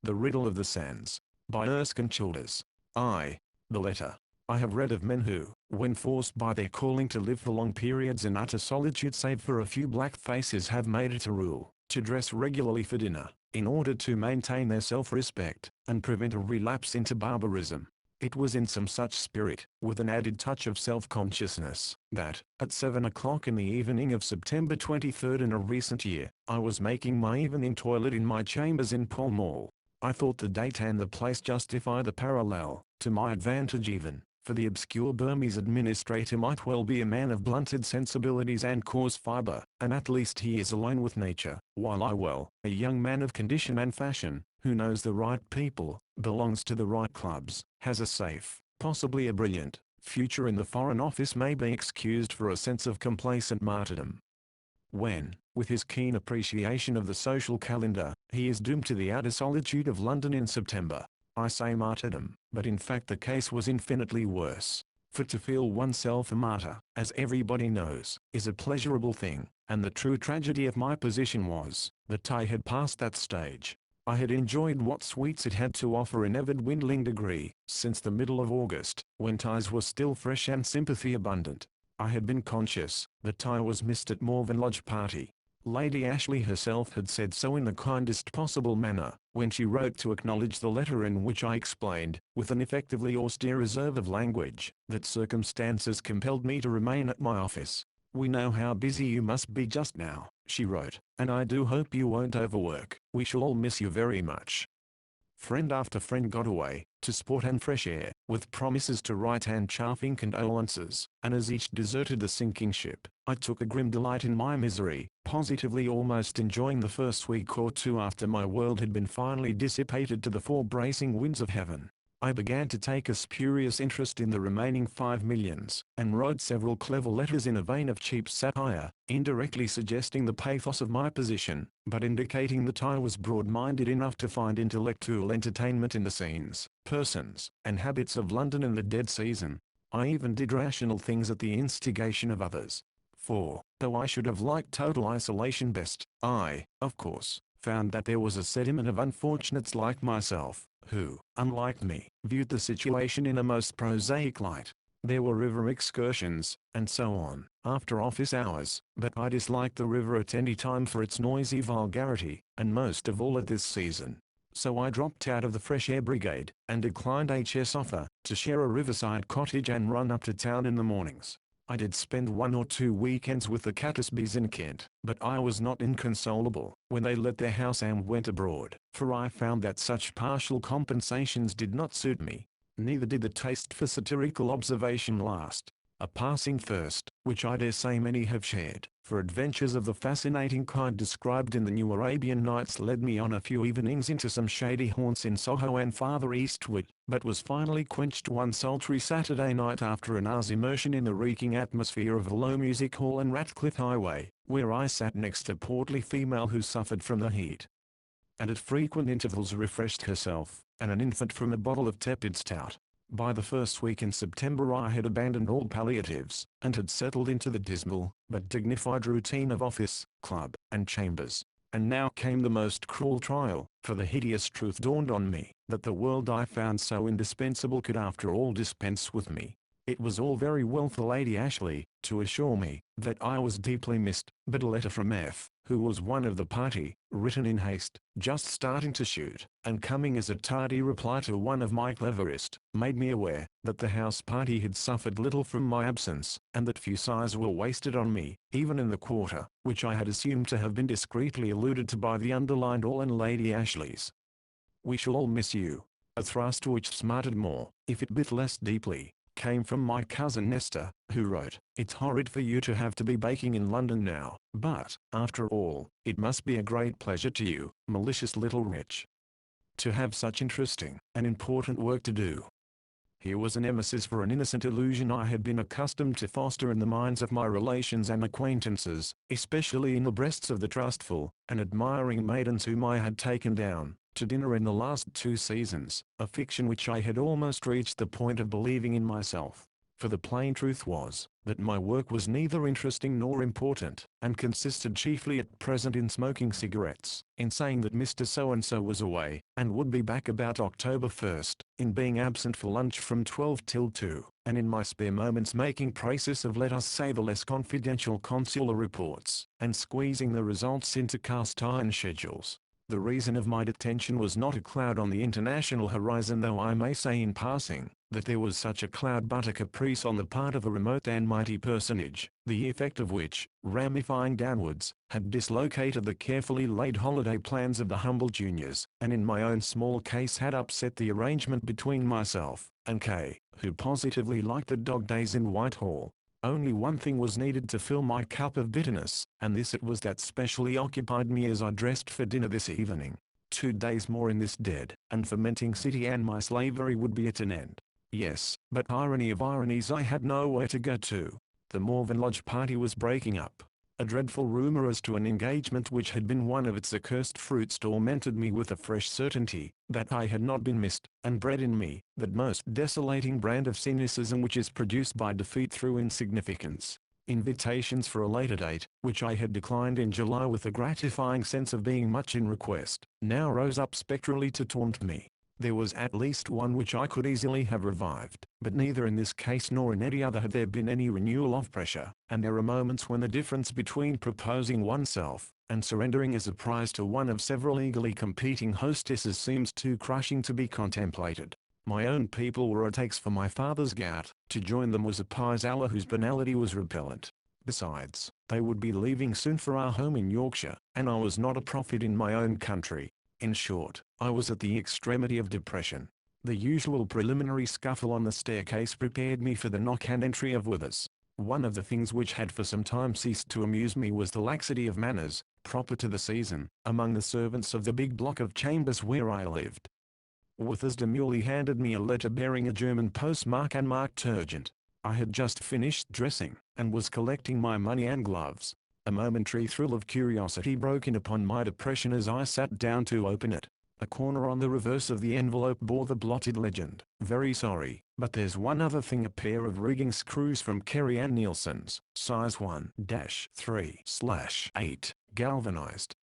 The Riddle of the Sands. By Erskine Childers. The letter. I have read of men who, when forced by their calling to live for long periods in utter solitude save for a few black faces, have made it a rule to dress regularly for dinner, in order to maintain their self-respect, and prevent a relapse into barbarism. It was in some such spirit, with an added touch of self-consciousness, that, at 7 o'clock in the evening of September 23 in a recent year, I was making my evening toilet in my chambers in Pall Mall. I thought the date and the place justify the parallel, to my advantage even, for the obscure Burmese administrator might well be a man of blunted sensibilities and coarse fibre, and at least he is alone with nature, while a young man of condition and fashion, who knows the right people, belongs to the right clubs, has a safe, possibly a brilliant, future in the Foreign Office, may be excused for a sense of complacent martyrdom. When, with his keen appreciation of the social calendar, he is doomed to the utter solitude of London in September. I say martyrdom, but in fact the case was infinitely worse. For to feel oneself a martyr, as everybody knows, is a pleasurable thing, and the true tragedy of my position was, that I had passed that stage. I had enjoyed what sweets it had to offer in ever-dwindling degree, since the middle of August, when ties were still fresh and sympathy abundant. I had been conscious that I was missed at Morven Lodge party. Lady Ashley herself had said so in the kindest possible manner, when she wrote to acknowledge the letter in which I explained, with an effectively austere reserve of language, that circumstances compelled me to remain at my office. "We know how busy you must be just now," she wrote, "and I do hope you won't overwork. We shall all miss you very much." Friend after friend got away, to sport and fresh air, with promises to write and chaffing condolences, and as each deserted the sinking ship, I took a grim delight in my misery, positively almost enjoying the first week or two after my world had been finally dissipated to the four bracing winds of heaven. I began to take a spurious interest in the remaining 5 millions, and wrote several clever letters in a vein of cheap satire, indirectly suggesting the pathos of my position, but indicating that I was broad-minded enough to find intellectual entertainment in the scenes, persons, and habits of London in the dead season. I even did rational things at the instigation of others. For, though I should have liked total isolation best, I, of course, found that there was a sediment of unfortunates like myself, who, unlike me, viewed the situation in a most prosaic light. There were river excursions, and so on, after office hours, but I disliked the river at any time for its noisy vulgarity, and most of all at this season. So I dropped out of the fresh air brigade, and declined H.'s offer, to share a riverside cottage and run up to town in the mornings. I did spend 1 or 2 weekends with the Catesbys in Kent, but I was not inconsolable when they let their house and went abroad, for I found that such partial compensations did not suit me. Neither did the taste for satirical observation last. A passing thirst, which I dare say many have shared, for adventures of the fascinating kind described in the New Arabian Nights led me on a few evenings into some shady haunts in Soho and farther eastward, but was finally quenched one sultry Saturday night after an hour's immersion in the reeking atmosphere of the Low Music Hall and Ratcliffe Highway, where I sat next a portly female who suffered from the heat, and at frequent intervals refreshed herself, and an infant from a bottle of tepid stout. By the first week in September I had abandoned all palliatives, and had settled into the dismal, but dignified routine of office, club, and chambers. And now came the most cruel trial, for the hideous truth dawned on me, that the world I found so indispensable could after all dispense with me. It was all very well for Lady Ashley to assure me that I was deeply missed, but a letter from F., who was one of the party, written in haste, just starting to shoot, and coming as a tardy reply to one of my cleverest, made me aware that the house party had suffered little from my absence, and that few sighs were wasted on me, even in the quarter, which I had assumed to have been discreetly alluded to by the underlined all and Lady Ashley's. "We shall all miss you." A thrust which smarted more, if it bit less deeply, came from my cousin Nestor, who wrote, "It's horrid for you to have to be baking in London now, but, after all, it must be a great pleasure to you, malicious little wretch, to have such interesting and important work to do." Here was an emesis for an innocent illusion I had been accustomed to foster in the minds of my relations and acquaintances, especially in the breasts of the trustful and admiring maidens whom I had taken down to dinner in the last 2 seasons, a fiction which I had almost reached the point of believing in myself. for the plain truth was that my work was neither interesting nor important, and consisted chiefly at present in smoking cigarettes, in saying that Mr. So-and-so was away, and would be back about October 1st, in being absent for lunch from 12 till 2, and in my spare moments making traces of, let us say, the less confidential consular reports, and squeezing the results into cast iron schedules. The reason of my detention was not a cloud on the international horizon, though I may say in passing that there was such a cloud but a caprice on the part of a remote and mighty personage, the effect of which, ramifying downwards, had dislocated the carefully laid holiday plans of the humble juniors, and in my own small case had upset the arrangement between myself and Kay, who positively liked the dog days in Whitehall. Only one thing was needed to fill my cup of bitterness, and this it was that specially occupied me as I dressed for dinner this evening. 2 days more in this dead and fermenting city and my slavery would be at an end. Yes, but irony of ironies, I had nowhere to go to. The Morven Lodge party was breaking up. A dreadful rumor as to an engagement which had been one of its accursed fruits tormented me with a fresh certainty that I had not been missed, and bred in me that most desolating brand of cynicism which is produced by defeat through insignificance. Invitations for a later date, which I had declined in July with a gratifying sense of being much in request, now rose up spectrally to taunt me. There was at least one which I could easily have revived, but neither in this case nor in any other had there been any renewal of pressure, and there are moments when the difference between proposing oneself and surrendering as a prize to one of several eagerly competing hostesses seems too crushing to be contemplated. My own people were at aches for my father's gout. To join them was a pious Allah whose banality was repellent. Besides, they would be leaving soon for our home in Yorkshire, and I was not a prophet in my own country. In short, I was at the extremity of depression. The usual preliminary scuffle on the staircase prepared me for the knock and entry of Withers. One of the things which had for some time ceased to amuse me was the laxity of manners, proper to the season, among the servants of the big block of chambers where I lived. Withers demurely handed me a letter bearing a German postmark and marked urgent. I had just finished dressing, and was collecting my money and gloves. A momentary thrill of curiosity broke in upon my depression as I sat down to open it. A corner on the reverse of the envelope bore the blotted legend, "Very sorry, but there's one other thing, a pair of rigging screws from Kerry and Nielsen's, size 1-3/8, galvanized.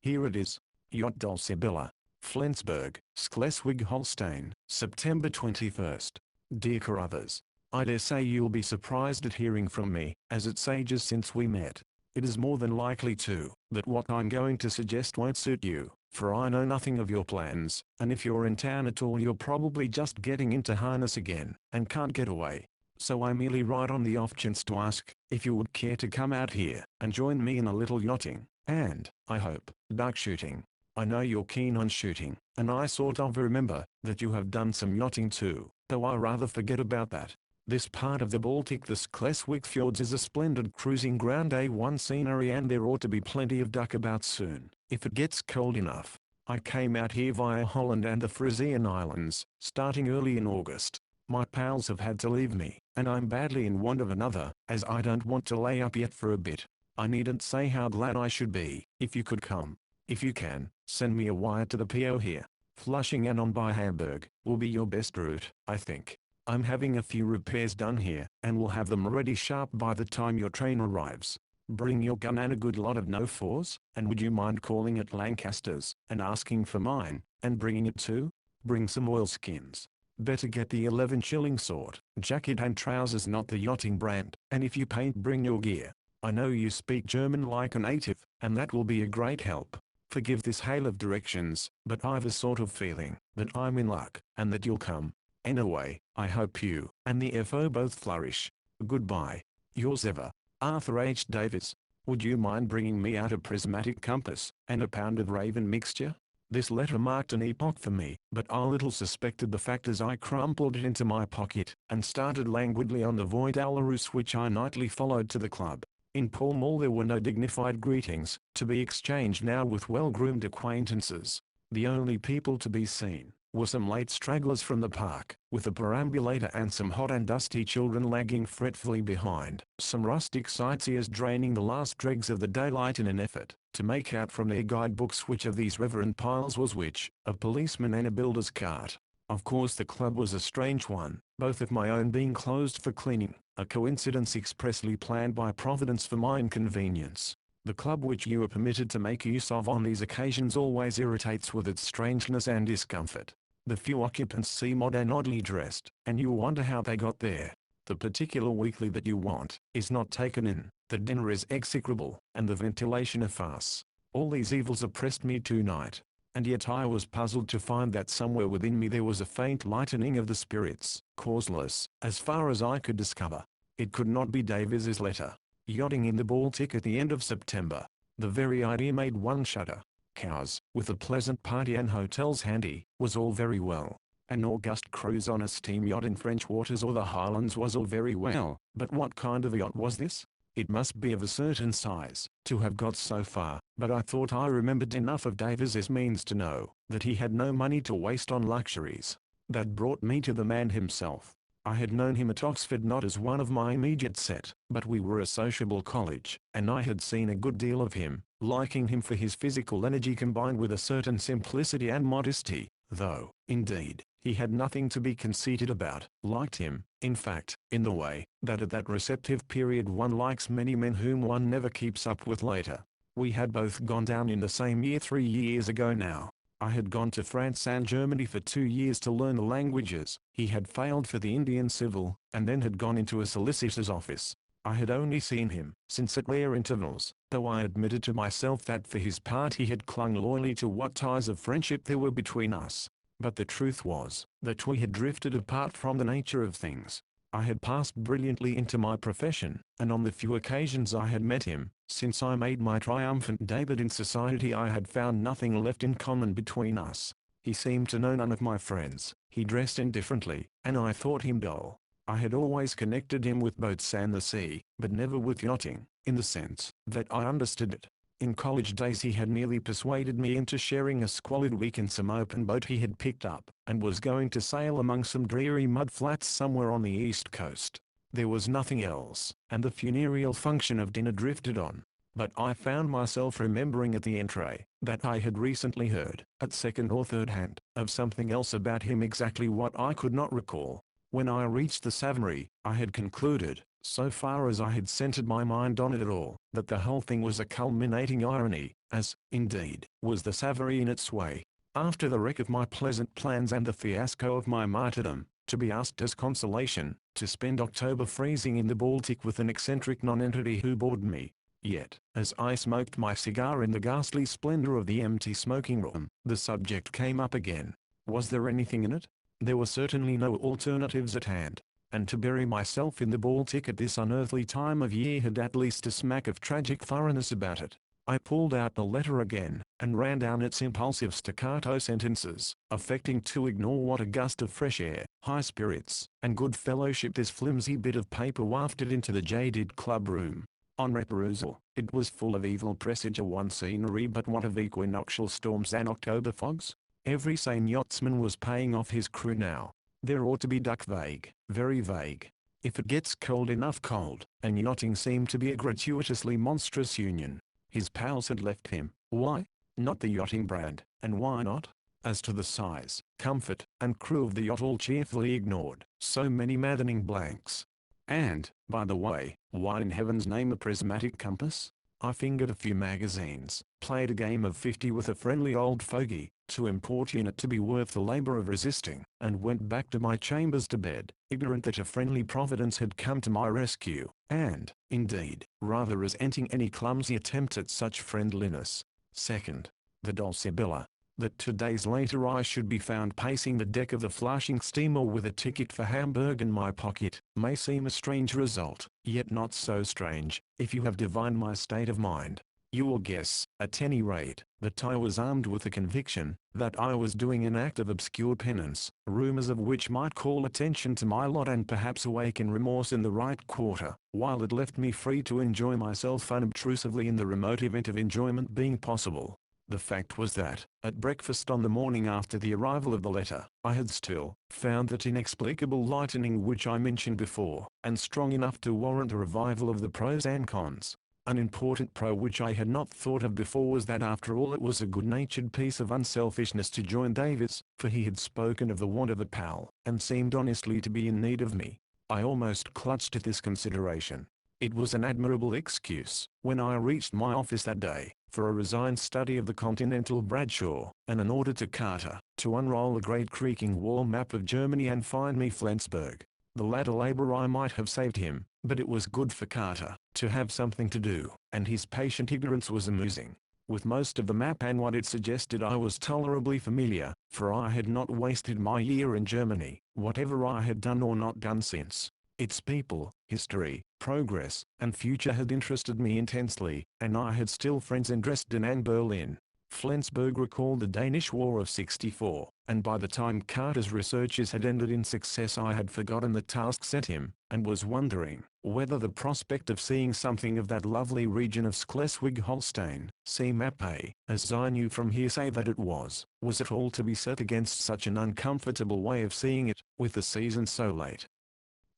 Here it is. Yacht Dulcibilla, Flensburg, Schleswig-Holstein, September 21st. Dear Carruthers, I dare say you'll be surprised at hearing from me, as it's ages since we met. It is more than likely too, that what I'm going to suggest won't suit you, for I know nothing of your plans, and if you're in town at all you're probably just getting into harness again, and can't get away. So I merely write on the off chance to ask if you would care to come out here and join me in a little yachting, and, I hope, duck shooting. I know you're keen on shooting, and I sort of remember that you have done some yachting too, though I rather forget about that. This part of the Baltic, the Schleswig fjords, is a splendid cruising ground, A1 scenery, and there ought to be plenty of duck about soon, if it gets cold enough. I came out here via Holland and the Frisian Islands, starting early in August. My pals have had to leave me, and I'm badly in want of another, as I don't want to lay up yet for a bit. I needn't say how glad I should be, if you could come. If you can, send me a wire to the PO here. Flushing and on by Hamburg will be your best route, I think. I'm having a few repairs done here, and will have them ready sharp by the time your train arrives. Bring your gun and a good lot of no-4s, and would you mind calling at Lancaster's, and asking for mine, and bringing it too? Bring some oilskins. Better get the 11-shilling sort, jacket and trousers, not the yachting brand, and if you paint, bring your gear. I know you speak German like a native, and that will be a great help. Forgive this hail of directions, but I've a sort of feeling that I'm in luck, and that you'll come. Anyway, I hope you and the FO both flourish. Goodbye. Yours ever, Arthur H. Davis. Would you mind bringing me out a prismatic compass, and a pound of Raven mixture? This letter marked an epoch for me, but I little suspected the fact as I crumpled it into my pocket, and started languidly on the Voie de la Rousse which I nightly followed to the club. In Pall Mall there were no dignified greetings, to be exchanged now with well-groomed acquaintances. The only people to be seen were some late stragglers from the park, with a perambulator, and some hot and dusty children lagging fretfully behind, some rustic sightseers draining the last dregs of the daylight in an effort to make out from their guidebooks which of these reverend piles was which, a policeman and a builder's cart. Of course the club was a strange one, both of my own being closed for cleaning, a coincidence expressly planned by Providence for my inconvenience. The club which you are permitted to make use of on these occasions always irritates with its strangeness and discomfort. The few occupants seem odd and oddly dressed, and you wonder how they got there. The particular weekly that you want is not taken in, the dinner is execrable, and the ventilation a farce. All these evils oppressed me tonight, and yet I was puzzled to find that somewhere within me there was a faint lightening of the spirits, causeless, as far as I could discover. It could not be Davis's letter. Yachting in the Baltic at the end of September. The very idea made one shudder. Cows, with a pleasant party and hotels handy, was all very well. An august cruise on a steam yacht in French waters or the Highlands was all very well, but what kind of a yacht was this? It must be of a certain size, to have got so far, but I thought I remembered enough of Davis's means to know that he had no money to waste on luxuries. That brought me to the man himself. I had known him at Oxford not as one of my immediate set, but we were a sociable college, and I had seen a good deal of him, liking him for his physical energy combined with a certain simplicity and modesty, though, indeed, he had nothing to be conceited about. Liked him, in fact, in the way that at that receptive period one likes many men whom one never keeps up with later. We had both gone down in the same year 3 years ago now. I had gone to France and Germany for 2 years to learn the languages. He had failed for the Indian Civil, and then had gone into a solicitor's office. I had only seen him since at rare intervals, though I admitted to myself that for his part he had clung loyally to what ties of friendship there were between us. But the truth was that we had drifted apart from the nature of things. I had passed brilliantly into my profession, and on the few occasions I had met him, since I made my triumphant debut in society, I had found nothing left in common between us. He seemed to know none of my friends, he dressed indifferently, and I thought him dull. I had always connected him with boats and the sea, but never with yachting, in the sense that I understood it. In college days he had nearly persuaded me into sharing a squalid week in some open boat he had picked up, and was going to sail among some dreary mud flats somewhere on the east coast. There was nothing else, and the funereal function of dinner drifted on. But I found myself remembering at the entree that I had recently heard, at second or third hand, of something else about him, exactly what I could not recall. When I reached the Savary, I had concluded, so far as I had centered my mind on it at all, that the whole thing was a culminating irony, as, indeed, was the Savary in its way. After the wreck of my pleasant plans and the fiasco of my martyrdom, to be asked as consolation, to spend October freezing in the Baltic with an eccentric nonentity who bored me. Yet, as I smoked my cigar in the ghastly splendor of the empty smoking room, the subject came up again. Was there anything in it? There were certainly no alternatives at hand, and to bury myself in the Baltic at this unearthly time of year had at least a smack of tragic thoroughness about it. I pulled out the letter again, and ran down its impulsive staccato sentences, affecting to ignore what a gust of fresh air, high spirits, and good fellowship this flimsy bit of paper wafted into the jaded club room. On reperusal, it was full of evil presage of one scenery, but what of equinoctial storms and October fogs? Every sane yachtsman was paying off his crew now. There ought to be duck vague, very vague. If it gets cold enough cold, and yachting seemed to be a gratuitously monstrous union. His pals had left him. Why? Not the yachting brand, and why not? As to the size, comfort, and crew of the yacht, all cheerfully ignored. So many maddening blanks. And, by the way, why in heaven's name a prismatic compass? I fingered a few magazines, played a game of 50 with a friendly old fogey, too importunate to be worth the labor of resisting, and went back to my chambers to bed, ignorant that a friendly providence had come to my rescue, and, indeed, rather resenting any clumsy attempt at such friendliness. Second, the Dulcibella. That 2 days later I should be found pacing the deck of the flashing steamer with a ticket for Hamburg in my pocket, may seem a strange result, yet not so strange, if you have divined my state of mind. You will guess, at any rate, that I was armed with the conviction that I was doing an act of obscure penance, rumors of which might call attention to my lot and perhaps awaken remorse in the right quarter, while it left me free to enjoy myself unobtrusively in the remote event of enjoyment being possible. The fact was that, at breakfast on the morning after the arrival of the letter, I had still found that inexplicable lightening which I mentioned before, and strong enough to warrant a revival of the pros and cons. An important pro which I had not thought of before was that after all it was a good-natured piece of unselfishness to join Davis, for he had spoken of the want of a pal, and seemed honestly to be in need of me. I almost clutched at this consideration. It was an admirable excuse, when I reached my office that day, for a resigned study of the Continental Bradshaw, and an order to Carter, to unroll the great creaking wall map of Germany and find me Flensburg. The latter labor I might have saved him, but it was good for Carter, to have something to do, and his patient ignorance was amusing. With most of the map and what it suggested I was tolerably familiar, for I had not wasted my year in Germany, whatever I had done or not done since. Its people, history, progress, and future had interested me intensely, and I had still friends in Dresden and Berlin. Flensburg recalled the Danish War of '64, and by the time Carter's researches had ended in success I had forgotten the task set him, and was wondering whether the prospect of seeing something of that lovely region of Schleswig-Holstein, see map A, as I knew from hearsay that it was at all to be set against such an uncomfortable way of seeing it, with the season so late,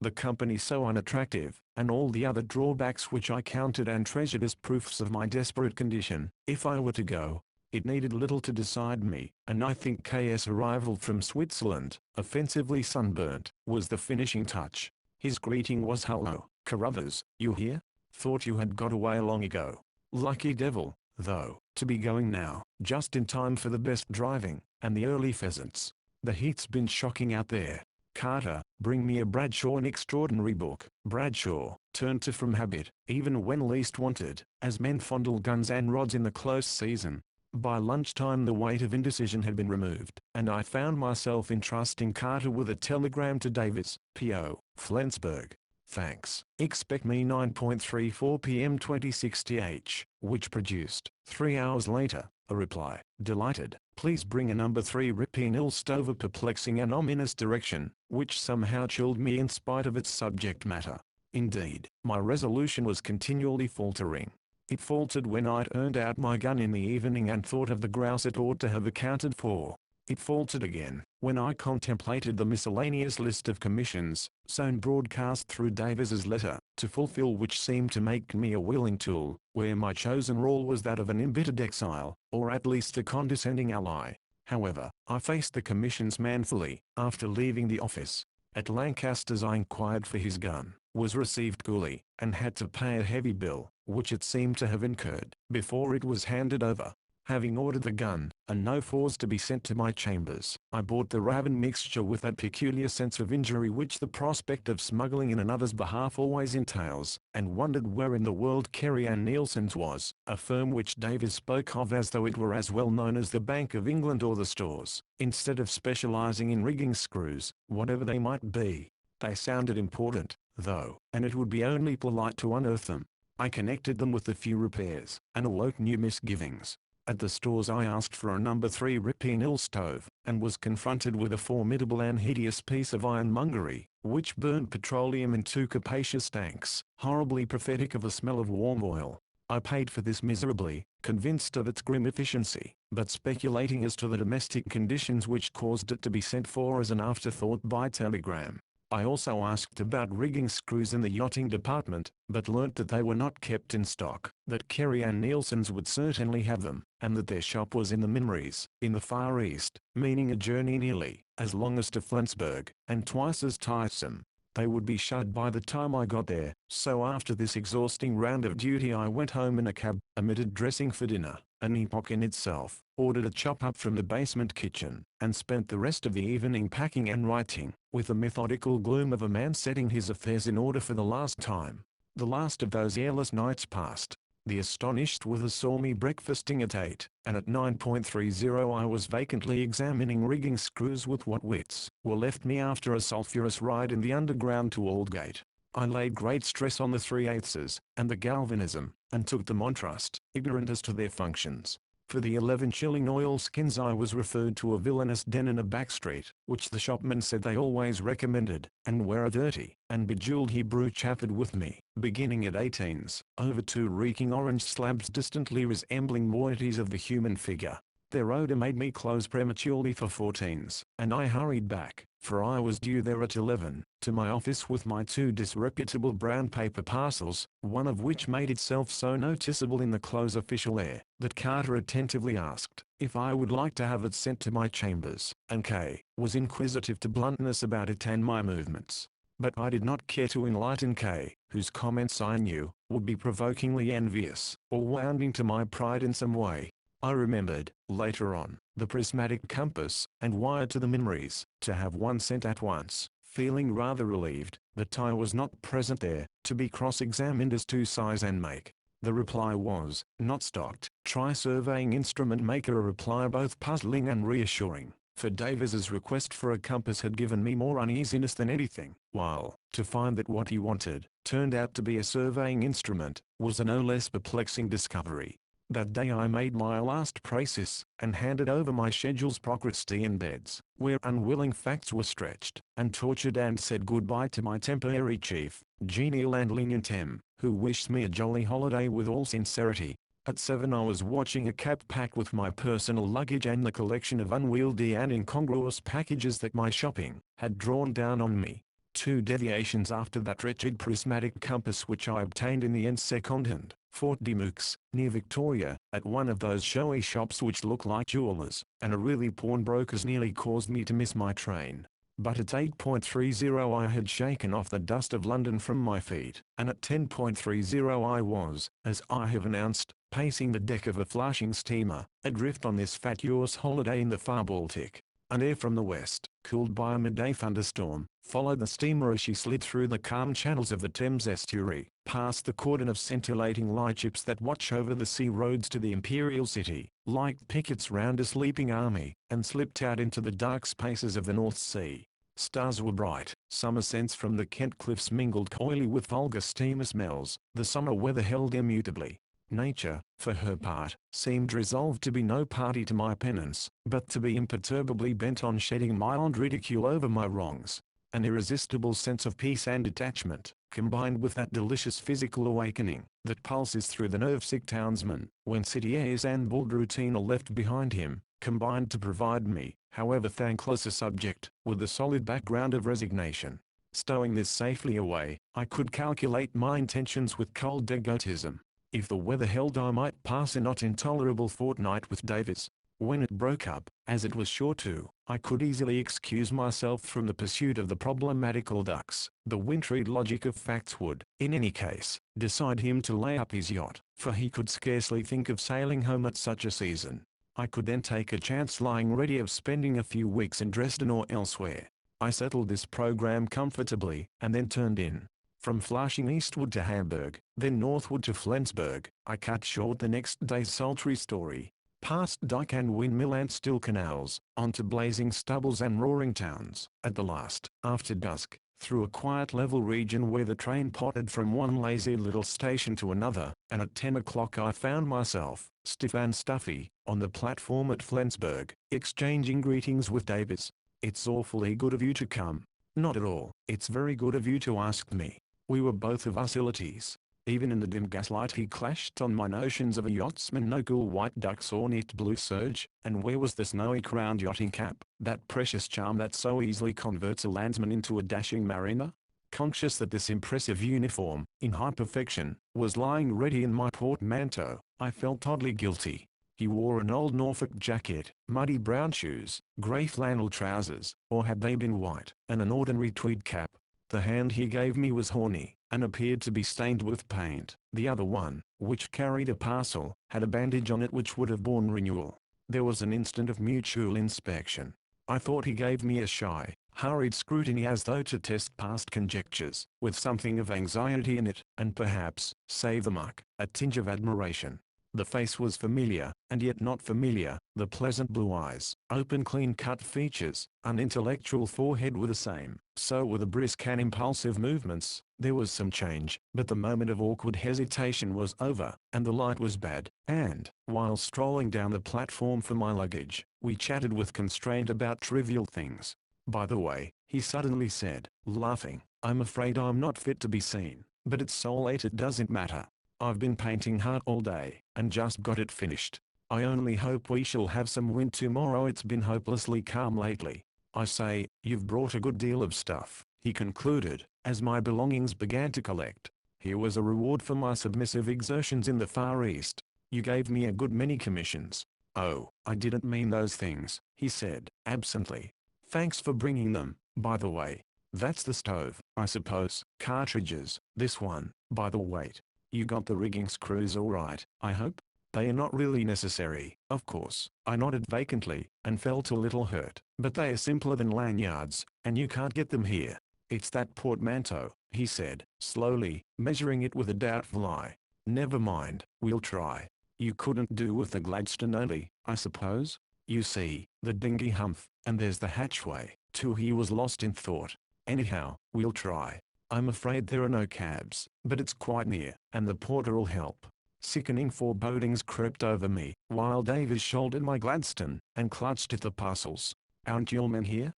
the company so unattractive, and all the other drawbacks which I counted and treasured as proofs of my desperate condition. If I were to go, it needed little to decide me, and I think K.'s arrival from Switzerland, offensively sunburnt, was the finishing touch. His greeting was "Hello, Carruthers, you here? Thought you had got away long ago. Lucky devil, though, to be going now, just in time for the best driving, and the early pheasants. The heat's been shocking out there. Carter, bring me a Bradshaw, an extraordinary book." Bradshaw turned to from habit, even when least wanted, as men fondle guns and rods in the close season. By lunchtime the weight of indecision had been removed, and I found myself entrusting Carter with a telegram to Davis, P.O., Flensburg. "Thanks. Expect me 9:34 p.m. 2060H, which produced, 3 hours later, a reply: "Delighted. Please bring a number 3 Rippenhill stove." A perplexing and ominous direction, which somehow chilled me in spite of its subject matter. Indeed, my resolution was continually faltering. It faltered when I'd earned out my gun in the evening and thought of the grouse it ought to have accounted for. It faltered again, when I contemplated the miscellaneous list of commissions, sown broadcast through Davis's letter, to fulfill which seemed to make me a willing tool, where my chosen role was that of an embittered exile, or at least a condescending ally. However, I faced the commissions manfully. After leaving the office at Lancaster's I inquired for his gun, was received coolly, and had to pay a heavy bill, which it seemed to have incurred, before it was handed over. Having ordered the gun, and no fours to be sent to my chambers, I bought the Raven mixture with that peculiar sense of injury which the prospect of smuggling in another's behalf always entails, and wondered where in the world Kerry and Nielsen's was, a firm which Davis spoke of as though it were as well known as the Bank of England or the Stores, instead of specializing in rigging screws, whatever they might be. They sounded important, though, and it would be only polite to unearth them. I connected them with a few repairs, and awoke new misgivings. At the Stores I asked for a number 3 Rippenhill stove, and was confronted with a formidable and hideous piece of ironmongery, which burned petroleum in 2 capacious tanks, horribly prophetic of a smell of warm oil. I paid for this miserably, convinced of its grim efficiency, but speculating as to the domestic conditions which caused it to be sent for as an afterthought by telegram. I also asked about rigging screws in the yachting department, but learnt that they were not kept in stock, that Kerry and Nielsen's would certainly have them, and that their shop was in the Mimries, in the Far East, meaning a journey nearly as long as to Flensburg, and twice as tiresome. They would be shut by the time I got there, so after this exhausting round of duty I went home in a cab, omitted dressing for dinner, an epoch in itself, ordered a chop-up from the basement kitchen, and spent the rest of the evening packing and writing, with the methodical gloom of a man setting his affairs in order for the last time. The last of those airless nights passed. The astonished Wither saw me breakfasting at 8, and at 9:30 I was vacantly examining rigging screws with what wits were left me after a sulphurous ride in the underground to Aldgate. I laid great stress on the 3/8s, and the galvanism, and took them on trust, ignorant as to their functions. For the 11-shilling oilskins I was referred to a villainous den in a back street, which the shopman said they always recommended, and where a dirty and bejewelled Hebrew chatted with me, beginning at 18s, over 2 reeking orange slabs distantly resembling moieties of the human figure. Their odor made me close prematurely for 14s, and I hurried back, for I was due there at 11, to my office with my 2 disreputable brown paper parcels, one of which made itself so noticeable in the close official air, that Carter attentively asked if I would like to have it sent to my chambers, and Kay was inquisitive to bluntness about it and my movements. But I did not care to enlighten Kay, whose comments I knew would be provokingly envious, or wounding to my pride in some way. I remembered, later on, the prismatic compass, and wired to the memories, to have one sent at once, feeling rather relieved that I was not present there, to be cross-examined as to size and make. The reply was, not stocked. Try surveying instrument maker. A reply both puzzling and reassuring, for Davis's request for a compass had given me more uneasiness than anything, while, to find that what he wanted, turned out to be a surveying instrument, was a no less perplexing discovery. That day I made my last prasis, and handed over my schedules Procrusty and beds, where unwilling facts were stretched, and tortured, and said goodbye to my temporary chief, genial and lenient M, who wished me a jolly holiday with all sincerity. At 7 I was watching a cab packed with my personal luggage and the collection of unwieldy and incongruous packages that my shopping had drawn down on me. 2 deviations after that wretched prismatic compass, which I obtained in the end second-hand, Fort de Meux, near Victoria, at one of those showy shops which look like jewelers, and a really pawnbroker's, nearly caused me to miss my train. But at 8:30 I had shaken off the dust of London from my feet, and at 10:30 I was, as I have announced, pacing the deck of a flashing steamer, adrift on this fatuous holiday in the far Baltic. An air from the west, cooled by a midday thunderstorm, followed the steamer as she slid through the calm channels of the Thames estuary, past the cordon of scintillating lightships that watch over the sea roads to the imperial city, like pickets round a sleeping army, and slipped out into the dark spaces of the North Sea. Stars were bright, summer scents from the Kent cliffs mingled coyly with vulgar steamer smells, the summer weather held immutably. Nature, for her part, seemed resolved to be no party to my penance, but to be imperturbably bent on shedding mild ridicule over my wrongs. An irresistible sense of peace and detachment, combined with that delicious physical awakening that pulses through the nerve-sick townsman when city airs and bald routine are left behind him, combined to provide me, however thankless a subject, with a solid background of resignation. Stowing this safely away, I could calculate my intentions with cold egotism. If the weather held, I might pass a not intolerable fortnight with Davis. When it broke up, as it was sure to, I could easily excuse myself from the pursuit of the problematical ducks. The wintry logic of facts would, in any case, decide him to lay up his yacht, for he could scarcely think of sailing home at such a season. I could then take a chance lying ready of spending a few weeks in Dresden or elsewhere. I settled this program comfortably, and then turned in. From Flushing eastward to Hamburg, then northward to Flensburg, I cut short the next day's sultry story. Past dike and windmill and still canals, onto blazing stubbles and roaring towns, at the last, after dusk, through a quiet level region where the train pottered from one lazy little station to another, and at 10 o'clock I found myself, stiff and stuffy, on the platform at Flensburg, exchanging greetings with Davis. "It's awfully good of you to come." "Not at all, it's very good of you to ask me." We were both of us ill at ease. Even in the dim gaslight he clashed on my notions of a yachtsman: no cool white ducks or knit blue serge, and where was the snowy-crowned yachting cap, that precious charm that so easily converts a landsman into a dashing mariner? Conscious that this impressive uniform, in high perfection, was lying ready in my portmanteau, I felt oddly guilty. He wore an old Norfolk jacket, muddy brown shoes, grey flannel trousers, or had they been white, and an ordinary tweed cap. The hand he gave me was horny, and appeared to be stained with paint. The other one, which carried a parcel, had a bandage on it which would have borne renewal. There was an instant of mutual inspection. I thought he gave me a shy, hurried scrutiny as though to test past conjectures, with something of anxiety in it, and perhaps, save the muck, a tinge of admiration. The face was familiar, and yet not familiar. The pleasant blue eyes, open clean-cut features, unintellectual forehead were the same. So were the brisk and impulsive movements. There was some change, but the moment of awkward hesitation was over, and the light was bad, and, while strolling down the platform for my luggage, we chatted with constraint about trivial things. "By the way," he suddenly said, laughing, "I'm afraid I'm not fit to be seen, but it's so late it doesn't matter. I've been painting hard all day, and just got it finished. I only hope we shall have some wind tomorrow. It's been hopelessly calm lately. I say, you've brought a good deal of stuff, he concluded, as my belongings began to collect. Here was a reward for my submissive exertions in the Far East. You gave me a good many commissions. Oh, I didn't mean those things, he said, absently. Thanks for bringing them, by the way. That's the stove, I suppose. Cartridges, this one, by the weight. You got the rigging screws all right, I hope? They are not really necessary, of course. I nodded vacantly, and felt a little hurt. But they are simpler than lanyards, and you can't get them here. It's that portmanteau, he said, slowly, measuring it with a doubtful eye. Never mind, we'll try. You couldn't do with the Gladstone only, I suppose? You see, the dinghy humph, and there's the hatchway, too. He was lost in thought. Anyhow, we'll try. I'm afraid there are no cabs, but it's quite near, and the porter'll help. Sickening forebodings crept over me, while Davis shouldered my Gladstone, and clutched at the parcels. Aren't your men here?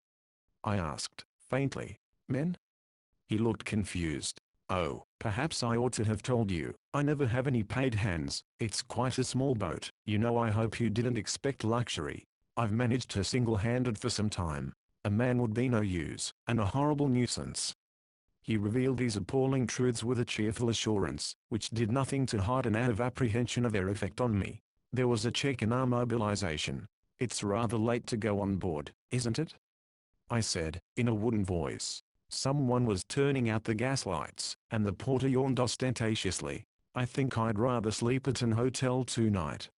I asked, faintly. Men? He looked confused. Oh, perhaps I ought to have told you, I never have any paid hands. It's quite a small boat. You know, I hope you didn't expect luxury. I've managed her single-handed for some time. A man would be no use, and a horrible nuisance. He revealed these appalling truths with a cheerful assurance, which did nothing to heighten out of apprehension of their effect on me. There was a check in our mobilization. It's rather late to go on board, isn't it? I said, in a wooden voice. Someone was turning out the gas lights, and the porter yawned ostentatiously. I think I'd rather sleep at an hotel tonight.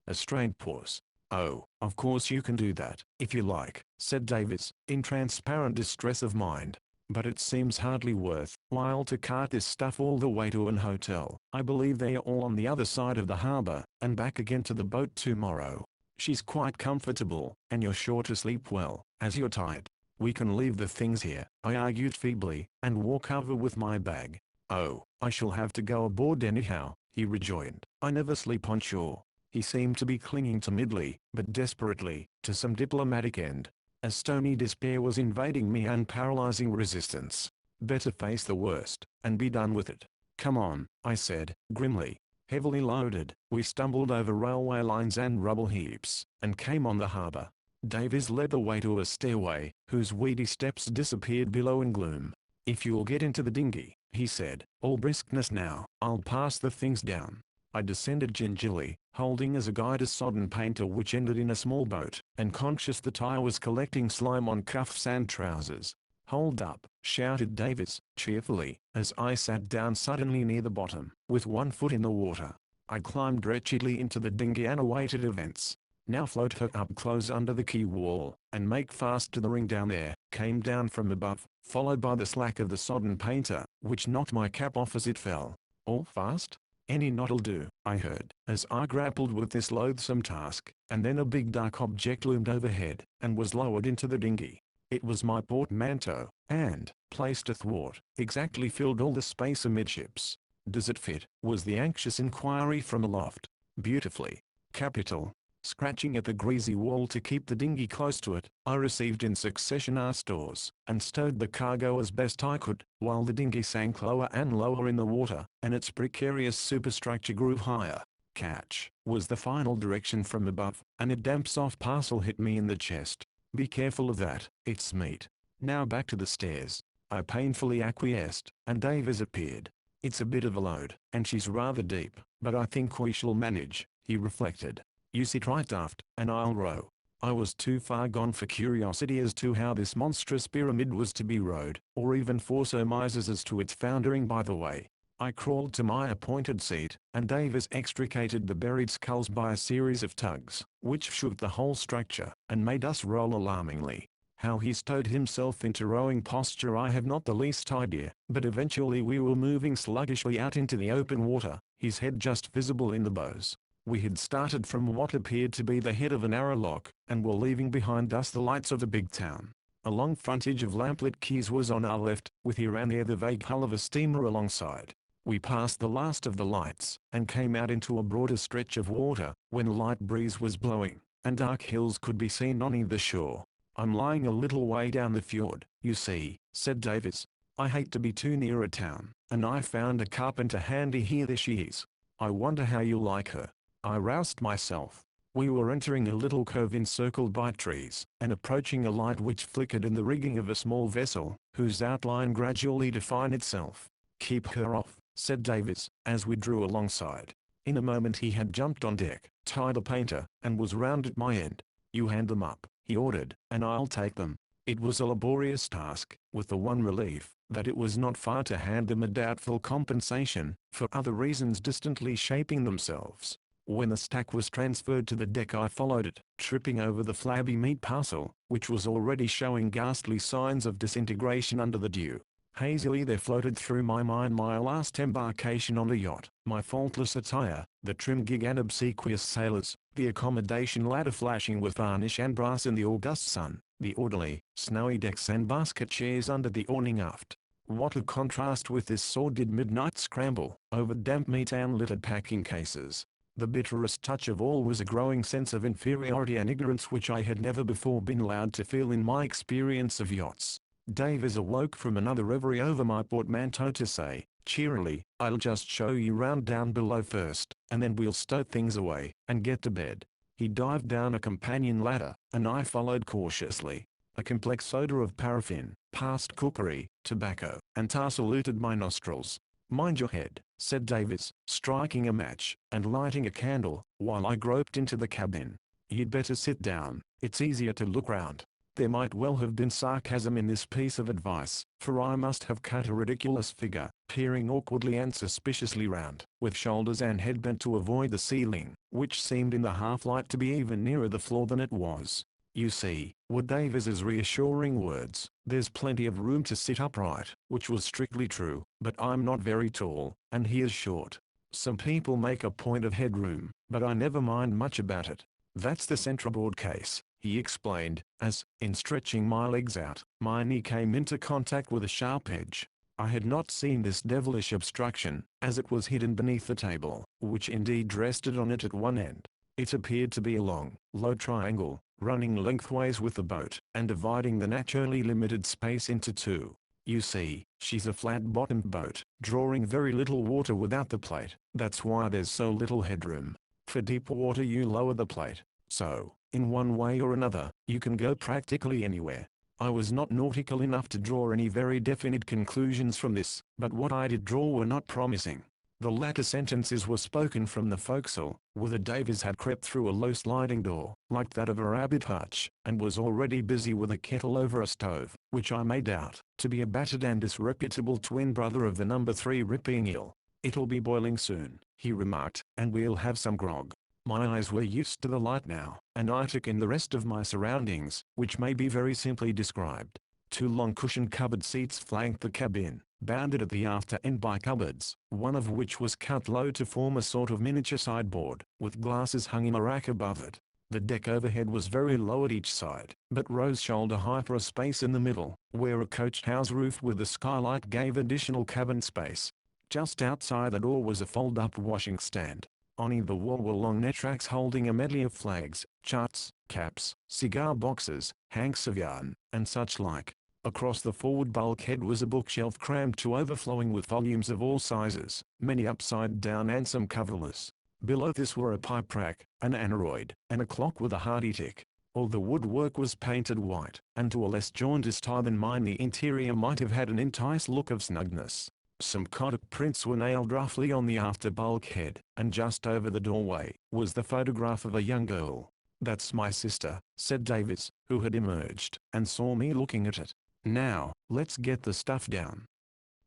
A strained pause. Oh, of course you can do that, if you like, said Davis, in transparent distress of mind. But it seems hardly worth while to cart this stuff all the way to an hotel. I believe they are all on the other side of the harbor, and back again to the boat tomorrow. She's quite comfortable, and you're sure to sleep well, as you're tired. We can leave the things here, I argued feebly, and walk over with my bag. Oh, I shall have to go aboard anyhow, he rejoined. I never sleep on shore. He seemed to be clinging timidly, but desperately, to some diplomatic end. A stony despair was invading me and paralyzing resistance. Better face the worst, and be done with it. Come on, I said, grimly. Heavily loaded, we stumbled over railway lines and rubble heaps, and came on the harbor. Davis led the way to a stairway, whose weedy steps disappeared below in gloom. If you'll get into the dinghy, he said, all briskness now, I'll pass the things down. I descended gingerly, holding as a guide a sodden painter which ended in a small boat, and conscious that I was collecting slime on cuffs and trousers. Hold up, shouted Davis, cheerfully, as I sat down suddenly near the bottom, with one foot in the water. I climbed wretchedly into the dinghy and awaited events. Now float her up close under the quay wall, and make fast to the ring down there, came down from above, followed by the slack of the sodden painter, which knocked my cap off as it fell. All fast? Any knot'll do, I heard, as I grappled with this loathsome task, and then a big dark object loomed overhead, and was lowered into the dinghy. It was my portmanteau, and, placed athwart, exactly filled all the space amidships. Does it fit? Was the anxious inquiry from aloft. Beautifully. Capital. Scratching at the greasy wall to keep the dinghy close to it, I received in succession our stores, and stowed the cargo as best I could, while the dinghy sank lower and lower in the water, and its precarious superstructure grew higher. Catch, was the final direction from above, and a damp soft parcel hit me in the chest. Be careful of that, it's meat. Now back to the stairs. I painfully acquiesced, and Davis appeared. It's a bit of a load, and she's rather deep, but I think we shall manage, he reflected. You sit right aft, and I'll row. I was too far gone for curiosity as to how this monstrous pyramid was to be rowed, or even for surmises as to its foundering by the way. I crawled to my appointed seat, and Davis extricated the buried sculls by a series of tugs, which shook the whole structure, and made us roll alarmingly. How he stowed himself into rowing posture I have not the least idea, but eventually we were moving sluggishly out into the open water, his head just visible in the bows. We had started from what appeared to be the head of a narrow lock, and were leaving behind us the lights of the big town. A long frontage of lamplit quays was on our left, with here and there the vague hull of a steamer alongside. We passed the last of the lights, and came out into a broader stretch of water, when a light breeze was blowing, and dark hills could be seen on either shore. I'm lying a little way down the fjord, you see, said Davis. I hate to be too near a town, and I found a carpenter handy here. There she is. I wonder how you'll like her. I roused myself. We were entering a little cove encircled by trees, and approaching a light which flickered in the rigging of a small vessel, whose outline gradually defined itself. "Keep her off," said Davis, as we drew alongside. In a moment he had jumped on deck, tied a painter, and was round at my end. "You hand them up," he ordered, "and I'll take them." It was a laborious task, with the one relief, that it was not far to hand them a doubtful compensation, for other reasons distantly shaping themselves. When the stack was transferred to the deck I followed it, tripping over the flabby meat parcel, which was already showing ghastly signs of disintegration under the dew. Hazily there floated through my mind my last embarkation on the yacht, my faultless attire, the trim gig and obsequious sailors, the accommodation ladder flashing with varnish and brass in the August sun, the orderly, snowy decks and basket chairs under the awning aft. What a contrast with this sordid midnight scramble, over damp meat and littered packing cases. The bitterest touch of all was a growing sense of inferiority and ignorance which I had never before been allowed to feel in my experience of yachts. Davis awoke from another reverie over my portmanteau to say, cheerily, "I'll just show you round down below first, and then we'll stow things away, and get to bed." He dived down a companion ladder, and I followed cautiously. A complex odor of paraffin, past cookery, tobacco, and tar saluted my nostrils. "Mind your head," said Davis, striking a match, and lighting a candle, while I groped into the cabin. "You'd better sit down, it's easier to look round." There might well have been sarcasm in this piece of advice, for I must have cut a ridiculous figure, peering awkwardly and suspiciously round, with shoulders and head bent to avoid the ceiling, which seemed in the half-light to be even nearer the floor than it was. "You see," were Davis's reassuring words, "there's plenty of room to sit upright," which was strictly true, but I'm not very tall, and he is short. Some people make a point of headroom, but I never mind much about it. "That's the centreboard case," he explained, as, in stretching my legs out, my knee came into contact with a sharp edge. I had not seen this devilish obstruction, as it was hidden beneath the table, which indeed rested on it at one end. It appeared to be a long, low triangle, running lengthways with the boat, and dividing the naturally limited space into two. "You see, she's a flat-bottomed boat, drawing very little water without the plate. That's why there's so little headroom. For deep water you lower the plate. So, in one way or another, you can go practically anywhere." I was not nautical enough to draw any very definite conclusions from this, but what I did draw were not promising. The latter sentences were spoken from the forecastle, whither Davis had crept through a low sliding door, like that of a rabbit hutch, and was already busy with a kettle over a stove, which I made out to be a battered and disreputable twin brother of the number 3 ripping eel. "It'll be boiling soon," he remarked, "and we'll have some grog." My eyes were used to the light now, and I took in the rest of my surroundings, which may be very simply described. 2 long cushioned cupboard seats flanked the cabin, bounded at the after end by cupboards, one of which was cut low to form a sort of miniature sideboard, with glasses hung in a rack above it. The deck overhead was very low at each side, but rose shoulder high for a space in the middle, where a coach house roof with a skylight gave additional cabin space. Just outside the door was a fold-up washing stand. On either wall were long net racks holding a medley of flags, charts, caps, cigar boxes, hanks of yarn, and such like. Across the forward bulkhead was a bookshelf crammed to overflowing with volumes of all sizes, many upside down and some coverless. Below this were a pipe rack, an aneroid, and a clock with a hardy tick. All the woodwork was painted white, and to a less jaundiced eye than mine the interior might have had an enticed look of snugness. Some Kodak prints were nailed roughly on the after bulkhead, and just over the doorway was the photograph of a young girl. "That's my sister," said Davis, who had emerged, and saw me looking at it. "Now, let's get the stuff down."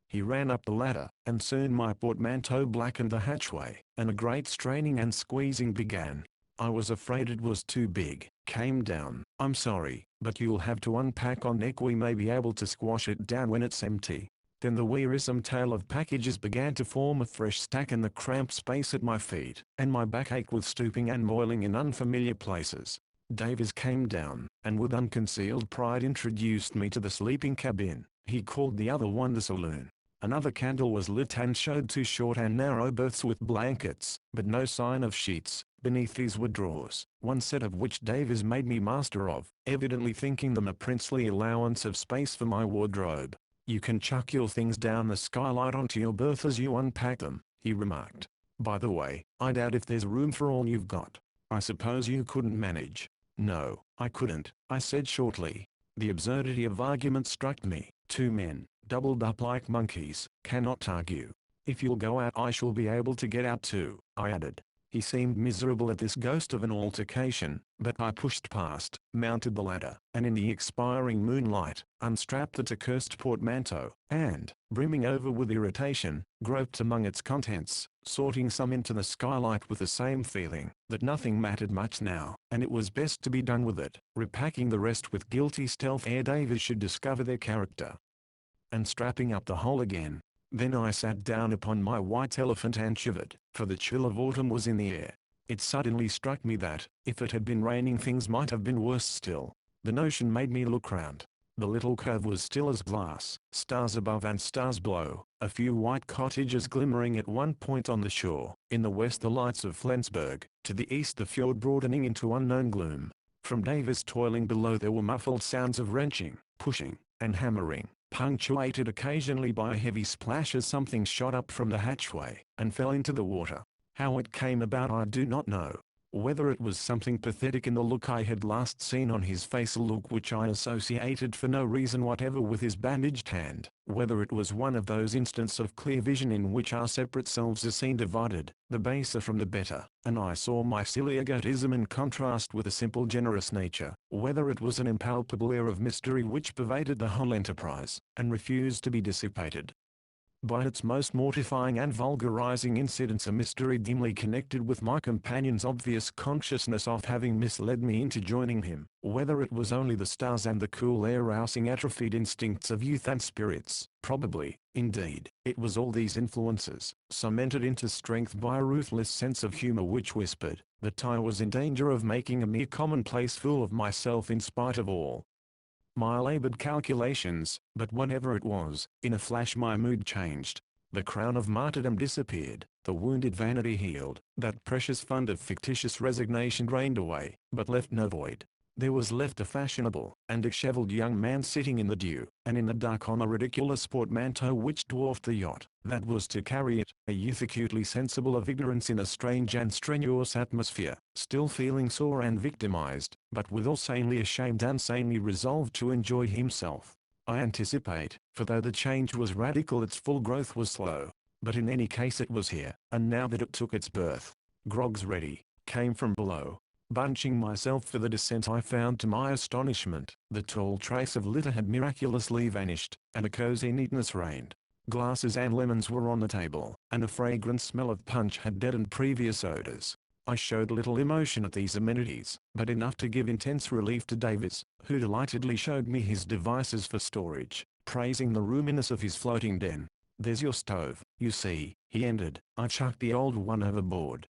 He ran up the ladder, and soon my portmanteau blackened the hatchway, and a great straining and squeezing began. "I was afraid it was too big," came down. "I'm sorry, but you'll have to unpack on deck. We may be able to squash it down when it's empty." Then the wearisome tale of packages began to form a fresh stack in the cramped space at my feet, and my back ached with stooping and moiling in unfamiliar places. Davis came down, and with unconcealed pride introduced me to the sleeping cabin. He called the other one the saloon. Another candle was lit and showed 2 short and narrow berths with blankets, but no sign of sheets. Beneath these were drawers, one set of which Davis made me master of, evidently thinking them a princely allowance of space for my wardrobe. "You can chuck your things down the skylight onto your berth as you unpack them," he remarked. By the way, I doubt if there's room for all you've got. I suppose you couldn't manage. No, I couldn't, I said shortly. The absurdity of argument struck me. Two men, doubled up like monkeys, cannot argue. If you'll go out I shall be able to get out too, I added. He seemed miserable at this ghost of an altercation, but I pushed past, mounted the ladder, and in the expiring moonlight, unstrapped that accursed portmanteau, and, brimming over with irritation, groped among its contents, sorting some into the skylight with the same feeling, that nothing mattered much now, and it was best to be done with it, repacking the rest with guilty stealth ere Davis should discover their character. And strapping up the whole again. Then I sat down upon my white elephant and shivered, for the chill of autumn was in the air. It suddenly struck me that, if it had been raining things might have been worse still. The notion made me look round. The little cove was still as glass, stars above and stars below, a few white cottages glimmering at one point on the shore, in the west the lights of Flensburg, to the east the fjord broadening into unknown gloom. From Davis toiling below there were muffled sounds of wrenching, pushing, and hammering, punctuated occasionally by a heavy splash as something shot up from the hatchway, and fell into the water. How it came about I do not know. Whether it was something pathetic in the look I had last seen on his face, a look which I associated for no reason whatever with his bandaged hand, whether it was one of those instants of clear vision in which our separate selves are seen divided, the baser from the better, and I saw my silly egotism in contrast with a simple generous nature, whether it was an impalpable air of mystery which pervaded the whole enterprise, and refused to be dissipated by its most mortifying and vulgarizing incidents, a mystery dimly connected with my companion's obvious consciousness of having misled me into joining him, whether it was only the stars and the cool air rousing atrophied instincts of youth and spirits. Probably, indeed, it was all these influences, cemented into strength by a ruthless sense of humor which whispered that I was in danger of making a mere commonplace fool of myself in spite of all my labored calculations. But whatever it was, in a flash my mood changed. The crown of martyrdom disappeared, the wounded vanity healed, that precious fund of fictitious resignation drained away, but left no void. There was left a fashionable and disheveled young man sitting in the dew, and in the dark on a ridiculous portmanteau which dwarfed the yacht that was to carry it, a youth acutely sensible of ignorance in a strange and strenuous atmosphere, still feeling sore and victimized, but withal sanely ashamed and sanely resolved to enjoy himself. I anticipate, for though the change was radical its full growth was slow. But in any case it was here, and now that it took its birth, "Grog's ready," came from below. Bunching myself for the descent I found to my astonishment, the tall trace of litter had miraculously vanished, and a cozy neatness reigned. Glasses and lemons were on the table, and a fragrant smell of punch had deadened previous odors. I showed little emotion at these amenities, but enough to give intense relief to Davis, who delightedly showed me his devices for storage, praising the roominess of his floating den. "There's your stove, you see," he ended. "I chucked the old one overboard."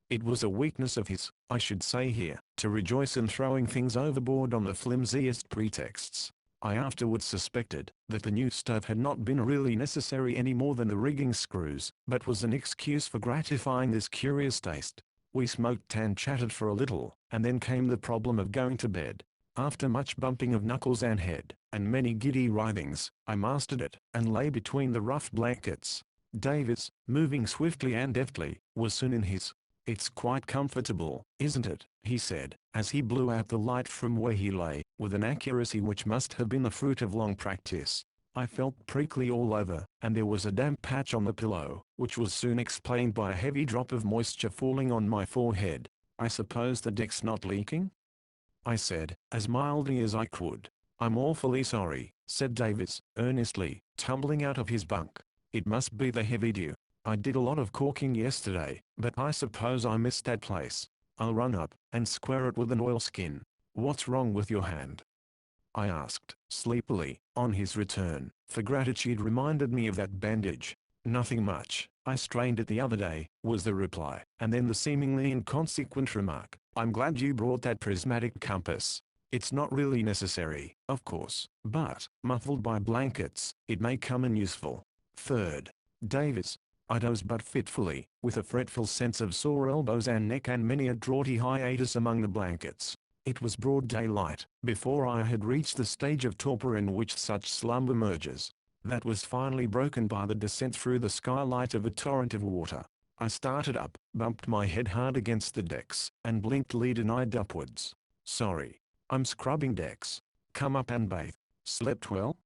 It was a weakness of his, I should say here, to rejoice in throwing things overboard on the flimsiest pretexts. I afterwards suspected that the new stove had not been really necessary any more than the rigging screws, but was an excuse for gratifying this curious taste. We smoked and chatted for a little, and then came the problem of going to bed. After much bumping of knuckles and head, and many giddy writhings, I mastered it, and lay between the rough blankets. Davis, moving swiftly and deftly, was soon in his. "It's quite comfortable, isn't it?" he said, as he blew out the light from where he lay, with an accuracy which must have been the fruit of long practice. I felt prickly all over, and there was a damp patch on the pillow, which was soon explained by a heavy drop of moisture falling on my forehead. "I suppose the deck's not leaking?" I said, as mildly as I could. "I'm awfully sorry," said Davis, earnestly, tumbling out of his bunk. "It must be the heavy dew. I did a lot of caulking yesterday, but I suppose I missed that place. I'll run up and square it with an oilskin." "What's wrong with your hand?" I asked, sleepily, on his return, for gratitude reminded me of that bandage. "Nothing much. I strained it the other day," was the reply, and then the seemingly inconsequent remark, "I'm glad you brought that prismatic compass. It's not really necessary, of course, but, muffled by blankets, it may come in useful." Third. Davis. I dozed but fitfully, with a fretful sense of sore elbows and neck and many a draughty hiatus among the blankets. It was broad daylight, before I had reached the stage of torpor in which such slumber merges. That was finally broken by the descent through the skylight of a torrent of water. I started up, bumped my head hard against the decks, and blinked leaden-eyed upwards. Sorry. I'm scrubbing decks. Come up and bathe. Slept well?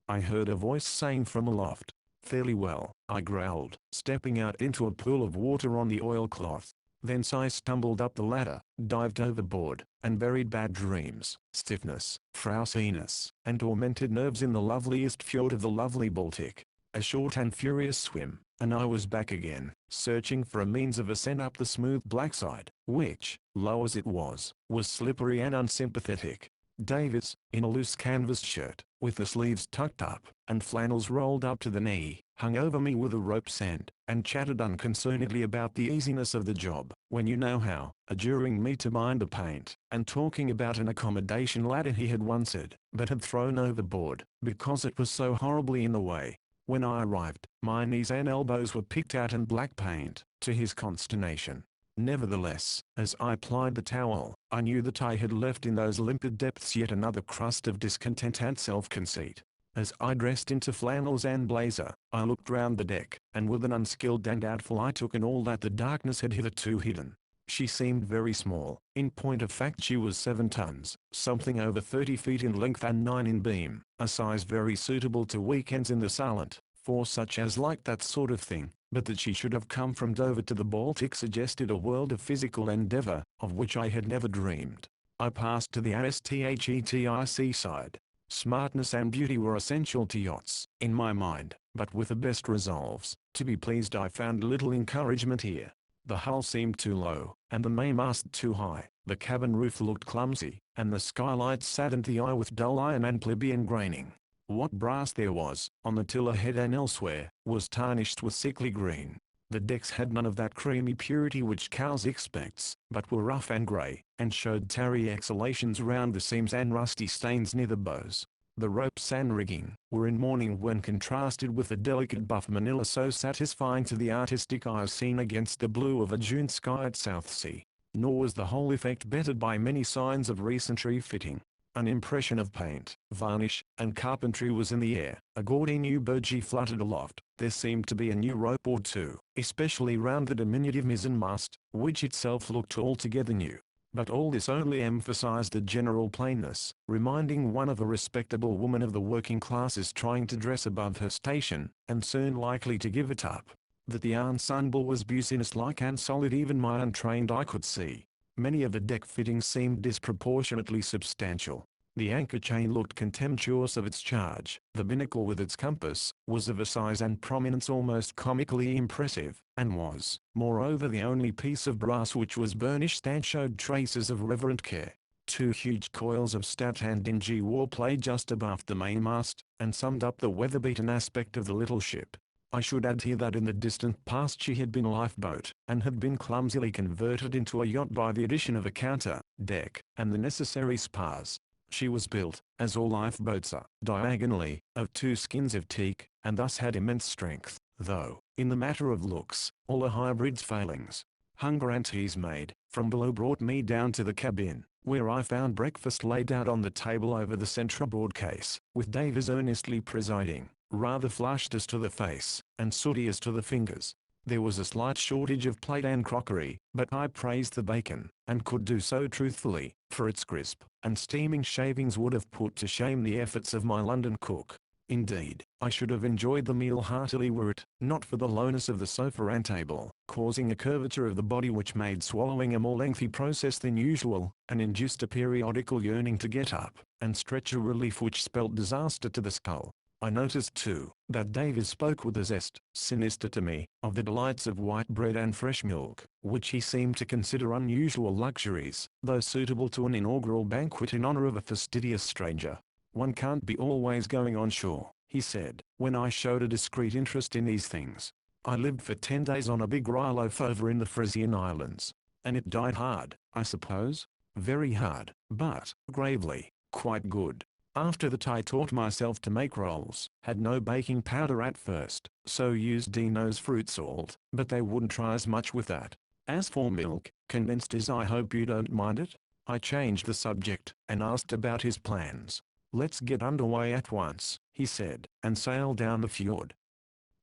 I heard a voice saying from aloft. Fairly well, I growled, stepping out into a pool of water on the oilcloth. Thence I stumbled up the ladder, dived overboard, and buried bad dreams, stiffness, frowsiness, and tormented nerves in the loveliest fjord of the lovely Baltic. A short and furious swim, and I was back again, searching for a means of ascent up the smooth black side, which, low as it was slippery and unsympathetic. Davis, in a loose canvas shirt, with the sleeves tucked up, and flannels rolled up to the knee, hung over me with a rope's end, and chattered unconcernedly about the easiness of the job, when you know how, adjuring me to mind the paint, and talking about an accommodation ladder he had once had, but had thrown overboard, because it was so horribly in the way. When I arrived, my knees and elbows were picked out and black paint, to his consternation. Nevertheless, as I plied the towel, I knew that I had left in those limpid depths yet another crust of discontent and self-conceit. As I dressed into flannels and blazer, I looked round the deck, and with an unskilled and doubtful eye took in all that the darkness had hitherto hidden. She seemed very small. In point of fact she was 7 tons, something over 30 feet in length and 9 in beam, a size very suitable to weekends in the Salent, for such as like that sort of thing. But that she should have come from Dover to the Baltic suggested a world of physical endeavor, of which I had never dreamed. I passed to the Rsthetr seaside. Smartness and beauty were essential to yachts, in my mind, but with the best resolves, to be pleased I found little encouragement here. The hull seemed too low, and the mainmast too high, the cabin roof looked clumsy, and the skylights saddened the eye with dull iron and plebeian graining. What brass there was, on the tiller head and elsewhere, was tarnished with sickly green. The decks had none of that creamy purity which Cowes expects, but were rough and grey, and showed tarry exhalations round the seams and rusty stains near the bows. The ropes and rigging were in mourning when contrasted with the delicate buff manila so satisfying to the artistic eye seen against the blue of a June sky at Southsea. Nor was the whole effect bettered by many signs of recent refitting. An impression of paint, varnish, and carpentry was in the air. A gaudy new burgee fluttered aloft. There seemed to be a new rope or two, especially round the diminutive mizzenmast, which itself looked altogether new. But all this only emphasized the general plainness, reminding one of a respectable woman of the working classes trying to dress above her station, and soon likely to give it up. That the ensemble was business-like and solid even my untrained eye could see. Many of the deck fittings seemed disproportionately substantial. The anchor chain looked contemptuous of its charge. The binnacle with its compass was of a size and prominence almost comically impressive, and was, moreover, the only piece of brass which was burnished and showed traces of reverent care. 2 huge coils of stout and dingy warp lay just abaft the mainmast, and summed up the weather-beaten aspect of the little ship. I should add here that in the distant past she had been a lifeboat, and had been clumsily converted into a yacht by the addition of a counter, deck, and the necessary spars. She was built, as all lifeboats are, diagonally, of 2 skins of teak, and thus had immense strength, though, in the matter of looks, all the hybrid's failings. Hunger and teas made, from below brought me down to the cabin, where I found breakfast laid out on the table over the central board case, with Davis earnestly presiding, rather flushed as to the face, and sooty as to the fingers. There was a slight shortage of plate and crockery, but I praised the bacon, and could do so truthfully, for its crisp and steaming shavings would have put to shame the efforts of my London cook. Indeed, I should have enjoyed the meal heartily were it not for the lowness of the sofa and table, causing a curvature of the body which made swallowing a more lengthy process than usual, and induced a periodical yearning to get up, and stretch a relief which spelt disaster to the skull. I noticed too, that Davis spoke with a zest, sinister to me, of the delights of white bread and fresh milk, which he seemed to consider unusual luxuries, though suitable to an inaugural banquet in honor of a fastidious stranger. One can't be always going on shore, he said, when I showed a discreet interest in these things. I lived for 10 days on a big rye loaf over in the Frisian Islands. And it died hard, I suppose? Very hard, but, gravely, quite good. After that I taught myself to make rolls, had no baking powder at first, so used Dino's fruit salt, but they wouldn't try as much with that. As for milk, condensed as I hope you don't mind it? I changed the subject, and asked about his plans. Let's get underway at once, he said, and sail down the fjord.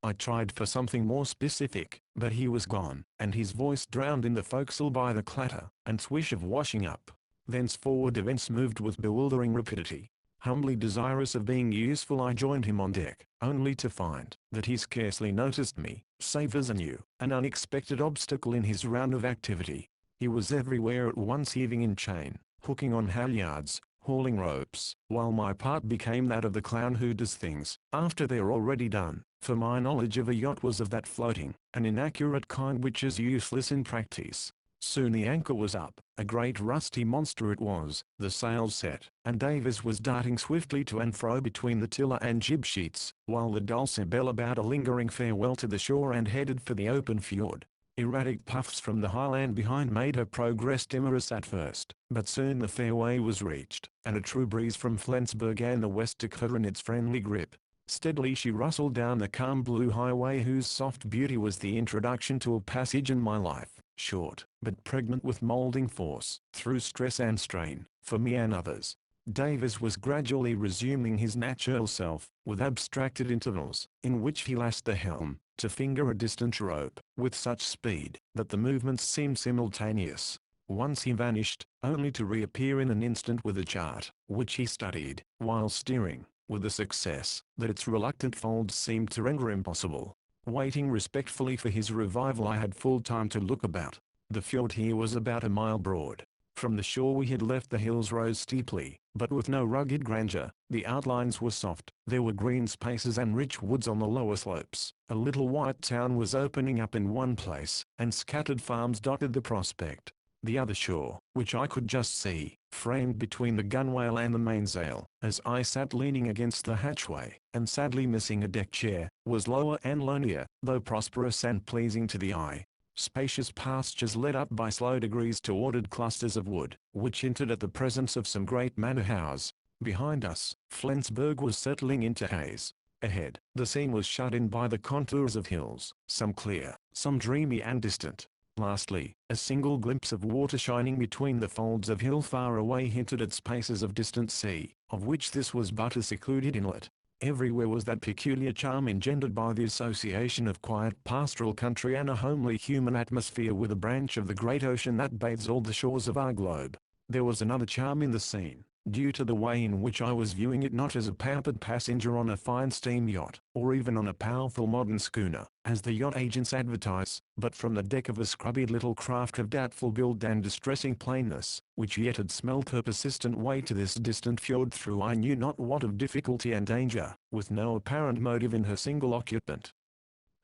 I tried for something more specific, but he was gone, and his voice drowned in the forecastle by the clatter and swish of washing up. Thenceforward events moved with bewildering rapidity. Humbly desirous of being useful, I joined him on deck, only to find that he scarcely noticed me, save as a new and unexpected obstacle in his round of activity. He was everywhere at once, heaving in chain, hooking on halyards, hauling ropes, while my part became that of the clown who does things after they're already done, for my knowledge of a yacht was of that floating, an inaccurate kind which is useless in practice. Soon the anchor was up, a great rusty monster it was, the sails set, and Davis was darting swiftly to and fro between the tiller and jib sheets, while the Dulcibella bowed a lingering farewell to the shore and headed for the open fjord. Erratic puffs from the high land behind made her progress timorous at first, but soon the fairway was reached, and a true breeze from Flensburg and the west took her in its friendly grip. Steadily she rustled down the calm blue highway whose soft beauty was the introduction to a passage in my life, short, but pregnant with molding force, through stress and strain, for me and others. Davis was gradually resuming his natural self, with abstracted intervals, in which he lashed the helm, to finger a distant rope, with such speed, that the movements seemed simultaneous. Once he vanished, only to reappear in an instant with a chart, which he studied, while steering, with a success that its reluctant folds seemed to render impossible. Waiting respectfully for his revival, I had full time to look about. The fjord here was about a mile broad. From the shore we had left the hills rose steeply, but with no rugged grandeur. The outlines were soft. There were green spaces and rich woods on the lower slopes. A little white town was opening up in one place, and scattered farms dotted the prospect. The other shore, which I could just see, framed between the gunwale and the mainsail, as I sat leaning against the hatchway, and sadly missing a deck chair, was lower and lonelier, though prosperous and pleasing to the eye. Spacious pastures led up by slow degrees to ordered clusters of wood, which hinted at the presence of some great manor house. Behind us, Flensburg was settling into haze. Ahead, the scene was shut in by the contours of hills, some clear, some dreamy and distant. Lastly, a single glimpse of water shining between the folds of hill far away hinted at spaces of distant sea, of which this was but a secluded inlet. Everywhere was that peculiar charm engendered by the association of quiet pastoral country and a homely human atmosphere with a branch of the great ocean that bathes all the shores of our globe. There was another charm in the scene, due to the way in which I was viewing it, not as a pampered passenger on a fine steam yacht, or even on a powerful modern schooner, as the yacht agents advertise, but from the deck of a scrubby little craft of doubtful build and distressing plainness, which yet had smelled her persistent way to this distant fjord through I knew not what of difficulty and danger, with no apparent motive in her single occupant,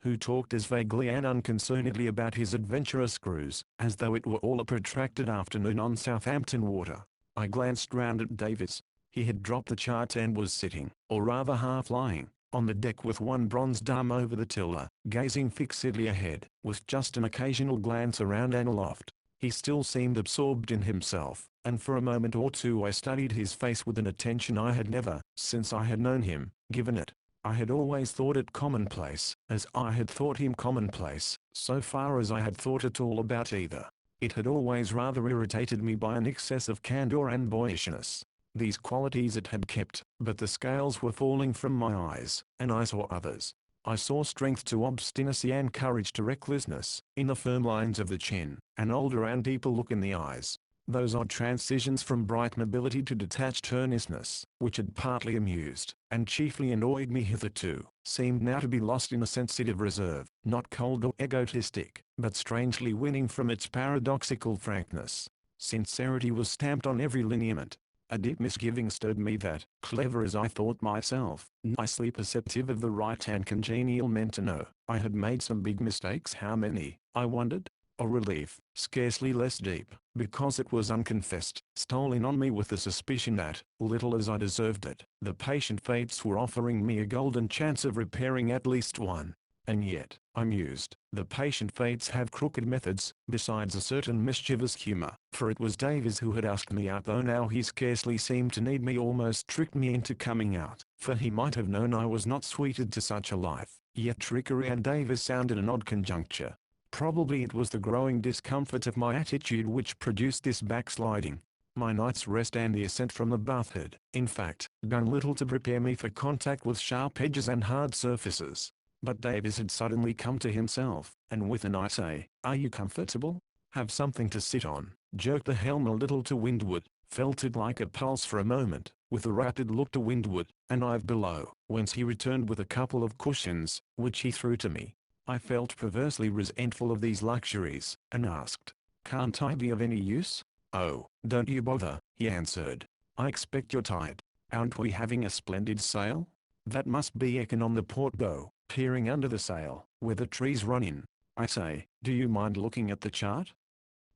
who talked as vaguely and unconcernedly about his adventurous cruise, as though it were all a protracted afternoon on Southampton water. I glanced round at Davis. He had dropped the chart and was sitting, or rather half lying, on the deck with one bronzed arm over the tiller, gazing fixedly ahead, with just an occasional glance around and aloft. He still seemed absorbed in himself, and for a moment or two I studied his face with an attention I had never, since I had known him, given it. I had always thought it commonplace, as I had thought him commonplace, so far as I had thought at all about either. It had always rather irritated me by an excess of candor and boyishness. These qualities it had kept, but the scales were falling from my eyes, and I saw others. I saw strength to obstinacy and courage to recklessness, in the firm lines of the chin, an older and deeper look in the eyes. Those odd transitions from bright mobility to detached earnestness, which had partly amused, and chiefly annoyed me hitherto, seemed now to be lost in a sensitive reserve, not cold or egotistic, but strangely winning from its paradoxical frankness. Sincerity was stamped on every lineament. A deep misgiving stirred me that, clever as I thought myself, nicely perceptive of the right and congenial men to know, I had made some big mistakes. How many, I wondered? A relief, scarcely less deep, because it was unconfessed, stole in on me with the suspicion that, little as I deserved it, the patient fates were offering me a golden chance of repairing at least one. And yet, I mused, the patient fates have crooked methods, besides a certain mischievous humor, for it was Davis who had asked me out, though now he scarcely seemed to need me, almost tricked me into coming out, for he might have known I was not suited to such a life. Yet trickery and Davis sounded an odd conjuncture. Probably it was the growing discomfort of my attitude which produced this backsliding. My night's rest and the ascent from the bath had, in fact, done little to prepare me for contact with sharp edges and hard surfaces. But Davis had suddenly come to himself, and with an "I say, are you comfortable? Have something to sit on," jerked the helm a little to windward, felt it like a pulse for a moment, with a rapid look to windward, and I've below, whence he returned with a couple of cushions, which he threw to me. I felt perversely resentful of these luxuries, and asked, "Can't I be of any use?" "Oh, don't you bother," he answered. "I expect you're tired. Aren't we having a splendid sail? That must be Erskine on the port bow, peering under the sail, where the trees run in. I say, do you mind looking at the chart?"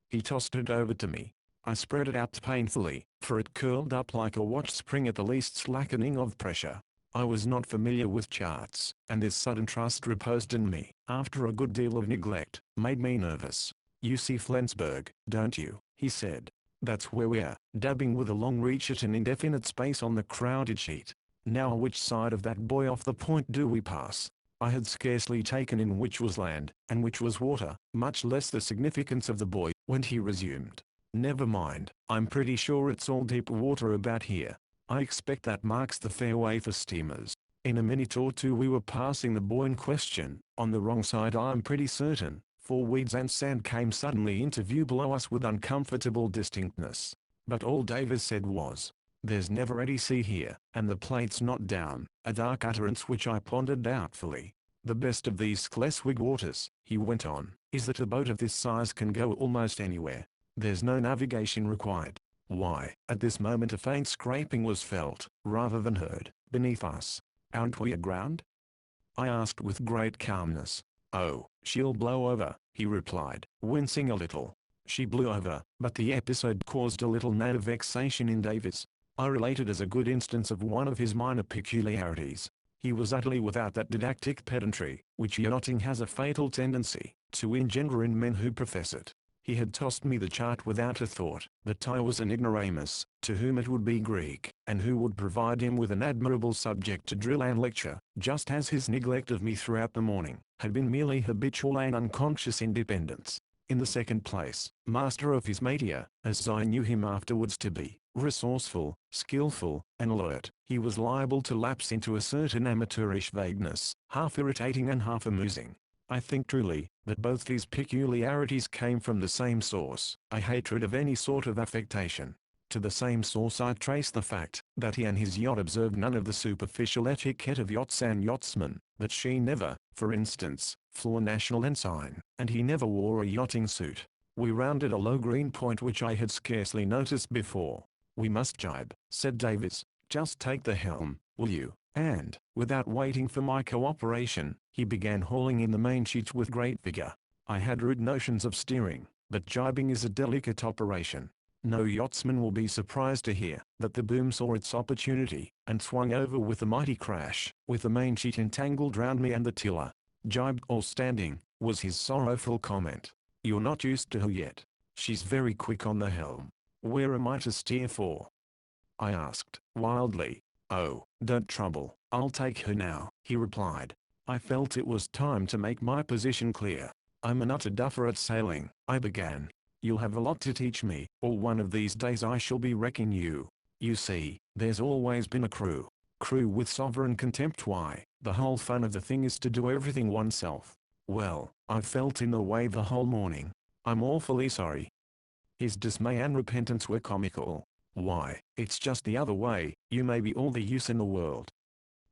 He tossed it over to me. I spread it out painfully, for it curled up like a watch spring at the least slackening of pressure. I was not familiar with charts, and this sudden trust reposed in me, after a good deal of neglect, made me nervous. "You see Flensburg, don't you?" he said. "That's where we're," dabbing with a long reach at an indefinite space on the crowded sheet. "Now which side of that buoy off the point do we pass?" I had scarcely taken in which was land, and which was water, much less the significance of the buoy, when he resumed. "Never mind, I'm pretty sure it's all deep water about here. I expect that marks the fairway for steamers." In a minute or two we were passing the buoy in question, on the wrong side I'm pretty certain, for weeds and sand came suddenly into view below us with uncomfortable distinctness. But all Davis said was, "There's never any sea here, and the plate's not down," a dark utterance which I pondered doubtfully. "The best of these Schleswig waters," he went on, "is that a boat of this size can go almost anywhere. There's no navigation required." Why, at this moment a faint scraping was felt, rather than heard, beneath us. "Aren't we aground?" I asked with great calmness. "Oh, she'll blow over," he replied, wincing a little. She blew over, but the episode caused a little note of vexation in Davis. I related as a good instance of one of his minor peculiarities. He was utterly without that didactic pedantry, which yachting has a fatal tendency to engender in men who profess it. He had tossed me the chart without a thought that I was an ignoramus, to whom it would be Greek, and who would provide him with an admirable subject to drill and lecture, just as his neglect of me throughout the morning had been merely habitual and unconscious independence. In the second place, master of his media, as I knew him afterwards to be, resourceful, skillful, and alert, he was liable to lapse into a certain amateurish vagueness, half irritating and half amusing. I think truly, that both these peculiarities came from the same source, a hatred of any sort of affectation. To the same source I trace the fact, that he and his yacht observed none of the superficial etiquette of yachts and yachtsmen, that she never, for instance, flew a national ensign, and he never wore a yachting suit. We rounded a low green point which I had scarcely noticed before. "We must jibe," said Davis. "Just take the helm, will you?" And, without waiting for my cooperation, he began hauling in the mainsheet with great vigor. I had rude notions of steering, but jibing is a delicate operation. No yachtsman will be surprised to hear that the boom saw its opportunity, and swung over with a mighty crash, with the mainsheet entangled round me and the tiller. "Jibed or standing," was his sorrowful comment. "You're not used to her yet. She's very quick on the helm." "Where am I to steer for?" I asked, wildly. "Oh, don't trouble, I'll take her now," he replied. I felt it was time to make my position clear. "I'm an utter duffer at sailing," I began. "You'll have a lot to teach me, or one of these days I shall be wrecking you. You see, there's always been a crew. Crew with sovereign contempt. Why, the whole fun of the thing is to do everything oneself. Well, I've felt in the way the whole morning. I'm awfully sorry." His dismay and repentance were comical. "Why, it's just the other way, you may be all the use in the world."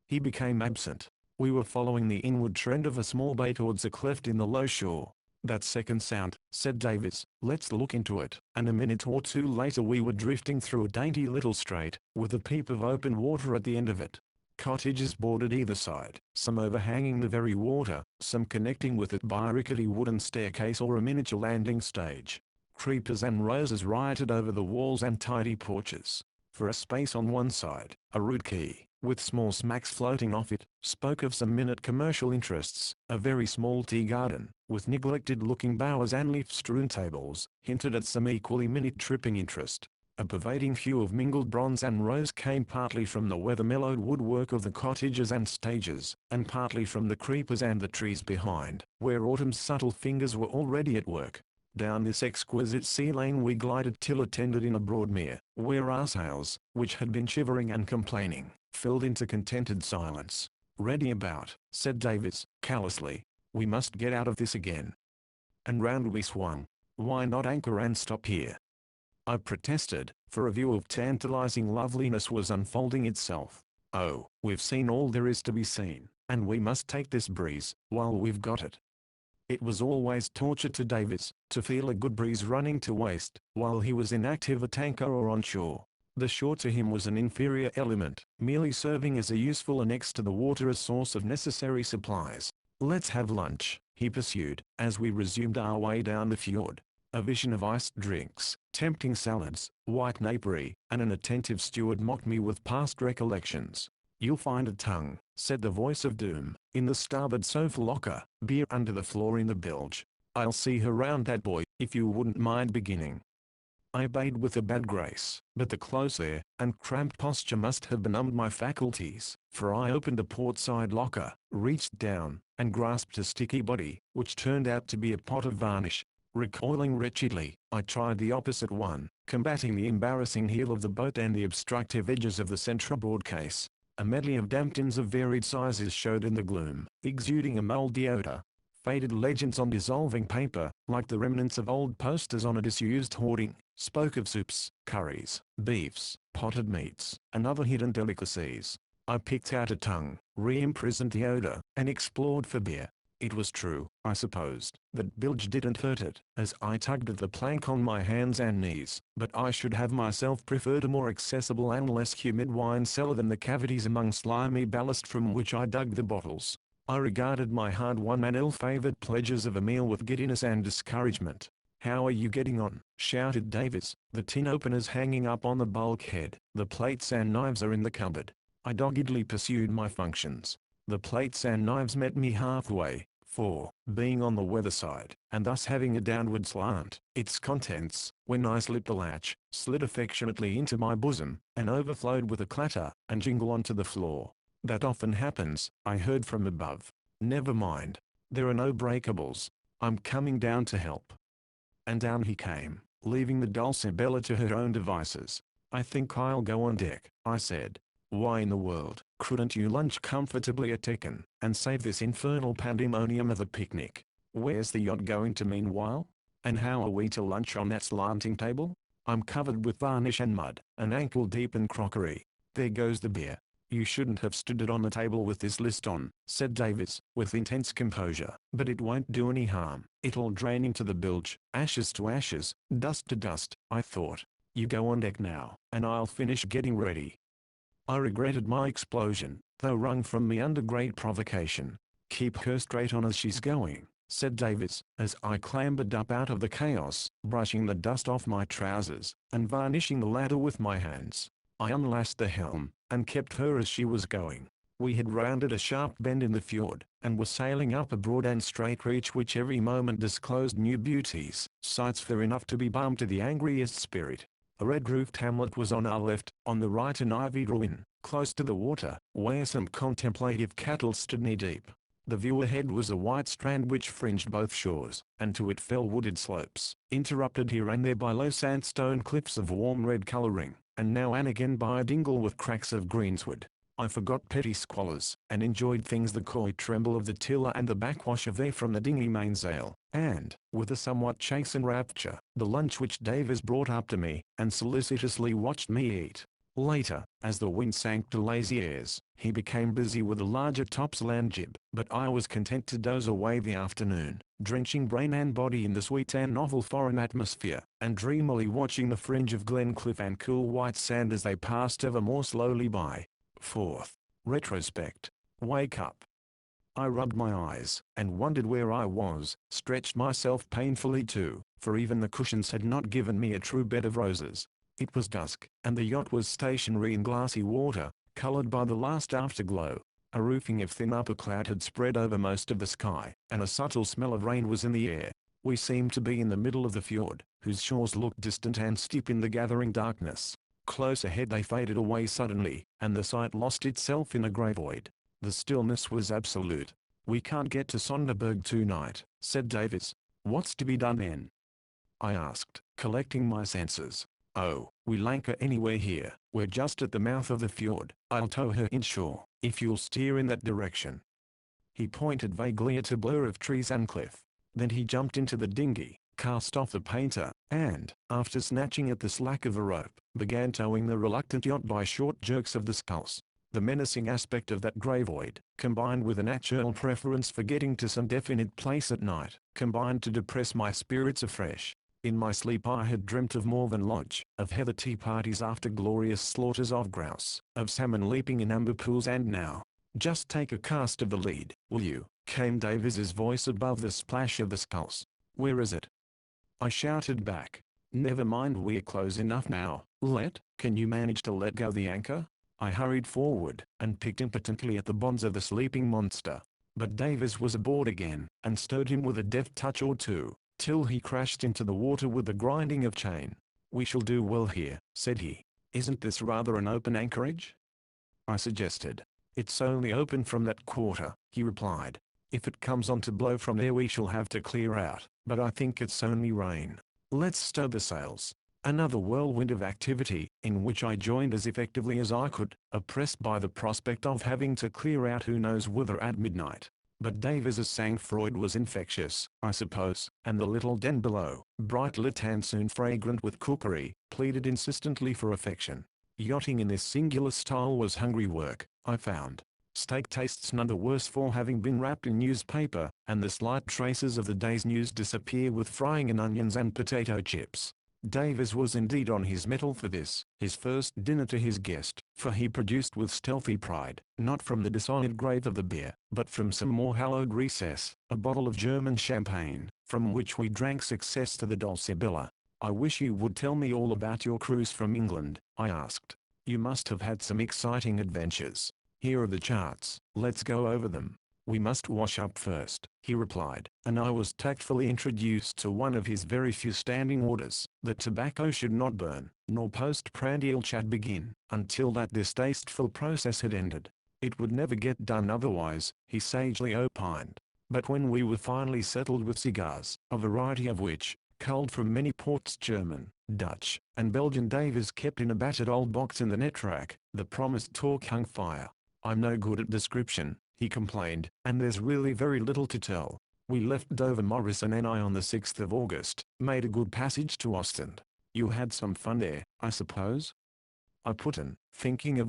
He became absent. We were following the inward trend of a small bay towards a cleft in the low shore. "That second sound," said Davis, "let's look into it," and a minute or two later we were drifting through a dainty little strait, with a peep of open water at the end of it. Cottages bordered either side, some overhanging the very water, some connecting with it by a rickety wooden staircase or a miniature landing stage. Creepers and roses rioted over the walls and tidy porches. For a space on one side, a rude quay, with small smacks floating off it, spoke of some minute commercial interests. A very small tea garden, with neglected-looking bowers and leaf-strewn tables, hinted at some equally minute tripping interest. A pervading hue of mingled bronze and rose came partly from the weather-mellowed woodwork of the cottages and stages, and partly from the creepers and the trees behind, where autumn's subtle fingers were already at work. Down this exquisite sea lane we glided till it ended in a broad mere, where our sails, which had been shivering and complaining, filled into contented silence. Ready about, said Davis, callously. We must get out of this again. And round we swung. Why not anchor and stop here? I protested, for a view of tantalizing loveliness was unfolding itself. Oh, we've seen all there is to be seen, and we must take this breeze, while we've got it. It was always torture to Davis, to feel a good breeze running to waste, while he was inactive at anchor or on shore. The shore to him was an inferior element, merely serving as a useful annex to the water as source of necessary supplies. Let's have lunch, he pursued, as we resumed our way down the fjord. A vision of iced drinks, tempting salads, white napery, and an attentive steward mocked me with past recollections. You'll find a tongue, said the voice of doom, in the starboard sofa locker, beer under the floor in the bilge. I'll see her round that boy, if you wouldn't mind beginning. I obeyed with a bad grace, but the close air and cramped posture must have benumbed my faculties, for I opened a port-side locker, reached down, and grasped a sticky body, which turned out to be a pot of varnish. Recoiling wretchedly, I tried the opposite one, combating the embarrassing heel of the boat and the obstructive edges of the centreboard case. A medley of damp tins of varied sizes showed in the gloom, exuding a mouldy odor. Faded legends on dissolving paper, like the remnants of old posters on a disused hoarding, spoke of soups, curries, beefs, potted meats, and other hidden delicacies. I picked out a tongue, re-imprisoned the odor, and explored for beer. It was true, I supposed, that bilge didn't hurt it, as I tugged at the plank on my hands and knees, but I should have myself preferred a more accessible and less humid wine cellar than the cavities among slimy ballast from which I dug the bottles. I regarded my hard-won and ill-favored pledges of a meal with giddiness and discouragement. How are you getting on? Shouted Davis, the tin openers hanging up on the bulkhead. The plates and knives are in the cupboard. I doggedly pursued my functions. The plates and knives met me halfway, for, being on the weather side, and thus having a downward slant, its contents, when I slipped the latch, slid affectionately into my bosom, and overflowed with a clatter and jingle onto the floor. That often happens, I heard from above. Never mind. There are no breakables. I'm coming down to help. And down he came, leaving the Dulcibella to her own devices. I think I'll go on deck, I said. Why in the world couldn't you lunch comfortably at Tekken, and save this infernal pandemonium of a picnic? Where's the yacht going to meanwhile? And how are we to lunch on that slanting table? I'm covered with varnish and mud, and ankle deep in crockery. There goes the beer. You shouldn't have stood it on the table with this list on, said Davis, with intense composure. But it won't do any harm. It'll drain into the bilge, ashes to ashes, dust to dust, I thought. You go on deck now, and I'll finish getting ready. I regretted my explosion, though wrung from me under great provocation. Keep her straight on as she's going, said Davis, as I clambered up out of the chaos, brushing the dust off my trousers, and varnishing the ladder with my hands. I unlashed the helm, and kept her as she was going. We had rounded a sharp bend in the fjord, and were sailing up a broad and straight reach which every moment disclosed new beauties, sights fair enough to be balm to the angriest spirit. A red-roofed hamlet was on our left, on the right an ivied ruin, close to the water, where some contemplative cattle stood knee-deep. The view ahead was a white strand which fringed both shores, and to it fell wooded slopes, interrupted here and there by low sandstone cliffs of warm red colouring, and now and again by a dingle with cracks of greensward. I forgot petty squalors, and enjoyed things the coy tremble of the tiller and the backwash of air from the dinghy mainsail, and, with a somewhat chastened rapture, the lunch which Davis brought up to me, and solicitously watched me eat. Later, as the wind sank to lazy airs, he became busy with a larger topsail and jib, but I was content to doze away the afternoon, drenching brain and body in the sweet and novel foreign atmosphere, and dreamily watching the fringe of glen cliff and cool white sand as they passed ever more slowly by. 4th. Retrospect. Wake up. I rubbed my eyes, and wondered where I was, stretched myself painfully too, for even the cushions had not given me a true bed of roses. It was dusk, and the yacht was stationary in glassy water, colored by the last afterglow. A roofing of thin upper cloud had spread over most of the sky, and a subtle smell of rain was in the air. We seemed to be in the middle of the fjord, whose shores looked distant and steep in the gathering darkness. Close ahead they faded away suddenly, and the sight lost itself in a grey void. The stillness was absolute. We can't get to Sonderburg tonight, said Davis. What's to be done then? I asked, collecting my senses. Oh, we'll anchor anywhere here. We're just at the mouth of the fjord. I'll tow her inshore, if you'll steer in that direction. He pointed vaguely at a blur of trees and cliff. Then he jumped into the dinghy, cast off the painter, and, after snatching at the slack of a rope, began towing the reluctant yacht by short jerks of the sculls. The menacing aspect of that grey void, combined with a natural preference for getting to some definite place at night, combined to depress my spirits afresh. In my sleep I had dreamt of Morven Lodge, of heather tea parties after glorious slaughters of grouse, of salmon leaping in amber pools, and now, "Just take a cast of the lead, will you?" came Davis's voice above the splash of the sculls. "Where is it?" I shouted back. "Never mind, we're close enough now. Can you manage to let go the anchor?" I hurried forward, and picked impotently at the bonds of the sleeping monster. But Davis was aboard again, and stirred him with a deft touch or two, till he crashed into the water with the grinding of chain. "We shall do well here," said he. "Isn't this rather an open anchorage?" I suggested. "It's only open from that quarter," he replied. "If it comes on to blow from there we shall have to clear out, but I think it's only rain. Let's stow the sails." Another whirlwind of activity, in which I joined as effectively as I could, oppressed by the prospect of having to clear out who knows whither at midnight. But Davis's sang-froid was infectious, I suppose, and the little den below, bright lit and soon fragrant with cookery, pleaded insistently for affection. Yachting in this singular style was hungry work, I found. Steak tastes none the worse for having been wrapped in newspaper, and the slight traces of the day's news disappear with frying in onions and potato chips. Davis was indeed on his mettle for this, his first dinner to his guest, for he produced with stealthy pride, not from the dishonored grave of the beer, but from some more hallowed recess, a bottle of German champagne, from which we drank success to the Dulcibella. "I wish you would tell me all about your cruise from England," I asked. "You must have had some exciting adventures. Here are the charts, let's go over them." "We must wash up first," he replied, and I was tactfully introduced to one of his very few standing orders: that tobacco should not burn, nor postprandial chat begin, until that distasteful process had ended. It would never get done otherwise, he sagely opined. But when we were finally settled with cigars, a variety of which, culled from many ports German, Dutch, and Belgian, Davis kept in a battered old box in the net rack, the promised talk hung fire. "I'm no good at description," he complained, "and there's really very little to tell. We left Dover, Morrison and I, on the 6th of August, made a good passage to Ostend. You had some fun there, I suppose?" I put in, thinking of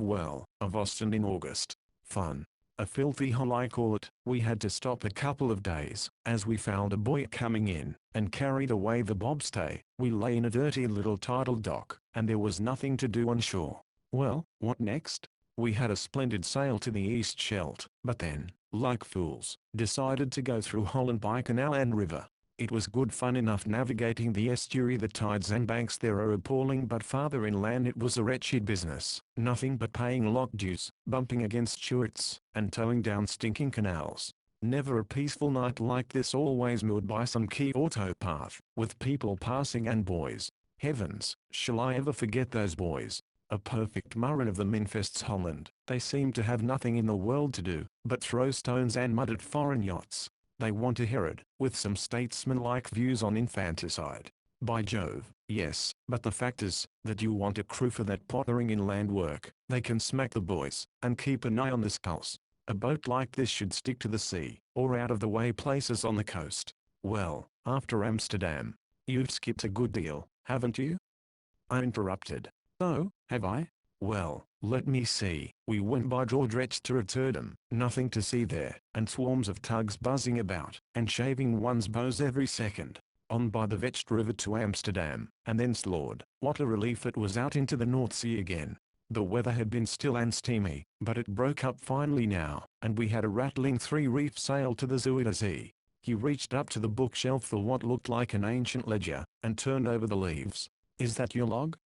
Ostend in August. Fun. A filthy hole I call it. We had to stop a couple of days, as we found a buoy coming in, and carried away the bobstay. We lay in a dirty little tidal dock, and there was nothing to do on shore. Well, what next? We had a splendid sail to the East Scheldt, but then, like fools, decided to go through Holland by canal and river. It was good fun enough navigating the estuary. The tides and banks there are appalling, but farther inland it was a wretched business, nothing but paying lock dues, bumping against Stuarts, and towing down stinking canals. Never a peaceful night like this, always moored by some key autopath, with people passing and boys. Heavens, shall I ever forget those boys? A perfect murrain of them infests Holland. They seem to have nothing in the world to do, but throw stones and mud at foreign yachts. They want a Herod, with some statesman-like views on infanticide. By Jove, yes, but the fact is, that you want a crew for that pottering inland work. They can smack the boys, and keep an eye on the sculls. A boat like this should stick to the sea, or out-of-the-way places on the coast. Well, after Amsterdam, you've skipped a good deal, haven't you? I interrupted. "Oh, have I? Well, let me see. We went by Dordrecht to Rotterdam, nothing to see there, and swarms of tugs buzzing about, and shaving one's bows every second. On by the Vecht River to Amsterdam, and thence, Lord, what a relief it was, out into the North Sea again. The weather had been still and steamy, but it broke up finely now, and we had a rattling three-reef sail to the Zuider Zee." He reached up to the bookshelf for what looked like an ancient ledger, and turned over the leaves. "Is that your log?"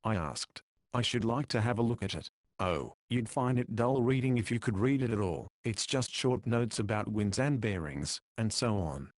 I asked. "I should like to have a look at it." "Oh, you'd find it dull reading if you could read it at all. It's just short notes about winds and bearings, and so on."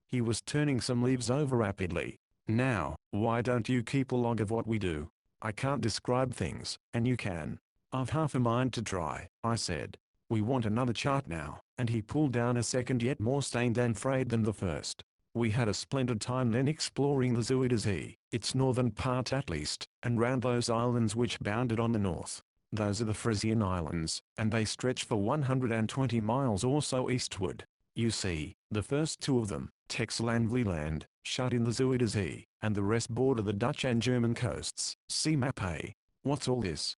He was turning some leaves over rapidly. "Now, why don't you keep a log of what we do? I can't describe things, and you can." "I've half a mind to try," I said. "We want another chart now," and he pulled down a second, yet more stained and frayed than the first. We had a splendid time then exploring the Zuiderzee, its northern part at least, and round those islands which bounded on the north. Those are the Frisian Islands, and they stretch for 120 miles or so eastward. You see, the first two of them, Texelandvlieland, shut in the Zuiderzee, and the rest border the Dutch and German coasts. See map A. What's all this?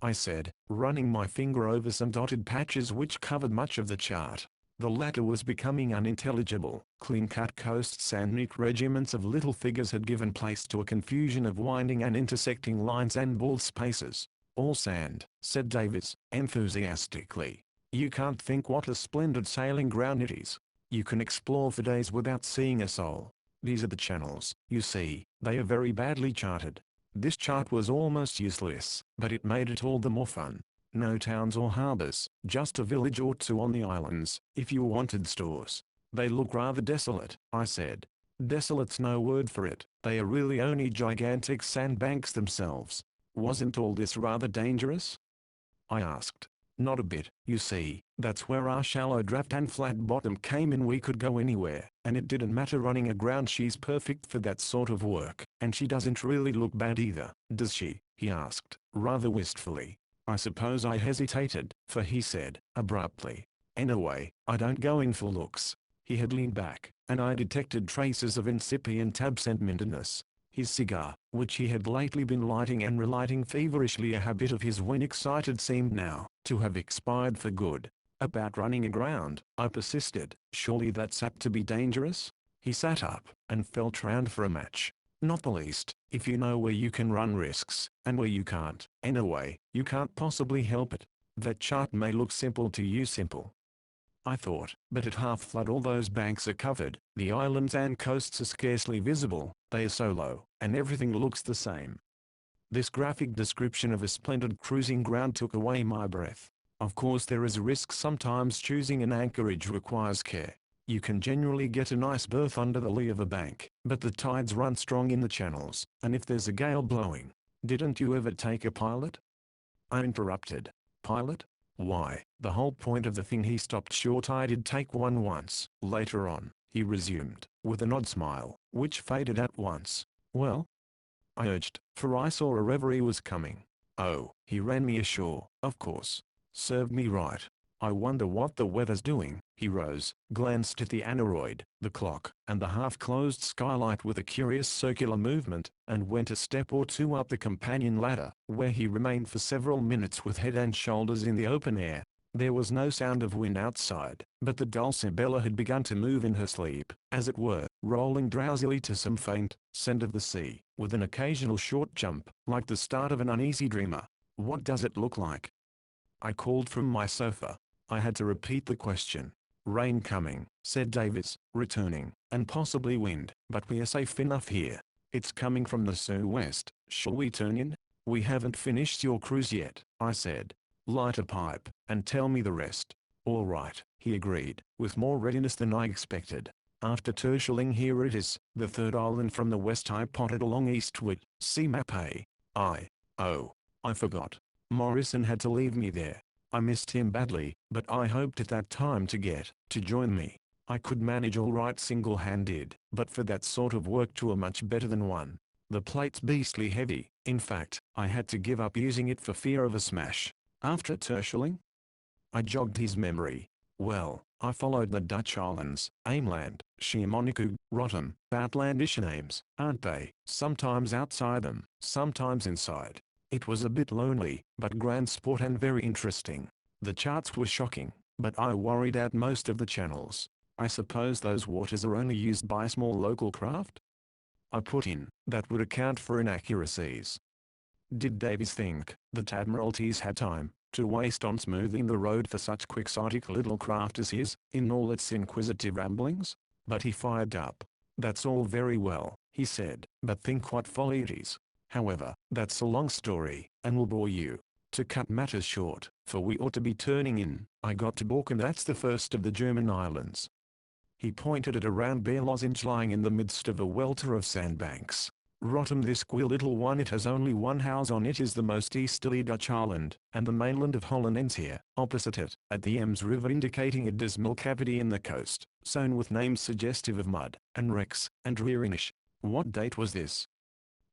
I said, running my finger over some dotted patches which covered much of the chart. The latter was becoming unintelligible. Clean-cut coasts and neat regiments of little figures had given place to a confusion of winding and intersecting lines and bald spaces. All sand, said Davis, enthusiastically. You can't think what a splendid sailing ground it is. You can explore for days without seeing a soul. These are the channels, you see, they are very badly charted. This chart was almost useless, but it made it all the more fun. No towns or harbors, just a village or two on the islands, if you wanted stores. They look rather desolate, I said. Desolate's no word for it, they are really only gigantic sandbanks themselves. Wasn't all this rather dangerous? I asked. Not a bit, you see, that's where our shallow draft and flat bottom came in. We could go anywhere, and it didn't matter running aground. She's perfect for that sort of work, and she doesn't really look bad either, does she? He asked, rather wistfully. I suppose I hesitated, for he said, abruptly, anyway, I don't go in for looks. He had leaned back, and I detected traces of incipient absent-mindedness. His cigar, which he had lately been lighting and relighting feverishly, a habit of his when excited, seemed now to have expired for good. About running aground, I persisted. Surely that's apt to be dangerous? He sat up, and felt round for a match. Not the least, if you know where you can run risks, and where you can't. Anyway, you can't possibly help it. That chart may look simple to you, simple, I thought, but at half flood all those banks are covered, the islands and coasts are scarcely visible, they are so low, and everything looks the same. This graphic description of a splendid cruising ground took away my breath. Of course there is a risk sometimes. Choosing an anchorage requires care. You can generally get a nice berth under the lee of a bank, but the tides run strong in the channels, and if there's a gale blowing. Didn't you ever take a pilot? I interrupted. Pilot? Why, the whole point of the thing. He stopped short. I did take one once. Later on, he resumed, with an odd smile, which faded at once. Well? I urged, for I saw a reverie was coming. Oh, he ran me ashore, of course. Served me right. I wonder what the weather's doing. He rose, glanced at the aneroid, the clock, and the half-closed skylight with a curious circular movement, and went a step or two up the companion ladder, where he remained for several minutes with head and shoulders in the open air. There was no sound of wind outside, but the Dulcibella had begun to move in her sleep, as it were, rolling drowsily to some faint scent of the sea, with an occasional short jump, like the start of an uneasy dreamer. What does it look like? I called from my sofa. I had to repeat the question. Rain coming, said Davis, returning, and possibly wind, but we are safe enough here. It's coming from the southwest. Shall we turn in? We haven't finished your cruise yet, I said. Light a pipe, and tell me the rest. All right, he agreed, with more readiness than I expected. After Terschelling, here it is, the third island from the west. I potted along eastward. See map A. I forgot. Morrison had to leave me there. I missed him badly, but I hoped at that time to join me. I could manage all right single-handed, but for that sort of work two are much better than one. The plate's beastly heavy. In fact, I had to give up using it for fear of a smash. After Terschelling? I jogged his memory. Well, I followed the Dutch islands, Ameland, Schiermonnikoog, Rotterdam. Outlandish names, aren't they? Sometimes outside them, sometimes inside. It was a bit lonely, but grand sport and very interesting. The charts were shocking, but I worried out most of the channels. I suppose those waters are only used by small local craft? I put in, that would account for inaccuracies. Did Davies think that Admiralties had time to waste on smoothing the road for such quixotic little craft as his, in all its inquisitive ramblings? But he fired up. That's all very well, he said, but think what folly it is. However, that's a long story, and will bore you. To cut matters short, for we ought to be turning in, I got to Borkum. That's the first of the German islands. He pointed at a round bare lozenge lying in the midst of a welter of sandbanks. Rotterdam, this queer little one, it has only one house on it, is the most easterly Dutch island, and the mainland of Holland ends here, opposite it, at the Ems River, indicating a dismal cavity in the coast, sown with names suggestive of mud, and wrecks, and dreariness. What date was this?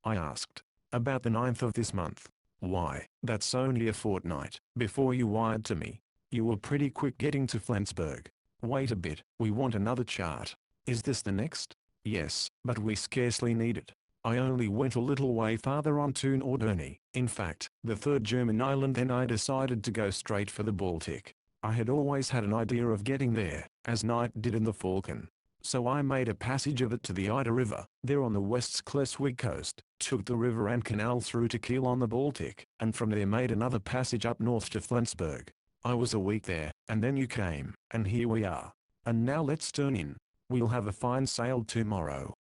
I asked. About the 9th of this month. Why, that's only a fortnight before you wired to me. You were pretty quick getting to Flensburg. Wait a bit, we want another chart. Is this the next? Yes, but we scarcely need it. I only went a little way farther on to Norderney, in fact, the third German island, then I decided to go straight for the Baltic. I had always had an idea of getting there, as Knight did in the Falcon. So I made a passage of it to the Ida River, there on the west Schleswig coast, took the river and canal through to Kiel on the Baltic, and from there made another passage up north to Flensburg. I was a week there, and then you came, and here we are. And now let's turn in. We'll have a fine sail tomorrow.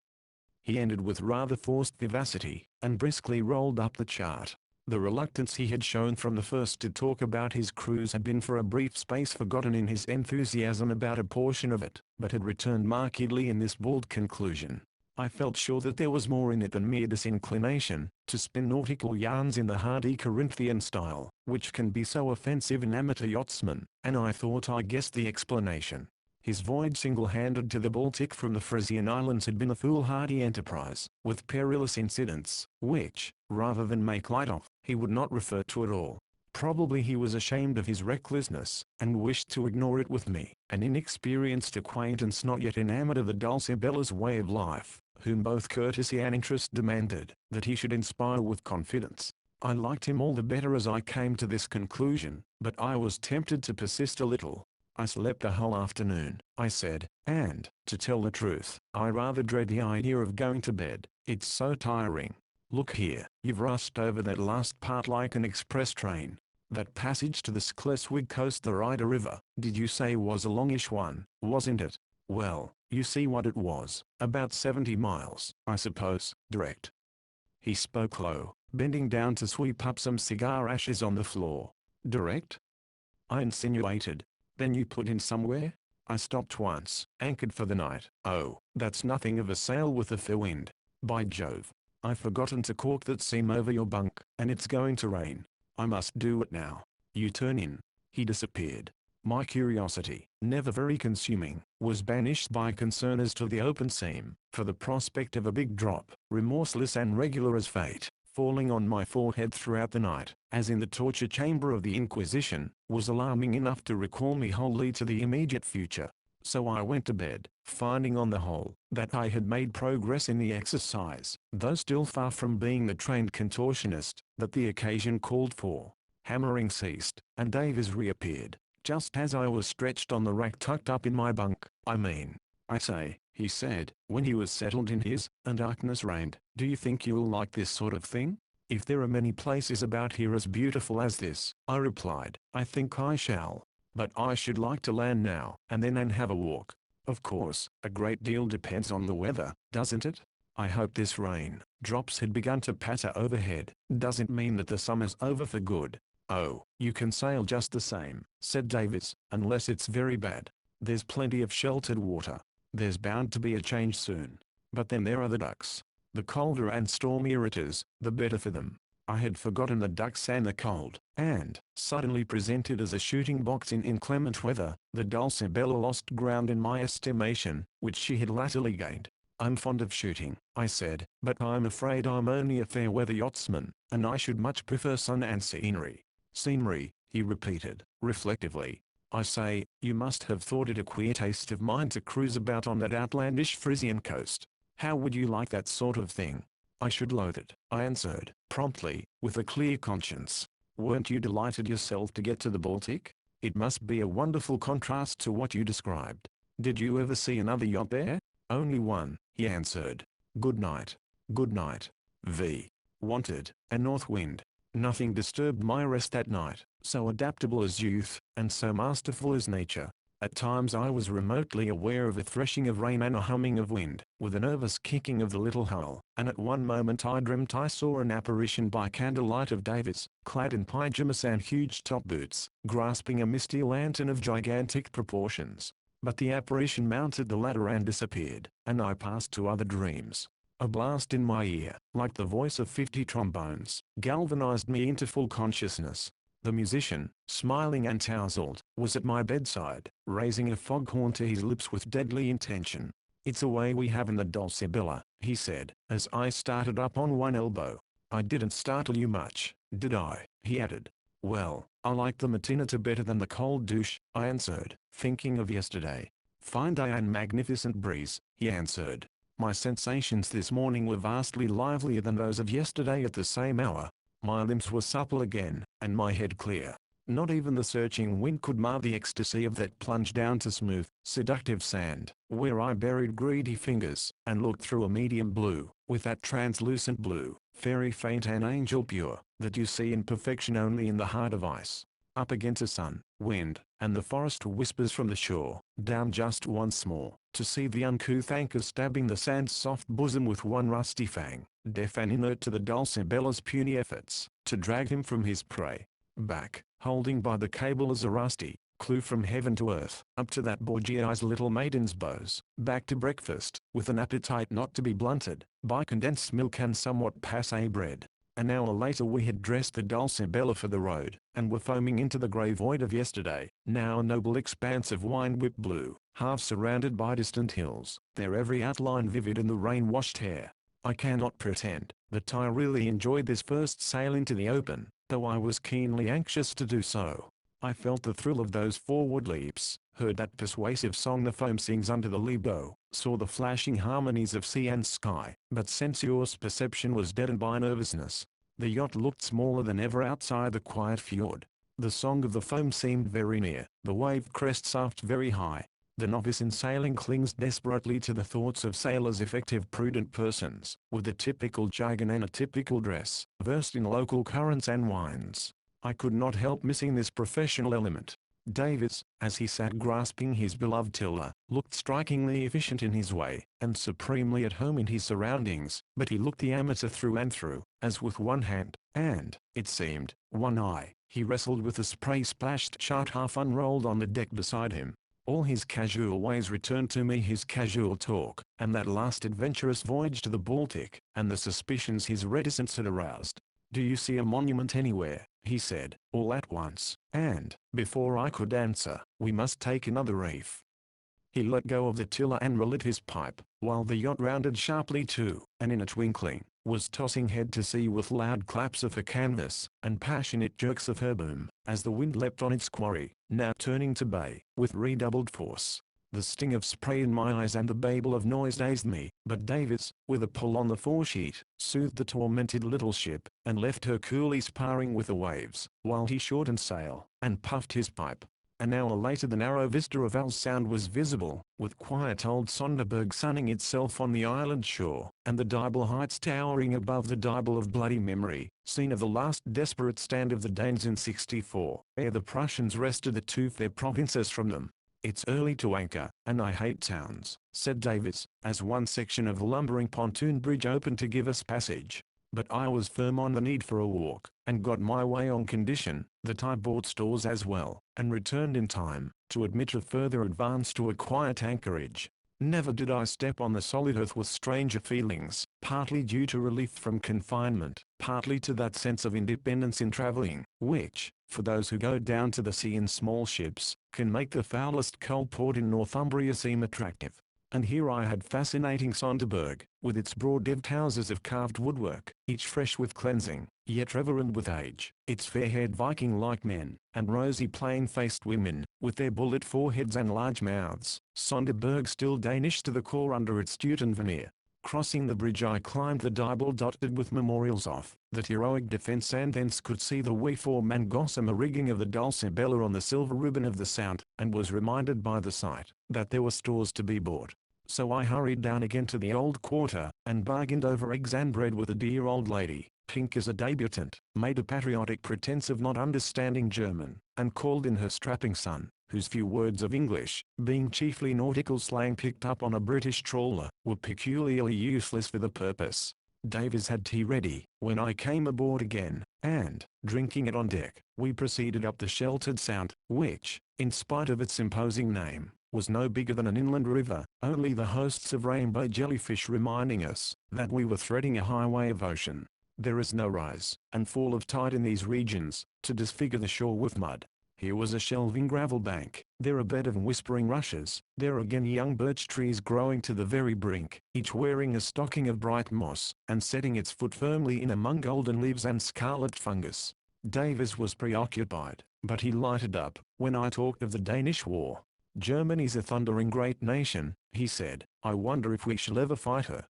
He ended with rather forced vivacity, and briskly rolled up the chart. The reluctance he had shown from the first to talk about his cruise had been for a brief space forgotten in his enthusiasm about a portion of it, but had returned markedly in this bald conclusion. I felt sure that there was more in it than mere disinclination to spin nautical yarns in the hardy Corinthian style, which can be so offensive in amateur yachtsmen, and I thought I guessed the explanation. His voyage single-handed to the Baltic from the Frisian Islands had been a foolhardy enterprise, with perilous incidents, which, rather than make light of, he would not refer to at all. Probably he was ashamed of his recklessness, and wished to ignore it with me, an inexperienced acquaintance not yet enamored of the Dulcibella's way of life, whom both courtesy and interest demanded that he should inspire with confidence. I liked him all the better as I came to this conclusion, but I was tempted to persist a little. I slept a whole afternoon, I said, and, to tell the truth, I rather dread the idea of going to bed. It's so tiring. Look here, you've rushed over that last part like an express train. That passage to the Schleswig coast, the Ida River, did you say was a longish one, wasn't it? Well, you see what it was, about 70 miles, I suppose, direct. He spoke low, bending down to sweep up some cigar ashes on the floor. Direct? I insinuated. Then you put in somewhere? I stopped once, anchored for the night. Oh, that's nothing of a sail with a fair wind. By Jove, I've forgotten to cork that seam over your bunk, and it's going to rain. I must do it now. You turn in. He disappeared. My curiosity, never very consuming, was banished by concern as to the open seam, for the prospect of a big drop, remorseless and regular as fate, falling on my forehead throughout the night, as in the torture chamber of the Inquisition, was alarming enough to recall me wholly to the immediate future. So I went to bed, finding on the whole, that I had made progress in the exercise, though still far from being the trained contortionist that the occasion called for. Hammering ceased, and Davies reappeared, just as I was stretched on the rack tucked up in my bunk. I say, he said, when he was settled in his, and darkness reigned, do you think you'll like this sort of thing? If there are many places about here as beautiful as this, I replied, I think I shall. But I should like to land now, and then and have a walk. Of course, a great deal depends on the weather, doesn't it? I hope this rain, drops had begun to patter overhead, doesn't mean that the summer's over for good. Oh, you can sail just the same, said Davies, unless it's very bad. There's plenty of sheltered water. There's bound to be a change soon. But then there are the ducks. The colder and stormier it is, the better for them. I had forgotten the ducks and the cold, and, suddenly presented as a shooting box in inclement weather, the Dulcibella lost ground in my estimation, which she had latterly gained. I'm fond of shooting, I said, but I'm afraid I'm only a fair weather yachtsman, and I should much prefer sun and scenery. Scenery, he repeated, reflectively. I say, you must have thought it a queer taste of mine to cruise about on that outlandish Frisian coast. How would you like that sort of thing? I should loathe it, I answered, promptly, with a clear conscience. Weren't you delighted yourself to get to the Baltic? It must be a wonderful contrast to what you described. Did you ever see another yacht there? Only one, he answered. Good night. Good night. V. Wanted, a north wind. Nothing disturbed my rest that night, so adaptable as youth, and so masterful as nature. At times I was remotely aware of a threshing of rain and a humming of wind, with a nervous kicking of the little hull, and at one moment I dreamt I saw an apparition by candlelight of Davies, clad in pyjamas and huge top boots, grasping a misty lantern of gigantic proportions. But the apparition mounted the ladder and disappeared, and I passed to other dreams. A blast in my ear, like the voice of 50 trombones, galvanized me into full consciousness. The musician, smiling and tousled, was at my bedside, raising a foghorn to his lips with deadly intention. "It's a way we have in the Dulcibella," he said, as I started up on one elbow. "I didn't startle you much, did I?" he added. "Well, I like the mattinata better than the cold douche," I answered, thinking of yesterday. "Fine day and magnificent breeze," he answered. My sensations this morning were vastly livelier than those of yesterday at the same hour. My limbs were supple again, and my head clear. Not even the searching wind could mar the ecstasy of that plunge down to smooth, seductive sand, where I buried greedy fingers, and looked through a medium blue, with that translucent blue, fairy faint and angel pure, that you see in perfection only in the heart of ice. Up against the sun, wind, and the forest whispers from the shore, down just once more, to see the uncouth anchor stabbing the sand's soft bosom with one rusty fang, deaf and inert to the Dulcibella's puny efforts, to drag him from his prey. Back, holding by the cable as a rusty clue from heaven to earth, up to that Borgia's little maiden's bows, back to breakfast, with an appetite not to be blunted by condensed milk and somewhat passé bread. An hour later we had dressed the Dulcibella for the road, and were foaming into the grey void of yesterday, now a noble expanse of wine-whipped blue, half surrounded by distant hills, their every outline vivid in the rain-washed hair. I cannot pretend that I really enjoyed this first sail into the open, though I was keenly anxious to do so. I felt the thrill of those forward leaps, heard that persuasive song the foam sings under the lee bow, saw the flashing harmonies of sea and sky, but sensuous perception was deadened by nervousness. The yacht looked smaller than ever outside the quiet fjord. The song of the foam seemed very near, the wave crests aft very high. The novice in sailing clings desperately to the thoughts of sailors, effective prudent persons, with a typical jargon and a typical dress, versed in local currents and winds. I could not help missing this professional element. Davis, as he sat grasping his beloved tiller, looked strikingly efficient in his way, and supremely at home in his surroundings, but he looked the amateur through and through, as with one hand, and, it seemed, one eye, he wrestled with the spray-splashed chart half unrolled on the deck beside him. All his casual ways returned to me, his casual talk, and that last adventurous voyage to the Baltic, and the suspicions his reticence had aroused. "Do you see a monument anywhere?" he said, all at once, and, before I could answer, "We must take another reef." He let go of the tiller and relit his pipe, while the yacht rounded sharply to, and in a twinkling, was tossing head to sea with loud claps of her canvas, and passionate jerks of her boom, as the wind leapt on its quarry, now turning to bay, with redoubled force. The sting of spray in my eyes and the babel of noise dazed me, but Davis, with a pull on the foresheet, soothed the tormented little ship, and left her coolly sparring with the waves, while he shortened sail, and puffed his pipe. An hour later the narrow vista of Al Sound was visible, with quiet old Sonderburg sunning itself on the island shore, and the Dibble Heights towering above the Dibble of bloody memory, scene of the last desperate stand of the Danes in '64, ere the Prussians wrested the two fair provinces from them. "It's early to anchor, and I hate towns," said Davis, as one section of the lumbering pontoon bridge opened to give us passage. But I was firm on the need for a walk, and got my way on condition that I bought stores as well, and returned in time to admit of further advance to a quiet anchorage. Never did I step on the solid earth with stranger feelings, partly due to relief from confinement, partly to that sense of independence in traveling, which, for those who go down to the sea in small ships, can make the foulest coal port in Northumbria seem attractive. And here I had fascinating Sonderburg, with its broad-eaved houses of carved woodwork, each fresh with cleansing, yet reverend with age, its fair-haired Viking-like men, and rosy plain-faced women, with their bullet foreheads and large mouths, Sonderburg still Danish to the core under its Teuton veneer. Crossing the bridge I climbed the Dibble dotted with memorials of that heroic defence, and thence could see the wee-form and gossamer rigging of the Dulcibella on the silver ribbon of the Sound, and was reminded by the sight that there were stores to be bought. So I hurried down again to the old quarter, and bargained over eggs and bread with a dear old lady, pink as a debutante, made a patriotic pretense of not understanding German, and called in her strapping son, whose few words of English, being chiefly nautical slang picked up on a British trawler, were peculiarly useless for the purpose. Davis had tea ready when I came aboard again, and, drinking it on deck, we proceeded up the sheltered Sound, which, in spite of its imposing name, was no bigger than an inland river, only the hosts of rainbow jellyfish reminding us that we were threading a highway of ocean. There is no rise and fall of tide in these regions to disfigure the shore with mud. Here was a shelving gravel bank, there a bed of whispering rushes, there again young birch trees growing to the very brink, each wearing a stocking of bright moss, and setting its foot firmly in among golden leaves and scarlet fungus. Davis was preoccupied, but he lighted up when I talked of the Danish War. "Germany's a thundering great nation," he said. "I wonder if we shall ever fight her."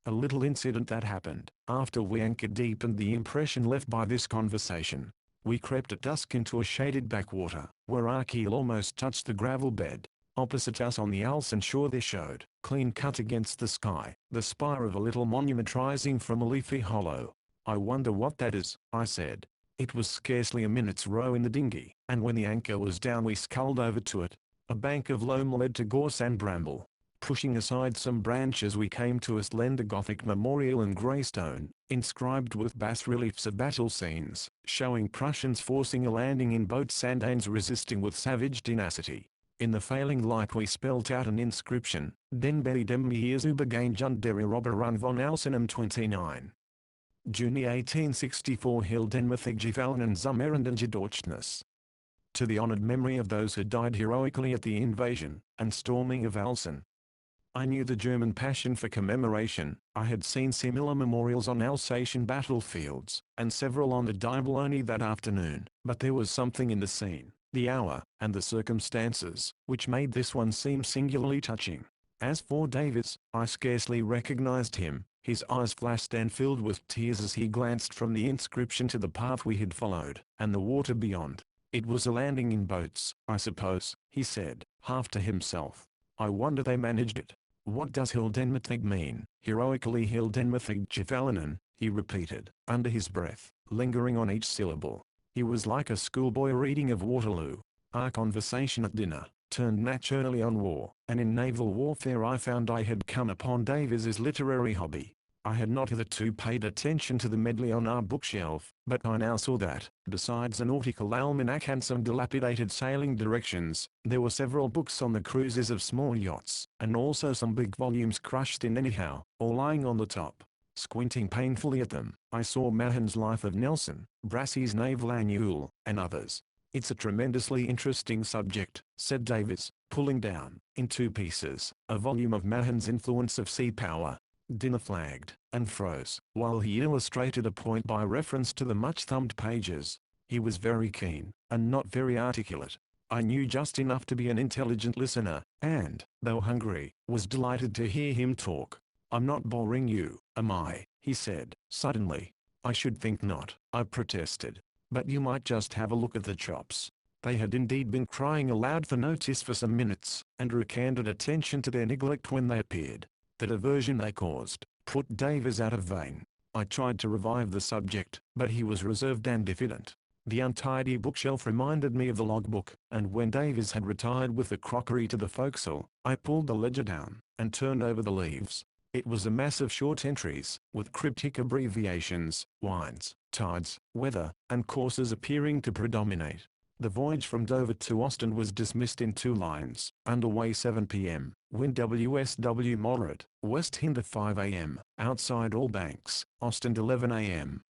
A little incident that happened after we anchored deepened the impression left by this conversation. We crept at dusk into a shaded backwater, where our keel almost touched the gravel bed. Opposite us on the Alson shore there showed, clean cut against the sky, the spire of a little monument rising from a leafy hollow. "I wonder what that is," I said. It was scarcely a minute's row in the dinghy, and when the anchor was down we sculled over to it. A bank of loam led to gorse and bramble. Pushing aside some branches we came to a slender Gothic memorial in grey stone, inscribed with bas-reliefs of battle scenes, showing Prussians forcing a landing in boats and Danes resisting with savage tenacity. In the failing light we spelt out an inscription, "Den Berry dem Years Übergangend der Robberun von Alsenum 29. Juni 1864 Hildenmithig Gefallenen zum Erenden Gedächtnis." To the honored memory of those who died heroically at the invasion and storming of Alsen. I knew the German passion for commemoration. I had seen similar memorials on Alsatian battlefields, and several on the Dible only that afternoon, but there was something in the scene, the hour, and the circumstances, which made this one seem singularly touching. As for Davis, I scarcely recognized him. His eyes flashed and filled with tears as he glanced from the inscription to the path we had followed, and the water beyond. "It was a landing in boats, I suppose," he said, half to himself. "I wonder they managed it. What does Hildenmithig mean?" "Heroically Hildenmithig Gefallenen," he repeated, under his breath, lingering on each syllable. He was like a schoolboy reading of Waterloo. Our conversation at dinner turned naturally on war, and in naval warfare I found I had come upon Davis's literary hobby. I had not hitherto paid attention to the medley on our bookshelf, but I now saw that, besides a nautical almanac and some dilapidated sailing directions, there were several books on the cruises of small yachts, and also some big volumes crushed in anyhow, or lying on the top. Squinting painfully at them, I saw Mahan's Life of Nelson, Brassey's Naval Annual, and others. "It's a tremendously interesting subject," said Davis, pulling down, in two pieces, a volume of Mahan's Influence of Sea Power. Dinner flagged, and froze, while he illustrated a point by reference to the much-thumbed pages. He was very keen, and not very articulate. I knew just enough to be an intelligent listener, and, though hungry, was delighted to hear him talk. "I'm not boring you, am I?" he said, suddenly. "I should think not," I protested. "But you might just have a look at the chops." They had indeed been crying aloud for notice for some minutes, and drew candid attention to their neglect when they appeared. The diversion they caused put Davis out of vein. I tried to revive the subject, but he was reserved and diffident. The untidy bookshelf reminded me of the logbook, and when Davis had retired with the crockery to the forecastle, I pulled the ledger down, and turned over the leaves. It was a mass of short entries, with cryptic abbreviations, winds, tides, weather, and courses appearing to predominate. The voyage from Dover to Ostend was dismissed in 2 lines. Underway 7 p.m. Wind WSW moderate. West Hinder 5 a.m. Outside all banks. Ostend 11 a.m.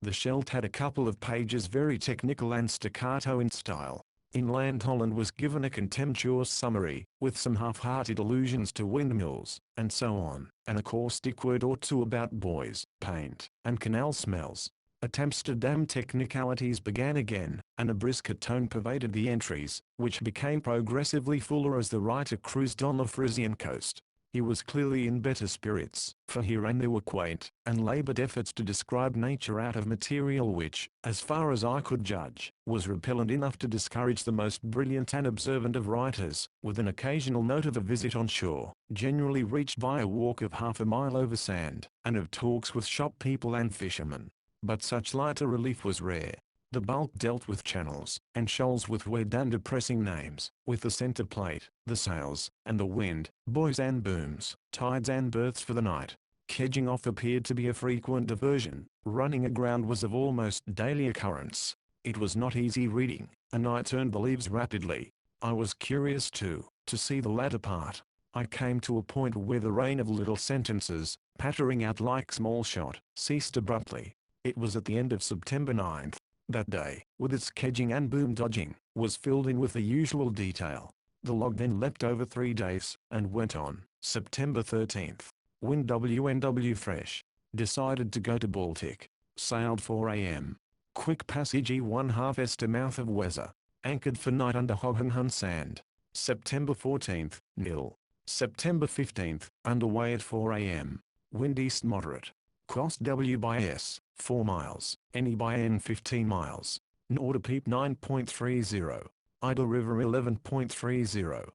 The Scheldt had a couple of pages very technical and staccato in style. Inland Holland was given a contemptuous summary, with some half-hearted allusions to windmills, and so on, and a caustic word or two about boys, paint, and canal smells. At Amsterdam technicalities began again, and a brisker tone pervaded the entries, which became progressively fuller as the writer cruised on the Frisian coast. He was clearly in better spirits, for here and there were quaint and labored efforts to describe nature out of material which, as far as I could judge, was repellent enough to discourage the most brilliant and observant of writers, with an occasional note of a visit on shore, generally reached by a walk of half a mile over sand, and of talks with shop people and fishermen. But such lighter relief was rare. The bulk dealt with channels, and shoals with weird and depressing names, with the center plate, the sails, and the wind, buoys and booms, tides and berths for the night. Kedging off appeared to be a frequent diversion. Running aground was of almost daily occurrence. It was not easy reading, and I turned the leaves rapidly. I was curious too, to see the latter part. I came to a point where the rain of little sentences, pattering out like small shot, ceased abruptly. It was at the end of September 9th. That day, with its kedging and boom dodging, was filled in with the usual detail. The log then leapt over 3 days, and went on. September 13th. Wind WNW fresh. Decided to go to Baltic. Sailed 4 a.m. Quick passage E1/2 est to mouth of Weser. Anchored for night under Hohenhund Sand. September 14th, nil. September 15th, underway at 4 a.m. Wind east moderate. Cost W by S, 4 miles, NE by N 15 miles. Norder Peep 9.30. Ida River 11.30.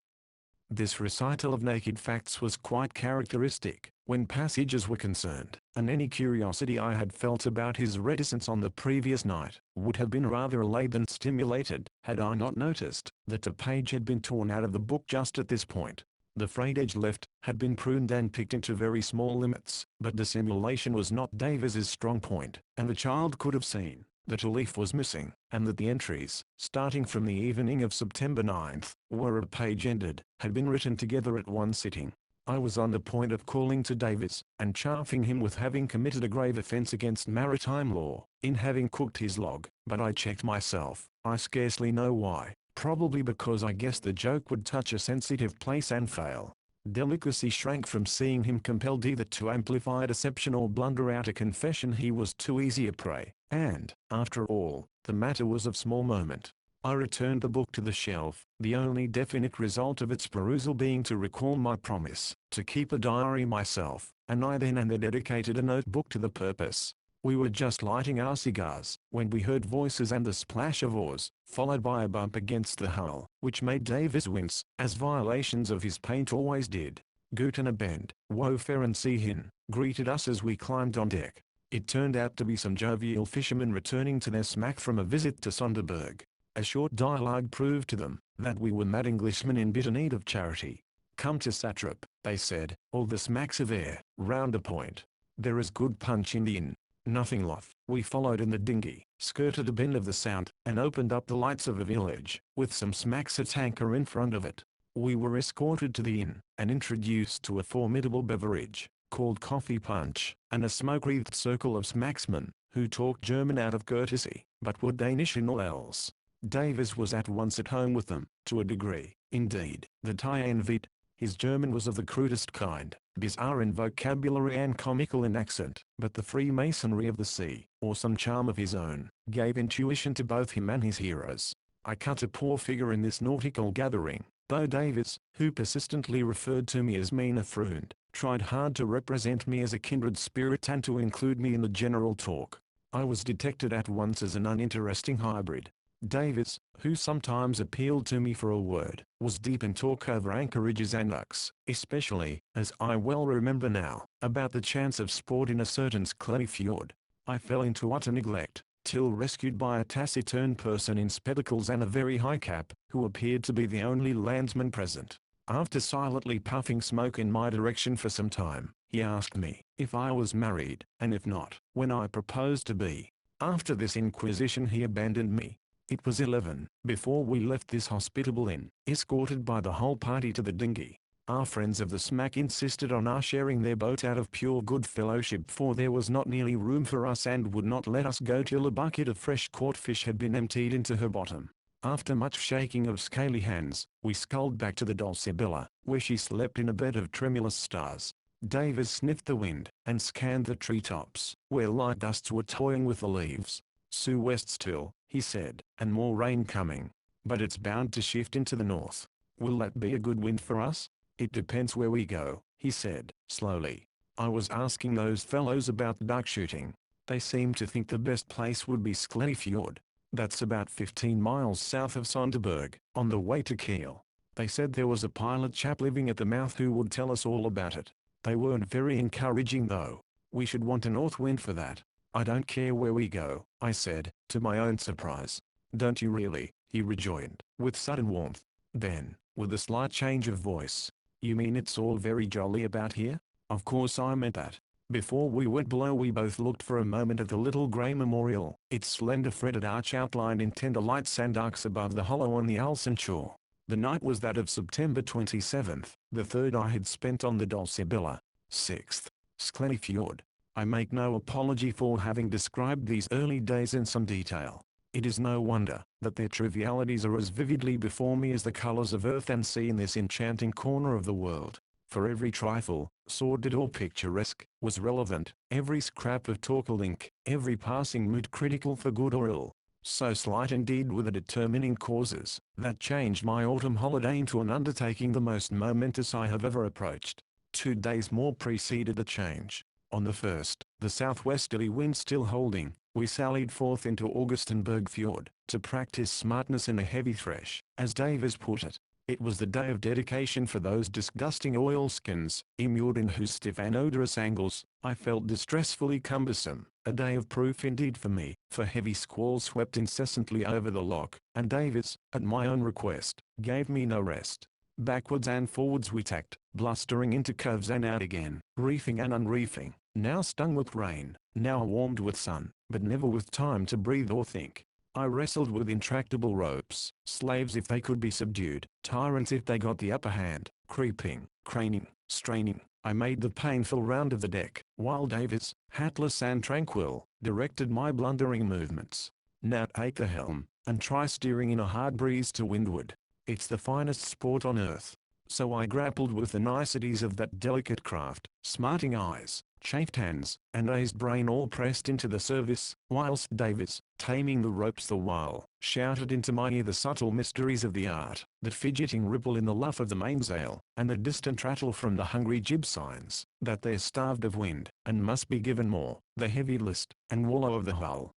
This recital of naked facts was quite characteristic, when passengers were concerned, and any curiosity I had felt about his reticence on the previous night would have been rather allayed than stimulated, had I not noticed that a page had been torn out of the book just at this point. The frayed edge left had been pruned and picked into very small limits, but dissimulation was not Davis's strong point, and the child could have seen that a leaf was missing, and that the entries, starting from the evening of September 9th, where a page ended, had been written together at one sitting. I was on the point of calling to Davis, and chaffing him with having committed a grave offence against maritime law, in having cooked his log, but I checked myself. I scarcely know why, probably because I guessed the joke would touch a sensitive place and fail. Delicacy shrank from seeing him compelled either to amplify a deception or blunder out a confession he was too easy a prey, and, after all, the matter was of small moment. I returned the book to the shelf, the only definite result of its perusal being to recall my promise to keep a diary myself, and I then and there dedicated a notebook to the purpose. We were just lighting our cigars, when we heard voices and the splash of oars, followed by a bump against the hull, which made Davis wince, as violations of his paint always did. Guten Abend, Wofer and Seehin, greeted us as we climbed on deck. It turned out to be some jovial fishermen returning to their smack from a visit to Sonderburg. A short dialogue proved to them that we were mad Englishmen in bitter need of charity. Come to Satrap, they said, all the smacks of air, round a point. There is good punch in the inn. Nothing loth, we followed in the dinghy, skirted a bend of the Sound, and opened up the lights of a village, with some smacks at anchor in front of it. We were escorted to the inn, and introduced to a formidable beverage, called coffee punch, and a smoke-wreathed circle of smacksmen, who talked German out of courtesy, but were Danish in all else. Davis was at once at home with them, to a degree, indeed, that I envied. His German was of the crudest kind, bizarre in vocabulary and comical in accent, but the Freemasonry of the sea, or some charm of his own, gave intuition to both him and his hearers. I cut a poor figure in this nautical gathering, though Davis, who persistently referred to me as Mina Freund, tried hard to represent me as a kindred spirit and to include me in the general talk. I was detected at once as an uninteresting hybrid. Davis, who sometimes appealed to me for a word, was deep in talk over anchorages and ducks, especially, as I well remember now, about the chance of sport in a certain clayey fjord. I fell into utter neglect, till rescued by a taciturn person in spectacles and a very high cap, who appeared to be the only landsman present. After silently puffing smoke in my direction for some time, he asked me if I was married, and if not, when I proposed to be. After this inquisition he abandoned me. It was 11 before we left this hospitable inn, escorted by the whole party to the dinghy. Our friends of the smack insisted on our sharing their boat out of pure good fellowship, for there was not nearly room for us and would not let us go till a bucket of fresh caught fish had been emptied into her bottom. After much shaking of scaly hands, we sculled back to the Dulcibella, where she slept in a bed of tremulous stars. Davis sniffed the wind, and scanned the treetops, where light dusts were toying with the leaves. "Sue west still," he said, "and more rain coming. But it's bound to shift into the north. Will that be a good wind for us?" "It depends where we go," he said, slowly. "I was asking those fellows about duck shooting. They seem to think the best place would be Skletty Fjord. That's about 15 miles south of Sonderburg, on the way to Kiel. They said there was a pilot chap living at the mouth who would tell us all about it. They weren't very encouraging though. We should want a north wind for that." "I don't care where we go," I said, to my own surprise. "Don't you really?" he rejoined, with sudden warmth. Then, with a slight change of voice, "You mean it's all very jolly about here?" Of course I meant that. Before we went below we both looked for a moment at the little grey memorial, its slender fretted arch outlined in tender light sand arcs above the hollow on the Alsen shore. The night was that of September 27th, the third I had spent on the Dulcibella. 6th. Sklenny Fjord. I make no apology for having described these early days in some detail. It is no wonder that their trivialities are as vividly before me as the colors of earth and sea in this enchanting corner of the world. For every trifle, sordid or picturesque, was relevant, every scrap of talk a link, every passing mood critical for good or ill. So slight indeed were the determining causes that changed my autumn holiday into an undertaking the most momentous I have ever approached. 2 days more preceded the change. On the 1st, the southwesterly wind still holding, we sallied forth into Augustenberg Fjord, to practice smartness in a heavy thresh, as Davies put it. It was the day of dedication for those disgusting oilskins, immured in whose stiff and odorous angles, I felt distressfully cumbersome. A day of proof indeed for me, for heavy squalls swept incessantly over the loch, and Davies, at my own request, gave me no rest. Backwards and forwards we tacked, blustering into coves and out again, reefing and unreefing, now stung with rain, now warmed with sun, but never with time to breathe or think. I wrestled with intractable ropes, slaves if they could be subdued, tyrants if they got the upper hand, creeping, craning, straining. I made the painful round of the deck, while Davies, hatless and tranquil, directed my blundering movements. Now take the helm, and try steering in a hard breeze to windward. It's the finest sport on earth. So I grappled with the niceties of that delicate craft, smarting eyes, chafed hands, and dazed brain all pressed into the service, whilst Davies, taming the ropes the while, shouted into my ear the subtle mysteries of the art, the fidgeting ripple in the luff of the mainsail, and the distant rattle from the hungry jib signs, that they're starved of wind, and must be given more, the heavy list, and wallow of the hull.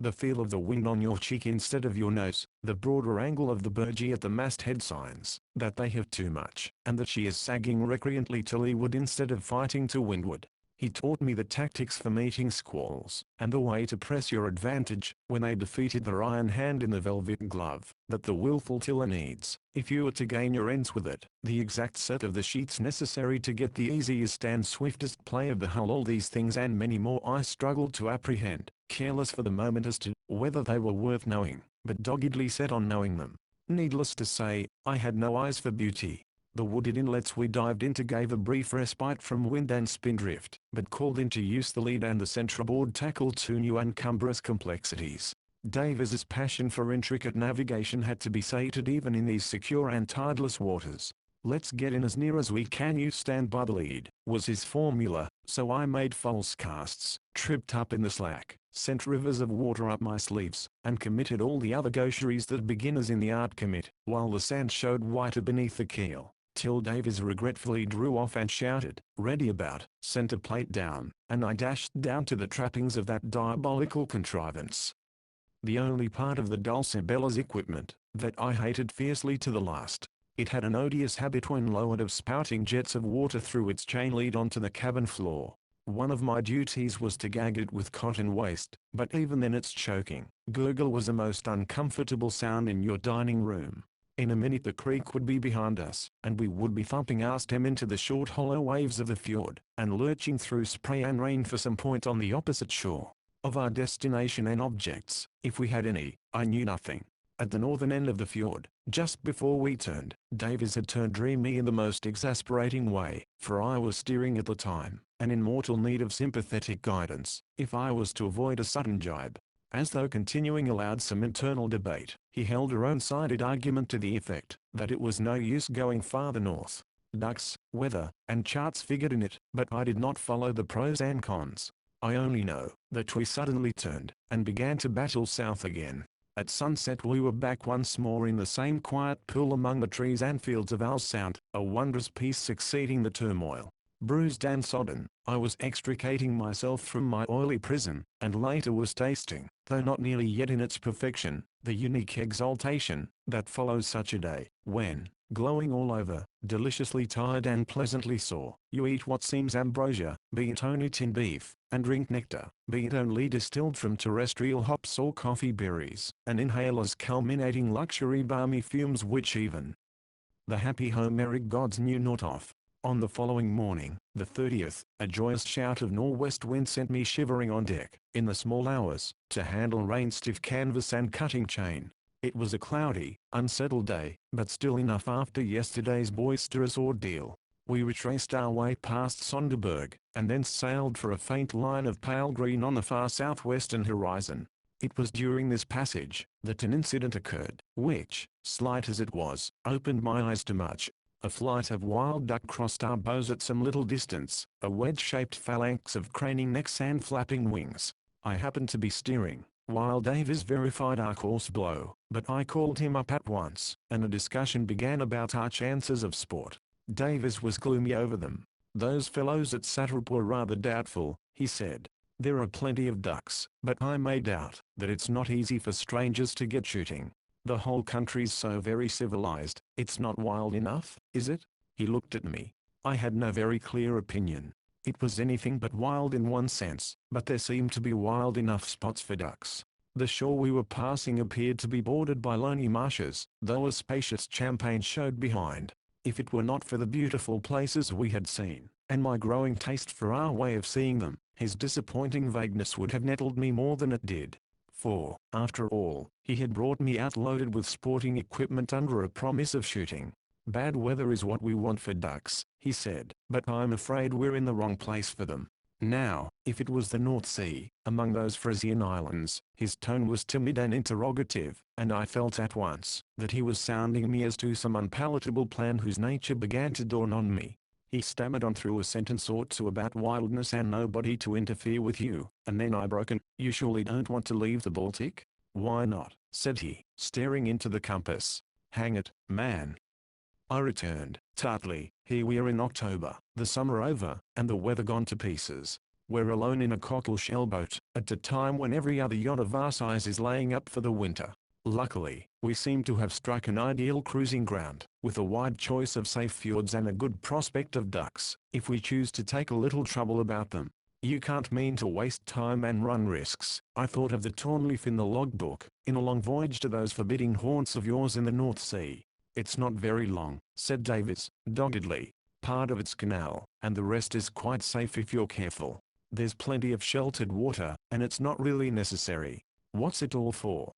The feel of the wind on your cheek instead of your nose, the broader angle of the burgee at the masthead signs, that they have too much, and that she is sagging recreantly to leeward instead of fighting to windward. He taught me the tactics for meeting squalls, and the way to press your advantage, when they defeated the iron hand in the velvet glove, that the willful tiller needs, if you are to gain your ends with it, the exact set of the sheets necessary to get the easiest and swiftest play of the hull. All these things and many more I struggled to apprehend, careless for the moment as to whether they were worth knowing, but doggedly set on knowing them. Needless to say, I had no eyes for beauty. The wooded inlets we dived into gave a brief respite from wind and spindrift, but called into use the lead and the centreboard tackle to new and cumbrous complexities. Davies's passion for intricate navigation had to be sated even in these secure and tideless waters. "Let's get in as near as we can, you stand by the lead," was his formula, so I made false casts, tripped up in the slack, sent rivers of water up my sleeves, and committed all the other gaucheries that beginners in the art commit, while the sand showed whiter beneath the keel, till Davies regretfully drew off and shouted, "Ready about," sent a plate down, and I dashed down to the trappings of that diabolical contrivance. The only part of the Dulcibella's equipment that I hated fiercely to the last. It had an odious habit when lowered of spouting jets of water through its chain lead onto the cabin floor. One of my duties was to gag it with cotton waste, but even then its choking gurgle was a most uncomfortable sound in your dining room. In a minute the creek would be behind us, and we would be thumping our stem into the short hollow waves of the fjord, and lurching through spray and rain for some point on the opposite shore. Of our destination and objects, if we had any, I knew nothing. At the northern end of the fjord, just before we turned, Davies had turned dreamy in the most exasperating way, for I was steering at the time, and in mortal need of sympathetic guidance, if I was to avoid a sudden jibe. As though continuing aloud some internal debate, he held a one-sided argument to the effect that it was no use going farther north. Ducks, weather, and charts figured in it, but I did not follow the pros and cons. I only know that we suddenly turned, and began to battle south again. At sunset we were back once more in the same quiet pool among the trees and fields of Owl Sound, a wondrous peace succeeding the turmoil. Bruised and sodden, I was extricating myself from my oily prison, and later was tasting, though not nearly yet in its perfection, the unique exaltation that follows such a day, when, glowing all over, deliciously tired and pleasantly sore, you eat what seems ambrosia, be it only tinned beef, and drink nectar, be it only distilled from terrestrial hops or coffee berries, and inhale as culminating luxury balmy fumes which even the happy Homeric gods knew not of. On the following morning, the 30th, a joyous shout of nor'west wind sent me shivering on deck, in the small hours, to handle rain-stiff canvas and cutting chain. It was a cloudy, unsettled day, but still enough after yesterday's boisterous ordeal. We retraced our way past Sonderburg, and then sailed for a faint line of pale green on the far southwestern horizon. It was during this passage that an incident occurred, which, slight as it was, opened my eyes to much. A flight of wild duck crossed our bows at some little distance, a wedge-shaped phalanx of craning necks and flapping wings. I happened to be steering, while Davis verified our course below, but I called him up at once, and a discussion began about our chances of sport. Davis was gloomy over them. "Those fellows at Satrup were rather doubtful," he said. "There are plenty of ducks, but I made out that it's not easy for strangers to get shooting. The whole country's so very civilized, it's not wild enough, is it?" He looked at me. I had no very clear opinion. It was anything but wild in one sense, but there seemed to be wild enough spots for ducks. The shore we were passing appeared to be bordered by lonely marshes, though a spacious champaign showed behind. If it were not for the beautiful places we had seen, and my growing taste for our way of seeing them, his disappointing vagueness would have nettled me more than it did. For, after all, he had brought me out loaded with sporting equipment under a promise of shooting. "Bad weather is what we want for ducks," he said, "but I'm afraid we're in the wrong place for them." Now, if it was the North Sea, among those Frisian islands, his tone was timid and interrogative, and I felt at once that he was sounding me as to some unpalatable plan whose nature began to dawn on me. He stammered on through a sentence or two about wildness and nobody to interfere with you, and then I broke in. "You surely don't want to leave the Baltic?" "Why not?" said he, staring into the compass. "Hang it, man," I returned, tartly. "Here we are in October, the summer over, and the weather gone to pieces. We're alone in a cockle-shell boat, at a time when every other yacht of our size is laying up for the winter. Luckily, we seem to have struck an ideal cruising ground, with a wide choice of safe fjords and a good prospect of ducks, if we choose to take a little trouble about them. You can't mean to waste time and run risks." I thought of the torn leaf in the logbook, in a long voyage to those forbidding haunts of yours in the North Sea. "It's not very long," said Davis, doggedly. "Part of it's canal, and the rest is quite safe if you're careful. There's plenty of sheltered water, and it's not really necessary." "What's it all for?"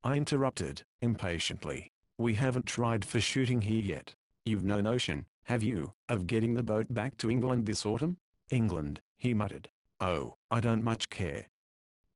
I interrupted, impatiently. "We haven't tried for shooting here yet. You've no notion, have you, of getting the boat back to England this autumn?" "England," he muttered. "Oh, I don't much care."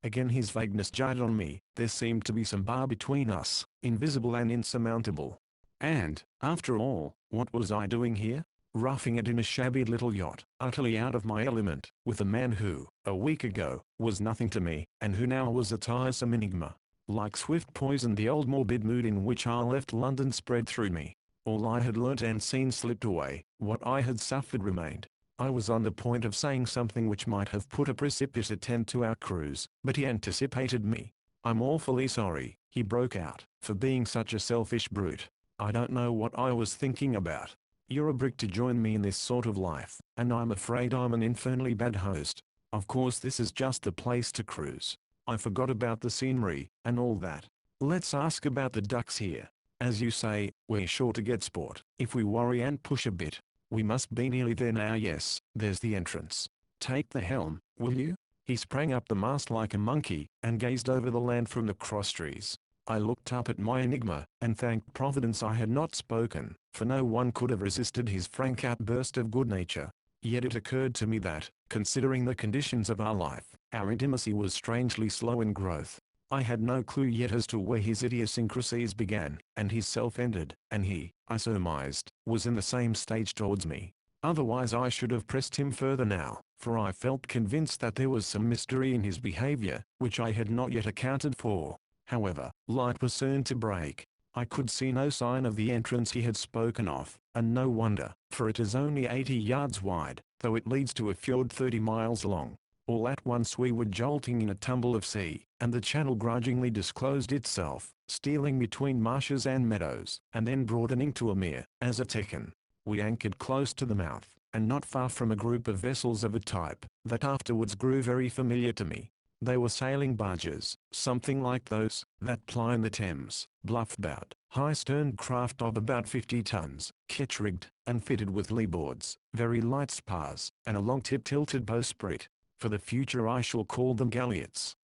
Again his vagueness jarred on me. There seemed to be some bar between us, invisible and insurmountable. And, after all, what was I doing here? Roughing it in a shabby little yacht, utterly out of my element, with a man who, a week ago, was nothing to me, and who now was a tiresome enigma. Like swift poison the old morbid mood in which I left London spread through me. All I had learnt and seen slipped away, what I had suffered remained. I was on the point of saying something which might have put a precipitate end to our cruise, but he anticipated me. "I'm awfully sorry," he broke out, "for being such a selfish brute. I don't know what I was thinking about. You're a brick to join me in this sort of life, and I'm afraid I'm an infernally bad host. Of course this is just the place to cruise. I forgot about the scenery, and all that. Let's ask about the ducks here. As you say, we're sure to get sport, if we worry and push a bit. We must be nearly there now. Yes, there's the entrance. Take the helm, will you?" He sprang up the mast like a monkey, and gazed over the land from the crosstrees. I looked up at my enigma, and thanked Providence I had not spoken, for no one could have resisted his frank outburst of good nature. Yet it occurred to me that, considering the conditions of our life, our intimacy was strangely slow in growth. I had no clue yet as to where his idiosyncrasies began, and his self ended, and he, I surmised, was in the same stage towards me. Otherwise I should have pressed him further now, for I felt convinced that there was some mystery in his behavior, which I had not yet accounted for. However, light was soon to break. I could see no sign of the entrance he had spoken of, and no wonder, for it is only 80 yards wide, though it leads to a fjord 30 miles long. All at once we were jolting in a tumble of sea, and the channel grudgingly disclosed itself, stealing between marshes and meadows, and then broadening to a mere, as a taken. We anchored close to the mouth, and not far from a group of vessels of a type that afterwards grew very familiar to me. They were sailing barges, something like those that ply in the Thames, bluff-bowed, high-sterned craft of about 50 tons, ketch-rigged, and fitted with lee-boards, very light spars, and a long tip-tilted bowsprit. For the future I shall call them galliots.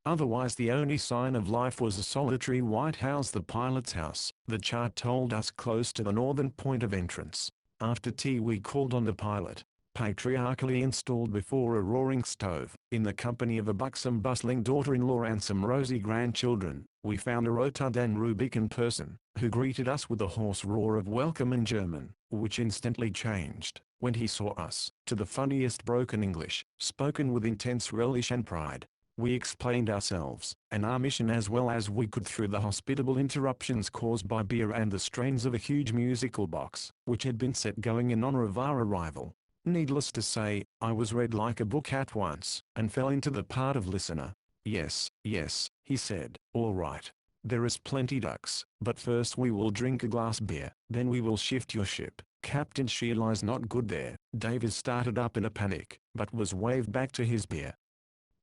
Otherwise the only sign of life was a solitary white house, the pilot's house, the chart told us, close to the northern point of entrance. After tea we called on the pilot, patriarchally installed before a roaring stove, in the company of a buxom bustling daughter-in-law and some rosy grandchildren. We found a rotund and rubicund person, who greeted us with a hoarse roar of welcome in German, which instantly changed, when he saw us, to the funniest broken English, spoken with intense relish and pride. We explained ourselves, and our mission as well as we could through the hospitable interruptions caused by beer and the strains of a huge musical box, which had been set going in honor of our arrival. Needless to say, I was read like a book at once, and fell into the part of listener. Yes, yes, he said, all right. There is plenty ducks, but first we will drink a glass beer, then we will shift your ship. Captain Sheila not good there. Davis started up in a panic, but was waved back to his beer.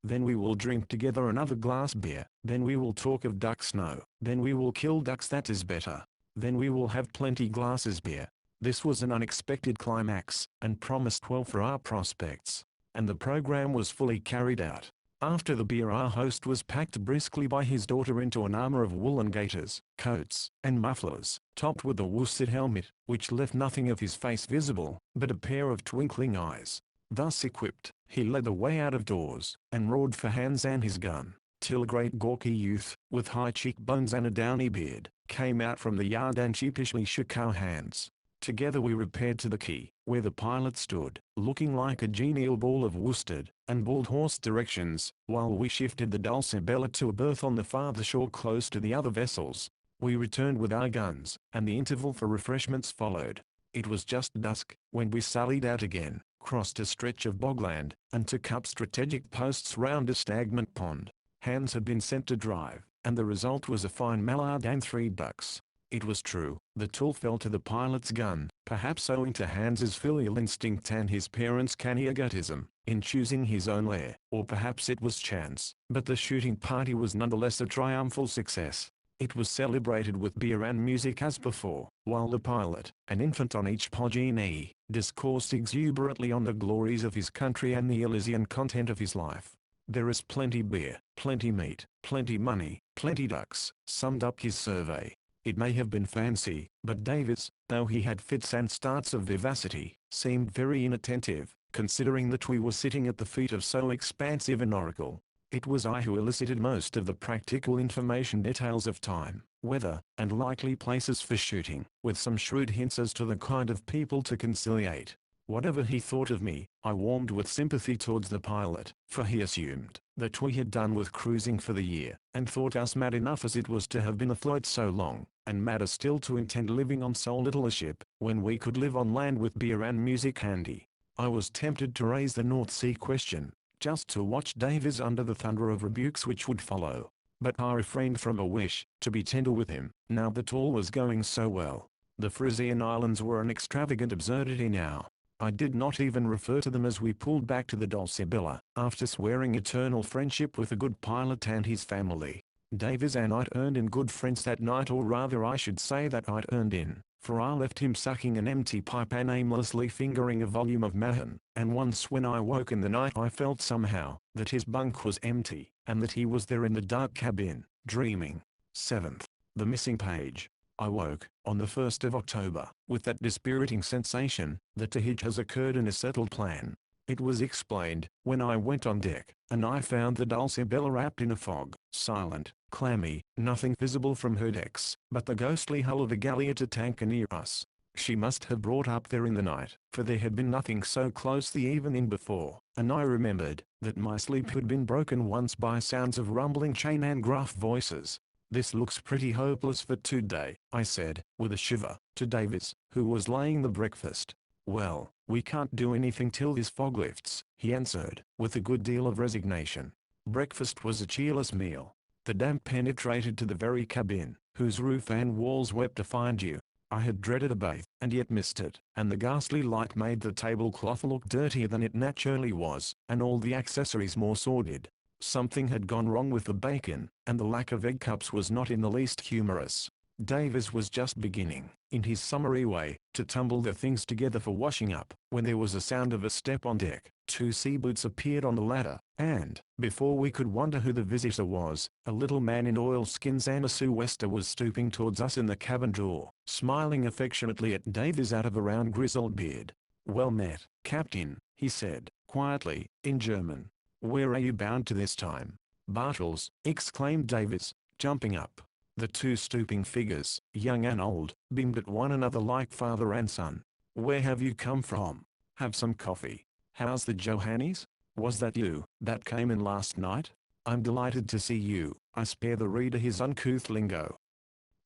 Then we will drink together another glass beer, then we will talk of ducks, no, then we will kill ducks, that is better. Then we will have plenty glasses beer. This was an unexpected climax, and promised well for our prospects. And the program was fully carried out. After the beer our host was packed briskly by his daughter into an armor of woolen gaiters, coats, and mufflers, topped with a worsted helmet, which left nothing of his face visible, but a pair of twinkling eyes. Thus equipped, he led the way out of doors, and roared for Hans and his gun, till a great gawky youth, with high cheekbones and a downy beard, came out from the yard and sheepishly shook our hands. Together we repaired to the quay, where the pilot stood, looking like a genial ball of worsted, and bawled hoarse directions, while we shifted the Dulcibella to a berth on the farther shore close to the other vessels. We returned with our guns, and the interval for refreshments followed. It was just dusk, when we sallied out again, crossed a stretch of bogland, and took up strategic posts round a stagnant pond. Hans had been sent to drive, and the result was a fine mallard and 3 ducks. It was true, the tool fell to the pilot's gun, perhaps owing to Hans's filial instinct and his parents' canny egotism, in choosing his own lair, or perhaps it was chance, but the shooting party was nonetheless a triumphal success. It was celebrated with beer and music as before, while the pilot, an infant on each podgy knee, discoursed exuberantly on the glories of his country and the Elysian content of his life. There is plenty beer, plenty meat, plenty money, plenty ducks, summed up his survey. It may have been fancy, but Davis, though he had fits and starts of vivacity, seemed very inattentive, considering that we were sitting at the feet of so expansive an oracle. It was I who elicited most of the practical information, details of time, weather, and likely places for shooting, with some shrewd hints as to the kind of people to conciliate. Whatever he thought of me, I warmed with sympathy towards the pilot, for he assumed that we had done with cruising for the year, and thought us mad enough as it was to have been afloat so long, and madder still to intend living on so little a ship, when we could live on land with beer and music handy. I was tempted to raise the North Sea question, just to watch Davis under the thunder of rebukes which would follow. But I refrained from a wish to be tender with him, now that all was going so well. The Frisian Islands were an extravagant absurdity now. I did not even refer to them as we pulled back to the Dulcibella, after swearing eternal friendship with the good pilot and his family. Davis and I turned in good friends that night, or rather I should say that I turned in, for I left him sucking an empty pipe and aimlessly fingering a volume of Mahon, and once when I woke in the night I felt somehow that his bunk was empty, and that he was there in the dark cabin, dreaming. 7th. The missing page. I woke, on the 1st of October, with that dispiriting sensation, that a hitch has occurred in a settled plan. It was explained, when I went on deck, and I found the Dulcibella wrapped in a fog, silent, clammy, nothing visible from her decks, but the ghostly hull of a galliot at anchor near us. She must have brought up there in the night, for there had been nothing so close the evening before, and I remembered, that my sleep had been broken once by sounds of rumbling chain and gruff voices. "This looks pretty hopeless for today," I said, with a shiver, to Davis, who was laying the breakfast. "Well, we can't do anything till this fog lifts," he answered, with a good deal of resignation. Breakfast was a cheerless meal. The damp penetrated to the very cabin, whose roof and walls wept to find you. I had dreaded a bathe, and yet missed it, and the ghastly light made the tablecloth look dirtier than it naturally was, and all the accessories more sordid. Something had gone wrong with the bacon, and the lack of egg cups was not in the least humorous. Davis was just beginning, in his summary way, to tumble the things together for washing up, when there was a sound of a step on deck. 2 sea boots appeared on the ladder, and, before we could wonder who the visitor was, a little man in oilskins and a sou'wester was stooping towards us in the cabin door, smiling affectionately at Davis out of a round grizzled beard. "Well met, Captain," he said, quietly, in German. "Where are you bound to this time?" "Bartels," exclaimed Davis, jumping up. The 2 stooping figures, young and old, beamed at one another like father and son. "Where have you come from? Have some coffee. How's the Johannes? Was that you that came in last night? I'm delighted to see you." I spare the reader his uncouth lingo.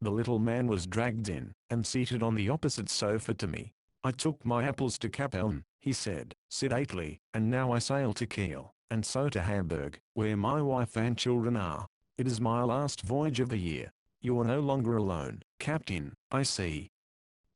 The little man was dragged in, and seated on the opposite sofa to me. "I took my apples to Capellen," he said, sedately, "and now I sail to Kiel, and so to Hamburg, where my wife and children are. It is my last voyage of the year. You are no longer alone, Captain, I see."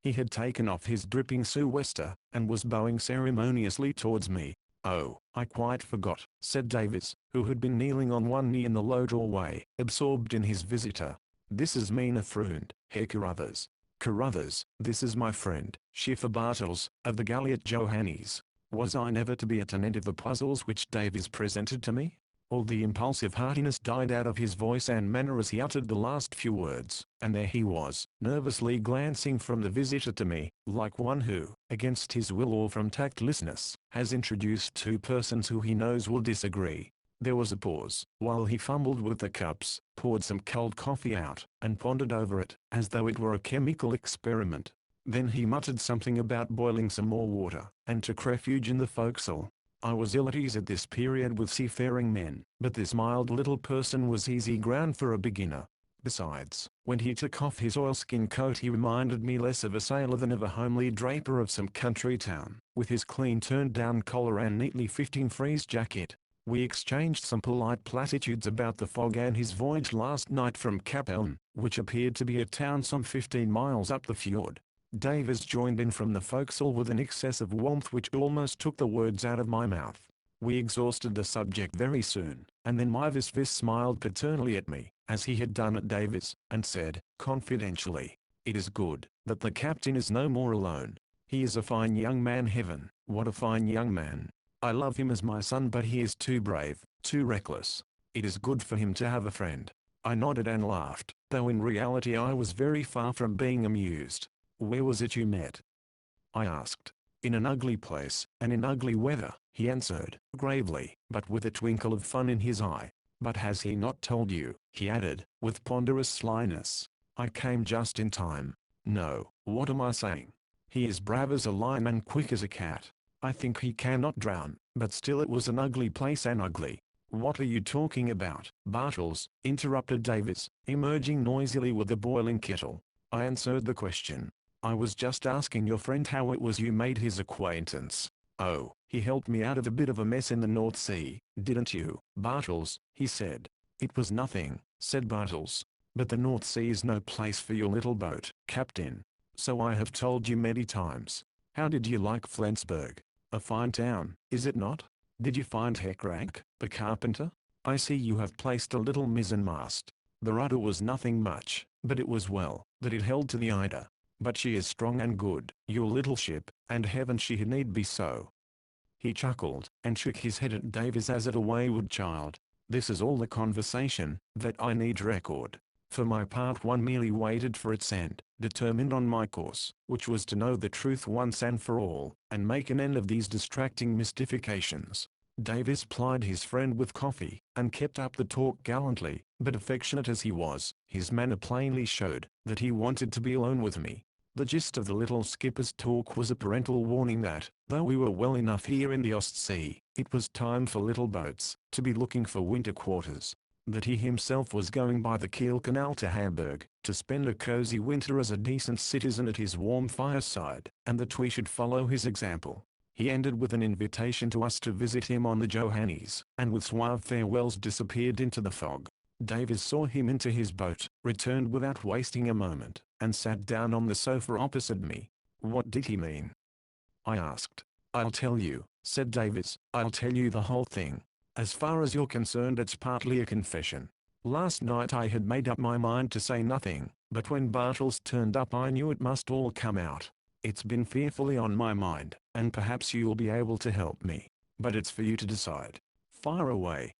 He had taken off his dripping sou'wester, and was bowing ceremoniously towards me. "Oh, I quite forgot," said Davis, who had been kneeling on one knee in the low doorway, absorbed in his visitor. "This is Mina Freund, Herr Carruthers. Carruthers, this is my friend, Schiffer Bartels, of the galliot Johannes." Was I never to be at an end of the puzzles which Davis presented to me? All the impulsive heartiness died out of his voice and manner as he uttered the last few words, and there he was, nervously glancing from the visitor to me, like one who, against his will or from tactlessness, has introduced 2 persons who he knows will disagree. There was a pause, while he fumbled with the cups, poured some cold coffee out, and pondered over it, as though it were a chemical experiment. Then he muttered something about boiling some more water, and took refuge in the forecastle. I was ill at ease at this period with seafaring men, but this mild little person was easy ground for a beginner. Besides, when he took off his oilskin coat he reminded me less of a sailor than of a homely draper of some country town, with his clean turned-down collar and neatly fitting frieze jacket. We exchanged some polite platitudes about the fog and his voyage last night from Capellen, which appeared to be a town some 15 miles up the fjord. Davis joined in from the forecastle with an excess of warmth which almost took the words out of my mouth. We exhausted the subject very soon, and then my vis smiled paternally at me, as he had done at Davis, and said, confidentially, "It is good that the captain is no more alone. He is a fine young man. Heaven, what a fine young man. I love him as my son, but he is too brave, too reckless. It is good for him to have a friend." I nodded and laughed, though in reality I was very far from being amused. "Where was it you met?" I asked. "In an ugly place, and in ugly weather," he answered, gravely, but with a twinkle of fun in his eye. "But has he not told you?" he added, with ponderous slyness. "I came just in time." "No, what am I saying? He is brave as a lion and quick as a cat. I think he cannot drown, but still it was an ugly place and ugly." "What are you talking about, Bartels?" interrupted Davis, emerging noisily with the boiling kettle. I answered the question. "I was just asking your friend how it was you made his acquaintance." "Oh, he helped me out of a bit of a mess in the North Sea, didn't you, Bartels?" he said. "It was nothing," said Bartels. "But the North Sea is no place for your little boat, Captain. So I have told you many times. How did you like Flensburg? A fine town, is it not? Did you find Hecrank, the carpenter? I see you have placed a little mizzenmast. The rudder was nothing much, but it was well that it held to the Ida. But she is strong and good, your little ship, and heaven she need be so." He chuckled, and shook his head at Davis as at a wayward child. This is all the conversation that I need record. For my part one merely waited for its end, determined on my course, which was to know the truth once and for all, and make an end of these distracting mystifications. Davis plied his friend with coffee, and kept up the talk gallantly, but affectionate as he was, his manner plainly showed that he wanted to be alone with me. The gist of the little skipper's talk was a parental warning that, though we were well enough here in the Ostsee, it was time for little boats to be looking for winter quarters. That he himself was going by the Kiel Canal to Hamburg, to spend a cozy winter as a decent citizen at his warm fireside, and that we should follow his example. He ended with an invitation to us to visit him on the Johannes, and with suave farewells disappeared into the fog. Davis saw him into his boat, returned without wasting a moment, and sat down on the sofa opposite me. What did he mean? I asked. "I'll tell you," said Davis. "I'll tell you the whole thing. As far as you're concerned it's partly a confession. Last night I had made up my mind to say nothing, but when Bartles turned up I knew it must all come out. It's been fearfully on my mind, and perhaps you'll be able to help me. But it's for you to decide. Fire away,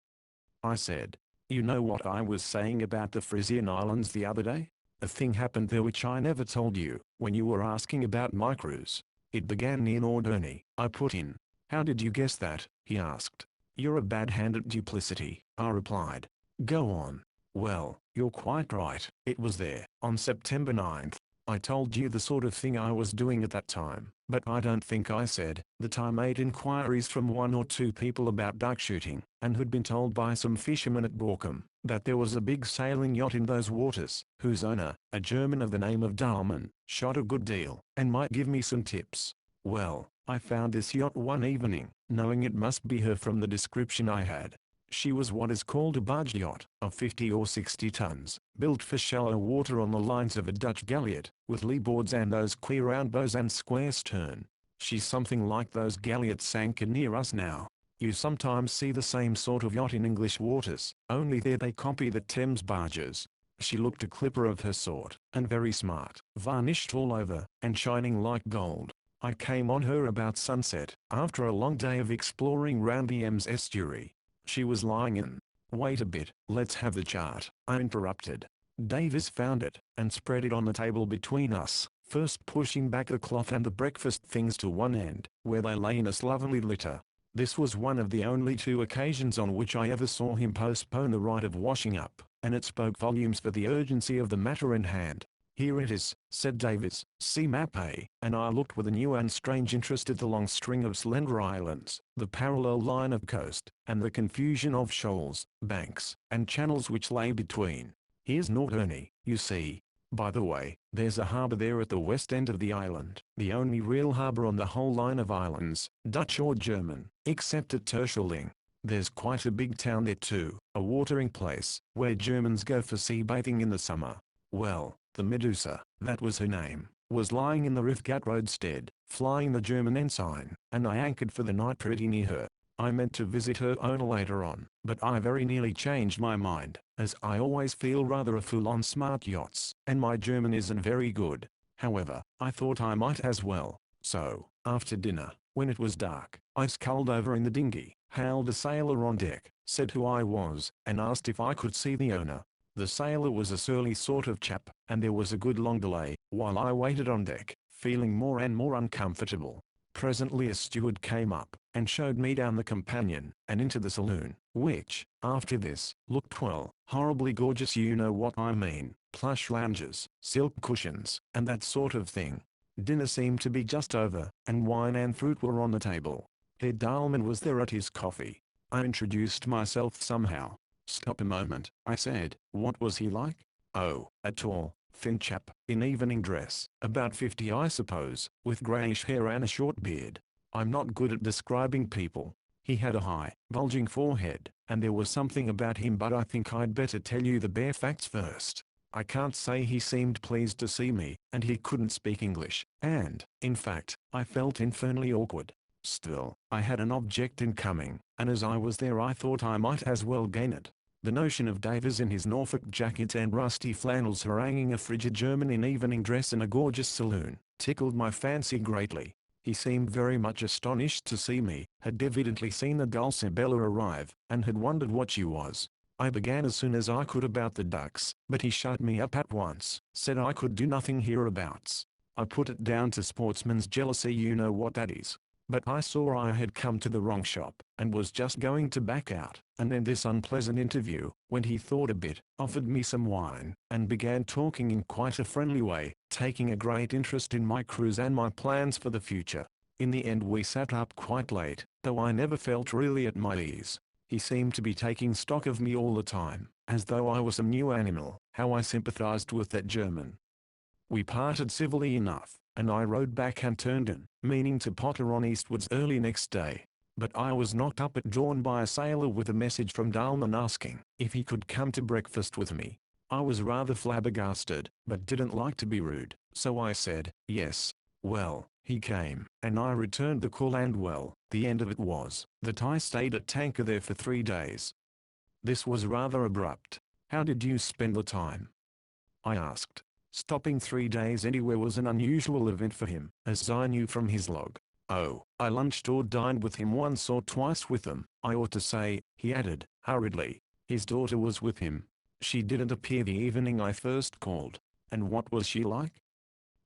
I said. You know what I was saying about the Frisian Islands the other day? A thing happened there which I never told you, when you were asking about my cruise. It began near Norderney, I put in. How did you guess that? He asked. You're a bad hand at duplicity, I replied. Go on. Well, you're quite right. It was there, on September 9th. I told you the sort of thing I was doing at that time, but I don't think I said that I made inquiries from 1 or 2 people about duck shooting, and had been told by some fishermen at Borkum that there was a big sailing yacht in those waters, whose owner, a German of the name of Dahlmann, shot a good deal, and might give me some tips. Well, I found this yacht one evening, knowing it must be her from the description I had. She was what is called a barge yacht, of 50 or 60 tons, built for shallow water on the lines of a Dutch galliot, with lee boards and those queer round bows and square stern. She's something like those galleots anchored near us now. You sometimes see the same sort of yacht in English waters, only there they copy the Thames barges. She looked a clipper of her sort, and very smart, varnished all over, and shining like gold. I came on her about sunset, after a long day of exploring round the Ems estuary. She was lying in. Wait a bit, let's have the chart, I interrupted. Davis found it, and spread it on the table between us, first pushing back the cloth and the breakfast things to one end, where they lay in a slovenly litter. This was one of the only 2 occasions on which I ever saw him postpone the rite of washing up, and it spoke volumes for the urgency of the matter in hand. Here it is, said Davis, see map A, and I looked with a new and strange interest at the long string of slender islands, the parallel line of coast, and the confusion of shoals, banks, and channels which lay between. Here's Norderney, you see. By the way, there's a harbour there at the west end of the island, the only real harbour on the whole line of islands, Dutch or German, except at Terschelling. There's quite a big town there too, a watering place, where Germans go for sea bathing in the summer. Well, the Medusa, that was her name, was lying in the Riffgat roadstead, flying the German ensign, and I anchored for the night pretty near her. I meant to visit her owner later on, but I very nearly changed my mind, as I always feel rather a fool on smart yachts, and my German isn't very good. However, I thought I might as well. So, after dinner, when it was dark, I sculled over in the dinghy, hailed a sailor on deck, said who I was, and asked if I could see the owner. The sailor was a surly sort of chap, and there was a good long delay, while I waited on deck, feeling more and more uncomfortable. Presently a steward came up, and showed me down the companion, and into the saloon, which, after this, looked well, horribly gorgeous, you know what I mean, plush lounges, silk cushions, and that sort of thing. Dinner seemed to be just over, and wine and fruit were on the table. Herr Dahlmann was there at his coffee. I introduced myself somehow. Stop a moment, I said. What was he like? Oh, a tall, thin chap, in evening dress, about 50 I suppose, with greyish hair and a short beard. I'm not good at describing people. He had a high, bulging forehead, and there was something about him, but I think I'd better tell you the bare facts first. I can't say he seemed pleased to see me, and he couldn't speak English, and, in fact, I felt infernally awkward. Still, I had an object in coming, and as I was there I thought I might as well gain it. The notion of Davis in his Norfolk jacket and rusty flannels haranguing a frigid German in evening dress in a gorgeous saloon, tickled my fancy greatly. He seemed very much astonished to see me, had evidently seen the Dulcibella arrive, and had wondered what she was. I began as soon as I could about the ducks, but he shut me up at once, said I could do nothing hereabouts. I put it down to sportsman's jealousy, you know what that is. But I saw I had come to the wrong shop, and was just going to back out, and then this unpleasant interview, when he thought a bit, offered me some wine, and began talking in quite a friendly way, taking a great interest in my cruise and my plans for the future. In the end we sat up quite late, though I never felt really at my ease. He seemed to be taking stock of me all the time, as though I was some new animal. How I sympathized with that German. We parted civilly enough, and I rode back and turned in, meaning to potter on eastwards early next day. But I was knocked up at dawn by a sailor with a message from Dahlmann asking if he could come to breakfast with me. I was rather flabbergasted, but didn't like to be rude, so I said, yes. Well, he came, and I returned the call, and well, the end of it was that I stayed at Tanker there for 3 days. This was rather abrupt. How did you spend the time? I asked. Stopping 3 days anywhere was an unusual event for him, as I knew from his log. Oh, I lunched or dined with him once or twice with them, I ought to say, he added, hurriedly. His daughter was with him. She didn't appear the evening I first called. And what was she like?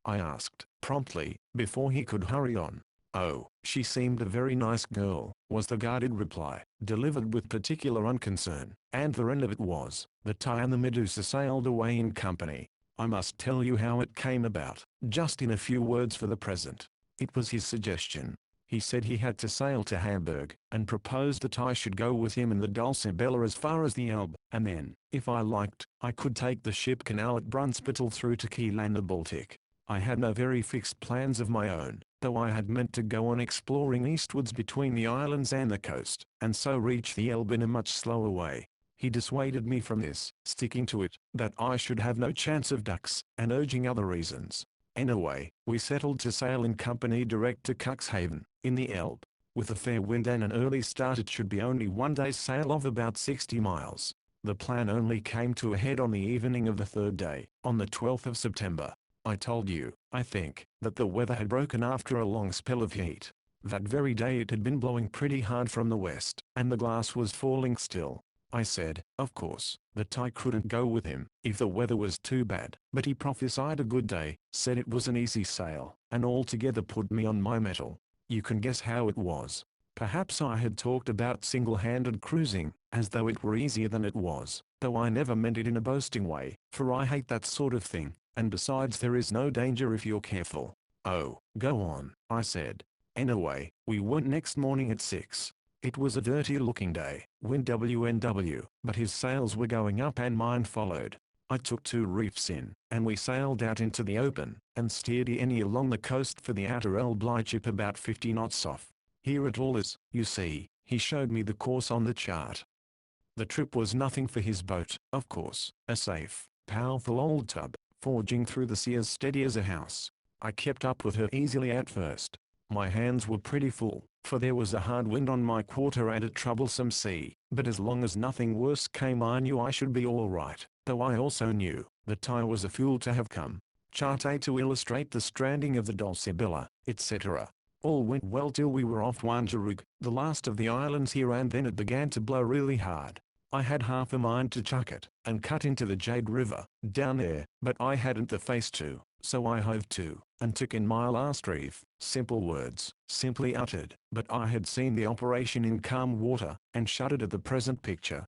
I asked, promptly, before he could hurry on. Oh, she seemed a very nice girl, was the guarded reply, delivered with particular unconcern, and the end of it was, the Thai and the Medusa sailed away in company. I must tell you how it came about, just in a few words for the present. It was his suggestion. He said he had to sail to Hamburg, and proposed that I should go with him in the Dulcibella as far as the Elbe, and then, if I liked, I could take the ship canal at Brunsbüttel through to Kiel and the Baltic. I had no very fixed plans of my own, though I had meant to go on exploring eastwards between the islands and the coast, and so reach the Elbe in a much slower way. He dissuaded me from this, sticking to it, that I should have no chance of ducks, and urging other reasons. Anyway, we settled to sail in company direct to Cuxhaven, in the Elbe. With a fair wind and an early start it should be only one day's sail of about 60 miles. The plan only came to a head on the evening of the third day, on the 12th of September. I told you, I think, that the weather had broken after a long spell of heat. That very day it had been blowing pretty hard from the west, and the glass was falling still. I said, of course, that I couldn't go with him, if the weather was too bad, but he prophesied a good day, said it was an easy sail, and altogether put me on my mettle. You can guess how it was. Perhaps I had talked about single-handed cruising, as though it were easier than it was, though I never meant it in a boasting way, for I hate that sort of thing, and besides there is no danger if you're careful. Oh, go on, I said. Anyway, we went next morning at 6. It was a dirty-looking day, wind WNW, but his sails were going up and mine followed. I took 2 reefs in, and we sailed out into the open, and steered any along the coast for the outer Elbe lightship about 50 knots off. Here it all is, you see, he showed me the course on the chart. The trip was nothing for his boat, of course, a safe, powerful old tub, forging through the sea as steady as a house. I kept up with her easily at first. My hands were pretty full, for there was a hard wind on my quarter and a troublesome sea, but as long as nothing worse came I knew I should be all right, though I also knew that I was a fool to have come. Chart A to illustrate the stranding of the Dulcibella, etc. All went well till we were off Wangerooge, the last of the islands here, and then it began to blow really hard. I had half a mind to chuck it, and cut into the Jade River, down there, but I hadn't the face to, so I hove to, and took in my last reef. Simple words, simply uttered, but I had seen the operation in calm water, and shuddered at the present picture.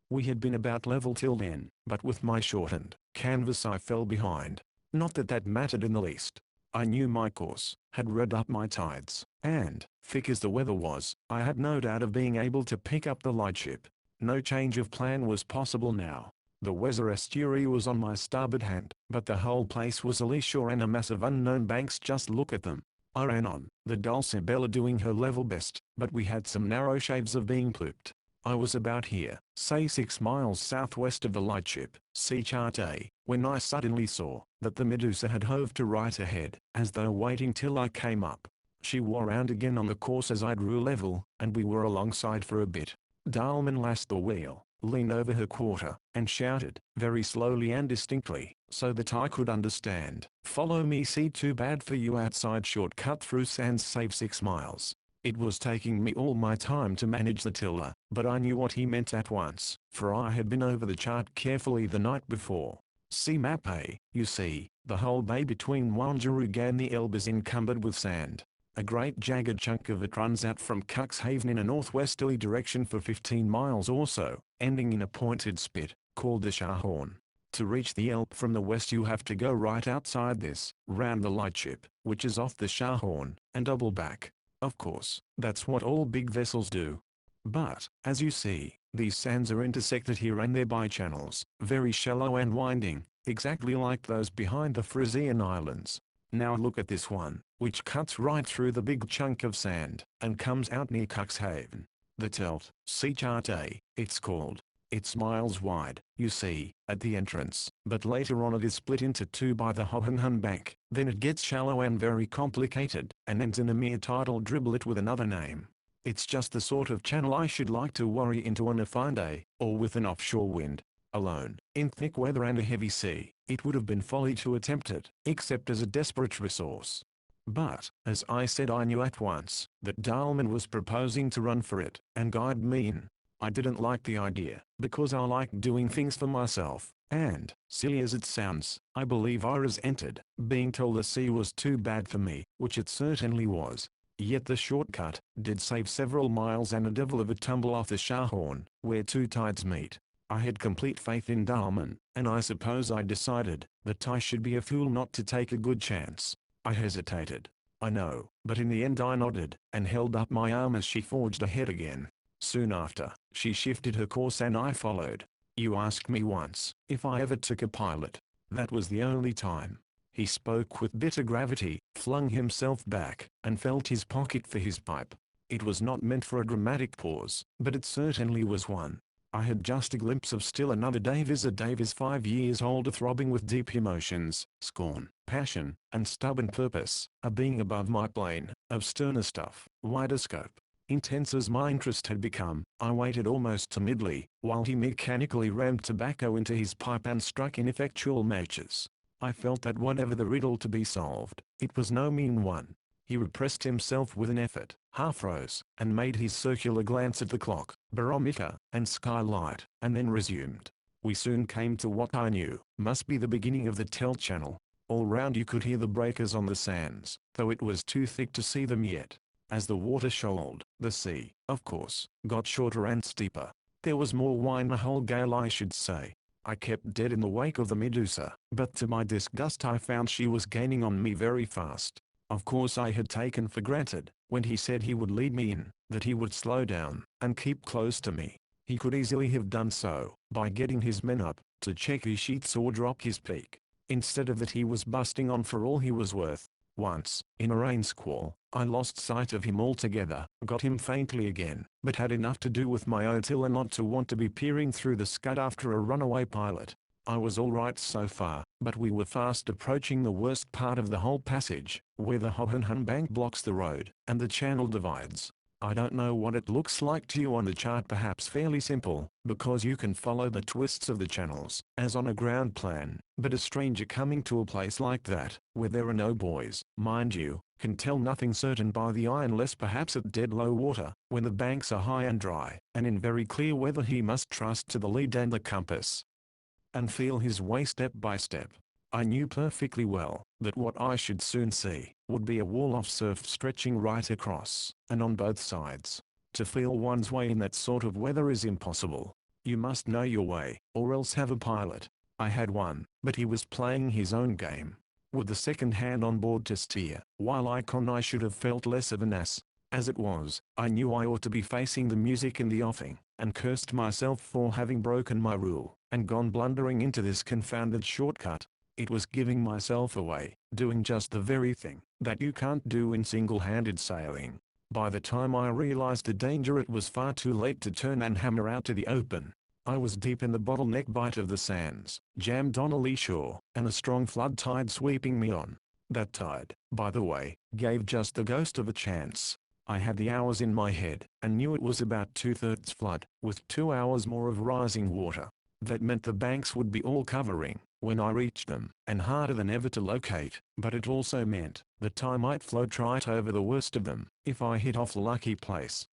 We had been about level till then, but with my shortened canvas I fell behind. Not that that mattered in the least. I knew my course, had read up my tides, and, thick as the weather was, I had no doubt of being able to pick up the lightship. No change of plan was possible now. The Weser estuary was on my starboard hand, but the whole place was a lee shore and a mass of unknown banks. Just look at them. I ran on, the Dulcibella doing her level best, but we had some narrow shaves of being pooped. I was about here, say 6 miles southwest of the lightship, see chart A, when I suddenly saw that the Medusa had hove to right ahead, as though waiting till I came up. She wore round again on the course as I drew level, and we were alongside for a bit. Dahlman lashed the wheel, leaned over her quarter, and shouted, very slowly and distinctly, so that I could understand, "Follow me, see, too bad for you, outside shortcut through sands, save 6 miles. It was taking me all my time to manage the tiller, but I knew what he meant at once, for I had been over the chart carefully the night before. See map A, you see, the whole bay between Wangerooge and the Elbe is encumbered with sand. A great jagged chunk of it runs out from Cuxhaven in a northwesterly direction for 15 miles or so, ending in a pointed spit, called the Scharhorn. To reach the Elbe from the west you have to go right outside this, round the lightship, which is off the Scharhorn, and double back. Of course, that's what all big vessels do. But, as you see, these sands are intersected here and there by channels, very shallow and winding, exactly like those behind the Frisian Islands. Now look at this one, which cuts right through the big chunk of sand, and comes out near Cuxhaven. The Telt, see chart A, it's called. It's miles wide, you see, at the entrance, but later on it is split into 2 by the Hohenhund Bank, then it gets shallow and very complicated, and ends in a mere tidal dribble it with another name. It's just the sort of channel I should like to worry into on a fine day, or with an offshore wind. Alone, in thick weather and a heavy sea, it would have been folly to attempt it, except as a desperate resource. But, as I said, I knew at once that Dalman was proposing to run for it and guide me in. I didn't like the idea, because I like doing things for myself, and, silly as it sounds, I believe I resented being told the sea was too bad for me, which it certainly was. Yet the shortcut did save several miles and a devil of a tumble off the Shahorn, where two tides meet. I had complete faith in Dalman, and I suppose I decided that I should be a fool not to take a good chance. I hesitated, I know, but in the end I nodded, and held up my arm as she forged ahead again. Soon after, she shifted her course and I followed. You asked me once if I ever took a pilot. That was the only time. He spoke with bitter gravity, flung himself back, and felt his pocket for his pipe. It was not meant for a dramatic pause, but it certainly was one. I had just a glimpse of still another Davis, a Davis 5 years older, throbbing with deep emotions, scorn, passion, and stubborn purpose, a being above my plane, of sterner stuff, wider scope. Intense as my interest had become, I waited almost timidly, while he mechanically rammed tobacco into his pipe and struck ineffectual matches. I felt that whatever the riddle to be solved, it was no mean one. He repressed himself with an effort, half rose, and made his circular glance at the clock, barometer, and skylight, and then resumed. We soon came to what I knew must be the beginning of the Tell Channel. All round you could hear the breakers on the sands, though it was too thick to see them yet. As the water shoaled, the sea, of course, got shorter and steeper. There was more wine, a whole gale I should say. I kept dead in the wake of the Medusa, but to my disgust I found she was gaining on me very fast. Of course I had taken for granted, when he said he would lead me in, that he would slow down, and keep close to me. He could easily have done so, by getting his men up, to check his sheets or drop his peak. Instead of that he was busting on for all he was worth. Once, in a rain squall, I lost sight of him altogether, got him faintly again, but had enough to do with my Otilla not to want to be peering through the scud after a runaway pilot. I was all right so far, but we were fast approaching the worst part of the whole passage, where the Hohenham bank blocks the road, and the channel divides. I don't know what it looks like to you on the chart, perhaps fairly simple, because you can follow the twists of the channels, as on a ground plan, but a stranger coming to a place like that, where there are no buoys, mind you, can tell nothing certain by the eye unless perhaps at dead low water, when the banks are high and dry, and in very clear weather he must trust to the lead and the compass, and feel his way step by step. I knew perfectly well that what I should soon see would be a wall of surf stretching right across, and on both sides. To feel one's way in that sort of weather is impossible. You must know your way, or else have a pilot. I had one, but he was playing his own game. With the second hand on board to steer, while I should have felt less of an ass. As it was, I knew I ought to be facing the music in the offing, and cursed myself for having broken my rule, and gone blundering into this confounded shortcut. It was giving myself away, doing just the very thing that you can't do in single-handed sailing. By the time I realized the danger, it was far too late to turn and hammer out to the open. I was deep in the bottleneck bite of the sands, jammed on a lee shore, and a strong flood tide sweeping me on. That tide, by the way, gave just the ghost of a chance. I had the hours in my head, and knew it was about 2/3 flood, with 2 hours more of rising water. That meant the banks would be all covering when I reached them, and harder than ever to locate, but it also meant that I might float right over the worst of them, if I hit off the lucky place.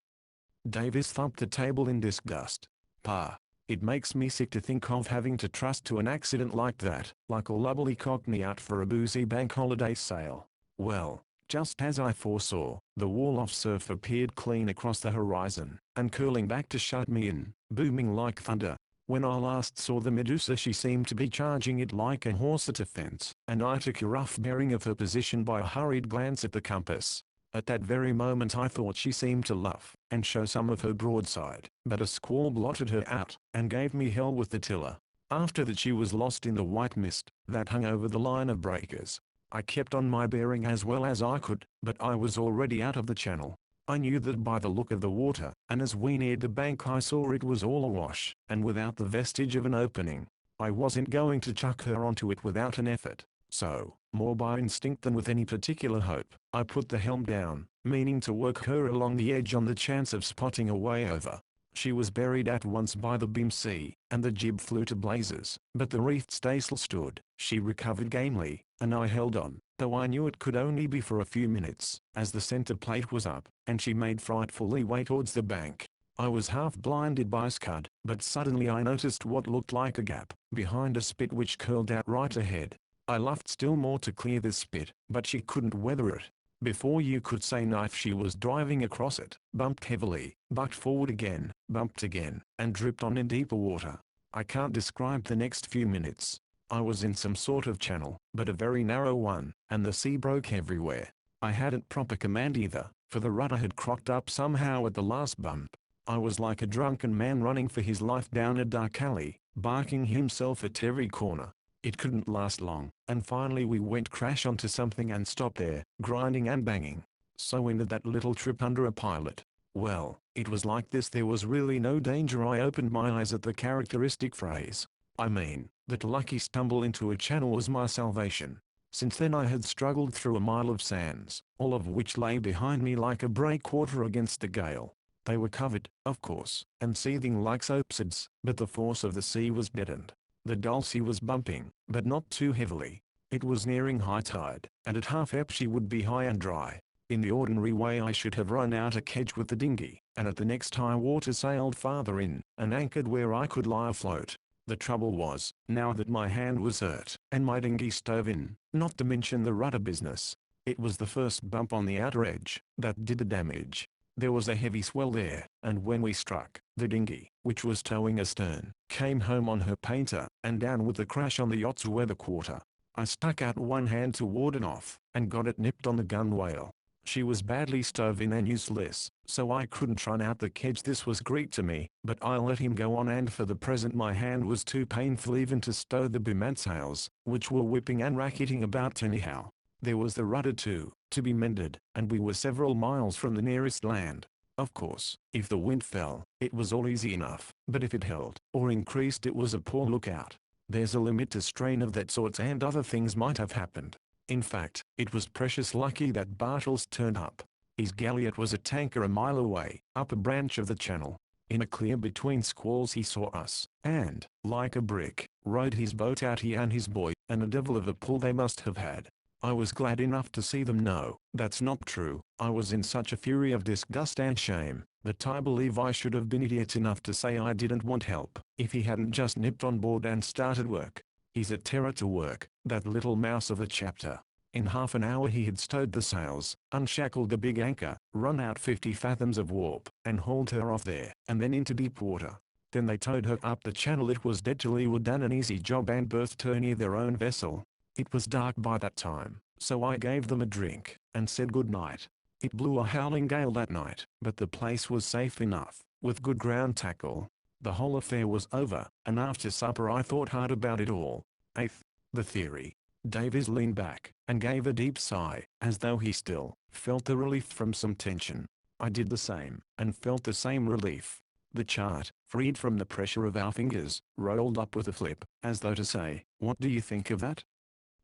Davis thumped the table in disgust. "Pa, it makes me sick to think of having to trust to an accident like that, like a lubberly cockney out for a boozy bank holiday sail." Well, just as I foresaw, the wall of surf appeared clean across the horizon, and curling back to shut me in, booming like thunder. When I last saw the Medusa she seemed to be charging it like a horse at a fence, and I took a rough bearing of her position by a hurried glance at the compass. At that very moment I thought she seemed to luff, and show some of her broadside, but a squall blotted her out, and gave me hell with the tiller. After that she was lost in the white mist that hung over the line of breakers. I kept on my bearing as well as I could, but I was already out of the channel. I knew that by the look of the water, and as we neared the bank I saw it was all awash, and without the vestige of an opening. I wasn't going to chuck her onto it without an effort, so, more by instinct than with any particular hope, I put the helm down, meaning to work her along the edge on the chance of spotting a way over. She was buried at once by the beam sea, and the jib flew to blazes, but the reefed staysail stood. She recovered gamely, and I held on, though I knew it could only be for a few minutes, as the center plate was up, and she made frightful leeway towards the bank. I was half blinded by scud, but suddenly I noticed what looked like a gap, behind a spit which curled out right ahead. I luffed still more to clear this spit, but she couldn't weather it. Before you could say knife she was driving across it, bumped heavily, bucked forward again, bumped again, and dripped on in deeper water. I can't describe the next few minutes. I was in some sort of channel, but a very narrow one, and the sea broke everywhere. I hadn't proper command either, for the rudder had crocked up somehow at the last bump. I was like a drunken man running for his life down a dark alley, barking himself at every corner. It couldn't last long, and finally we went crash onto something and stopped there, grinding and banging. So ended that little trip under a pilot. Well, it was like this. There was really no danger. I opened my eyes at the characteristic phrase. I mean, that lucky stumble into a channel was my salvation. Since then I had struggled through a mile of sands, all of which lay behind me like a breakwater against the gale. They were covered, of course, and seething like soapsuds, but the force of the sea was deadened. The Dulcie was bumping, but not too heavily. It was nearing high tide, and at half ebb she would be high and dry. In the ordinary way I should have run out a kedge with the dinghy, and at the next high water sailed farther in, and anchored where I could lie afloat. The trouble was, now that my hand was hurt, and my dinghy stove in, not to mention the rudder business, it was the first bump on the outer edge that did the damage. There was a heavy swell there, and when we struck, the dinghy, which was towing astern, came home on her painter, and down with the crash on the yacht's weather quarter. I stuck out one hand to ward it off, and got it nipped on the gunwale. She was badly stove in and useless, so I couldn't run out the kedge. This was Greek to me, but I let him go on, and for the present my hand was too painful even to stow the boom and sails, which were whipping and racketing about anyhow. There was the rudder too, to be mended, and we were several miles from the nearest land. Of course, if the wind fell, it was all easy enough, but if it held, or increased, it was a poor lookout. There's a limit to strain of that sort, and other things might have happened. In fact, it was precious lucky that Bartels turned up. His galliot was a tanker a mile away, up a branch of the channel. In a clear between squalls he saw us, and, like a brick, rowed his boat out, he and his boy, and a devil of a pull they must have had. I was glad enough to see them. No, that's not true. I was in such a fury of disgust and shame, that I believe I should have been idiot enough to say I didn't want help, if he hadn't just nipped on board and started work. He's a terror to work, that little mouse of a chapter. In half an hour he had stowed the sails, unshackled the big anchor, run out 50 fathoms of warp, and hauled her off there, and then into deep water. Then they towed her up the channel. It was dead to leeward, done an easy job, and berthed her near their own vessel. It was dark by that time, so I gave them a drink, and said good night. It blew a howling gale that night, but the place was safe enough, with good ground tackle. The whole affair was over, and after supper I thought hard about it all. 8th, the theory. Davies leaned back, and gave a deep sigh, as though he still felt the relief from some tension. I did the same, and felt the same relief. The chart, freed from the pressure of our fingers, rolled up with a flip, as though to say, "What do you think of that?"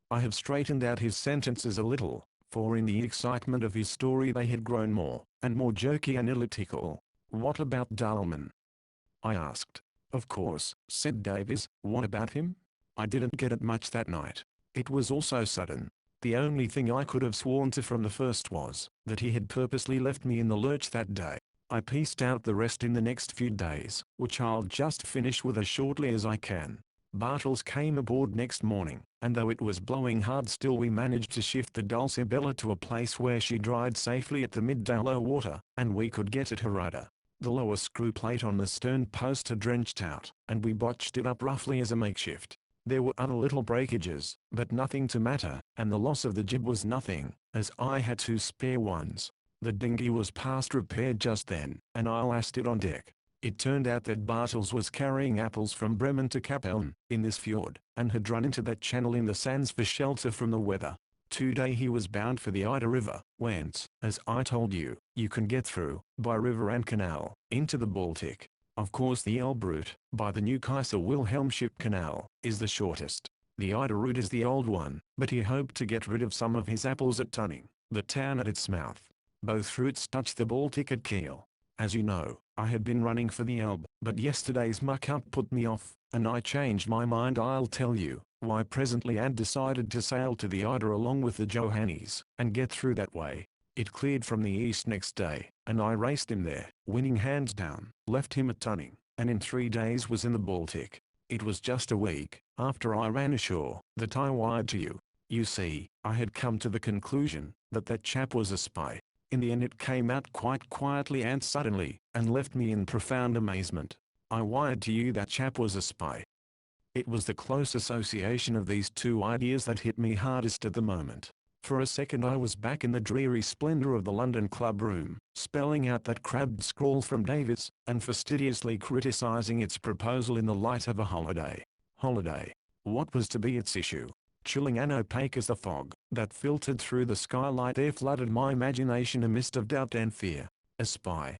I have straightened out his sentences a little, for in the excitement of his story they had grown more and more jerky and elliptical. "What about Dahlman?" I asked. "Of course," said Davies. "What about him?" I didn't get it much that night. It was all so sudden. The only thing I could have sworn to from the first was that he had purposely left me in the lurch that day. I pieced out the rest in the next few days, which I'll just finish with as shortly as I can. Bartels came aboard next morning, and though it was blowing hard still we managed to shift the Dulcibella to a place where she dried safely at the midday low water, and we could get at her rudder. The lower screw plate on the stern post had drenched out, and we botched it up roughly as a makeshift. There were other little breakages, but nothing to matter, and the loss of the jib was nothing, as I had 2 spare ones. The dinghy was past repair just then, and I lashed it on deck. It turned out that Bartels was carrying apples from Bremen to Capellen, in this fjord, and had run into that channel in the sands for shelter from the weather. Today he was bound for the Ida River, whence, as I told you, you can get through, by river and canal, into the Baltic. Of course the Elbe route, by the new Kaiser Wilhelm ship canal, is the shortest. The Ida route is the old one, but he hoped to get rid of some of his apples at Tunning, the town at its mouth. Both routes touch the Baltic at Kiel. As you know, I had been running for the Elbe, but yesterday's muck-up put me off, and I changed my mind. I'll tell you why presently, and decided to sail to the Eider along with the Johannes, and get through that way. It cleared from the east next day, and I raced him there, winning hands down, left him at Tunning, and in 3 days was in the Baltic. It was just a week after I ran ashore that I wired to you. You see, I had come to the conclusion that that chap was a spy. In the end it came out quite quietly and suddenly, and left me in profound amazement. I wired to you that chap was a spy. It was the close association of these two ideas that hit me hardest at the moment. For a second I was back in the dreary splendor of the London club room, spelling out that crabbed scrawl from Davis, and fastidiously criticizing its proposal in the light of a holiday. Holiday. What was to be its issue? Chilling and opaque as the fog that filtered through the skylight, there flooded my imagination a mist of doubt and fear. A spy.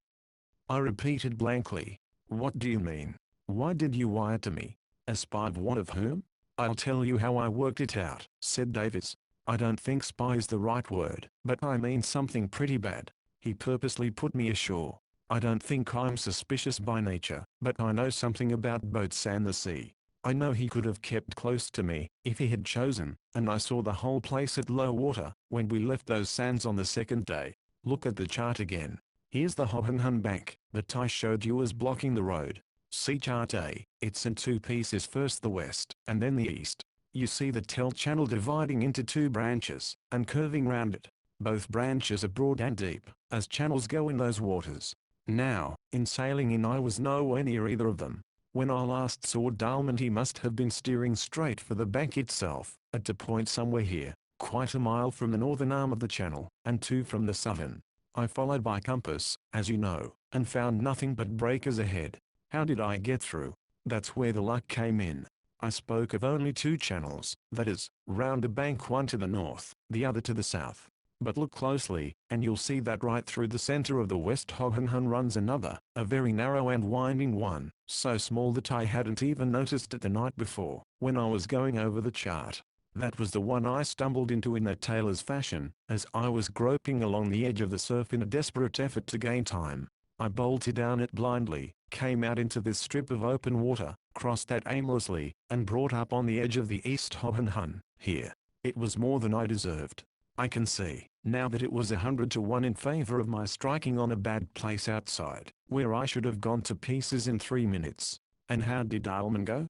I repeated blankly. What do you mean? Why did you wire to me? A spy of what, of whom? I'll tell you how I worked it out, said Davis. I don't think spy is the right word, but I mean something pretty bad. He purposely put me ashore. I don't think I'm suspicious by nature, but I know something about boats and the sea. I know he could have kept close to me, if he had chosen, and I saw the whole place at low water, when we left those sands on the second day. Look at the chart again. Here's the Hohenhund Bank, that I showed you as blocking the road. See chart A, it's in 2 pieces, first the west, and then the east. You see the Tell Channel dividing into 2 branches, and curving round it. Both branches are broad and deep, as channels go in those waters. Now, in sailing in I was nowhere near either of them. When I last saw Dalmond he must have been steering straight for the bank itself, at a point somewhere here, quite a mile from the northern arm of the channel, and 2 from the southern. I followed by compass, as you know, and found nothing but breakers ahead. How did I get through? That's where the luck came in. I spoke of only 2 channels, that is, round the bank, one to the north, the other to the south. But look closely, and you'll see that right through the center of the West Hohenhund runs another, a very narrow and winding one, so small that I hadn't even noticed it the night before, when I was going over the chart. That was the one I stumbled into in that tailor's fashion, as I was groping along the edge of the surf in a desperate effort to gain time. I bolted down it blindly, came out into this strip of open water, crossed that aimlessly, and brought up on the edge of the East Hohenhund. Here. It was more than I deserved. I can see, now, that it was 100 to 1 in favor of my striking on a bad place outside, where I should have gone to pieces in 3 minutes. And how did Dalman go?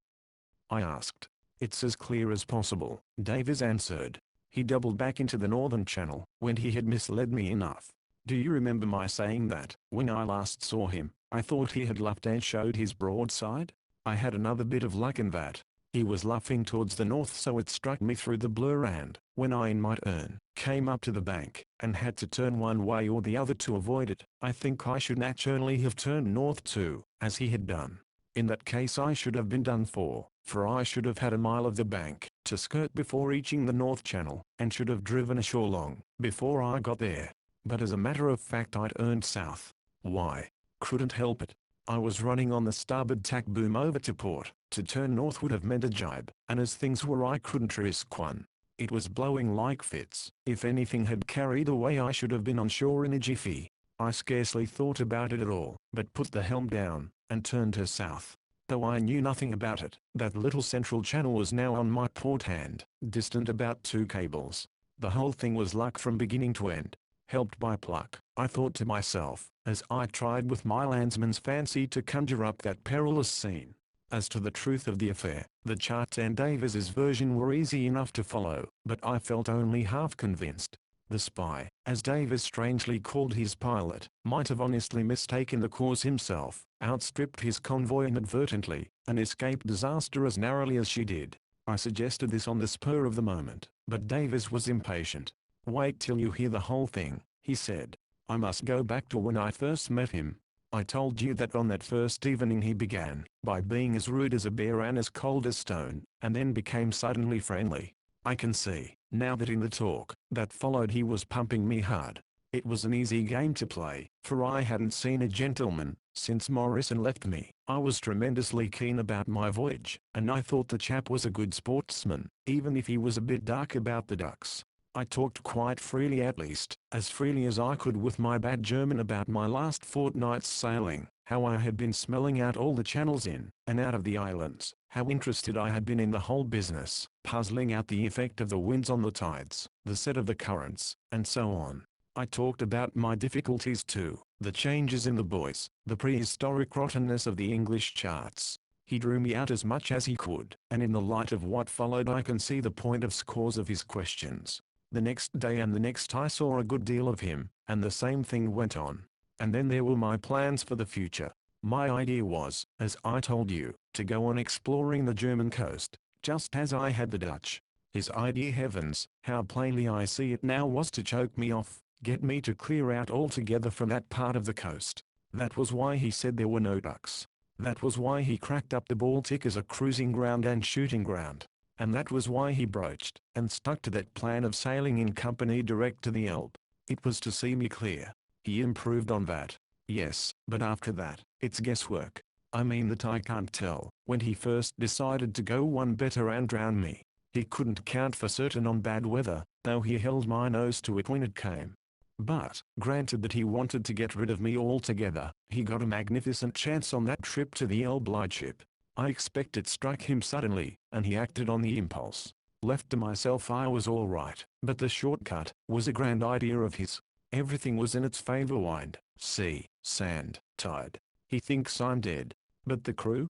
I asked. It's as clear as possible, Davis answered. He doubled back into the northern channel, when he had misled me enough. Do you remember my saying that, when I last saw him, I thought he had luffed and showed his broadside? I had another bit of luck in that. He was luffing towards the north, so it struck me through the blur, and, when I in my turn, came up to the bank, and had to turn one way or the other to avoid it, I think I should naturally have turned north too, as he had done. In that case I should have been done for I should have had a mile of the bank to skirt before reaching the North Channel, and should have driven ashore long before I got there. But as a matter of fact I'd earned south. Why? Couldn't help it. I was running on the starboard tack boom over to port. To turn north would have meant a jibe, and as things were I couldn't risk one. It was blowing like fits. If anything had carried away I should have been on shore in a jiffy. I scarcely thought about it at all, but put the helm down, and turned her south. Though I knew nothing about it, that little central channel was now on my port hand, distant about 2 cables. The whole thing was luck from beginning to end. Helped by pluck, I thought to myself, as I tried with my landsman's fancy to conjure up that perilous scene. As to the truth of the affair, the chart and Davis's version were easy enough to follow, but I felt only half convinced. The spy, as Davis strangely called his pilot, might have honestly mistaken the course himself, outstripped his convoy inadvertently, and escaped disaster as narrowly as she did. I suggested this on the spur of the moment, but Davis was impatient. Wait till you hear the whole thing, he said. I must go back to when I first met him. I told you that on that first evening he began by being as rude as a bear and as cold as stone, and then became suddenly friendly. I can see, now, that in the talk that followed he was pumping me hard. It was an easy game to play, for I hadn't seen a gentleman since Morrison left me. I was tremendously keen about my voyage, and I thought the chap was a good sportsman, even if he was a bit dark about the ducks. I talked quite freely, at least, as freely as I could with my bad German, about my last fortnight's sailing, how I had been smelling out all the channels in and out of the islands, how interested I had been in the whole business, puzzling out the effect of the winds on the tides, the set of the currents, and so on. I talked about my difficulties too, the changes in the voice, the prehistoric rottenness of the English charts. He drew me out as much as he could, and in the light of what followed I can see the point of scores of his questions. The next day and the next I saw a good deal of him, and the same thing went on. And then there were my plans for the future. My idea was, as I told you, to go on exploring the German coast, just as I had the Dutch. His idea, heavens, how plainly I see it now, was to choke me off, get me to clear out altogether from that part of the coast. That was why he said there were no ducks. That was why he cracked up the Baltic as a cruising ground and shooting ground. And that was why he broached and stuck to that plan of sailing in company direct to the Elbe. It was to see me clear. He improved on that. Yes, but after that, it's guesswork. I mean that I can't tell. When he first decided to go one better and drown me, he couldn't count for certain on bad weather, though he held my nose to it when it came. But, granted that he wanted to get rid of me altogether, he got a magnificent chance on that trip to the Elbe lightship. I expect it struck him suddenly, and he acted on the impulse. Left to myself I was all right, but the shortcut was a grand idea of his. Everything was in its favor: wind, sea, sand, tide. He thinks I'm dead. But the crew?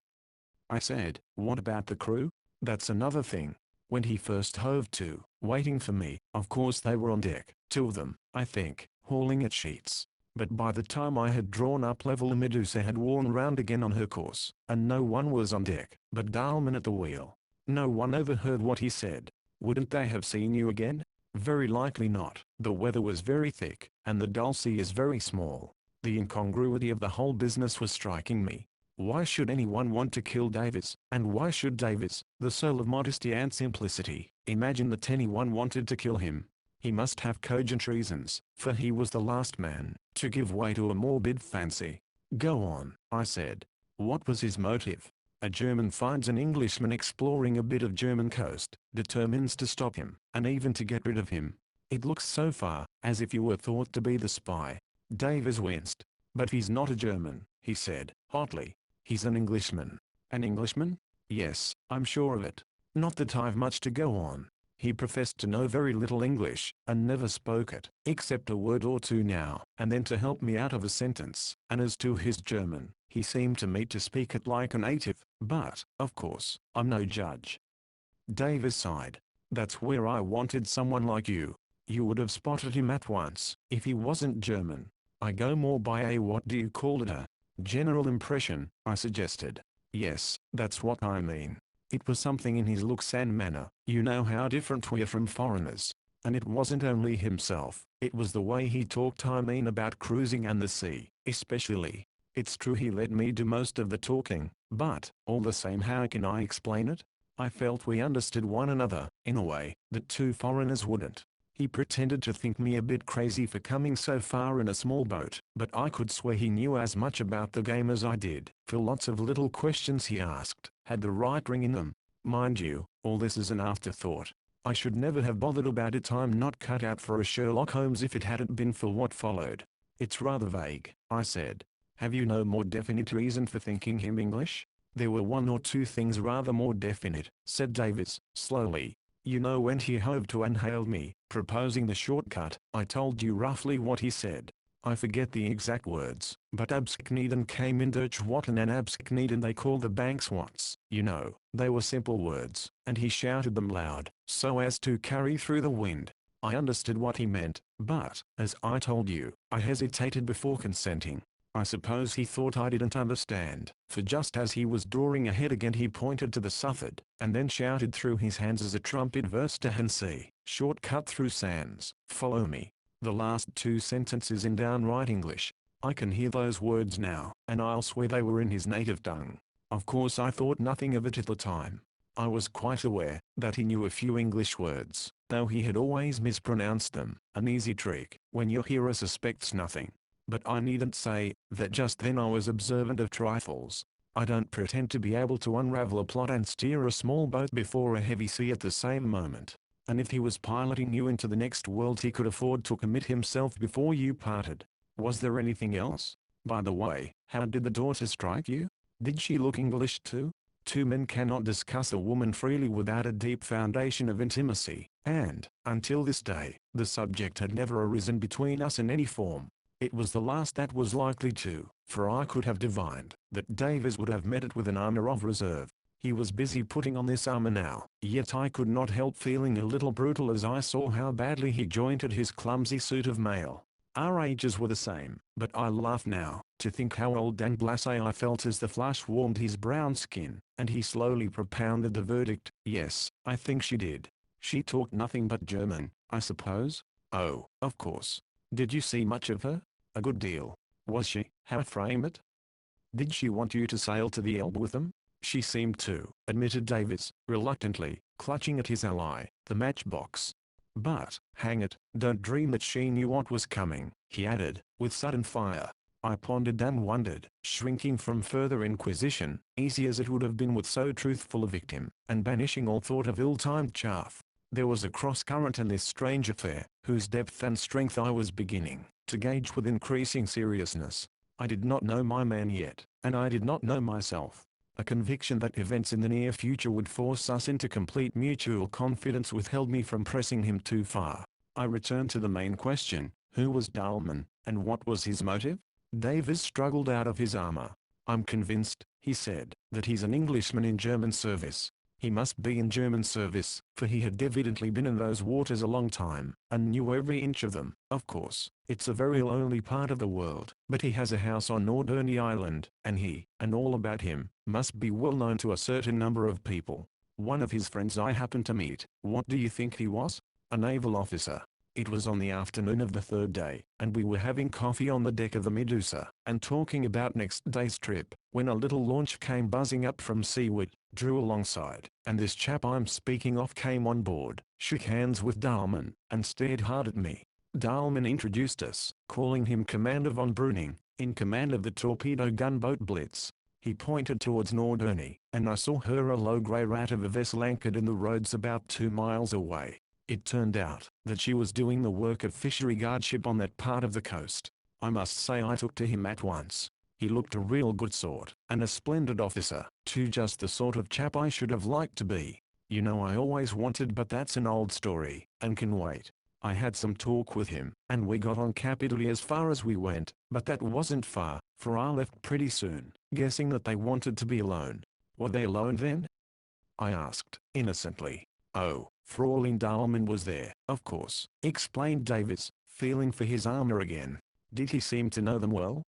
I said, what about the crew? That's another thing. When he first hove to, waiting for me, of course they were on deck, 2 of them, I think, hauling at sheets. But by the time I had drawn up level, the Medusa had worn round again on her course, and no one was on deck but Dahlman at the wheel. No one overheard what he said. Wouldn't they have seen you again? Very likely not. The weather was very thick, and the Dulce Sea is very small. The incongruity of the whole business was striking me. Why should anyone want to kill Davis? And why should Davis, the soul of modesty and simplicity, imagine that anyone wanted to kill him? He must have cogent reasons, for he was the last man to give way to a morbid fancy. Go on, I said. What was his motive? A German finds an Englishman exploring a bit of German coast, determines to stop him, and even to get rid of him. It looks so far as if you were thought to be the spy. Davis winced. But he's not a German, he said, hotly. He's an Englishman. An Englishman? Yes, I'm sure of it. Not that I've much to go on. He professed to know very little English, and never spoke it, except a word or two now and then to help me out of a sentence, and as to his German, he seemed to me to speak it like a native, but, of course, I'm no judge. Davis sighed. That's where I wanted someone like you. You would have spotted him at once, if he wasn't German. I go more by a, what do you call it, a general impression, I suggested. Yes, that's what I mean. It was something in his looks and manner. You know how different we're from foreigners. And it wasn't only himself, it was the way he talked, I mean about cruising and the sea, especially. It's true he let me do most of the talking, but, all the same, how can I explain it? I felt we understood one another, in a way that 2 foreigners wouldn't. He pretended to think me a bit crazy for coming so far in a small boat, but I could swear he knew as much about the game as I did, for lots of little questions he asked had the right ring in them. Mind you, all this is an afterthought. I should never have bothered about it. I'm not cut out for a Sherlock Holmes if it hadn't been for what followed. It's rather vague, I said. Have you no more definite reason for thinking him English? There were 1 or 2 things rather more definite, said Davis, slowly. You know, when he hove to and hailed me, proposing the shortcut, I told you roughly what he said. I forget the exact words, but abskneden came in Dutch Watten and abskneden they call the banks wats, you know. They were simple words, and he shouted them loud, so as to carry through the wind. I understood what he meant, but, as I told you, I hesitated before consenting. I suppose he thought I didn't understand, for just as he was drawing ahead again he pointed to the southward, and then shouted through his hands as a trumpet verse to Hansey, shortcut through sands, follow me. The last 2 sentences in downright English. I can hear those words now, and I'll swear they were in his native tongue. Of course I thought nothing of it at the time. I was quite aware that he knew a few English words, though he had always mispronounced them, an easy trick, when your hearer suspects nothing. But I needn't say that just then I was observant of trifles. I don't pretend to be able to unravel a plot and steer a small boat before a heavy sea at the same moment. and if he was piloting you into the next world he could afford to commit himself before you parted. Was there anything else? By the way, how did the daughter strike you? Did she look English too? Two men cannot discuss a woman freely without a deep foundation of intimacy, and, until this day, the subject had never arisen between us in any form. It was the last that was likely to, for I could have divined that Davis would have met it with an armor of reserve. He was busy putting on this armor now, yet I could not help feeling a little brutal as I saw how badly he jointed his clumsy suit of mail. Our ages were the same, but I laugh now, to think how old and blasé I felt as the flush warmed his brown skin, and he slowly propounded the verdict. Yes, I think she did. She talked nothing but German, I suppose? Oh, of course. Did you see much of her? A good deal. Was she, how frame it? Did she want you to sail to the Elbe with them? She seemed to, admitted Davis, reluctantly, clutching at his ally, the matchbox. But, hang it, don't dream that she knew what was coming, he added, with sudden fire. I pondered and wondered, shrinking from further inquisition, easy as it would have been with so truthful a victim, and banishing all thought of ill-timed chaff. There was a cross-current in this strange affair, whose depth and strength I was beginning to gauge with increasing seriousness. I did not know my man yet, and I did not know myself. A conviction that events in the near future would force us into complete mutual confidence withheld me from pressing him too far. I returned to the main question, who was Dahlman, and what was his motive? Davis struggled out of his armor. I'm convinced, he said, that he's an Englishman in German service. He must be in German service, for he had evidently been in those waters a long time, and knew every inch of them. Of course, it's a very lonely part of the world, but he has a house on Norderney Island, and he, and all about him, must be well known to a certain number of people. One of his friends I happened to meet, what do you think he was? A naval officer. It was on the afternoon of the third day, and we were having coffee on the deck of the Medusa, and talking about next day's trip, when a little launch came buzzing up from seaward, drew alongside, and this chap I'm speaking of came on board, shook hands with Dahlman, and stared hard at me. Dahlman introduced us, calling him Commander von Breuning, in command of the torpedo gunboat Blitz. He pointed towards Norderney, and I saw her a low grey rat of a vessel anchored in the roads about 2 miles away. It turned out that she was doing the work of fishery guardship on that part of the coast. I must say I took to him at once. He looked a real good sort, and a splendid officer, too, just the sort of chap I should have liked to be. You know, I always wanted, but that's an old story, and can wait. I had some talk with him, and we got on capitally as far as we went, but that wasn't far, for I left pretty soon, guessing that they wanted to be alone. Were they alone then? I asked, innocently. Oh, Fraulein Dahlman was there, of course, explained Davis, feeling for his armor again. Did he seem to know them well?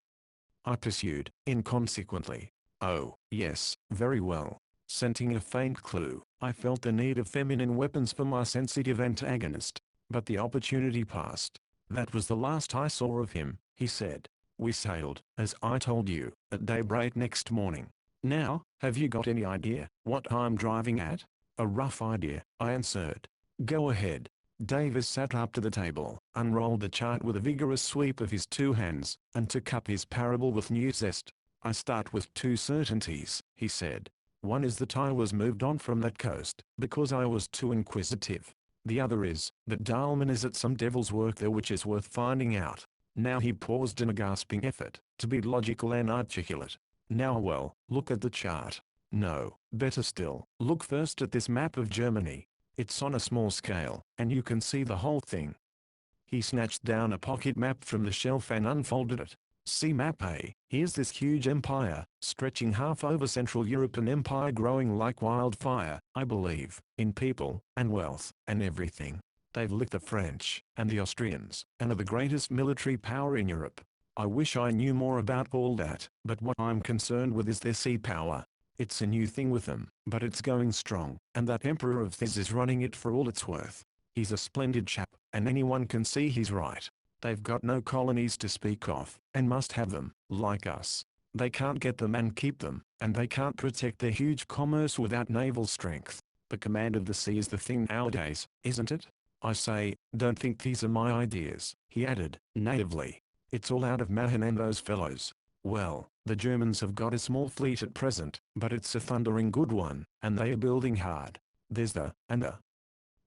I pursued, inconsequently. Oh, yes, very well. Scenting a faint clue, I felt the need of feminine weapons for my sensitive antagonist. But the opportunity passed. That was the last I saw of him, he said. We sailed, as I told you, at daybreak next morning. Now, have you got any idea what I'm driving at? A rough idea, I answered. Go ahead. Davis sat up to the table, unrolled the chart with a vigorous sweep of his 2 hands, and took up his parable with new zest. I start with 2 certainties, he said. One is that I was moved on from that coast, because I was too inquisitive. The other is, that Dahlman is at some devil's work there which is worth finding out. Now he paused in a gasping effort, to be logical and articulate. Now well, look at the chart. No, better still, look first at this map of Germany. It's on a small scale, and you can see the whole thing. He snatched down a pocket map from the shelf and unfolded it. See map A, here's this huge empire, stretching half over Central Europe, an empire growing like wildfire, I believe, in people, and wealth, and everything. They've licked the French, and the Austrians, and are the greatest military power in Europe. I wish I knew more about all that, but what I'm concerned with is their sea power. It's a new thing with them, but it's going strong, and that Emperor of Thiz is running it for all it's worth. He's a splendid chap, and anyone can see he's right. They've got no colonies to speak of, and must have them, like us. They can't get them and keep them, and they can't protect their huge commerce without naval strength. The command of the sea is the thing nowadays, isn't it? I say, don't think these are my ideas, he added, naively. It's all out of Mahan and those fellows. Well, the Germans have got a small fleet at present, but it's a thundering good one, and they are building hard. There's the, and the.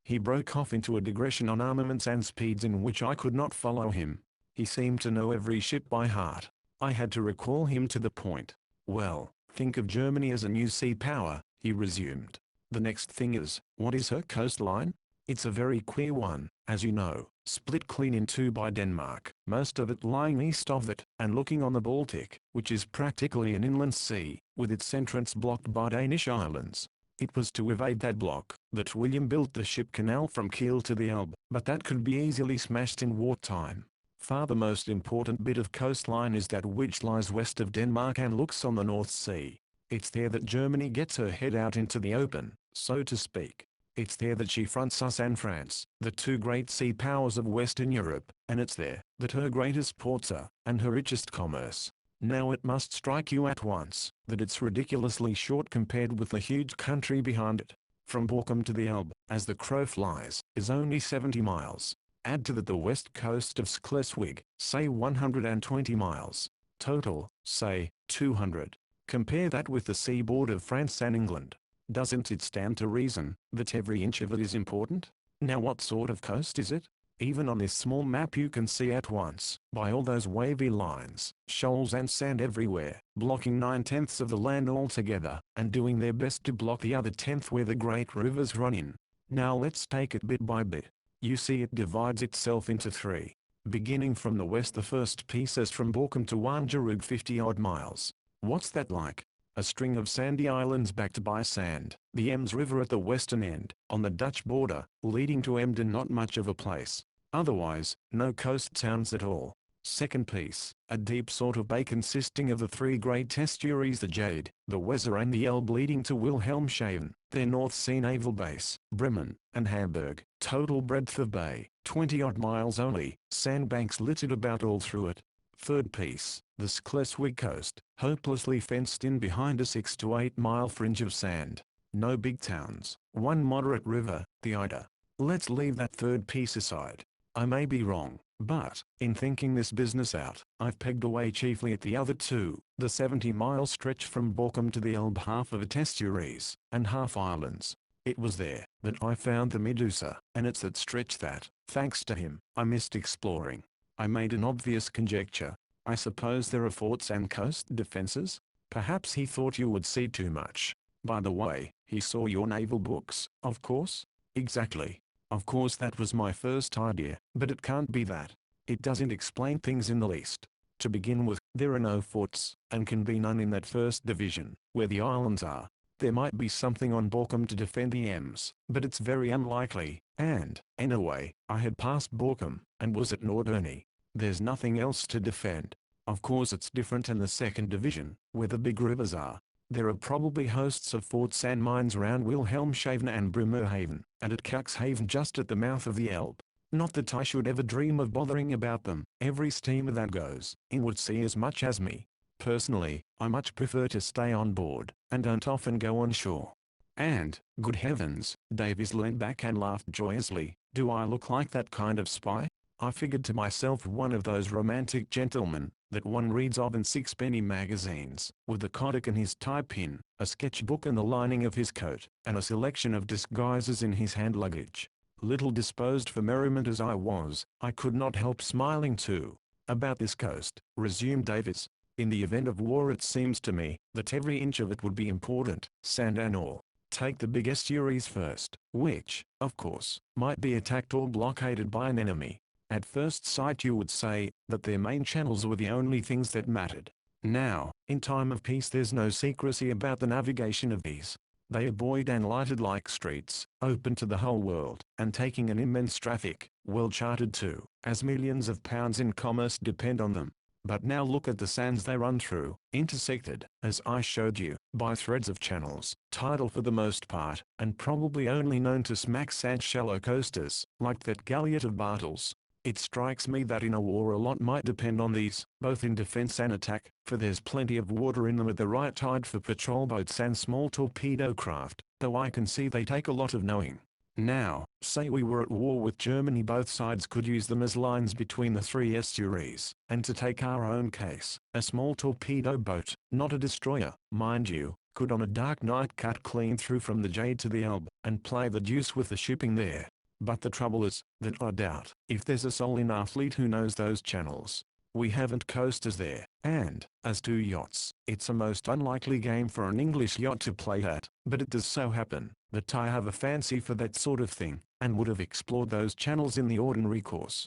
He broke off into a digression on armaments and speeds in which I could not follow him. He seemed to know every ship by heart. I had to recall him to the point. Well, think of Germany as a new sea power, he resumed. The next thing is, what is her coastline? It's a very queer one, as you know, split clean in two by Denmark, most of it lying east of it, and looking on the Baltic, which is practically an inland sea, with its entrance blocked by Danish islands. It was to evade that block that William built the ship canal from Kiel to the Elbe, but that could be easily smashed in wartime. Far the most important bit of coastline is that which lies west of Denmark and looks on the North Sea. It's there that Germany gets her head out into the open, so to speak. It's there that she fronts us and France, the two great sea powers of Western Europe, and it's there that her greatest ports are, and her richest commerce. Now it must strike you at once that it's ridiculously short compared with the huge country behind it. From Borkum to the Elbe, as the crow flies, is only 70 miles. Add to that the west coast of Schleswig, say 120 miles. Total, say, 200. Compare that with the seaboard of France and England. Doesn't it stand to reason that every inch of it is important? Now what sort of coast is it? Even on this small map you can see at once, by all those wavy lines, shoals and sand everywhere, blocking 9/10 of the land altogether, and doing their best to block the other 10th where the great rivers run in. Now let's take it bit by bit. You see it divides itself into three. Beginning from the west, the first piece is from Borkum to Wangerooge, 50-odd miles. What's that like? A string of sandy islands backed by sand. The Ems River at the western end, on the Dutch border, leading to Emden, not much of a place. Otherwise, no coast towns at all. Second piece, a deep sort of bay consisting of the three great estuaries, the Jade, the Weser and the Elbe, leading to Wilhelmshaven, their North Sea naval base, Bremen, and Hamburg. Total breadth of bay, 20-odd miles only, sandbanks littered about all through it. Third piece, the Schleswig coast, hopelessly fenced in behind a 6 to 8 mile fringe of sand. No big towns, one moderate river, the Ida. Let's leave that third piece aside. I may be wrong, but, in thinking this business out, I've pegged away chiefly at the other two, the 70-mile stretch from Borkum to the Elbe, half of it estuaries, and half islands. It was there that I found the Medusa, and it's that stretch that, thanks to him, I missed exploring. I made an obvious conjecture. I suppose there are forts and coast defenses? Perhaps he thought you would see too much. By the way, he saw your naval books, of course? Exactly. Of course that was my first idea, but it can't be that. It doesn't explain things in the least. To begin with, there are no forts, and can be none in that first division, where the islands are. There might be something on Borkum to defend the Ems, but it's very unlikely, and, anyway, I had passed Borkum, and was at Norderney. There's nothing else to defend. Of course it's different in the second division, where the big rivers are. There are probably hosts of forts and mines around Wilhelmshaven and Bremerhaven, and at Cuxhaven just at the mouth of the Elbe. Not that I should ever dream of bothering about them. Every steamer that goes in would see as much as me. Personally, I much prefer to stay on board, and don't often go on shore. And, good heavens, Davies leaned back and laughed joyously, do I look like that kind of spy? I figured to myself one of those romantic gentlemen that one reads of in sixpenny magazines, with a kodak in his tie pin, a sketchbook in the lining of his coat, and a selection of disguises in his hand luggage. Little disposed for merriment as I was, I could not help smiling too. About this coast, resumed Davies. In the event of war it seems to me that every inch of it would be important, sand and all. Take the big estuaries first, which, of course, might be attacked or blockaded by an enemy. At first sight you would say that their main channels were the only things that mattered. Now, in time of peace there's no secrecy about the navigation of these. They are buoyed and lighted like streets, open to the whole world, and taking an immense traffic, well charted too, as millions of pounds in commerce depend on them. But now look at the sands they run through, intersected, as I showed you, by threads of channels, tidal for the most part, and probably only known to smack sad shallow coasters, like that galliot of Bartels. It strikes me that in a war a lot might depend on these, both in defense and attack, for there's plenty of water in them at the right tide for patrol boats and small torpedo craft, though I can see they take a lot of knowing. Now, say we were at war with Germany, both sides could use them as lines between the three estuaries, and to take our own case, a small torpedo boat, not a destroyer, mind you, could on a dark night cut clean through from the Jade to the Elbe, and play the deuce with the shipping there. But the trouble is, that I doubt if there's a soul in our fleet who knows those channels. We haven't coasters there, and, as to yachts, it's a most unlikely game for an English yacht to play at, but it does so happen that I have a fancy for that sort of thing, and would have explored those channels in the ordinary course.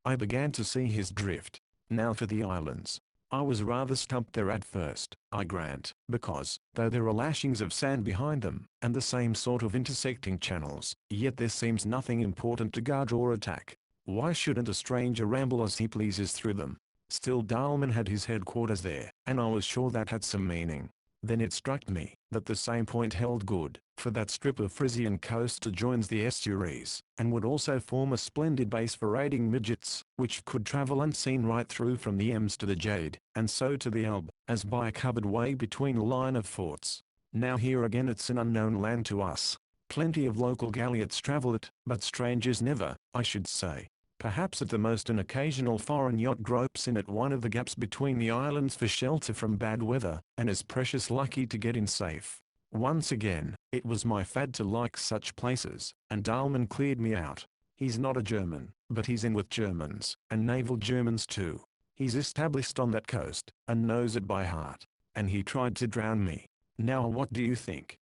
I began to see his drift. Now for the islands. I was rather stumped there at first, I grant, because, though there are lashings of sand behind them, and the same sort of intersecting channels, yet there seems nothing important to guard or attack. Why shouldn't a stranger ramble as he pleases through them? Still, Darlman had his headquarters there, and I was sure that had some meaning. Then it struck me that the same point held good, for that strip of Frisian coast adjoins the estuaries, and would also form a splendid base for raiding midgets, which could travel unseen right through from the Ems to the Jade, and so to the Elbe, as by a covered way between a line of forts. Now here again it's an unknown land to us. Plenty of local galliots travel it, but strangers never, I should say. Perhaps at the most an occasional foreign yacht gropes in at one of the gaps between the islands for shelter from bad weather, and is precious lucky to get in safe. Once again, it was my fad to like such places, and Dahlmann cleared me out. He's not a German, but he's in with Germans, and naval Germans too. He's established on that coast, and knows it by heart. And he tried to drown me. Now what do you think?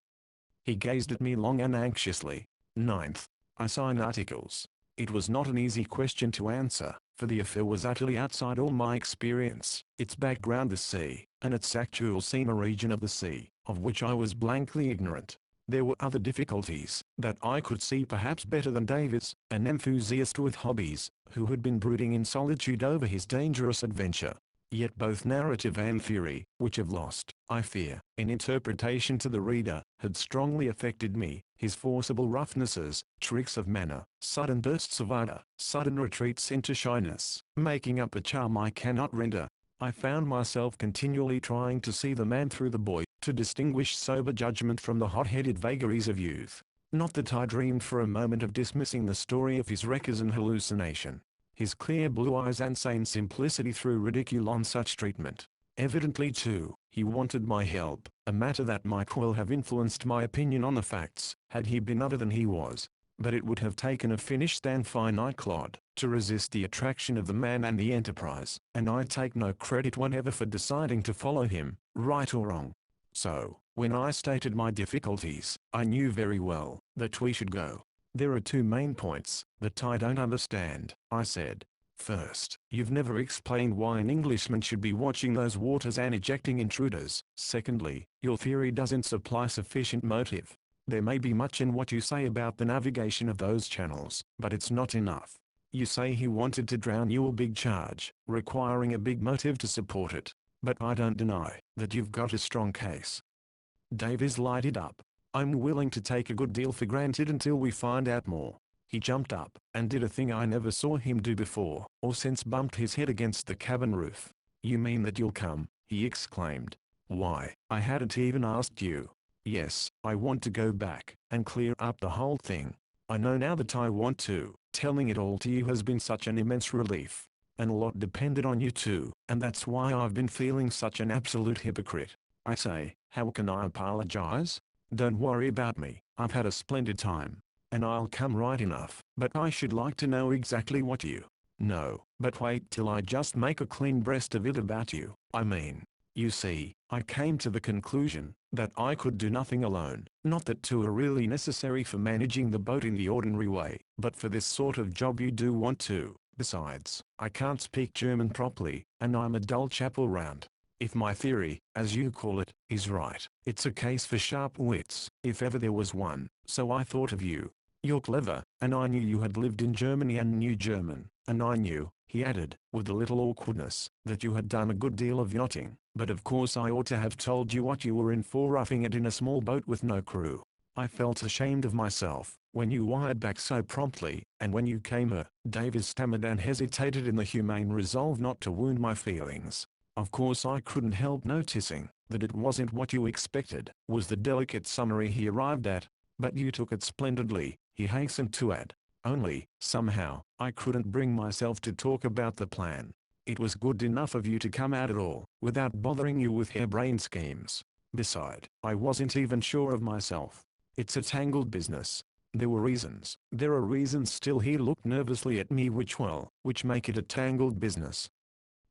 He gazed at me long and anxiously. 9th. I signed articles. It was not an easy question to answer, for the affair was utterly outside all my experience, its background the sea, and its actual scene a region of the sea, of which I was blankly ignorant. There were other difficulties, that I could see perhaps better than Davis, an enthusiast with hobbies, who had been brooding in solitude over his dangerous adventure. Yet both narrative and theory, which have lost, I fear, in interpretation to the reader, had strongly affected me. His forcible roughnesses, tricks of manner, sudden bursts of ardor, sudden retreats into shyness, making up a charm I cannot render. I found myself continually trying to see the man through the boy, to distinguish sober judgment from the hot-headed vagaries of youth. Not that I dreamed for a moment of dismissing the story of his wreck as an hallucination. His clear blue eyes and sane simplicity threw ridicule on such treatment. Evidently too, he wanted my help, a matter that might well have influenced my opinion on the facts, had he been other than he was. But it would have taken a finished and finite clod, to resist the attraction of the man and the enterprise, and I take no credit whatever for deciding to follow him, right or wrong. So, when I stated my difficulties, I knew very well that we should go. There are two main points that I don't understand, I said. First, you've never explained why an Englishman should be watching those waters and ejecting intruders. Secondly, your theory doesn't supply sufficient motive. There may be much in what you say about the navigation of those channels, but it's not enough. You say he wanted to drown you, a big charge, requiring a big motive to support it. But I don't deny that you've got a strong case. Davies lighted up. I'm willing to take a good deal for granted until we find out more. He jumped up, and did a thing I never saw him do before, or since, bumped his head against the cabin roof. You mean that you'll come? He exclaimed. Why, I hadn't even asked you. Yes, I want to go back, and clear up the whole thing. I know now that I want to. Telling it all to you has been such an immense relief. And a lot depended on you too, and that's why I've been feeling such an absolute hypocrite. I say, how can I apologize? Don't worry about me, I've had a splendid time. And I'll come right enough, but I should like to know exactly what you know. But wait till I just make a clean breast of it about you. I mean, you see, I came to the conclusion that I could do nothing alone. Not that two are really necessary for managing the boat in the ordinary way, but for this sort of job you do want to. Besides, I can't speak German properly, and I'm a dull chap all round. If my theory, as you call it, is right, it's a case for sharp wits, if ever there was one. So I thought of you. You're clever, and I knew you had lived in Germany and knew German, and I knew, he added, with a little awkwardness, that you had done a good deal of yachting, but of course I ought to have told you what you were in for, roughing it in a small boat with no crew. I felt ashamed of myself, when you wired back so promptly, and when you came here. Davis stammered and hesitated in the humane resolve not to wound my feelings. Of course I couldn't help noticing that it wasn't what you expected, was the delicate summary he arrived at. But you took it splendidly, he hastened to add. Only, somehow, I couldn't bring myself to talk about the plan. It was good enough of you to come out at all, without bothering you with harebrained schemes. Beside, I wasn't even sure of myself. It's a tangled business. There were reasons. There are reasons still. He looked nervously at me, which make it a tangled business.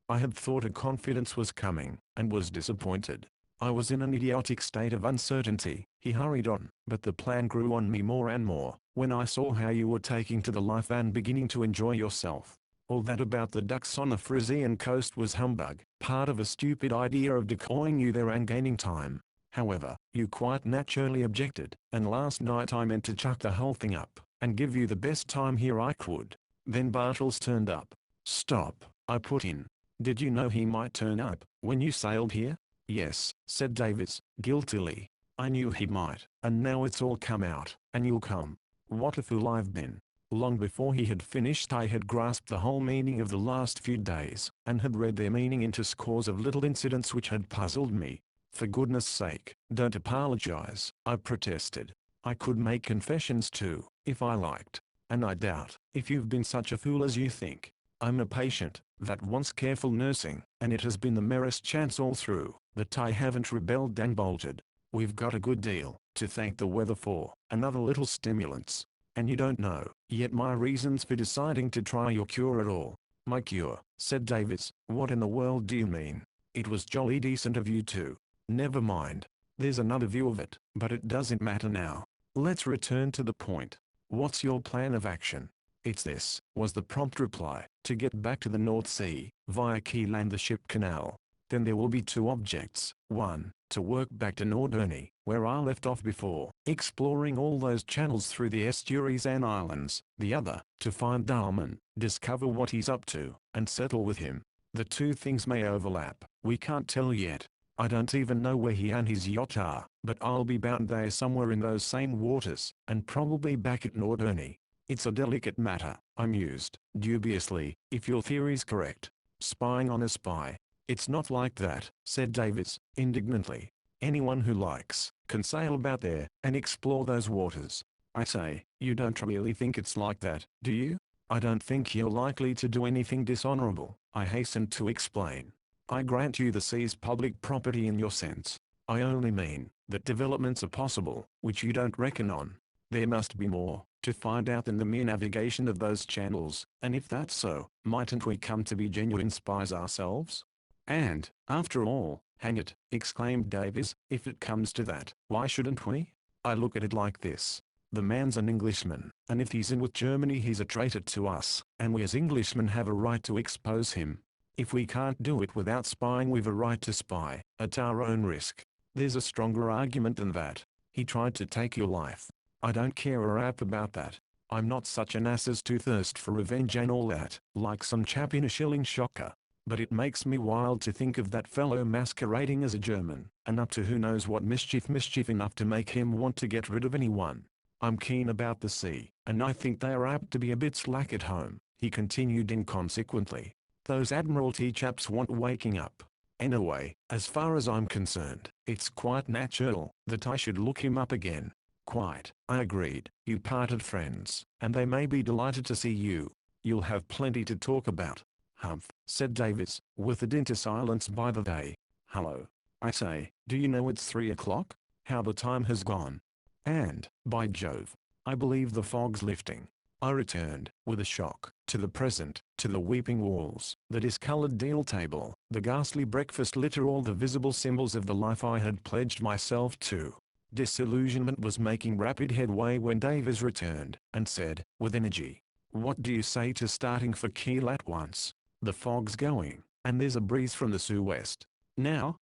I had thought a confidence was coming, and was disappointed. I was in an idiotic state of uncertainty. He hurried on, but the plan grew on me more and more, when I saw how you were taking to the life and beginning to enjoy yourself. All that about the ducks on the Frisian coast was humbug, part of a stupid idea of decoying you there and gaining time. However, you quite naturally objected, and last night I meant to chuck the whole thing up, and give you the best time here I could. Then Bartles turned up. Stop, I put in. Did you know he might turn up, when you sailed here? Yes, said Davis, guiltily. I knew he might, and now it's all come out, and you'll come. What a fool I've been. Long before he had finished I had grasped the whole meaning of the last few days, and had read their meaning into scores of little incidents which had puzzled me. For goodness sake, don't apologize, I protested. I could make confessions too, if I liked. And I doubt if you've been such a fool as you think. I'm a patient that wants careful nursing, and it has been the merest chance all through that I haven't rebelled and bolted. We've got a good deal to thank the weather for, and other little stimulants. And you don't know yet my reasons for deciding to try your cure at all. My cure, said Davis. What in the world do you mean? It was jolly decent of you to. Never mind. There's another view of it, but it doesn't matter now. Let's return to the point. What's your plan of action? It's this, was the prompt reply, to get back to the North Sea, via Kiel and the ship canal. Then there will be two objects. One, to work back to Norderney, where I left off before, exploring all those channels through the estuaries and islands. The other, to find Dahlman, discover what he's up to, and settle with him. The two things may overlap, we can't tell yet. I don't even know where he and his yacht are, but I'll be bound they're somewhere in those same waters, and probably back at Norderney. It's a delicate matter, I mused, dubiously, if your theory's correct. Spying on a spy. It's not like that, said Davis, indignantly. Anyone who likes, can sail about there, and explore those waters. I say, you don't really think it's like that, do you? I don't think you're likely to do anything dishonorable, I hastened to explain. I grant you the sea's public property in your sense. I only mean, that developments are possible, which you don't reckon on. There must be more to find out than the mere navigation of those channels, and if that's so, mightn't we come to be genuine spies ourselves? And, after all, hang it, exclaimed Davis, if it comes to that, why shouldn't we? I look at it like this. The man's an Englishman, and if he's in with Germany he's a traitor to us, and we as Englishmen have a right to expose him. If we can't do it without spying we've a right to spy, at our own risk. There's a stronger argument than that. He tried to take your life. I don't care a rap about that. I'm not such an ass as to thirst for revenge and all that, like some chap in a shilling shocker. But it makes me wild to think of that fellow masquerading as a German, and up to who knows what mischief enough to make him want to get rid of anyone. I'm keen about the sea, and I think they are apt to be a bit slack at home, he continued inconsequently. Those Admiralty chaps want waking up. Anyway, as far as I'm concerned, it's quite natural that I should look him up again. Quite, I agreed. You parted friends, and they may be delighted to see you. You'll have plenty to talk about. Humph, said Davis, with a dinner silence by the day. Hello. I say, do you know it's 3 o'clock? How the time has gone. And, by Jove, I believe the fog's lifting. I returned, with a shock, to the present, to the weeping walls, the discolored deal table, the ghastly breakfast litter, all the visible symbols of the life I had pledged myself to. Disillusionment was making rapid headway when Davis returned, and said, with energy, what do you say to starting for Kiel at once? The fog's going, and there's a breeze from the sou'west. Now?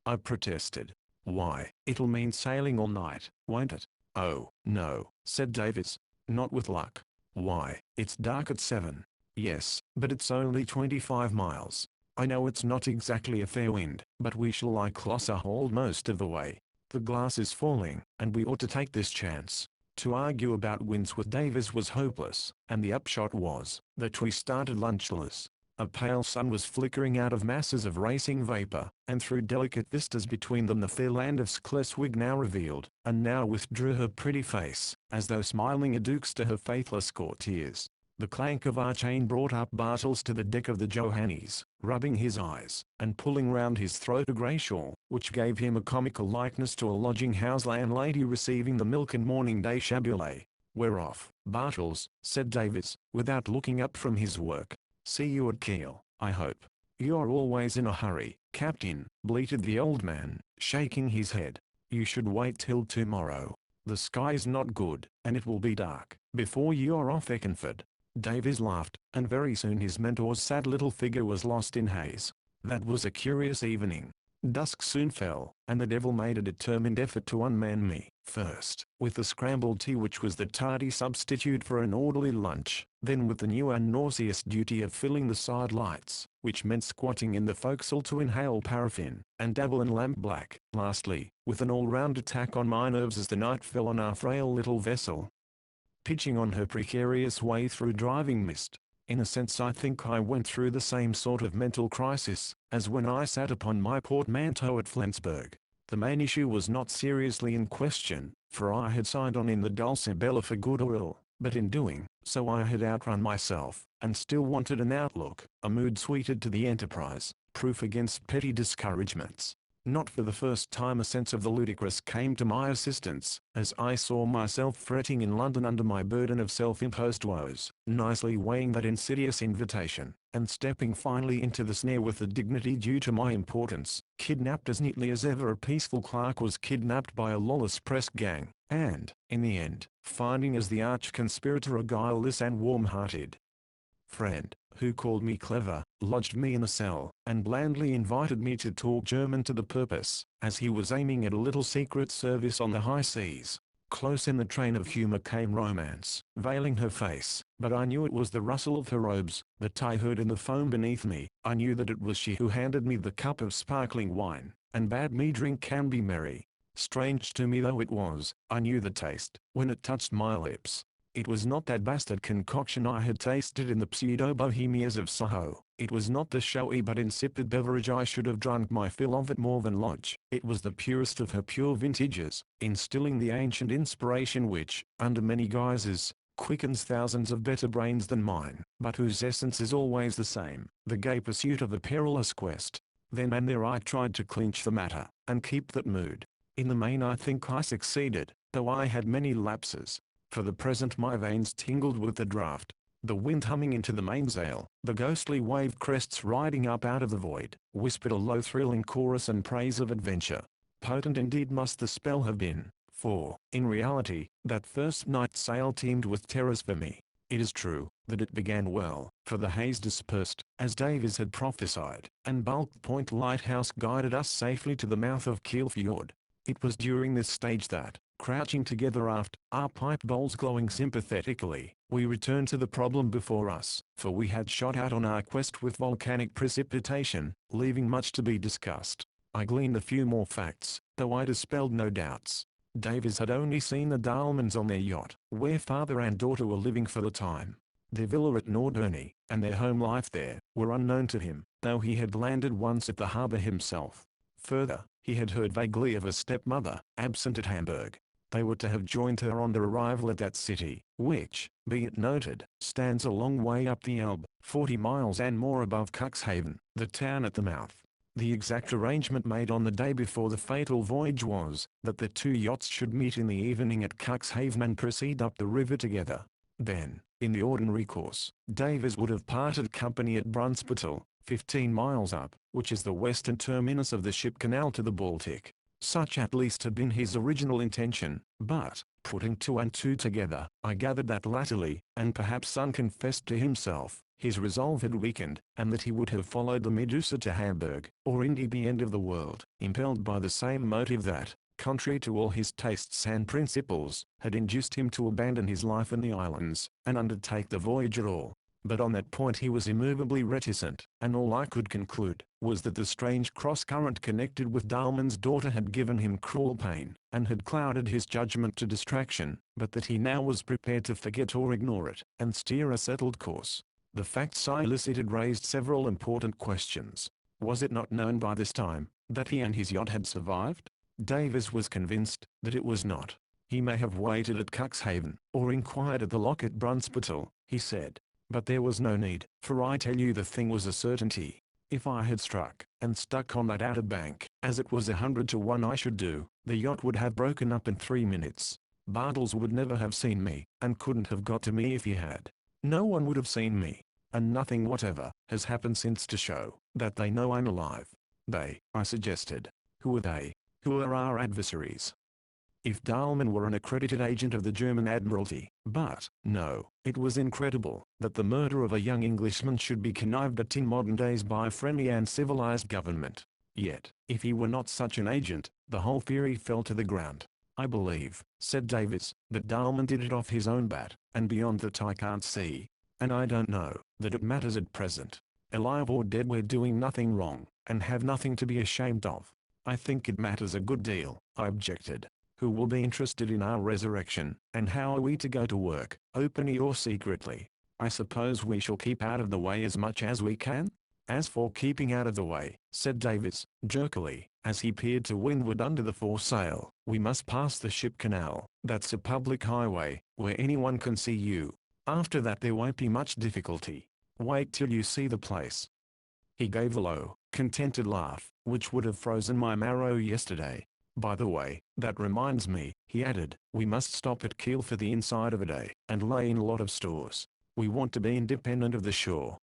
I protested. Why, it'll mean sailing all night, won't it? Oh, no, said Davis. Not with luck. Why, it's dark at 7. Yes, but it's only 25 miles. I know it's not exactly a fair wind, but we shall lie closer hauled most of the way. The glass is falling, and we ought to take this chance. To argue about winds with Davis was hopeless, and the upshot was that we started lunchless. A pale sun was flickering out of masses of racing vapor, and through delicate vistas between them the fair land of Schleswig now revealed, and now withdrew her pretty face, as though smiling adukes to her faithless courtiers. The clank of our chain brought up Bartels to the deck of the Johannes, rubbing his eyes, and pulling round his throat a grey shawl, which gave him a comical likeness to a lodging-house landlady receiving the milk and morning day chaboulet. "We're off, Bartles," said Davis, without looking up from his work. "See you at Kiel, I hope." "You're always in a hurry, Captain," bleated the old man, shaking his head. "You should wait till tomorrow. The sky is not good, and it will be dark before you're off Eckernford." Davis laughed, and very soon his mentor's sad little figure was lost in haze. That was a curious evening. Dusk soon fell, and the devil made a determined effort to unman me, first with the scrambled tea which was the tardy substitute for an orderly lunch, then with the new and nauseous duty of filling the side lights, which meant squatting in the forecastle to inhale paraffin, and dabble in lamp black, lastly, with an all-round attack on my nerves as the night fell on our frail little vessel, pitching on her precarious way through driving mist. In a sense I think I went through the same sort of mental crisis, as when I sat upon my portmanteau at Flensburg. The main issue was not seriously in question, for I had signed on in the Dulcibella for good or ill, but in doing so I had outrun myself, and still wanted an outlook, a mood suited to the enterprise, proof against petty discouragements. Not for the first time a sense of the ludicrous came to my assistance, as I saw myself fretting in London under my burden of self-imposed woes, nicely weighing that insidious invitation, and stepping finally into the snare with the dignity due to my importance, kidnapped as neatly as ever a peaceful clerk was kidnapped by a lawless press gang, and, in the end, finding as the arch-conspirator a guileless and warm-hearted friend, who called me clever, lodged me in a cell, and blandly invited me to talk German to the purpose, as he was aiming at a little secret service on the high seas. Close in the train of humor came romance, veiling her face, but I knew it was the rustle of her robes, that I heard in the foam beneath me. I knew that it was she who handed me the cup of sparkling wine, and bade me drink and be merry. Strange to me though it was, I knew the taste, when it touched my lips. It was not that bastard concoction I had tasted in the pseudo-bohemias of Soho. It was not the showy but insipid beverage I should have drunk my fill of at Morven Lodge. It was the purest of her pure vintages, instilling the ancient inspiration which, under many guises, quickens thousands of better brains than mine, but whose essence is always the same, the gay pursuit of a perilous quest. Then and there I tried to clinch the matter, and keep that mood. In the main I think I succeeded, though I had many lapses. For the present my veins tingled with the draught, the wind humming into the mainsail, the ghostly wave crests riding up out of the void, whispered a low thrilling chorus and praise of adventure. Potent indeed must the spell have been, for, in reality, that first night's sail teemed with terrors for me. It is true, that it began well, for the haze dispersed, as Davies had prophesied, and Bulk Point Lighthouse guided us safely to the mouth of Kiel Fjord. It was during this stage that, crouching together aft, our pipe bowls glowing sympathetically, we returned to the problem before us, for we had shot out on our quest with volcanic precipitation, leaving much to be discussed. I gleaned a few more facts, though I dispelled no doubts. Davies had only seen the Dahlmans on their yacht, where father and daughter were living for the time. Their villa at Norderney, and their home life there, were unknown to him, though he had landed once at the harbour himself. Further, he had heard vaguely of a stepmother, absent at Hamburg. They were to have joined her on their arrival at that city, which, be it noted, stands a long way up the Elbe, 40 miles and more above Cuxhaven, the town at the mouth. The exact arrangement made on the day before the fatal voyage was, that the two yachts should meet in the evening at Cuxhaven and proceed up the river together. Then, in the ordinary course, Davies would have parted company at Brunsbüttel, 15 miles up, which is the western terminus of the ship canal to the Baltic. Such at least had been his original intention, but, putting two and two together, I gathered that latterly, and perhaps unconfessed to himself, his resolve had weakened, and that he would have followed the Medusa to Hamburg, or indeed the end of the world, impelled by the same motive that, contrary to all his tastes and principles, had induced him to abandon his life in the islands, and undertake the voyage at all. But on that point he was immovably reticent, and all I could conclude, was that the strange cross-current connected with Dahlmann's daughter had given him cruel pain, and had clouded his judgment to distraction, but that he now was prepared to forget or ignore it, and steer a settled course. The facts I elicited raised several important questions. Was it not known by this time, that he and his yacht had survived? Davies was convinced, that it was not. He may have waited at Cuxhaven, or inquired at the lock at Brunsbüttel, he said. But there was no need, for I tell you the thing was a certainty. If I had struck, and stuck on that outer bank, as it was 100 to 1 I should do, the yacht would have broken up in 3 minutes. Bartles would never have seen me, and couldn't have got to me if he had. No one would have seen me. And nothing whatever has happened since to show that they know I'm alive. They, I suggested. Who are they? Who are our adversaries? If Dahlmann were an accredited agent of the German Admiralty, but, no, it was incredible that the murder of a young Englishman should be connived at in modern days by a friendly and civilized government. Yet, if he were not such an agent, the whole theory fell to the ground. I believe, said Davis, that Dahlmann did it off his own bat, and beyond that I can't see. And I don't know that it matters at present. Alive or dead, we're doing nothing wrong, and have nothing to be ashamed of. I think it matters a good deal, I objected. Who will be interested in our resurrection, and how are we to go to work, openly or secretly? I suppose we shall keep out of the way as much as we can? As for keeping out of the way, said Davis, jerkily, as he peered to windward under the foresail, we must pass the ship canal. That's a public highway, where anyone can see you. After that there won't be much difficulty. Wait till you see the place. He gave a low, contented laugh, which would have frozen my marrow yesterday. By the way, that reminds me, he added, we must stop at Kiel for the inside of a day, and lay in a lot of stores. We want to be independent of the shore.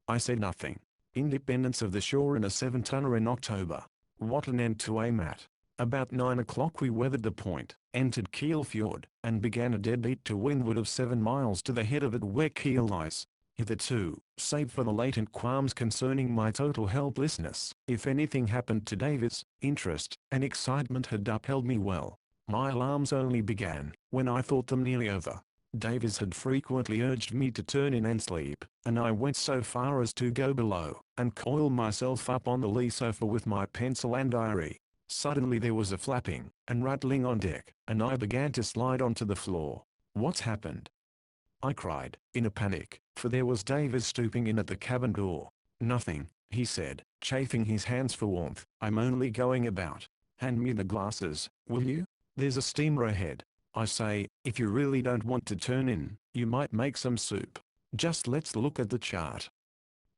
I said nothing. Independence of the shore in a 7-tonner in October. What an end to aim at. About 9 o'clock we weathered the point, entered Kiel Fjord, and began a deadbeat to windward of 7 miles to the head of it where Kiel lies. Hitherto, save for the latent qualms concerning my total helplessness, if anything happened to Davis, interest and excitement had upheld me well. My alarms only began when I thought them nearly over. Davis had frequently urged me to turn in and sleep, and I went so far as to go below, and coil myself up on the lee sofa with my pencil and diary. Suddenly there was a flapping and rattling on deck, and I began to slide onto the floor. What's happened? I cried, in a panic, for there was Davis stooping in at the cabin door. Nothing, he said, chafing his hands for warmth. I'm only going about. Hand me the glasses, will you? There's a steamer ahead. I say, if you really don't want to turn in, you might make some soup. Just let's look at the chart.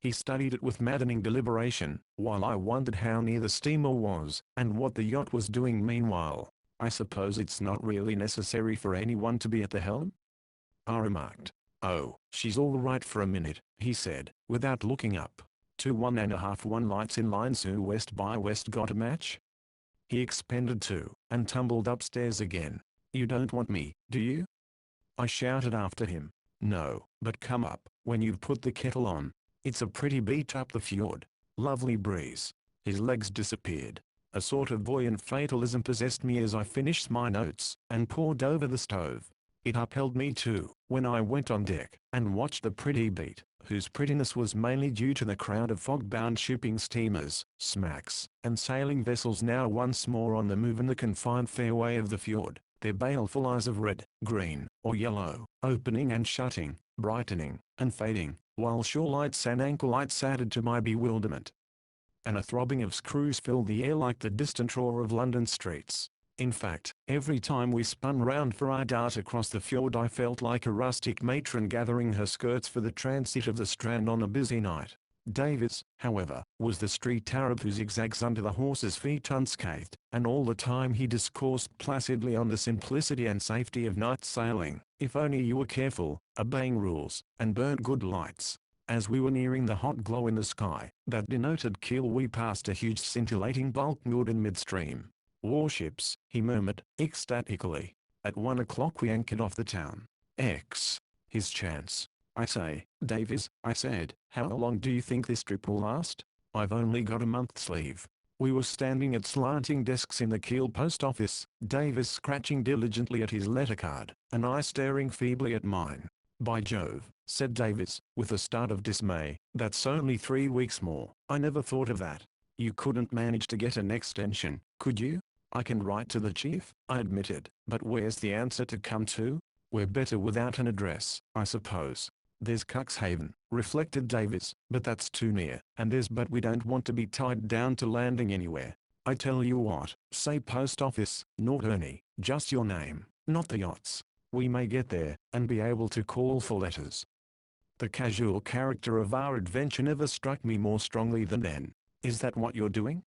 He studied it with maddening deliberation, while I wondered how near the steamer was, and what the yacht was doing meanwhile. I suppose it's not really necessary for anyone to be at the helm? I remarked. Oh, she's all right for a minute, he said, without looking up. 2 1½ lights in line Sue west by west got a match? He expended 2, and tumbled upstairs again. You don't want me, do you? I shouted after him. No, but come up, when you've put the kettle on. It's a pretty beat up the fjord. Lovely breeze. His legs disappeared. A sort of buoyant fatalism possessed me as I finished my notes, and poured over the stove. It upheld me too, when I went on deck, and watched the pretty beat, whose prettiness was mainly due to the crowd of fog-bound shipping steamers, smacks, and sailing vessels now once more on the move in the confined fairway of the fjord, their baleful eyes of red, green, or yellow, opening and shutting, brightening, and fading, while shore lights and anchor lights added to my bewilderment. And a throbbing of screws filled the air like the distant roar of London streets. In fact, every time we spun round for our dart across the fjord I felt like a rustic matron gathering her skirts for the transit of the Strand on a busy night. Davis, however, was the street Arab who zigzags under the horse's feet unscathed, and all the time he discoursed placidly on the simplicity and safety of night sailing, if only you were careful, obeying rules, and burnt good lights. As we were nearing the hot glow in the sky that denoted Kiel we passed a huge scintillating bulk moored in midstream. Warships, he murmured, ecstatically. At 1 o'clock we anchored off the town. His chance. I say, Davis, I said, how long do you think this trip will last? I've only got a month's leave. We were standing at slanting desks in the Kiel post office, Davis scratching diligently at his letter card, and I staring feebly at mine. By Jove, said Davis, with a start of dismay, that's only 3 weeks more. I never thought of that. You couldn't manage to get an extension, could you? I can write to the chief, I admitted, but where's the answer to come to? We're better without an address, I suppose. There's Cuxhaven, reflected Davis, but that's too near, and but we don't want to be tied down to landing anywhere. I tell you what, say post office, not Ernie, just your name, not the yachts. We may get there, and be able to call for letters. The casual character of our adventure never struck me more strongly than then. Is that what you're doing?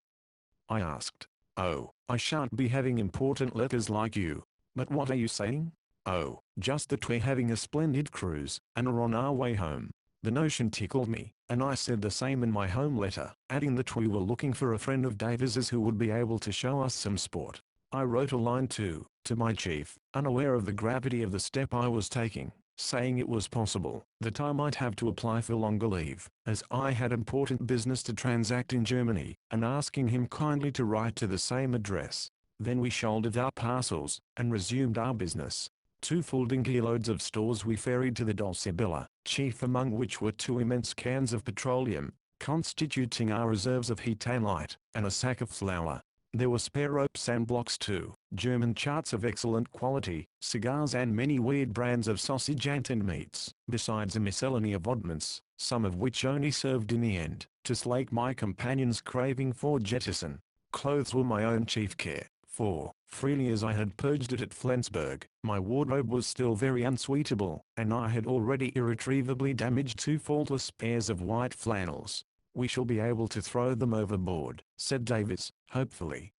I asked. Oh, I shan't be having important letters like you. But what are you saying? Oh, just that we're having a splendid cruise, and are on our way home. The notion tickled me, and I said the same in my home letter, adding that we were looking for a friend of Davis's who would be able to show us some sport. I wrote a line too, to my chief, unaware of the gravity of the step I was taking, saying it was possible that I might have to apply for longer leave, as I had important business to transact in Germany, and asking him kindly to write to the same address. Then we shouldered our parcels, and resumed our business. 2 full dinghy loads of stores we ferried to the Dulcibella, chief among which were 2 immense cans of petroleum, constituting our reserves of heat and light, and a sack of flour. There were spare ropes and blocks too, German charts of excellent quality, cigars and many weird brands of sausage and tinned meats, besides a miscellany of oddments, some of which only served in the end to slake my companion's craving for jettison. Clothes were my own chief care, for, freely as I had purged it at Flensburg, my wardrobe was still very unsuitable, and I had already irretrievably damaged 2 faultless pairs of white flannels. We shall be able to throw them overboard, said Davis, hopefully.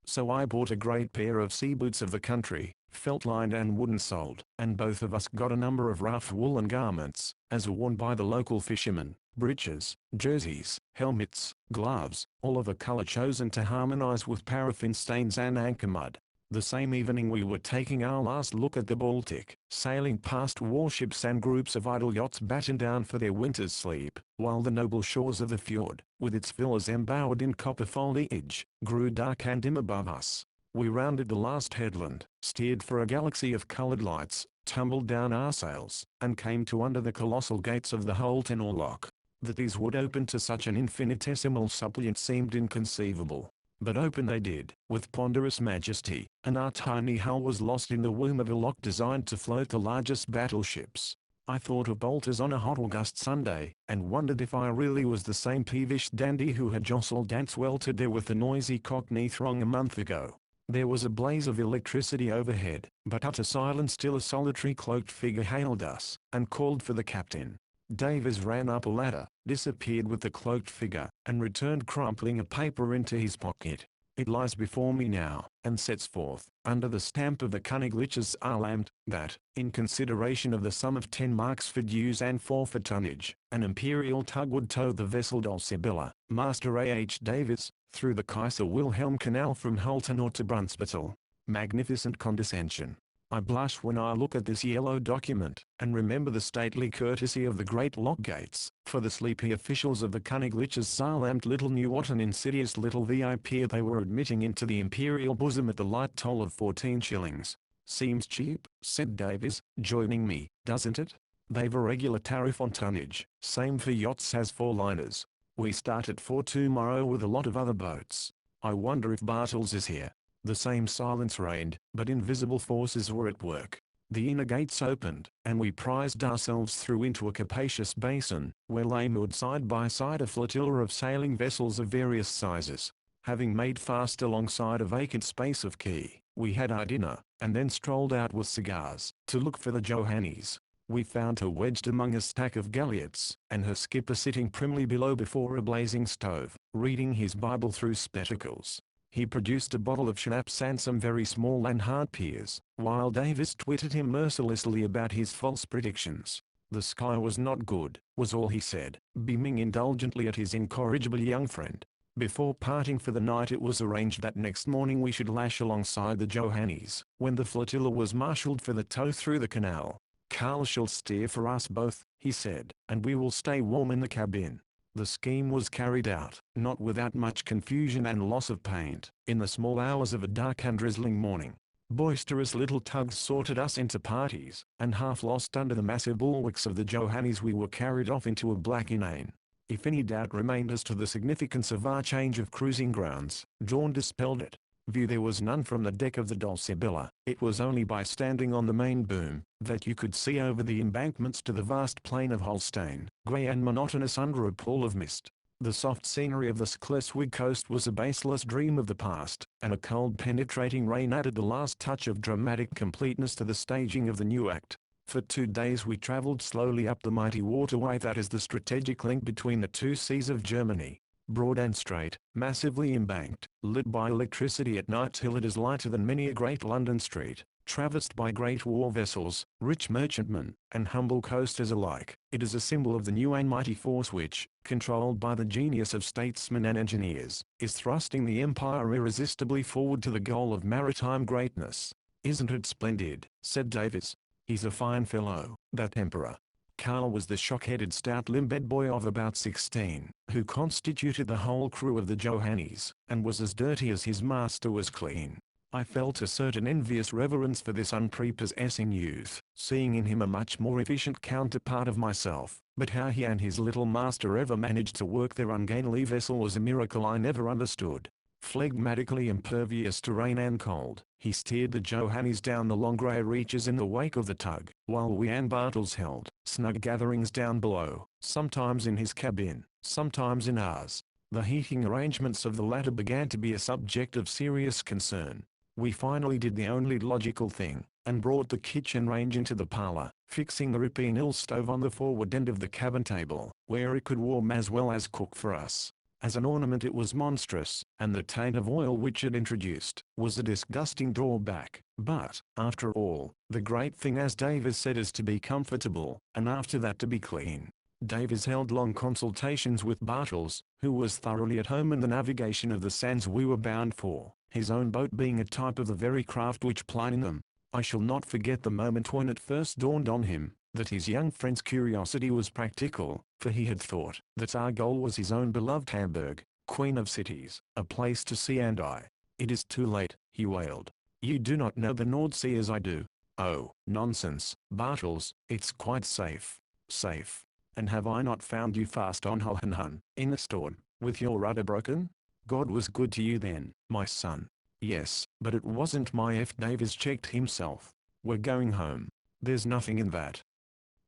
So I bought a great pair of sea boots of the country, felt-lined and wooden-soled, and both of us got a number of rough woolen garments, as worn by the local fishermen, breeches, jerseys, helmets, gloves, all of a color chosen to harmonize with paraffin stains and anchor mud. The same evening we were taking our last look at the Baltic, sailing past warships and groups of idle yachts battened down for their winter's sleep, while the noble shores of the fjord, with its villas embowered in copper foliage, grew dark and dim above us. We rounded the last headland, steered for a galaxy of colored lights, tumbled down our sails, and came to under the colossal gates of the Holten or Lock. That these would open to such an infinitesimal suppliant seemed inconceivable. But open they did, with ponderous majesty, and our tiny hull was lost in the womb of a lock designed to float the largest battleships. I thought of Bolters on a hot August Sunday, and wondered if I really was the same peevish dandy who had jostled Dancewell to death with the noisy Cockney throng a month ago. There was a blaze of electricity overhead, but utter silence till a solitary cloaked figure hailed us, and called for the captain. Davis ran up a ladder, disappeared with the cloaked figure, and returned crumpling a paper into his pocket. It lies before me now, and sets forth, under the stamp of the Königliches Saarland, that, in consideration of the sum of 10 marks for dues and 4 for tonnage, an imperial tug would tow the vessel Dulcibella, Master A. H. Davis, through the Kaiser Wilhelm Canal from Holtenau to Brunsbüttel. Magnificent condescension. I blush when I look at this yellow document, and remember the stately courtesy of the great lock gates, for the sleepy officials of the Königliches Saarland little knew what an insidious little VIP they were admitting into the imperial bosom at the light toll of 14 shillings. Seems cheap, said Davis, joining me, doesn't it? They've a regular tariff on tonnage, same for yachts as for liners. We start at 4 tomorrow with a lot of other boats. I wonder if Bartels is here. The same silence reigned, but invisible forces were at work. The inner gates opened, and we prized ourselves through into a capacious basin, where lay moored side by side a flotilla of sailing vessels of various sizes. Having made fast alongside a vacant space of quay, we had our dinner, and then strolled out with cigars, to look for the Johannes. We found her wedged among a stack of galliots, and her skipper sitting primly below before a blazing stove, reading his Bible through spectacles. He produced a bottle of schnapps and some very small and hard peers, while Davis twitted him mercilessly about his false predictions. The sky was not good, was all he said, beaming indulgently at his incorrigible young friend. Before parting for the night it was arranged that next morning we should lash alongside the Johannes, when the flotilla was marshalled for the tow through the canal. Carl shall steer for us both, he said, and we will stay warm in the cabin. The scheme was carried out, not without much confusion and loss of paint, in the small hours of a dark and drizzling morning. Boisterous little tugs sorted us into parties, and half lost under the massive bulwarks of the Johannes we were carried off into a black inane. If any doubt remained as to the significance of our change of cruising grounds, dawn dispelled it. View there was none from the deck of the Dulcibella. It was only by standing on the main boom, that you could see over the embankments to the vast plain of Holstein, grey and monotonous under a pall of mist. The soft scenery of the Schleswig coast was a baseless dream of the past, and a cold penetrating rain added the last touch of dramatic completeness to the staging of the new act. For 2 days we travelled slowly up the mighty waterway that is the strategic link between the 2 seas of Germany. Broad and straight, massively embanked, lit by electricity at night till it is lighter than many a great London street. traversed by great war vessels, rich merchantmen, and humble coasters alike. It is a symbol of the new and mighty force which, controlled by the genius of statesmen and engineers, is thrusting the empire irresistibly forward to the goal of maritime greatness. "Isn't it splendid?" said Davis. "He's a fine fellow, that emperor." Carl was the shock-headed stout-limbed boy of about 16, who constituted the whole crew of the Johannes, and was as dirty as his master was clean. I felt a certain envious reverence for this unprepossessing youth, seeing in him a much more efficient counterpart of myself, but how he and his little master ever managed to work their ungainly vessel was a miracle I never understood. Phlegmatically impervious to rain and cold, he steered the Johannes down the long grey reaches in the wake of the tug, while we and Bartels held snug gatherings down below, sometimes in his cabin, sometimes in ours. The heating arrangements of the latter began to be a subject of serious concern. We finally did the only logical thing, and brought the kitchen range into the parlour, fixing the Ripinil stove on the forward end of the cabin table, where it could warm as well as cook for us. As an ornament it was monstrous, and the taint of oil which it introduced was a disgusting drawback. But, after all, the great thing, as Davis said, is to be comfortable, and after that to be clean. Davis held long consultations with Bartels, who was thoroughly at home in the navigation of the sands we were bound for, his own boat being a type of the very craft which plied in them. I shall not forget the moment when it first dawned on him that his young friend's curiosity was practical, for he had thought that our goal was his own beloved Hamburg, queen of cities, a place to see and die. "It is too late," he wailed. "You do not know the North Sea as I do." "Oh, nonsense, Bartels, it's quite safe." "Safe? And have I not found you fast on Hohenhund, in a storm, with your rudder broken? God was good to you then, my son." "Yes, but it wasn't my F." Davis checked himself. "We're going home. There's nothing in that."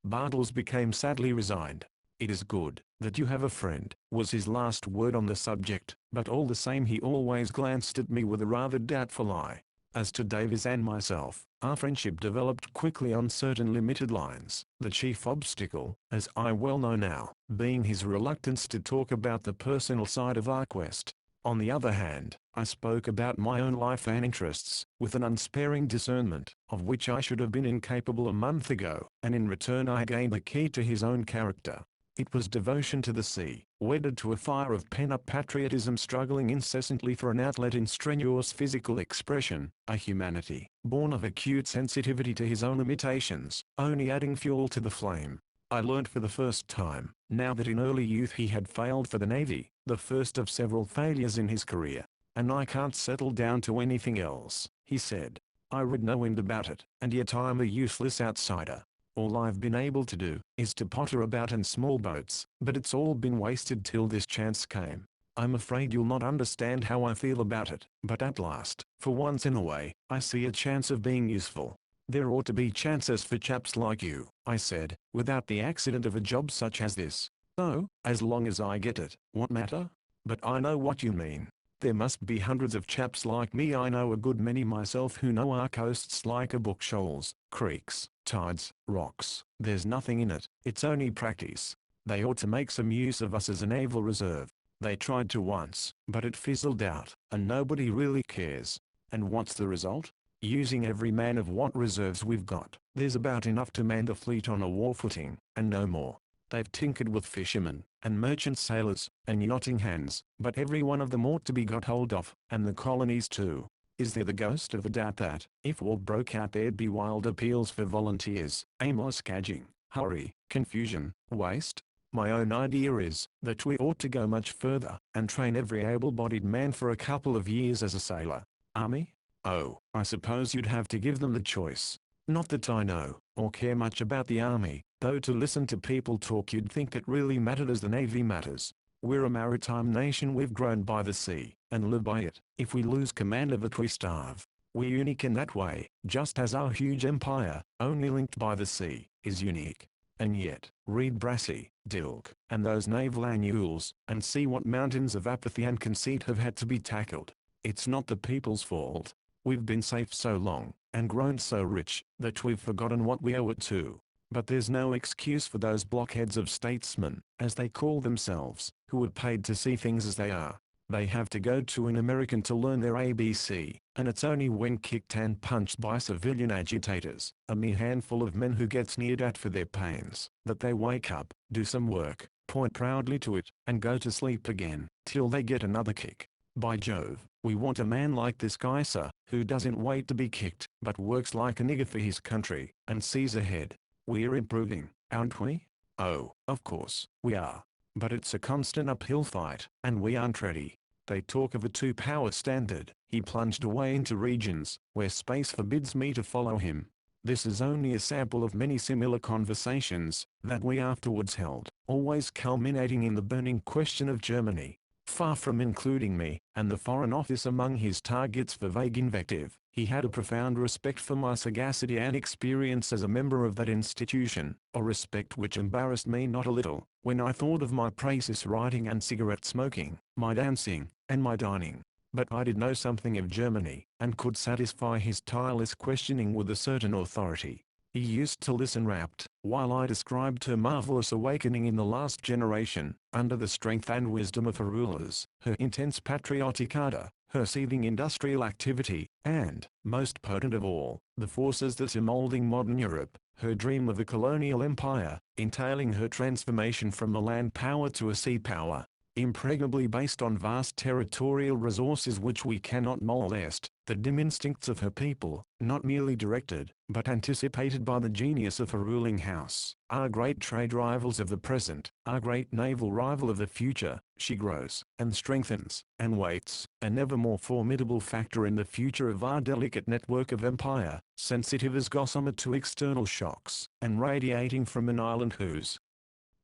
Bartels became sadly resigned. "It is good that you have a friend," was his last word on the subject, but all the same he always glanced at me with a rather doubtful eye. As to Davis and myself, our friendship developed quickly on certain limited lines, the chief obstacle, as I well know now, being his reluctance to talk about the personal side of our quest. On the other hand, I spoke about my own life and interests, with an unsparing discernment, of which I should have been incapable a month ago, and in return I gained the key to his own character. It was devotion to the sea, wedded to a fire of pent-up patriotism struggling incessantly for an outlet in strenuous physical expression, a humanity, born of acute sensitivity to his own limitations, only adding fuel to the flame. I learnt for the first time, now that in early youth he had failed for the Navy, the first of several failures in his career. "And I can't settle down to anything else," he said. "I read no end about it, and yet I'm a useless outsider. All I've been able to do is to potter about in small boats, but it's all been wasted till this chance came. I'm afraid you'll not understand how I feel about it, but at last, for once in a way, I see a chance of being useful." "There ought to be chances for chaps like you," I said, "without the accident of a job such as this." "Oh, as long as I get it, what matter? But I know what you mean. There must be hundreds of chaps like me. I know a good many myself who know our coasts like a book. Shoals, creeks, tides, rocks. There's nothing in it, it's only practice. They ought to make some use of us as a naval reserve. They tried to once, but it fizzled out, and nobody really cares. And what's the result? Using every man of what reserves we've got. There's about enough to man the fleet on a war footing, and no more. They've tinkered with fishermen, and merchant sailors, and yachting hands, but every one of them ought to be got hold of, and the colonies too. Is there the ghost of a doubt that, if war broke out, there'd be wild appeals for volunteers, aimless cadging, hurry, confusion, waste? My own idea is that we ought to go much further, and train every able-bodied man for a couple of years as a sailor. Army? Oh, I suppose you'd have to give them the choice. Not that I know, or care much about the army, though to listen to people talk you'd think it really mattered as the Navy matters. We're a maritime nation, we've grown by the sea, and live by it. If we lose command of it we starve. We're unique in that way, just as our huge empire, only linked by the sea, is unique. And yet, read Brassey, Dilke, and those naval annuals, and see what mountains of apathy and conceit have had to be tackled. It's not the people's fault. We've been safe so long, and grown so rich, that we've forgotten what we owe it to. But there's no excuse for those blockheads of statesmen, as they call themselves, who are paid to see things as they are. They have to go to an American to learn their ABC, and it's only when kicked and punched by civilian agitators, a mere handful of men who get sneered at for their pains, that they wake up, do some work, point proudly to it, and go to sleep again, till they get another kick. By Jove, we want a man like this guy, sir, who doesn't wait to be kicked, but works like a nigger for his country, and sees ahead. We're improving, aren't we? Oh, of course, we are. But it's a constant uphill fight, and we aren't ready. They talk of a two-power standard. He plunged away into regions where space forbids me to follow him. This is only a sample of many similar conversations that we afterwards held, always culminating in the burning question of Germany. Far from including me and the Foreign Office among his targets for vague invective, he had a profound respect for my sagacity and experience as a member of that institution, a respect which embarrassed me not a little, when I thought of my praise writing and cigarette smoking, my dancing, and my dining. But I did know something of Germany, and could satisfy his tireless questioning with a certain authority. He used to listen rapt, while I described her marvelous awakening in the last generation, under the strength and wisdom of her rulers, her intense patriotic ardor, her seething industrial activity, and, most potent of all, the forces that are molding modern Europe, her dream of a colonial empire, entailing her transformation from a land power to a sea power, impregnably based on vast territorial resources which we cannot molest, the dim instincts of her people, not merely directed, but anticipated by the genius of her ruling house, our great trade rivals of the present, our great naval rival of the future. She grows, and strengthens, and waits, an ever more formidable factor in the future of our delicate network of empire, sensitive as gossamer to external shocks, and radiating from an island whose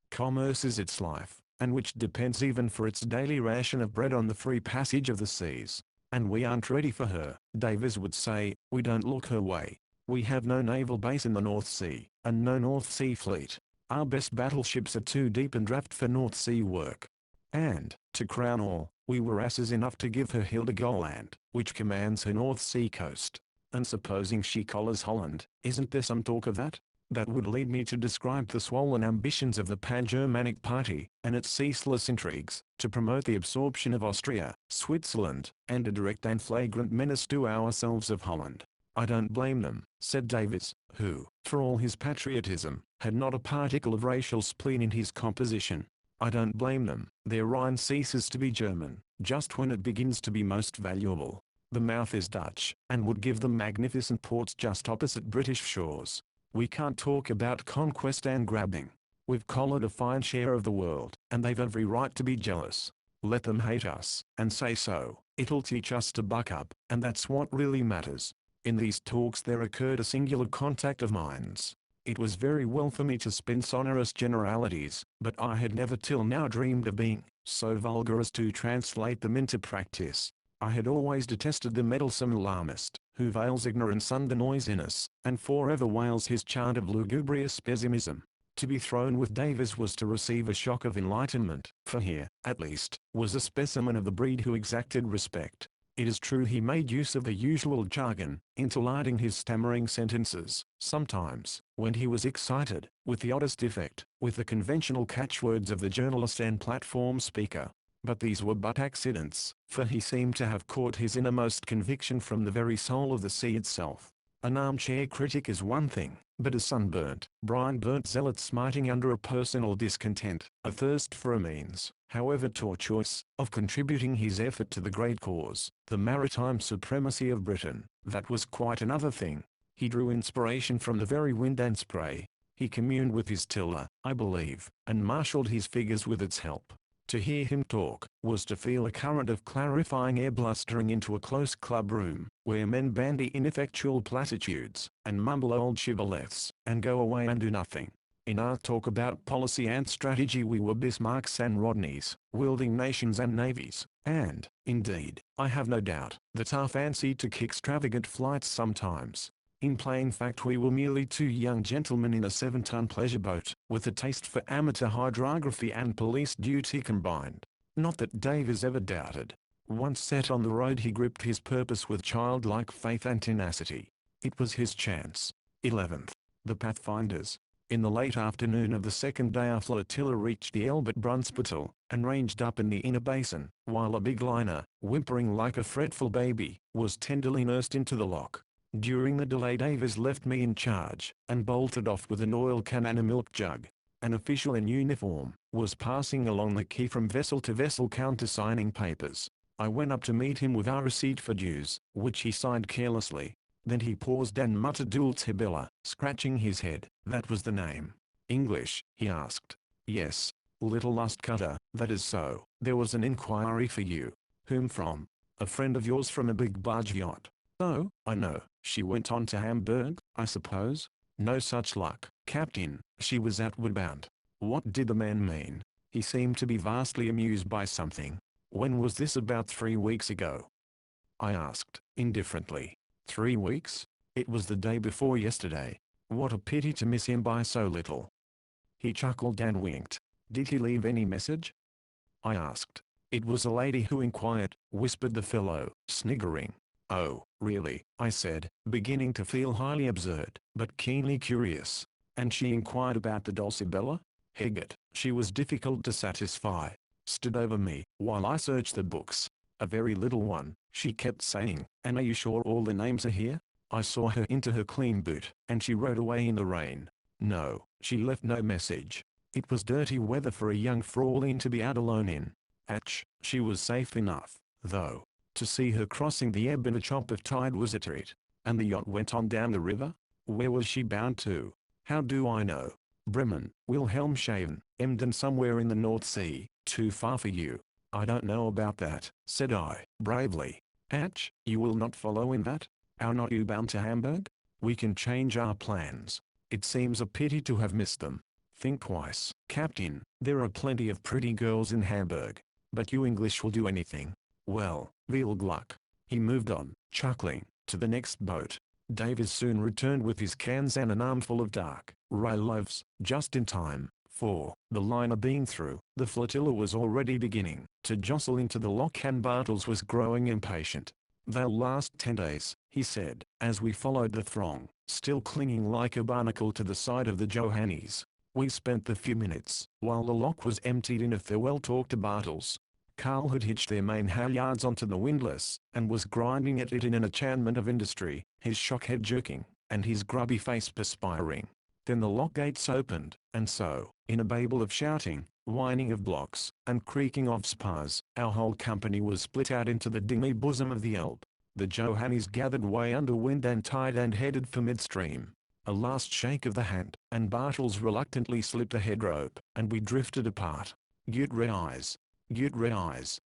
commerce is its life, and which depends even for its daily ration of bread on the free passage of the seas. And we aren't ready for her, Davies would say. We don't look her way. We have no naval base in the North Sea, and no North Sea fleet. Our best battleships are too deep in draft for North Sea work. And, to crown all, we were asses enough to give her Hildegard, which commands her North Sea coast. And supposing she collars Holland, isn't there some talk of that? That would lead me to describe the swollen ambitions of the Pan-Germanic Party, and its ceaseless intrigues, to promote the absorption of Austria, Switzerland, and a direct and flagrant menace to ourselves of Holland. I don't blame them, said Davies, who, for all his patriotism, had not a particle of racial spleen in his composition. I don't blame them. Their Rhine ceases to be German, just when it begins to be most valuable. The mouth is Dutch, and would give them magnificent ports just opposite British shores. We can't talk about conquest and grabbing. We've collared a fine share of the world, and they've every right to be jealous. Let them hate us, and say so. It'll teach us to buck up, and that's what really matters. In these talks there occurred a singular contact of minds. It was very well for me to spin sonorous generalities, but I had never till now dreamed of being so vulgar as to translate them into practice. I had always detested the meddlesome alarmist, who veils ignorance under noisiness, and forever wails his chant of lugubrious pessimism. To be thrown with Davies was to receive a shock of enlightenment, for here, at least, was a specimen of the breed who exacted respect. It is true he made use of the usual jargon, interlarding his stammering sentences, sometimes, when he was excited, with the oddest effect, with the conventional catchwords of the journalist and platform speaker. But these were but accidents, for he seemed to have caught his innermost conviction from the very soul of the sea itself. An armchair critic is one thing, but a sunburnt, brine-burnt zealot smiting under a personal discontent, a thirst for a means, however tortuous, of contributing his effort to the great cause, the maritime supremacy of Britain, that was quite another thing. He drew inspiration from the very wind and spray. He communed with his tiller, I believe, and marshalled his figures with its help. To hear him talk, was to feel a current of clarifying air blustering into a close club room, where men bandy ineffectual platitudes, and mumble old shibboleths, and go away and do nothing. In our talk about policy and strategy we were Bismarcks and Rodneys, wielding nations and navies, and, indeed, I have no doubt, that our fancy took extravagant flights sometimes. In plain fact we were merely two young gentlemen in a 7-ton pleasure boat, with a taste for amateur hydrography and police duty combined. Not that Davies ever doubted. Once set on the road he gripped his purpose with childlike faith and tenacity. It was his chance. 11th. The Pathfinders. In the late afternoon of the second day our flotilla reached the Elbe at Brunsbüttel, and ranged up in the inner basin, while a big liner, whimpering like a fretful baby, was tenderly nursed into the lock. During the delay Davies left me in charge, and bolted off with an oil can and a milk jug. An official in uniform was passing along the quay from vessel to vessel countersigning papers. I went up to meet him with our receipt for dues, which he signed carelessly. Then he paused and muttered Dulcibella, scratching his head. That was the name. English, he asked. Yes. Little lust cutter, that is so. There was an inquiry for you. Whom from? A friend of yours from a big barge yacht. Oh, I know. She went on to Hamburg, I suppose? No such luck, Captain. She was outward bound. What did the man mean? He seemed to be vastly amused by something. When was this? About 3 weeks ago, I asked, indifferently. 3 weeks? It was the day before yesterday. What a pity to miss him by so little. He chuckled and winked. Did he leave any message? I asked. It was a lady who inquired, whispered the fellow, sniggering. Oh, really, I said, beginning to feel highly absurd, but keenly curious. And she inquired about the Dulcibella? Higgett, she was difficult to satisfy. Stood over me, while I searched the books. A very little one, she kept saying, and are you sure all the names are here? I saw her into her clean boot, and she rode away in the rain. No, she left no message. It was dirty weather for a young Fraulein to be out alone in. Ach, she was safe enough, though. To see her crossing the ebb in a chop of tide was a treat. And the yacht went on down the river? Where was she bound to? How do I know? Bremen, Wilhelmshaven, Emden, somewhere in the North Sea. Too far for you. I don't know about that, said I, bravely. Ach, you will not follow in that? Are not you bound to Hamburg? We can change our plans. It seems a pity to have missed them. Think twice, Captain. There are plenty of pretty girls in Hamburg. But you English will do anything. Well, viel Glück. He moved on, chuckling, to the next boat. Davies soon returned with his cans and an armful of dark rye loaves, just in time, for, the liner being through, the flotilla was already beginning to jostle into the lock and Bartels was growing impatient. They'll last 10 days, he said, as we followed the throng, still clinging like a barnacle to the side of the Johannes. We spent the few minutes, while the lock was emptied, in a farewell talk to Bartels. Carl had hitched their main halyards onto the windlass, and was grinding at it in an enchantment of industry, his shock head jerking, and his grubby face perspiring. Then the lock gates opened, and so, in a babel of shouting, whining of blocks, and creaking of spars, our whole company was split out into the dingy bosom of the Elbe. The Johannes gathered way under wind and tide and headed for midstream. A last shake of the hand, and Bartels reluctantly slipped a head rope, and we drifted apart. Good red eyes. Good red eyes.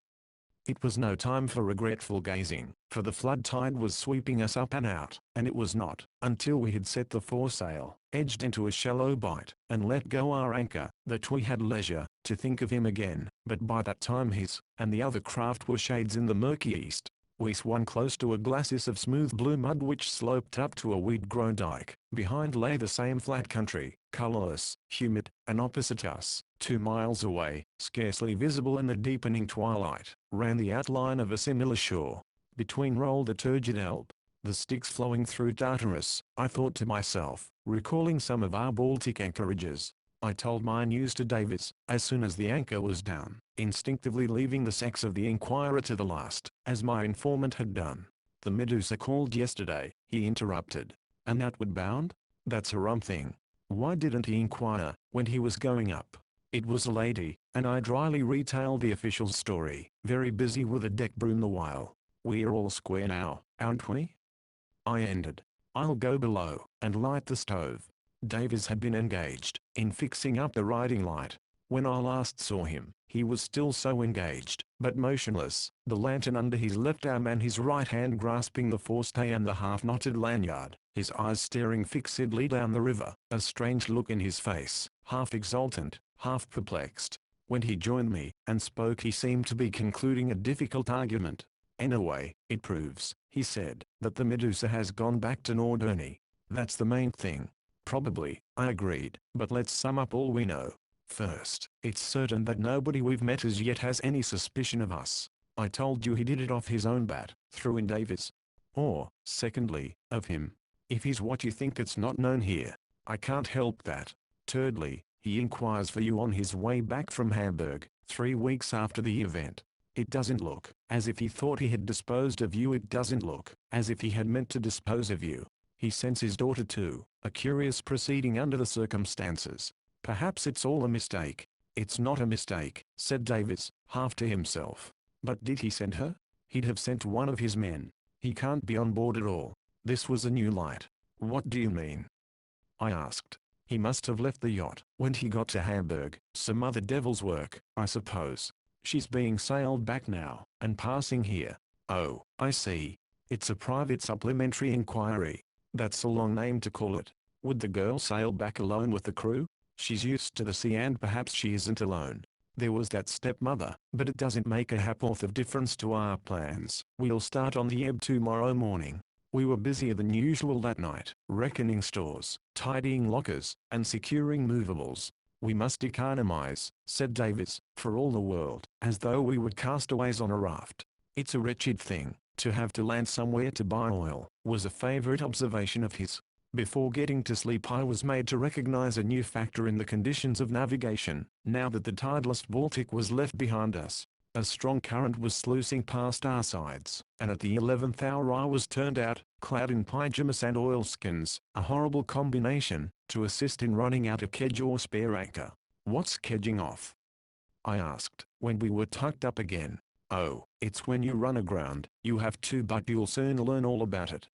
It was no time for regretful gazing, for the flood tide was sweeping us up and out, and it was not until we had set the foresail, edged into a shallow bight, and let go our anchor, that we had leisure to think of him again. But by that time his and the other craft were shades in the murky east. We swung close to a glacis of smooth blue mud which sloped up to a weed-grown dike. Behind lay the same flat country, colourless, humid, and opposite us, 2 miles away, scarcely visible in the deepening twilight, ran the outline of a similar shore. Between rolled the turgid Elbe, the Styx flowing through Tartarus. I thought to myself, recalling some of our Baltic anchorages. I told my news to Davies, as soon as the anchor was down, instinctively leaving the sex of the inquirer to the last, as my informant had done. The Medusa called yesterday, he interrupted. And outward bound? That's a rum thing. Why didn't he inquire, when he was going up? It was a lady, and I dryly retailed the official's story, very busy with a deck broom the while. We're all square now, aren't we? I ended. I'll go below, and light the stove. Davies had been engaged in fixing up the riding light. When I last saw him, he was still so engaged, but motionless, the lantern under his left arm and his right hand grasping the forestay and the half-knotted lanyard, his eyes staring fixedly down the river, a strange look in his face, half exultant, half perplexed. When he joined me, and spoke, he seemed to be concluding a difficult argument. Anyway, it proves, he said, that the Medusa has gone back to Norderney. That's the main thing. Probably, I agreed, but let's sum up all we know. First, it's certain that nobody we've met as yet has any suspicion of us. I told you he did it off his own bat, threw in Davies. Or, secondly, of him. If he's what you think, it's not known here. I can't help that. Thirdly, he inquires for you on his way back from Hamburg, 3 weeks after the event. It doesn't look as if he thought he had disposed of you. It doesn't look as if he had meant to dispose of you. He sends his daughter too, a curious proceeding under the circumstances. Perhaps it's all a mistake. It's not a mistake, said Davis, half to himself. But did he send her? He'd have sent one of his men. He can't be on board at all. This was a new light. What do you mean? I asked. He must have left the yacht when he got to Hamburg. Some other devil's work, I suppose. She's being sailed back now, and passing here. Oh, I see. It's a private supplementary inquiry. That's a long name to call it. Would the girl sail back alone with the crew? She's used to the sea, and perhaps she isn't alone. There was that stepmother, but it doesn't make a ha'porth of difference to our plans. We'll start on the ebb tomorrow morning. We were busier than usual that night, reckoning stores, tidying lockers, and securing movables. We must economize, said Davis, for all the world, as though we were castaways on a raft. It's a wretched thing, to have to land somewhere to buy oil, was a favorite observation of his. Before getting to sleep I was made to recognize a new factor in the conditions of navigation. Now that the tideless Baltic was left behind us, a strong current was sluicing past our sides, and at the 11th hour I was turned out, clad in pyjamas and oilskins, a horrible combination, to assist in running out a kedge or spare anchor. What's kedging off? I asked, when we were tucked up again. Oh, it's when you run aground. You have to, but you'll soon learn all about it.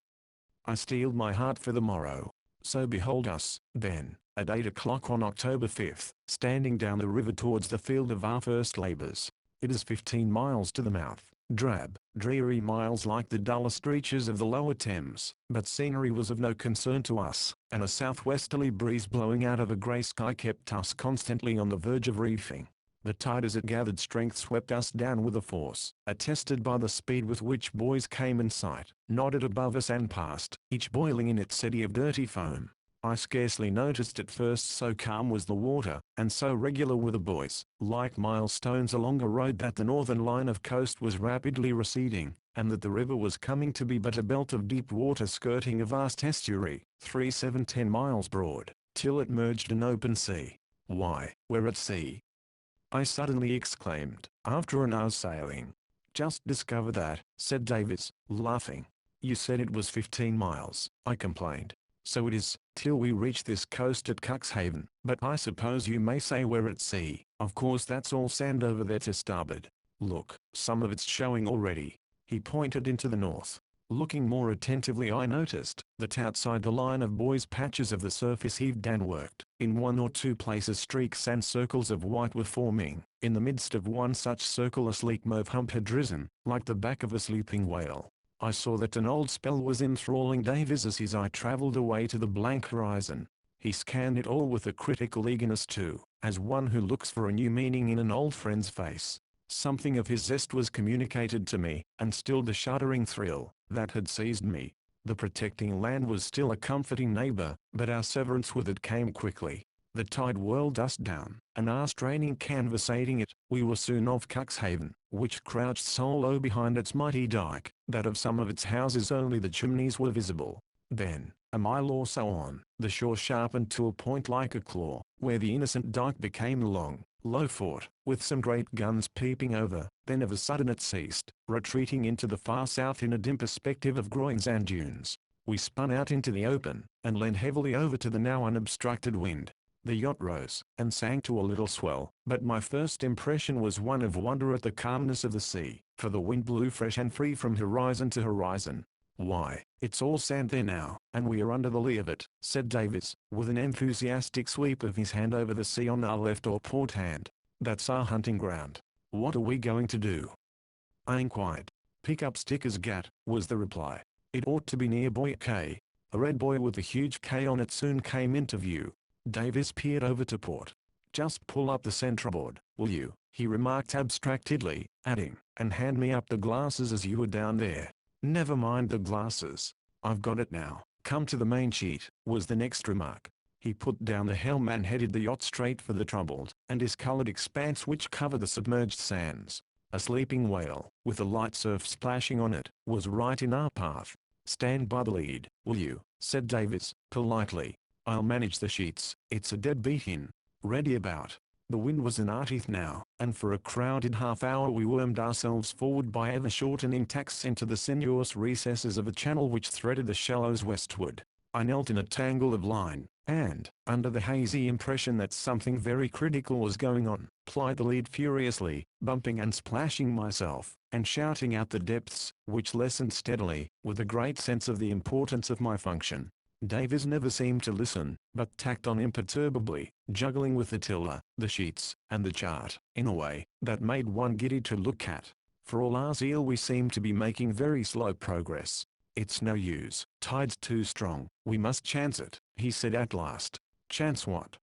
I steeled my heart for the morrow. So behold us, then, at 8 o'clock on October 5th, standing down the river towards the field of our first labors. It is 15 miles to the mouth, drab, dreary miles like the dullest reaches of the lower Thames, but scenery was of no concern to us, and a southwesterly breeze blowing out of a grey sky kept us constantly on the verge of reefing. The tide as it gathered strength swept us down with a force, attested by the speed with which buoys came in sight, nodded above us and past, each boiling in its eddy of dirty foam. I scarcely noticed at first, so calm was the water, and so regular were the buoys, like milestones along a road, that the northern line of coast was rapidly receding, and that the river was coming to be but a belt of deep water skirting a vast estuary, 3–7–10 miles broad, till it merged in open sea. Why, we're at sea! I suddenly exclaimed, after an hour's sailing. Just discovered that, said Davis, laughing. You said it was 15 miles, I complained. So it is, till we reach this coast at Cuxhaven, but I suppose you may say we're at sea. Of course that's all sand over there to starboard. Look, some of it's showing already. He pointed into the north. Looking more attentively I noticed that outside the line of buoys patches of the surface heaved and worked. In one or two places streaks and circles of white were forming. In the midst of one such circle a sleek mauve hump had risen, like the back of a sleeping whale. I saw that an old spell was enthralling Davis as his eye travelled away to the blank horizon. He scanned it all with a critical eagerness too, as one who looks for a new meaning in an old friend's face. Something of his zest was communicated to me, and stilled the shuddering thrill that had seized me. The protecting land was still a comforting neighbor, but our severance with it came quickly. The tide whirled us down, and our straining canvas aiding it, we were soon off Cuxhaven, which crouched so low behind its mighty dike, that of some of its houses only the chimneys were visible. Then, a mile or so on, the shore sharpened to a point like a claw, where the innocent dike became long, low fort, with some great guns peeping over. Then of a sudden it ceased, retreating into the far south in a dim perspective of groins and dunes. We spun out into the open, and leaned heavily over to the now unobstructed wind. The yacht rose, and sank to a little swell, but my first impression was one of wonder at the calmness of the sea, for the wind blew fresh and free from horizon to horizon. Why, it's all sand there now, and we are under the lee of it, said Davis, with an enthusiastic sweep of his hand over the sea on our left or port hand. That's our hunting ground. What are we going to do? I inquired. Pick up Sticker's Gat, was the reply. It ought to be near Buoy K. A red buoy with a huge K on it soon came into view. Davis peered over to port. Just pull up the centreboard, will you? He remarked abstractedly, adding, and hand me up the glasses as you were down there. Never mind the glasses. I've got it now. Come to the main sheet, was the next remark. He put down the helm and headed the yacht straight for the troubled and discolored expanse which covered the submerged sands. A sleeping whale, with a light surf splashing on it, was right in our path. Stand by the lead, will you? Said Davis, politely. I'll manage the sheets. It's a dead beat in. Ready about. The wind was in our teeth now, and for a crowded half hour we wormed ourselves forward by ever-shortening tacks into the sinuous recesses of a channel which threaded the shallows westward. I knelt in a tangle of line, and, under the hazy impression that something very critical was going on, plied the lead furiously, bumping and splashing myself, and shouting out the depths, which lessened steadily, with a great sense of the importance of my function. Davies never seemed to listen, but tacked on imperturbably, juggling with the tiller, the sheets, and the chart, in a way that made one giddy to look at. For all our zeal we seemed to be making very slow progress. "It's no use, tide's too strong, we must chance it," he said at last. "Chance what?"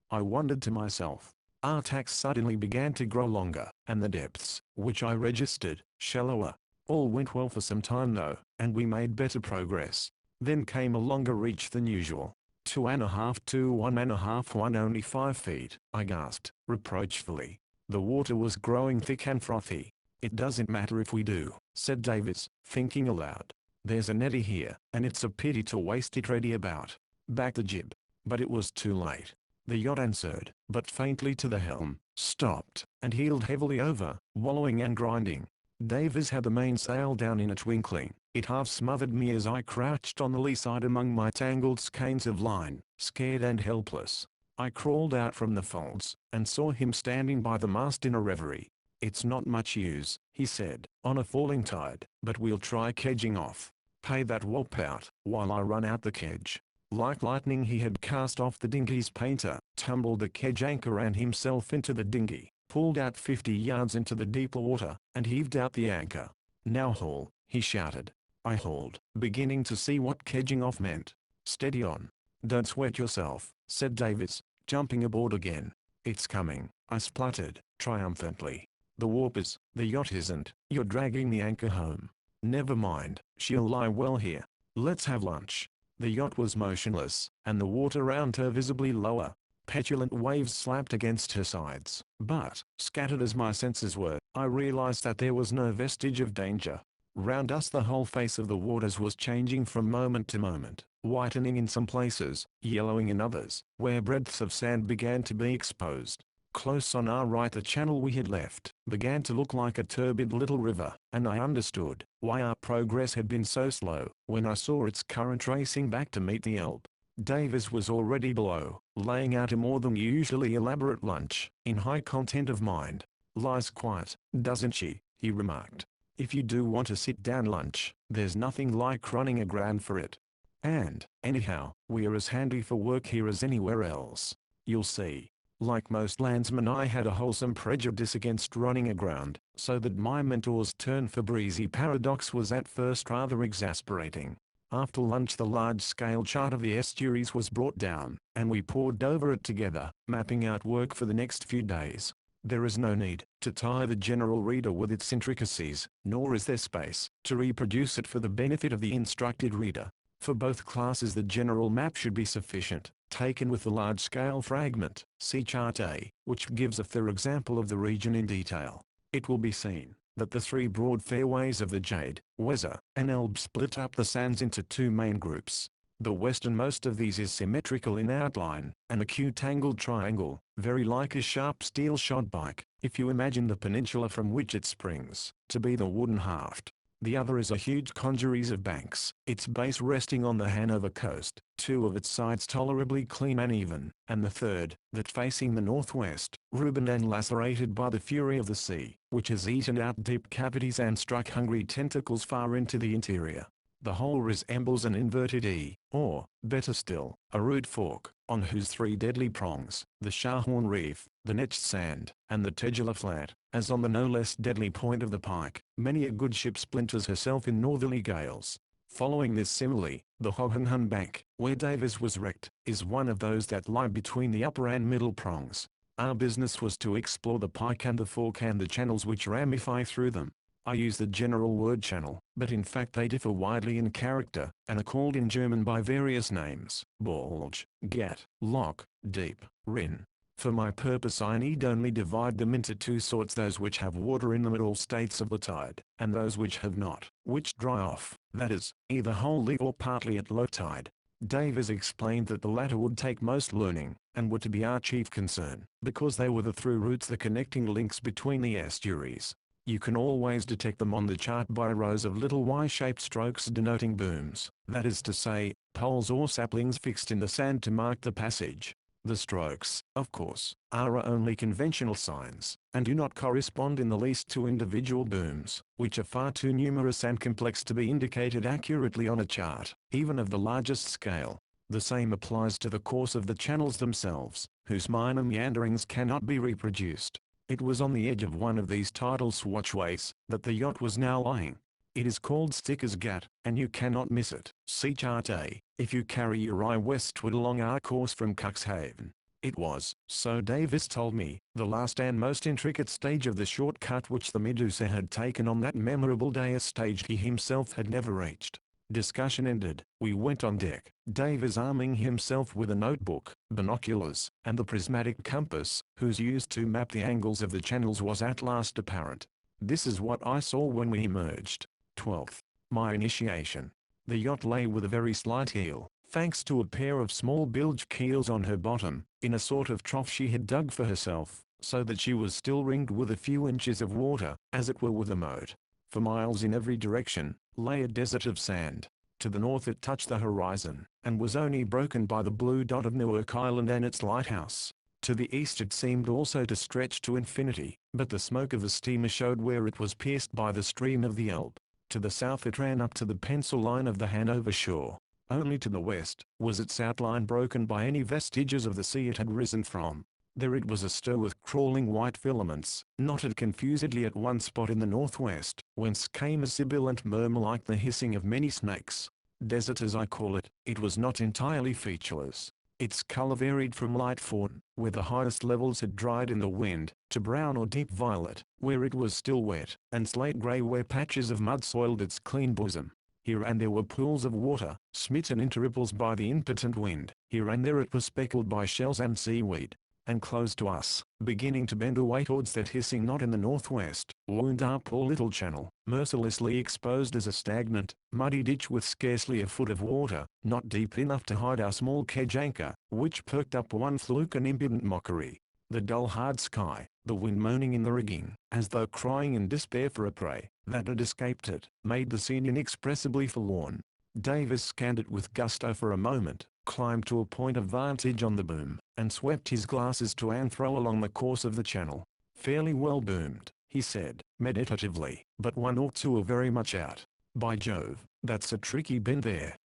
I wondered to myself. Our tacks suddenly began to grow longer, and the depths, which I registered, shallower. All went well for some time though, and we made better progress. Then came a longer reach than usual. 2.5 to 1.5 1 only 5 feet, I gasped, reproachfully. The water was growing thick and frothy. "It doesn't matter if we do," said Davies, thinking aloud. "There's an eddy here, and it's a pity to waste it ready about. Back the jib." But it was too late. The yacht answered, but faintly to the helm, stopped, and heeled heavily over, wallowing and grinding. Davies had the mainsail down in a twinkling. It half smothered me as I crouched on the lee side among my tangled skeins of line, scared and helpless. I crawled out from the folds, and saw him standing by the mast in a reverie. "It's not much use," he said, "on a falling tide, but we'll try kedging off. Pay that whelp out, while I run out the kedge." Like lightning he had cast off the dinghy's painter, tumbled the kedge anchor and himself into the dinghy, pulled out 50 yards into the deeper water, and heaved out the anchor. "Now haul," he shouted. I hauled, beginning to see what kedging off meant. "Steady on. Don't sweat yourself," said Davies, jumping aboard again. "It's coming," I spluttered, triumphantly. "The warpers, the yacht isn't. You're dragging the anchor home. Never mind, she'll lie well here. Let's have lunch." The yacht was motionless, and the water round her visibly lower. Petulant waves slapped against her sides, but, scattered as my senses were, I realized that there was no vestige of danger. Round us the whole face of the waters was changing from moment to moment, whitening in some places, yellowing in others, where breadths of sand began to be exposed. Close on our right the channel we had left began to look like a turbid little river, and I understood why our progress had been so slow when I saw its current racing back to meet the Elbe. Davies was already below, laying out a more than usually elaborate lunch, in high content of mind. "Lies quiet, doesn't she?" he remarked. "If you do want a sit-down lunch, there's nothing like running aground for it. And, anyhow, we're as handy for work here as anywhere else. You'll see." Like most landsmen I had a wholesome prejudice against running aground, so that my mentor's turn for breezy paradox was at first rather exasperating. After lunch the large-scale chart of the estuaries was brought down, and we pored over it together, mapping out work for the next few days. There is no need to tire the general reader with its intricacies, nor is there space to reproduce it for the benefit of the instructed reader. For both classes the general map should be sufficient, taken with the large-scale fragment, see Chart A, which gives a fair example of the region in detail. It will be seen that the three broad fairways of the Jade, Weser, and Elbe split up the sands into two main groups. The westernmost of these is symmetrical in outline, an acute angled triangle, very like a sharp steel shod pike, if you imagine the peninsula from which it springs to be the wooden haft. The other is a huge congeries of banks, its base resting on the Hanover coast, two of its sides tolerably clean and even, and the third, that facing the northwest, ruined and lacerated by the fury of the sea, which has eaten out deep cavities and struck hungry tentacles far into the interior. The whole resembles an inverted E, or, better still, a rude fork, on whose three deadly prongs, the Scharhorn Reef, the Netched Sand, and the Tegeler Flat, as on the no less deadly point of the pike, many a good ship splinters herself in northerly gales. Following this simile, the Hohenhund Bank, where Davies was wrecked, is one of those that lie between the upper and middle prongs. Our business was to explore the pike and the fork and the channels which ramify through them. I use the general word channel, but in fact they differ widely in character, and are called in German by various names: Bulge, Gat, Loch, Deep, Rin. For my purpose I need only divide them into two sorts: those which have water in them at all states of the tide, and those which have not, which dry off, that is, either wholly or partly at low tide. Davis explained that the latter would take most learning, and were to be our chief concern, because they were the through routes, the connecting links between the estuaries. You can always detect them on the chart by rows of little Y-shaped strokes denoting booms, that is to say, poles or saplings fixed in the sand to mark the passage. The strokes, of course, are only conventional signs, and do not correspond in the least to individual booms, which are far too numerous and complex to be indicated accurately on a chart, even of the largest scale. The same applies to the course of the channels themselves, whose minor meanderings cannot be reproduced. It was on the edge of one of these tidal swatchways that the yacht was now lying. It is called Sticker's Gat, and you cannot miss it. See Chart A, if you carry your eye westward along our course from Cuxhaven. It was, so Davis told me, the last and most intricate stage of the shortcut which the Medusa had taken on that memorable day, a stage he himself had never reached. Discussion ended, we went on deck, Davis arming himself with a notebook, binoculars, and the prismatic compass, whose use to map the angles of the channels was at last apparent. This is what I saw when we emerged. 12th. My initiation. The yacht lay with a very slight heel, thanks to a pair of small bilge keels on her bottom, in a sort of trough she had dug for herself, so that she was still ringed with a few inches of water, as it were with a moat. For miles in every direction, lay a desert of sand. To the north it touched the horizon, and was only broken by the blue dot of Newark Island and its lighthouse. To the east it seemed also to stretch to infinity, but the smoke of the steamer showed where it was pierced by the stream of the Elbe. To the south it ran up to the pencil line of the Hanover shore. Only to the west was its outline broken by any vestiges of the sea it had risen from. There it was astir with crawling white filaments, knotted confusedly at one spot in the northwest, whence came a sibilant murmur like the hissing of many snakes. Desert as I call it, it was not entirely featureless. Its color varied from light fawn, where the highest levels had dried in the wind, to brown or deep violet, where it was still wet, and slate gray where patches of mud soiled its clean bosom. Here and there were pools of water, smitten into ripples by the impotent wind. Here and there it was speckled by shells and seaweed. And close to us, beginning to bend away towards that hissing knot in the northwest, wound our poor little channel, mercilessly exposed as a stagnant, muddy ditch with scarcely a foot of water, not deep enough to hide our small kedge anchor, which perked up one fluke an impudent mockery. The dull hard sky, the wind moaning in the rigging, as though crying in despair for a prey that had escaped it, made the scene inexpressibly forlorn. Davis scanned it with gusto for a moment, climbed to a point of vantage on the boom, and swept his glasses to and fro along the course of the channel. Fairly well boomed, he said, meditatively, but one or two are very much out. By Jove, that's a tricky bend there.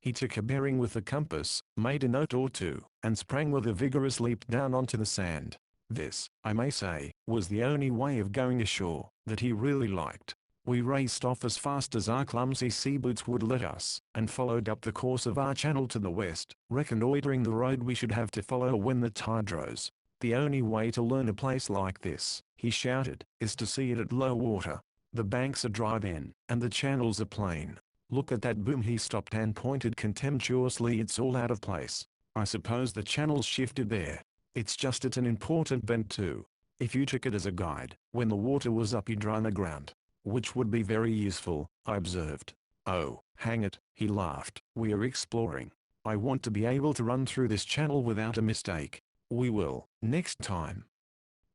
He took a bearing with the compass, made a note or two, and sprang with a vigorous leap down onto the sand. This, I may say, was the only way of going ashore that he really liked. We raced off as fast as our clumsy sea boots would let us, and followed up the course of our channel to the west, reconnoitering the road we should have to follow when the tide rose. The only way to learn a place like this, he shouted, is to see it at low water. The banks are dry then, and the channels are plain. Look at that boom. He stopped and pointed contemptuously. It's all out of place. I suppose the channel's shifted there. It's just at an important bend too. If you took it as a guide, when the water was up you'd run aground. Which would be very useful, I observed. Oh, hang it, he laughed. We are exploring. I want to be able to run through this channel without a mistake. We will, next time.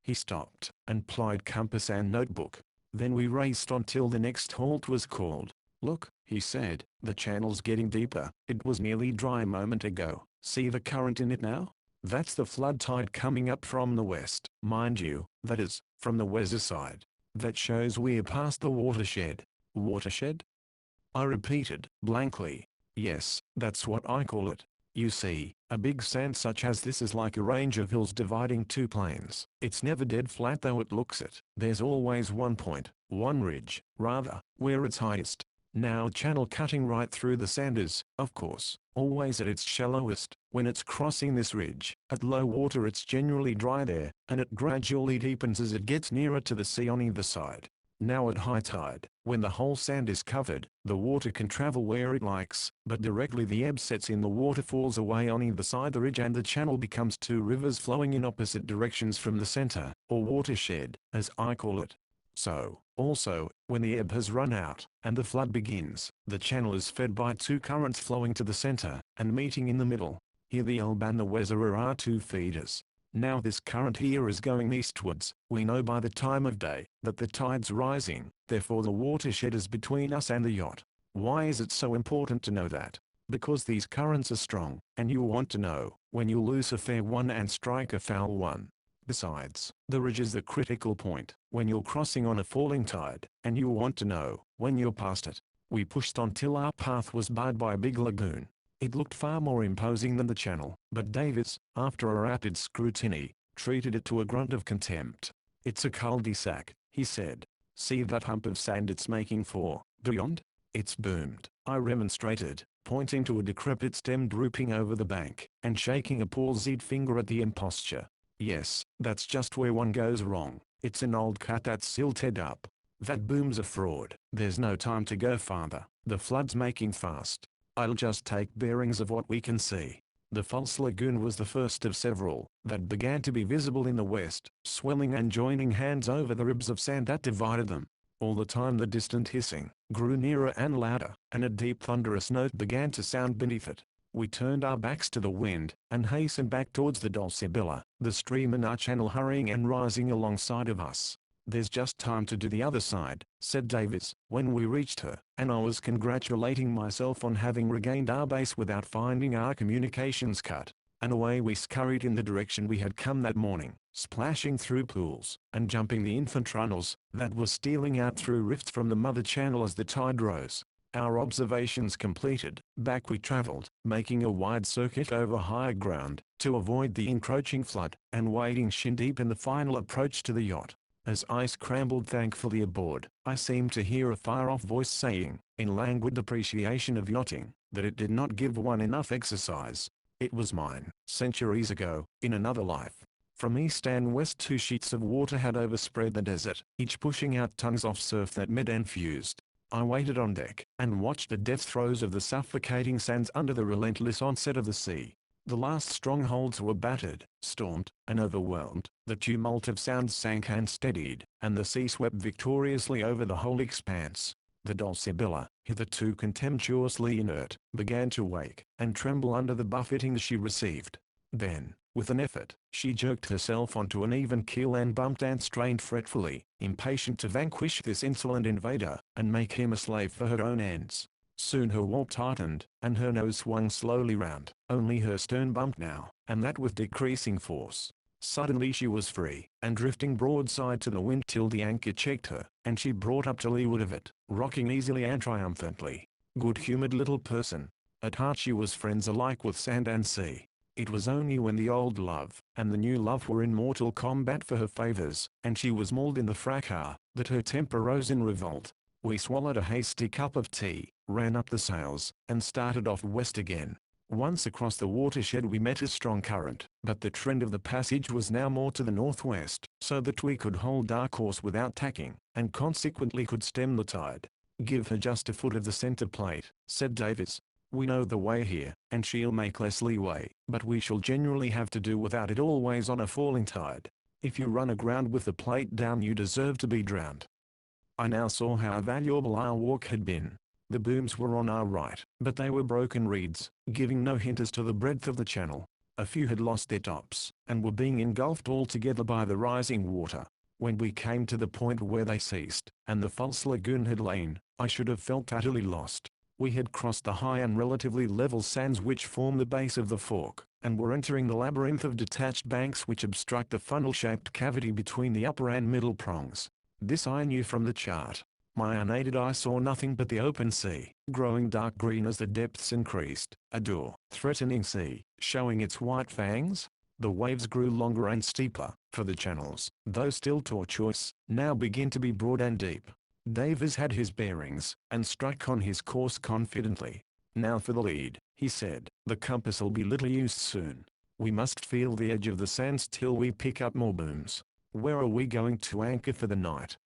He stopped, and plied compass and notebook. Then we raced on till the next halt was called. Look, he said, the channel's getting deeper. It was nearly dry a moment ago. See the current in it now? That's the flood tide coming up from the west. Mind you, that is, from the Weser side. That shows we're past the watershed. Watershed? I repeated, blankly. Yes, that's what I call it. You see, a big sand such as this is like a range of hills dividing two plains. It's never dead flat though it looks it. There's always one point, one ridge, rather, where it's highest. Now channel cutting right through the sand is, of course, always at its shallowest. When it's crossing this ridge, at low water it's generally dry there, and it gradually deepens as it gets nearer to the sea on either side. Now at high tide, when the whole sand is covered, the water can travel where it likes, but directly the ebb sets in the water falls away on either side the ridge and the channel becomes two rivers flowing in opposite directions from the center, or watershed, as I call it. So, Also, when the ebb has run out, and the flood begins, the channel is fed by two currents flowing to the center, and meeting in the middle. Here the Elbe and the Weser are two feeders. Now this current here is going eastwards. We know by the time of day, that the tide's rising, therefore the watershed is between us and the yacht. Why is it so important to know that? Because these currents are strong, and you want to know, when you lose a fair one and strike a foul one. Besides, the ridge is the critical point, when you're crossing on a falling tide, and you want to know, when you're past it. We pushed on till our path was barred by a big lagoon. It looked far more imposing than the channel, but Davis, after a rapid scrutiny, treated it to a grunt of contempt. It's a cul-de-sac, he said. See that hump of sand it's making for, beyond? It's boomed, I remonstrated, pointing to a decrepit stem drooping over the bank, and shaking a palsied finger at the imposture. Yes, that's just where one goes wrong. It's an old cut that's silted up. That boom's a fraud. There's no time to go farther. The flood's making fast. I'll just take bearings of what we can see. The false lagoon was the first of several that began to be visible in the west, swelling and joining hands over the ribs of sand that divided them. All the time the distant hissing grew nearer and louder, and a deep thunderous note began to sound beneath it. We turned our backs to the wind, and hastened back towards the Dulcibella, the stream in our channel hurrying and rising alongside of us. There's just time to do the other side, said Davis, when we reached her, and I was congratulating myself on having regained our base without finding our communications cut. And away we scurried in the direction we had come that morning, splashing through pools, and jumping the infant runnels, that were stealing out through rifts from the mother channel as the tide rose. Our observations completed, back we traveled, making a wide circuit over higher ground, to avoid the encroaching flood, and wading shin-deep in the final approach to the yacht. As I scrambled thankfully aboard, I seemed to hear a far-off voice saying, in languid appreciation of yachting, that it did not give one enough exercise. It was mine, centuries ago, in another life. From east and west 2 sheets of water had overspread the desert, each pushing out tons of surf that met and fused. I waited on deck, and watched the death throes of the suffocating sands under the relentless onset of the sea. The last strongholds were battered, stormed, and overwhelmed. The tumult of sounds sank and steadied, and the sea swept victoriously over the whole expanse. The Dulcibella, hitherto contemptuously inert, began to wake, and tremble under the buffeting she received. Then, with an effort, she jerked herself onto an even keel and bumped and strained fretfully, impatient to vanquish this insolent invader, and make him a slave for her own ends. Soon her warp tightened, and her nose swung slowly round. Only her stern bumped now, and that with decreasing force. Suddenly she was free, and drifting broadside to the wind till the anchor checked her, and she brought up to leeward of it, rocking easily and triumphantly. Good-humored little person. At heart she was friends alike with sand and sea. It was only when the old love, and the new love were in mortal combat for her favors, and she was mauled in the fracas, that her temper rose in revolt. We swallowed a hasty cup of tea, ran up the sails, and started off west again. Once across the watershed we met a strong current, but the trend of the passage was now more to the northwest, so that we could hold our course without tacking, and consequently could stem the tide. Give her just a foot of the center plate, said Davis. We know the way here, and she'll make less leeway, but we shall generally have to do without it always on a falling tide. If you run aground with the plate down you deserve to be drowned. I now saw how valuable our walk had been. The booms were on our right, but they were broken reeds, giving no hint as to the breadth of the channel. A few had lost their tops, and were being engulfed altogether by the rising water. When we came to the point where they ceased, and the false lagoon had lain, I should have felt utterly lost. We had crossed the high and relatively level sands which form the base of the fork, and were entering the labyrinth of detached banks which obstruct the funnel-shaped cavity between the upper and middle prongs. This I knew from the chart. My unaided eye saw nothing but the open sea, growing dark green as the depths increased, a dull, threatening sea, showing its white fangs. The waves grew longer and steeper, for the channels, though still tortuous, now begin to be broad and deep. Davis had his bearings, and struck on his course confidently. Now for the lead, he said. The compass'll be little used soon. We must feel the edge of the sands till we pick up more booms. Where are we going to anchor for the night?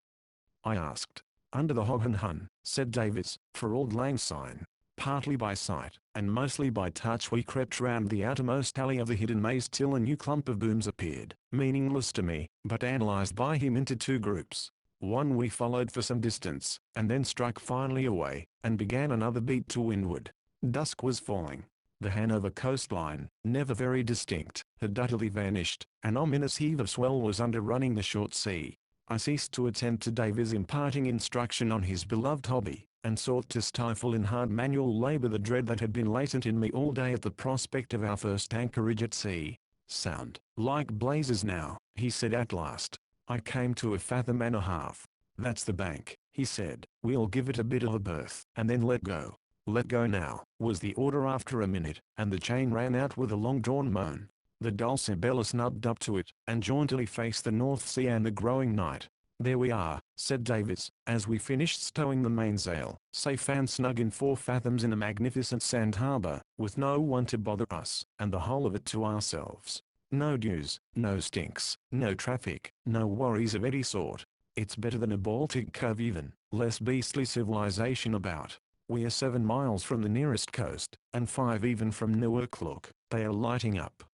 I asked. Under the Hohenhund, said Davis, for Auld Lang Syne. Partly by sight, and mostly by touch we crept round the outermost alley of the hidden maze till a new clump of booms appeared, meaningless to me, but analyzed by him into 2 groups. One we followed for some distance, and then struck finally away, and began another beat to windward. Dusk was falling. The Hanover coastline, never very distinct, had utterly vanished. An ominous heave of swell was underrunning the short sea. I ceased to attend to Davies imparting instruction on his beloved hobby, and sought to stifle in hard manual labor the dread that had been latent in me all day at the prospect of our first anchorage at sea. "Sound like blazes now," he said at last. I came to a fathom and a half. "That's the bank," he said. "We'll give it a bit of a berth and then let go." "Let go now," was the order after a minute, and the chain ran out with a long-drawn moan. The Dulcibella snubbed up to it, and jauntily faced the North Sea and the growing night. "There we are," said Davies, as we finished stowing the mainsail, safe and snug in 4 fathoms in a magnificent sand harbor, with no one to bother us, and the whole of it to ourselves. No news, no stinks, no traffic, no worries of any sort. It's better than a Baltic cove even, less beastly civilization about. We are 7 miles from the nearest coast, and 5 even from Newark. Look, they are lighting up.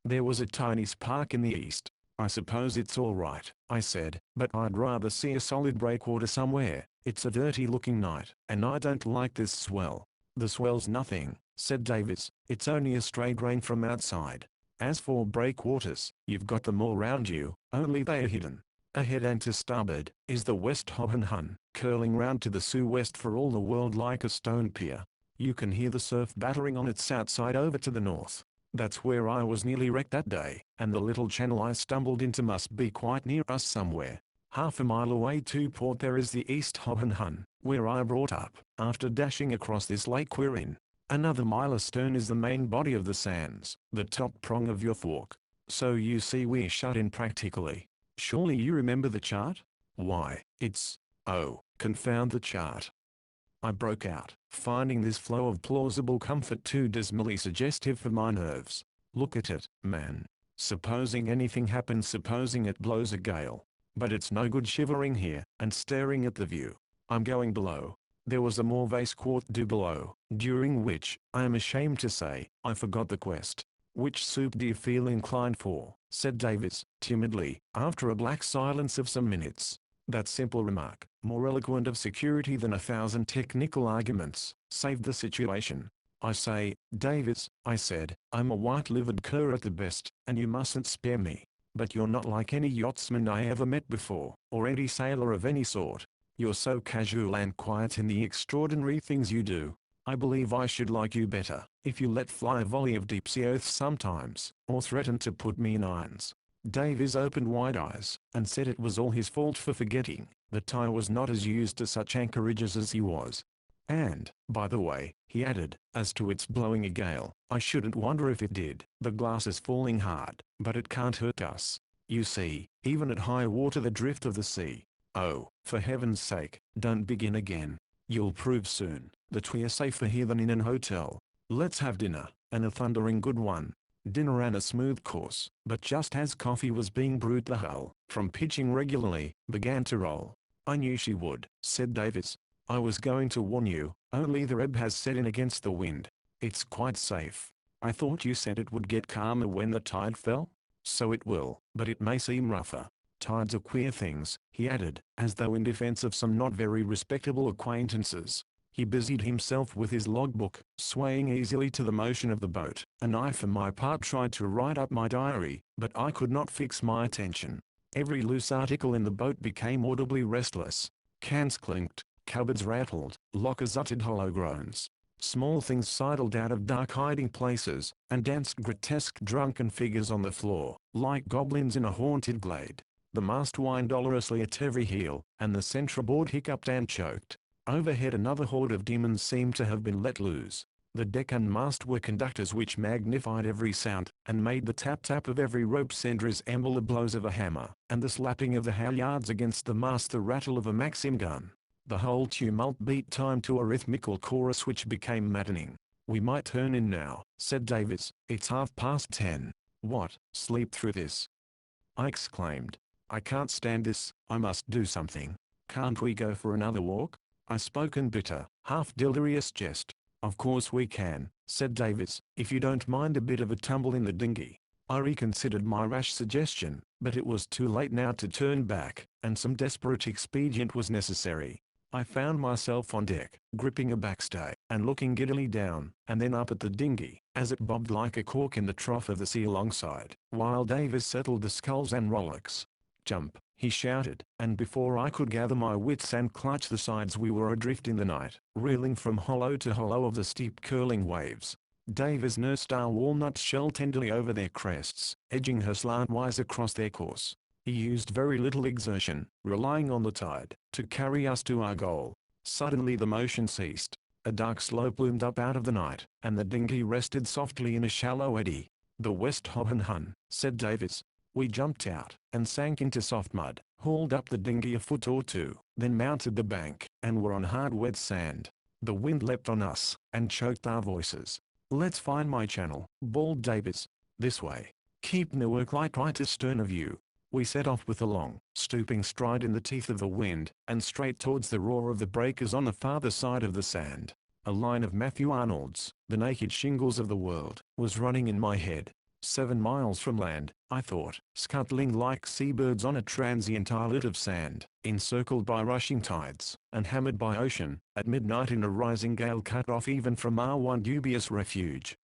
There was a tiny spark in the east. "I suppose it's all right," I said, "but I'd rather see a solid breakwater somewhere. It's a dirty-looking night, and I don't like this swell." "The swell's nothing," said Davies. "It's only a stray grain from outside. As for breakwaters, you've got them all round you, only they are hidden. Ahead and to starboard is the West Hohenhund, curling round to the sou-west for all the world like a stone pier. You can hear the surf battering on its outside over to the north. That's where I was nearly wrecked that day, and the little channel I stumbled into must be quite near us somewhere. Half a mile away to port there is the East Hohenhund, where I brought up, after dashing across this lake we're in. Another mile astern is the main body of the sands, the top prong of your fork. So you see we're shut in practically. Surely you remember the chart? Why, it's... oh, confound the chart," I broke out, finding this flow of plausible comfort too dismally suggestive for my nerves. "Look at it, man. Supposing anything happens, supposing it blows a gale. But it's no good shivering here and staring at the view. I'm going below." There was a Morvaise quart du below, during which, I am ashamed to say, I forgot the quest. "Which soup do you feel inclined for?" said Davies, timidly, after a black silence of some minutes. That simple remark, more eloquent of security than 1,000 technical arguments, saved the situation. "I say, Davies," I said, "I'm a white-livered cur at the best, and you mustn't spare me. But you're not like any yachtsman I ever met before, or any sailor of any sort. You're so casual and quiet in the extraordinary things you do. I believe I should like you better, if you let fly a volley of deep-sea oaths sometimes, or threaten to put me in irons." Davies opened wide eyes, and said it was all his fault for forgetting that I was not as used to such anchorages as he was. "And, by the way," he added, "as to its blowing a gale, I shouldn't wonder if it did. The glass is falling hard, but it can't hurt us. You see, even at high water the drift of the sea—" "Oh, for heaven's sake, don't begin again. You'll prove soon that we're safer here than in an hotel. Let's have dinner, and a thundering good one." Dinner ran a smooth course, but just as coffee was being brewed the hull, from pitching regularly, began to roll. "I knew she would," said Davies. "I was going to warn you, only the ebb has set in against the wind. It's quite safe. I thought you said it would get calmer when the tide fell?" "So it will, but it may seem rougher. Tides are queer things," he added, as though in defense of some not very respectable acquaintances. He busied himself with his logbook, swaying easily to the motion of the boat, and I for my part tried to write up my diary, but I could not fix my attention. Every loose article in the boat became audibly restless. Cans clinked, cupboards rattled, lockers uttered hollow groans. Small things sidled out of dark hiding places, and danced grotesque drunken figures on the floor, like goblins in a haunted glade. The mast whined dolorously at every heel, and the central board hiccuped and choked. Overhead another horde of demons seemed to have been let loose. The deck and mast were conductors which magnified every sound, and made the tap-tap of every rope's end resemble the blows of a hammer, and the slapping of the halyards against the mast the rattle of a Maxim gun. The whole tumult beat time to a rhythmical chorus which became maddening. "We might turn in now," said Davies. "It's 10:30. "What, sleep through this?" I exclaimed. "I can't stand this. I must do something. Can't we go for another walk?" I spoke in bitter, half-delirious jest. "Of course we can," said Davies, "if you don't mind a bit of a tumble in the dinghy." I reconsidered my rash suggestion, But it was too late now to turn back, and some desperate expedient was necessary. I found myself on deck, gripping a backstay, and looking giddily down, and then up at the dinghy, as it bobbed like a cork in the trough of the sea alongside, while Davis settled the sculls and rowlocks. "Jump!" he shouted, and before I could gather my wits and clutch the sides we were adrift in the night, reeling from hollow to hollow of the steep curling waves. Davis nursed our walnut shell tenderly over their crests, edging her slantwise across their course. He used very little exertion, relying on the tide, to carry us to our goal. Suddenly the motion ceased. A dark slope loomed up out of the night, and the dinghy rested softly in a shallow eddy. "The West Hohenhun," said Davis. We jumped out, and sank into soft mud, hauled up the dinghy a foot or two, then mounted the bank, and were on hard wet sand. The wind leapt on us, and choked our voices. "Let's find my channel," bawled Davis. "This way. Keep Newark Light right astern of you." We set off with a long, stooping stride in the teeth of the wind, and straight towards the roar of the breakers on the farther side of the sand. A line of Matthew Arnold's, "The Naked Shingles of the World," was running in my head. 7 miles from land, I thought, scuttling like seabirds on a transient islet of sand, encircled by rushing tides, and hammered by ocean, at midnight in a rising gale cut off even from our one dubious refuge.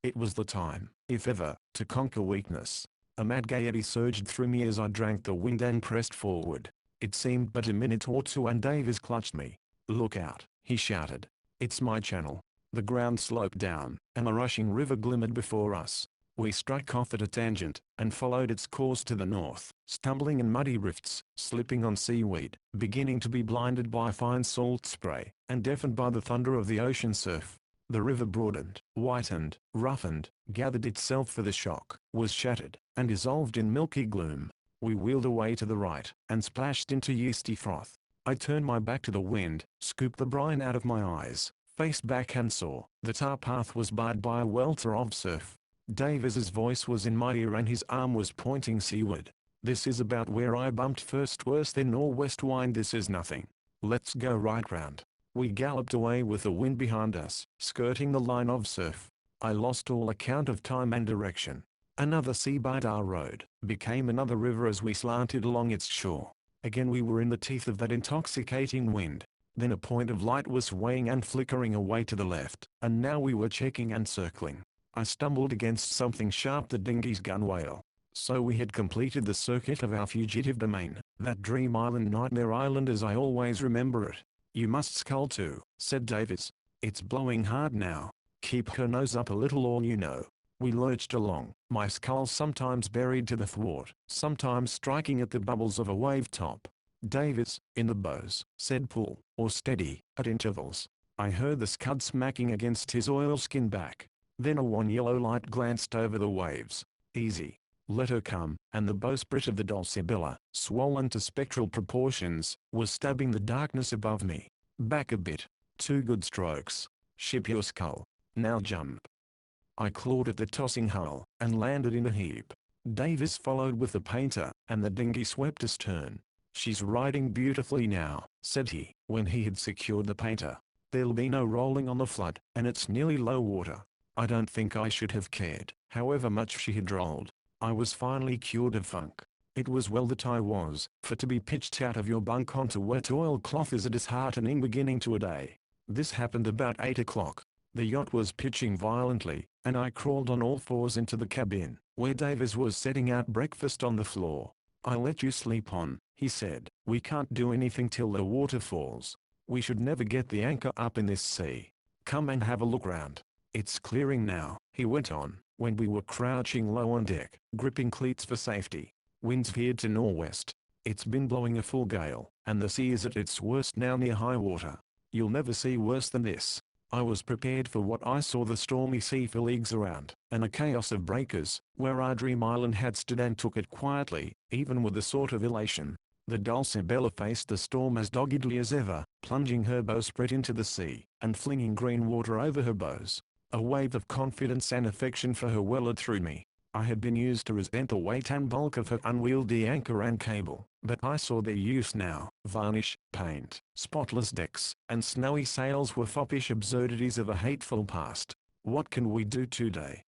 It was the time, if ever, to conquer weakness. A mad gaiety surged through me as I drank the wind and pressed forward. It seemed but a minute or two and Davis clutched me. "Look out," he shouted. "It's my channel." The ground sloped down, and a rushing river glimmered before us. We struck off at a tangent, and followed its course to the north, stumbling in muddy rifts, slipping on seaweed, beginning to be blinded by fine salt spray, and deafened by the thunder of the ocean surf. The river broadened, whitened, roughened, gathered itself for the shock, was shattered, and dissolved in milky gloom. We wheeled away to the right, and splashed into yeasty froth. I turned my back to the wind, scooped the brine out of my eyes, faced back and saw that our path was barred by a welter of surf. Davis's voice was in my ear and his arm was pointing seaward. "This is about where I bumped first. Worse than nor'west wind. This is nothing. Let's go right round." We galloped away with the wind behind us, skirting the line of surf. I lost all account of time and direction. Another sea barred our road, became another river as we slanted along its shore. Again we were in the teeth of that intoxicating wind. Then a point of light was swaying and flickering away to the left, and now we were checking and circling. I stumbled against something sharp, the dinghy's gunwale. So we had completed the circuit of our fugitive domain, that dream island, nightmare island as I always remember it. "You must scull too," said Davis. "It's blowing hard now. Keep her nose up a little or you know." We lurched along, my scull sometimes buried to the thwart, sometimes striking at the bubbles of a wave top. Davis, in the bows, said pull, or steady, at intervals. I heard the scud smacking against his oilskin back. Then a wan yellow light glanced over the waves. "Easy. Let her come," and the bowsprit of the Dulcibella, swollen to spectral proportions, was stabbing the darkness above me. "Back a bit. 2 good strokes. Ship your scull. Now jump." I clawed at the tossing hull, and landed in a heap. Davis followed with the painter, and the dinghy swept astern. "She's riding beautifully now," said he, when he had secured the painter. "There'll be no rolling on the flood, and it's nearly low water." I don't think I should have cared, however much she had rolled. I was finally cured of funk. It was well that I was, for to be pitched out of your bunk onto wet oilcloth is a disheartening beginning to a day. This happened about 8 o'clock. The yacht was pitching violently, and I crawled on all fours into the cabin, where Davis was setting out breakfast on the floor. "I'll let you sleep on," he said. "We can't do anything till the water falls. We should never get the anchor up in this sea. Come and have a look round. It's clearing now," he went on, when we were crouching low on deck, gripping cleats for safety. "Winds veered to nor'west. It's been blowing a full gale, and the sea is at its worst now near high water. You'll never see worse than this." I was prepared for what I saw: the stormy sea for leagues around, and a chaos of breakers, where our dream island had stood, and took it quietly, even with a sort of elation. The Dulcibella faced the storm as doggedly as ever, plunging her bowsprit into the sea, and flinging green water over her bows. A wave of confidence and affection for her welled through me. I had been used to resent the weight and bulk of her unwieldy anchor and cable, but I saw their use now. Varnish, paint, spotless decks, and snowy sails were foppish absurdities of a hateful past. "What can we do today?"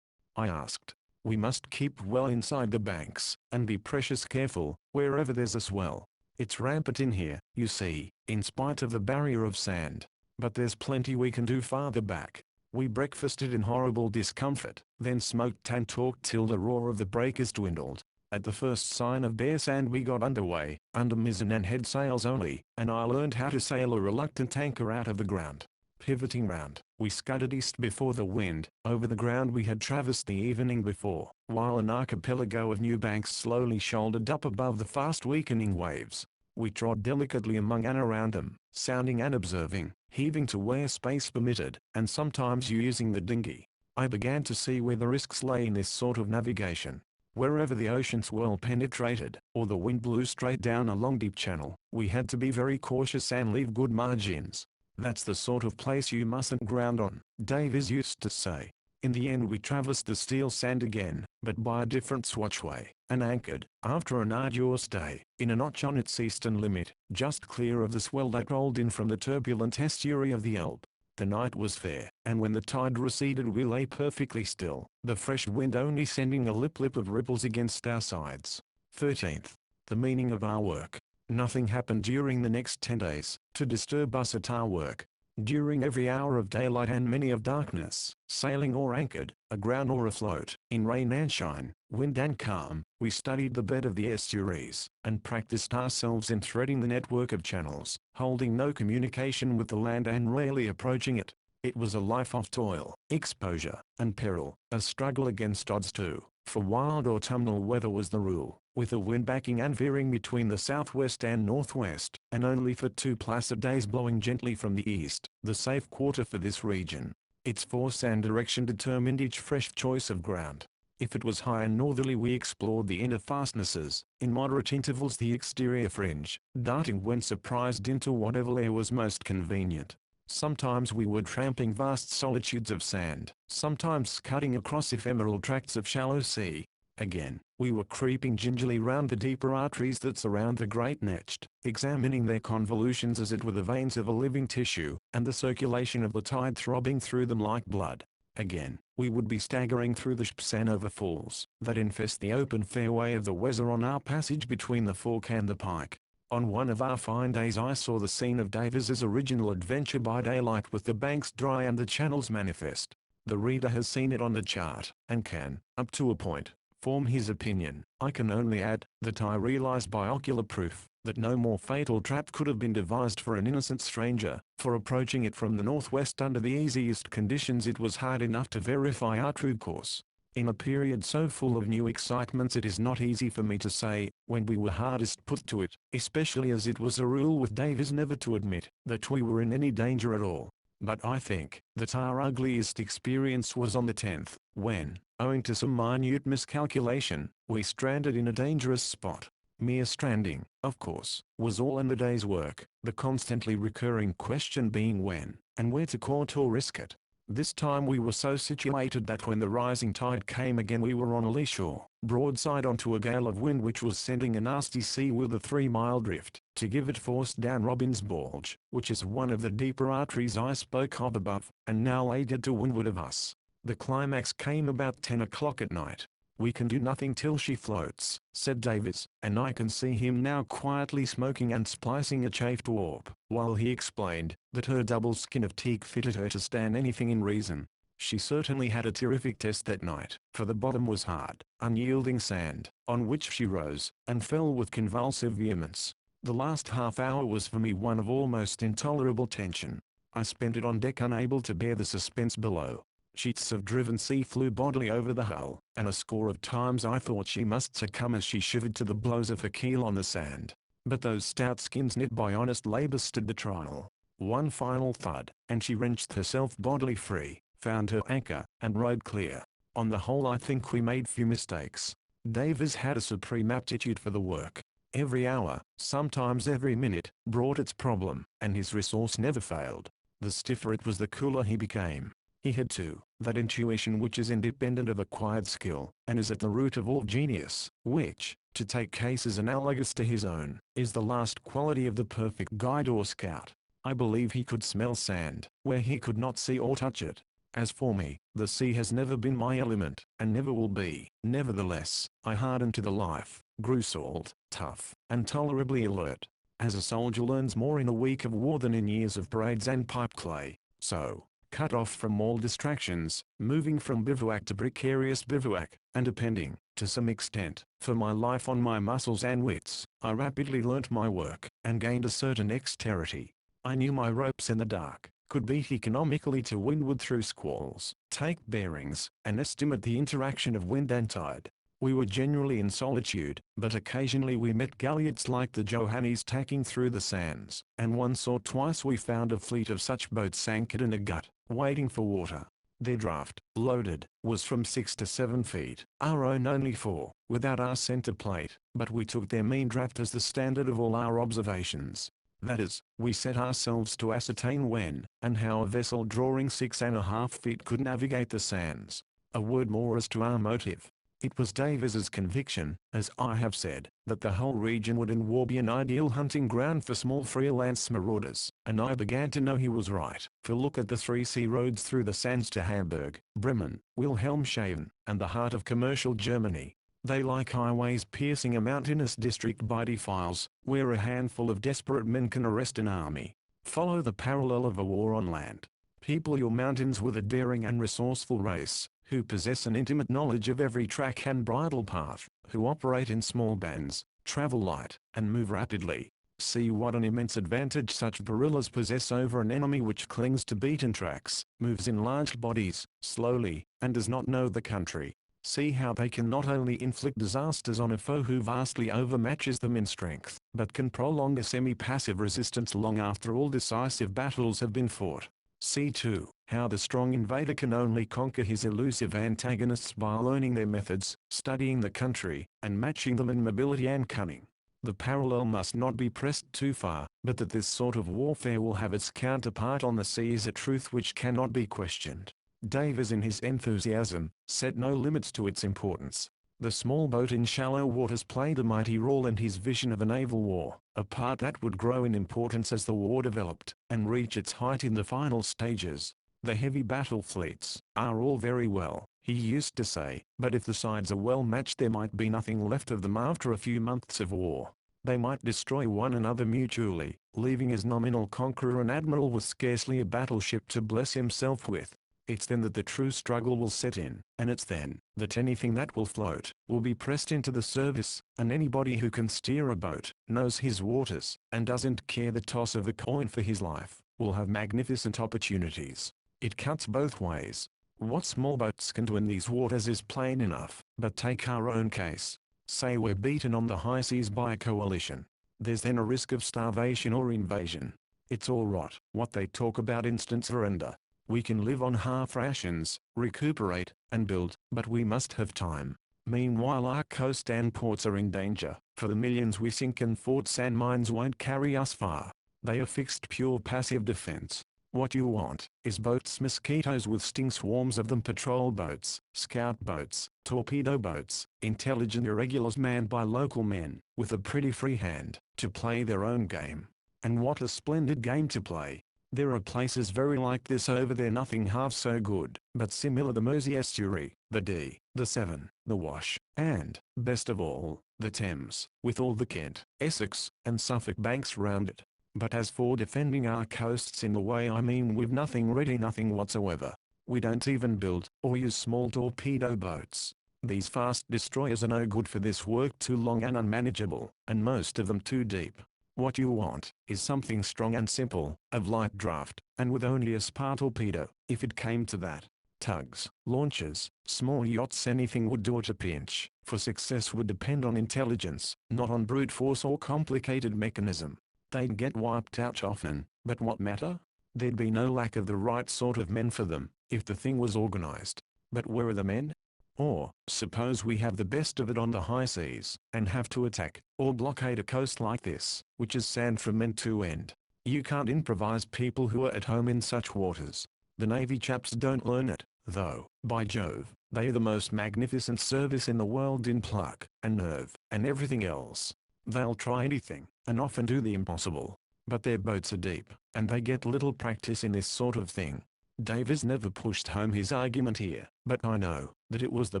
I asked. We must keep well inside the banks, and be precious careful, wherever there's a swell. It's rampant in here, you see, in spite of the barrier of sand. But there's plenty we can do farther back. We breakfasted in horrible discomfort, then smoked and talked till the roar of the breakers dwindled. At the first sign of bare sand we got underway, under mizzen and head sails only, and I learned how to sail a reluctant anchor out of the ground. Pivoting round, we scudded east before the wind, over the ground we had traversed the evening before, while an archipelago of new banks slowly shouldered up above the fast weakening waves. We trod delicately among and around them, sounding and observing, heaving to where space permitted, and sometimes using the dinghy. I began to see where the risks lay in this sort of navigation. Wherever the ocean swell penetrated, or the wind blew straight down a long deep channel, we had to be very cautious and leave good margins. That's the sort of place you mustn't ground on, Davies used to say. In the end we traversed the steel sand again, but by a different swatchway, and anchored, after an arduous day, in a notch on its eastern limit, just clear of the swell that rolled in from the turbulent estuary of the Elbe. The night was fair, and when the tide receded we lay perfectly still, the fresh wind only sending a lip of ripples against our sides. 13th. The meaning of our work. Nothing happened during the next 10 days, to disturb us at our work. During every hour of daylight and many of darkness, sailing or anchored, aground or afloat, in rain and shine, wind and calm, we studied the bed of the estuaries, and practiced ourselves in threading the network of channels, holding no communication with the land and rarely approaching it. It was a life of toil, exposure, and peril, a struggle against odds too, for wild autumnal weather was the rule, with the wind backing and veering between the southwest and northwest, and only for 2 placid days blowing gently from the east, the safe quarter for this region. Its force and direction determined each fresh choice of ground. If it was high and northerly we explored the inner fastnesses, in moderate intervals the exterior fringe, darting when surprised into whatever lair was most convenient. Sometimes we were tramping vast solitudes of sand, sometimes cutting across ephemeral tracts of shallow sea. Again, we were creeping gingerly round the deeper arteries that surround the great Necht, examining their convolutions as it were the veins of a living tissue, and the circulation of the tide throbbing through them like blood. Again, we would be staggering through the Spsanova falls, that infest the open fairway of the Weser on our passage between the Fork and the Pike. On one of our fine days I saw the scene of Davies's original adventure by daylight with the banks dry and the channels manifest. The reader has seen it on the chart, and can, up to a point, form his opinion. I can only add, that I realized by ocular proof, that no more fatal trap could have been devised for an innocent stranger, for approaching it from the northwest under the easiest conditions it was hard enough to verify our true course. In a period so full of new excitements it is not easy for me to say, when we were hardest put to it, especially as it was a rule with Davies never to admit, that we were in any danger at all. But I think, that our ugliest experience was on the 10th, when, owing to some minute miscalculation, we stranded in a dangerous spot. Mere stranding, of course, was all in the day's work, the constantly recurring question being when, and where to court or risk it. This time we were so situated that when the rising tide came again we were on a lee shore, broadside onto a gale of wind which was sending a nasty sea with a 3-mile drift, to give it force down Robin's Bulge, which is one of the deeper arteries I spoke of above, and now lay dead to windward of us. The climax came about 10 o'clock at night. "We can do nothing till she floats," said Davies, and I can see him now quietly smoking and splicing a chafed warp, while he explained that her double skin of teak fitted her to stand anything in reason. She certainly had a terrific test that night, for the bottom was hard, unyielding sand, on which she rose, and fell with convulsive vehemence. The last half hour was for me one of almost intolerable tension. I spent it on deck unable to bear the suspense below. Sheets of driven sea flew bodily over the hull, and a score of times I thought she must succumb as she shivered to the blows of her keel on the sand. But those stout skins knit by honest labour stood the trial. One final thud, and she wrenched herself bodily free, found her anchor, and rode clear. On the whole I think we made few mistakes. Davies had a supreme aptitude for the work. Every hour, sometimes every minute, brought its problem, and his resource never failed. The stiffer it was the cooler he became. He had too, that intuition which is independent of acquired skill, and is at the root of all genius, which, to take cases analogous to his own, is the last quality of the perfect guide or scout. I believe he could smell sand, where he could not see or touch it. As for me, the sea has never been my element, and never will be. Nevertheless, I hardened to the life, grew salt, tough, and tolerably alert. As a soldier learns more in a week of war than in years of parades and pipe clay, so, cut off from all distractions, moving from bivouac to precarious bivouac, and depending, to some extent, for my life on my muscles and wits, I rapidly learnt my work, and gained a certain dexterity. I knew my ropes in the dark, could beat economically to windward through squalls, take bearings, and estimate the interaction of wind and tide. We were generally in solitude, but occasionally we met galleots like the Johannes tacking through the sands, and once or twice we found a fleet of such boats anchored in a gut, waiting for water. Their draft, loaded, was from 6 to 7 feet, our own only 4, without our center plate, but we took their mean draft as the standard of all our observations. That is, we set ourselves to ascertain when, and how a vessel drawing 6½ feet could navigate the sands. A word more as to our motive. It was Davis's conviction, as I have said, that the whole region would in war be an ideal hunting ground for small freelance marauders, and I began to know he was right. For look at the 3 sea roads through the sands to Hamburg, Bremen, Wilhelmshaven, and the heart of commercial Germany. They like highways piercing a mountainous district by defiles, where a handful of desperate men can arrest an army. Follow the parallel of a war on land. People your mountains with a daring and resourceful race, who possess an intimate knowledge of every track and bridle path, who operate in small bands, travel light, and move rapidly. See what an immense advantage such guerrillas possess over an enemy which clings to beaten tracks, moves in large bodies, slowly, and does not know the country. See how they can not only inflict disasters on a foe who vastly overmatches them in strength, but can prolong a semi-passive resistance long after all decisive battles have been fought. See too, how the strong invader can only conquer his elusive antagonists by learning their methods, studying the country, and matching them in mobility and cunning. The parallel must not be pressed too far, but that this sort of warfare will have its counterpart on the sea is a truth which cannot be questioned. Davis in his enthusiasm, set no limits to its importance. The small boat in shallow waters played a mighty role in his vision of a naval war, a part that would grow in importance as the war developed, and reach its height in the final stages. The heavy battle fleets are all very well, he used to say, but if the sides are well matched there might be nothing left of them after a few months of war. They might destroy one another mutually, leaving his nominal conqueror an admiral with scarcely a battleship to bless himself with. It's then that the true struggle will set in, and it's then that anything that will float will be pressed into the service, and anybody who can steer a boat, knows his waters, and doesn't care the toss of a coin for his life, will have magnificent opportunities. It cuts both ways. What small boats can do in these waters is plain enough, but take our own case. Say we're beaten on the high seas by a coalition. There's then a risk of starvation or invasion. It's all rot, what they talk about instant surrender. We can live on half rations, recuperate, and build, but we must have time. Meanwhile our coast and ports are in danger, for the millions we sink in forts and mines won't carry us far. They are fixed pure passive defense. What you want is boats, mosquitoes with sting swarms of them, patrol boats, scout boats, torpedo boats, intelligent irregulars manned by local men, with a pretty free hand, to play their own game. And what a splendid game to play! There are places very like this over there, nothing half so good, but similar: the Mersey estuary, the Dee, the Severn, the Wash, and, best of all, the Thames, with all the Kent, Essex, and Suffolk banks round it. But as for defending our coasts in the way I mean, we've nothing ready, nothing whatsoever. We don't even build, or use small torpedo boats. These fast destroyers are no good for this work, too long and unmanageable, and most of them too deep. What you want is something strong and simple, of light draft, and with only a spar torpedo, if it came to that. Tugs, launches, small yachts, anything would do at a pinch, for success would depend on intelligence, not on brute force or complicated mechanism. They'd get wiped out often, but what matter? There'd be no lack of the right sort of men for them, if the thing was organized. But where are the men? Or, suppose we have the best of it on the high seas, and have to attack, or blockade a coast like this, which is sand from end to end. You can't improvise people who are at home in such waters. The Navy chaps don't learn it, though, by Jove, they are the most magnificent service in the world in pluck, and nerve, and everything else. They'll try anything, and often do the impossible. But their boats are deep, and they get little practice in this sort of thing. Davis never pushed home his argument here, but I know that it was the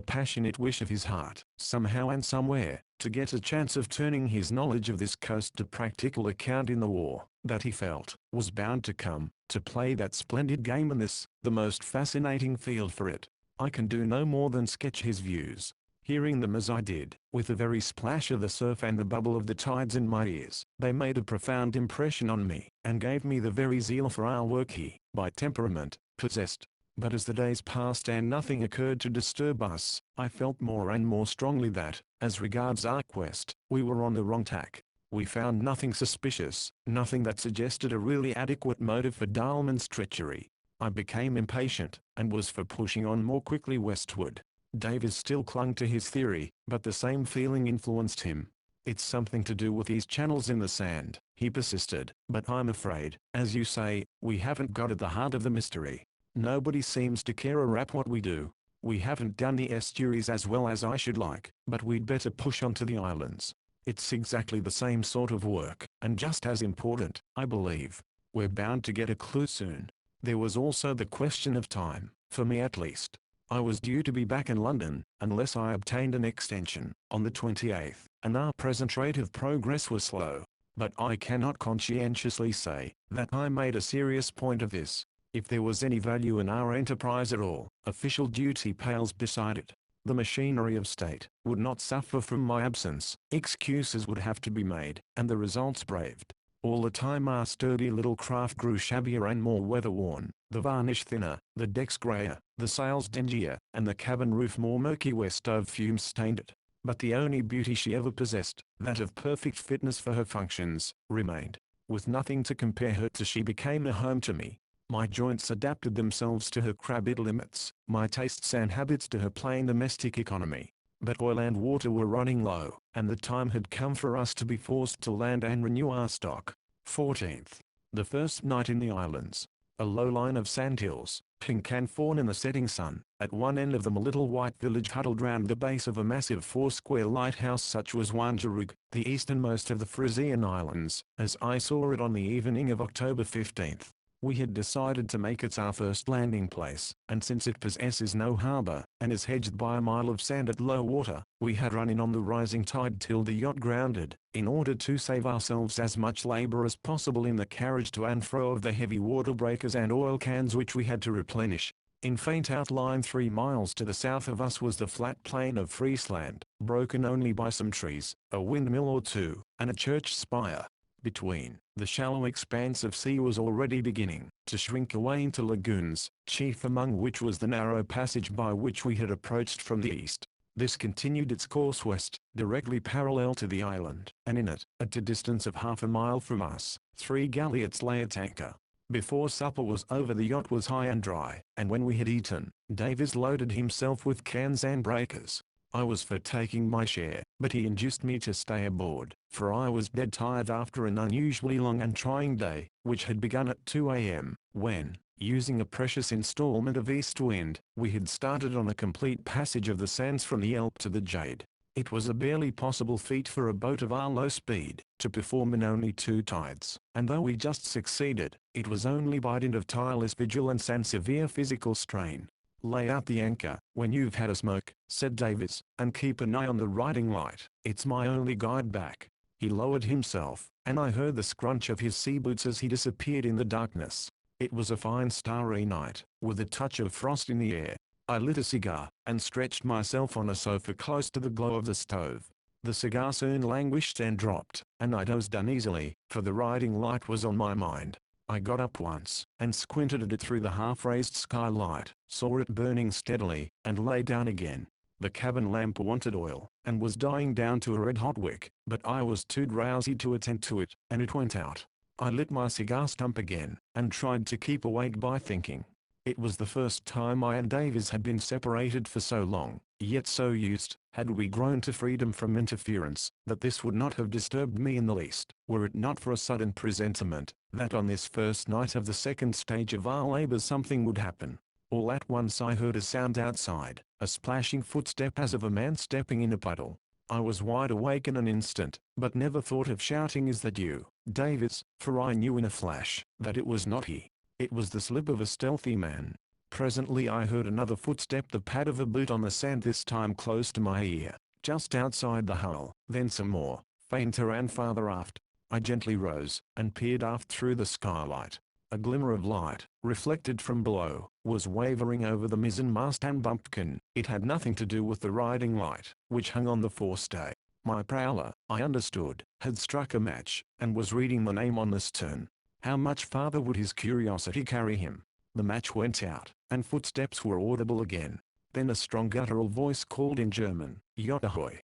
passionate wish of his heart, somehow and somewhere, to get a chance of turning his knowledge of this coast to practical account in the war, that he felt was bound to come, to play that splendid game in this, the most fascinating field for it. I can do no more than sketch his views. Hearing them as I did, with the very splash of the surf and the bubble of the tides in my ears, they made a profound impression on me, and gave me the very zeal for our work he, by temperament, possessed. But as the days passed and nothing occurred to disturb us, I felt more and more strongly that, as regards our quest, we were on the wrong tack. We found nothing suspicious, nothing that suggested a really adequate motive for Dahlmann's treachery. I became impatient, and was for pushing on more quickly westward. Davis still clung to his theory, but the same feeling influenced him. "It's something to do with these channels in the sand," he persisted, "but I'm afraid, as you say, we haven't got at the heart of the mystery. Nobody seems to care a rap what we do. We haven't done the estuaries as well as I should like, but we'd better push on to the islands. It's exactly the same sort of work, and just as important, I believe. We're bound to get a clue soon." There was also the question of time, for me at least. I was due to be back in London, unless I obtained an extension, on the 28th, and our present rate of progress was slow. But I cannot conscientiously say that I made a serious point of this. If there was any value in our enterprise at all, official duty pales beside it. The machinery of state would not suffer from my absence, excuses would have to be made, and the results braved. All the time our sturdy little craft grew shabbier and more weather-worn, the varnish thinner, the decks greyer, the sails dingier, and the cabin roof more murky where stove fumes stained it. But the only beauty she ever possessed, that of perfect fitness for her functions, remained. With nothing to compare her to, she became a home to me. My joints adapted themselves to her crabbed limits, my tastes and habits to her plain domestic economy. But oil and water were running low, and the time had come for us to be forced to land and renew our stock. 14th. The first night in the islands. A low line of sandhills, pink and fawn in the setting sun. At one end of them a little white village huddled round the base of a massive four-square lighthouse such was Wangerug, the easternmost of the Frisian Islands, as I saw it on the evening of October 15th. We had decided to make it our first landing place, and since it possesses no harbour, and is hedged by a mile of sand at low water, we had run in on the rising tide till the yacht grounded, in order to save ourselves as much labour as possible in the carriage to and fro of the heavy water breakers and oil cans which we had to replenish. In faint outline 3 miles to the south of us was the flat plain of Friesland, broken only by some trees, a windmill or two, and a church spire. Between, the shallow expanse of sea was already beginning to shrink away into lagoons, chief among which was the narrow passage by which we had approached from the east. This continued its course west, directly parallel to the island, and in it, at a distance of half a mile from us, 3 galliots lay at anchor. Before supper was over the yacht was high and dry, and when we had eaten, Davis loaded himself with cans and breakers. I was for taking my share, but he induced me to stay aboard, for I was dead tired after an unusually long and trying day, which had begun at 2 a.m., when, using a precious installment of east wind, we had started on a complete passage of the sands from the Elbe to the Jade. It was a barely possible feat for a boat of our low speed to perform in only 2 tides, and though we just succeeded, it was only by dint of tireless vigilance and severe physical strain. "Lay out the anchor when you've had a smoke," said Davis, "and keep an eye on the riding light. It's my only guide back." He lowered himself, and I heard the scrunch of his sea boots as he disappeared in the darkness. It was a fine starry night, with a touch of frost in the air. I lit a cigar, and stretched myself on a sofa close to the glow of the stove. The cigar soon languished and dropped, and I dozed uneasily, for the riding light was on my mind. I got up once, and squinted at it through the half-raised skylight, saw it burning steadily, and lay down again. The cabin lamp wanted oil, and was dying down to a red-hot wick, but I was too drowsy to attend to it, and it went out. I lit my cigar stump again, and tried to keep awake by thinking. It was the first time I and Davis had been separated for so long, yet so used had we grown to freedom from interference, that this would not have disturbed me in the least, were it not for a sudden presentiment, that on this first night of the second stage of our labours something would happen. All at once I heard a sound outside, a splashing footstep as of a man stepping in a puddle. I was wide awake in an instant, but never thought of shouting, "Is that you, Davis?" for I knew in a flash that it was not he. It was the slip of a stealthy man. Presently I heard another footstep, the pad of a boot on the sand, this time close to my ear, just outside the hull. Then some more, fainter and farther aft. I gently rose, and peered aft through the skylight. A glimmer of light, reflected from below, was wavering over the mizzenmast and bumpkin. It had nothing to do with the riding light, which hung on the forestay. My prowler, I understood, had struck a match, and was reading the name on the stern. How much farther would his curiosity carry him? The match went out, and footsteps were audible again. Then a strong guttural voice called in German, "Yacht ahoy!"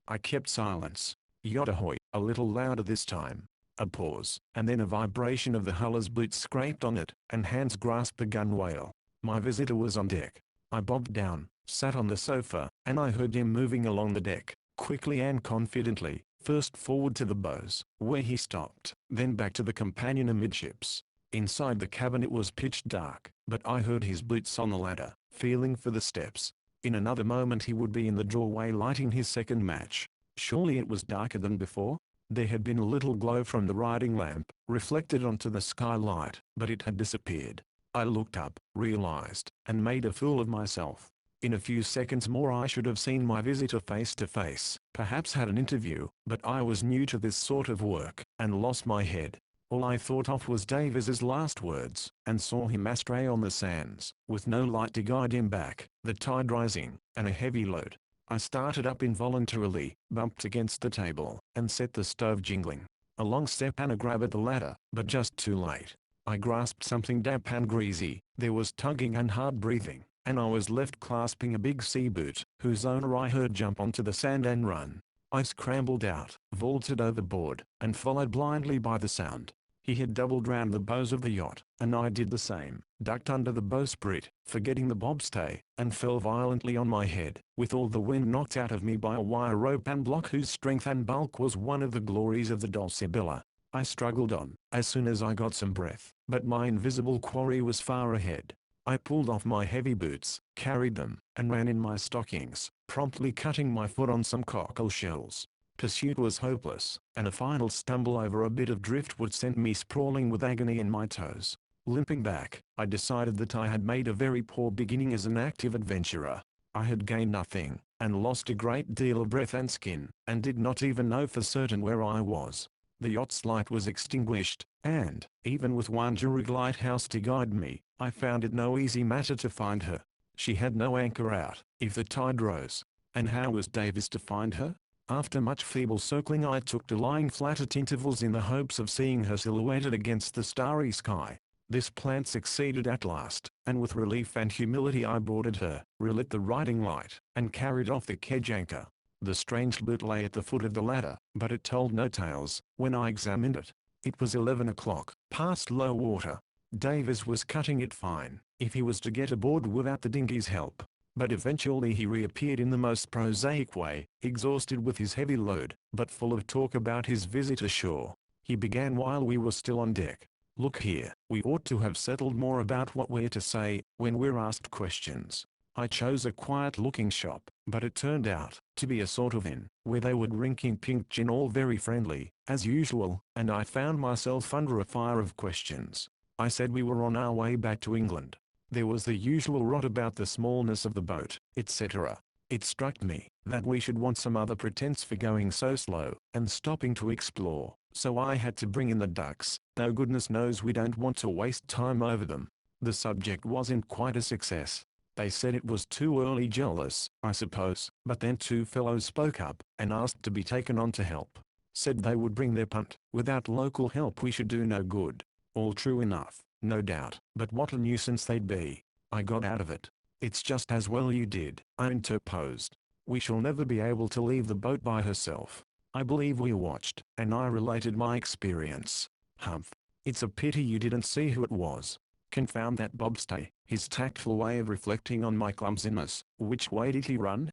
I kept silence. "Yacht ahoy!" a little louder this time. A pause, and then a vibration of the hull as boots scraped on it, and hands grasped the gunwale. My visitor was on deck. I bobbed down, sat on the sofa, and I heard him moving along the deck, quickly and confidently, first forward to the bows, where he stopped, then back to the companion amidships. Inside the cabin it was pitch dark, but I heard his boots on the ladder, feeling for the steps. In another moment he would be in the doorway lighting his second match. Surely it was darker than before? There had been a little glow from the riding lamp, reflected onto the skylight, but it had disappeared. I looked up, realized, and made a fool of myself. In a few seconds more I should have seen my visitor face to face, perhaps had an interview, but I was new to this sort of work, and lost my head. All I thought of was Davis's last words, and saw him astray on the sands, with no light to guide him back, the tide rising, and a heavy load. I started up involuntarily, bumped against the table, and set the stove jingling. Along stepped Anna, grabbed at the ladder, but just too late. I grasped something damp and greasy, there was tugging and hard breathing, and I was left clasping a big sea boot, whose owner I heard jump onto the sand and run. I scrambled out, vaulted overboard, and followed blindly by the sound. He had doubled round the bows of the yacht, and I did the same, ducked under the bowsprit, forgetting the bobstay, and fell violently on my head, with all the wind knocked out of me by a wire rope and block whose strength and bulk was one of the glories of the Dulcibella. I struggled on, as soon as I got some breath, but my invisible quarry was far ahead. I pulled off my heavy boots, carried them, and ran in my stockings, promptly cutting my foot on some cockle shells. Pursuit was hopeless, and a final stumble over a bit of driftwood sent me sprawling with agony in my toes. Limping back, I decided that I had made a very poor beginning as an active adventurer. I had gained nothing, and lost a great deal of breath and skin, and did not even know for certain where I was. The yacht's light was extinguished, and, even with one Jurag lighthouse to guide me, I found it no easy matter to find her. She had no anchor out, if the tide rose. And how was Davis to find her? After much feeble circling I took to lying flat at intervals in the hopes of seeing her silhouetted against the starry sky. This plan succeeded at last, and with relief and humility I boarded her, relit the riding light, and carried off the kedge anchor. The strange boot lay at the foot of the ladder, but it told no tales, when I examined it. It was 11 o'clock, past low water. Davis was cutting it fine, if he was to get aboard without the dinghy's help. But eventually he reappeared in the most prosaic way, exhausted with his heavy load, but full of talk about his visit ashore. He began while we were still on deck. "Look here, we ought to have settled more about what we're to say, when we're asked questions." I chose a quiet-looking shop, but it turned out to be a sort of inn, where they were drinking pink gin, all very friendly, as usual, and I found myself under a fire of questions. I said we were on our way back to England. There was the usual rot about the smallness of the boat, etc. It struck me that we should want some other pretense for going so slow, and stopping to explore, so I had to bring in the ducks, though goodness knows we don't want to waste time over them. The subject wasn't quite a success. They said it was too early, jealous, I suppose, but then two fellows spoke up, and asked to be taken on to help. Said they would bring their punt. Without local help we should do no good. All true enough, no doubt, but what a nuisance they'd be. I got out of it. "It's just as well you did," I interposed. "We shall never be able to leave the boat by herself. I believe we watched," and I related my experience. "Humph. It's a pity you didn't see who it was. Confound that bobstay." His tactful way of reflecting on my clumsiness. "Which way did he run?"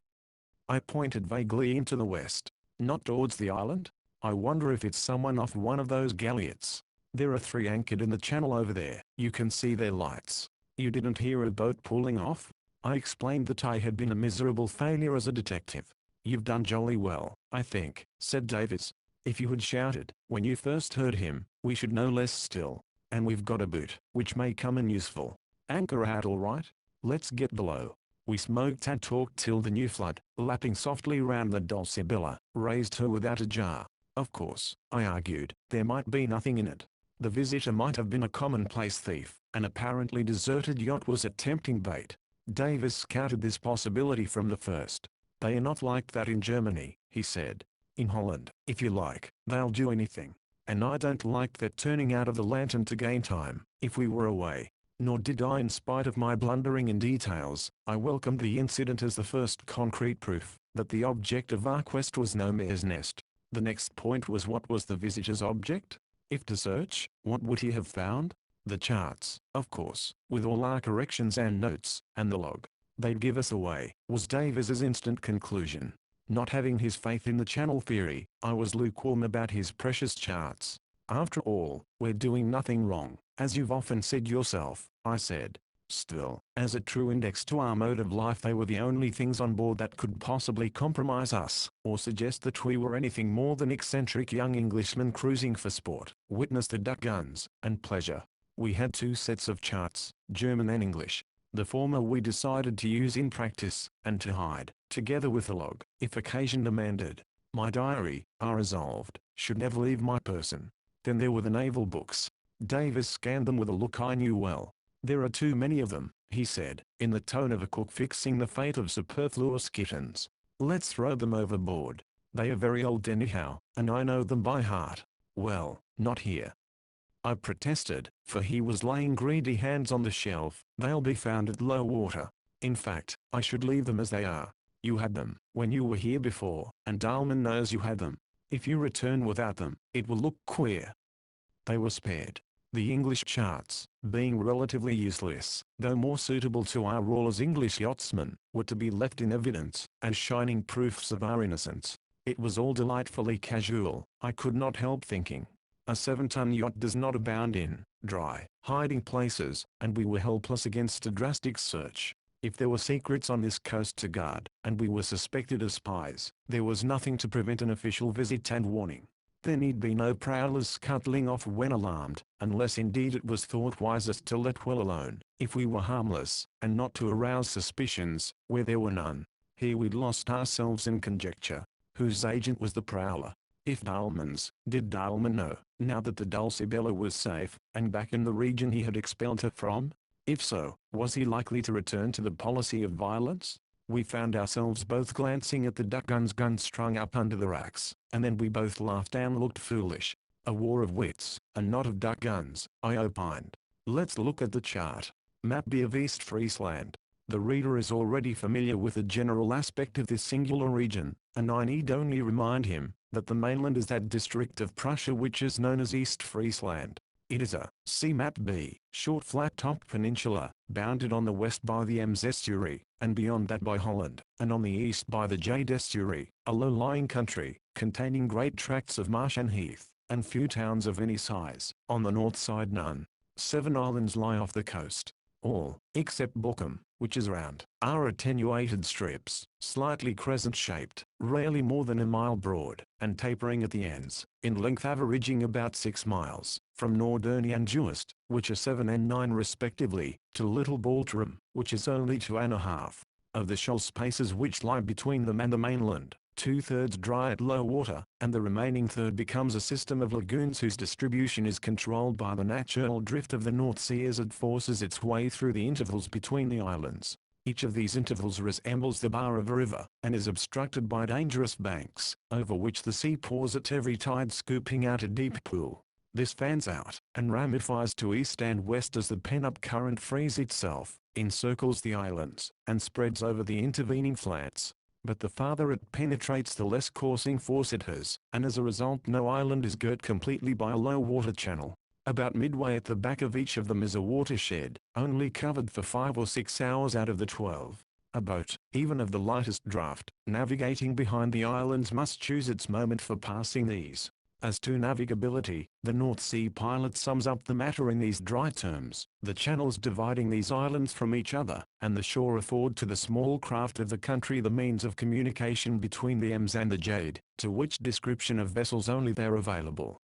I pointed vaguely into the west. "Not towards the island? I wonder if it's someone off one of those galliots. There are 3 anchored in the channel over there. You can see their lights." "You didn't hear a boat pulling off?" I explained that I had been a miserable failure as a detective. "You've done jolly well, I think," said Davis. "If you had shouted when you first heard him, we should know less still. and we've got a boot, which may come in useful. Anchor out all right? Let's get below. We smoked and talked till the new flood, lapping softly round the Dulcibella, raised her without a jar. Of course, I argued, there might be nothing in it. The visitor might have been a commonplace thief. An apparently deserted yacht was a tempting bait. Davis scouted this possibility from the first. They are not like that in Germany, he said. In Holland, if you like, they'll do anything. And I don't like their turning out of the lantern to gain time, if we were away. Nor did I, in spite of my blundering in details. I welcomed the incident as the first concrete proof that the object of our quest was no mare's nest. The next point was, what was the visitor's object? If to search, what would he have found? The charts, of course, with all our corrections and notes, and the log. They'd give us away, was Davis's instant conclusion. Not having his faith in the channel theory, I was lukewarm about his precious charts. After all, we're doing nothing wrong, as you've often said yourself, I said. Still, as a true index to our mode of life, they were the only things on board that could possibly compromise us, or suggest that we were anything more than eccentric young Englishmen cruising for sport. Witness the duck guns, and pleasure. We had two sets of charts, German and English. The former we decided to use in practice, and to hide, together with the log, if occasion demanded. My diary, I resolved, should never leave my person. Then there were the naval books. Davis scanned them with a look I knew well. There are too many of them, he said, in the tone of a cook fixing the fate of superfluous kittens. Let's throw them overboard. They are very old anyhow, and I know them by heart. Well, not here, I protested, for he was laying greedy hands on the shelf. They'll be found at low water. In fact, I should leave them as they are. You had them when you were here before, and Dahlman knows you had them. If you return without them, it will look queer. They were spared. The English charts, being relatively useless, though more suitable to our role as English yachtsmen, were to be left in evidence, as shining proofs of our innocence. It was all delightfully casual, I could not help thinking. A 7-ton yacht does not abound in dry hiding places, and we were helpless against a drastic search. If there were secrets on this coast to guard, and we were suspected as spies, there was nothing to prevent an official visit and warning. There need be no prowlers scuttling off when alarmed, unless indeed it was thought wisest to let well alone, if we were harmless, and not to arouse suspicions, where there were none. Here we'd lost ourselves in conjecture. Whose agent was the prowler? If Dahlman's, did Dahlman know, now that the Dulcibella was safe, and back in the region he had expelled her from? If so, was he likely to return to the policy of violence? We found ourselves both glancing at the duck guns strung up under the racks, and then we both laughed and looked foolish. A war of wits, and not of duck guns, I opined. Let's look at the chart. Map B of East Friesland. The reader is already familiar with the general aspect of this singular region, and I need only remind him that the mainland is that district of Prussia which is known as East Friesland. It is a see map B, short flat-topped peninsula, bounded on the west by the Ems estuary, and beyond that by Holland, and on the east by the Jade estuary, a low-lying country, containing great tracts of marsh and heath, and few towns of any size. On the north side none. 7 islands lie off the coast. All, except Borkum, which is round, are attenuated strips, slightly crescent-shaped, rarely more than a mile broad, and tapering at the ends, in length averaging about 6 miles, from Norderney and Juist, which are 7 and 9 respectively, to Little Baltrum, which is only 2.5. Of the shoal spaces which lie between them and the mainland, 2/3 dry at low water, and the remaining third becomes a system of lagoons whose distribution is controlled by the natural drift of the North Sea as it forces its way through the intervals between the islands. Each of these intervals resembles the bar of a river, and is obstructed by dangerous banks, over which the sea pours at every tide, scooping out a deep pool. This fans out, and ramifies to east and west as the pent-up current frees itself, encircles the islands, and spreads over the intervening flats. But the farther it penetrates, the less coursing force it has, and as a result no island is girt completely by a low water channel. About midway at the back of each of them is a watershed, only covered for 5 or 6 hours out of the 12. A boat, even of the lightest draught, navigating behind the islands must choose its moment for passing these. As to navigability, the North Sea pilot sums up the matter in these dry terms: the channels dividing these islands from each other, and the shore afford to the small craft of the country the means of communication between the Ems and the Jade, to which description of vessels only they are available.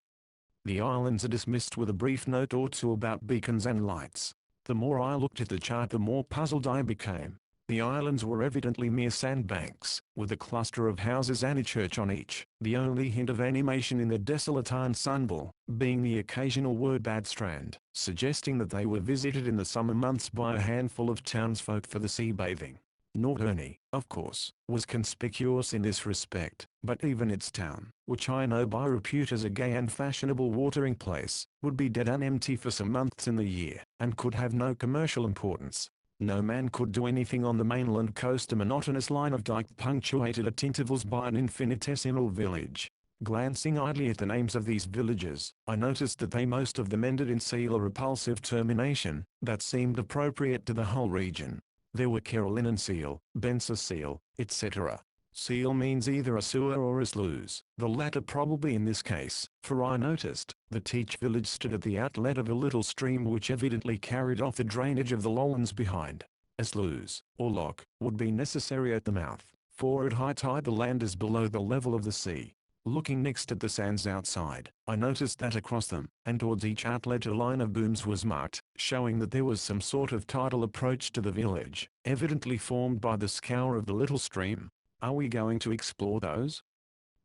The islands are dismissed with a brief note or two about beacons and lights. The more I looked at the chart, the more puzzled I became. The islands were evidently mere sandbanks, with a cluster of houses and a church on each, the only hint of animation in their desolate ensemble being the occasional word bad strand, suggesting that they were visited in the summer months by a handful of townsfolk for the sea bathing. North Ernie, of course, was conspicuous in this respect, but even its town, which I know by repute as a gay and fashionable watering place, would be dead and empty for some months in the year, and could have no commercial importance. No man could do anything on the mainland coast, a monotonous line of dike punctuated at intervals by an infinitesimal village. Glancing idly at the names of these villages, I noticed that they most of them ended in seal, a repulsive termination that seemed appropriate to the whole region. There were Carolyn Seal, Bensa Seal, etc. Seal means either a sewer or a sluice, the latter probably in this case, for I noticed that each village stood at the outlet of a little stream which evidently carried off the drainage of the lowlands behind. A sluice, or lock, would be necessary at the mouth, for at high tide the land is below the level of the sea. Looking next at the sands outside, I noticed that across them, and towards each outlet a line of booms was marked, showing that there was some sort of tidal approach to the village, evidently formed by the scour of the little stream. Are we going to explore those?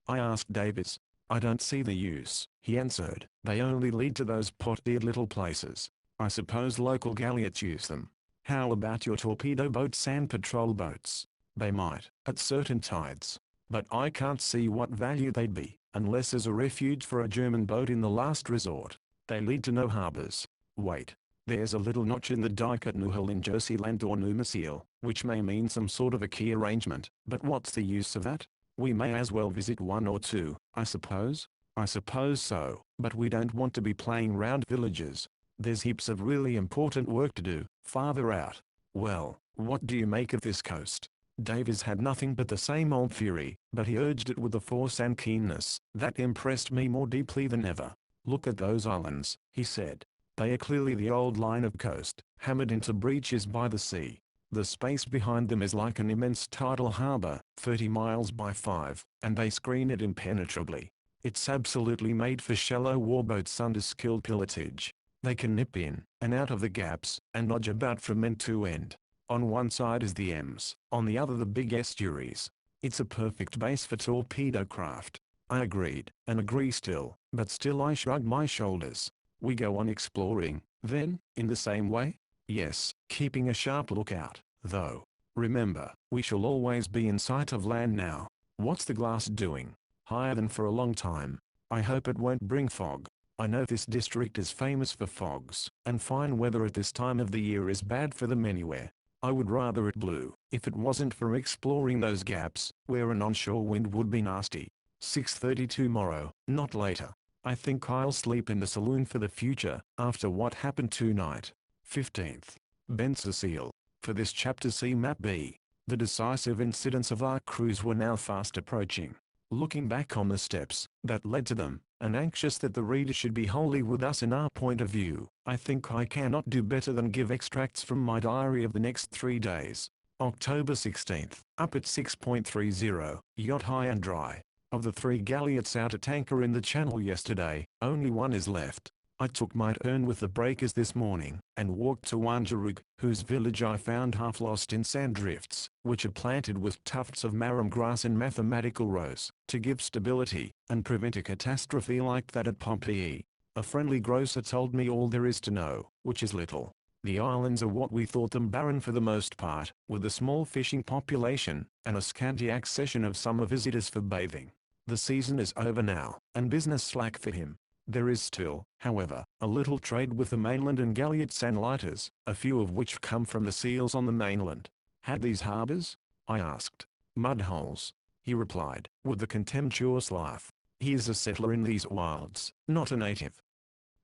I asked Davis. I don't see the use, he answered. They only lead to those pot-deared little places. I suppose local galliots use them. How about your torpedo boats and patrol boats? They might, at certain tides. But I can't see what value they'd be, unless as a refuge for a German boat in the last resort. They lead to no harbors. Wait. There's a little notch in the dike at Newhall in Jerseyland or Newmarseal, which may mean some sort of a key arrangement, but what's the use of that? We may as well visit one or two, I suppose? I suppose so, but we don't want to be playing round villages. There's heaps of really important work to do, farther out. Well, what do you make of this coast? Davis had nothing but the same old fury, but he urged it with a force and keenness that impressed me more deeply than ever. Look at those islands, he said. They are clearly the old line of coast, hammered into breaches by the sea. The space behind them is like an immense tidal harbor, 30 miles by 5, and they screen it impenetrably. It's absolutely made for shallow warboats under skilled pilotage. They can nip in and out of the gaps, and dodge about from end to end. On one side is the Ems, on the other the big estuaries. It's a perfect base for torpedo craft. I agreed, and agree still, but still I shrugged my shoulders. We go on exploring, then, in the same way? Yes, keeping a sharp lookout, though. Remember, we shall always be in sight of land now. What's the glass doing? Higher than for a long time. I hope it won't bring fog. I know this district is famous for fogs, and fine weather at this time of the year is bad for them anywhere. I would rather it blew, if it wasn't for exploring those gaps, where an onshore wind would be nasty. 6:30 tomorrow, not later. I think I'll sleep in the saloon for the future, after what happened tonight. 15th. Bensa Seal. For this chapter see Map B. The decisive incidents of our cruise were now fast approaching. Looking back on the steps that led to them, and anxious that the reader should be wholly with us in our point of view, I think I cannot do better than give extracts from my diary of the next 3 days. October 16th. Up at 6.30, yacht high and dry. Of the 3 galliots out at anchor in the channel yesterday, only one is left. I took my turn with the breakers this morning, and walked to Wanjarug, whose village I found half lost in sand drifts, which are planted with tufts of marram grass and mathematical rows, to give stability, and prevent a catastrophe like that at Pompeii. A friendly grocer told me all there is to know, which is little. The islands are what we thought them, barren for the most part, with a small fishing population, and a scanty accession of summer visitors for bathing. The season is over now, and business slack for him. There is still, however, a little trade with the mainland and galliots and lighters, a few of which come from the seals on the mainland. Had these harbors? I asked. Mud holes, he replied, with a contemptuous laugh. He is a settler in these wilds, not a native.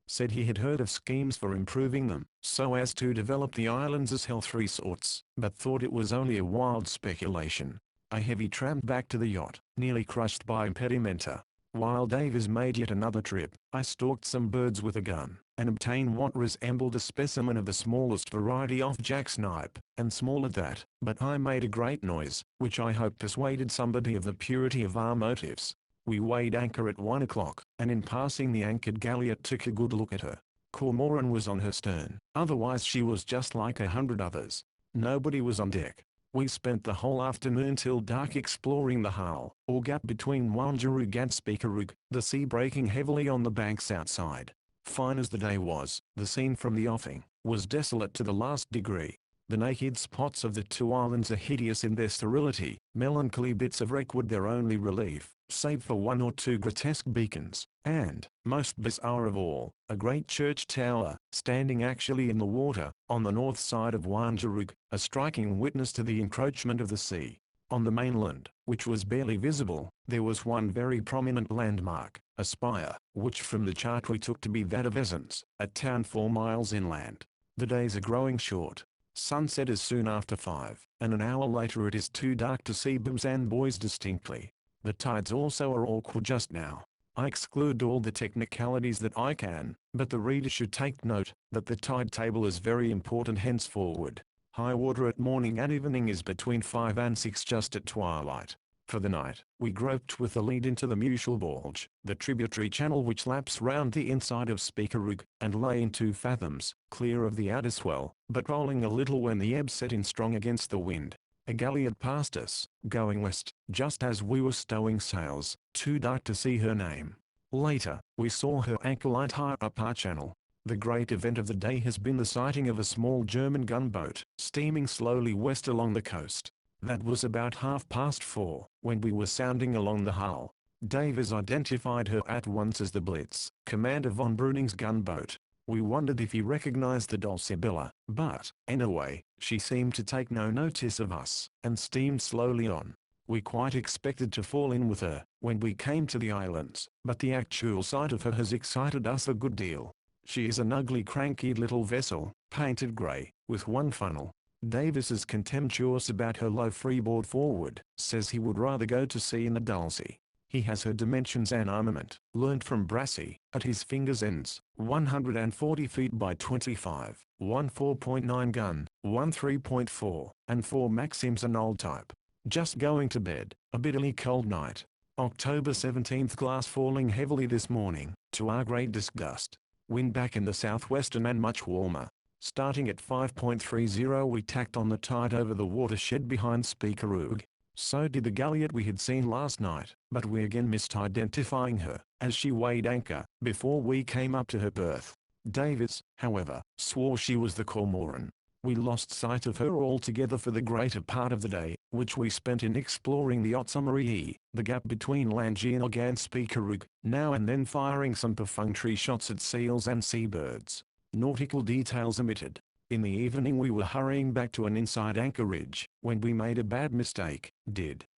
Said he had heard of schemes for improving them, so as to develop the islands as health resorts, but thought it was only a wild speculation. A heavy tramp back to the yacht, nearly crushed by impedimenta. While Davis made yet another trip, I stalked some birds with a gun, and obtained what resembled a specimen of the smallest variety of jacksnipe, and small at that, but I made a great noise, which I hope persuaded somebody of the purity of our motives. We weighed anchor at 1 o'clock, and in passing the anchored galliot took a good look at her. Cormoran was on her stern. Otherwise she was just like 100 others. Nobody was on deck. We spent the whole afternoon till dark exploring the hull, or gap between Wanjarug and Speakerug, the sea breaking heavily on the banks outside. Fine as the day was, the scene from the offing was desolate to the last degree. The naked spots of the two islands are hideous in their sterility, melancholy bits of wreckwood their only relief, save for one or two grotesque beacons, and, most bizarre of all, a great church tower, standing actually in the water, on the north side of Wanjarug, a striking witness to the encroachment of the sea. On the mainland, which was barely visible, there was one very prominent landmark, a spire, which from the chart we took to be that of Essence, a town 4 miles inland. The days are growing short. Sunset is soon after 5, and an hour later it is too dark to see booms and buoys distinctly. The tides also are awkward just now. I exclude all the technicalities that I can, but the reader should take note that the tide table is very important henceforward. High water at morning and evening is between 5 and 6 just at twilight. For the night, we groped with the lead into the Mutual Bulge, the tributary channel which laps round the inside of Speakerug, and lay in 2 fathoms, clear of the outer swell, but rolling a little when the ebb set in strong against the wind. A galliot passed us, going west, just as we were stowing sails, too dark to see her name. Later, we saw her anchor light higher up our channel. The great event of the day has been the sighting of a small German gunboat, steaming slowly west along the coast. That was about 4:30, when we were sounding along the hull. Davies identified her at once as the Blitz, Commander von Bruning's gunboat. We wondered if he recognized the Dulcibella, but, anyway, she seemed to take no notice of us, and steamed slowly on. We quite expected to fall in with her, when we came to the islands, but the actual sight of her has excited us a good deal. She is an ugly cranky little vessel, painted grey, with one funnel. Davis is contemptuous about her low freeboard forward, says he would rather go to sea in a Dulcie. He has her dimensions and armament, learned from Brassey, at his fingers' ends, 140 feet by 25, 4.9 gun, 3.4, and 4 Maxims an old type. Just going to bed, a bitterly cold night. October 17th, glass falling heavily this morning, to our great disgust. Wind back in the southwestern and much warmer. Starting at 5.30 we tacked on the tide over the watershed behind Speakerug. So did the galliot we had seen last night, but we again missed identifying her, as she weighed anchor, before we came up to her berth. Davis, however, swore she was the Cormoran. We lost sight of her altogether for the greater part of the day, which we spent in exploring the Otsumarii, the gap between Langenog and Speakerug, now and then firing some perfunctory shots at seals and seabirds. Nautical details omitted. In the evening we were hurrying back to an inside anchorage, when we made a bad mistake,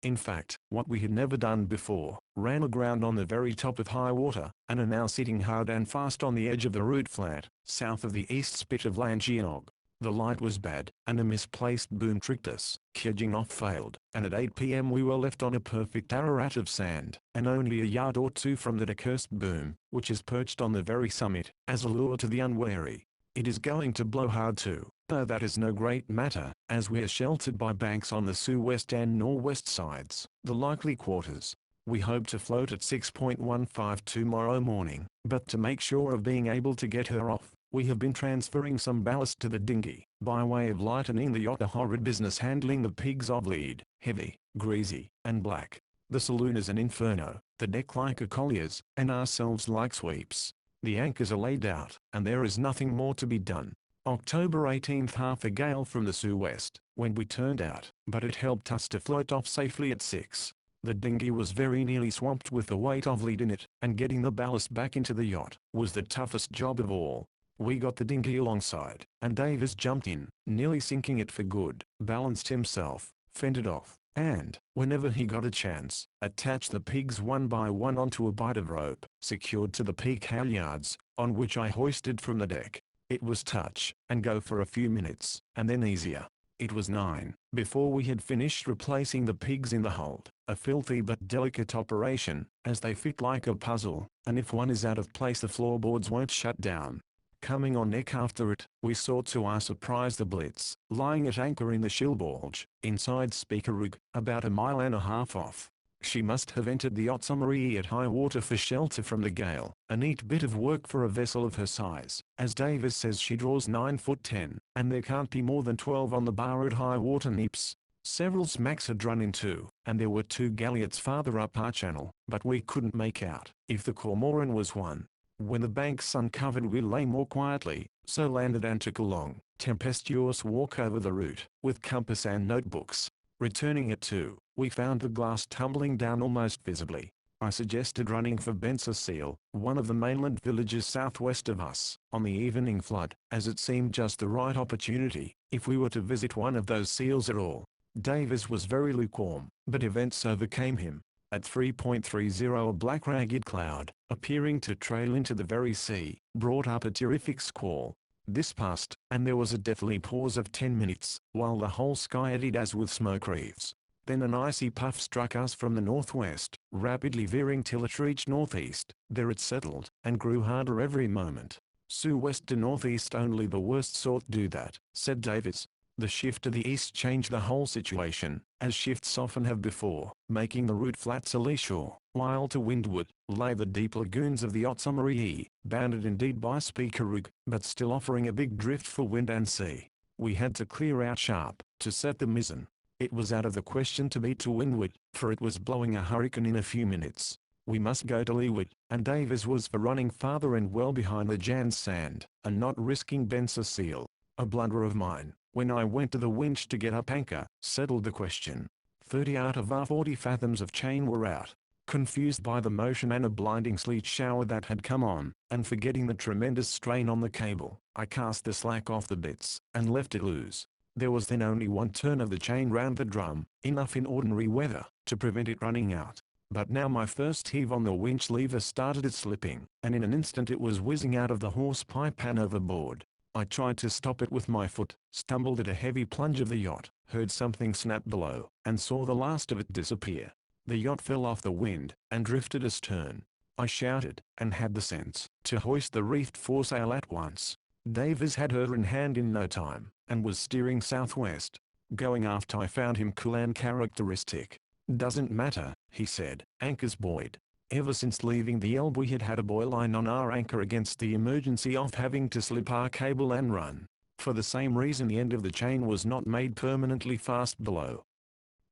in fact, what we had never done before, ran aground on the very top of high water, and are now sitting hard and fast on the edge of the root flat, south of the east spit of Langenog. The light was bad, and a misplaced boom tricked us. Kedging off failed, and at 8 p.m. we were left on a perfect Ararat of sand, and only a yard or two from that accursed boom, which is perched on the very summit, as a lure to the unwary. It is going to blow hard too, though that is no great matter, as we are sheltered by banks on the sou-west and nor-west sides, the likely quarters. We hope to float at 6.15 tomorrow morning, but to make sure of being able to get her off, we have been transferring some ballast to the dinghy, by way of lightening the yacht. A horrid business handling the pigs of lead, heavy, greasy, and black. The saloon is an inferno, the deck like a collier's, and ourselves like sweeps. The anchors are laid out, and there is nothing more to be done. October 18th, half a gale from the sou-west, when we turned out, but it helped us to float off safely at 6. The dinghy was very nearly swamped with the weight of lead in it, and getting the ballast back into the yacht was the toughest job of all. We got the dinghy alongside, and Davis jumped in, nearly sinking it for good, balanced himself, fended off, and, whenever he got a chance, attached the pigs one by one onto a bight of rope, secured to the peak halyards, on which I hoisted from the deck. It was touch and go for a few minutes, and then easier. It was 9 before we had finished replacing the pigs in the hold, a filthy but delicate operation, as they fit like a puzzle, and if one is out of place the floorboards won't shut down. Coming on deck after it, we saw to our surprise the Blitz, lying at anchor in the Shilbulge, inside Speakerug, about 1.5 miles off. She must have entered the Otsamari at high water for shelter from the gale, a neat bit of work for a vessel of her size. As Davis says, she draws 9 foot 10, and there can't be more than 12 on the bar at high water neeps. Several smacks had run into, and there were 2 galliots farther up our channel, but we couldn't make out if the cormoran was one. When the banks uncovered, we lay more quietly, so landed and took a long, tempestuous walk over the route, with compass and notebooks. Returning at 2, we found the glass tumbling down almost visibly. I suggested running for Bensersiel, one of the mainland villages southwest of us, on the evening flood, as it seemed just the right opportunity, if we were to visit one of those seals at all. Davis was very lukewarm, but events overcame him. At 3.30 a black ragged cloud, appearing to trail into the very sea, brought up a terrific squall. This passed, and there was a deathly pause of 10 minutes, while the whole sky eddied as with smoke wreaths. Then an icy puff struck us from the northwest, rapidly veering till it reached northeast. There it settled, and grew harder every moment. "Sue west to northeast, only the worst sort do that," said Davis. The shift to the east changed the whole situation, as shifts often have before, making the route flat to lee shore, while to windward lay the deep lagoons of the Otsamari, bounded indeed by Speakerug, but still offering a big drift for wind and sea. We had to clear out sharp, to set the mizzen. It was out of the question to beat to windward, for it was blowing a hurricane in a few minutes. We must go to leeward, and Davis was for running farther and well behind the Jan's sand, and not risking Bensersiel. A blunder of mine, when I went to the winch to get up anchor, settled the question. 30 out of our 40 fathoms of chain were out. Confused by the motion and a blinding sleet shower that had come on, and forgetting the tremendous strain on the cable, I cast the slack off the bitts, and left it loose. There was then only one turn of the chain round the drum, enough in ordinary weather, to prevent it running out. But now my first heave on the winch lever started it slipping, and in an instant it was whizzing out of the horse-pipe and overboard. I tried to stop it with my foot, stumbled at a heavy plunge of the yacht, heard something snap below, and saw the last of it disappear. The yacht fell off the wind, and drifted astern. I shouted, and had the sense, to hoist the reefed foresail at once. Davis had her in hand in no time, and was steering southwest. Going aft, I found him cool and characteristic. "Doesn't matter," he said, "anchor's buoyed." Ever since leaving the Elbe we had had a buoy line on our anchor against the emergency of having to slip our cable and run. For the same reason the end of the chain was not made permanently fast below.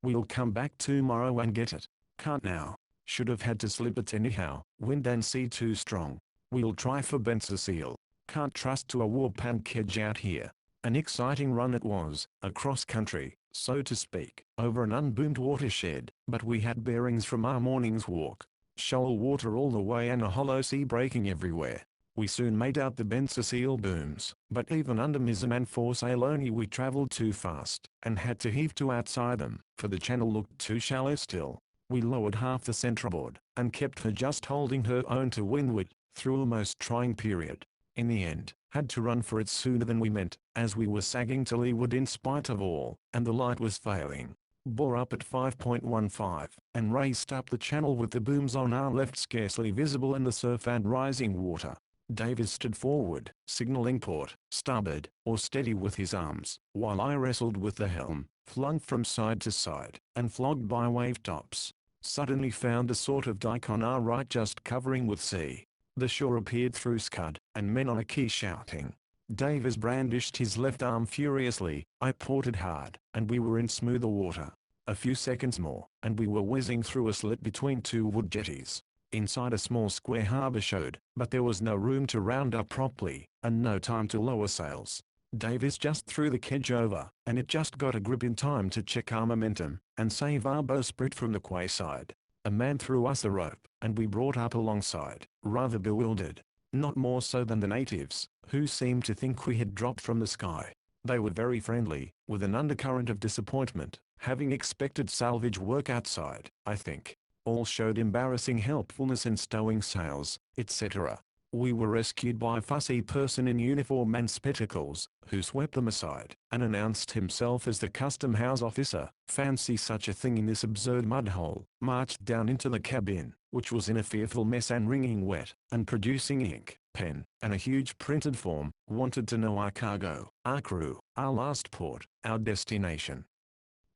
"We'll come back tomorrow and get it." "Can't now. Should have had to slip it anyhow, wind and sea too strong." "We'll try for Bensersiel." "Can't trust to a warp and kedge out here." An exciting run it was, across country, so to speak, over an unboomed watershed, but we had bearings from our morning's walk. Shoal water all the way and a hollow sea breaking everywhere. We soon made out the Bensersiel booms, but even under mizzen and foresail only we travelled too fast, and had to heave to outside them, for the channel looked too shallow still. We lowered half the centreboard, and kept her just holding her own to windward, through a most trying period. In the end, had to run for it sooner than we meant, as we were sagging to leeward in spite of all, and the light was failing. Bore up at 5.15, and raced up the channel with the booms on our left scarcely visible in the surf and rising water. Davis stood forward, signalling port, starboard, or steady with his arms, while I wrestled with the helm, flung from side to side, and flogged by wave tops. Suddenly found a sort of dyke on our right just covering with sea. The shore appeared through scud, and men on a quay shouting. Davis brandished his left arm furiously. I ported hard, and we were in smoother water. A few seconds more, and we were whizzing through a slit between 2 wood jetties. Inside a small square harbour showed, but there was no room to round up properly, and no time to lower sails. Davis just threw the kedge over, and it just got a grip in time to check our momentum, and save our bowsprit from the quayside. A man threw us a rope, and we brought up alongside, rather bewildered. Not more so than the natives, who seemed to think we had dropped from the sky. They were very friendly, with an undercurrent of disappointment, having expected salvage work outside, I think. All showed embarrassing helpfulness in stowing sails, etc. We were rescued by a fussy person in uniform and spectacles, who swept them aside, and announced himself as the custom house officer. Fancy such a thing in this absurd mudhole. Marched down into the cabin, which was in a fearful mess and wringing wet, and producing ink, pen, and a huge printed form, wanted to know our cargo, our crew, our last port, our destination,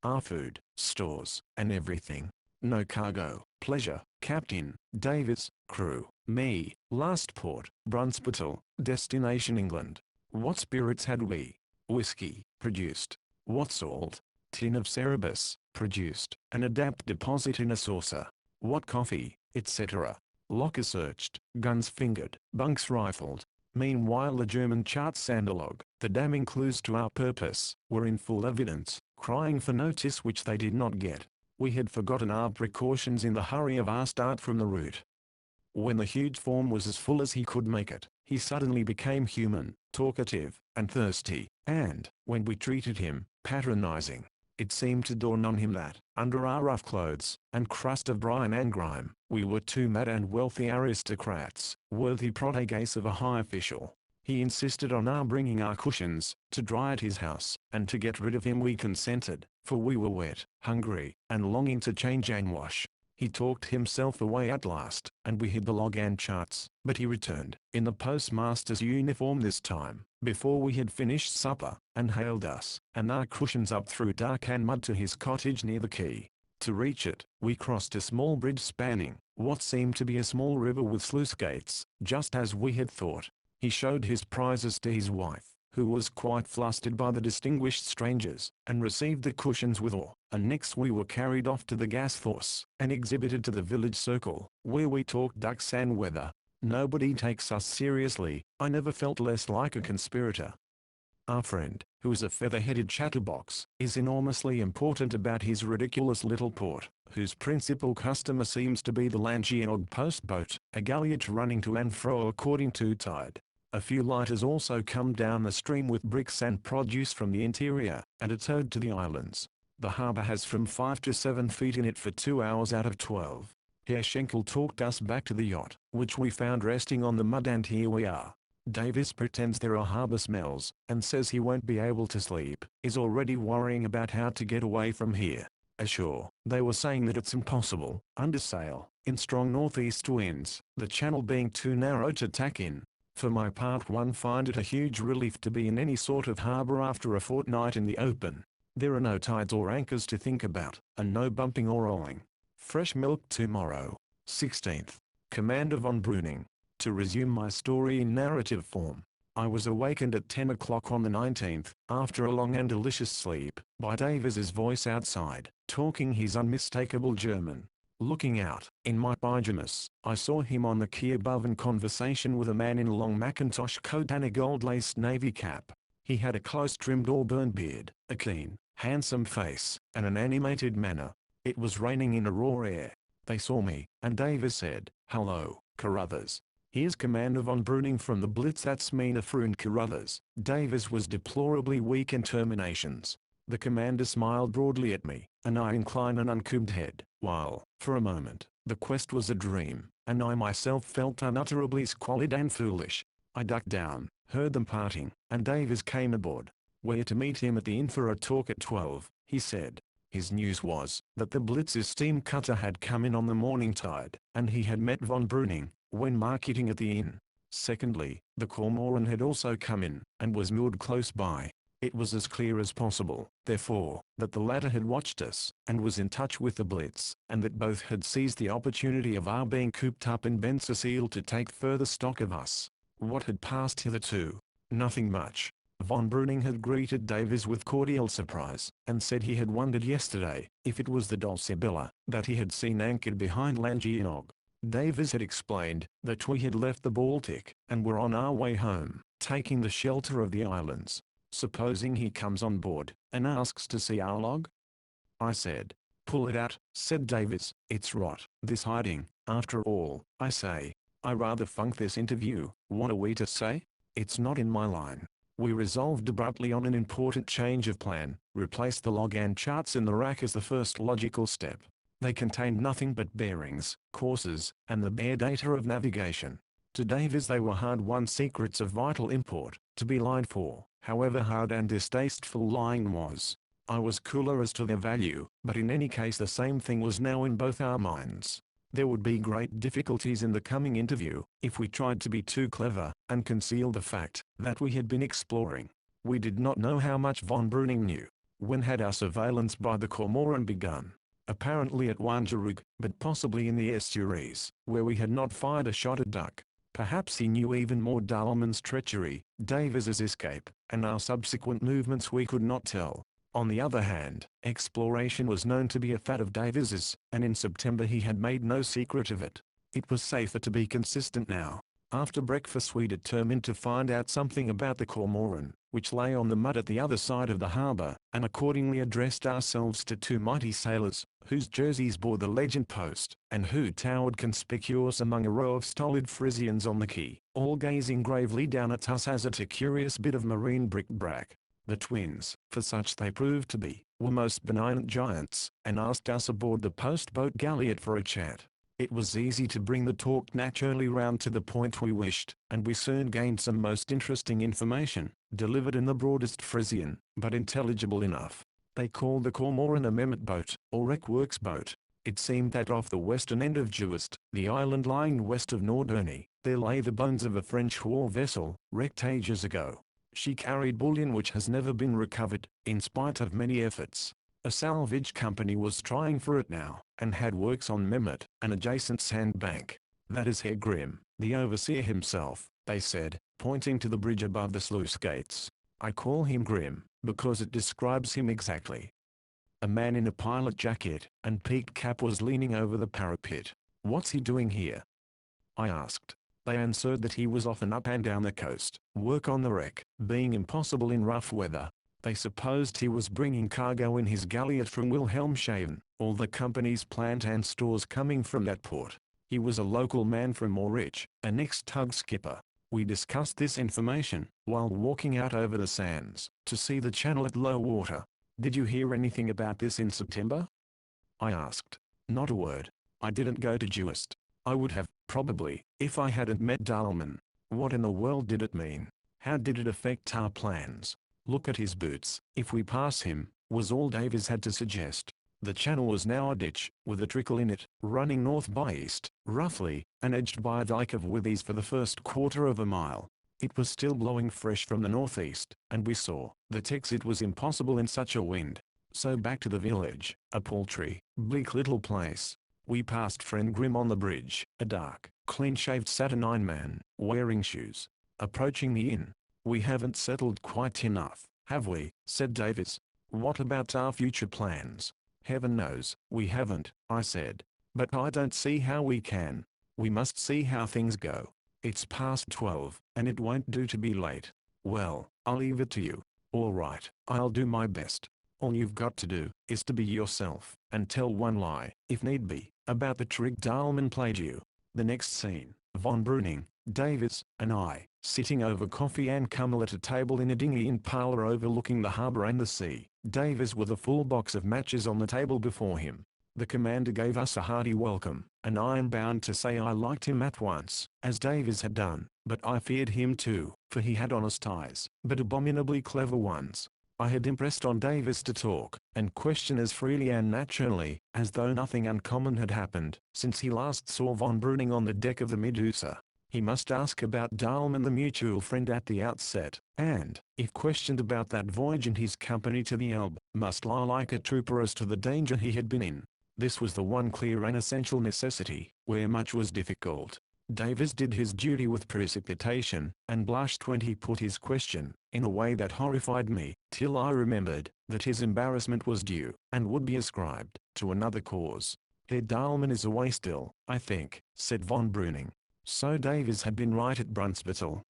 our food, stores, and everything. No cargo. Pleasure. Captain. Davis. Crew. Me. Last port. Brunspital. Destination England. What spirits had we? Whiskey. Produced. What salt? Tin of Cerebus. Produced. An adapt deposit in a saucer. What coffee? Etc. Locker searched. Guns fingered. Bunks rifled. Meanwhile the German charts and log, the damning clues to our purpose, were in full evidence, crying for notice which they did not get. We had forgotten our precautions in the hurry of our start from the route. When the huge form was as full as he could make it, he suddenly became human, talkative, and thirsty, and, when we treated him, patronizing. It seemed to dawn on him that, under our rough clothes, and crust of brine and grime, we were two mad and wealthy aristocrats, worthy proteges of a high official. He insisted on our bringing our cushions, to dry at his house, and to get rid of him we consented, for we were wet, hungry, and longing to change and wash. He talked himself away at last, and we hid the log and charts, but he returned, in the postmaster's uniform this time, before we had finished supper, and hailed us, and our cushions up through dark and mud to his cottage near the quay. To reach it, we crossed a small bridge spanning, what seemed to be a small river with sluice gates, just as we had thought. He showed his prizes to his wife, who was quite flustered by the distinguished strangers, and received the cushions with awe, and next we were carried off to the gas force, and exhibited to the village circle, where we talked ducks and weather. Nobody takes us seriously. I never felt less like a conspirator. Our friend, who is a feather-headed chatterbox, is enormously important about his ridiculous little port, whose principal customer seems to be the Langeog post boat, a galliot running to and fro according to tide. A few lighters also come down the stream with bricks and produce from the interior, and are towed to the islands. The harbour has from 5 to 7 feet in it for 2 hours out of 12. Herr Schenkel talked us back to the yacht, which we found resting on the mud, and here we are. Davis pretends there are harbour smells, and says he won't be able to sleep, is already worrying about how to get away from here. Ashore, they were saying that it's impossible, under sail, in strong northeast winds, the channel being too narrow to tack in. For my part, one find it a huge relief to be in any sort of harbour after a fortnight in the open. There are no tides or anchors to think about, and no bumping or rolling. Fresh milk tomorrow. 16th. Commander von Breuning. To resume my story in narrative form. I was awakened at 10 o'clock on the 19th, after a long and delicious sleep, by Davis's voice outside, talking his unmistakable German. Looking out, in my pyjamas, I saw him on the quay above in conversation with a man in a long Macintosh coat and a gold-laced navy cap. He had a close-trimmed auburn beard, a keen, handsome face, and an animated manner. It was raining in a raw air. They saw me, and Davis said, "Hello, Carruthers. Here's Commander von Breuning from the Blitz, that's Mina Freund Carruthers." Davis was deplorably weak in terminations. The commander smiled broadly at me, and I inclined an uncombed head, while, for a moment, the quest was a dream, and I myself felt unutterably squalid and foolish. I ducked down, heard them parting, and Davis came aboard. We're to meet him at the inn for a talk at 12, he said. His news was, that the Blitz's steam cutter had come in on the morning tide, and he had met von Breuning, when marketing at the inn. Secondly, the Cormoran had also come in, and was moored close by. It was as clear as possible, therefore, that the latter had watched us, and was in touch with the Blitz, and that both had seized the opportunity of our being cooped up in Bensersiel to take further stock of us. What had passed hitherto? Nothing much. Von Breuning had greeted Davis with cordial surprise, and said he had wondered yesterday, if it was the Dulcibella, that he had seen anchored behind Langeog. Davis had explained, that we had left the Baltic, and were on our way home, taking the shelter of the islands. Supposing he comes on board, and asks to see our log? I said. Pull it out, said Davis. It's rot, this hiding, after all, I say. I rather funk this interview. What are we to say? It's not in my line. We resolved abruptly on an important change of plan, replaced the log and charts in the rack as the first logical step. They contained nothing but bearings, courses, and the bare data of navigation. To Davis they were hard-won secrets of vital import, to be lied for, however hard and distasteful lying was. I was cooler as to their value, but in any case the same thing was now in both our minds. There would be great difficulties in the coming interview, if we tried to be too clever, and conceal the fact, that we had been exploring. We did not know how much von Breuning knew. When had our surveillance by the Cormoran begun? apparently at Wangerug, but possibly in the estuaries, where we had not fired a shot at duck. Perhaps he knew even more. Dahlman's treachery, Davis's escape, and our subsequent movements we could not tell. On the other hand, exploration was known to be a fad of Davis's, and in September he had made no secret of it. It was safer to be consistent now. After breakfast we determined to find out something about the cormoran, which lay on the mud at the other side of the harbour, and accordingly addressed ourselves to two mighty sailors, whose jerseys bore the legend Post, and who towered conspicuous among a row of stolid Frisians on the quay, all gazing gravely down at us as at a curious bit of marine bric-a-brac. The twins, for such they proved to be, were most benignant giants, and asked us aboard the post-boat galliot for a chat. It was easy to bring the talk naturally round to the point we wished, and we soon gained some most interesting information, delivered in the broadest Frisian, but intelligible enough. They called the cormoran a Mehmet boat, or wreckworks boat. It seemed that off the western end of Juist, the island lying west of Norderney, there lay the bones of a French war vessel, wrecked ages ago. She carried bullion which has never been recovered, in spite of many efforts. A salvage company was trying for it now, and had works on Mehmet, an adjacent sandbank. That is Herr Grimm, the overseer himself, they said, pointing to the bridge above the sluice gates. I call him Grimm, because it describes him exactly. A man in a pilot jacket and peaked cap was leaning over the parapet. What's he doing here? I asked. They answered that he was often up and down the coast, work on the wreck, being impossible in rough weather. They supposed he was bringing cargo in his galliot from Wilhelmshaven, all the company's plant and stores coming from that port. He was a local man from Moorich, an ex-tug skipper. We discussed this information, while walking out over the sands, to see the channel at low water. Did you hear anything about this in September? I asked. Not a word. I didn't go to Juist. I would have, probably, if I hadn't met Dahlman. What in the world did it mean? How did it affect our plans? Look at his boots, if we pass him, was all Davis had to suggest. The channel was now a ditch, with a trickle in it, running north by east, roughly, and edged by a dike of withies for the first quarter of a mile. It was still blowing fresh from the northeast, and we saw that exit was impossible in such a wind. So back to the village, a paltry, bleak little place. We passed friend Grimm on the bridge, a dark, clean-shaved saturnine man, wearing shoes. Approaching the inn. We haven't settled quite enough, have we? Said Davis. What about our future plans? Heaven knows, we haven't, I said. But I don't see how we can. We must see how things go. It's past 12, and it won't do to be late. Well, I'll leave it to you. All right, I'll do my best. All you've got to do, is to be yourself, and tell one lie, if need be, about the trick Dahlman played you. The next scene, von Breuning, Davis, and I, sitting over coffee and Kummel at a table in a dingy inn parlour overlooking the harbour and the sea, Davis with a full box of matches on the table before him. The commander gave us a hearty welcome, and I am bound to say I liked him at once, as Davis had done, but I feared him too, for he had honest eyes, but abominably clever ones. I had impressed on Davis to talk, and question as freely and naturally, as though nothing uncommon had happened, since he last saw von Breuning on the deck of the Medusa. He must ask about Dahlman the mutual friend at the outset, and, if questioned about that voyage and his company to the Elbe, must lie like a trooper as to the danger he had been in. This was the one clear and essential necessity, where much was difficult. Davis did his duty with precipitation, and blushed when he put his question, in a way that horrified me, till I remembered that his embarrassment was due, and would be ascribed, to another cause. Herr Dahlman is away still, I think, said von Breuning. So Davis had been right at Brunsbüttel.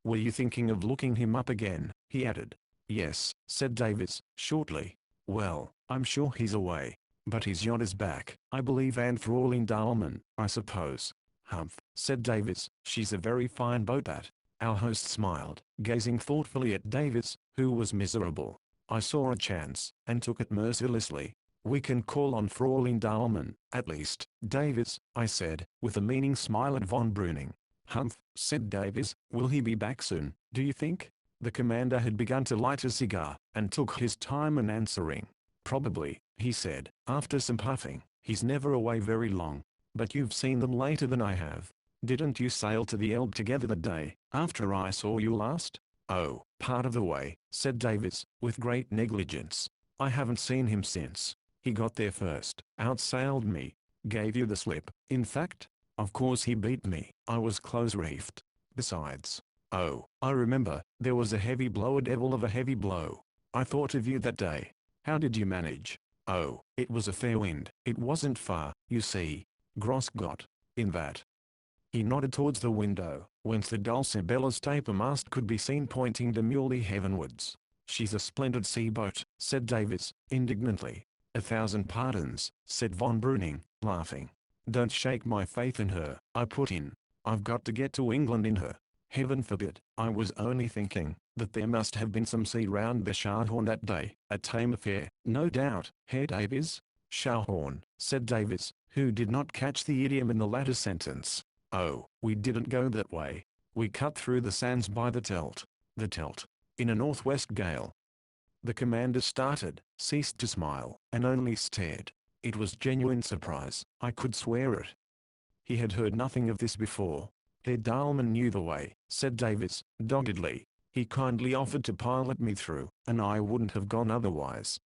Were you thinking of looking him up again? He added. Yes, said Davis, shortly. Well, I'm sure he's away. But his yacht is back, I believe, and Fraulein Dahlman, I suppose. Humph, said Davis, she's a very fine boat that. Our host smiled, gazing thoughtfully at Davis, who was miserable. I saw a chance, and took it mercilessly. We can call on Fraulein Dahlman, at least, Davis, I said, with a meaning smile at von Breuning. Humph, said Davis, will he be back soon, do you think? The commander had begun to light a cigar, and took his time in answering. Probably, he said, after some puffing. He's never away very long. But you've seen them later than I have. Didn't you sail to the Elbe together the day after I saw you last? Oh, part of the way, said Davis, with great negligence. I haven't seen him since. He got there first, outsailed me, gave you the slip. In fact, of course he beat me. I was close-reefed. Besides, oh, I remember, there was a heavy blow, a devil of a heavy blow. I thought of you that day. How did you manage? Oh, it was a fair wind. It wasn't far, you see. Gross got in that. He nodded towards the window, whence the Dulcibella's taper mast could be seen pointing demurely heavenwards. She's a splendid sea-boat, said Davis, indignantly. 1,000 pardons, said von Breuning, laughing. Don't shake my faith in her, I put in. I've got to get to England in her. Heaven forbid. I was only thinking that there must have been some sea round the Scharhorn that day, a tame affair. No doubt, Herr Davies. Scharhorn, said Davis, who did not catch the idiom in the latter sentence. Oh, we didn't go that way. We cut through the sands by the Telt. The Telt. In a northwest gale. The commander started, ceased to smile, and only stared. It was genuine surprise. I could swear it. He had heard nothing of this before. Herr Dahlmann knew the way, said Davis, doggedly. He kindly offered to pilot me through, and I wouldn't have gone otherwise.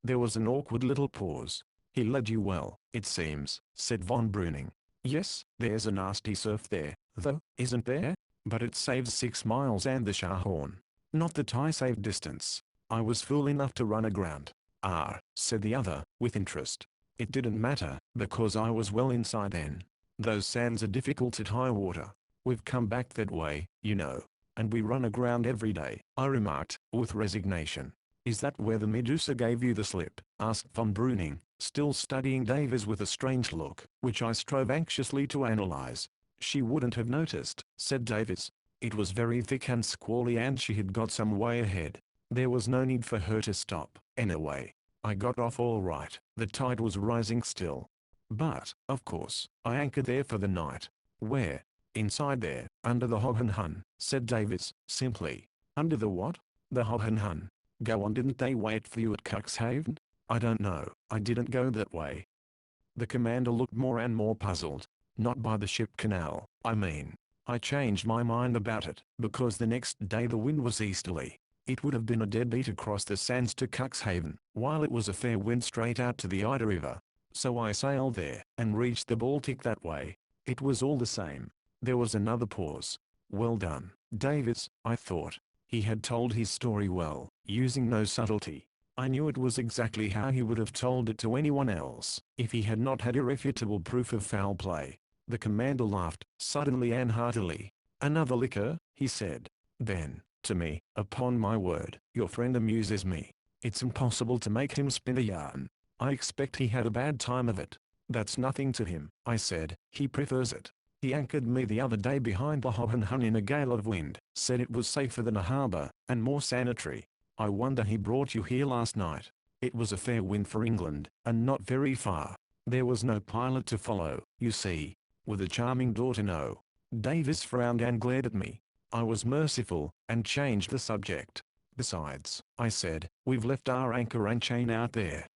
There was an awkward little pause. He led you well, it seems, said von Breuning. Yes, there's a nasty surf there, though, isn't there? But it saves 6 miles and the Scharhorn. Not that I saved distance. I was fool enough to run aground. Ah, said the other, with interest. It didn't matter, because I was well inside then. Those sands are difficult at high water. We've come back that way, you know. And we run aground every day, I remarked, with resignation. Is that where the Medusa gave you the slip? Asked von Breuning, still studying Davis with a strange look, which I strove anxiously to analyze. She wouldn't have noticed, said Davis. It was very thick and squally and she had got some way ahead. There was no need for her to stop. Anyway, I got off all right. The tide was rising still. But, of course, I anchored there for the night. Where? Inside there, under the Hohenhahn, said Davis, simply. Under the what? The Hohenhahn. Go on, didn't they wait for you at Cuxhaven? I don't know, I didn't go that way. The commander looked more and more puzzled. Not by the ship canal, I mean. I changed my mind about it, because the next day the wind was easterly. It would have been a deadbeat across the sands to Cuxhaven, while it was a fair wind straight out to the Ida River. So I sailed there, and reached the Baltic that way. It was all the same. There was another pause. Well done, Davis, I thought. He had told his story well, using no subtlety. I knew it was exactly how he would have told it to anyone else, if he had not had irrefutable proof of foul play. The commander laughed, suddenly and heartily. Another liquor, he said. Then, to me, upon my word, your friend amuses me. It's impossible to make him spin a yarn. I expect he had a bad time of it. That's nothing to him, I said. He prefers it. He anchored me the other day behind the Hohenhahn in a gale of wind, said it was safer than a harbour, and more sanitary. I wonder he brought you here last night. It was a fair wind for England, and not very far. There was no pilot to follow, you see. With a charming daughter, no. Davis frowned and glared at me. I was merciful, and changed the subject. Besides, I said, we've left our anchor and chain out there.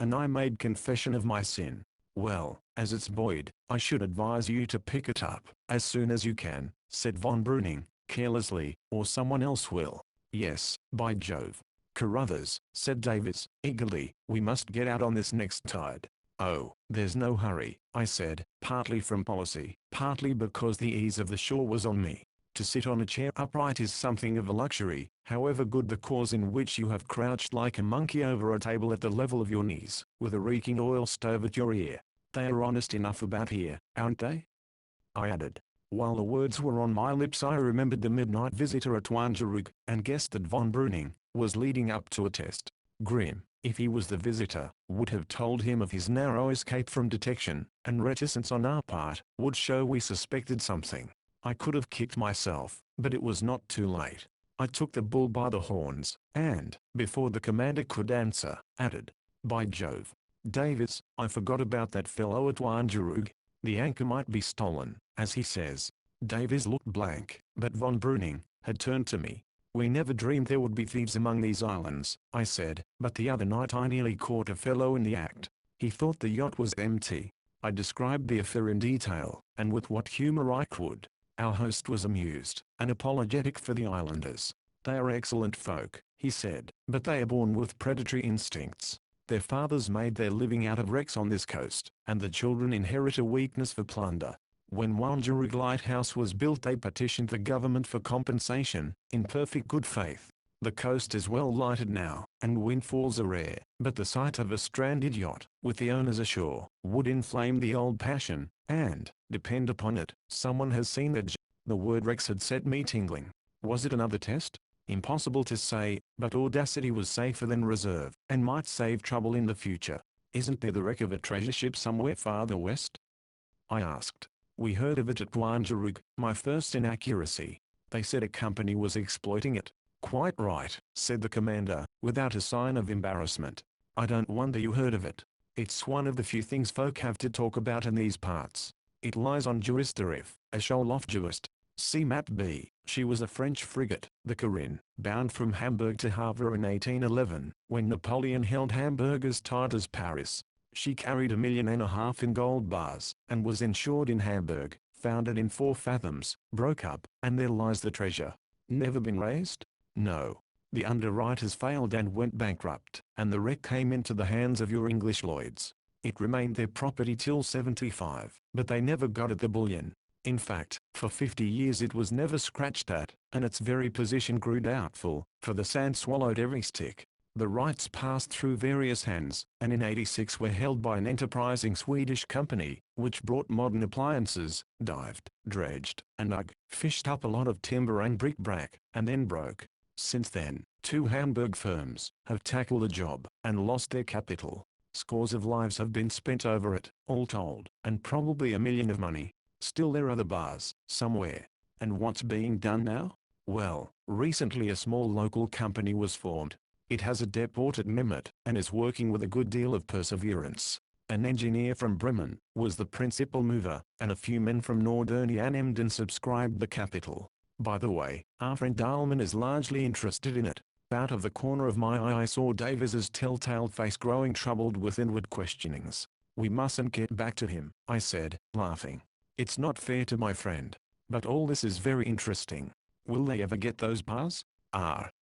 And I made confession of my sin. Well, as it's buoyed, I should advise you to pick it up, as soon as you can, said von Breuning, carelessly, or someone else will. Yes, by Jove. Carruthers, said Davis, eagerly, we must get out on this next tide. Oh, there's no hurry, I said, partly from policy, partly because the ease of the shore was on me. To sit on a chair upright is something of a luxury, however good the cause in which you have crouched like a monkey over a table at the level of your knees, with a reeking oil stove at your ear. They are honest enough about here, aren't they? I added. While the words were on my lips I remembered the midnight visitor at Wangerooge, and guessed that von Breuning was leading up to a test. Grim, if he was the visitor, would have told him of his narrow escape from detection, and reticence on our part would show we suspected something. I could have kicked myself, but it was not too late. I took the bull by the horns, and, before the commander could answer, added, by Jove, Davis, I forgot about that fellow at Wangerooge. The anchor might be stolen, as he says. Davis looked blank, but von Breuning had turned to me. We never dreamed there would be thieves among these islands, I said, but the other night I nearly caught a fellow in the act. He thought the yacht was empty. I described the affair in detail, and with what humor I could. Our host was amused, and apologetic for the islanders. They are excellent folk, he said, but they are born with predatory instincts. Their fathers made their living out of wrecks on this coast, and the children inherit a weakness for plunder. When Wangerooge Lighthouse was built, they petitioned the government for compensation, in perfect good faith. The coast is well lighted now, and windfalls are rare, but the sight of a stranded yacht, with the owners ashore, would inflame the old passion, and, depend upon it, someone has seen that the word wrecks had set me tingling. Was it another test? Impossible to say, but audacity was safer than reserve, and might save trouble in the future. Isn't there the wreck of a treasure ship somewhere farther west? I asked. We heard of it at Wangerooge, my first inaccuracy. They said a company was exploiting it. Quite right, said the commander, without a sign of embarrassment. I don't wonder you heard of it. It's one of the few things folk have to talk about in these parts. It lies on Juist Reef, a shoal off Juist. See map B. She was a French frigate, the Corinne, bound from Hamburg to Havre in 1811, when Napoleon held Hamburg as tight as Paris. She carried $1.5 million in gold bars, and was insured in Hamburg, founded in 4 fathoms, broke up, and there lies the treasure. Never been raised? No. The underwriters failed and went bankrupt, and the wreck came into the hands of your English Lloyds. It remained their property till '75, but they never got at the bullion. In fact, for 50 years it was never scratched at, and its very position grew doubtful, for the sand swallowed every stick. The rights passed through various hands, and in '86 were held by an enterprising Swedish company, which brought modern appliances, dived, dredged, and fished up a lot of timber and bric-a-brac, and then broke. Since then, 2 Hamburg firms have tackled the job, and lost their capital. Scores of lives have been spent over it, all told, and probably $1 million of money. Still there are the bars, somewhere. And what's being done now? Well, recently a small local company was formed. It has a depot at Mehmet, and is working with a good deal of perseverance. An engineer from Bremen was the principal mover, and a few men from Norderne and Emden subscribed the capital. By the way, our friend Dahlman is largely interested in it. Out of the corner of my eye I saw Davis's telltale face growing troubled with inward questionings. We mustn't get back to him, I said, laughing. It's not fair to my friend. But all this is very interesting. Will they ever get those bars?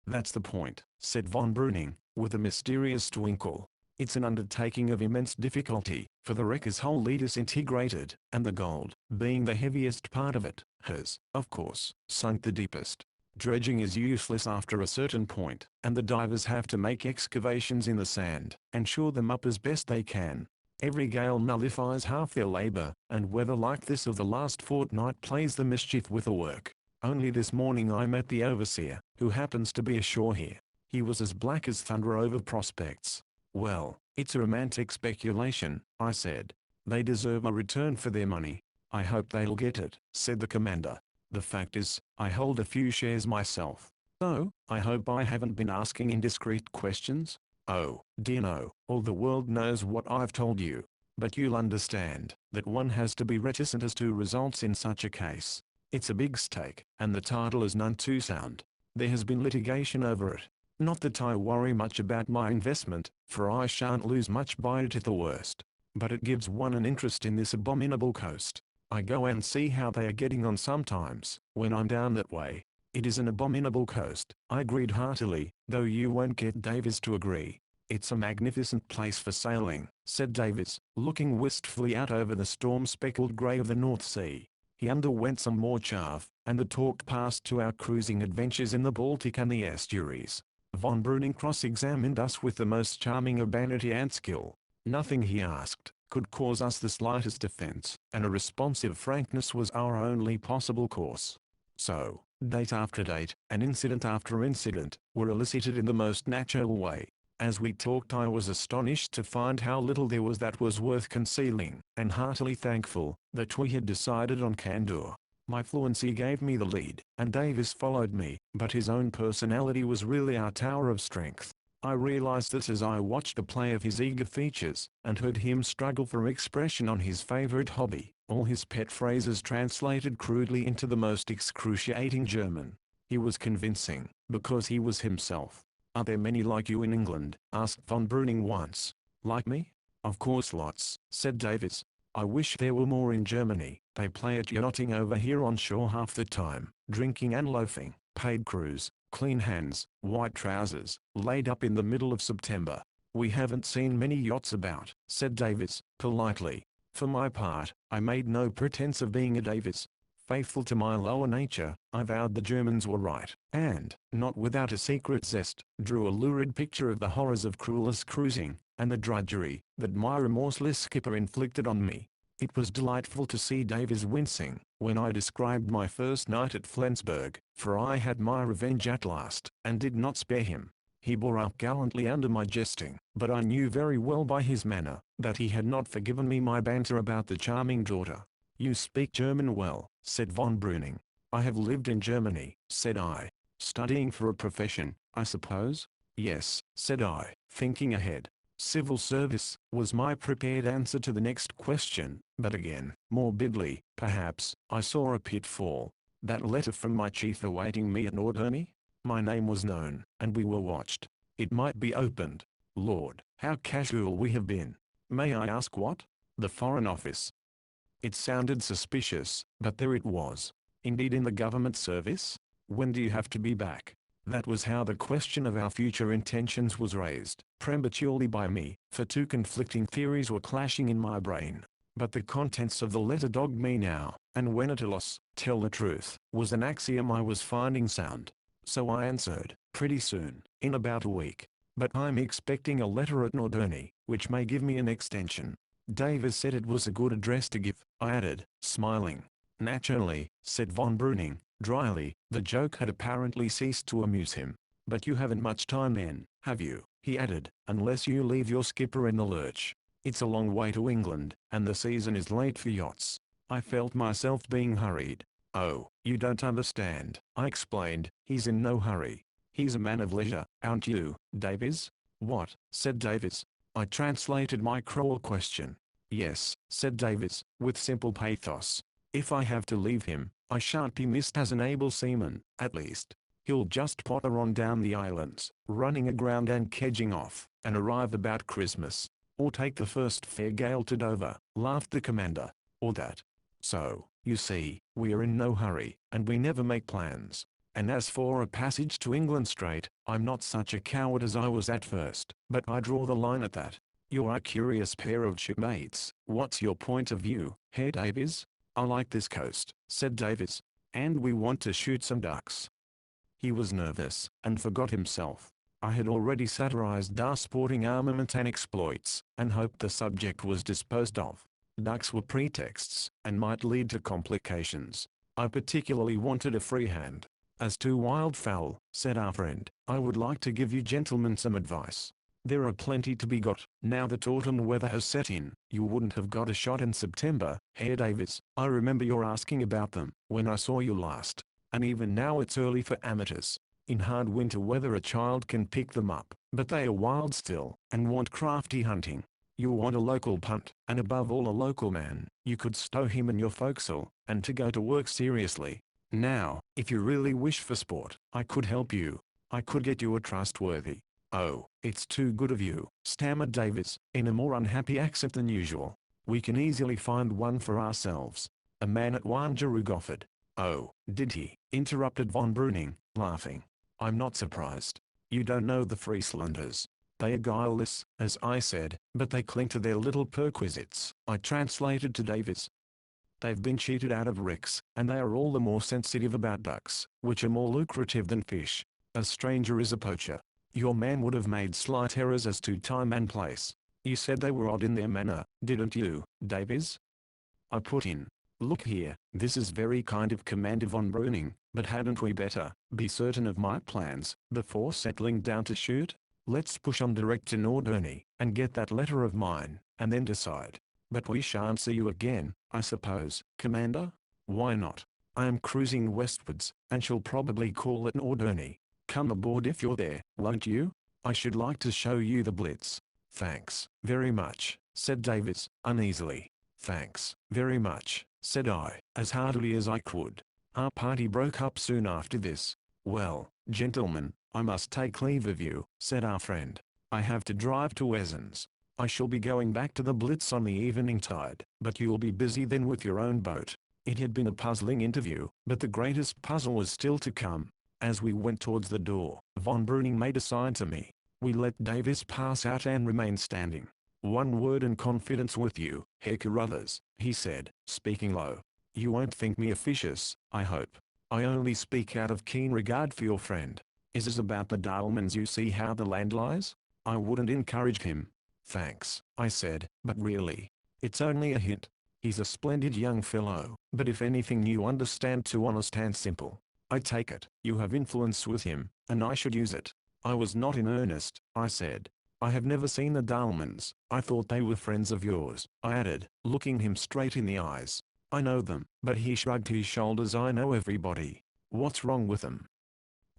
That's the point, said von Breuning, with a mysterious twinkle. It's an undertaking of immense difficulty, for the wreck is wholly disintegrated, and the gold, being the heaviest part of it, has, of course, sunk the deepest. Dredging is useless after a certain point, and the divers have to make excavations in the sand, and shore them up as best they can. Every gale nullifies half their labor, and weather like this of the last fortnight plays the mischief with the work. Only this morning I met the overseer, who happens to be ashore here. He was as black as thunder over prospects. Well, it's a romantic speculation, I said. They deserve a return for their money. I hope they'll get it, said the commander. The fact is, I hold a few shares myself. So, I hope I haven't been asking indiscreet questions? Oh, dear no, all the world knows what I've told you. But you'll understand that one has to be reticent as to results in such a case. It's a big stake, and the title is none too sound. There has been litigation over it. Not that I worry much about my investment, for I shan't lose much by it at the worst. But it gives one an interest in this abominable coast. I go and see how they are getting on sometimes, when I'm down that way. It is an abominable coast, I agreed heartily, though you won't get Davis to agree. It's a magnificent place for sailing, said Davis, looking wistfully out over the storm-speckled grey of the North Sea. He underwent some more chaff, and the talk passed to our cruising adventures in the Baltic and the estuaries. Von Breuning cross-examined us with the most charming urbanity and skill. Nothing, he asked, could cause us the slightest offense, and a responsive frankness was our only possible course. So, date after date, and incident after incident, were elicited in the most natural way. As we talked I was astonished to find how little there was that was worth concealing, and heartily thankful that we had decided on candor. My fluency gave me the lead, and Davis followed me, but his own personality was really our tower of strength. I realized this as I watched the play of his eager features, and heard him struggle for expression on his favorite hobby, all his pet phrases translated crudely into the most excruciating German. He was convincing, because he was himself. Are there many like you in England? Asked von Breuning once. Like me? Of course lots, said Davis. I wish there were more in Germany. They play at yachting over here on shore half the time, drinking and loafing, paid crews, clean hands, white trousers, laid up in the middle of September. We haven't seen many yachts about, said Davis, politely. For my part, I made no pretense of being a Davis. Faithful to my lower nature, I vowed the Germans were right, and, not without a secret zest, drew a lurid picture of the horrors of crewless cruising, and the drudgery that my remorseless skipper inflicted on me. It was delightful to see Davis wincing when I described my first night at Flensburg, for I had my revenge at last, and did not spare him. He bore up gallantly under my jesting, but I knew very well by his manner that he had not forgiven me my banter about the charming daughter. You speak German well, said von Breuning. I have lived in Germany, said I. Studying for a profession, I suppose? Yes, said I, thinking ahead. Civil service, was my prepared answer to the next question, but again, morbidly, perhaps, I saw a pitfall. That letter from my chief awaiting me at Norderney? My name was known, and we were watched. It might be opened. Lord, how casual we have been. May I ask what? The Foreign Office. It sounded suspicious, but there it was. Indeed, in the government service? When do you have to be back? That was how the question of our future intentions was raised, prematurely by me, for two conflicting theories were clashing in my brain. But the contents of the letter dogged me now, and when at a loss, tell the truth, was an axiom I was finding sound. So I answered, pretty soon, in about a week. But I'm expecting a letter at Norderney, which may give me an extension. Davis said it was a good address to give, I added, smiling. Naturally, said von Breuning, dryly. The joke had apparently ceased to amuse him. But you haven't much time then, have you? He added, unless you leave your skipper in the lurch. It's a long way to England, and the season is late for yachts. I felt myself being hurried. Oh, you don't understand, I explained. He's in no hurry. He's a man of leisure, aren't you, Davis? What? Said Davis. I translated my cruel question. Yes, said Davis, with simple pathos. If I have to leave him, I shan't be missed as an able seaman, at least. He'll just potter on down the islands, running aground and kedging off, and arrive about Christmas. Or take the first fair gale to Dover, laughed the commander. Or that. So, you see, we are in no hurry, and we never make plans. And as for a passage to England straight, I'm not such a coward as I was at first, but I draw the line at that. You're a curious pair of shipmates. What's your point of view, Herr Davies? I like this coast, said Davies. And we want to shoot some ducks. He was nervous, and forgot himself. I had already satirized our sporting armament and exploits, and hoped the subject was disposed of. Ducks were pretexts, and might lead to complications. I particularly wanted a free hand. As to wildfowl, said our friend, I would like to give you gentlemen some advice. There are plenty to be got. Now that autumn weather has set in, you wouldn't have got a shot in September, Herr Davies. I remember your asking about them, when I saw you last. And even now it's early for amateurs. In hard winter weather a child can pick them up, but they are wild still, and want crafty hunting. You want a local punt, and above all a local man. You could stow him in your forecastle, and to go to work seriously. Now, if you really wish for sport, I could help you. I could get you a trustworthy. Oh, it's too good of you, stammered Davis, in a more unhappy accent than usual. We can easily find one for ourselves. A man at Wangeroo offered. Oh, did he? Interrupted von Breuning, laughing. I'm not surprised. You don't know the Frieslanders. They are guileless, as I said, but they cling to their little perquisites. I translated to Davis. They've been cheated out of wrecks, and they are all the more sensitive about ducks, which are more lucrative than fish. A stranger is a poacher. Your man would have made slight errors as to time and place. You said they were odd in their manner, didn't you, Davies? I put in. Look here, this is very kind of Commander von Breuning, but hadn't we better be certain of my plans before settling down to shoot? Let's push on direct to Norderney, and get that letter of mine, and then decide. But we shan't see you again, I suppose, Commander? Why not? I am cruising westwards, and shall probably call at Norderney. Come aboard if you're there, won't you? I should like to show you the Blitz. Thanks, very much, said Davis, uneasily. Thanks, very much, said I, as heartily as I could. Our party broke up soon after this. Well, gentlemen, I must take leave of you, said our friend. I have to drive to Wesens. I shall be going back to the Blitz on the evening tide, but you'll be busy then with your own boat. It had been a puzzling interview, but the greatest puzzle was still to come. As we went towards the door, von Breuning made a sign to me. We let Davis pass out and remained standing. "One word in confidence with you, Herr Carruthers," he said, speaking low. "You won't think me officious, I hope. I only speak out of keen regard for your friend. Is this about the Dalmans? You see how the land lies?" I wouldn't encourage him. "Thanks," I said, "but really, it's only a hint. He's a splendid young fellow, but if anything you understand too honest and simple. I take it, you have influence with him, and I should use it." "I was not in earnest," I said. "I have never seen the Dalmans." "I thought they were friends of yours," I added, looking him straight in the eyes. "I know them," but he shrugged his shoulders. "I know everybody." "What's wrong with them?"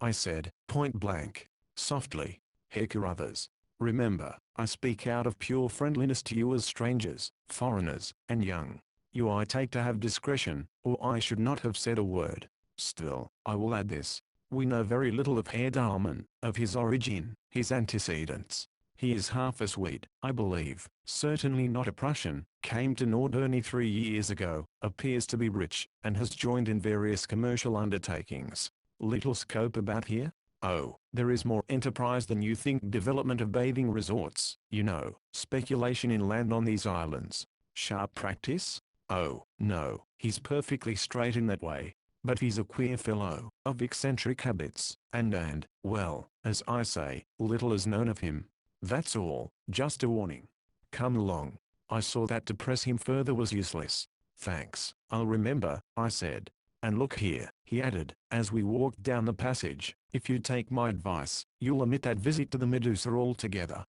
I said, point blank. Softly. "Herr Carruthers. Remember, I speak out of pure friendliness to you as strangers, foreigners, and young. You I take to have discretion, or I should not have said a word. Still, I will add this. We know very little of Herr Dahlmann, of his origin, his antecedents. He is half a Swede, I believe, certainly not a Prussian, came to Norderney 3 years ago, appears to be rich, and has joined in various commercial undertakings. Little scope about here? Oh, there is more enterprise than you think. Development of bathing resorts, you know, speculation in land on these islands. Sharp practice? Oh, no, he's perfectly straight in that way. But he's a queer fellow, of eccentric habits, and, well, as I say, little is known of him. That's all, just a warning. Come along." I saw that to press him further was useless. "Thanks, I'll remember," I said. "And look here," he added, as we walked down the passage, "if you take my advice, you'll omit that visit to the Medusa altogether."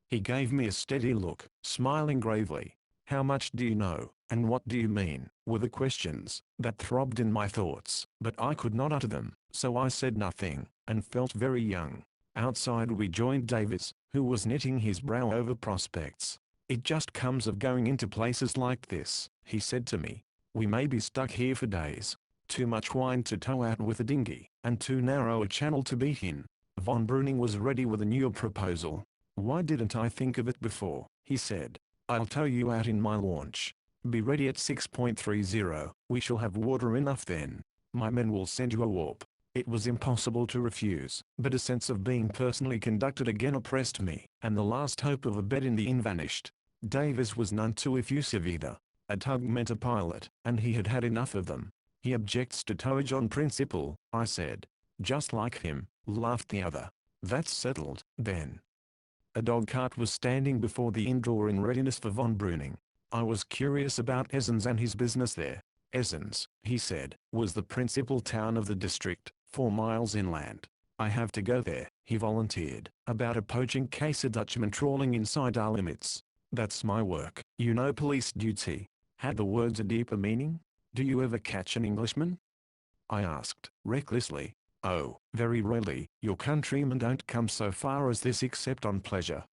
He gave me a steady look, smiling gravely. "How much do you know, and what do you mean?" were the questions that throbbed in my thoughts, but I could not utter them, so I said nothing, and felt very young. Outside we joined Davis, who was knitting his brow over prospects. "It just comes of going into places like this," he said to me. "We may be stuck here for days. Too much wine to tow out with a dinghy, and too narrow a channel to beat in." Von Breuning was ready with a new proposal. "Why didn't I think of it before?" he said. "I'll tow you out in my launch. Be ready at 6.30. We shall have water enough then. My men will send you a warp." It was impossible to refuse, but a sense of being personally conducted again oppressed me, and the last hope of a bed in the inn vanished. Davis was none too effusive either. A tug meant a pilot, and he had had enough of them. "He objects to towage on principle," I said. "Just like him," laughed the other. "That's settled, then." A dog cart was standing before the inn door in readiness for Von Breuning. I was curious about Esens and his business there. Esens, he said, was the principal town of the district, 4 miles inland. "I have to go there," he volunteered, "about a poaching case, a Dutchman trawling inside our limits. That's my work, you know, police duty." Had the words a deeper meaning? "Do you ever catch an Englishman?" I asked, recklessly. "Oh, very rarely. Your countrymen don't come so far as this except on pleasure."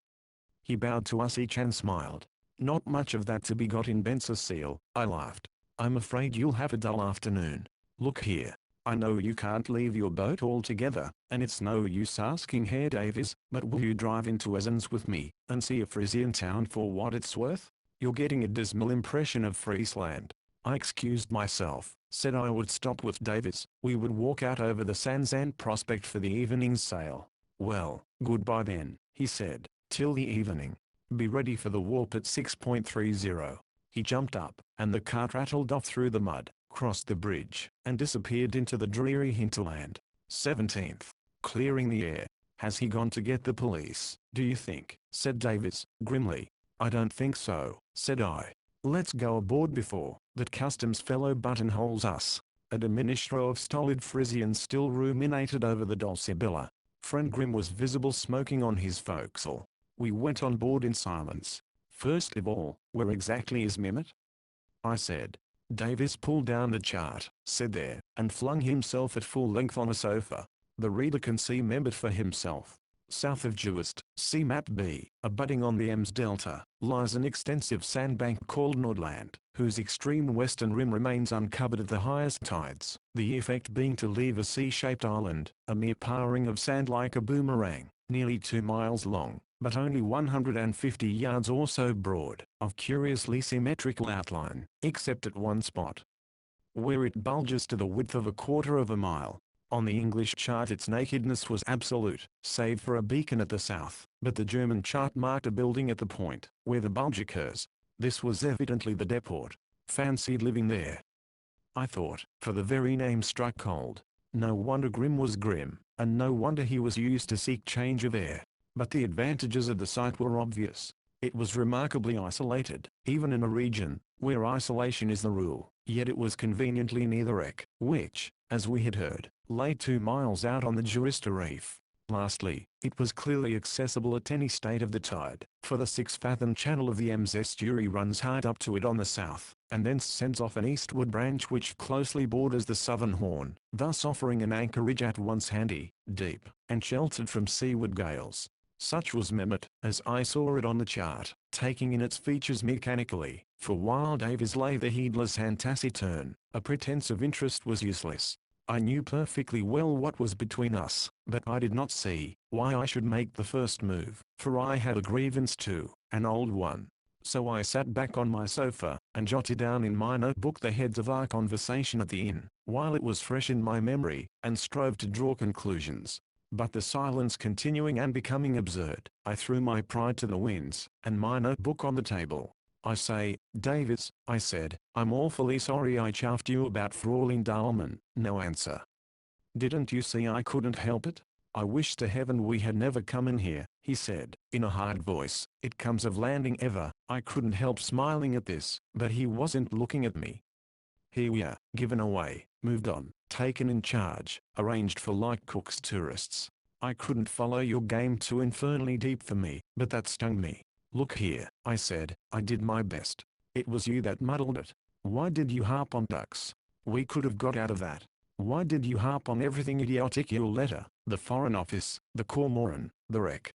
He bowed to us each and smiled. "Not much of that to be got in Bensersiel," I laughed. "I'm afraid you'll have a dull afternoon. Look here, I know you can't leave your boat altogether, and it's no use asking Herr Davies, but will you drive into Esens with me, and see a Frisian town for what it's worth? You're getting a dismal impression of Friesland." I excused myself, said I would stop with Davies. We would walk out over the sands and prospect for the evening's sail. "Well, goodbye then," he said, "till the evening. Be ready for the warp at 6.30. He jumped up, and the cart rattled off through the mud, crossed the bridge, and disappeared into the dreary hinterland. 17th. Clearing the air. "Has he gone to get the police, do you think?" said Davies, grimly. "I don't think so," said I. "Let's go aboard before that customs fellow buttonholes us." A diminished row of stolid Frisians still ruminated over the Dulcibella. Friend Grimm was visible smoking on his forecastle. We went on board in silence. "First of all, where exactly is Mimmet?" I said. Davis pulled down the chart, said there, and flung himself at full length on a sofa. The reader can see Mimmet for himself. South of Juist, see map B, abutting on the Ems Delta, lies an extensive sandbank called Nordland, whose extreme western rim remains uncovered at the highest tides, the effect being to leave a C-shaped island, a mere powering of sand like a boomerang, nearly 2 miles long, but only 150 yards or so broad, of curiously symmetrical outline, except at one spot, where it bulges to the width of 1/4 of a mile. On the English chart its nakedness was absolute, save for a beacon at the south, but the German chart marked a building at the point where the bulge occurs. This was evidently the depot. Fancied living there, I thought, for the very name struck cold. No wonder Grim was grim, and no wonder he was used to seek change of air. But the advantages of the site were obvious. It was remarkably isolated, even in a region where isolation is the rule, yet it was conveniently near the wreck, which, as we had heard, lay 2 miles out on the Jurista Reef. Lastly, it was clearly accessible at any state of the tide, for the 6-fathom channel of the Ems estuary runs hard up to it on the south, and then sends off an eastward branch which closely borders the southern horn, thus offering an anchorage at once handy, deep, and sheltered from seaward gales. Such was Mehmet, as I saw it on the chart, taking in its features mechanically, for while Davies lay there heedless and taciturn, a pretense of interest was useless. I knew perfectly well what was between us, but I did not see why I should make the first move, for I had a grievance too, an old one. So I sat back on my sofa, and jotted down in my notebook the heads of our conversation at the inn, while it was fresh in my memory, and strove to draw conclusions. But the silence continuing and becoming absurd, I threw my pride to the winds, and my notebook on the table. "I say, Davies," I said, "I'm awfully sorry I chaffed you about Fraulein Dahlmann." No answer. "Didn't you see I couldn't help it? I wish to heaven we had never come in here," he said, in a hard voice. "It comes of landing ever." I couldn't help smiling at this, but he wasn't looking at me. "Here we are, given away, moved on, taken in charge, arranged for like Cook's tourists. I couldn't follow your game too infernally deep for me, but that stung me." "Look here," I said, "I did my best. It was you that muddled it. Why did you harp on ducks? We could have got out of that. Why did you harp on everything idiotic? Your letter, the Foreign Office, the cormoran, the wreck,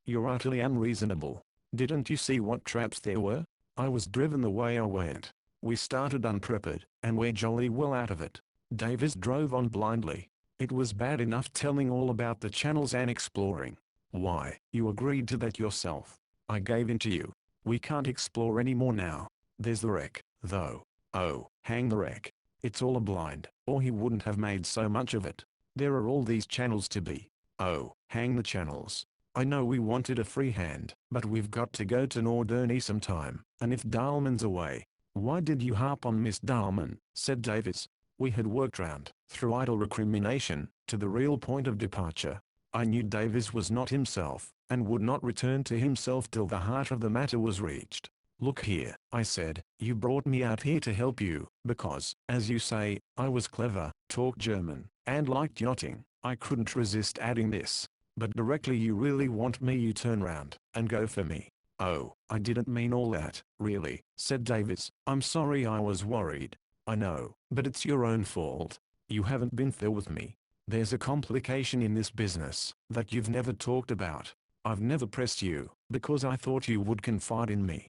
You're utterly unreasonable. Didn't you see what traps there were? I was driven the way I went. We started unprepared, and we're jolly well out of it." Davies drove on blindly. "It was bad enough telling all about the channels and exploring. Why, you agreed to that yourself. I gave in to you. We can't explore any more now. There's the wreck, though. Oh, hang the wreck. It's all a blind, or he wouldn't have made so much of it. There are all these channels to be. Oh, hang the channels. I know we wanted a free hand, but we've got to go to Norderney sometime, and if Dahlmann's away—" "Why did you harp on Miss Dahlmann?" said Davies. We had worked round, through idle recrimination, to the real point of departure. I knew Davies was not himself, and would not return to himself till the heart of the matter was reached. "Look here," I said, "you brought me out here to help you, because, as you say, I was clever, talked German, and liked yachting." I couldn't resist adding this. "But directly you really want me you turn round, and go for me." "Oh, I didn't mean all that, really," said Davies. "I'm sorry I was worried. I know, but it's your own fault. You haven't been fair with me. There's a complication in this business that you've never talked about. I've never pressed you, because I thought you would confide in me."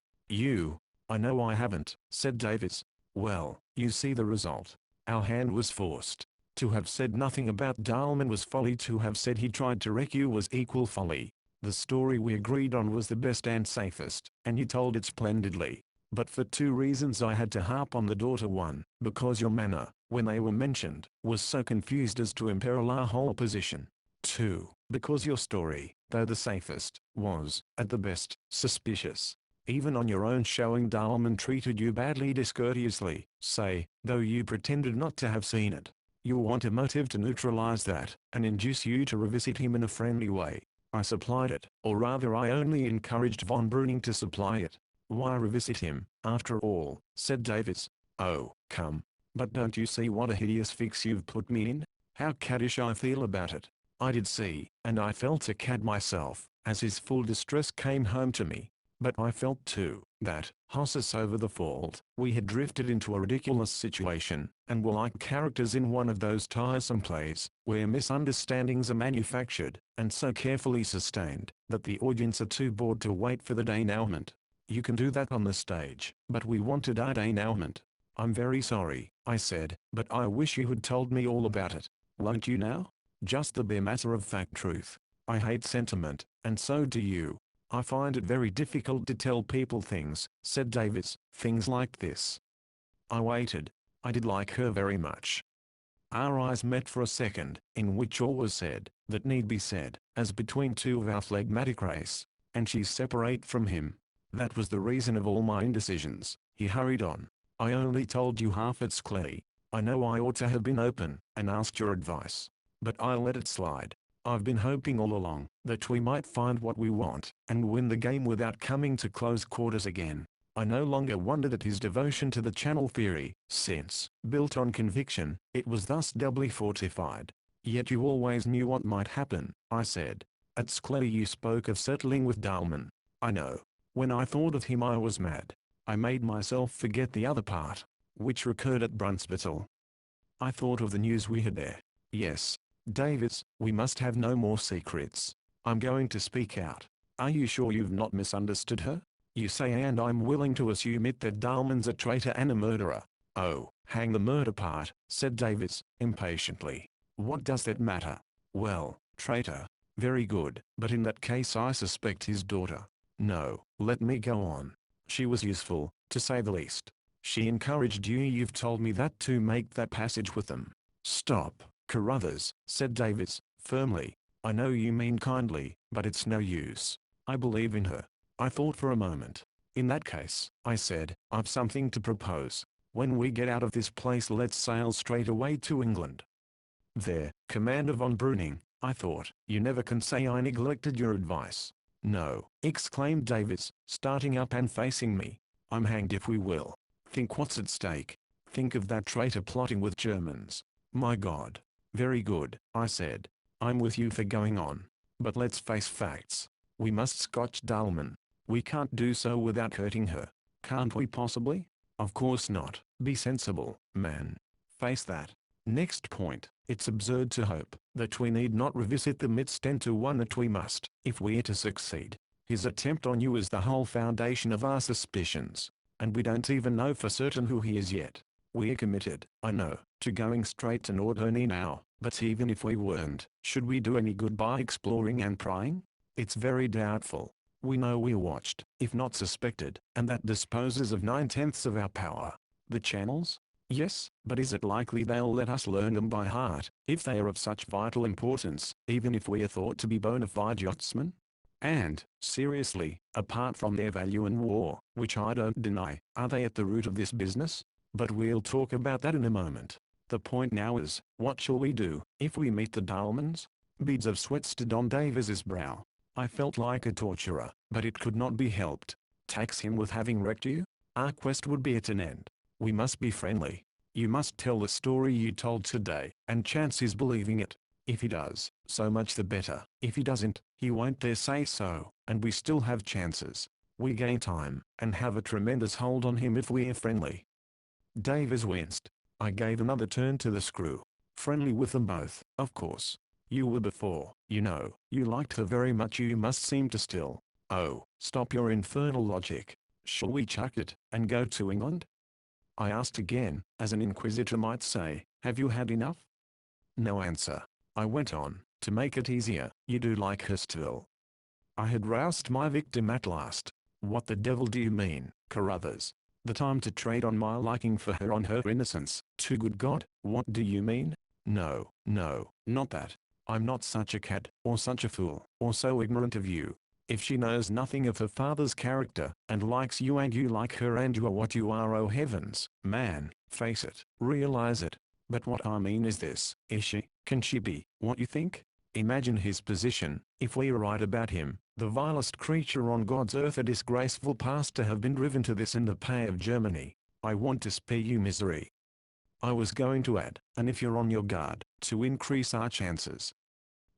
"I know I haven't," said Davies. "Well, you see the result. Our hand was forced. To have said nothing about Dahlmann was folly. To have said he tried to wreck you was equal folly. The story we agreed on was the best and safest, and you told it splendidly. But for 2 reasons I had to harp on the daughter. 1, because your manner, when they were mentioned, was so confused as to imperil our whole position. 2, because your story, though the safest, was, at the best, suspicious. Even on your own showing Dahlmann treated you badly, discourteously, say, though you pretended not to have seen it. You want a motive to neutralize that, and induce you to revisit him in a friendly way. I supplied it, or rather I only encouraged von Breuning to supply it." "Why revisit him, after all?" said Davies. "Oh, come. But don't you see what a hideous fix you've put me in? How caddish I feel about it." I did see, and I felt a cad myself, as his full distress came home to me. But I felt too, that, hosses over the fault, we had drifted into a ridiculous situation, and were like characters in one of those tiresome plays, where misunderstandings are manufactured, and so carefully sustained, that the audience are too bored to wait for the denouement. You can do that on the stage, but we wanted our denouement. "I'm very sorry," I said, "but I wish you had told me all about it. Won't you now? Just the bare matter-of-fact truth. I hate sentiment, and so do you." "I find it very difficult to tell people things," said Davies, "things like this." I waited. I did like her very much. Our eyes met for a second, in which all was said that need be said, as between two of our phlegmatic race, and she separate from him. That was the reason of all my indecisions. He hurried on. I only told you half it's Clay. I know I ought to have been open, and asked your advice. But I let it slide. I've been hoping all along, that we might find what we want, and win the game without coming to close quarters again. I no longer wondered at his devotion to the channel theory, since, built on conviction, it was thus doubly fortified. Yet you always knew what might happen, I said. At Sclay you spoke of settling with Dalman. I know. When I thought of him I was mad. I made myself forget the other part, which recurred at Brunsbittle. I thought of the news we had there. Yes, Davis, we must have no more secrets. I'm going to speak out. Are you sure you've not misunderstood her? You say, and I'm willing to assume it, that Dalman's a traitor and a murderer. Oh, hang the murder part, said Davis, impatiently. What does that matter? Well, traitor. Very good, but in that case I suspect his daughter. No, let me go on. She was useful, to say the least. She encouraged you. You've told me that, to make that passage with them. Stop, Carruthers, said Davis, firmly. I know you mean kindly, but it's no use. I believe in her. I thought for a moment. In that case, I said, I've something to propose. When we get out of this place let's sail straight away to England. There, Commander von Breuning, I thought, you never can say I neglected your advice. No, exclaimed Davis, starting up and facing me. I'm hanged if we will. Think what's at stake. Think of that traitor plotting with Germans. My God. Very good, I said. I'm with you for going on. But let's face facts. We must scotch Dalman. We can't do so without hurting her. Can't we possibly? Of course not. Be sensible, man. Face that. Next point, it's absurd to hope that we need not revisit the myths 10 to 1 that we must, if we are to succeed. His attempt on you is the whole foundation of our suspicions, and we don't even know for certain who he is yet. We are committed, I know, to going straight to Nordhorny now, but even if we weren't, should we do any good by exploring and prying? It's very doubtful. We know we're watched, if not suspected, and that disposes of 9/10 of our power. The channels? Yes, but is it likely they'll let us learn them by heart, if they are of such vital importance, even if we are thought to be bona fide yachtsmen? And, seriously, apart from their value in war, which I don't deny, are they at the root of this business? But we'll talk about that in a moment. The point now is, what shall we do, if we meet the Dalmans? Beads of sweat stood on Davis's brow. I felt like a torturer, but it could not be helped. Tax him with having wrecked you? Our quest would be at an end. We must be friendly. You must tell the story you told today, and chance his believing it. If he does, so much the better. If he doesn't, he won't dare say so, and we still have chances. We gain time, and have a tremendous hold on him if we are friendly. Davis winced. I gave another turn to the screw. Friendly with them both, of course. You were before, you know. You liked her very much. You must seem to still. Oh, stop your infernal logic. Shall we chuck it, and go to England? I asked again, as an inquisitor might say, have you had enough? No answer. I went on, to make it easier, you do like her still. I had roused my victim at last. What the devil do you mean, Carruthers? The time to trade on my liking for her on her innocence, to good God, what do you mean? No, not that. I'm not such a cad, or such a fool, or so ignorant of you. If she knows nothing of her father's character, and likes you and you like her and you are what you are, oh heavens, man, face it, realize it. But what I mean is this, is she, can she be, what you think? Imagine his position, if we are right about him, the vilest creature on God's earth, a disgraceful past to have been driven to this in the pay of Germany. I want to spare you misery. I was going to add, and if you're on your guard, to increase our chances.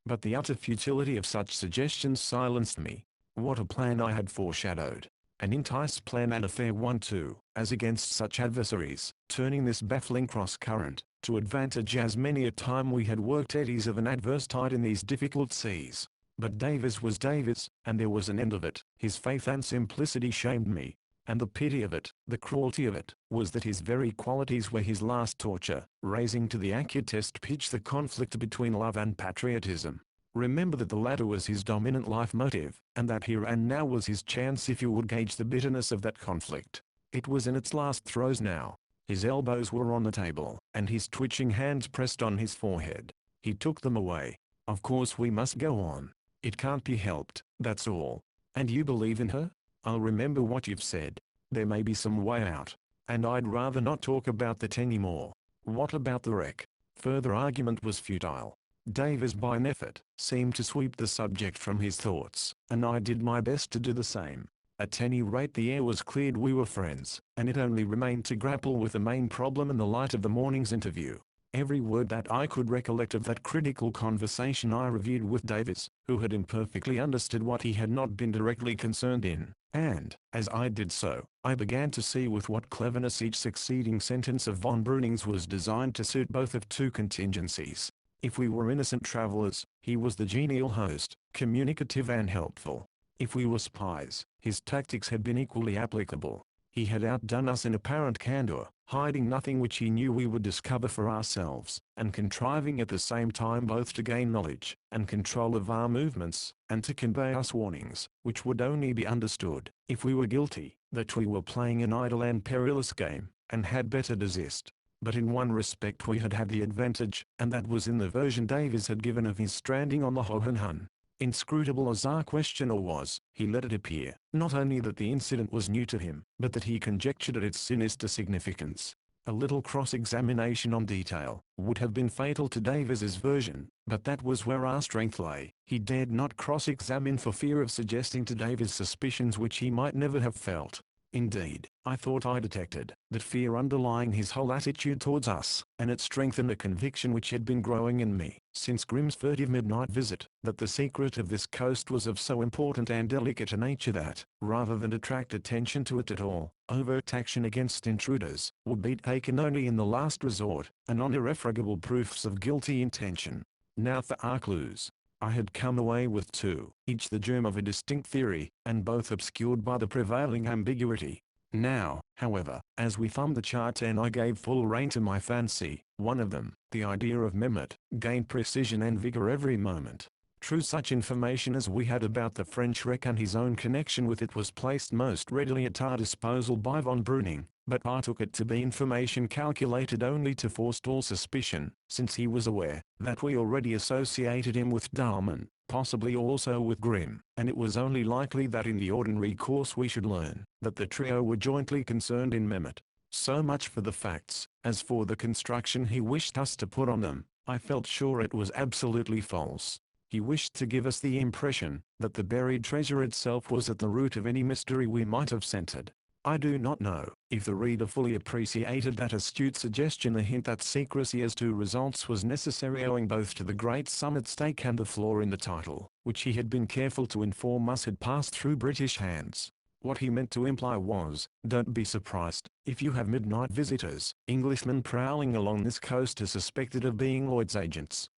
But the utter futility of such suggestions silenced me. What a plan I had foreshadowed. An enticed plan, and a fair one too, as against such adversaries, turning this baffling cross-current, to advantage, as many a time we had worked eddies of an adverse tide in these difficult seas. But Davis was Davis, and there was an end of it. His faith and simplicity shamed me. And the pity of it, the cruelty of it, was that his very qualities were his last torture, raising to the acutest pitch the conflict between love and patriotism. Remember that the latter was his dominant life motive, and that here and now was his chance if you would gauge the bitterness of that conflict. It was in its last throes now. His elbows were on the table, and his twitching hands pressed on his forehead. He took them away. Of course we must go on. It can't be helped, that's all. And you believe in her? I'll remember what you've said. There may be some way out. And I'd rather not talk about that anymore. What about the wreck? Further argument was futile. Davis by an effort seemed to sweep the subject from his thoughts, and I did my best to do the same. At any rate the air was cleared, we were friends, and it only remained to grapple with the main problem in the light of the morning's interview. Every word that I could recollect of that critical conversation I reviewed with Davis, who had imperfectly understood what he had not been directly concerned in, and, as I did so, I began to see with what cleverness each succeeding sentence of von Breuning's was designed to suit both of two contingencies. If we were innocent travelers, he was the genial host, communicative and helpful. If we were spies, his tactics had been equally applicable. He had outdone us in apparent candor, hiding nothing which he knew we would discover for ourselves, and contriving at the same time both to gain knowledge and control of our movements, and to convey us warnings, which would only be understood, if we were guilty, that we were playing an idle and perilous game, and had better desist. But in one respect we had had the advantage, and that was in the version Davis had given of his stranding on the Hohenhund. Inscrutable as our questioner was, he let it appear, not only that the incident was new to him, but that he conjectured at its sinister significance. A little cross-examination on detail would have been fatal to Davis's version, but that was where our strength lay. He dared not cross-examine for fear of suggesting to Davis suspicions which he might never have felt. Indeed, I thought I detected that fear underlying his whole attitude towards us, and it strengthened a conviction which had been growing in me since Grimm's furtive midnight visit, that the secret of this coast was of so important and delicate a nature that, rather than attract attention to it at all, overt action against intruders would be taken only in the last resort, and on irrefragable proofs of guilty intention. Now for our clues. I had come away with two, each the germ of a distinct theory, and both obscured by the prevailing ambiguity. Now, however, as we thumbed the chart and I gave full rein to my fancy, one of them, the idea of Mehmet, gained precision and vigor every moment. True, such information as we had about the French wreck and his own connection with it was placed most readily at our disposal by von Breuning, but I took it to be information calculated only to forestall suspicion, since he was aware that we already associated him with Dahlmann, possibly also with Grimm, and it was only likely that in the ordinary course we should learn that the trio were jointly concerned in Mehmet. So much for the facts. As for the construction he wished us to put on them, I felt sure it was absolutely false. He wished to give us the impression that the buried treasure itself was at the root of any mystery we might have scented. I do not know if the reader fully appreciated that astute suggestion, a hint that secrecy as to results was necessary owing both to the great sum at stake and the flaw in the title, which he had been careful to inform us had passed through British hands. What he meant to imply was, don't be surprised if you have midnight visitors, Englishmen prowling along this coast are suspected of being Lloyd's agents.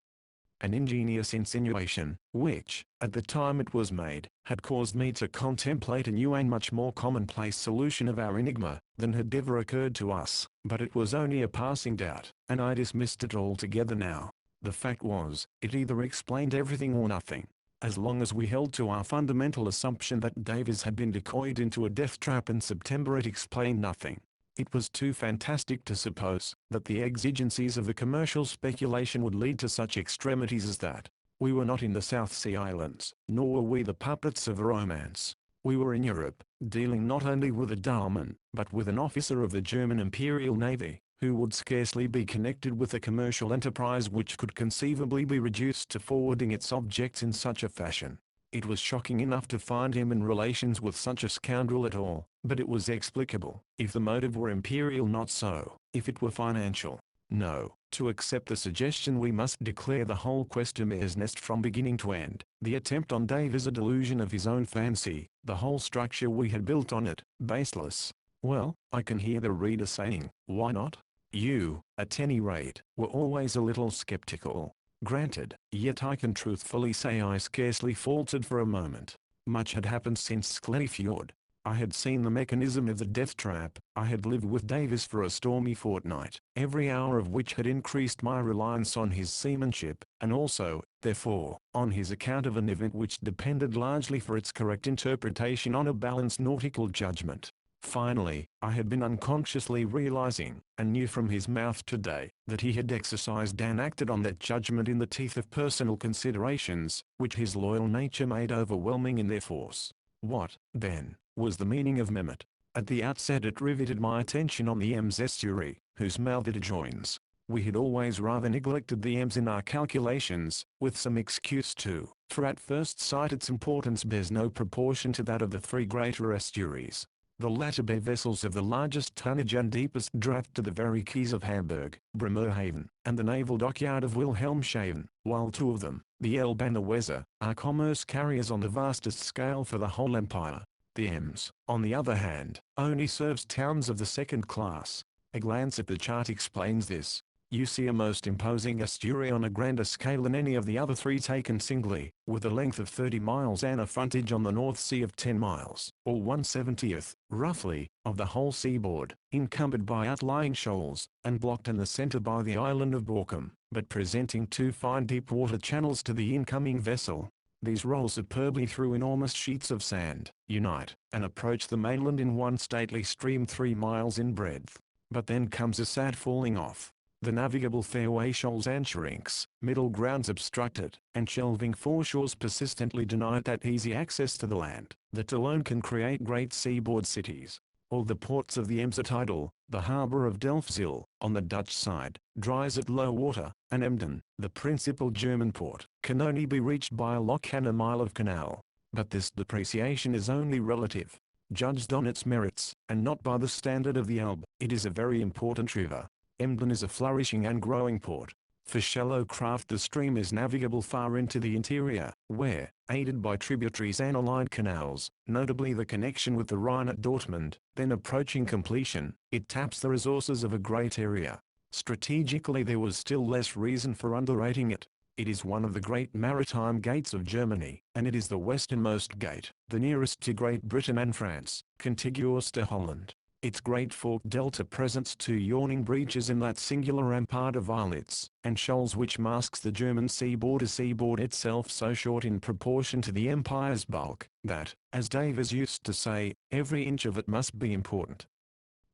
An ingenious insinuation, which, at the time it was made, had caused me to contemplate a new and much more commonplace solution of our enigma than had ever occurred to us, but it was only a passing doubt, and I dismissed it altogether now. The fact was, it either explained everything or nothing. As long as we held to our fundamental assumption that Davis had been decoyed into a death trap in September, it explained nothing. It was too fantastic to suppose that the exigencies of the commercial speculation would lead to such extremities as that. We were not in the South Sea Islands, nor were we the puppets of a romance. We were in Europe, dealing not only with a Dahlmann, but with an officer of the German Imperial Navy, who would scarcely be connected with a commercial enterprise which could conceivably be reduced to forwarding its objects in such a fashion. It was shocking enough to find him in relations with such a scoundrel at all, but it was explicable, if the motive were imperial. Not so, if it were financial. No, to accept the suggestion we must declare the whole quest a mare's nest from beginning to end, the attempt on Davis a delusion of his own fancy, the whole structure we had built on it, baseless. Well, I can hear the reader saying, why not? You, at any rate, were always a little skeptical. Granted, yet I can truthfully say I scarcely faltered for a moment. Much had happened since Skellefjord. I had seen the mechanism of the death trap. I had lived with Davis for a stormy fortnight, every hour of which had increased my reliance on his seamanship, and also, therefore, on his account of an event which depended largely for its correct interpretation on a balanced nautical judgment. Finally, I had been unconsciously realizing, and knew from his mouth today, that he had exercised and acted on that judgment in the teeth of personal considerations, which his loyal nature made overwhelming in their force. What, then, was the meaning of Mehmet? At the outset it riveted my attention on the Ems estuary, whose mouth it adjoins. We had always rather neglected the Ems in our calculations, with some excuse too, for at first sight its importance bears no proportion to that of the three greater estuaries. The latter bear vessels of the largest tonnage and deepest draught to the very quays of Hamburg, Bremerhaven, and the naval dockyard of Wilhelmshaven, while two of them, the Elbe and the Weser, are commerce carriers on the vastest scale for the whole empire. The Ems, on the other hand, only serves towns of the second class. A glance at the chart explains this. You see a most imposing estuary on a grander scale than any of the other three taken singly, with a length of 30 miles and a frontage on the North Sea of 10 miles, or 1/70th, roughly, of the whole seaboard, encumbered by outlying shoals, and blocked in the centre by the island of Borkum, but presenting two fine deep water channels to the incoming vessel. These roll superbly through enormous sheets of sand, unite, and approach the mainland in one stately stream 3 miles in breadth. But then comes a sad falling off. The navigable fairway shoals and shrinks, middle grounds obstructed, and shelving foreshores persistently deny that easy access to the land, that alone can create great seaboard cities. All the ports of the Ems are tidal. The harbour of Delfzijl, on the Dutch side, dries at low water, and Emden, the principal German port, can only be reached by a lock and a mile of canal. But this depreciation is only relative. Judged on its merits, and not by the standard of the Elbe, it is a very important river. Emden is a flourishing and growing port. For shallow craft the stream is navigable far into the interior, where, aided by tributaries and allied canals, notably the connection with the Rhine at Dortmund, then approaching completion, it taps the resources of a great area. Strategically there was still less reason for underrating it. It is one of the great maritime gates of Germany, and it is the westernmost gate, the nearest to Great Britain and France, contiguous to Holland. Its great fork delta presents two yawning breaches in that singular rampart of islets and shoals which masks the German seaboard, a seaboard itself so short in proportion to the empire's bulk, that, as Davies used to say, every inch of it must be important.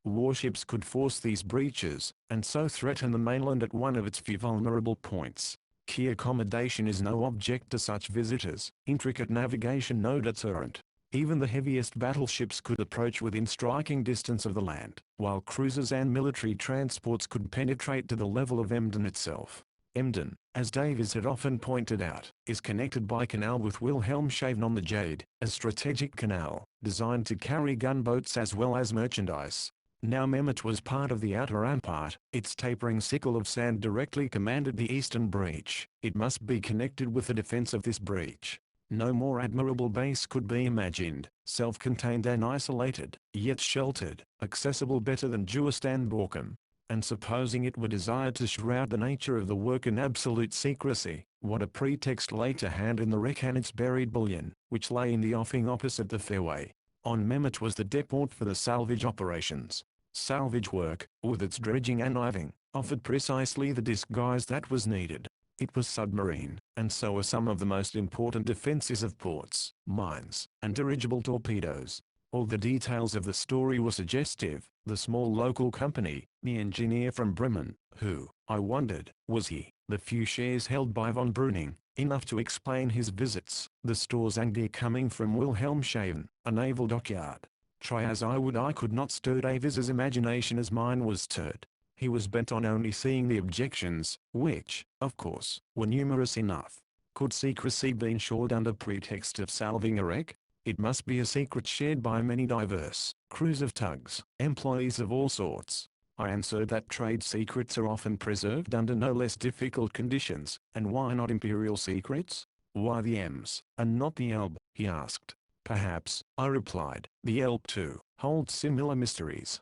Warships could force these breaches, and so threaten the mainland at one of its few vulnerable points. Key accommodation is no object to such visitors, intricate navigation no deterrent. Even the heaviest battleships could approach within striking distance of the land, while cruisers and military transports could penetrate to the level of Emden itself. Emden, as Davies had often pointed out, is connected by canal with Wilhelmshaven on the Jade, a strategic canal, designed to carry gunboats as well as merchandise. Now Mehmet was part of the outer rampart, its tapering sickle of sand directly commanded the eastern breach. It must be connected with the defense of this breach. No more admirable base could be imagined, self-contained and isolated, yet sheltered, accessible better than Juist and Borkum. And supposing it were desired to shroud the nature of the work in absolute secrecy, what a pretext lay to hand in the wreck and its buried bullion, which lay in the offing opposite the fairway. On Mehmet was the depot for the salvage operations. Salvage work, with its dredging and iving, offered precisely the disguise that was needed. It was submarine, and so were some of the most important defenses of ports, mines, and dirigible torpedoes. All the details of the story were suggestive. The small local company, the engineer from Bremen, who, I wondered, was he, the few shares held by von Breuning, enough to explain his visits, the stores and gear coming from Wilhelmshaven, a naval dockyard. Try as I would I could not stir Davies's imagination as mine was stirred. He was bent on only seeing the objections, which, of course, were numerous enough. Could secrecy be ensured under pretext of salving a wreck? It must be a secret shared by many diverse crews of tugs, employees of all sorts. I answered that trade secrets are often preserved under no less difficult conditions, and why not imperial secrets? Why the Ems, and not the Elbe, he asked. Perhaps, I replied, the Elbe too holds similar mysteries.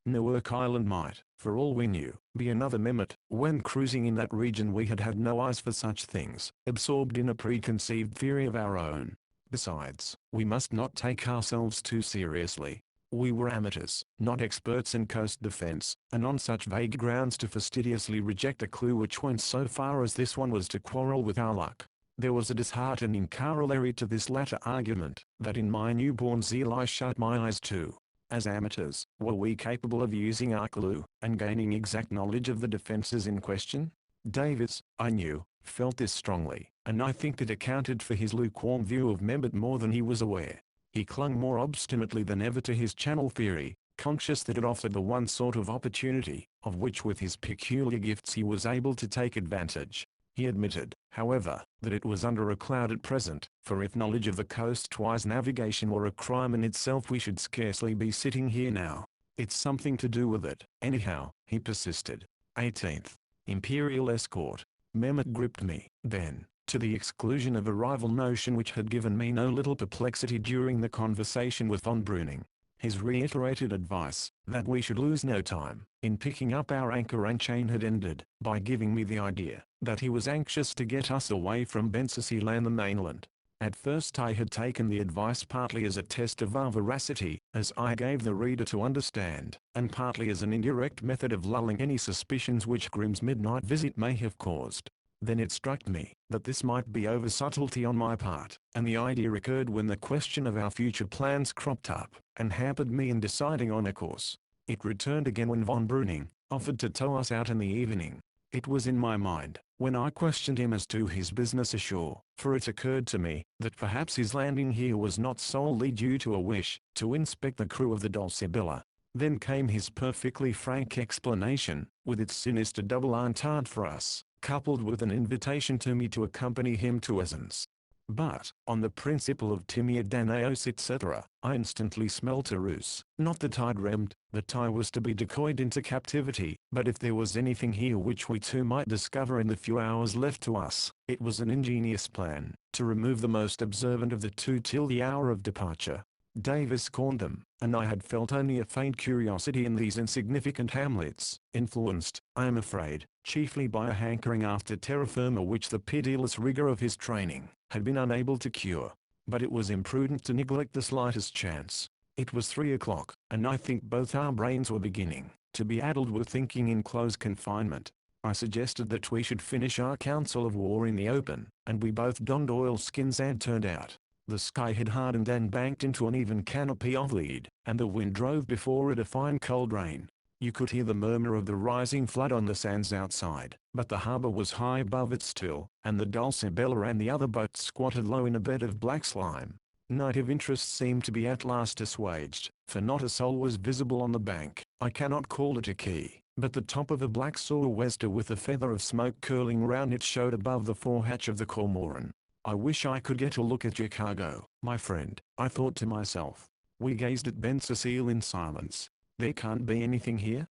Newark Island might, for all we knew, be another Mehmet. When cruising in that region we had had no eyes for such things, absorbed in a preconceived theory of our own. Besides, we must not take ourselves too seriously. We were amateurs, not experts in coast defense, and on such vague grounds to fastidiously reject a clue which went so far as this one was to quarrel with our luck. There was a disheartening corollary to this latter argument, that in my newborn zeal I shut my eyes to. As amateurs, were we capable of using our clue and gaining exact knowledge of the defenses in question? Davis, I knew, felt this strongly, and I think it accounted for his lukewarm view of Memmott more than he was aware. He clung more obstinately than ever to his channel theory, conscious that it offered the one sort of opportunity, of which with his peculiar gifts he was able to take advantage. He admitted, however, that it was under a cloud at present, for if knowledge of the coastwise navigation were a crime in itself we should scarcely be sitting here now. It's something to do with it, anyhow, he persisted. 18th. Imperial Escort. Memmott gripped me, then, to the exclusion of a rival notion which had given me no little perplexity during the conversation with von Breuning. His reiterated advice, that we should lose no time, in picking up our anchor and chain had ended, by giving me the idea, that he was anxious to get us away from Bensersiel and the mainland. At first I had taken the advice partly as a test of our veracity, as I gave the reader to understand, and partly as an indirect method of lulling any suspicions which Grimm's midnight visit may have caused. Then it struck me, that this might be over-subtlety on my part, and the idea occurred when the question of our future plans cropped up, and hampered me in deciding on a course. It returned again when von Breuning offered to tow us out in the evening. It was in my mind, when I questioned him as to his business ashore, for it occurred to me, that perhaps his landing here was not solely due to a wish to inspect the crew of the Dulcibella. Then came his perfectly frank explanation, with its sinister double entente for us, coupled with an invitation to me to accompany him to Athens. But, on the principle of timea danaos etc., I instantly smelt a ruse. Not that I dreamed that I was to be decoyed into captivity, but if there was anything here which we two might discover in the few hours left to us, it was an ingenious plan, to remove the most observant of the two till the hour of departure. Davis scorned them, and I had felt only a faint curiosity in these insignificant hamlets, influenced, I am afraid, chiefly by a hankering after terra firma which the pitiless rigor of his training had been unable to cure. But it was imprudent to neglect the slightest chance. It was 3 o'clock, and I think both our brains were beginning to be addled with thinking in close confinement. I suggested that we should finish our council of war in the open, and we both donned oilskins and turned out. The sky had hardened and banked into an even canopy of lead, and the wind drove before it a fine cold rain. You could hear the murmur of the rising flood on the sands outside, but the harbour was high above it still, and the Dulcibella and the other boats squatted low in a bed of black slime. Native interest seemed to be at last assuaged, for not a soul was visible on the bank. I cannot call it a quay, but the top of a black sou'wester with a feather of smoke curling round it showed above the forehatch of the cormoran. I wish I could get a look at Chicago, my friend, I thought to myself. We gazed at Bensersiel in silence. There can't be anything here?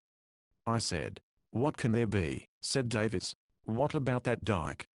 I said. What can there be? Said Davis. What about that dike?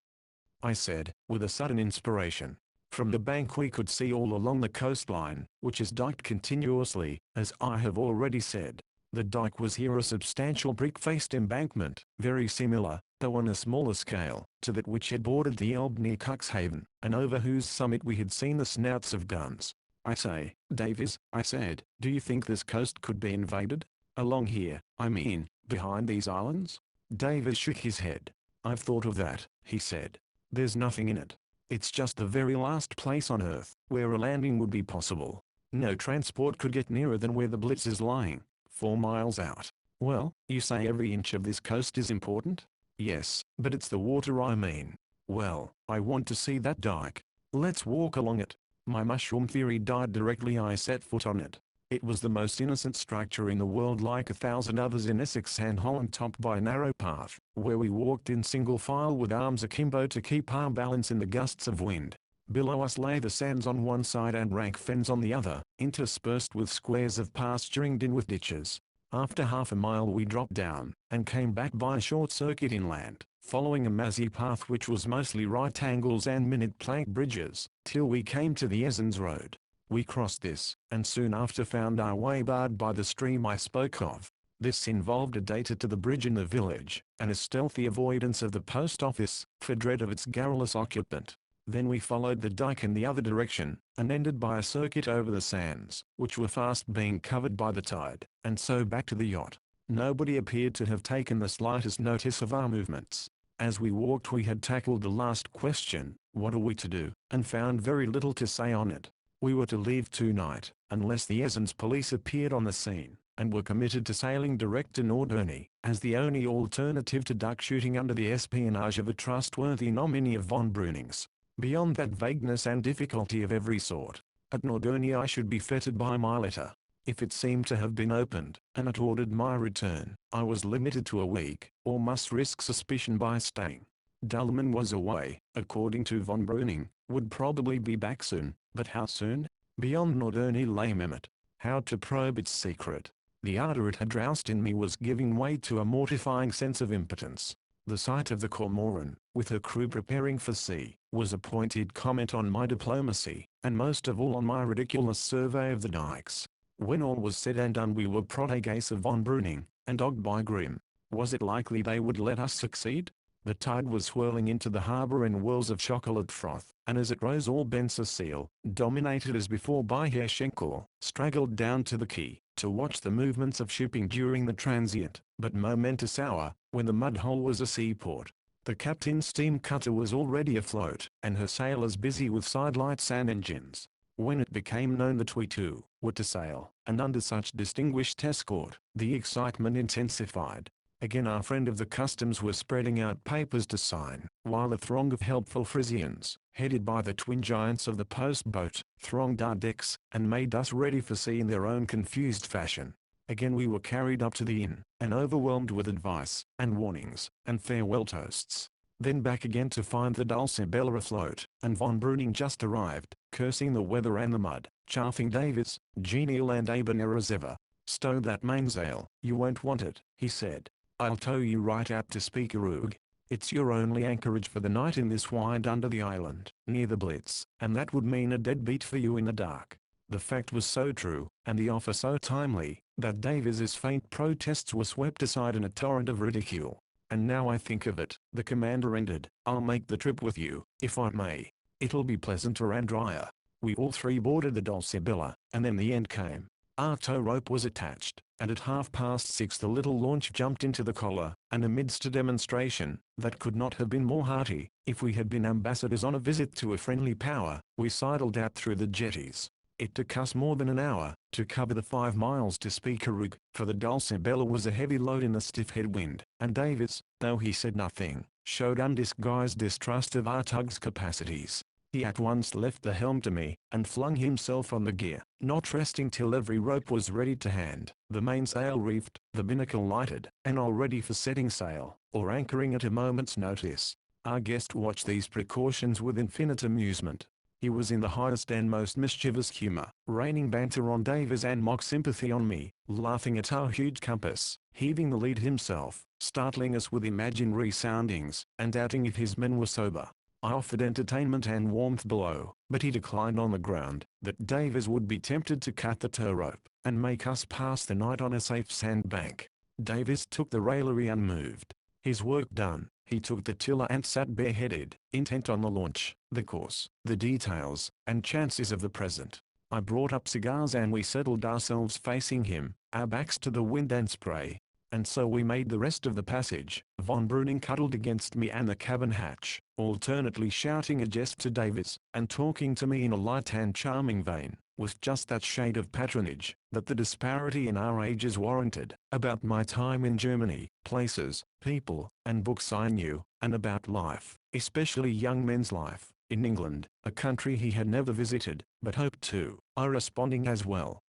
I said, with a sudden inspiration. From the bank we could see all along the coastline, which is diked continuously, as I have already said. The dike was here a substantial brick-faced embankment, very similar, though on a smaller scale, to that which had bordered the Elbe near Cuxhaven, and over whose summit we had seen the snouts of guns. I say, Davies, I said, do you think this coast could be invaded? Along here, I mean, behind these islands? Davies shook his head. I've thought of that, he said. There's nothing in it. It's just the very last place on Earth where a landing would be possible. No transport could get nearer than where the Blitz is lying, 4 miles out. Well, you say every inch of this coast is important? Yes, but it's the water I mean. Well, I want to see that dike. Let's walk along it. My mushroom theory died directly I set foot on it. It was the most innocent structure in the world, like 1,000 others in Essex and Holland, topped by a narrow path, where we walked in single file with arms akimbo to keep our balance in the gusts of wind. Below us lay the sands on one side and rank fens on the other, interspersed with squares of pasturing in with ditches. After half a mile we dropped down, and came back by a short circuit inland, following a mazy path which was mostly right angles and minute plank bridges, till we came to the Esens Road. We crossed this, and soon after found our way barred by the stream I spoke of. This involved a data to the bridge in the village, and a stealthy avoidance of the post office, for dread of its garrulous occupant. Then we followed the dike in the other direction, and ended by a circuit over the sands, which were fast being covered by the tide, and so back to the yacht. Nobody appeared to have taken the slightest notice of our movements. As we walked we had tackled the last question, what are we to do, and found very little to say on it. We were to leave tonight, unless the Essenes police appeared on the scene, and were committed to sailing direct to Norderney, as the only alternative to duck shooting under the espionage of a trustworthy nominee of von Bruning's. Beyond that vagueness and difficulty of every sort, at Norderney I should be fettered by my letter. If it seemed to have been opened, and it ordered my return, I was limited to a week, or must risk suspicion by staying. Dullman was away, according to von Breuning, would probably be back soon, but how soon? Beyond Norderney lay Mehmet. How to probe its secret? The ardor it had roused in me was giving way to a mortifying sense of impotence. The sight of the Cormoran, with her crew preparing for sea, was a pointed comment on my diplomacy, and most of all on my ridiculous survey of the dikes. When all was said and done we were protégés of von Breuning, and dogged by Grimm. Was it likely they would let us succeed? The tide was swirling into the harbour in whirls of chocolate froth, and as it rose all Bensersiel, dominated as before by Herr Schenkel, straggled down to the quay, to watch the movements of shipping during the transient, but momentous hour, when the mud-hole was a seaport. The captain's steam cutter was already afloat, and her sailors busy with sidelights and engines. When it became known that we too were to sail, and under such distinguished escort, the excitement intensified. Again our friend of the customs was spreading out papers to sign, while a throng of helpful Frisians, headed by the twin giants of the post-boat, thronged our decks, and made us ready for sea in their own confused fashion. Again we were carried up to the inn, and overwhelmed with advice, and warnings, and farewell toasts. Then back again to find the Dulcibella afloat, and von Breuning just arrived, cursing the weather and the mud, chaffing Davis, genial and debonair as ever. "Stow that mainsail, you won't want it," he said. "I'll tow you right out to Spekerug. It's your only anchorage for the night in this wind under the island, near the Blitz, and that would mean a deadbeat for you in the dark." The fact was so true, and the offer so timely, that Davis's faint protests were swept aside in a torrent of ridicule. "And now I think of it," the commander ended, "I'll make the trip with you, if I may. It'll be pleasanter and drier." We all three boarded the Dulcibella, and then the end came. Our tow rope was attached, and at 6:30 the little launch jumped into the collar, and amidst a demonstration, that could not have been more hearty, if we had been ambassadors on a visit to a friendly power, we sidled out through the jetties. It took us more than an hour, to cover the 5 miles to Spekerug, for the Dulcibella was a heavy load in the stiff headwind, and Davis, though he said nothing, showed undisguised distrust of our tug's capacities. He at once left the helm to me, and flung himself on the gear, not resting till every rope was ready to hand, the mainsail reefed, the binnacle lighted, and all ready for setting sail, or anchoring at a moment's notice. Our guest watched these precautions with infinite amusement. He was in the highest and most mischievous humor, raining banter on Davis and mock sympathy on me, laughing at our huge compass, heaving the lead himself, startling us with imaginary soundings, and doubting if his men were sober. I offered entertainment and warmth below, but he declined on the ground that Davis would be tempted to cut the tow rope, and make us pass the night on a safe sandbank. Davis took the raillery unmoved. His work done, he took the tiller and sat bareheaded, intent on the launch, the course, the details, and chances of the present. I brought up cigars and we settled ourselves facing him, our backs to the wind and spray. And so we made the rest of the passage. Von Breuning cuddled against me and the cabin hatch, alternately shouting a jest to Davis, and talking to me in a light and charming vein, with just that shade of patronage, that the disparity in our ages warranted, about my time in Germany, places, people, and books I knew, and about life, especially young men's life, in England, a country he had never visited, but hoped to. I responding as well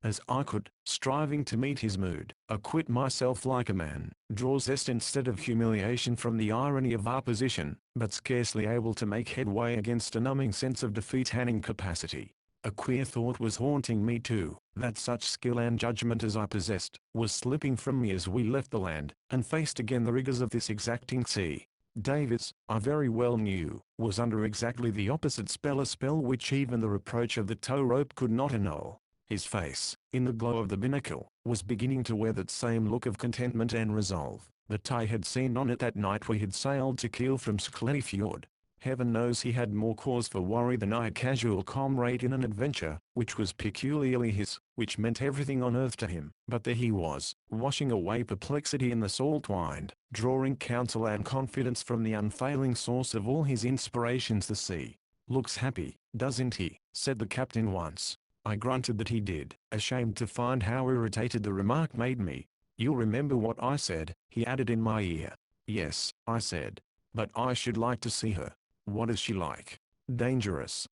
as I could, striving to meet his mood, acquit myself like a man, draw zest instead of humiliation from the irony of our position, but scarcely able to make headway against a numbing sense of defeat and incapacity. A queer thought was haunting me too, that such skill and judgment as I possessed, was slipping from me as we left the land, and faced again the rigors of this exacting sea. Davis, I very well knew, was under exactly the opposite spell, a spell which even the reproach of the tow rope could not annul. His face, in the glow of the binnacle, was beginning to wear that same look of contentment and resolve that I had seen on it that night we had sailed to Kiel from Skellefjord. Heaven knows he had more cause for worry than I, a casual comrade in an adventure, which was peculiarly his, which meant everything on earth to him. But there he was, washing away perplexity in the salt wind, drawing counsel and confidence from the unfailing source of all his inspirations, the sea. "Looks happy, doesn't he?" said the captain once. I grunted that he did, ashamed to find how irritated the remark made me. "You'll remember what I said," he added in my ear. "Yes," I said. "But I should like to see her." "What is she like?" "Dangerous."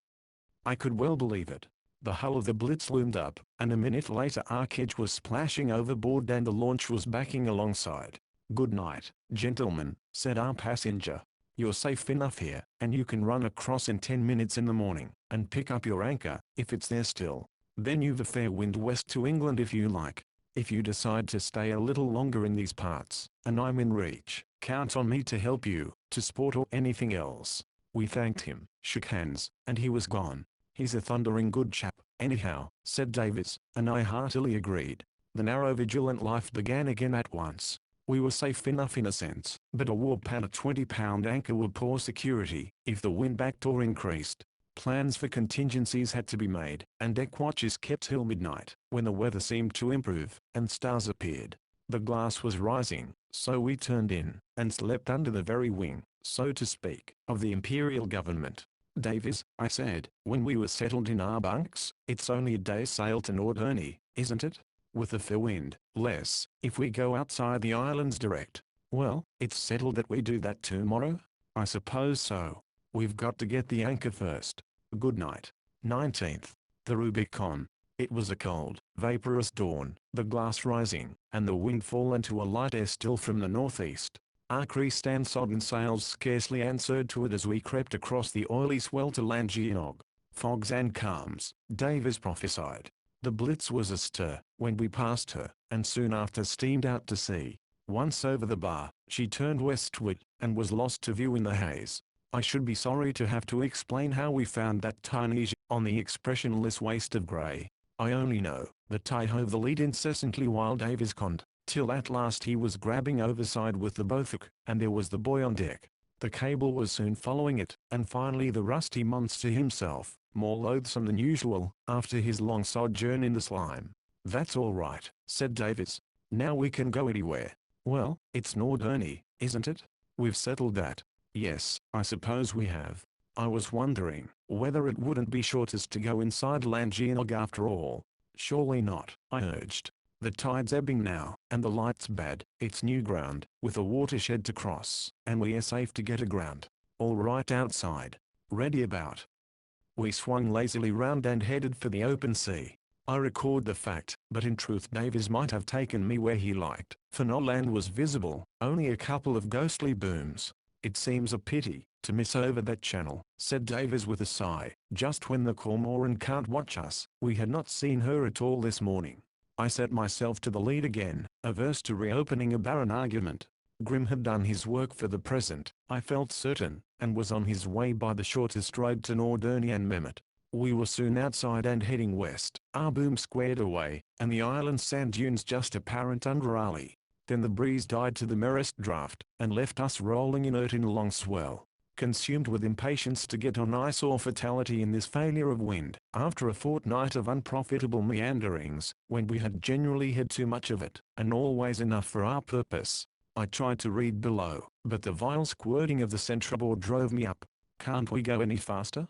I could well believe it. The hull of the Blitz loomed up, and a minute later our kedge was splashing overboard and the launch was backing alongside. "Good night, gentlemen," said our passenger. "You're safe enough here, and you can run across in 10 minutes in the morning, and pick up your anchor, if it's there still. Then you've a fair wind west to England if you like. If you decide to stay a little longer in these parts, and I'm in reach, count on me to help you, to sport or anything else." We thanked him, shook hands, and he was gone. "He's a thundering good chap, anyhow," said Davis, and I heartily agreed. The narrow vigilant life began again at once. We were safe enough in a sense, but a warp and a 20-pound anchor were poor security, if the wind backed or increased. Plans for contingencies had to be made, and deck watches kept till midnight, when the weather seemed to improve, and stars appeared. The glass was rising, so we turned in, and slept under the very wing, so to speak, of the Imperial government. "Davis," I said, when we were settled in our bunks, "it's only a day's sail to Norderney, isn't it? With a fair wind, less, if we go outside the islands direct." "Well, it's settled that we do that tomorrow?" "I suppose so. We've got to get the anchor first. Good night." 19th. The Rubicon. It was a cold, vaporous dawn, the glass rising, and the wind fallen to a light air still from the northeast. Our creased and sodden sails scarcely answered to it as we crept across the oily swell to Langenog. "Fogs and calms," Davis prophesied. The Blitz was astir when we passed her, and soon after steamed out to sea. Once over the bar, she turned westward, and was lost to view in the haze. I should be sorry to have to explain how we found that tiny ship on the expressionless waste of grey. I only know the tide hove the lead incessantly while Davis conned, till at last he was grabbing overside with the bowhook, and there was the boy on deck. The cable was soon following it, and finally the rusty monster himself, more loathsome than usual, after his long sojourn in the slime. "That's all right," said Davis. "Now we can go anywhere." "Well, it's Norderney, isn't it? We've settled that." "Yes, I suppose we have. I was wondering whether it wouldn't be shortest to go inside Langenog after all." "Surely not," I urged. "The tide's ebbing now, and the light's bad. It's new ground, with a watershed to cross, and we are safe to get aground. All right outside. Ready about." We swung lazily round and headed for the open sea. I record the fact, but in truth Davis might have taken me where he liked, for no land was visible, only a couple of ghostly booms. "It seems a pity to miss over that channel," said Davis with a sigh, "just when the Cormoran can't watch us." We had not seen her at all this morning. I set myself to the lead again, averse to reopening a barren argument. Grim had done his work for the present, I felt certain, and was on his way by the shortest road to Norderney and Mehmet. We were soon outside and heading west, our boom squared away, and the island sand dunes just apparent under our lee. Then the breeze died to the merest draught, and left us rolling inert in a long swell. Consumed with impatience to get on ice or fatality in this failure of wind, after a fortnight of unprofitable meanderings, when we had generally had too much of it, and always enough for our purpose, I tried to read below, but the vile squirting of the centreboard drove me up. "Can't we go any faster?"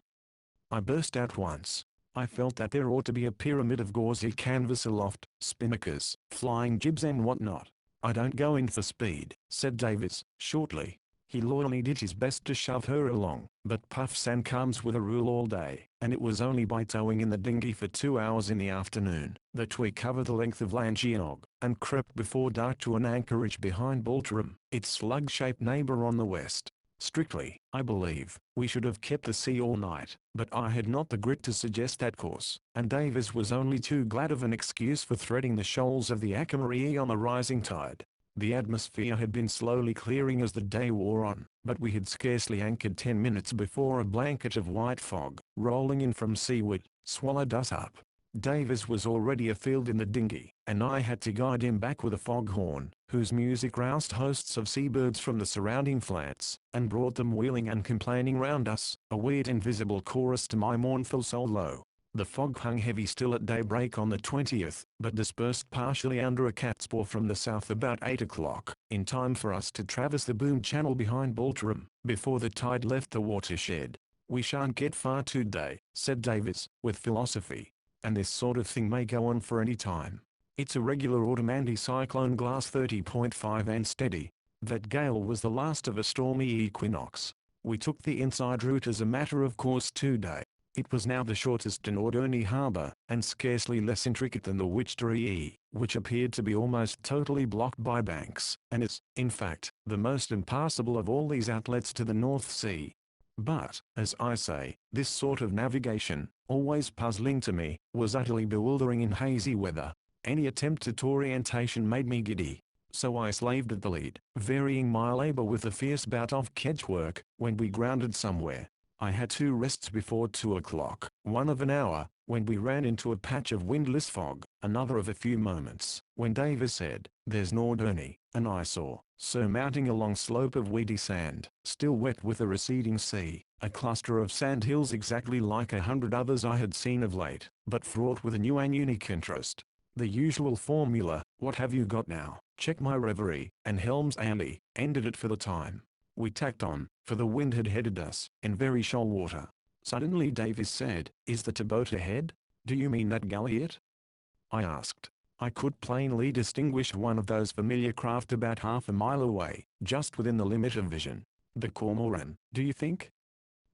I burst out once. I felt that there ought to be a pyramid of gauzy canvas aloft, spinnakers, flying jibs and whatnot. "I don't go in for speed," said Davis, shortly. He loyally did his best to shove her along, but puffs and calms were the rule all day, and it was only by towing in the dinghy for 2 hours in the afternoon, that we covered the length of Langenog, and crept before dark to an anchorage behind Baltram, its slug-shaped neighbour on the west. Strictly, I believe, we should have kept the sea all night, but I had not the grit to suggest that course, and Davis was only too glad of an excuse for threading the shoals of the Akamarii on a rising tide. The atmosphere had been slowly clearing as the day wore on, but we had scarcely anchored 10 minutes before a blanket of white fog, rolling in from seaward, swallowed us up. Davis was already afield in the dinghy, and I had to guide him back with a foghorn, whose music roused hosts of seabirds from the surrounding flats, and brought them wheeling and complaining round us, a weird invisible chorus to my mournful solo. The fog hung heavy still at daybreak on the 20th, but dispersed partially under a catspaw from the south about 8 o'clock, in time for us to traverse the boom channel behind Baltram, before the tide left the watershed. "We shan't get far today," said Davis, with philosophy. "And this sort of thing may go on for any time. It's a regular autumn anticyclone glass 30.5 and steady. That gale was the last of a stormy equinox. We took the inside route as a matter of course today. It was now the shortest in Alderney Harbour, and scarcely less intricate than the Wichita, which appeared to be almost totally blocked by banks, and is, in fact, the most impassable of all these outlets to the North Sea. But, as I say, this sort of navigation, always puzzling to me, was utterly bewildering in hazy weather. Any attempt at orientation made me giddy. So I slaved at the lead, varying my labor with a fierce bout of kedge work. When we grounded somewhere, I had 2 rests before 2 o'clock, one of an hour, when we ran into a patch of windless fog, another of a few moments, when Davis said, "There's Norderney," and I saw, surmounting a long slope of weedy sand, still wet with a receding sea, a cluster of sand hills exactly like 100 others I had seen of late, but fraught with a new and unique interest. The usual formula, "What have you got now?" "Check my reverie," and "Helm's Alley," ended it for the time. We tacked on, for the wind had headed us, in very shoal water. Suddenly Davis said, "Is the boat ahead?" "Do you mean that galliot?" I asked. I could plainly distinguish one of those familiar craft about half a mile away, just within the limit of vision. "The Cormoran, do you think?"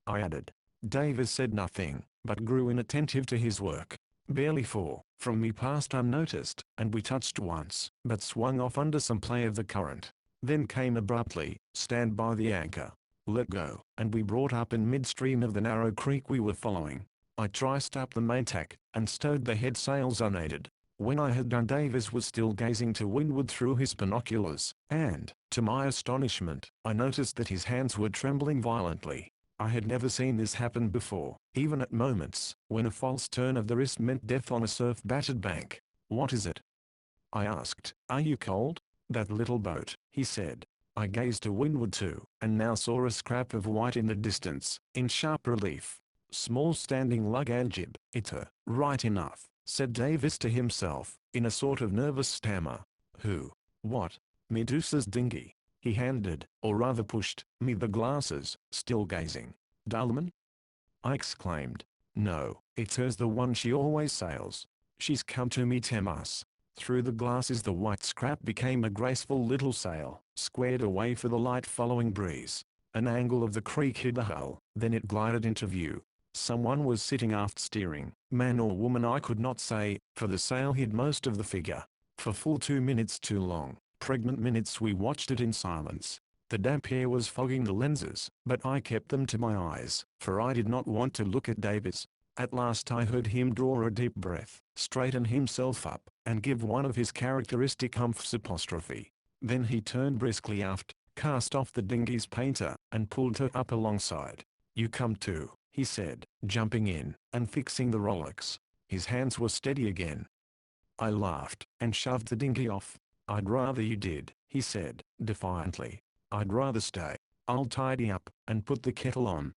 I added. Davis said nothing, but grew inattentive to his work. Barely 4 from me passed unnoticed, and we touched once, but swung off under some play of the current. Then came abruptly, "Stand by the anchor." Let go, and we brought up in midstream of the narrow creek we were following. I triced up the maintack, and stowed the head sails unaided. When I had done, Davis was still gazing to windward through his binoculars, and, to my astonishment, I noticed that his hands were trembling violently. I had never seen this happen before, even at moments, when a false turn of the wrist meant death on a surf-battered bank. "What is it?" I asked. "Are you cold?" "That little boat," he said. I gazed to windward too, and now saw a scrap of white in the distance, in sharp relief. "Small standing lug and jib." "It's her, right enough," said Davis to himself, in a sort of nervous stammer. "Who? What?" "Medusa's dinghy." He handed, or rather pushed, me the glasses, still gazing. "Dulman?" I exclaimed. "No, it's hers, the one she always sails. She's come to meet us." Through the glasses the white scrap became a graceful little sail, squared away for the light following breeze. An angle of the creek hid the hull, then it glided into view. Someone was sitting aft steering, man or woman I could not say, for the sail hid most of the figure. For full 2 minutes, too long, pregnant minutes, we watched it in silence. The damp air was fogging the lenses, but I kept them to my eyes, for I did not want to look at Davis. At last I heard him draw a deep breath, straighten himself up, and give one of his characteristic humphs apostrophe. Then he turned briskly aft, cast off the dinghy's painter, and pulled her up alongside. "You come too," he said, jumping in, and fixing the rowlocks. His hands were steady again. I laughed, and shoved the dinghy off. "I'd rather you did," he said, defiantly. "I'd rather stay. I'll tidy up, and put the kettle on."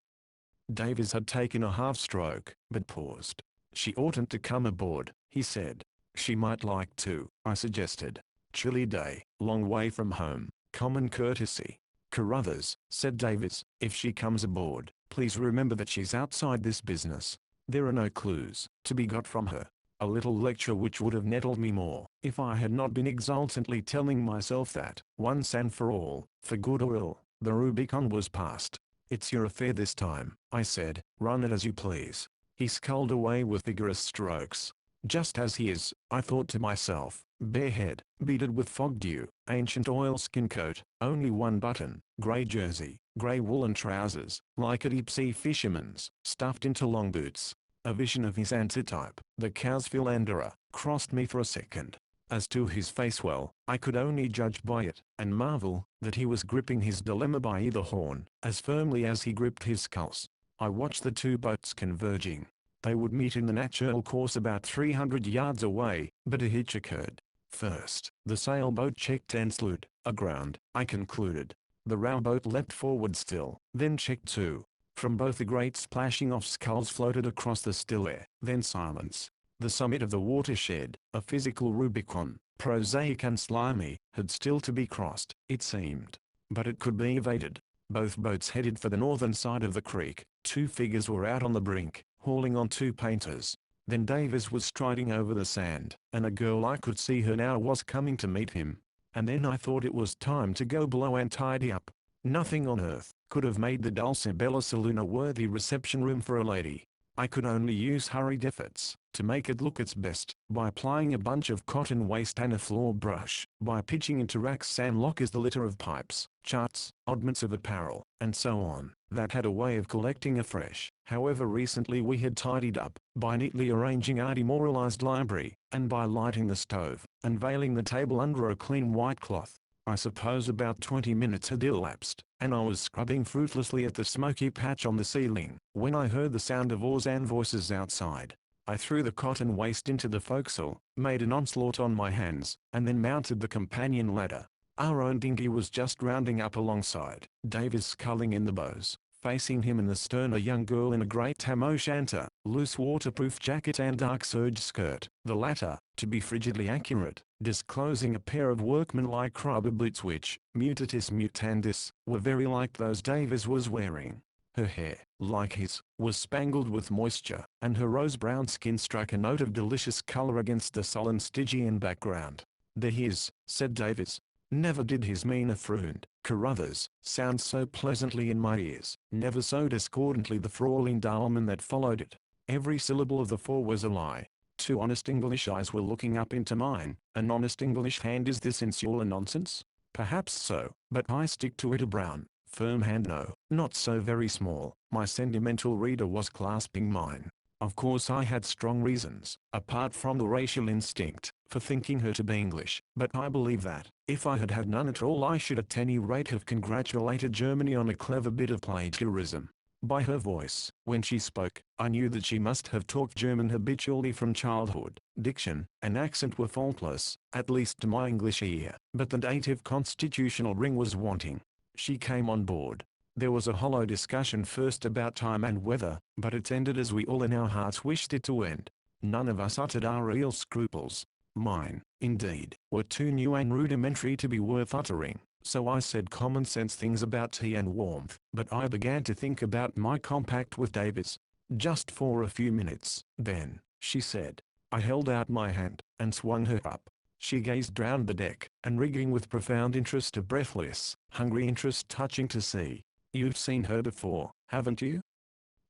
Davis had taken a half-stroke, but paused. "She oughtn't to come aboard," he said. "She might like to," I suggested. "Chilly day, long way from home, common courtesy." "Carruthers," said Davis, "if she comes aboard, please remember that she's outside this business. There are no clues to be got from her." A little lecture which would have nettled me more, if I had not been exultantly telling myself that, once and for all, for good or ill, the Rubicon was passed. "It's your affair this time," I said. "Run it as you please." He sculled away with vigorous strokes. "Just as he is," I thought to myself, "bare head, beaded with fog dew, ancient oilskin coat, only one button, grey jersey, grey woolen trousers, like a deep-sea fisherman's, stuffed into long boots." A vision of his antitype, the cow's philanderer, crossed me for a second. As to his face, well, I could only judge by it, and marvel that he was gripping his dilemma by either horn, as firmly as he gripped his sculls. I watched the 2 boats converging. They would meet in the natural course about 300 yards away, but a hitch occurred. First, the sailboat checked and slewed aground, I concluded. The rowboat leapt forward still, then checked too. From both a great splashing of sculls floated across the still air, then silence. The summit of the watershed, a physical Rubicon, prosaic and slimy, had still to be crossed, it seemed. But it could be evaded. Both boats headed for the northern side of the creek. Two figures were out on the brink, hauling on two painters. Then Davis was striding over the sand, and a girl, I could see her now, was coming to meet him. And then I thought it was time to go below and tidy up. Nothing on earth could have made the Dulcibella Saloon a worthy reception room for a lady. I could only use hurried efforts to make it look its best, by applying a bunch of cotton waste and a floor brush, by pitching into racks and lockers the litter of pipes, charts, oddments of apparel, and so on, that had a way of collecting afresh. However recently we had tidied up, by neatly arranging our demoralized library, and by lighting the stove, and veiling the table under a clean white cloth. I suppose about 20 minutes had elapsed, and I was scrubbing fruitlessly at the smoky patch on the ceiling, when I heard the sound of oars and voices outside. I threw the cotton waste into the forecastle, made an onslaught on my hands, and then mounted the companion ladder. Our own dinghy was just rounding up alongside, Davis sculling in the bows. Facing him in the stern, a young girl in a grey tam o' shanter, loose waterproof jacket and dark serge skirt, the latter, to be frigidly accurate, disclosing a pair of workmanlike rubber boots which, mutatis mutandis, were very like those Davis was wearing. Her hair, like his, was spangled with moisture, and her rose-brown skin struck a note of delicious colour against the sullen Stygian background. "There he is," said Davis. Never did his mean affluent, Carruthers, sound so pleasantly in my ears, never so discordantly the Fraulein Dahlmann that followed it. Every syllable of the four was a lie. Two honest English eyes were looking up into mine. An honest English hand, is this insular nonsense? Perhaps so, but I stick to it. A brown, firm hand, no, not so very small. My sentimental reader was clasping mine. Of course I had strong reasons, apart from the racial instinct, for thinking her to be English, but I believe that, if I had had none at all, I should at any rate have congratulated Germany on a clever bit of plagiarism. By her voice, when she spoke, I knew that she must have talked German habitually from childhood. Diction and accent were faultless, at least to my English ear, but the native constitutional ring was wanting. She came on board. There was a hollow discussion first about time and weather, but it ended as we all in our hearts wished it to end. None of us uttered our real scruples. Mine, indeed, were too new and rudimentary to be worth uttering, so I said common sense things about tea and warmth, but I began to think about my compact with Davis. Just for a few minutes, then, she said. I held out my hand, and swung her up. She gazed round the deck and rigging with profound interest, a breathless, hungry interest touching to see. "You've seen her before, haven't you?"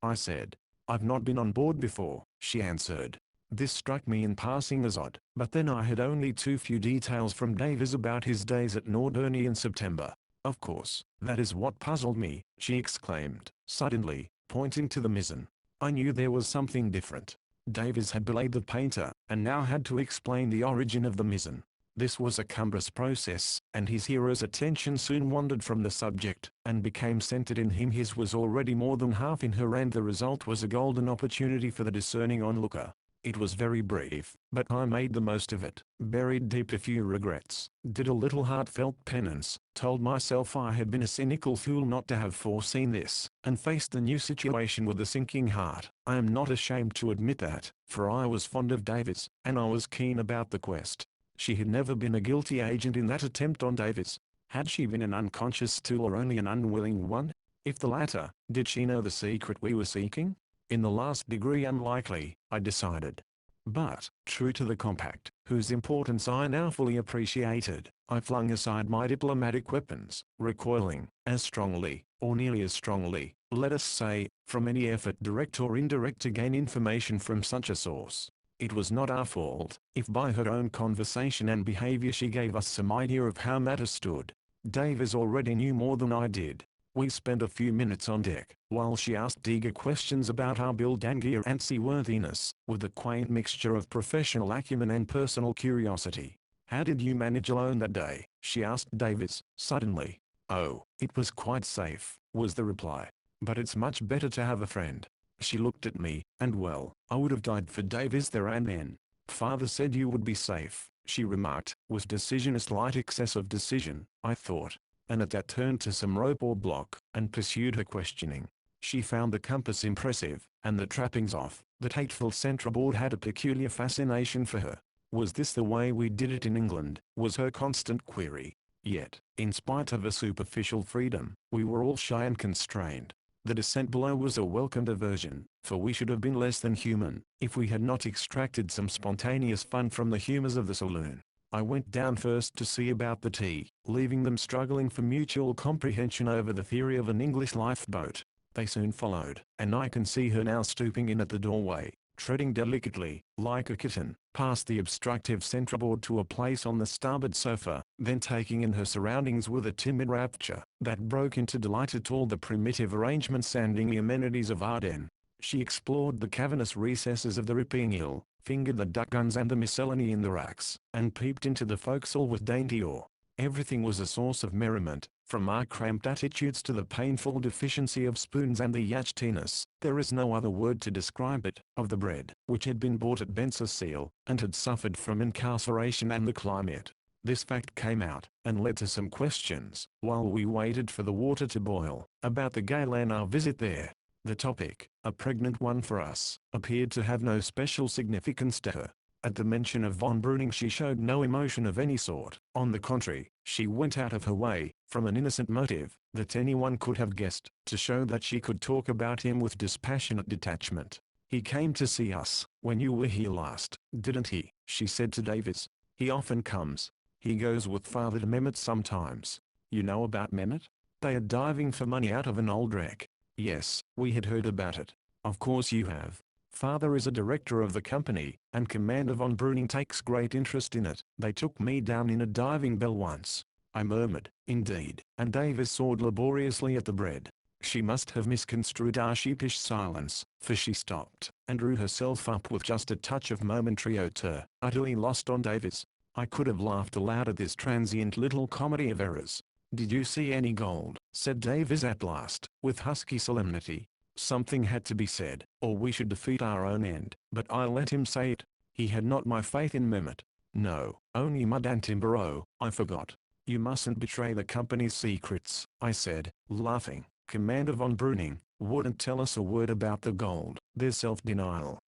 I said. "I've not been on board before," she answered. This struck me in passing as odd, but then I had only too few details from Davis about his days at Norderney in September. "Of course, that is what puzzled me," she exclaimed, suddenly, pointing to the mizzen. I knew there was something different. Davis had belayed the painter, and now had to explain the origin of the mizzen. This was a cumbrous process, and his hearer's attention soon wandered from the subject, and became centered in him. His was already more than half in her, and the result was a golden opportunity for the discerning onlooker. It was very brief, but I made the most of it, buried deep a few regrets, did a little heartfelt penance, told myself I had been a cynical fool not to have foreseen this, and faced the new situation with a sinking heart. I am not ashamed to admit that, for I was fond of Davis, and I was keen about the quest. She had never been a guilty agent in that attempt on Davis. Had she been an unconscious tool or only an unwilling one? If the latter, did she know the secret we were seeking? In the last degree unlikely, I decided. But, true to the compact, whose importance I now fully appreciated, I flung aside my diplomatic weapons, recoiling, as strongly, or nearly as strongly, let us say, from any effort direct or indirect to gain information from such a source. It was not our fault, if by her own conversation and behavior she gave us some idea of how matters stood. Davis already knew more than I did. We spent a few minutes on deck, while she asked eager questions about our build and gear and seaworthiness, with a quaint mixture of professional acumen and personal curiosity. "How did you manage alone that day?" she asked Davis, suddenly. "Oh, it was quite safe," was the reply. "But it's much better to have a friend." She looked at me, and well, I would have died for Davis there and then. "Father said you would be safe," she remarked, with decision, a slight excess of decision, I thought. And at that turned to some rope or block, and pursued her questioning. She found the compass impressive, and the trappings off. That hateful centreboard had a peculiar fascination for her. Was this the way we did it in England, was her constant query. Yet, in spite of a superficial freedom, we were all shy and constrained. The descent below was a welcome diversion, for we should have been less than human, if we had not extracted some spontaneous fun from the humours of the saloon. I went down first to see about the tea, leaving them struggling for mutual comprehension over the theory of an English lifeboat. They soon followed, and I can see her now stooping in at the doorway, treading delicately, like a kitten, past the obstructive centreboard to a place on the starboard sofa, then taking in her surroundings with a timid rapture that broke into delight at all the primitive arrangements and the amenities of Ardennes. She explored the cavernous recesses of the ripping ill, fingered the duck guns and the miscellany in the racks, and peeped into the forecastle with dainty awe. Everything was a source of merriment, from our cramped attitudes to the painful deficiency of spoons and the yachtiness, there is no other word to describe it, of the bread, which had been bought at Bensersiel, and had suffered from incarceration and the climate. This fact came out, and led to some questions, while we waited for the water to boil, about the gale and our visit there. The topic, a pregnant one for us, appeared to have no special significance to her. At the mention of von Breuning she showed no emotion of any sort. On the contrary, she went out of her way, from an innocent motive, that anyone could have guessed, to show that she could talk about him with dispassionate detachment. "He came to see us, when you were here last, didn't he?" she said to Davis. "He often comes. He goes with Father to Mehmet sometimes. You know about Mehmet? They are diving for money out of an old wreck." "Yes, we had heard about it." "Of course you have. Father is a director of the company, and Commander von Breuning takes great interest in it. They took me down in a diving bell once." I murmured, "Indeed," and Davis sawed laboriously at the bread. She must have misconstrued our sheepish silence, for she stopped, and drew herself up with just a touch of momentary hauteur, utterly lost on Davis. I could have laughed aloud at this transient little comedy of errors. "Did you see any gold?" said Davis at last, with husky solemnity. Something had to be said, or we should defeat our own end, but I let him say it. He had not my faith in Mehmet. "No, only mud and timber. Oh, I forgot. You mustn't betray the company's secrets," I said, laughing. "Commander von Breuning wouldn't tell us a word about the gold." "There's self-denial,"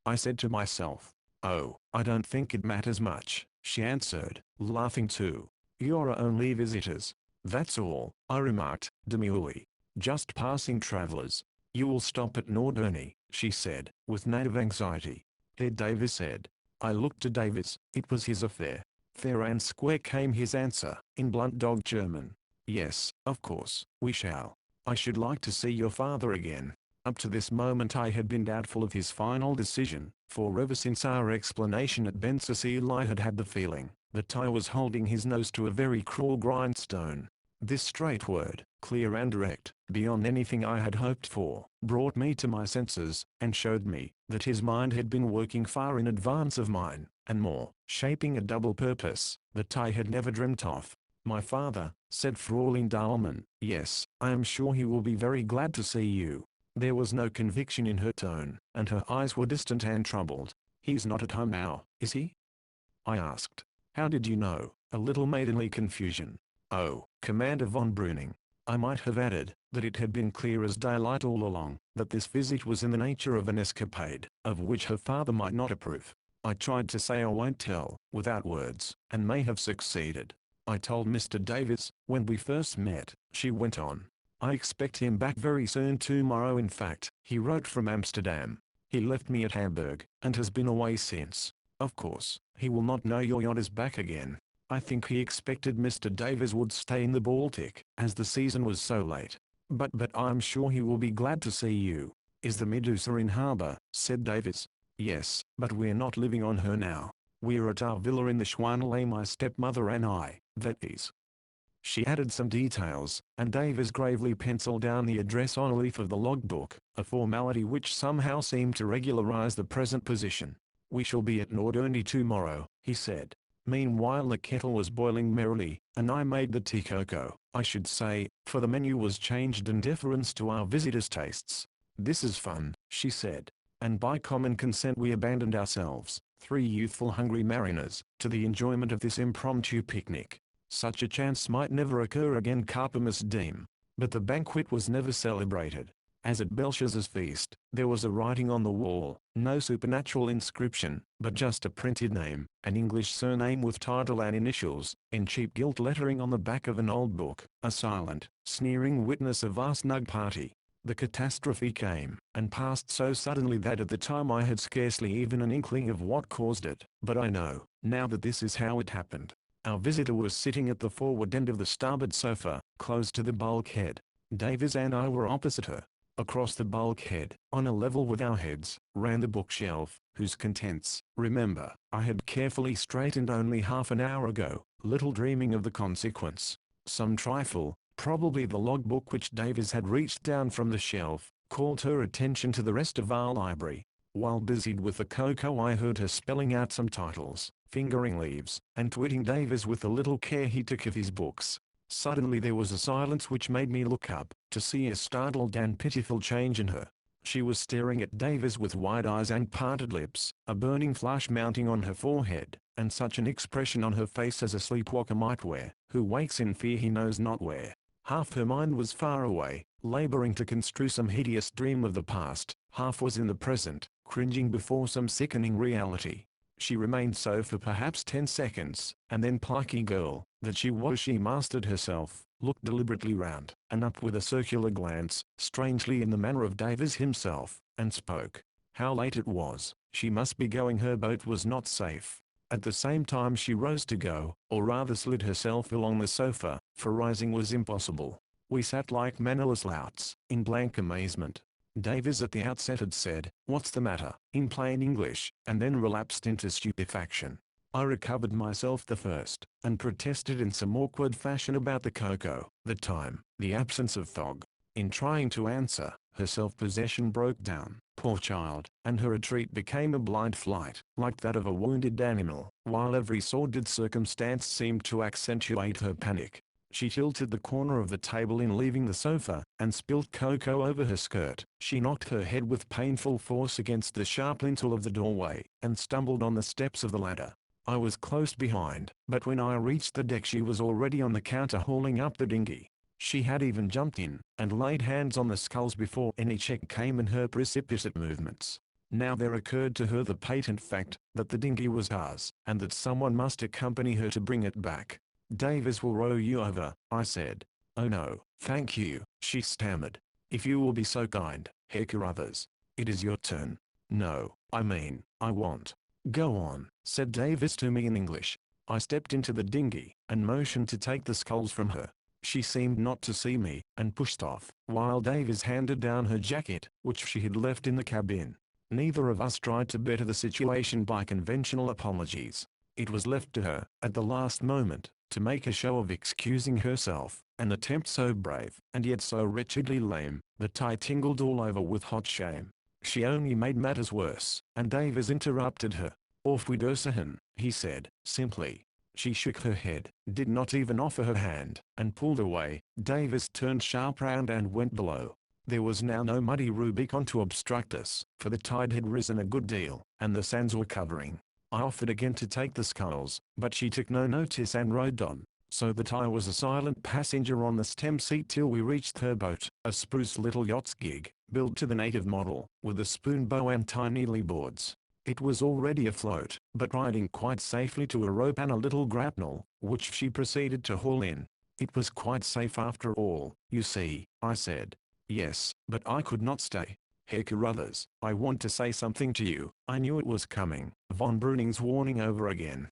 I said to myself. "Oh, I don't think it matters much," she answered, laughing too. "You're only visitors." "That's all," I remarked, demurely. "Just passing travelers." "You will stop at Norderney," she said, with native anxiety. "There," Davis said. I looked to Davis. It was his affair. Fair and square came his answer, in blunt dog German. "Yes, of course, we shall. I should like to see your father again." Up to this moment I had been doubtful of his final decision, for ever since our explanation at Bensersiel I had had the feeling that I was holding his nose to a very cruel grindstone. This straight word, clear and direct, beyond anything I had hoped for, brought me to my senses, and showed me that his mind had been working far in advance of mine, and more, shaping a double purpose that I had never dreamt of. "My father," said Fraulein Dahlmann. "Yes, I am sure he will be very glad to see you." There was no conviction in her tone, and her eyes were distant and troubled. "He's not at home now, is he?" I asked. "How did you know?" A little maidenly confusion. "Oh, Commander von Breuning." I might have added that it had been clear as daylight all along that this visit was in the nature of an escapade, of which her father might not approve. I tried to say I won't tell, without words, and may have succeeded. "I told Mr. Davis, when we first met," she went on. "I expect him back very soon, tomorrow in fact. He wrote from Amsterdam. He left me at Hamburg, and has been away since. Of course, he will not know your yacht is back again. I think he expected Mr. Davis would stay in the Baltic, as the season was so late. But I'm sure he will be glad to see you." "Is the Medusa in harbour?" said Davis. "Yes, but we're not living on her now. We're at our villa in the Schwanelay, my stepmother and I, that is." She added some details, and Davis gravely penciled down the address on a leaf of the logbook, a formality which somehow seemed to regularize the present position. "We shall be at Norderney tomorrow," he said. Meanwhile the kettle was boiling merrily, and I made the tea cocoa, I should say, for the menu was changed in deference to our visitors' tastes. "This is fun," she said. And by common consent we abandoned ourselves, three youthful hungry mariners, to the enjoyment of this impromptu picnic. Such a chance might never occur again, Carpimus deem. But the banquet was never celebrated. As at Belshazzar's feast, there was a writing on the wall, no supernatural inscription, but just a printed name, an English surname with title and initials, in cheap gilt lettering on the back of an old book, a silent, sneering witness of our snug party. The catastrophe came, and passed so suddenly that at the time I had scarcely even an inkling of what caused it, but I know, now that this is how it happened. Our visitor was sitting at the forward end of the starboard sofa, close to the bulkhead. Davies and I were opposite her. Across the bulkhead, on a level with our heads, ran the bookshelf, whose contents, remember, I had carefully straightened only half an hour ago, little dreaming of the consequence. Some trifle, probably the logbook which Davies had reached down from the shelf, called her attention to the rest of our library. While busied with the cocoa I heard her spelling out some titles, fingering leaves, and twitting Davies with the little care he took of his books. Suddenly there was a silence which made me look up, to see a startled and pitiful change in her. She was staring at Davies with wide eyes and parted lips, a burning flush mounting on her forehead, and such an expression on her face as a sleepwalker might wear, who wakes in fear he knows not where. Half her mind was far away, laboring to construe some hideous dream of the past, half was in the present, cringing before some sickening reality. She remained so for perhaps 10 seconds, and then, plucky girl that she was, she mastered herself, looked deliberately round and up with a circular glance, strangely in the manner of Davies himself, and spoke. How late it was, she must be going, her boat was not safe. At the same time she rose to go, or rather slid herself along the sofa, for rising was impossible. We sat like mannerless louts, in blank amazement. Davies at the outset had said, "What's the matter?" in plain English, and then relapsed into stupefaction. I recovered myself the first, and protested in some awkward fashion about the cocoa, the time, the absence of fog. In trying to answer, her self-possession broke down, poor child, and her retreat became a blind flight, like that of a wounded animal, while every sordid circumstance seemed to accentuate her panic. She tilted the corner of the table in leaving the sofa, and spilt cocoa over her skirt. She knocked her head with painful force against the sharp lintel of the doorway, and stumbled on the steps of the ladder. I was close behind, but when I reached the deck she was already on the counter hauling up the dinghy. She had even jumped in, and laid hands on the sculls before any check came in her precipitate movements. Now there occurred to her the patent fact, that the dinghy was ours, and that someone must accompany her to bring it back. "Davies will row you over," I said. "Oh no, thank you," she stammered. "If you will be so kind, Herr Carruthers. It is your turn." "No, I mean, I want." "Go on," said Davies to me in English. I stepped into the dinghy, and motioned to take the sculls from her. She seemed not to see me, and pushed off, while Davies handed down her jacket, which she had left in the cabin. Neither of us tried to better the situation by conventional apologies. It was left to her, at the last moment, to make a show of excusing herself, an attempt so brave, and yet so wretchedly lame, that I tingled all over with hot shame. She only made matters worse, and Davies interrupted her. "Auf Wiedersehen," he said, simply. She shook her head, did not even offer her hand, and pulled away. Davies turned sharp round and went below. There was now no muddy Rubicon to obstruct us, for the tide had risen a good deal, and the sands were covering. I offered again to take the sculls, but she took no notice and rowed on, so that I was a silent passenger on the stem seat till we reached her boat, a spruce little yacht's gig, built to the native model, with a spoon bow and tiny lee boards. It was already afloat, but riding quite safely to a rope and a little grapnel, which she proceeded to haul in. It was quite safe after all, you see, I said. Yes, but I could not stay. Herr Carruthers, I want to say something to you. I knew it was coming. Von Bruning's warning over again.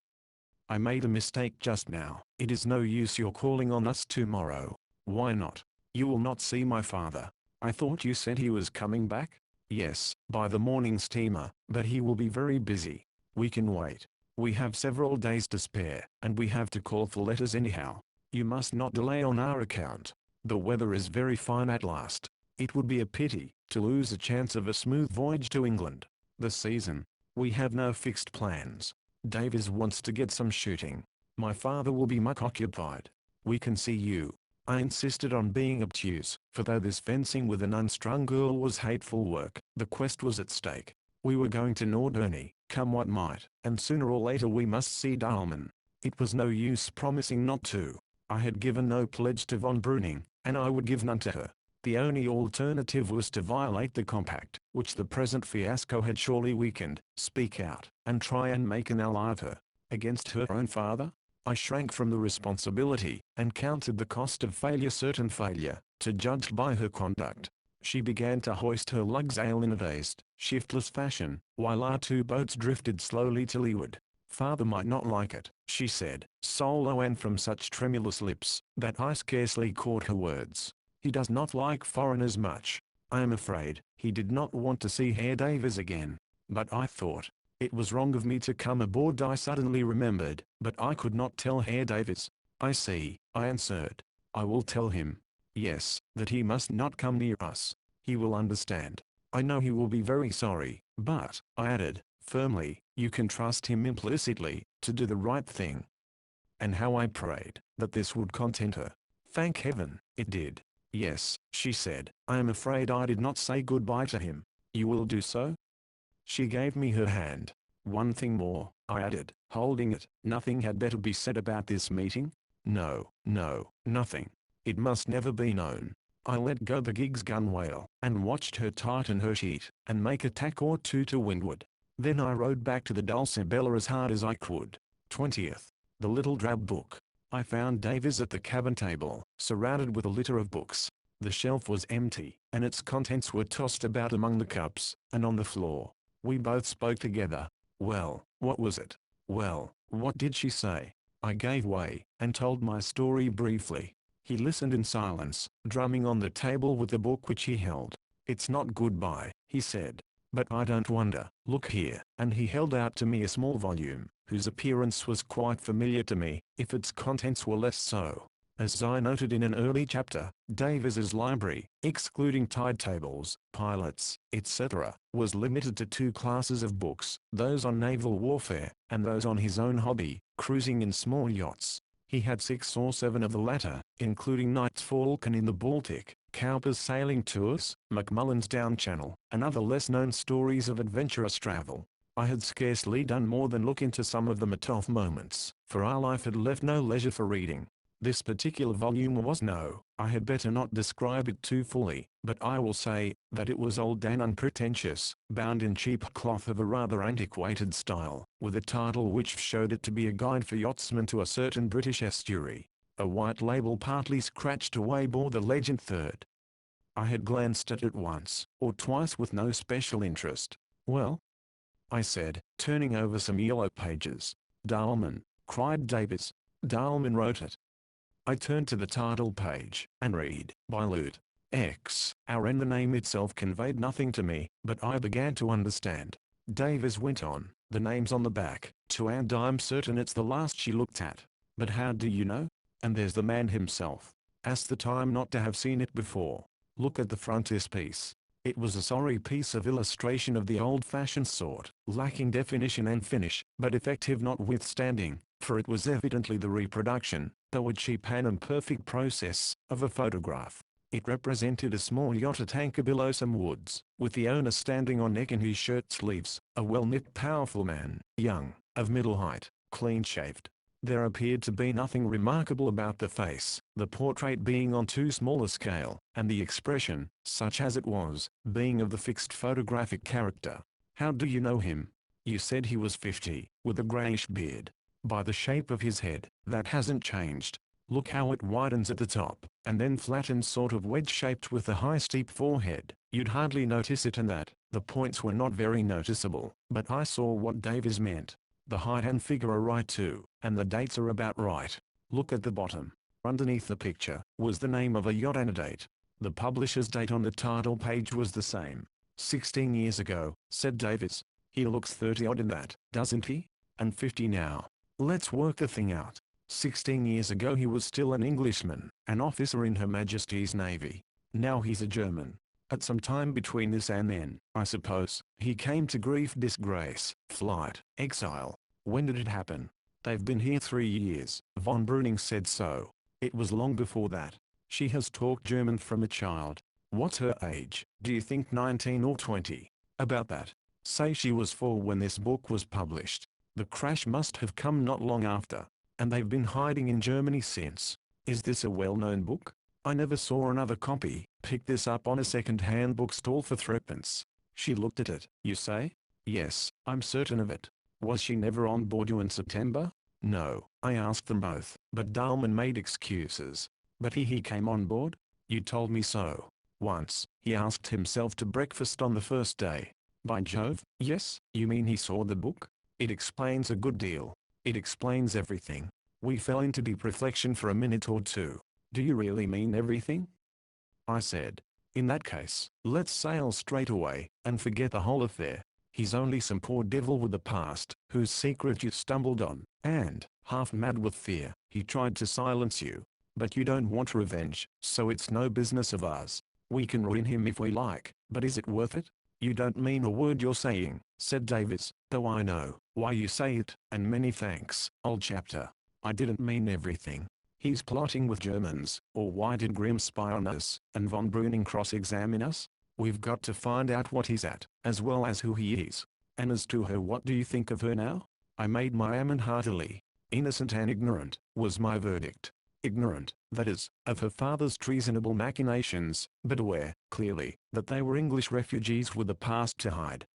I made a mistake just now. It is no use your calling on us tomorrow. Why not? You will not see my father. I thought you said he was coming back? Yes, by the morning steamer, but he will be very busy. We can wait. We have several days to spare, and we have to call for letters anyhow. You must not delay on our account. The weather is very fine at last. It would be a pity to lose a chance of a smooth voyage to England. The season. We have no fixed plans. Davies wants to get some shooting. My father will be much occupied. We can see you. I insisted on being obtuse, for though this fencing with an unstrung girl was hateful work, the quest was at stake. We were going to Norderney, come what might, and sooner or later we must see Dahlmann. It was no use promising not to. I had given no pledge to von Bruning, and I would give none to her. The only alternative was to violate the compact, which the present fiasco had surely weakened, speak out, and try and make an ally of her. Against her own father? I shrank from the responsibility, and counted the cost of failure certain failure, to judge by her conduct. She began to hoist her lugs sail in a dazed, shiftless fashion, while our two boats drifted slowly to leeward. Father might not like it, she said, solo and from such tremulous lips, that I scarcely caught her words. He does not like foreigners much. I am afraid, he did not want to see Herr Davies again. But I thought, it was wrong of me to come aboard. I suddenly remembered, but I could not tell Herr Davies. I see, I answered. I will tell him. Yes, that he must not come near us. He will understand. I know he will be very sorry, but, I added, firmly, you can trust him implicitly, to do the right thing. And how I prayed, that this would content her. Thank heaven, it did. Yes, she said, I am afraid I did not say goodbye to him. You will do so? She gave me her hand. One thing more, I added, holding it. Nothing had better be said about this meeting? No, nothing. It must never be known. I let go the gig's gunwale, and watched her tighten her sheet, and make a tack or two to windward. Then I rowed back to the Dulcibella as hard as I could. 20th. The little drab book. I found Davies at the cabin table, surrounded with a litter of books. The shelf was empty, and its contents were tossed about among the cups, and on the floor. We both spoke together. Well, what was it? Well, what did she say? I gave way, and told my story briefly. He listened in silence, drumming on the table with the book which he held. It's not goodbye, he said. But I don't wonder. Look here. And he held out to me a small volume, whose appearance was quite familiar to me, if its contents were less so. As I noted in an early chapter, Davies's library, excluding tide tables, pilots, etc., was limited to two classes of books, those on naval warfare, and those on his own hobby, cruising in small yachts. He had 6 or 7 of the latter, including Knight's Falcon in the Baltic, Cowper's sailing tours, Macmillan's Down Channel, and other less-known stories of adventurous travel. I had scarcely done more than look into some of them at off moments, for our life had left no leisure for reading. This particular volume was I had better not describe it too fully, but I will say, that it was old and unpretentious, bound in cheap cloth of a rather antiquated style, with a title which showed it to be a guide for yachtsmen to a certain British estuary. A white label partly scratched away bore the legend third. I had glanced at it once, or twice with no special interest. Well? I said, turning over some yellow pages. Dahlman, cried Davies. Dahlman wrote it. I turned to the title page, and read, by Lut. X. R. N. The name itself conveyed nothing to me, but I began to understand. Davies went on, the name's on the back, too, and I'm certain it's the last she looked at. But how do you know? And there's the man himself. Ask the time not to have seen it before. Look at the frontispiece. It was a sorry piece of illustration of the old-fashioned sort, lacking definition and finish, but effective notwithstanding, for it was evidently the reproduction, though a cheap and imperfect process, of a photograph. It represented a small yacht at anchor below some woods, with the owner standing on deck in his shirt sleeves, a well-knit powerful man, young, of middle height, clean-shaved. There appeared to be nothing remarkable about the face, the portrait being on too small a scale, and the expression, such as it was, being of the fixed photographic character. How do you know him? You said he was 50, with a greyish beard. By the shape of his head, that hasn't changed. Look how it widens at the top, and then flattens sort of wedge-shaped with a high steep forehead. You'd hardly notice it, and that, the points were not very noticeable, but I saw what Davies meant. The height and figure are right too, and the dates are about right. Look at the bottom. Underneath the picture, was the name of a yacht and a date. The publisher's date on the title page was the same. 16 years ago, said Davies. He looks 30-odd in that, doesn't he? And 50 now. Let's work the thing out. 16 years ago he was still an Englishman, an officer in Her Majesty's Navy. Now he's a German. At some time between this and then, I suppose, he came to grief, disgrace, flight, exile. When did it happen? They've been here 3 years. Von Breuning said so. It was long before that. She has talked German from a child. What's her age? Do you think 19 or 20? About that. Say she was 4 when this book was published. The crash must have come not long after. And they've been hiding in Germany since. Is this a well-known book? I never saw another copy. Picked this up on a second-hand bookstall for threepence. She looked at it. You say? Yes, I'm certain of it. Was she never on board you in September? No, I asked them both. But Dalman made excuses. But he came on board? You told me so. Once, he asked himself to breakfast on the first day. By Jove, yes. You mean he saw the book? It explains a good deal. It explains everything. We fell into deep reflection for a minute or two. Do you really mean everything? I said. In that case, let's sail straight away, and forget the whole affair. He's only some poor devil with a past, whose secret you stumbled on, and, half mad with fear, he tried to silence you. But you don't want revenge, so it's no business of ours. We can ruin him if we like, but is it worth it? You don't mean a word you're saying, said Davis, though I know why you say it, and many thanks, old chapter. I didn't mean everything. He's plotting with Germans, or why did Grimm spy on us, and von Breuning cross-examine us? We've got to find out what he's at, as well as who he is. And as to her, what do you think of her now? I made my amen heartily. Innocent and ignorant, was my verdict. Ignorant, that is, of her father's treasonable machinations, but aware, clearly, that they were English refugees with a past to hide.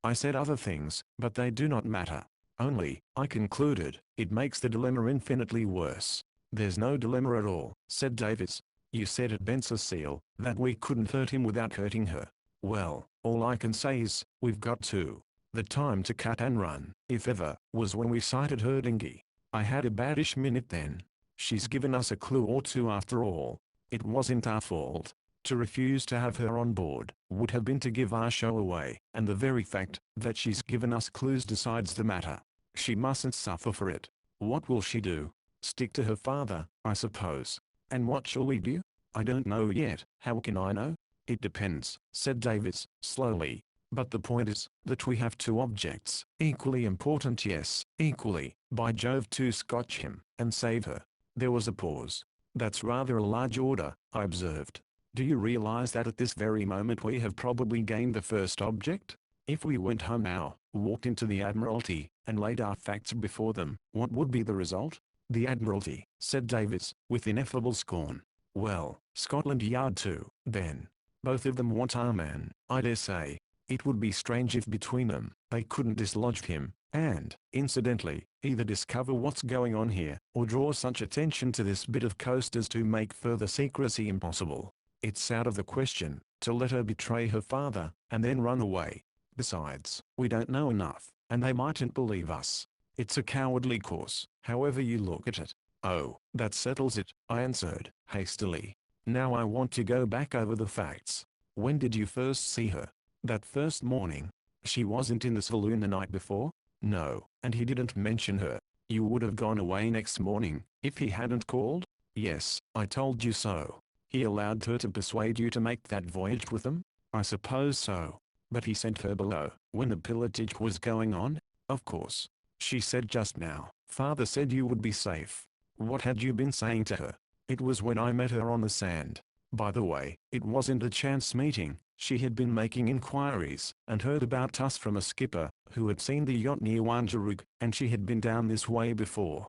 I said other things, but they do not matter. Only, I concluded, it makes the dilemma infinitely worse. There's no dilemma at all, said Davis. You said at Bensersiel, that we couldn't hurt him without hurting her. Well, all I can say is, we've got to. The time to cut and run, if ever, was when we sighted Herdingy. I had a baddish minute then. She's given us a clue or two after all. It wasn't our fault. To refuse to have her on board, would have been to give our show away, and the very fact, that she's given us clues decides the matter. She mustn't suffer for it. What will she do? Stick to her father, I suppose. And what shall we do? I don't know yet. How can I know? It depends, said Davis, slowly. But the point is, that we have two objects, equally important, yes, equally, by Jove, to scotch him, and save her. There was a pause. That's rather a large order, I observed. Do you realize that at this very moment we have probably gained the first object? If we went home now, walked into the Admiralty, and laid our facts before them, what would be the result? The Admiralty, said Davis, with ineffable scorn. Well, Scotland Yard too, then. Both of them want our man, I dare say. It would be strange if between them, they couldn't dislodge him, and, incidentally, either discover what's going on here, or draw such attention to this bit of coast as to make further secrecy impossible. It's out of the question, to let her betray her father, and then run away. Besides, we don't know enough, and they mightn't believe us. It's a cowardly course, however you look at it. Oh, that settles it, I answered, hastily. Now I want to go back over the facts. When did you first see her? That first morning. She wasn't in the saloon the night before? No, and he didn't mention her. You would have gone away next morning, if he hadn't called? Yes, I told you so. He allowed her to persuade you to make that voyage with them? I suppose so. But he sent her below, when the pillaging was going on? Of course. She said just now, father said you would be safe. What had you been saying to her? It was when I met her on the sand. By the way, it wasn't a chance meeting. She had been making inquiries, and heard about us from a skipper, who had seen the yacht near Wangerooge, and she had been down this way before.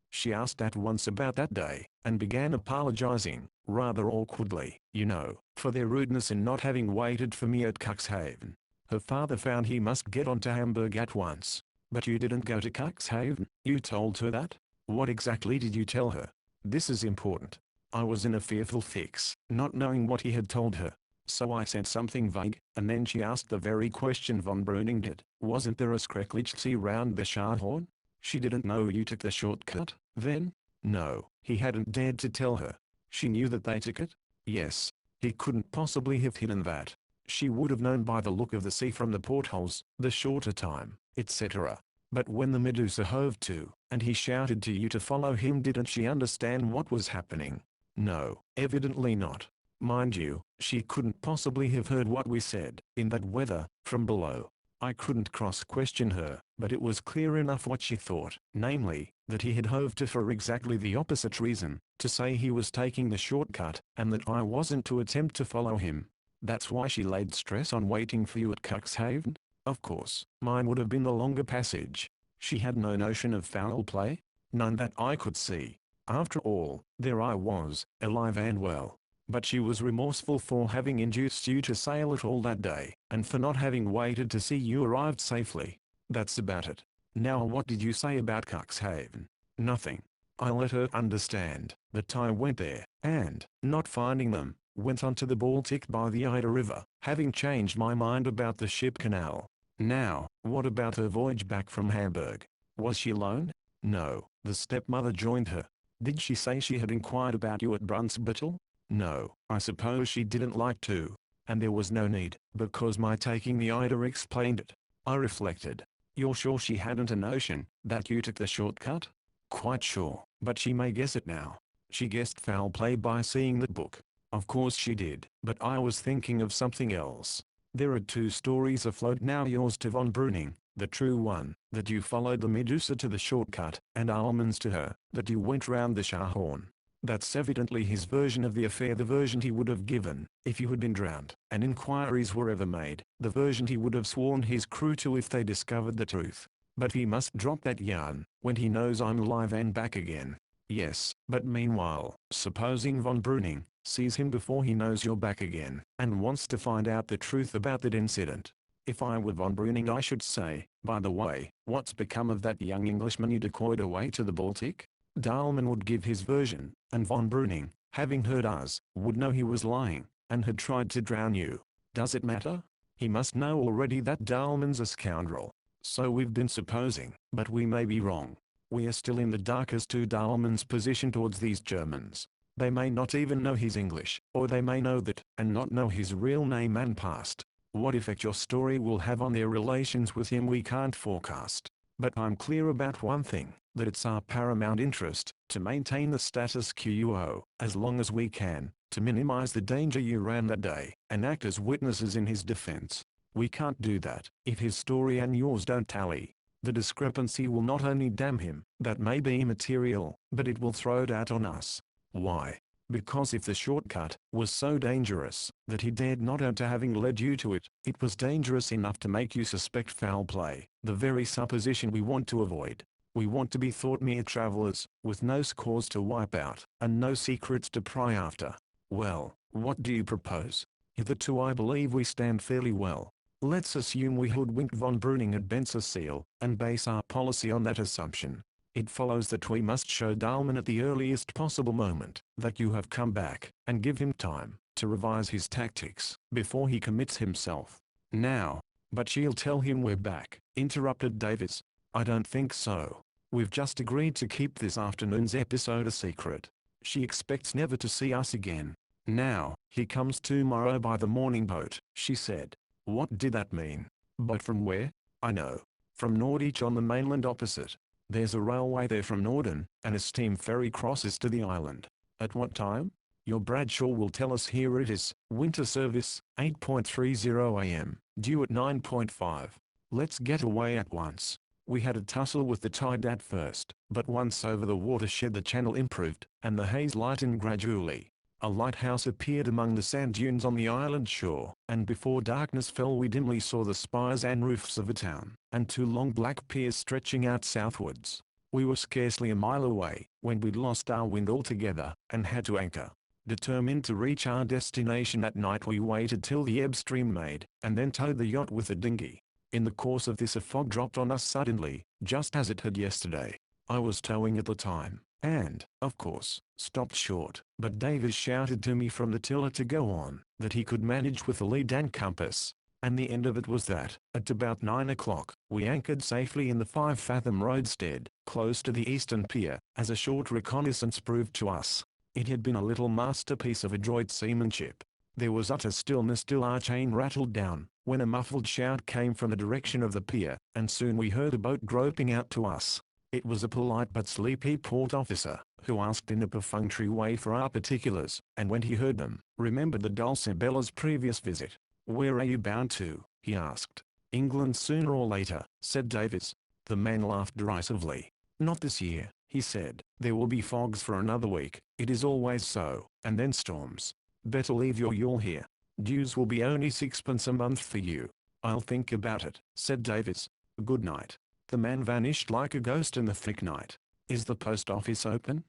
She asked at once about that day, and began apologizing, rather awkwardly, you know, for their rudeness in not having waited for me at Cuxhaven. Her father found he must get on to Hamburg at once. But you didn't go to Cuxhaven, you told her that? What exactly did you tell her? This is important. I was in a fearful fix, not knowing what he had told her. So I said something vague, and then she asked the very question von Breuning did. Wasn't there a Skreklichsee round the Scharhorn? She didn't know you took the shortcut, then? No, he hadn't dared to tell her. She knew that they took it? Yes. He couldn't possibly have hidden that. She would have known by the look of the sea from the portholes, the shorter time, etc. But when the Medusa hove to, and he shouted to you to follow him, didn't she understand what was happening? No, evidently not. Mind you, she couldn't possibly have heard what we said, in that weather, from below. I couldn't cross-question her, but it was clear enough what she thought, namely, that he had hove to for exactly the opposite reason, to say he was taking the shortcut, and that I wasn't to attempt to follow him. That's why she laid stress on waiting for you at Cuxhaven? Of course, mine would have been the longer passage. She had no notion of foul play? None that I could see. After all, there I was, alive and well. But she was remorseful for having induced you to sail at all that day, and for not having waited to see you arrived safely. That's about it. Now what did you say about Cuxhaven? Nothing. I let her understand that I went there, and, not finding them, went on to the Baltic by the Ida River, having changed my mind about the ship canal. Now, what about her voyage back from Hamburg? Was she alone? No, the stepmother joined her. Did she say she had inquired about you at Brunsbüttel? No, I suppose she didn't like to. And there was no need, because my taking the Ida explained it. I reflected. You're sure she hadn't a notion that you took the shortcut? Quite sure, but she may guess it now. She guessed foul play by seeing the book. Of course she did, but I was thinking of something else. There are two stories afloat now, yours to von Breuning, the true one, that you followed the Medusa to the shortcut, and Almond's to her, that you went round the Scharhorn. That's evidently his version of the affair, the version he would have given if you had been drowned, and inquiries were ever made, the version he would have sworn his crew to if they discovered the truth. But he must drop that yarn when he knows I'm alive and back again. Yes, but meanwhile, supposing von Breuning sees him before he knows you're back again, and wants to find out the truth about that incident. If I were von Breuning, I should say, by the way, what's become of that young Englishman you decoyed away to the Baltic? Dahlmann would give his version, and von Breuning, having heard ours, would know he was lying, and had tried to drown you. Does it matter? He must know already that Dahlmann's a scoundrel. So we've been supposing, but we may be wrong. We are still in the dark as to Dahlmann's position towards these Germans. They may not even know he's English, or they may know that, and not know his real name and past. What effect your story will have on their relations with him we can't forecast. But I'm clear about one thing, that it's our paramount interest to maintain the status quo, as long as we can, to minimize the danger you ran that day, and act as witnesses in his defense. We can't do that if his story and yours don't tally. The discrepancy will not only damn him, that may be immaterial, but it will throw it out on us. Why? Because if the shortcut was so dangerous that he dared not own to having led you to it, it was dangerous enough to make you suspect foul play, the very supposition we want to avoid. We want to be thought mere travelers, with no scores to wipe out, and no secrets to pry after. Well, what do you propose? Hitherto I believe we stand fairly well. Let's assume we hoodwinked von Breuning at Bensersiel, and base our policy on that assumption. It follows that we must show Dahlmann at the earliest possible moment that you have come back, and give him time to revise his tactics before he commits himself. Now, but she'll tell him we're back, interrupted Davis. I don't think so. We've just agreed to keep this afternoon's episode a secret. She expects never to see us again. Now, he comes tomorrow by the morning boat, she said. What did that mean? Boat from where? I know. From Nordich on the mainland opposite. There's a railway there from Norden, and a steam ferry crosses to the island. At what time? Your Bradshaw will tell us. Here it is. Winter service, 8:30 a.m., due at 9:5. Let's get away at once. We had a tussle with the tide at first, but once over the watershed the channel improved, and the haze lightened gradually. A lighthouse appeared among the sand dunes on the island shore, and before darkness fell we dimly saw the spires and roofs of a town, and two long black piers stretching out southwards. We were scarcely a mile away, when we'd lost our wind altogether, and had to anchor. Determined to reach our destination that night we waited till the ebb stream made, and then towed the yacht with a dinghy. In the course of this a fog dropped on us suddenly, just as it had yesterday. I was towing at the time, and, of course, stopped short, but Davis shouted to me from the tiller to go on, that he could manage with the lead and compass. And the end of it was that, at about 9 o'clock, we anchored safely in the 5-fathom roadstead, close to the eastern pier, as a short reconnaissance proved to us. It had been a little masterpiece of adroit seamanship. There was utter stillness till our chain rattled down, when a muffled shout came from the direction of the pier, and soon we heard a boat groping out to us. It was a polite but sleepy port officer, who asked in a perfunctory way for our particulars, and when he heard them, remembered the Dulcibella's previous visit. Where are you bound to? He asked. England sooner or later, said Davis. The man laughed derisively. Not this year, he said. There will be fogs for another week, it is always so, and then storms. Better leave your yawl here. Dues will be only 6pence a month for you. I'll think about it, said Davis. Good night. The man vanished like a ghost in the thick night. Is the post office open?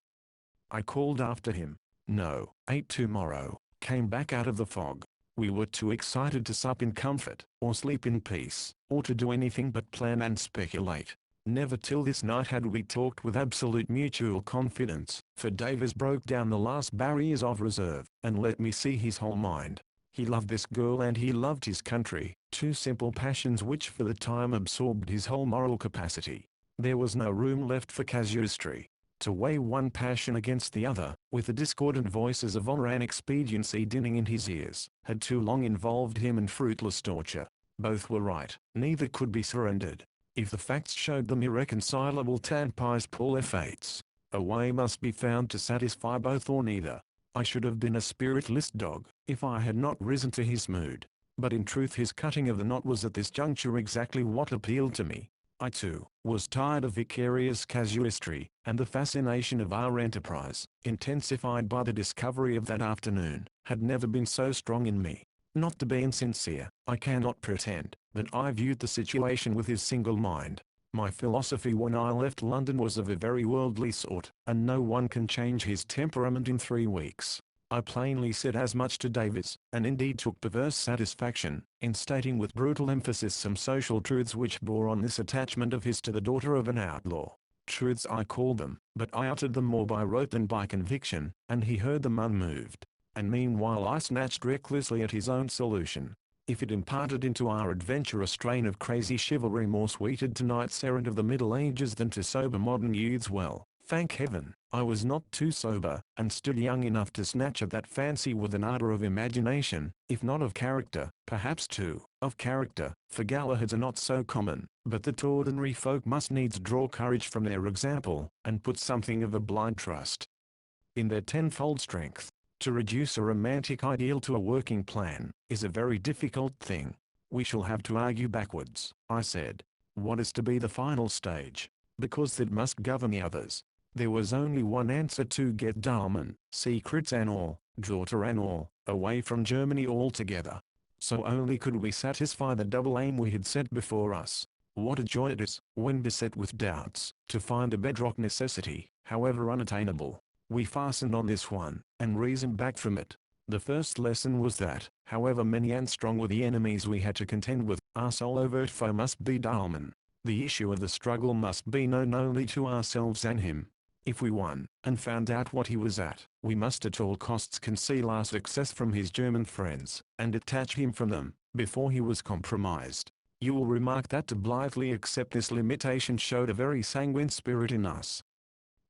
I called after him. No, 8 tomorrow, came back out of the fog. We were too excited to sup in comfort, or sleep in peace, or to do anything but plan and speculate. Never till this night had we talked with absolute mutual confidence, for Davis broke down the last barriers of reserve, and let me see his whole mind. He loved this girl and he loved his country, two simple passions which for the time absorbed his whole moral capacity. There was no room left for casuistry. To weigh one passion against the other, with the discordant voices of honor and expediency dinning in his ears, had too long involved him in fruitless torture. Both were right, neither could be surrendered. If the facts showed them irreconcilable tanpies pull their fates, a way must be found to satisfy both or neither. I should have been a spiritless dog, if I had not risen to his mood. But in truth his cutting of the knot was at this juncture exactly what appealed to me. I too, was tired of vicarious casuistry, and the fascination of our enterprise, intensified by the discovery of that afternoon, had never been so strong in me. Not to be insincere, I cannot pretend that I viewed the situation with his single mind. My philosophy when I left London was of a very worldly sort, and no one can change his temperament in 3 weeks. I plainly said as much to Davis, and indeed took perverse satisfaction in stating with brutal emphasis some social truths which bore on this attachment of his to the daughter of an outlaw. Truths I called them, but I uttered them more by rote than by conviction, and he heard them unmoved. And meanwhile I snatched recklessly at his own solution. If it imparted into our adventure a strain of crazy chivalry more suited to knights errant of the Middle Ages than to sober modern youths, well, thank heaven, I was not too sober, and still young enough to snatch at that fancy with an ardor of imagination, if not of character, perhaps too, of character, for Galahads are not so common, but that ordinary folk must needs draw courage from their example, and put something of a blind trust in their tenfold strength. To reduce a romantic ideal to a working plan, is a very difficult thing. We shall have to argue backwards, I said. What is to be the final stage? Because that must govern the others. There was only one answer: to get Dahlmann, secrets and all, daughter and all, away from Germany altogether. So only could we satisfy the double aim we had set before us. What a joy it is, when beset with doubts, to find a bedrock necessity, however unattainable. We fastened on this one, and reasoned back from it. The first lesson was that, however many and strong were the enemies we had to contend with, our sole overt foe must be Dahlmann. The issue of the struggle must be known only to ourselves and him. If we won, and found out what he was at, we must at all costs conceal our success from his German friends, and detach him from them, before he was compromised. You will remark that to blithely accept this limitation showed a very sanguine spirit in us.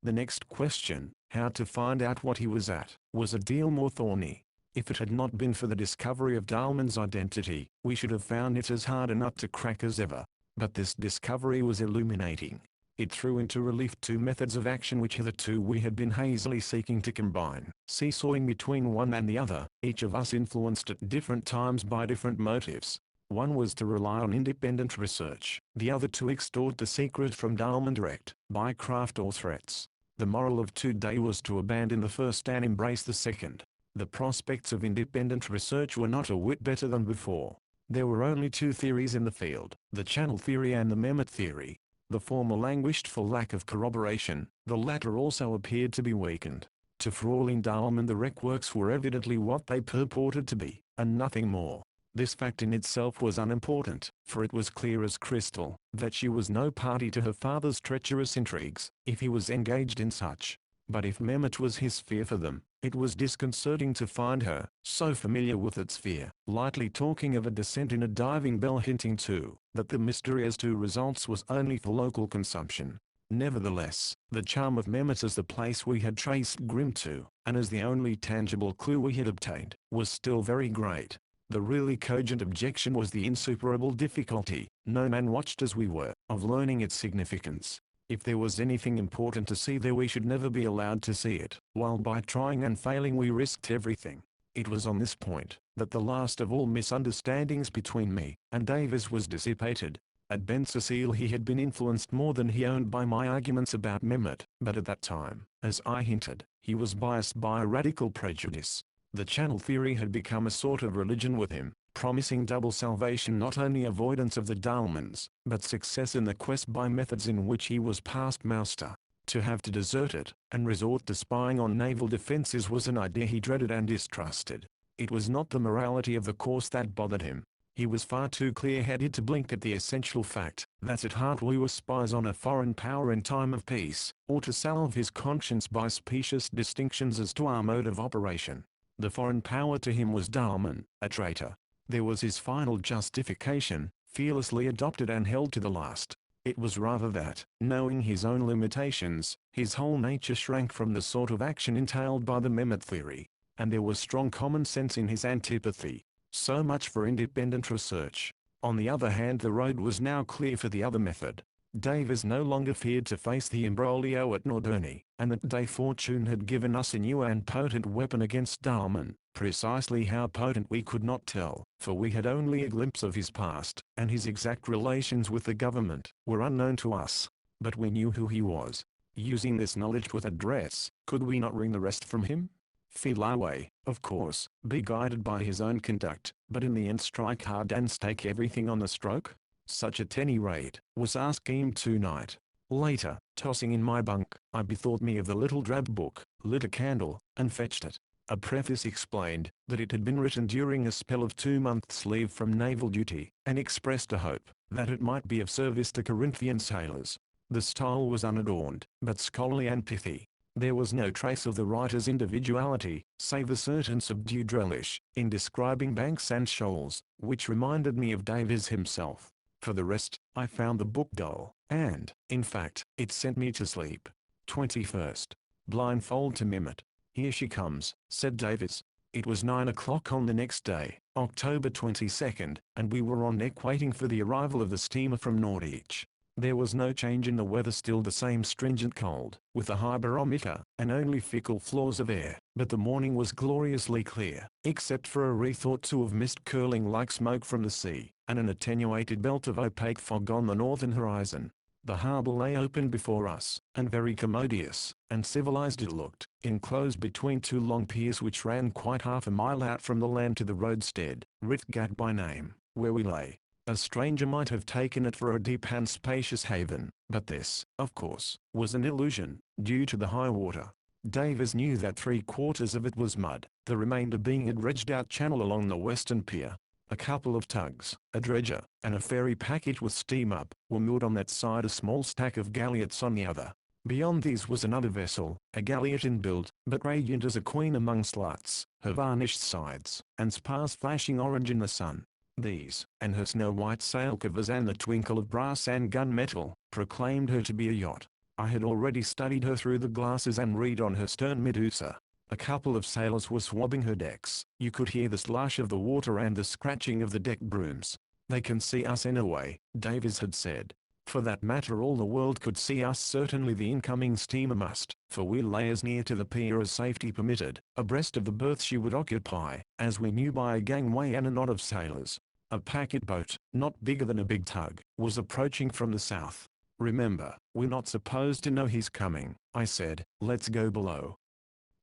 The next question, how to find out what he was at, was a deal more thorny. If it had not been for the discovery of Dahlmann's identity, we should have found it as hard a nut to crack as ever. But this discovery was illuminating. It threw into relief two methods of action which hitherto we had been hazily seeking to combine, seesawing between one and the other, each of us influenced at different times by different motives. One was to rely on independent research, the other to extort the secret from Dahlmann direct, by craft or threats. The moral of today was to abandon the first and embrace the second. The prospects of independent research were not a whit better than before. There were only two theories in the field, the channel theory and the Mehmet theory. The former languished for lack of corroboration, the latter also appeared to be weakened. To Fraulein Dahlmann the wreck works were evidently what they purported to be, and nothing more. This fact in itself was unimportant, for it was clear as crystal, that she was no party to her father's treacherous intrigues, if he was engaged in such. But if Mehmet was his fear for them, it was disconcerting to find her, so familiar with its fear, lightly talking of a descent in a diving bell, hinting too, that the mystery as to results was only for local consumption. Nevertheless, the charm of Mehmet as the place we had traced Grimm to, and as the only tangible clue we had obtained, was still very great. The really cogent objection was the insuperable difficulty, no man watched as we were, of learning its significance. If there was anything important to see there we should never be allowed to see it, while by trying and failing we risked everything. It was on this point, that the last of all misunderstandings between me and Davis was dissipated. At Ben Cecile he had been influenced more than he owned by my arguments about Mehmet, but at that time, as I hinted, he was biased by a radical prejudice. The channel theory had become a sort of religion with him, promising double salvation, not only avoidance of the Dahlmanns, but success in the quest by methods in which he was past master. To have to desert it, and resort to spying on naval defenses was an idea he dreaded and distrusted. It was not the morality of the course that bothered him. He was far too clear-headed to blink at the essential fact that at heart we were spies on a foreign power in time of peace, or to salve his conscience by specious distinctions as to our mode of operation. The foreign power to him was Dalman, a traitor. There was his final justification, fearlessly adopted and held to the last. It was rather that, knowing his own limitations, his whole nature shrank from the sort of action entailed by the Mehmet theory. And there was strong common sense in his antipathy. So much for independent research. On the other hand, the road was now clear for the other method. Davies no longer feared to face the imbroglio at Norderney, and that day fortune had given us a new and potent weapon against Dalman. Precisely how potent we could not tell, for we had only a glimpse of his past, and his exact relations with the government were unknown to us. But we knew who he was. Using this knowledge with address, could we not wring the rest from him? Feel our way, of course, be guided by his own conduct, but in the end strike hard and stake everything on the stroke? Such at any rate, was our scheme tonight. Later, tossing in my bunk, I bethought me of the little drab book, lit a candle, and fetched it. A preface explained that it had been written during a spell of 2 months' leave from naval duty, and expressed a hope that it might be of service to Corinthian sailors. The style was unadorned, but scholarly and pithy. There was no trace of the writer's individuality, save a certain subdued relish in describing banks and shoals, which reminded me of Davies himself. For the rest, I found the book dull, and, in fact, it sent me to sleep. 21st. Blindfold to Mehmet. Here she comes, said Davies. It was 9 o'clock on the next day, October 22nd, and we were on deck waiting for the arrival of the steamer from Norwich. There was no change in the weather, still the same stringent cold, with a high barometer, and only fickle flaws of air, but the morning was gloriously clear, except for a wreath or two of mist curling like smoke from the sea, and an attenuated belt of opaque fog on the northern horizon. The harbour lay open before us, and very commodious, and civilized it looked, enclosed between two long piers which ran quite half a mile out from the land to the roadstead, Ritgat by name, where we lay. A stranger might have taken it for a deep and spacious haven, but this, of course, was an illusion, due to the high water. Davies knew that 3/4 of it was mud, the remainder being a dredged-out channel along the western pier. A couple of tugs, a dredger, and a ferry packet with steam up, were moored on that side, a small stack of galliots on the other. Beyond these was another vessel, a galliot in build, but radiant as a queen among sluts, her varnished sides, and spars flashing orange in the sun. These, and her snow-white sail covers and the twinkle of brass and gun-metal, proclaimed her to be a yacht. I had already studied her through the glasses and read on her stern Medusa. A couple of sailors were swabbing her decks. You could hear the slush of the water and the scratching of the deck brooms. They can see us anyway, Davies had said. For that matter, all the world could see us. Certainly the incoming steamer must, for we lay as near to the pier as safety permitted, abreast of the berth she would occupy, as we knew by a gangway and a knot of sailors. A packet boat, not bigger than a big tug, was approaching from the south. Remember, we're not supposed to know he's coming, I said. Let's go below.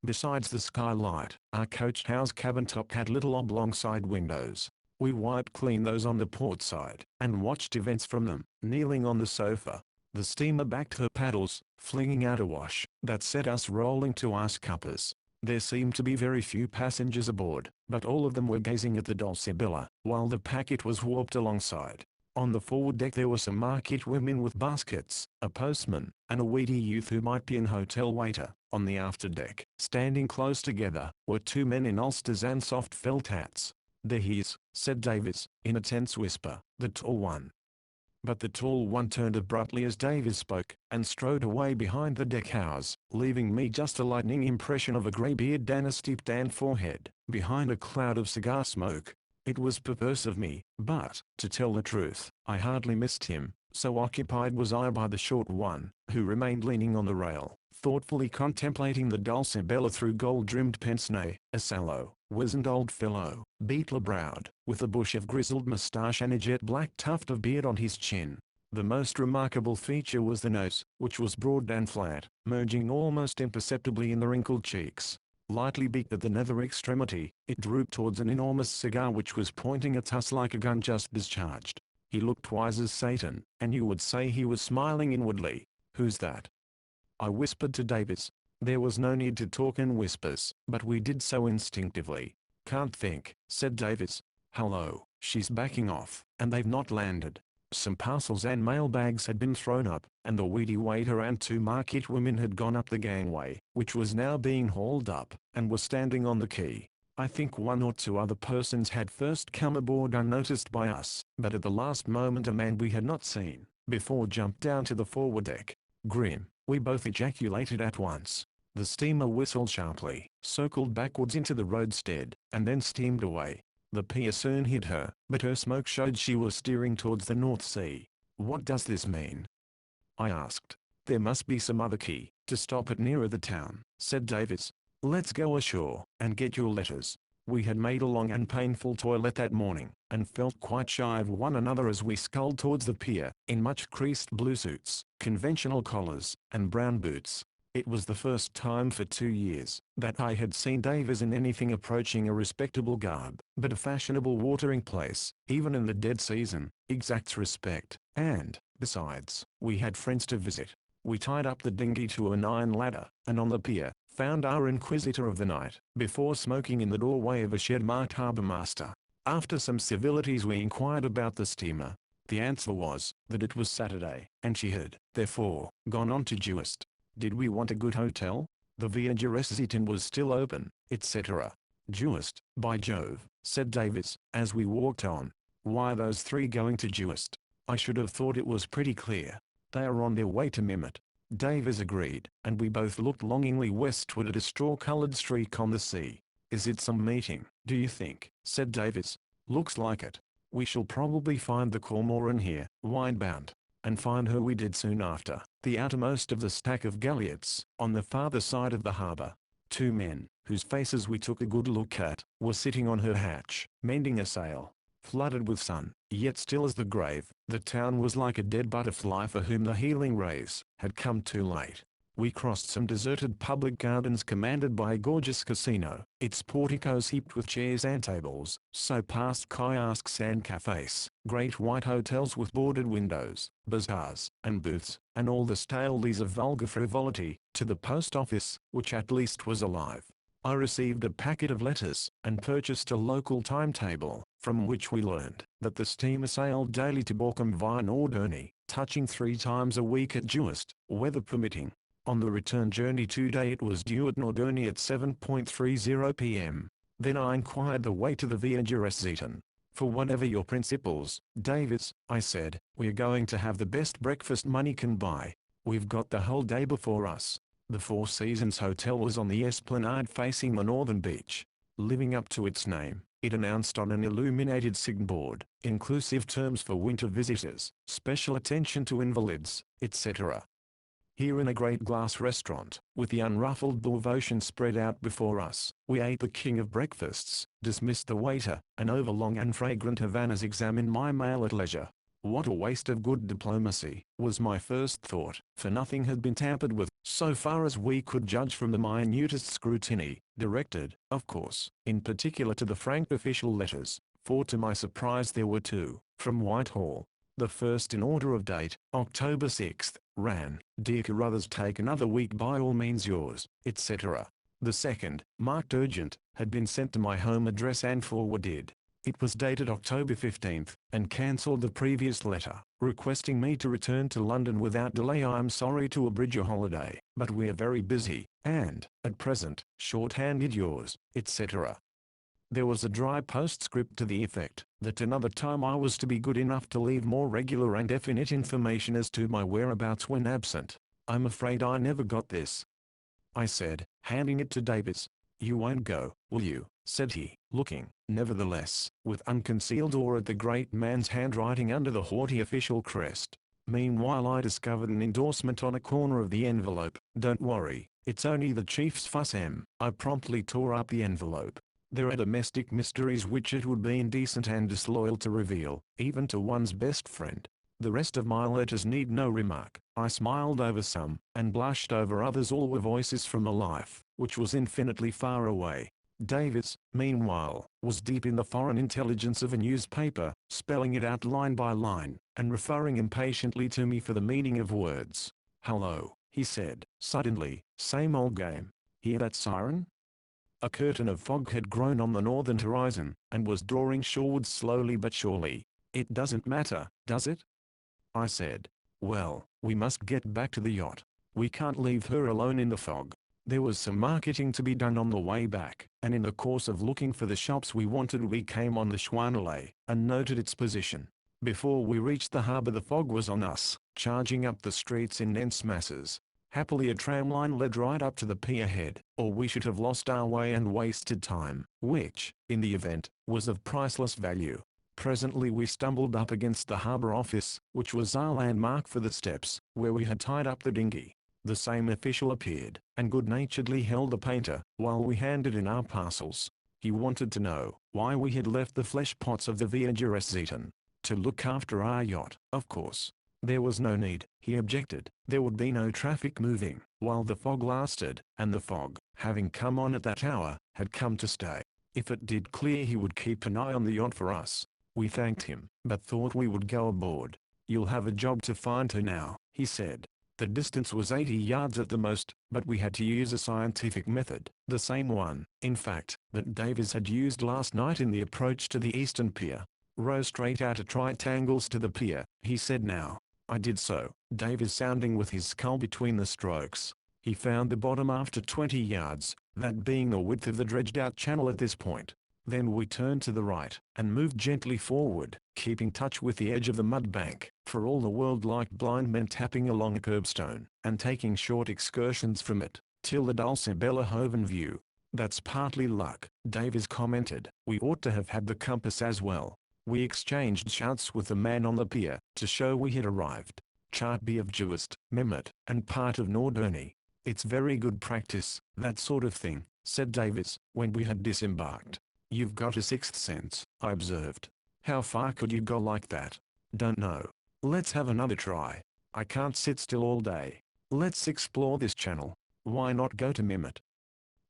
Besides the skylight, our coach house cabin top had little oblong side windows. We wiped clean those on the port side, and watched events from them, kneeling on the sofa. The steamer backed her paddles, flinging out a wash that set us rolling to our scuppers. There seemed to be very few passengers aboard, but all of them were gazing at the Dulcibella, while the packet was warped alongside. On the forward deck there were some market women with baskets, a postman, and a weedy youth who might be an hotel waiter. On the after deck, standing close together, were two men in ulsters and soft felt hats. "There he is," said Davies, in a tense whisper, "the tall one." But the tall one turned abruptly as Davies spoke, and strode away behind the deck house, leaving me just a lightning impression of a grey beard and a steep tanned forehead, behind a cloud of cigar smoke. It was perverse of me, but, to tell the truth, I hardly missed him, so occupied was I by the short one, who remained leaning on the rail, thoughtfully contemplating the Dulcibella through gold-rimmed pince-nez, a sallow, wizened old fellow, beetle-browed, with a bush of grizzled moustache and a jet-black tuft of beard on his chin. The most remarkable feature was the nose, which was broad and flat, merging almost imperceptibly in the wrinkled cheeks. Lightly beaked at the nether extremity, it drooped towards an enormous cigar which was pointing at us like a gun just discharged. He looked wise as Satan, and you would say he was smiling inwardly. "Who's that?" I whispered to Davis. There was no need to talk in whispers, but we did so instinctively. Can't think, said Davis. Hello, she's backing off, and they've not landed. Some parcels and mailbags had been thrown up, and the weedy waiter and 2 market women had gone up the gangway, which was now being hauled up, and were standing on the quay. I think 1 or 2 other persons had first come aboard unnoticed by us, but at the last moment a man we had not seen before jumped down to the forward deck. Grim, we both ejaculated at once. The steamer whistled sharply, circled backwards into the roadstead, and then steamed away. The pier soon hid her, but her smoke showed she was steering towards the North Sea. What does this mean? I asked. There must be some other key to stop it nearer the town, said Davis. Let's go ashore, and get your letters. We had made a long and painful toilet that morning, and felt quite shy of one another as we sculled towards the pier, in much creased blue suits, conventional collars, and brown boots. It was the first time for 2 years that I had seen Davis in anything approaching a respectable garb, but a fashionable watering place, even in the dead season, exacts respect, and, besides, we had friends to visit. We tied up the dinghy to an iron ladder, and on the pier, found our inquisitor of the night, before smoking in the doorway of a shed marked Harbour Master. After some civilities we inquired about the steamer. The answer was, that it was Saturday, and she had, therefore, gone on to Jewest. Did we want a good hotel? The Via Erskine was still open, etc. Jewest, by Jove, said Davis, as we walked on. Why those 3 going to Jewest? I should have thought it was pretty clear. They are on their way to Mimmet. Davis agreed, and we both looked longingly westward at a straw-colored streak on the sea. Is it some meeting, do you think? Said Davis. Looks like it. We shall probably find the Cormoran here, windbound. And find her we did soon after, the outermost of the stack of galliots, on the farther side of the harbour. 2 men, whose faces we took a good look at, were sitting on her hatch, mending a sail. Flooded with sun, yet still as the grave, the town was like a dead butterfly for whom the healing rays had come too late. We crossed some deserted public gardens commanded by a gorgeous casino, its porticos heaped with chairs and tables, so past kiosks and cafes, great white hotels with boarded windows, bazaars, and booths, and all the staleties of vulgar frivolity, to the post office, which at least was alive. I received a packet of letters, and purchased a local timetable, from which we learned that the steamer sailed daily to Borkum via Norderney, touching 3 times a week at Jewest, weather permitting. On the return journey today it was due at Norderney at 7:30 p.m. Then I inquired the way to the Via Erskine. For whatever your principles, Davis, I said, we're going to have the best breakfast money can buy. We've got the whole day before us. The Four Seasons Hotel was on the esplanade facing the northern beach. Living up to its name, it announced on an illuminated signboard, inclusive terms for winter visitors, special attention to invalids, etc. Here in a great glass restaurant, with the unruffled blue of ocean spread out before us, we ate the king of breakfasts, dismissed the waiter, and over long and fragrant Havanas examined my mail at leisure. What a waste of good diplomacy, was my first thought, for nothing had been tampered with, so far as we could judge from the minutest scrutiny, directed, of course, in particular to the frank official letters, for to my surprise there were 2, from Whitehall. The first in order of date, October 6th, ran, Dear Carruthers, take another week, by all means yours, etc. The second, marked urgent, had been sent to my home address and forwarded. It was dated October 15th, and cancelled the previous letter, requesting me to return to London without delay. I am sorry to abridge your holiday, but we are very busy, and, at present, short-handed yours, etc. There was a dry postscript to the effect that another time I was to be good enough to leave more regular and definite information as to my whereabouts when absent. I'm afraid I never got this. I said, handing it to Davis. You won't go, will you? Said he, looking, nevertheless, with unconcealed awe at the great man's handwriting under the haughty official crest. Meanwhile I discovered an endorsement on a corner of the envelope. Don't worry, it's only the chief's fuss. I promptly tore up the envelope. There are domestic mysteries which it would be indecent and disloyal to reveal, even to one's best friend. The rest of my letters need no remark. I smiled over some, and blushed over others. All were voices from a life which was infinitely far away. Davis, meanwhile, was deep in the foreign intelligence of a newspaper, spelling it out line by line, and referring impatiently to me for the meaning of words. Hello, he said. Suddenly, same old game. Hear that siren? A curtain of fog had grown on the northern horizon, and was drawing shoreward slowly but surely. It doesn't matter, does it? I said. Well, we must get back to the yacht. We can't leave her alone in the fog. There was some marketing to be done on the way back, and in the course of looking for the shops we wanted we came on the Schwanelay, and noted its position. Before we reached the harbour the fog was on us, charging up the streets in dense masses. Happily a tramline led right up to the pier head, or we should have lost our way and wasted time, which, in the event, was of priceless value. Presently we stumbled up against the harbour office, which was our landmark for the steps, where we had tied up the dinghy. The same official appeared, and good-naturedly held the painter, while we handed in our parcels. He wanted to know why we had left the flesh pots of the Viager Zeton. To look after our yacht, of course. There was no need, he objected. There would be no traffic moving, while the fog lasted, and the fog, having come on at that hour, had come to stay. If it did clear he would keep an eye on the yacht for us. We thanked him, but thought we would go aboard. You'll have a job to find her now, he said. The distance was 80 yards at the most, but we had to use a scientific method, the same one, in fact, that Davies had used last night in the approach to the eastern pier. Row straight out at right angles to the pier, he said now. I did so, Davies sounding with his scull between the strokes. He found the bottom after 20 yards, that being the width of the dredged-out channel at this point. Then we turned to the right, and moved gently forward, keeping touch with the edge of the mud bank, for all the world like blind men tapping along a curbstone, and taking short excursions from it, till the Dulcibella hove in view. That's partly luck, Davies commented. We ought to have had the compass as well. We exchanged shouts with the man on the pier, to show we had arrived. Chart B of Juist, Mehmet, and part of Norderney. It's very good practice, that sort of thing, said Davies, when we had disembarked. You've got a sixth sense, I observed. How far could you go like that? Don't know. Let's have another try. I can't sit still all day. Let's explore this channel. Why not go to Mehmet?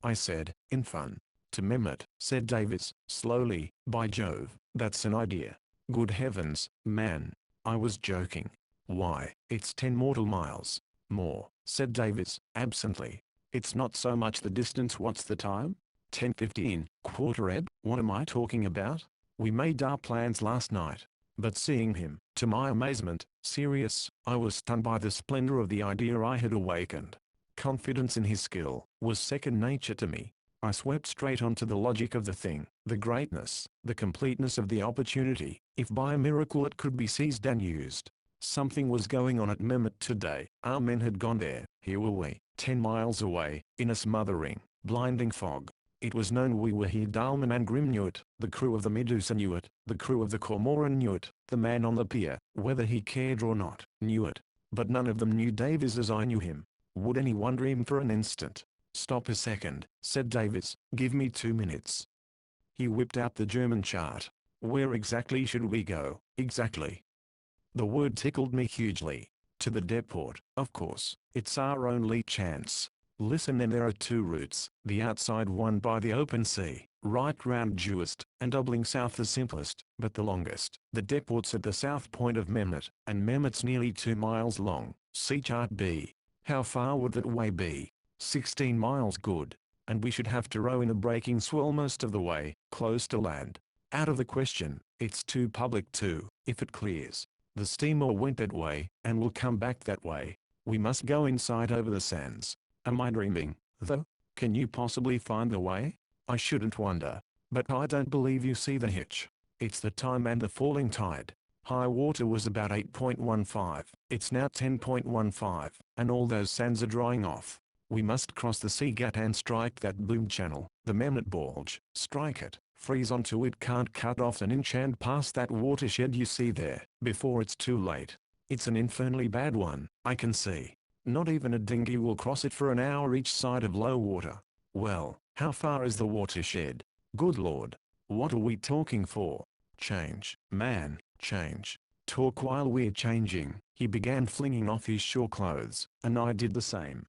I said, in fun. To Mehmet, said Davies, slowly. By Jove, that's an idea. Good heavens, man. I was joking. Why, it's 10 mortal miles. More, said Davies, absently. It's not so much the distance. What's the time? 10:15, quarter ebb. What am I talking about? We made our plans last night. But seeing him, to my amazement, serious, I was stunned by the splendor of the idea I had awakened. Confidence in his skill was second nature to me. I swept straight onto the logic of the thing, the greatness, the completeness of the opportunity, if by a miracle it could be seized and used. Something was going on at Mehmet today. Our men had gone there. Here were we, 10 miles away, in a smothering, blinding fog. It was known we were here. Dahlman and Grimm knew it, the crew of the Medusa knew it, the crew of the Cormoran knew it, the man on the pier, whether he cared or not, knew it. But none of them knew Davies as I knew him. Would anyone dream for an instant? Stop a second, said Davies, give me 2 minutes. He whipped out the German chart. Where exactly should we go? Exactly. The word tickled me hugely. To the depot, of course. It's our only chance. Listen, then there are 2 routes, the outside one by the open sea, right round Juist, and doubling south the simplest, but the longest. The depot's at the south point of Mehmet, and Mehmet's nearly 2 miles long. See chart B. How far would that way be? 16 miles good. And we should have to row in a breaking swell most of the way, close to land. Out of the question. It's too public too, if it clears. The steamer went that way, and will come back that way. We must go inside over the sands. Am I dreaming, though? Can you possibly find the way? I shouldn't wonder. But I don't believe you see the hitch. It's the time and the falling tide. High water was about 8.15, it's now 10.15, and all those sands are drying off. We must cross the sea gate and strike that boom channel, the Mehmet Bulge. Strike it, freeze onto it, can't cut off an inch and pass that watershed you see there, before it's too late. It's an infernally bad one, I can see. Not even a dinghy will cross it for an hour each side of low water. Well, how far is the watershed? Good Lord. What are we talking for? Change, man, change. Talk while we're changing. He began flinging off his shore clothes, and I did the same.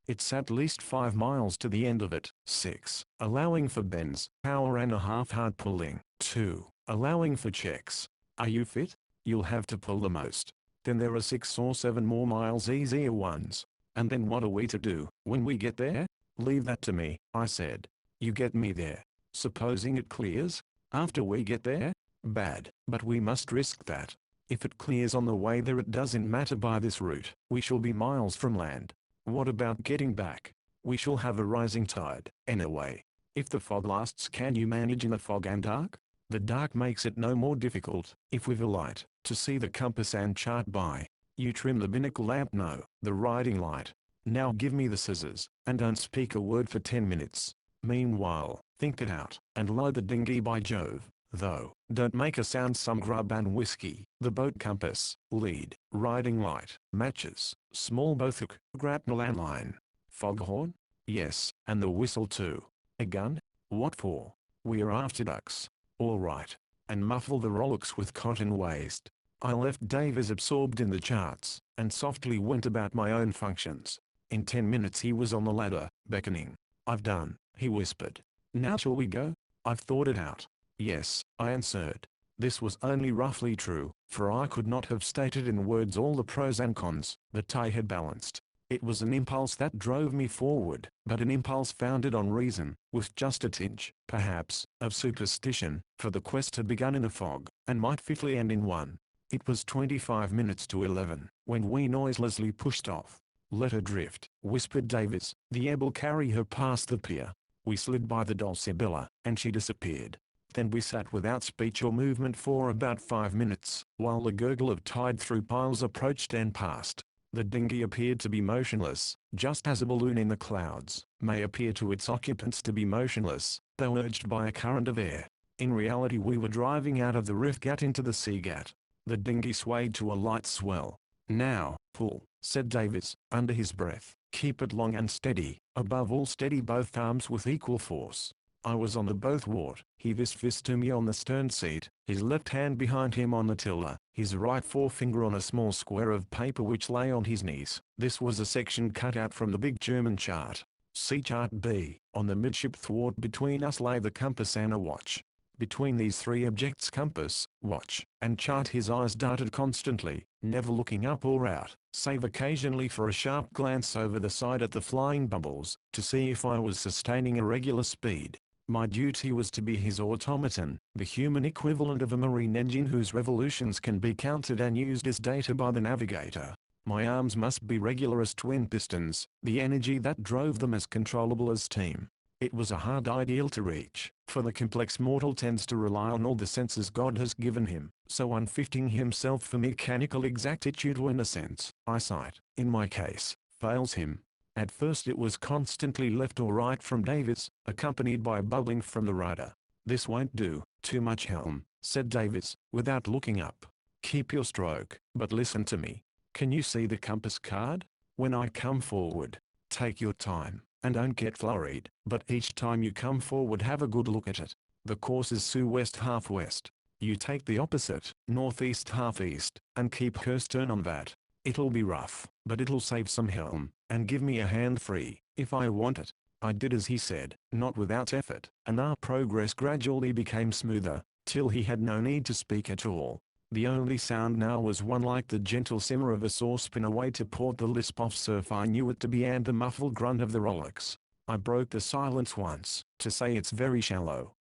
It's at least 5 miles to the end of it. 6. Allowing for bends, hour and a half hard pulling. 2. Allowing for checks. Are you fit? You'll have to pull the most. Then there are 6 or 7 more miles easier ones. And then what are we to do when we get there? Leave that to me, I said. You get me there. Supposing it clears? After we get there? Bad, but we must risk that. If it clears on the way there, it doesn't matter by this route. We shall be miles from land. What about getting back? We shall have a rising tide, anyway. If the fog lasts, can you manage in the fog and dark? The dark makes it no more difficult, if we've a light, to see the compass and chart by. You trim the binnacle lamp, no, the riding light. Now give me the scissors, and don't speak a word for 10 minutes. Meanwhile, think it out, and load the dinghy by Jove, though, don't make a sound. Some grub and whiskey, the boat compass, lead, riding light, matches, small boathook, grapnel and line. Foghorn? Yes, and the whistle too. A gun? What for? We are after ducks. All right. And muffle the rowlocks with cotton waste. I left Davis absorbed in the charts, and softly went about my own functions. In 10 minutes he was on the ladder, beckoning. I've done, he whispered. Now shall we go? I've thought it out. Yes, I answered. This was only roughly true, for I could not have stated in words all the pros and cons that I had balanced. It was an impulse that drove me forward, but an impulse founded on reason, with just a tinge, perhaps, of superstition, for the quest had begun in a fog, and might fitly end in one. It was 25 minutes to 11, when we noiselessly pushed off. Let her drift, whispered Davis. The ebb will carry her past the pier. We slid by the Dulcibella, and she disappeared. Then we sat without speech or movement for about 5 minutes, while the gurgle of tide through piles approached and passed. The dinghy appeared to be motionless, just as a balloon in the clouds may appear to its occupants to be motionless, though urged by a current of air. In reality we were driving out of the Riff Gat into the Sea Gat. The dinghy swayed to a light swell. Now, pull, said Davis, under his breath. Keep it long and steady, above all steady both arms with equal force. I was on the bow thwart, he fist to me on the stern seat, his left hand behind him on the tiller, his right forefinger on a small square of paper which lay on his knees. This was a section cut out from the big German chart. See chart B. On the midship thwart between us lay the compass and a watch. Between these three objects, compass, watch, and chart, his eyes darted constantly, never looking up or out, save occasionally for a sharp glance over the side at the flying bubbles, to see if I was sustaining a regular speed. My duty was to be his automaton, the human equivalent of a marine engine whose revolutions can be counted and used as data by the navigator. My arms must be regular as twin pistons, the energy that drove them as controllable as steam. It was a hard ideal to reach, for the complex mortal tends to rely on all the senses God has given him, so unfitting himself for mechanical exactitude when a sense, eyesight, in my case, fails him. At first it was constantly left or right from Davis, accompanied by bubbling from the rudder. This won't do, too much helm, said Davis, without looking up. Keep your stroke, but listen to me. Can you see the compass card? When I come forward, take your time, and don't get flurried, but each time you come forward have a good look at it. The course is sou-west half west. You take the opposite, northeast half east, and keep her stern on that. It'll be rough, but it'll save some helm, and give me a hand free, if I want it. I did as he said, not without effort, and our progress gradually became smoother, till he had no need to speak at all. The only sound now was one like the gentle simmer of a saucepan away to port, the lisp of surf I knew it to be, and the muffled grunt of the rowlocks. I broke the silence once, to say it's very shallow.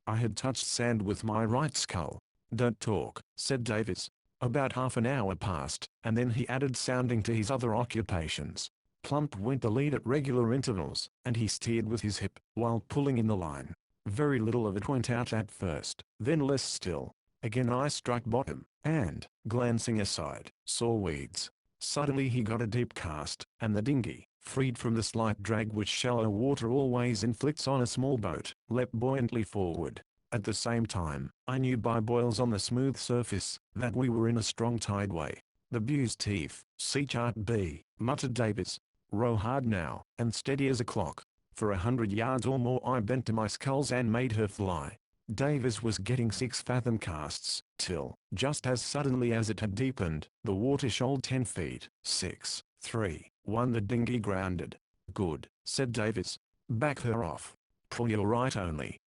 I had touched sand with my right scull. Don't talk, said Davis. About half an hour passed, and then he added, sounding to his other occupations. Plump went the lead at regular intervals, and he steered with his hip, while pulling in the line. Very little of it went out at first, then less still. Again I struck bottom, and, glancing aside, saw weeds. Suddenly he got a deep cast, and the dinghy, freed from the slight drag which shallow water always inflicts on a small boat, leapt buoyantly forward. At the same time, I knew by boils on the smooth surface, that we were in a strong tideway. The Buse teeth, see chart B, muttered Davis. Row hard now, and steady as a clock. For 100 yards or more I bent to my sculls and made her fly. Davis was getting 6-fathom casts, till, just as suddenly as it had deepened, the water shoaled 10 feet. 6, 3, 1. The dinghy grounded. Good, said Davis. Back her off. Pull your right only.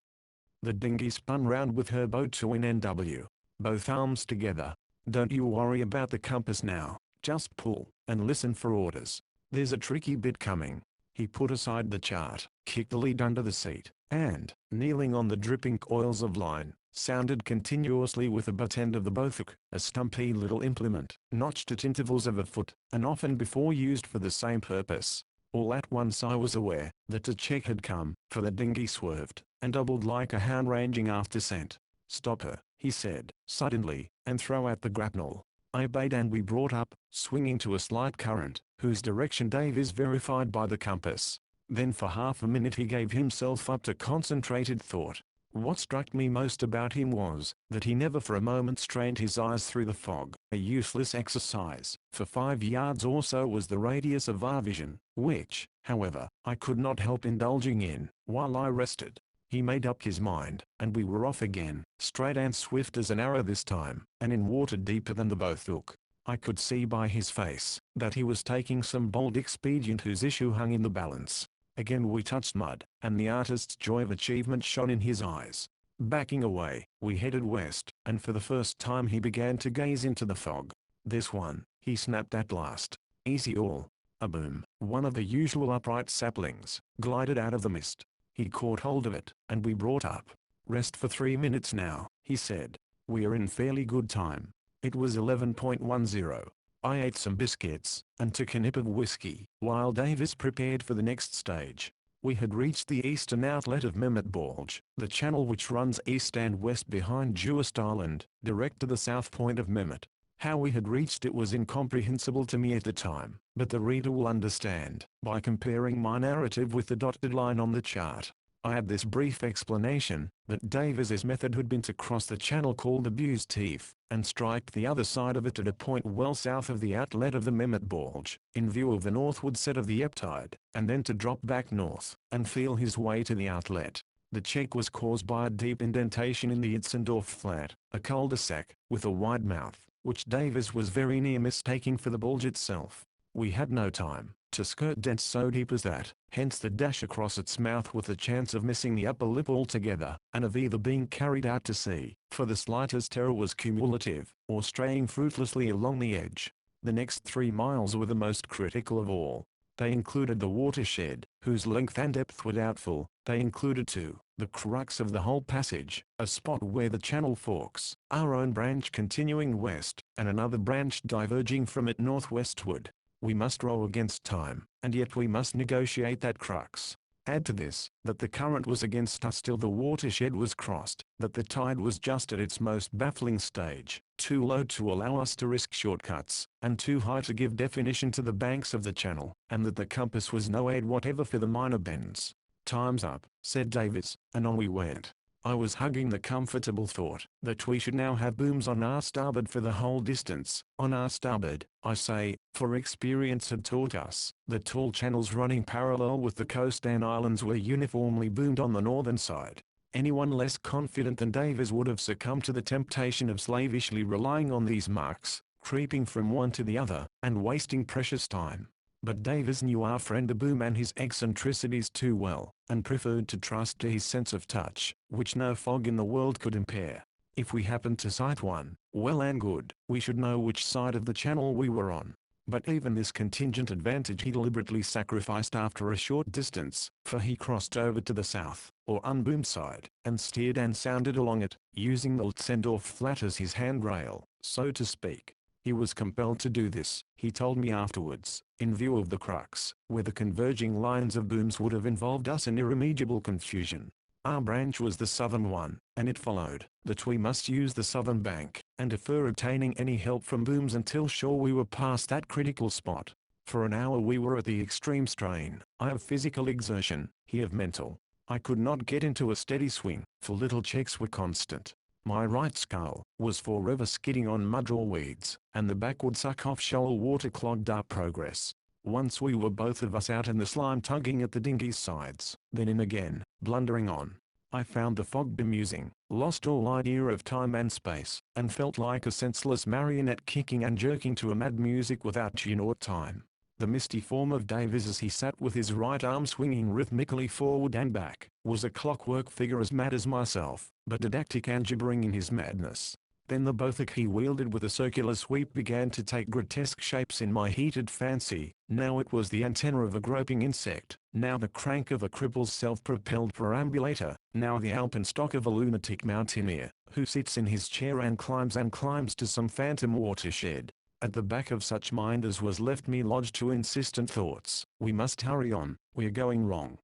The dinghy spun round with her bow to NW. Both arms together. Don't you worry about the compass now, just pull, and listen for orders. There's a tricky bit coming. He put aside the chart, kicked the lead under the seat, and, kneeling on the dripping coils of line, sounded continuously with the butt end of the bothuk, a stumpy little implement, notched at intervals of a foot, and often before used for the same purpose. All at once I was aware that a check had come, for the dinghy swerved, and doubled like a hound ranging after scent. "Stop her," he said, suddenly, "and throw out the grapnel." I obeyed and we brought up, swinging to a slight current, whose direction Davies verified by the compass. Then for half a minute he gave himself up to concentrated thought. What struck me most about him was that he never for a moment strained his eyes through the fog, a useless exercise, for 5 yards or so was the radius of our vision, which, however, I could not help indulging in, while I rested. He made up his mind, and we were off again, straight and swift as an arrow this time, and in water deeper than the bothuk. I could see by his face that he was taking some bold expedient whose issue hung in the balance. Again we touched mud, and the artist's joy of achievement shone in his eyes. Backing away, we headed west, and for the first time he began to gaze into the fog. "This one," he snapped at last. "Easy all." A boom, one of the usual upright saplings, glided out of the mist. He caught hold of it, and we brought up. "Rest for 3 minutes now," he said. "We are in fairly good time." It was 11:10. I ate some biscuits, and took a nip of whiskey, while Davis prepared for the next stage. We had reached the eastern outlet of Mehmet Bulge, the channel which runs east and west behind Jewist Island, direct to the south point of Mehmet. How we had reached it was incomprehensible to me at the time, but the reader will understand, by comparing my narrative with the dotted line on the chart. I add this brief explanation, that Davis's method had been to cross the channel called the Bu's Teeth, and strike the other side of it at a point well south of the outlet of the Mehmet Bulge, in view of the northward set of the ebb tide, and then to drop back north, and feel his way to the outlet. The check was caused by a deep indentation in the Itzendorf flat, a cul-de-sac, with a wide mouth, which Davis was very near mistaking for the bulge itself. We had no time to skirt dents so deep as that, hence the dash across its mouth with the chance of missing the upper lip altogether, and of either being carried out to sea, for the slightest terror was cumulative, or straying fruitlessly along the edge. The next 3 miles were the most critical of all. They included the watershed, whose length and depth were doubtful. They included too, the crux of the whole passage, a spot where the channel forks, our own branch continuing west, and another branch diverging from it northwestward. We must row against time, and yet we must negotiate that crux. Add to this, that the current was against us till the watershed was crossed, that the tide was just at its most baffling stage, too low to allow us to risk shortcuts, and too high to give definition to the banks of the channel, and that the compass was no aid whatever for the minor bends. "Time's up," said Davis, and on we went. I was hugging the comfortable thought that we should now have booms on our starboard for the whole distance. On our starboard, I say, for experience had taught us, the tall channels running parallel with the coast and islands were uniformly boomed on the northern side. Anyone less confident than Davis would have succumbed to the temptation of slavishly relying on these marks, creeping from one to the other, and wasting precious time. But Davis knew our friend the boom and his eccentricities too well, and preferred to trust to his sense of touch, which no fog in the world could impair. If we happened to sight one, well and good, we should know which side of the channel we were on. But even this contingent advantage he deliberately sacrificed after a short distance, for he crossed over to the south, or unboomed side, and steered and sounded along it, using the Itzendorf flat as his handrail, so to speak. He was compelled to do this, he told me afterwards, in view of the crux, where the converging lines of booms would have involved us in irremediable confusion. Our branch was the southern one, and it followed that we must use the southern bank, and defer obtaining any help from booms until sure we were past that critical spot. For an hour we were at the extreme strain, I of physical exertion, he of mental. I could not get into a steady swing, for little checks were constant. My right scull was forever skidding on mud or weeds, and the backward suck off shoal water clogged our progress. Once we were both of us out in the slime tugging at the dinghy's sides, then in again, blundering on. I found the fog bemusing, lost all idea of time and space, and felt like a senseless marionette kicking and jerking to a mad music without tune or time. The misty form of Davis as he sat with his right arm swinging rhythmically forward and back, was a clockwork figure as mad as myself, but didactic and gibbering in his madness. Then the bothak he wielded with a circular sweep began to take grotesque shapes in my heated fancy. Now it was the antenna of a groping insect, now the crank of a cripple's self-propelled perambulator, now the alpenstock of a lunatic mountaineer, who sits in his chair and climbs to some phantom watershed. At the back of such mind as was left me lodged two insistent thoughts: we must hurry on, we're going wrong.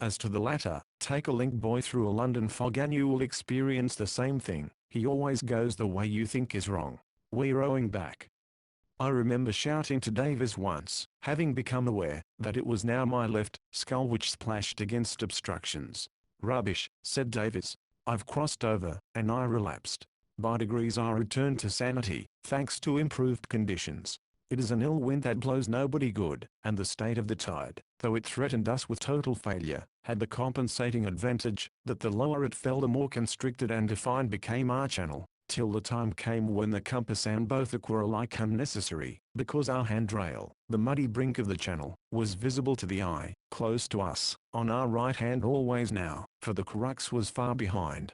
As to the latter, take a link boy through a London fog and you will experience the same thing. He always goes the way you think is wrong. We're owing back. I remember shouting to Davis once, having become aware that it was now my left skull which splashed against obstructions. Rubbish, said Davis. I've crossed over, and I relapsed. By degrees I returned to sanity, thanks to improved conditions. It is an ill wind that blows nobody good, and the state of the tide, though it threatened us with total failure, had the compensating advantage that the lower it fell the more constricted and defined became our channel, till the time came when the compass and bothak were alike unnecessary, because our handrail, the muddy brink of the channel, was visible to the eye, close to us, on our right hand always now, for the crux was far behind.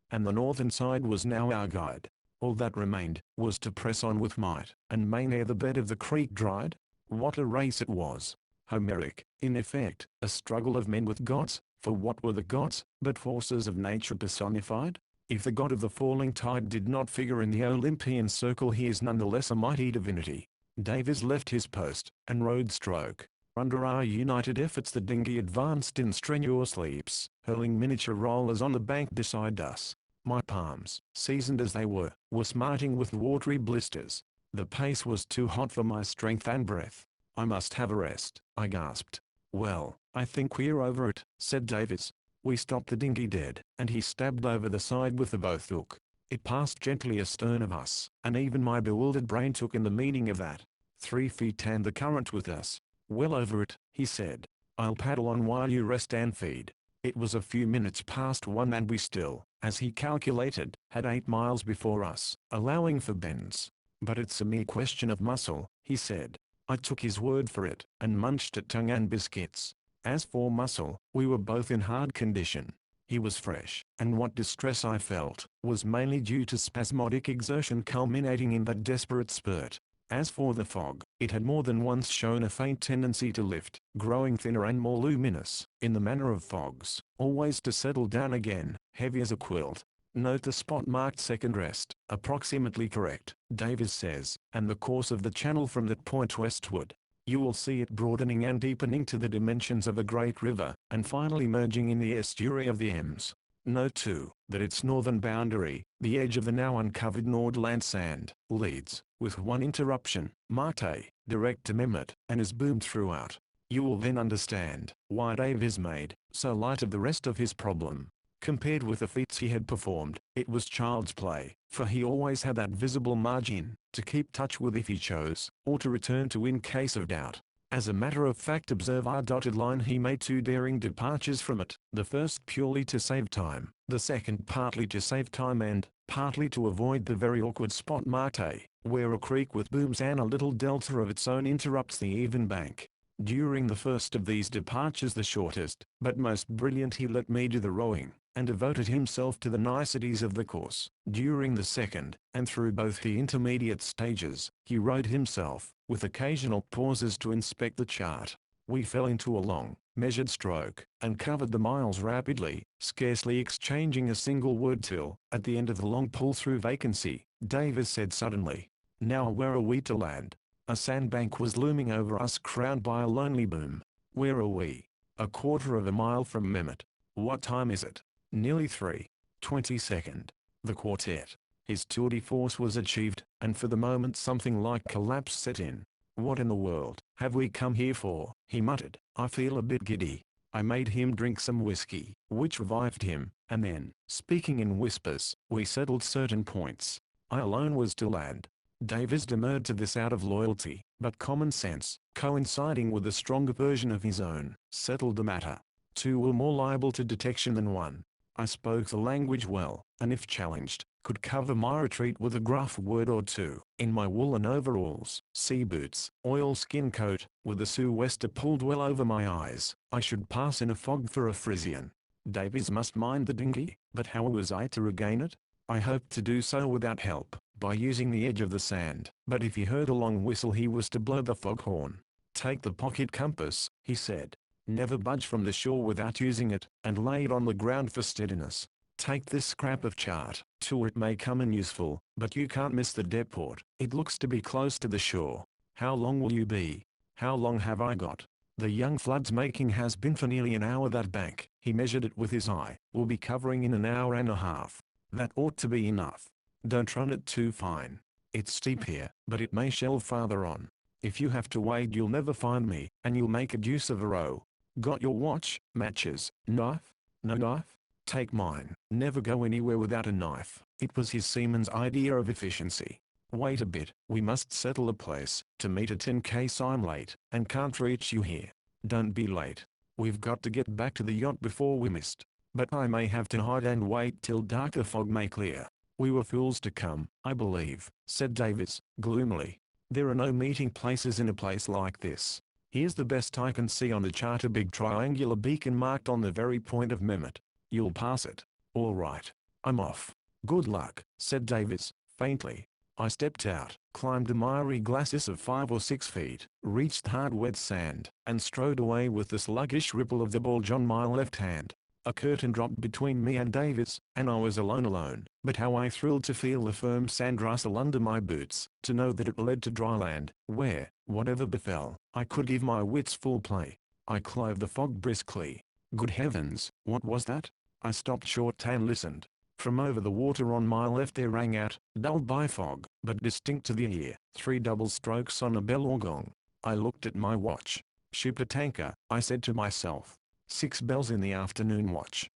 And the northern side was now our guide. All that remained, was to press on with might and main ere the bed of the creek dried. What a race it was! Homeric, in effect, a struggle of men with gods, for what were the gods, but forces of nature personified? If the god of the falling tide did not figure in the Olympian circle, he is nonetheless a mighty divinity. Davis left his post, and rowed stroke. Under our united efforts the dinghy advanced in strenuous leaps, hurling miniature rollers on the bank beside us. My palms, seasoned as they were smarting with watery blisters. The pace was too hot for my strength and breath. I must have a rest, I gasped. Well, I think we're over it, said Davis. We stopped the dinghy dead, and he stabbed over the side with the bothhook. It passed gently astern of us, and even my bewildered brain took in the meaning of that. 3 feet and the current with us. Well over it, he said. I'll paddle on while you rest and feed. It was a few minutes past 1 and we still, as he calculated, had 8 miles before us, allowing for bends. But it's a mere question of muscle, he said. I took his word for it, and munched at tongue and biscuits. As for muscle, we were both in hard condition. He was fresh, and what distress I felt, was mainly due to spasmodic exertion culminating in that desperate spurt. As for the fog, it had more than once shown a faint tendency to lift, growing thinner and more luminous, in the manner of fogs, always to settle down again, heavy as a quilt. Note the spot marked second rest, approximately correct, Davis says, and the course of the channel from that point westward. You will see it broadening and deepening to the dimensions of a great river, and finally merging in the estuary of the Ems. Note too, that its northern boundary, the edge of the now uncovered Nordland sand, leads, with one interruption, marked A, direct to Mehmet, and is boomed throughout. You will then understand why Davis made so light of the rest of his problem. Compared with the feats he had performed, it was child's play, for he always had that visible margin, to keep touch with if he chose, or to return to in case of doubt. As a matter of fact, observe our dotted line. He made 2 daring departures from it, the first purely to save time, the second partly to save time and, partly to avoid the very awkward spot marked A, where a creek with booms and a little delta of its own interrupts the even bank. During the first of these departures, the shortest, but most brilliant, he let me do the rowing, and devoted himself to the niceties of the course. During the second, and through both the intermediate stages, he rowed himself, with occasional pauses to inspect the chart. We fell into a long, measured stroke, and covered the miles rapidly, scarcely exchanging a single word till, at the end of the long pull through vacancy, Davis said suddenly, "Now where are we to land?" A sandbank was looming over us, crowned by a lonely boom. "Where are we?" "A quarter of a mile from Mehmet." "What time is it?" "Nearly 3:22." The quartet. His tour de force was achieved, and for the moment something like collapse set in. "What in the world have we come here for?" he muttered. "I feel a bit giddy." I made him drink some whiskey, which revived him, and then, speaking in whispers, we settled certain points. I alone was to land. Davis demurred to this out of loyalty, but common sense, coinciding with a stronger version of his own, settled the matter. 2 were more liable to detection than 1. I spoke the language well, and if challenged, could cover my retreat with a gruff word or 2. In my woolen overalls, sea boots, oilskin coat, with a sou'wester pulled well over my eyes, I should pass in a fog for a Frisian. Davies must mind the dinghy, but how was I to regain it? I hoped to do so without help, by using the edge of the sand, but if he heard a long whistle he was to blow the foghorn. "Take the pocket compass," he said. "Never budge from the shore without using it, and lay it on the ground for steadiness. Take this scrap of chart, too, it may come in useful, but you can't miss the depot. It looks to be close to the shore. How long will you be? How long have I got? The young flood's making has been for nearly an hour. That bank," he measured it with his eye, "will be covering in an hour and a half. That ought to be enough. Don't run it too fine. It's steep here, but it may shelve farther on. If you have to wade you'll never find me, and you'll make a deuce of a row. Got your watch, matches, knife? No knife? Take mine. Never go anywhere without a knife." It was his seaman's idea of efficiency. "Wait a bit, we must settle a place to meet at in case I'm late, and can't reach you here." "Don't be late. We've got to get back to the yacht before we missed." "But I may have to hide and wait till dark. The fog may clear." "We were fools to come, I believe," said Davis, gloomily. "There are no meeting places in a place like this. Here's the best I can see on the chart, a big triangular beacon marked on the very point of Mehmet. You'll pass it." "All right. I'm off." "Good luck," said Davis, faintly. I stepped out, climbed a miry glacis of 5 or 6 feet, reached hard wet sand, and strode away with the sluggish ripple of the bulge on my left hand. A curtain dropped between me and Davis, and I was alone. But how I thrilled to feel the firm sand rustle under my boots, to know that it led to dry land, where, whatever befell, I could give my wits full play. I clove the fog briskly. Good heavens, what was that? I stopped short and listened. From over the water on my left there rang out, dulled by fog, but distinct to the ear, 3 double strokes on a bell or gong. I looked at my watch. "Ship at anchor," I said to myself. 6 bells in the afternoon watch.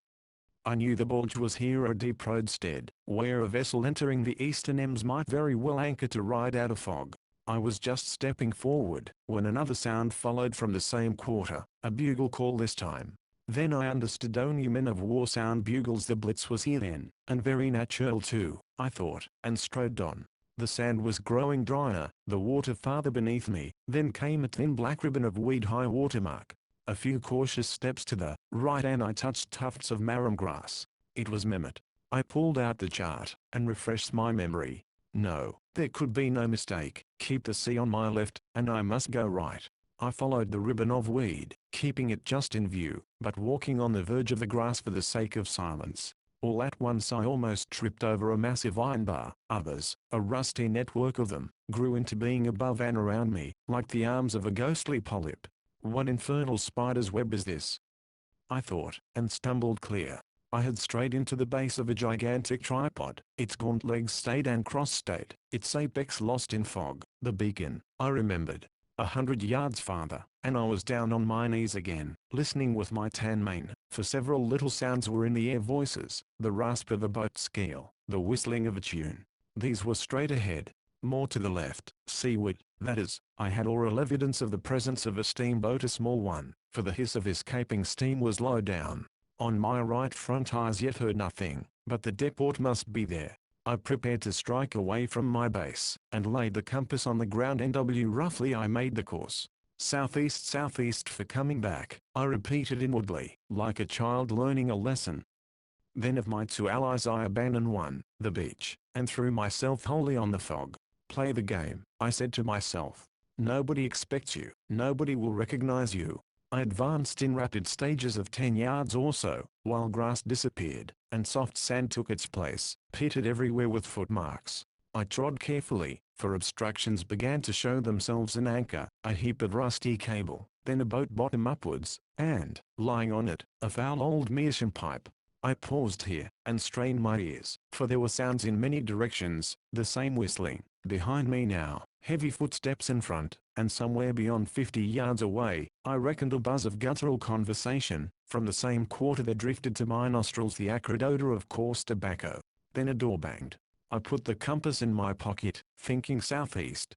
I knew the bulge was here, a deep roadstead, where a vessel entering the eastern Ems might very well anchor to ride out a fog. I was just stepping forward, when another sound followed from the same quarter, a bugle call this time. Then I understood, only men of war sound bugles. The Blitz was here then, and very natural too, I thought, and strode on. The sand was growing drier, the water farther beneath me, then came a thin black ribbon of weed high water mark. A few cautious steps to the right and I touched tufts of marram grass. It was Mehmet. I pulled out the chart, and refreshed my memory. No, there could be no mistake. Keep the sea on my left, and I must go right. I followed the ribbon of weed, keeping it just in view, but walking on the verge of the grass for the sake of silence. All at once I almost tripped over a massive iron bar. Others, a rusty network of them, grew into being above and around me, like the arms of a ghostly polyp. "What infernal spider's web is this?" I thought, and stumbled clear. I had strayed into the base of a gigantic tripod, its gaunt legs stayed and cross-stayed, its apex lost in fog. The beacon, I remembered. 100 yards farther, and I was down on my knees again, listening with my tan mane, for several little sounds were in the air: voices, the rasp of a boat's keel, the whistling of a tune. These were straight ahead. More to the left, seaward, that is, I had oral evidence of the presence of a steamboat, a small one, for the hiss of escaping steam was low down. On my right front eyes yet heard nothing, but the depot must be there. I prepared to strike away from my base, and laid the compass on the ground. Roughly I made the course. Southeast for coming back, I repeated inwardly, like a child learning a lesson. Then of my 2 allies I abandoned one, the beach, and threw myself wholly on the fog. Play the game, I said to myself. Nobody expects you, nobody will recognize you. I advanced in rapid stages of 10 yards or so, while grass disappeared, and soft sand took its place, pitted everywhere with footmarks. I trod carefully, for obstructions began to show themselves: an anchor, a heap of rusty cable, then a boat bottom upwards, and, lying on it, a foul old meerschaum pipe. I paused here, and strained my ears, for there were sounds in many directions, the same whistling. Behind me now, heavy footsteps in front, and somewhere beyond 50 yards away, I reckoned a buzz of guttural conversation. From the same quarter there drifted to my nostrils the acrid odor of coarse tobacco. Then a door banged. I put the compass in my pocket, thinking southeast,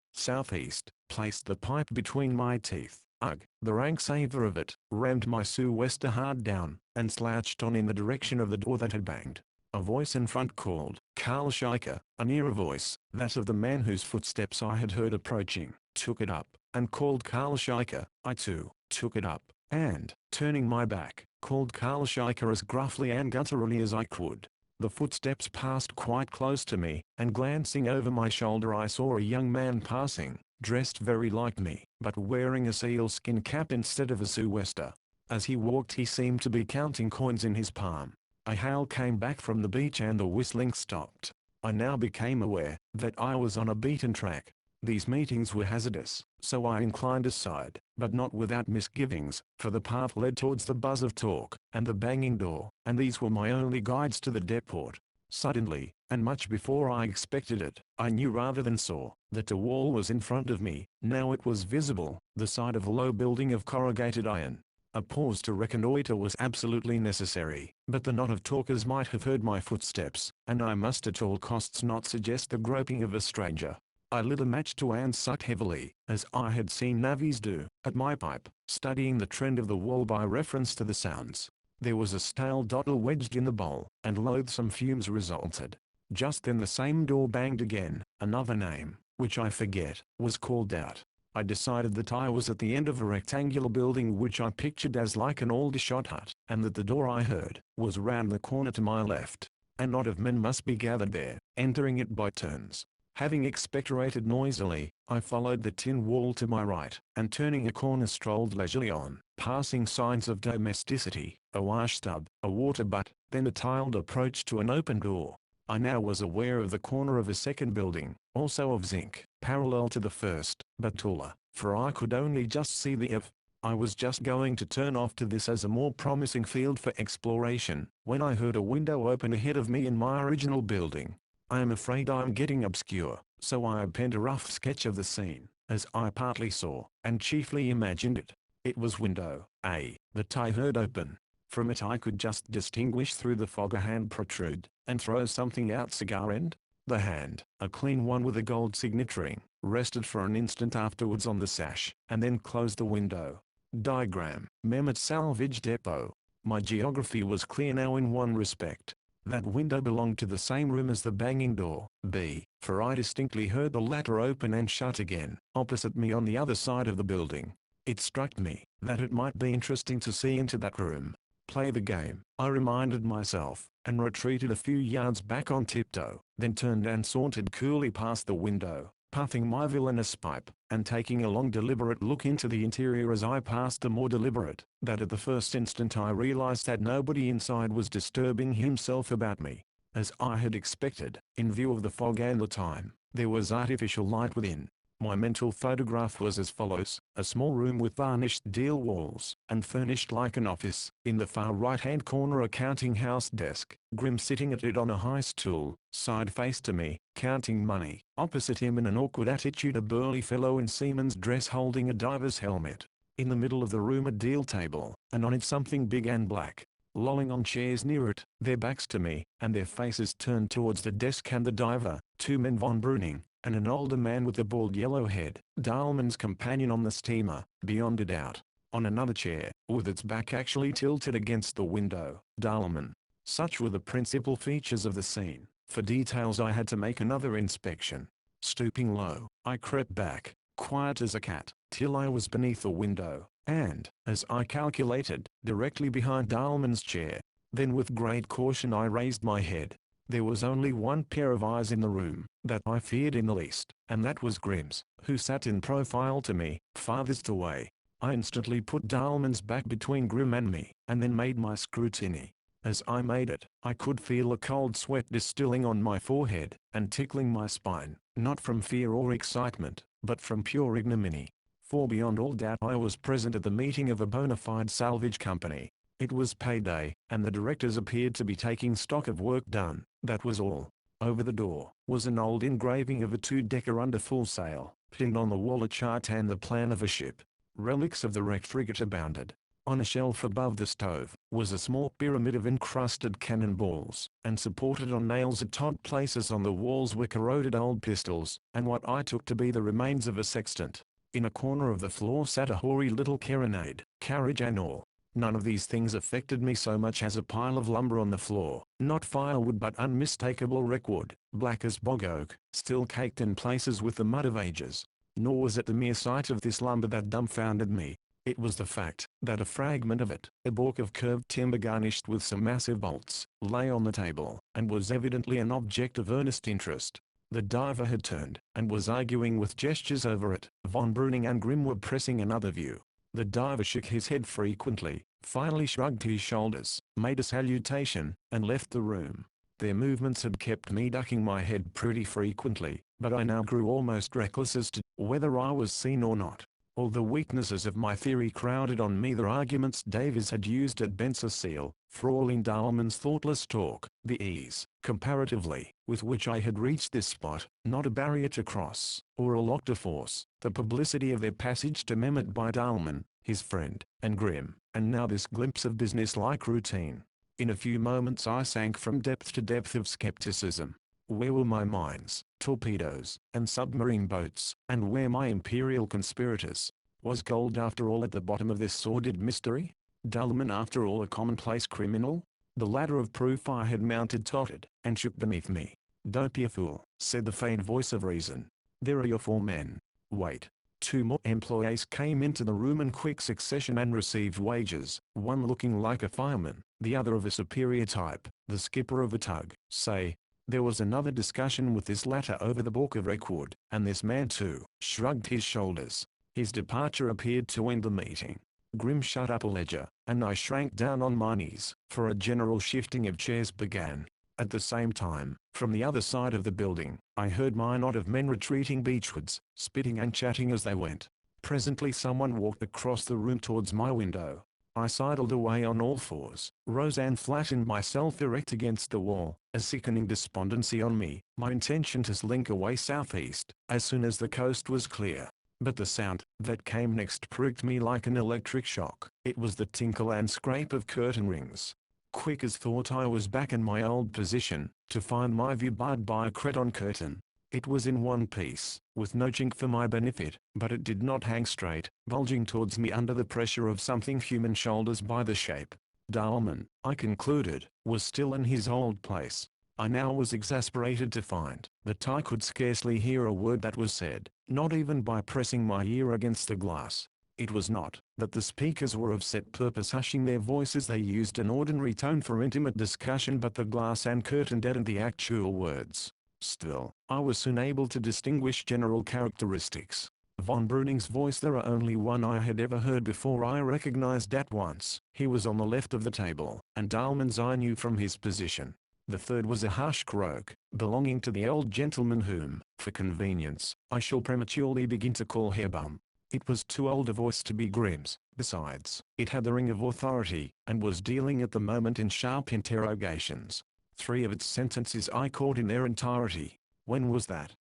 placed the pipe between my teeth. Ugh, the rank savor of it, rammed my sou'wester hard down, and slouched on in the direction of the door that had banged. A voice in front called, "Karl Scheicher," a nearer voice, that of the man whose footsteps I had heard approaching, took it up, and called Karl Scheicher. I too, took it up, and, turning my back, called Karl Scheicher as gruffly and gutturally as I could. The footsteps passed quite close to me, and glancing over my shoulder I saw a young man passing, dressed very like me, but wearing a sealskin cap instead of a sou'wester. As he walked he seemed to be counting coins in his palm. A hail came back from the beach and the whistling stopped. I now became aware that I was on a beaten track. These meetings were hazardous, so I inclined aside, but not without misgivings, for the path led towards the buzz of talk, and the banging door, and these were my only guides to the depot. Suddenly, and much before I expected it, I knew rather than saw, that a wall was in front of me. Now it was visible, the side of a low building of corrugated iron. A pause to reconnoiter was absolutely necessary, but the knot of talkers might have heard my footsteps, and I must at all costs not suggest the groping of a stranger. I lit a match to and sucked heavily, as I had seen navvies do, at my pipe, studying the trend of the wall by reference to the sounds. There was a stale dottle wedged in the bowl, and loathsome fumes resulted. Just then the same door banged again. Another name, which I forget, was called out. I decided that I was at the end of a rectangular building which I pictured as like an Aldershot hut, and that the door I heard was round the corner to my left. A knot of men must be gathered there, entering it by turns. Having expectorated noisily, I followed the tin wall to my right, and turning a corner strolled leisurely on, passing signs of domesticity, a washtub, a water butt, then a tiled approach to an open door. I now was aware of the corner of a second building, also of zinc, parallel to the first, but taller, for I could only just see the if. I was just going to turn off to this as a more promising field for exploration, when I heard a window open ahead of me in my original building. I am afraid I am getting obscure, so I append a rough sketch of the scene, as I partly saw, and chiefly imagined it. It was window A, that I heard open. From it I could just distinguish through the fog a hand protrude, and throw something out cigar end. The hand, a clean one with a gold signet ring, rested for an instant afterwards on the sash, and then closed the window. Diagram, Mehmet Salvage Depot. My geography was clear now in one respect. That window belonged to the same room as the banging door, B, for I distinctly heard the latter open and shut again, opposite me on the other side of the building. It struck me that it might be interesting to see into that room. Play the game, I reminded myself, and retreated a few yards back on tiptoe, then turned and sauntered coolly past the window, puffing my villainous pipe, and taking a long deliberate look into the interior as I passed, the more deliberate, that at the first instant I realized that nobody inside was disturbing himself about me. As I had expected, in view of the fog and the time, there was artificial light within. My mental photograph was as follows: a small room with varnished deal walls, and furnished like an office. In the far right-hand corner a counting house desk, Grim sitting at it on a high stool, side-face to me, counting money. Opposite him in an awkward attitude a burly fellow in seaman's dress holding a diver's helmet. In the middle of the room a deal table, and on it something big and black. Lolling on chairs near it, their backs to me, and their faces turned towards the desk and the diver, two men von Bruning, and an older man with a bald yellow head, Dahlman's companion on the steamer, beyond a doubt. On another chair, with its back actually tilted against the window, Dahlman. Such were the principal features of the scene. For details I had to make another inspection. Stooping low, I crept back, quiet as a cat, till I was beneath the window, and, as I calculated, directly behind Dahlman's chair. Then with great caution I raised my head. There was only one pair of eyes in the room, that I feared in the least, and that was Grim's, who sat in profile to me, farthest away. I instantly put Dahlman's back between Grim and me, and then made my scrutiny. As I made it, I could feel a cold sweat distilling on my forehead, and tickling my spine, not from fear or excitement, but from pure ignominy. For beyond all doubt I was present at the meeting of a bona fide salvage company. It was payday, and the directors appeared to be taking stock of work done. That was all. Over the door was an old engraving of a two-decker under full sail, pinned on the wall a chart and the plan of a ship. Relics of the wrecked frigate abounded. On a shelf above the stove was a small pyramid of encrusted cannonballs, and supported on nails at odd places on the walls were corroded old pistols, and what I took to be the remains of a sextant. In a corner of the floor sat a hoary little carronade, carriage and all. None of these things affected me so much as a pile of lumber on the floor, not firewood but unmistakable wreckwood, black as bog oak, still caked in places with the mud of ages. Nor was it the mere sight of this lumber that dumbfounded me. It was the fact that a fragment of it, a balk of curved timber garnished with some massive bolts, lay on the table, and was evidently an object of earnest interest. The diver had turned, and was arguing with gestures over it. Von Breuning and Grimm were pressing another view. The diver shook his head frequently, finally shrugged his shoulders, made a salutation, and left the room. Their movements had kept me ducking my head pretty frequently, but I now grew almost reckless as to whether I was seen or not. All the weaknesses of my theory crowded on me, the arguments Davies had used at Bensersiel, for all in Dahlmann's thoughtless talk, the ease, comparatively, with which I had reached this spot, not a barrier to cross, or a lock to force, the publicity of their passage to Mehmet by Dahlmann, his friend, and Grimm, and now this glimpse of business-like routine. In a few moments I sank from depth to depth of skepticism. Where were my mines, torpedoes, and submarine boats, and where my imperial conspirators? Was gold after all at the bottom of this sordid mystery? Dahlmann after all a commonplace criminal? The ladder of proof I had mounted tottered, and shook beneath me. "Don't be a fool," said the faint voice of reason. "There are your 4 men. Wait." 2 more employees came into the room in quick succession and received wages, one looking like a fireman, the other of a superior type, the skipper of a tug, say. There was another discussion with this latter over the book of record, and this man too shrugged his shoulders. His departure appeared to end the meeting. Grimm shut up a ledger, and I shrank down on my knees, for a general shifting of chairs began. At the same time, from the other side of the building, I heard my knot of men retreating beachwards, spitting and chatting as they went. Presently someone walked across the room towards my window. I sidled away on all fours, rose and flattened myself erect against the wall, a sickening despondency on me, my intention to slink away southeast, as soon as the coast was clear. But the sound that came next pricked me like an electric shock. It was the tinkle and scrape of curtain rings. Quick as thought I was back in my old position, to find my view barred by a cretonne curtain. It was in one piece, with no chink for my benefit, but it did not hang straight, bulging towards me under the pressure of something human shoulders by the shape. Dahlmann, I concluded, was still in his old place. I now was exasperated to find that I could scarcely hear a word that was said, not even by pressing my ear against the glass. It was not that the speakers were of set purpose hushing their voices, they used an ordinary tone for intimate discussion, but the glass and curtain deadened the actual words. Still, I was soon able to distinguish general characteristics. Von Breuning's voice, there only one I had ever heard before, I recognized at once. He was on the left of the table, and Dahlmann's I knew from his position. The third was a harsh croak, belonging to the old gentleman whom, for convenience, I shall prematurely begin to call Herr Bum. It was too old a voice to be Grimm's. Besides, it had the ring of authority, and was dealing at the moment in sharp interrogations. 3 of its sentences I caught in their entirety. When was that?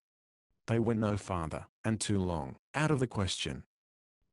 They went no farther, and too long, out of the question.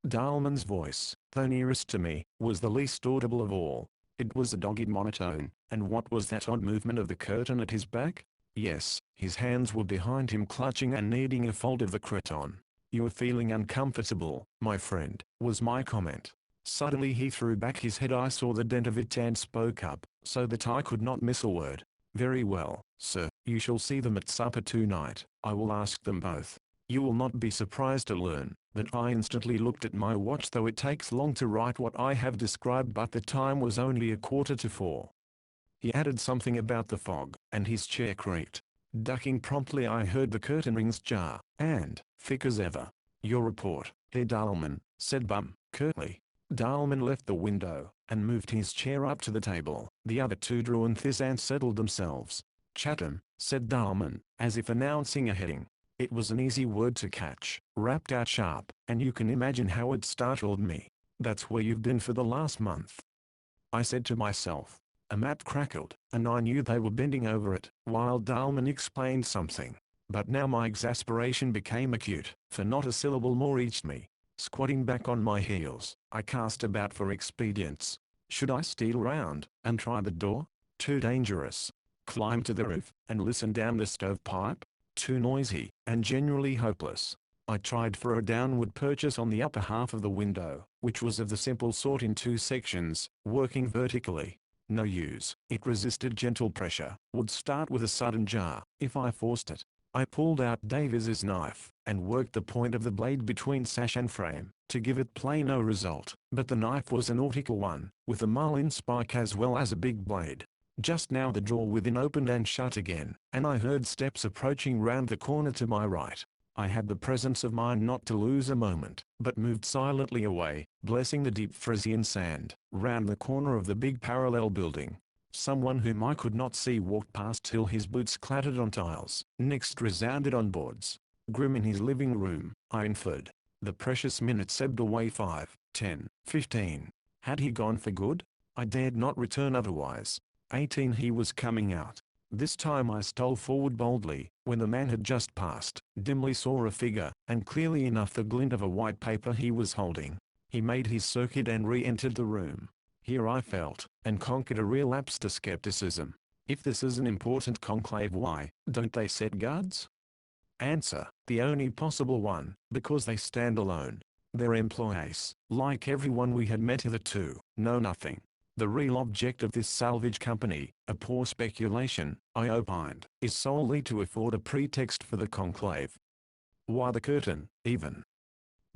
Dahlmann's voice, though nearest to me, was the least audible of all. It was a dogged monotone, and what was that odd movement of the curtain at his back? Yes, his hands were behind him clutching and kneading a fold of the cretonne. "You are feeling uncomfortable, my friend," was my comment. Suddenly he threw back his head. I saw the dent of it and spoke up, so that I could not miss a word. "Very well, sir, you shall see them at supper tonight. I will ask them both. You will not be surprised to learn that I instantly looked at my watch, though it takes long to write what I have described, but the time was only 3:15. He added something about the fog, and his chair creaked. Ducking promptly I heard the curtain rings jar, and, thick as ever, "Your report, Herr Dahlmann," said Bum, curtly. Dahlmann left the window, and moved his chair up to the table. The other 2 drew in this and settled themselves. "Chatham," said Dahlmann, as if announcing a heading. It was an easy word to catch, rapped out sharp, and you can imagine how it startled me. "That's where you've been for the last month," I said to myself. A map crackled, and I knew they were bending over it, while Dahlmann explained something. But now my exasperation became acute, for not a syllable more reached me. Squatting back on my heels, I cast about for expedients. Should I steal round, and try the door? Too dangerous. Climb to the roof, and listen down the stovepipe? Too noisy, and generally hopeless. I tried for a downward purchase on the upper half of the window, which was of the simple sort in 2 sections, working vertically. No use. It resisted gentle pressure, would start with a sudden jar, if I forced it. I pulled out Davis's knife, and worked the point of the blade between sash and frame, to give it no result. But the knife was a nautical one, with a marlin spike as well as a big blade. Just now the door within opened and shut again, and I heard steps approaching round the corner to my right. I had the presence of mind not to lose a moment, but moved silently away, blessing the deep Frisian sand, round the corner of the big parallel building. Someone whom I could not see walked past till his boots clattered on tiles, next resounded on boards. Grim in his living room, I inferred. The precious minutes ebbed away 5, 10, 15. Had he gone for good? I dared not return otherwise. 18. He was coming out. This time I stole forward boldly, when the man had just passed, dimly saw a figure, and clearly enough the glint of a white paper he was holding. He made his circuit and re-entered the room. Here I felt, and conquered a relapse to skepticism. If this is an important conclave, why don't they set guards? Answer: the only possible one, because they stand alone. Their employees, like everyone we had met hitherto, know nothing. The real object of this salvage company, a poor speculation, I opined, is solely to afford a pretext for the conclave. Why the curtain, even?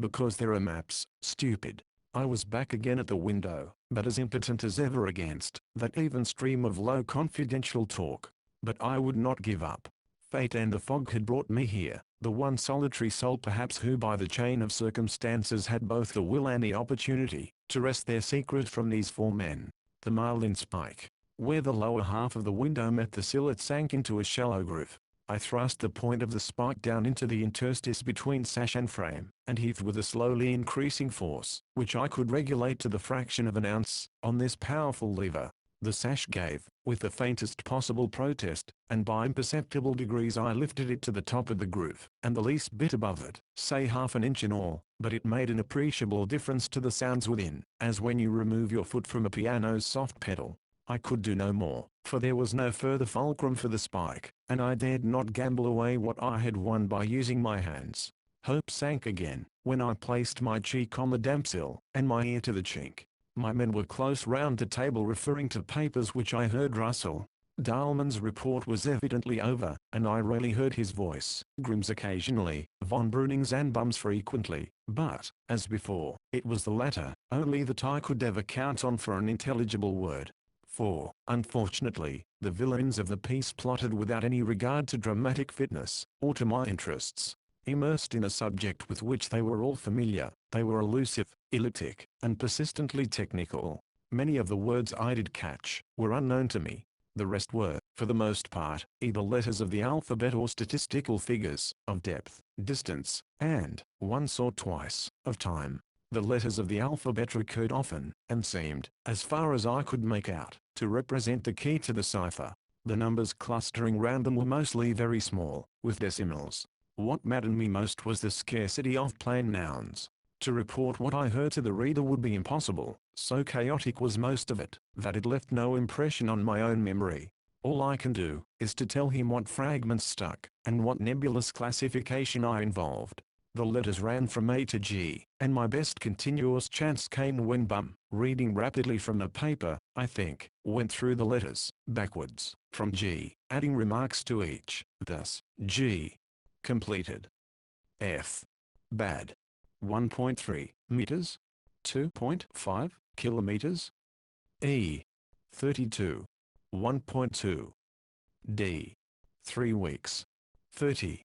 Because there are maps, stupid. I was back again at the window, but as impotent as ever against that even stream of low confidential talk. But I would not give up. Fate and the fog had brought me here, the one solitary soul perhaps who by the chain of circumstances had both the will and the opportunity to wrest their secret from these four men. The marlin spike. Where the lower half of the window met the sill it sank into a shallow groove. I thrust the point of the spike down into the interstice between sash and frame, and heaved with a slowly increasing force, which I could regulate to the fraction of an ounce, on this powerful lever. The sash gave, with the faintest possible protest, and by imperceptible degrees I lifted it to the top of the groove, and the least bit above it, say half an inch in all, but it made an appreciable difference to the sounds within, as when you remove your foot from a piano's soft pedal. I could do no more, for there was no further fulcrum for the spike, and I dared not gamble away what I had won by using my hands. Hope sank again, when I placed my cheek on the damp sill, and my ear to the chink. My men were close round the table referring to papers which I heard rustle. Dahlmann's report was evidently over, and I rarely heard his voice. Grimm's occasionally, von Bruning's and Bum's frequently, but, as before, it was the latter, only that I could ever count on for an intelligible word. For, unfortunately, the villains of the piece plotted without any regard to dramatic fitness, or to my interests. Immersed in a subject with which they were all familiar, they were elusive, elliptic, and persistently technical. Many of the words I did catch were unknown to me. The rest were, for the most part, either letters of the alphabet or statistical figures, of depth, distance, and, once or twice, of time. The letters of the alphabet recurred often, and seemed, as far as I could make out, to represent the key to the cipher. The numbers clustering round them were mostly very small, with decimals. What maddened me most was the scarcity of plain nouns. To report what I heard to the reader would be impossible, so chaotic was most of it, that it left no impression on my own memory. All I can do, is to tell him what fragments stuck, and what nebulous classification I involved. The letters ran from A to G, and my best continuous chance came when Bum, reading rapidly from a paper, I think, went through the letters, backwards, from G, adding remarks to each, thus, G. Completed. F. Bad. 1.3 meters. 2.5 kilometers. E. 32. 1.2. D. 3 weeks. 30.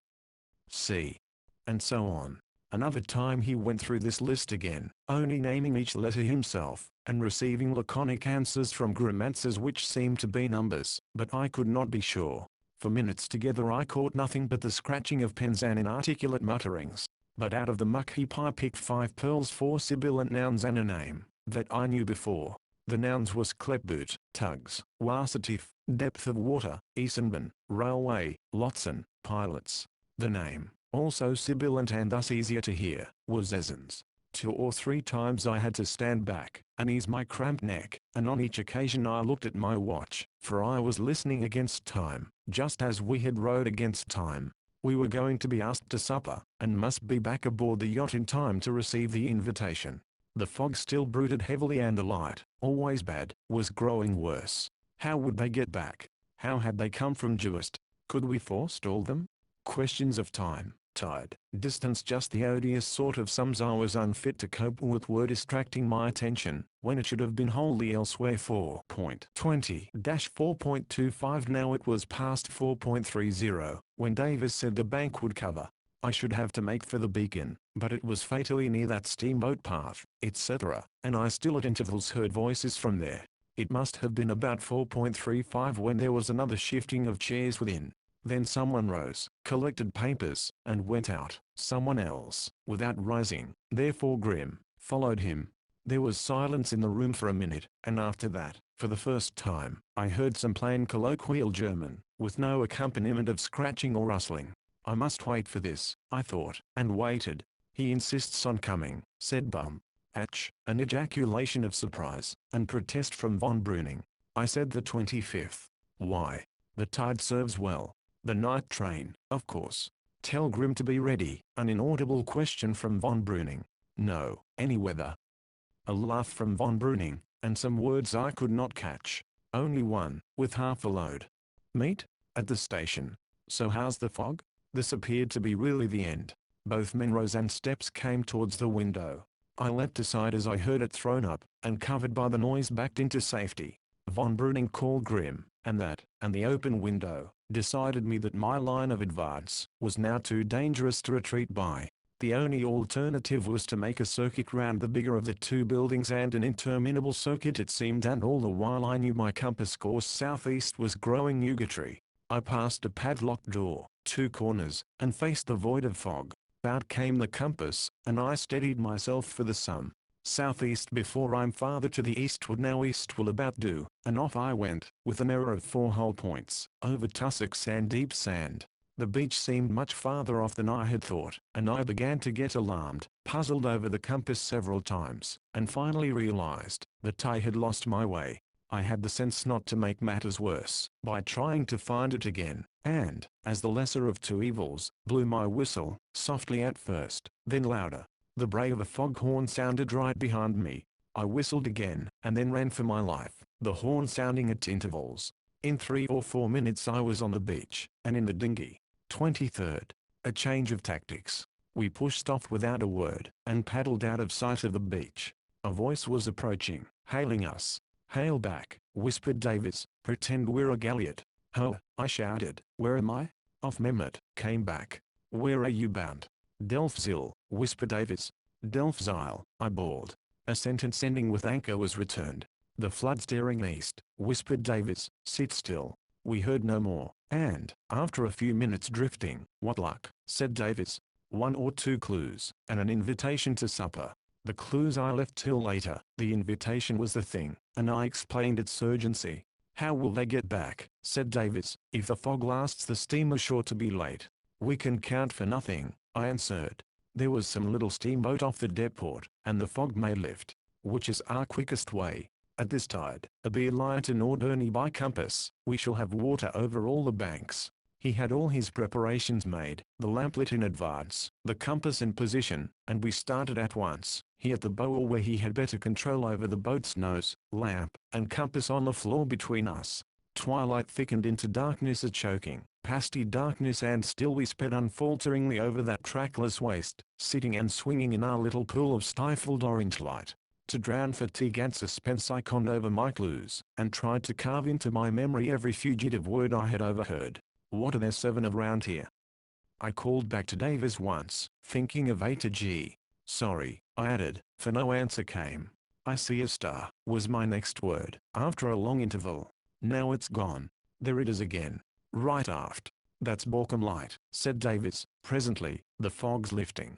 C. And so on. Another time he went through this list again, only naming each letter himself, and receiving laconic answers from grimaces which seemed to be numbers, but I could not be sure. For minutes together I caught nothing but the scratching of pens and inarticulate mutterings. But out of the muck heap I picked 5 pearls, 4 sibilant nouns and a name that I knew before. The nouns was Klepboot, tugs, Wassertief, depth of water, Eisenbahn, railway, Lotsen, pilots. The name, also sibilant and thus easier to hear, was Essens. 2 or 3 times I had to stand back, and ease my cramped neck, and on each occasion I looked at my watch, for I was listening against time, just as we had rowed against time. We were going to be asked to supper, and must be back aboard the yacht in time to receive the invitation. The fog still brooded heavily, and the light, always bad, was growing worse. How would they get back? How had they come from Juist? Could we forestall them? Questions of time, tide, distance, just the odious sort of sums I was unfit to cope with were distracting my attention, when it should have been wholly elsewhere. 4.20-4.25. Now it was past 4.30, when Davis said the bank would cover. I should have to make for the beacon, but it was fatally near that steamboat path, etc., and I still at intervals heard voices from there. It must have been about 4.35 when there was another shifting of chairs within. Then someone rose, collected papers, and went out. Someone else, without rising, therefore Grim, followed him. There was silence in the room for a minute, and after that, for the first time, I heard some plain colloquial German, with no accompaniment of scratching or rustling. I must wait for this, I thought, and waited. He insists on coming, said Bum. Ach, an ejaculation of surprise, and protest from von Breuning. I said the 25th. Why? The tide serves well. The night train, of course. Tell Grim to be ready. An inaudible question from von Breuning. No, any weather. A laugh from von Breuning, and some words I could not catch. Only one, with half a load. Meet? At the station. So how's the fog? This appeared to be really the end. Both men rose and steps came towards the window. I leapt aside as I heard it thrown up, and covered by the noise backed into safety. Von Breuning called Grim, and that, and the open window, decided me that my line of advance was now too dangerous to retreat by. The only alternative was to make a circuit round the bigger of the two buildings, and an interminable circuit it seemed, and all the while I knew my compass course southeast was growing nugatory. I passed a padlocked door, 2 corners, and faced the void of fog. Out came the compass, and I steadied myself for the sum. Southeast before I'm farther to the eastward, now east will about do, and off I went, with an error of 4 whole points, over tussocks and deep sand. The beach seemed much farther off than I had thought, and I began to get alarmed, puzzled over the compass several times, and finally realized that I had lost my way. I had the sense not to make matters worse by trying to find it again, and, as the lesser of two evils, blew my whistle, softly at first, then louder. The bray of a foghorn sounded right behind me. I whistled again, and then ran for my life, the horn sounding at intervals. In 3 or 4 minutes I was on the beach, and in the dinghy. 23rd. A change of tactics. We pushed off without a word, and paddled out of sight of the beach. A voice was approaching, hailing us. "Hail back," whispered Davis. "Pretend we're a galliot." "Ho," I shouted. "Where am I?" "Off Mehmet," came back. "Where are you bound?" "Delfzil," whispered Davis. "Delfzil," I bawled. A sentence ending with anchor was returned. "The flood steering east," whispered Davis. "Sit still." We heard no more, and, after a few minutes drifting, "What luck," said Davis. 1 or 2 clues, and an invitation to supper. The clues I left till later. The invitation was the thing, and I explained its urgency. "How will they get back?" said Davis. "If the fog lasts, the steamer's sure to be late." "We can count for nothing," I answered. "There was some little steamboat off the depot, and the fog may lift. Which is our quickest way? At this tide, a beeline to Norderney by compass, we shall have water over all the banks." He had all his preparations made, the lamp lit in advance, the compass in position, and we started at once. He at the bow where he had better control over the boat's nose, lamp, and compass on the floor between us. Twilight thickened into darkness, a choking, pasty darkness, and still we sped unfalteringly over that trackless waste, sitting and swinging in our little pool of stifled orange light. To drown fatigue and suspense I conned over my clues, and tried to carve into my memory every fugitive word I had overheard. "What are there 7 of round here?" I called back to Davis once, thinking of A to G. "Sorry," I added, for no answer came. "I see a star," was my next word, after a long interval. "Now it's gone. There it is again. Right aft." "That's Borkum Light," said Davis. Presently, the fog's lifting.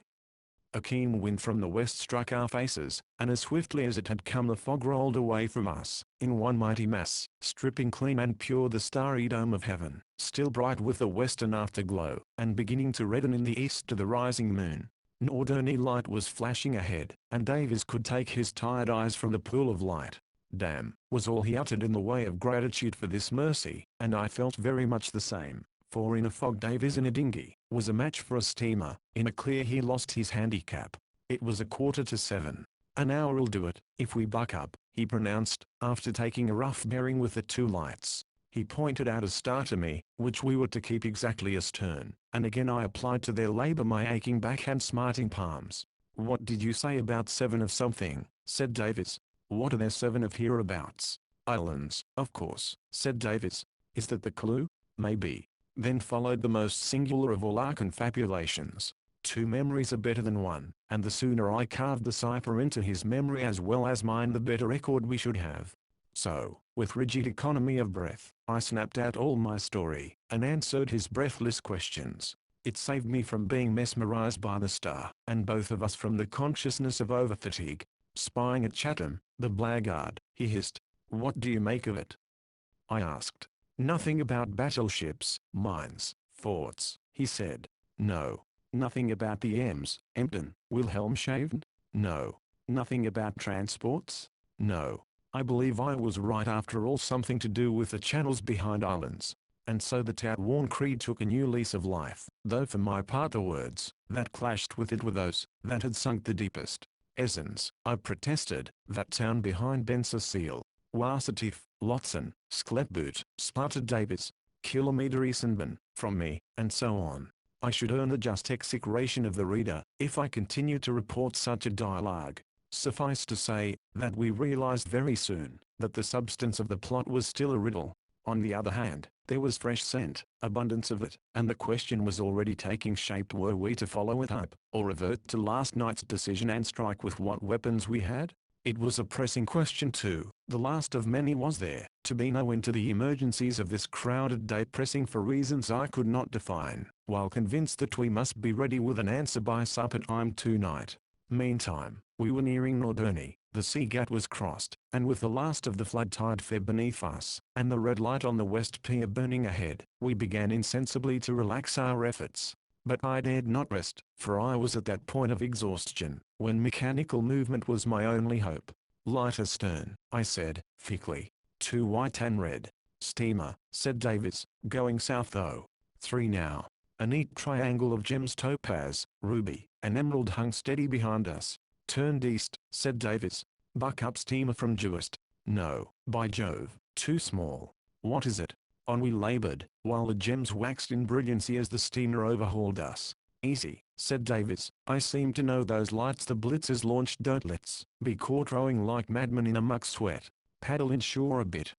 A keen wind from the west struck our faces, and as swiftly as it had come the fog rolled away from us, in one mighty mass, stripping clean and pure the starry dome of heaven, still bright with the western afterglow, and beginning to redden in the east to the rising moon. Norderney light was flashing ahead, and Davis could take his tired eyes from the pool of light. "Damn," was all he uttered in the way of gratitude for this mercy, and I felt very much the same. For in a fog Davis in a dinghy was a match for a steamer. In a clear he lost his handicap. It was 7:15. "An hour'll do it, if we buck up," he pronounced, after taking a rough bearing with the 2 lights. He pointed out a star to me, which we were to keep exactly astern, and again I applied to their labor my aching back and smarting palms. "What did you say about 7 of something?" said Davis. "What are there 7 of hereabouts?" "Islands, of course," said Davis. "Is that the clue?" "Maybe." Then followed the most singular of all our confabulations. 2 memories are better than 1, and the sooner I carved the cipher into his memory as well as mine the better record we should have. So, with rigid economy of breath, I snapped out all my story, and answered his breathless questions. It saved me from being mesmerized by the star, and both of us from the consciousness of overfatigue. Spying at Chatham, the blackguard, he hissed. "What do you make of it?" I asked. "Nothing about battleships, mines, forts," he said. "No. Nothing about the Ems, Emden, Wilhelmshaven? No. Nothing about transports? No. I believe I was right after all, something to do with the channels behind islands." And so the outworn creed took a new lease of life, though for my part the words that clashed with it were those that had sunk the deepest. "Essens," I protested, "that town behind Bensersiel." "Wassertief, Lotzen, Sklepboot," spluttered Davis. "Kilometer Essenben, from me," and so on. I should earn the just execration of the reader, if I continued to report such a dialogue. Suffice to say, that we realized very soon, that the substance of the plot was still a riddle. On the other hand, there was fresh scent, abundance of it, and the question was already taking shape: were we to follow it up, or revert to last night's decision and strike with what weapons we had? It was a pressing question too, the last of many. Was there to be no end to the emergencies of this crowded day, pressing for reasons I could not define, while convinced that we must be ready with an answer by supper time tonight? Meantime, we were nearing Norderney, the sea gate was crossed, and with the last of the flood tide fed beneath us, and the red light on the west pier burning ahead, we began insensibly to relax our efforts. But I dared not rest, for I was at that point of exhaustion, when mechanical movement was my only hope. "Light astern," I said, thickly. "2 white and red." "Steamer," said Davis, "going south though." 3 now. A neat triangle of gems, topaz, ruby, and emerald hung steady behind us. "Turned east," said Davis. "Buck up steamer from Jewest." "No, by Jove, too small." "What is it?" On we labored, while the gems waxed in brilliancy as the steamer overhauled us. "Easy," said Davis. "I seem to know those lights the blitzers launched. Don't let's be caught rowing like madmen in a muck sweat. Paddle inshore a bit."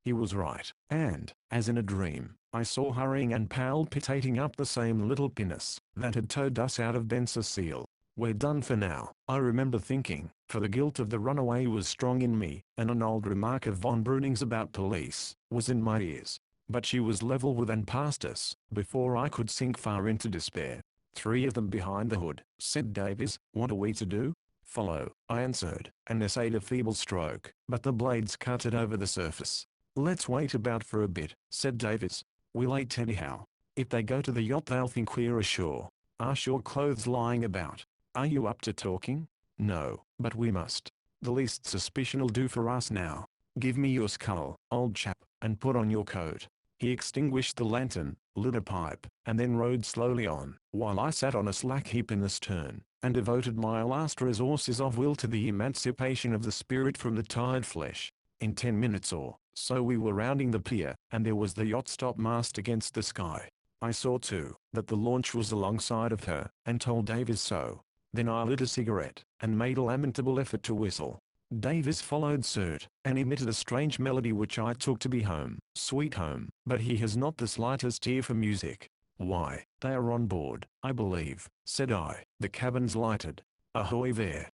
He was right, and, as in a dream, I saw hurrying and palpitating up the same little pinnace that had towed us out of Bensersiel. "We're done for now," I remember thinking, for the guilt of the runaway was strong in me, and an old remark of von Bruning's about police was in my ears. But she was level with and past us, before I could sink far into despair. "3 of them behind the hood," said Davis. "What are we to do?" "Follow," I answered, and essayed a feeble stroke, but the blades cut it over the surface. "Let's wait about for a bit," said Davis. "We'll wait anyhow. If they go to the yacht they'll think we're ashore. Our shore clothes lying about. Are you up to talking?" "No, but we must. The least suspicion'll do for us now. Give me your scull, old chap, and put on your coat." He extinguished the lantern, lit a pipe, and then rowed slowly on, while I sat on a slack heap in the stern, and devoted my last resources of will to the emancipation of the spirit from the tired flesh. In 10 minutes or so we were rounding the pier, and there was the yacht's topmast against the sky. I saw too, that the launch was alongside of her, and told Davis so. Then I lit a cigarette, and made a lamentable effort to whistle. Davis followed suit, and emitted a strange melody which I took to be Home, Sweet Home, but he has not the slightest ear for music. "Why, they are on board, I believe," said I. "The cabin's lighted. Ahoy there!"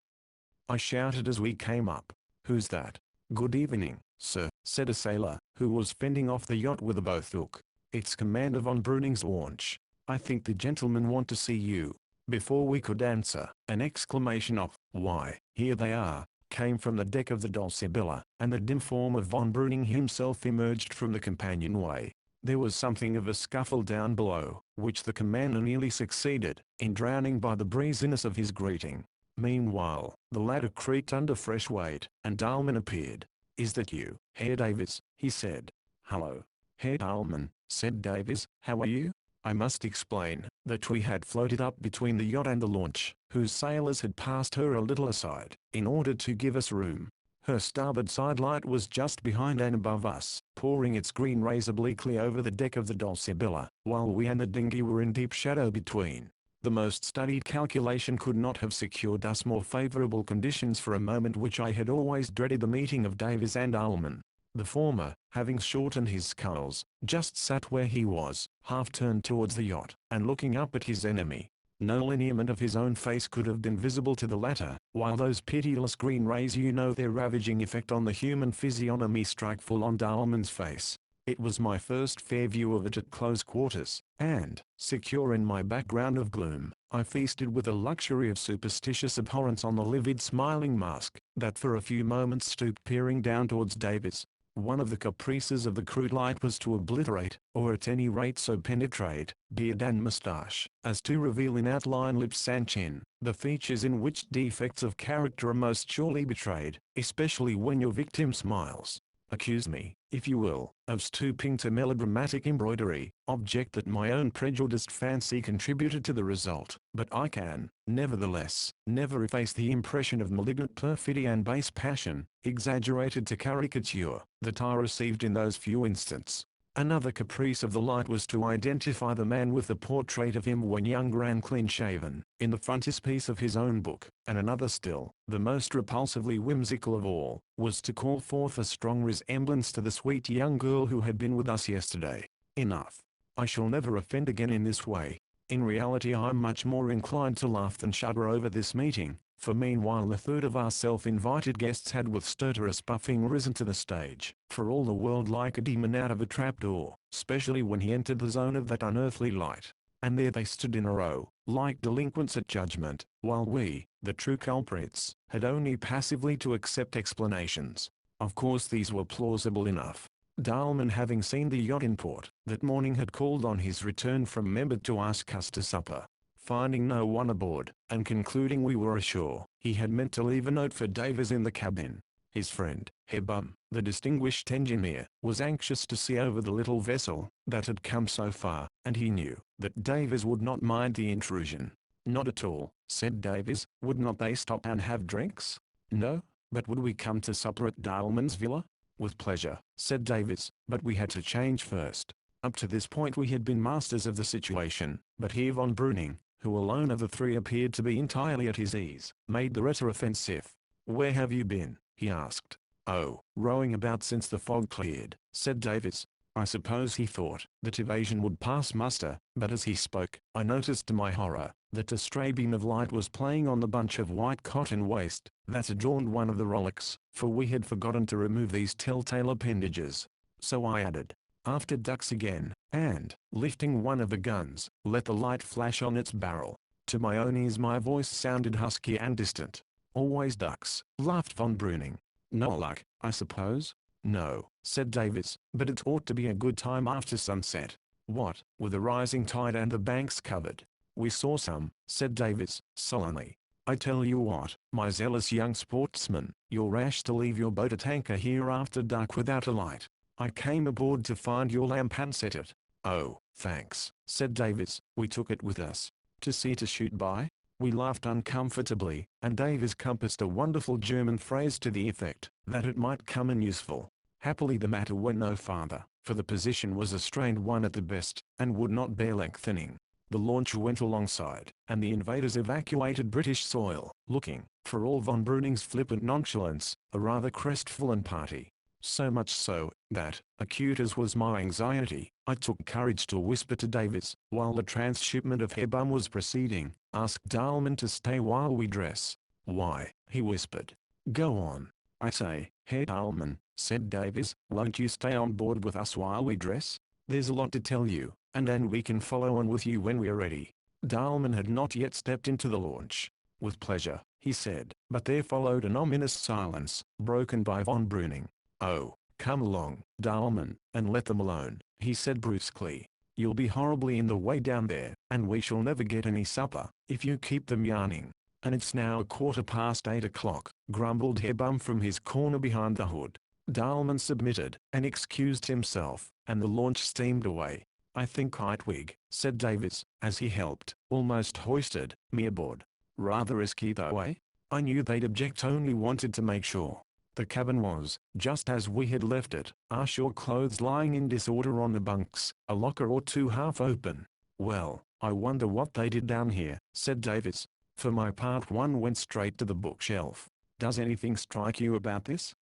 I shouted as we came up. "Who's that?" "Good evening, sir," said a sailor, who was fending off the yacht with a boat hook. "It's Commander von Bruning's launch. I think the gentlemen want to see you." Before we could answer, an exclamation of, "Why, here they are," came from the deck of the Dulcibella, and the dim form of von Bruning himself emerged from the companionway. There was something of a scuffle down below, which the commander nearly succeeded in drowning by the breeziness of his greeting. Meanwhile, the ladder creaked under fresh weight, and Dahlman appeared. "Is that you, Herr Davis?" he said. "Hello, Herr Dahlman," said Davis. "How are you?" I must explain that we had floated up between the yacht and the launch, whose sailors had passed her a little aside, in order to give us room. Her starboard side light was just behind and above us, pouring its green rays obliquely over the deck of the Dulcibella, while we and the dinghy were in deep shadow between. The most studied calculation could not have secured us more favorable conditions for a moment which I had always dreaded, the meeting of Davies and Ullman. The former, having shortened his sculls, just sat where he was, half turned towards the yacht, and looking up at his enemy. No lineament of his own face could have been visible to the latter, while those pitiless green rays, you know their ravaging effect on the human physiognomy, strike full on Ullman's face. It was my first fair view of it at close quarters, and, secure in my background of gloom, I feasted with a luxury of superstitious abhorrence on the livid smiling mask, that for a few moments stooped peering down towards Davies. One of the caprices of the crude light was to obliterate, or at any rate so penetrate, beard and moustache, as to reveal in outline lips and chin, the features in which defects of character are most surely betrayed, especially when your victim smiles. Accuse me, if you will, of stooping to melodramatic embroidery, object that my own prejudiced fancy contributed to the result, but I can, nevertheless, never efface the impression of malignant perfidy and base passion, exaggerated to caricature, that I received in those few instants. Another caprice of the light was to identify the man with the portrait of him when younger and clean-shaven, in the frontispiece of his own book, and another still, the most repulsively whimsical of all, was to call forth a strong resemblance to the sweet young girl who had been with us yesterday. Enough. I shall never offend again in this way. In reality I am much more inclined to laugh than shudder over this meeting, for meanwhile the third of our self-invited guests had with stertorous puffing risen to the stage, for all the world like a demon out of a trapdoor, specially when he entered the zone of that unearthly light. And there they stood in a row, like delinquents at judgment, while we, the true culprits, had only passively to accept explanations. Of course these were plausible enough. Ullman, having seen the yacht in port that morning, had called on his return from Member to ask us to supper. Finding no one aboard, and concluding we were ashore, he had meant to leave a note for Davies in the cabin. His friend, Herr Bum, the distinguished engineer, was anxious to see over the little vessel that had come so far, and he knew that Davies would not mind the intrusion. Not at all, said Davies. Would not they stop and have drinks? No, but would we come to supper at Ullman's villa? With pleasure, said Davies, but we had to change first. Up to this point we had been masters of the situation, but Herr von Breuning, who alone of the three appeared to be entirely at his ease, made the rhetor offensive. Where have you been? He asked. Oh, rowing about since the fog cleared, said Davies. I suppose he thought that evasion would pass muster, but as he spoke, I noticed to my horror that a stray beam of light was playing on the bunch of white cotton waste that adorned one of the rowlocks, for we had forgotten to remove these telltale appendages. So I added, after ducks again, and, lifting one of the guns, let the light flash on its barrel. To my own ears my voice sounded husky and distant. Always ducks, laughed von Breuning. No luck, I suppose? No, said Davies, but it ought to be a good time after sunset. What, with the rising tide and the banks covered? We saw some, said Davies, sullenly. I tell you what, my zealous young sportsman, you're rash to leave your boat at anchor here after dark without a light. I came aboard to find your lamp and set it. Oh, thanks, said Davies. We took it with us. To see to shoot by? We laughed uncomfortably, and Davies compassed a wonderful German phrase to the effect that it might come in useful. Happily the matter went no farther, for the position was a strained one at the best, and would not bear lengthening. The launch went alongside, and the invaders evacuated British soil, looking, for all von Breuning's flippant nonchalance, a rather crestfallen party. So much so, that, acute as was my anxiety, I took courage to whisper to Davies, while the transshipment of Herr Bum was proceeding, ask Ullman to stay while we dress. Why, he whispered. Go on. I say, Herr Ullman, said Davies, won't you stay on board with us while we dress? There's a lot to tell you, and then we can follow on with you when we are ready. Ullman had not yet stepped into the launch. With pleasure, he said, but there followed an ominous silence, broken by von Breuning. Oh, come along, Ullman, and let them alone, he said brusquely. You'll be horribly in the way down there, and we shall never get any supper, if you keep them yarning. And it's now 8:15 o'clock, grumbled Herr Bum from his corner behind the hood. Ullman submitted, and excused himself, and the launch steamed away. I think Heitwig, said Davies, as he helped, almost hoisted, me aboard. Rather risky though, eh? I knew they'd object, only wanted to make sure. The cabin was, just as we had left it, our shore clothes lying in disorder on the bunks, a locker or two half open. "Well, I wonder what they did down here," said Davis. For my part, one went straight to the bookshelf. "Does anything strike you about this?"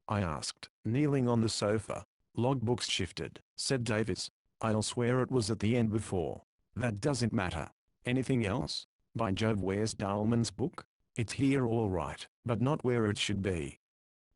I asked, kneeling on the sofa. "Logbooks shifted," said Davis. "I'll swear it was at the end before." "That doesn't matter." "Anything else?" "By Jove, where's Dahlman's book?" "It's here all right, but not where it should be."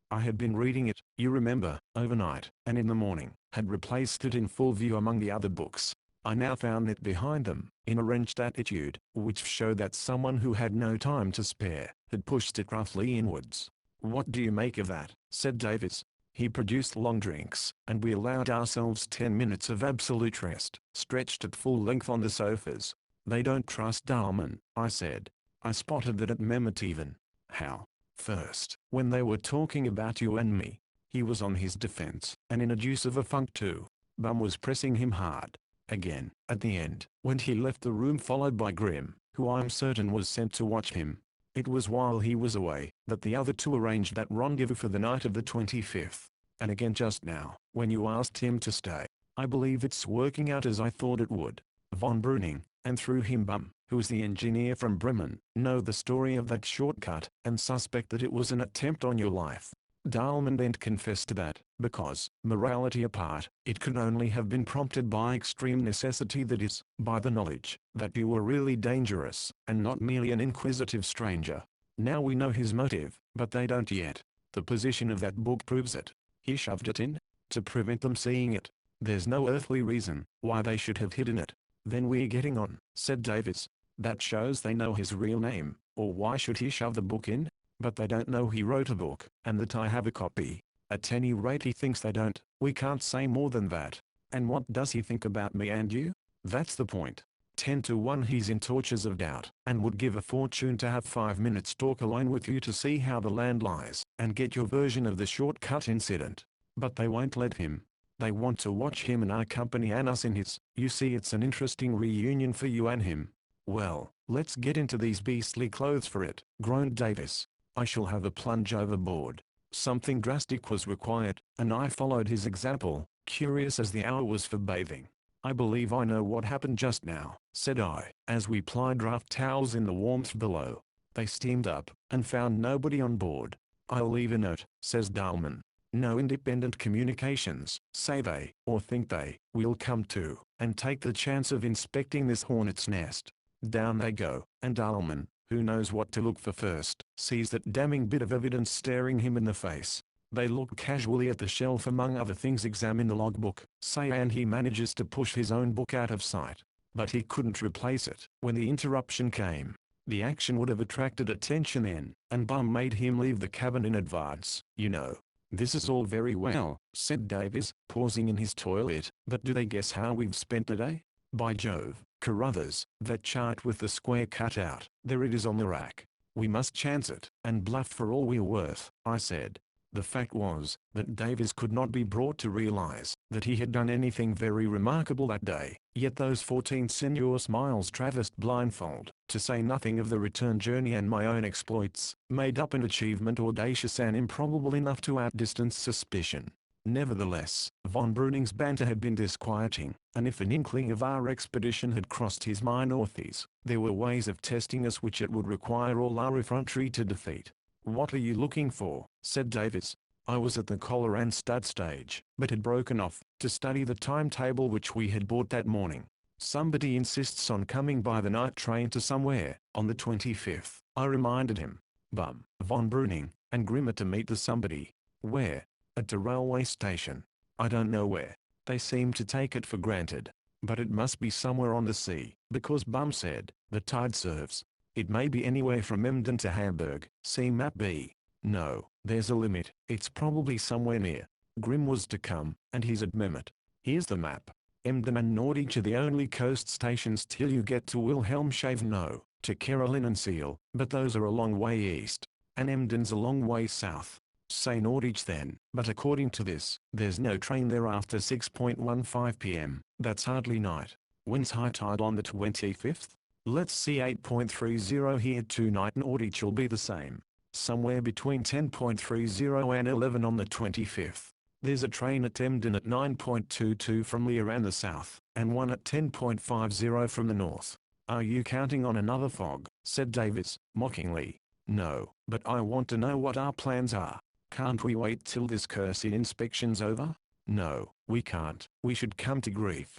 I had been reading it, you remember, overnight, and in the morning, had replaced it in full view among the other books. I now found it behind them, in a wrenched attitude, which showed that someone who had no time to spare, had pushed it roughly inwards. "What do you make of that?" said Davis. He produced long drinks, and we allowed ourselves 10 minutes of absolute rest, stretched at full length on the sofas. "They don't trust Dahlman," I said. "I spotted that at Mehmet even." "How?" "First, when they were talking about you and me, he was on his defense, and in a deuce of a funk too. Bum was pressing him hard. Again, at the end, when he left the room followed by Grimm, who I'm certain was sent to watch him. It was while he was away, that the other two arranged that rendezvous for the night of the 25th. And again just now, when you asked him to stay. I believe it's working out as I thought it would. Von Breuning, and through him Bum, who's the engineer from Bremen, know the story of that shortcut, and suspect that it was an attempt on your life. Dahlman then confessed to that, because, morality apart, it could only have been prompted by extreme necessity, that is, by the knowledge that you were really dangerous, and not merely an inquisitive stranger. Now we know his motive, but they don't yet. The position of that book proves it. He shoved it in, to prevent them seeing it. There's no earthly reason why they should have hidden it." "Then we're getting on," said Davis. "That shows they know his real name, or why should he shove the book in? But they don't know he wrote a book, and that I have a copy. At any rate he thinks they don't. We can't say more than that. And what does he think about me and you? That's the point. 10 to 1 he's in tortures of doubt, and would give a fortune to have 5 minutes talk alone with you to see how the land lies, and get your version of the shortcut incident. But they won't let him. They want to watch him in our company and us in his. You see, it's an interesting reunion for you and him." "Well, let's get into these beastly clothes for it," groaned Davis. "I shall have a plunge overboard." Something drastic was required, and I followed his example, curious as the hour was for bathing. "I believe I know what happened just now," said I, as we plied draft towels in the warmth below. "They steamed up, and found nobody on board. 'I'll leave a note,' says Dahlman. 'No independent communications,' say they, or think they, 'will come to, and take the chance of inspecting this hornet's nest.' Down they go, and Dahlman, who knows what to look for first, sees that damning bit of evidence staring him in the face. They look casually at the shelf, among other things examine the logbook, say, and he manages to push his own book out of sight. But he couldn't replace it when the interruption came. The action would have attracted attention then, and Bum made him leave the cabin in advance, you know." "This is all very well," said Davis, pausing in his toilet, "but do they guess how we've spent the day? By Jove, Carruthers, that chart with the square cut out, there it is on the rack. We must chance it, and bluff for all we're worth," I said. The fact was, that Davis could not be brought to realize that he had done anything very remarkable that day, yet those 14 sinuous miles traversed blindfold, to say nothing of the return journey and my own exploits, made up an achievement audacious and improbable enough to outdistance suspicion. Nevertheless, von Breuning's banter had been disquieting, and if an inkling of our expedition had crossed his mind orthes, there were ways of testing us which it would require all our effrontery to defeat. "What are you looking for?" said Davis. I was at the collar and stud stage, but had broken off, to study the timetable which we had bought that morning. "Somebody insists on coming by the night train to somewhere, on the 25th, I reminded him. Bum, von Breuning, and Grimm are to meet the somebody. "Where?" "At the railway station." "I don't know where." They seem to take it for granted. But it must be somewhere on the sea, because Bum said, "The tide serves." It may be anywhere from Emden to Hamburg, see map B. No, there's a limit, it's probably somewhere near. Grimm was to come, and he's at Mehmet. Here's the map. Emden and Norddeich are the only coast stations till you get to Wilhelmshaven. No, to Carolinensiel, but those are a long way east. And Emden's a long way south. Say Norddeich then, but according to this, there's no train there after 6:15 p.m, that's hardly night. When's high tide on the 25th? Let's see, 8:30 here tonight. Norddeich will be the same. somewhere between 10.30 and 11 on the 25th. There's a train at Emden at 9.22 from Lear and the south, and one at 10.50 from the north. Are you counting on another fog? Said Davis, mockingly. No, but I want to know what our plans are. Can't we wait till this cursed inspection's over? No, we can't. We should come to grief.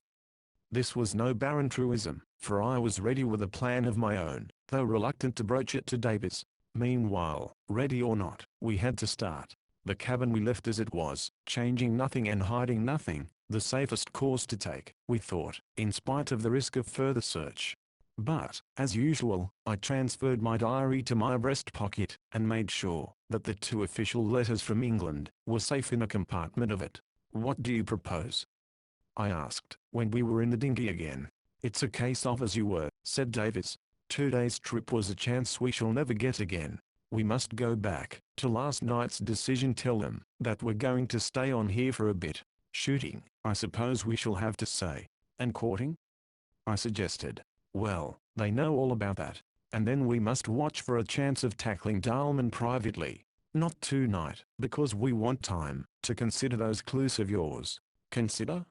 This was no barren truism, for I was ready with a plan of my own, though reluctant to broach it to Davis. Meanwhile, ready or not, we had to start. The cabin we left as it was, changing nothing and hiding nothing, the safest course to take, we thought, in spite of the risk of further search. But, as usual, I transferred my diary to my breast pocket, and made sure that the 2 official letters from England were safe in a compartment of it. What do you propose? I asked, when we were in the dinghy again. It's a case of as you were, said Davis. 2 days' trip was a chance we shall never get again. We must go back to last night's decision, tell them that we're going to stay on here for a bit. Shooting, I suppose we shall have to say. And courting? I suggested. Well, they know all about that. And then we must watch for a chance of tackling Darlman privately. Not tonight, because we want time to consider those clues of yours. Consider?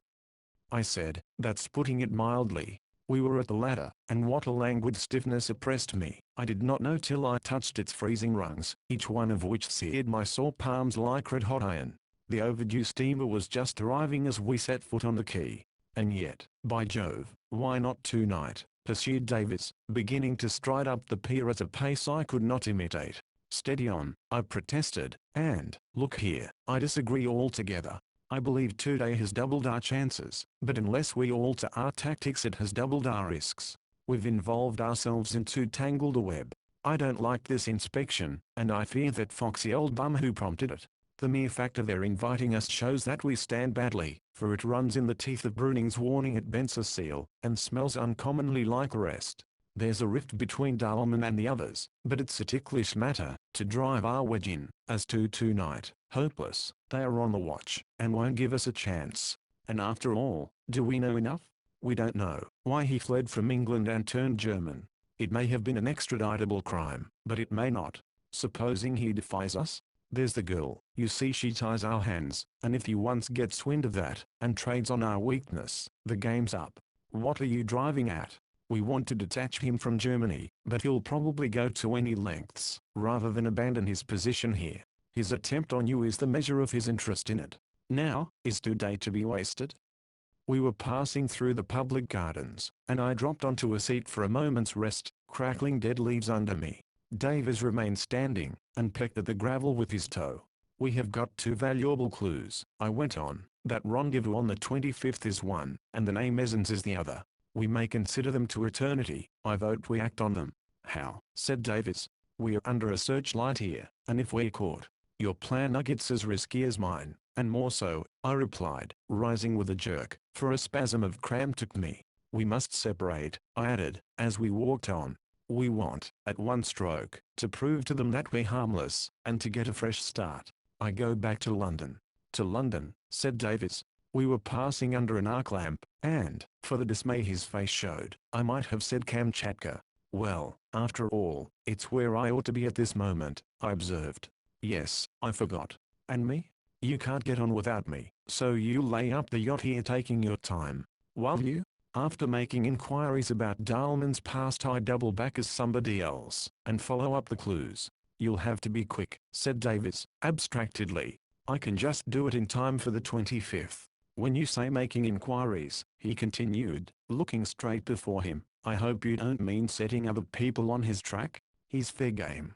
I said, that's putting it mildly. We were at the ladder, and what a languid stiffness oppressed me. I did not know till I touched its freezing rungs, each one of which seared my sore palms like red-hot iron. The overdue steamer was just arriving as we set foot on the quay. And yet, by Jove, why not tonight? Pursued Davis, beginning to stride up the pier at a pace I could not imitate. Steady on, I protested, and, look here, I disagree altogether. I believe today has doubled our chances, but unless we alter our tactics it has doubled our risks. We've involved ourselves in too tangled a web. I don't like this inspection, and I fear that foxy old bum who prompted it. The mere fact of their inviting us shows that we stand badly, for it runs in the teeth of Bruning's warning it bents a seal, and smells uncommonly like arrest. There's a rift between Darlman and the others, but it's a ticklish matter to drive our wedge in. As to tonight, hopeless. They are on the watch, and won't give us a chance. And after all, do we know enough? We don't know why he fled from England and turned German. It may have been an extraditable crime, but it may not. Supposing he defies us? There's the girl. You see, she ties our hands, and if he once gets wind of that, and trades on our weakness, the game's up. What are you driving at? We want to detach him from Germany, but he'll probably go to any lengths, rather than abandon his position here. His attempt on you is the measure of his interest in it. Now, is today to be wasted? We were passing through the public gardens, and I dropped onto a seat for a moment's rest, crackling dead leaves under me. Davis remained standing, and pecked at the gravel with his toe. We have got 2 valuable clues, I went on. That rendezvous on the 25th is one, and the name Esens is the other. We may consider them to eternity. I vote we act on them. How? Said Davis. We are under a searchlight here, and if we're caught, your plan gets as risky as mine, and more so, I replied, rising with a jerk, for a spasm of cramp took me. We must separate, I added, as we walked on. We want, at one stroke, to prove to them that we're harmless, and to get a fresh start. I go back to London. To London, said Davis. We were passing under an arc lamp, and, for the dismay his face showed, I might have said Kamchatka. Well, after all, it's where I ought to be at this moment, I observed. Yes, I forgot. And me? You can't get on without me, so you lay up the yacht here taking your time. While you? After making inquiries about Darlman's past, I double back as somebody else, and follow up the clues. You'll have to be quick, said Davis, abstractedly. I can just do it in time for the 25th. When you say making inquiries, he continued, looking straight before him, I hope you don't mean setting other people on his track? He's fair game.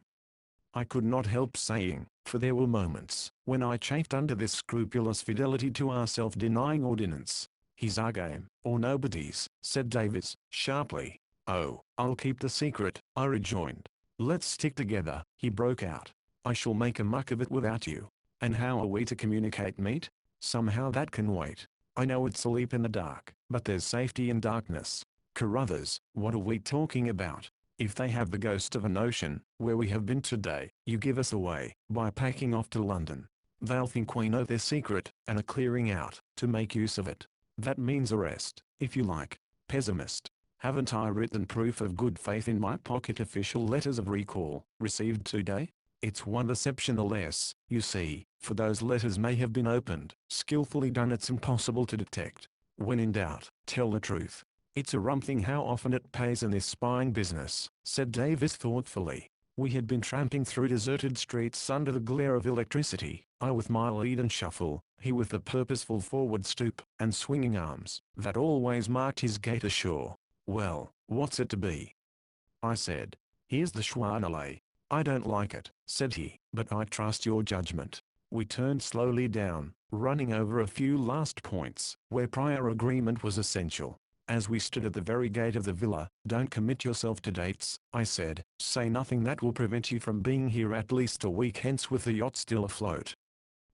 I could not help saying, for there were moments when I chafed under this scrupulous fidelity to our self-denying ordinance. He's our game, or nobody's, said Davis, sharply. Oh, I'll keep the secret, I rejoined. Let's stick together, he broke out. I shall make a muck of it without you. And how are we to communicate, mate? Somehow that can wait. I know it's a leap in the dark, but there's safety in darkness. Carruthers, what are we talking about? If they have the ghost of a notion, where we have been today, you give us away, by packing off to London. They'll think we know their secret, and are clearing out, to make use of it. That means arrest, if you like. Pessimist. Haven't I written proof of good faith in my pocket official letters of recall, received today? It's one deception the less, you see, for those letters may have been opened, skillfully done. It's impossible to detect. When in doubt, tell the truth. It's a rum thing how often it pays in this spying business, said Davis thoughtfully. We had been tramping through deserted streets under the glare of electricity, I with my lead and shuffle, he with the purposeful forward stoop and swinging arms that always marked his gait ashore. Well, what's it to be? I said. Here's the Schwanale. I don't like it, said he, but I trust your judgment. We turned slowly down, running over a few last points, where prior agreement was essential. As we stood at the very gate of the villa, don't commit yourself to dates, I said, say nothing that will prevent you from being here at least a week hence with the yacht still afloat.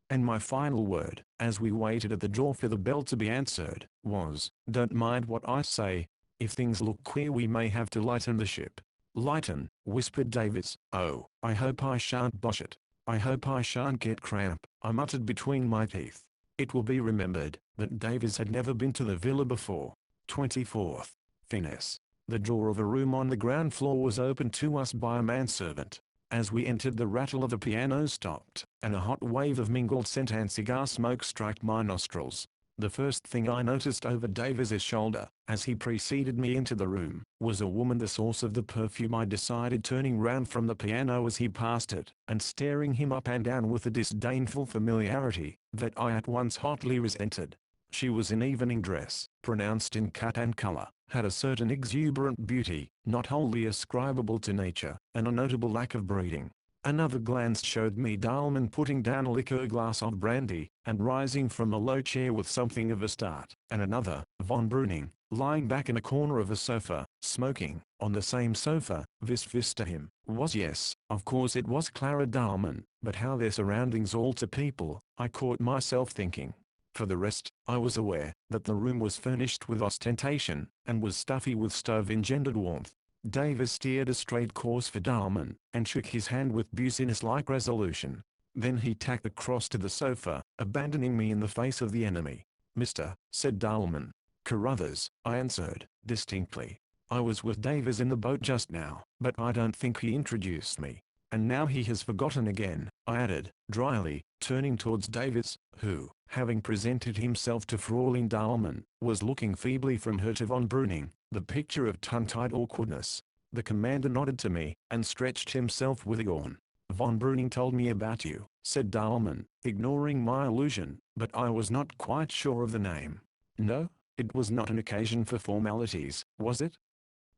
And my final word, as we waited at the door for the bell to be answered, was, don't mind what I say. If things look queer we may have to lighten the ship. Lighten, whispered Davis. Oh, I hope I shan't bosh it. I hope I shan't get cramp, I muttered between my teeth. It will be remembered that Davis had never been to the villa before. 24th. Finesse. The door of a room on the ground floor was opened to us by a manservant. As we entered, the rattle of the piano stopped, and a hot wave of mingled scent and cigar smoke struck my nostrils. The first thing I noticed over Davis's shoulder, as he preceded me into the room, was a woman, the source of the perfume. I decided, turning round from the piano as he passed it, and staring him up and down with a disdainful familiarity that I at once hotly resented. She was in evening dress, pronounced in cut and color, had a certain exuberant beauty, not wholly ascribable to nature, and a notable lack of breeding. Another glance showed me Dahlman putting down a liqueur glass of brandy, and rising from a low chair with something of a start, and another, von Breuning, lying back in a corner of a sofa, smoking. On the same sofa, vis-vis to him, was, yes, of course it was Clara Dahlman, but how their surroundings alter people, I caught myself thinking. For the rest, I was aware that the room was furnished with ostentation, and was stuffy with stove-engendered warmth. Davis steered a straight course for Dahlman, and shook his hand with business-like resolution. Then he tacked across to the sofa, abandoning me in the face of the enemy. Mister, said Dahlman. Carruthers, I answered, distinctly. I was with Davis in the boat just now, but I don't think he introduced me. And now he has forgotten again, I added, dryly, turning towards Davis, who, having presented himself to Fraulein Dahlman, was looking feebly from her to von Breuning, the picture of tongue-tied awkwardness. The commander nodded to me, and stretched himself with a yawn. Von Breuning told me about you, said Dahlman, ignoring my allusion, but I was not quite sure of the name. No, it was not an occasion for formalities, was it?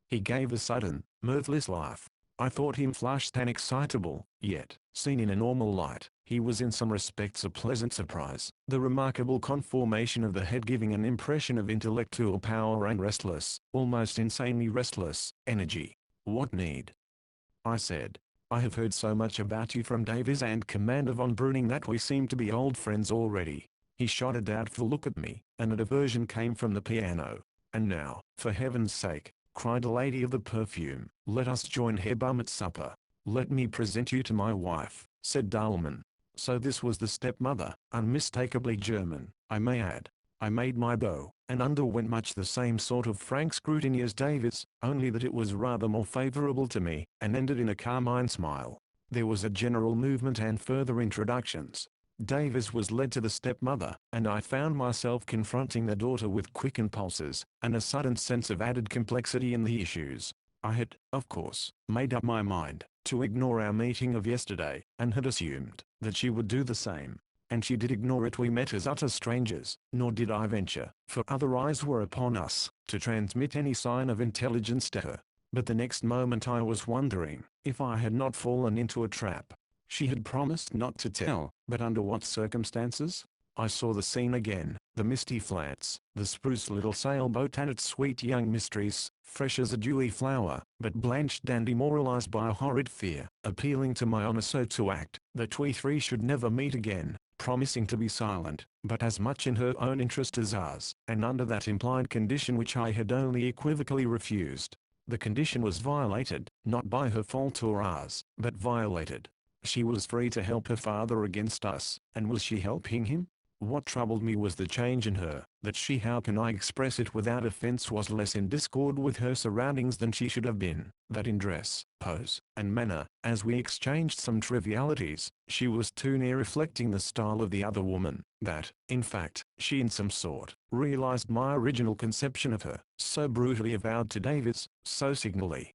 He gave a sudden, mirthless laugh. I thought him flushed and excitable, yet, seen in a normal light, he was in some respects a pleasant surprise, the remarkable conformation of the head giving an impression of intellectual power and restless, almost insanely restless, energy. What need? I said. I have heard so much about you from Davis and Commander von Breuning that we seem to be old friends already. He shot a doubtful look at me, and a diversion came from the piano. And now, for heaven's sake, cried a lady of the perfume, let us join Herr Bum at supper. Let me present you to my wife, said Dahlman. So this was the stepmother, unmistakably German, I may add. I made my bow, and underwent much the same sort of frank scrutiny as Davis, only that it was rather more favorable to me, and ended in a carmine smile. There was a general movement and further introductions. Davis was led to the stepmother, and I found myself confronting the daughter with quickened pulses, and a sudden sense of added complexity in the issues. I had, of course, made up my mind to ignore our meeting of yesterday, and had assumed that she would do the same. And she did ignore it. We met as utter strangers, nor did I venture, for other eyes were upon us, to transmit any sign of intelligence to her. But the next moment I was wondering if I had not fallen into a trap. She had promised not to tell, but under what circumstances? I saw the scene again, the misty flats, the spruce little sailboat and its sweet young mistress, fresh as a dewy flower, but blanched and demoralized by a horrid fear, appealing to my honor so to act, that we three should never meet again, promising to be silent, but as much in her own interest as ours, and under that implied condition which I had only equivocally refused. The condition was violated, not by her fault or ours, but violated. She was free to help her father against us, and was she helping him? What troubled me was the change in her, that she, how can I express it without offense, was less in discord with her surroundings than she should have been, that in dress, pose, and manner, as we exchanged some trivialities, she was too near reflecting the style of the other woman, that, in fact, she in some sort, realized my original conception of her, so brutally avowed to Davis, so signally,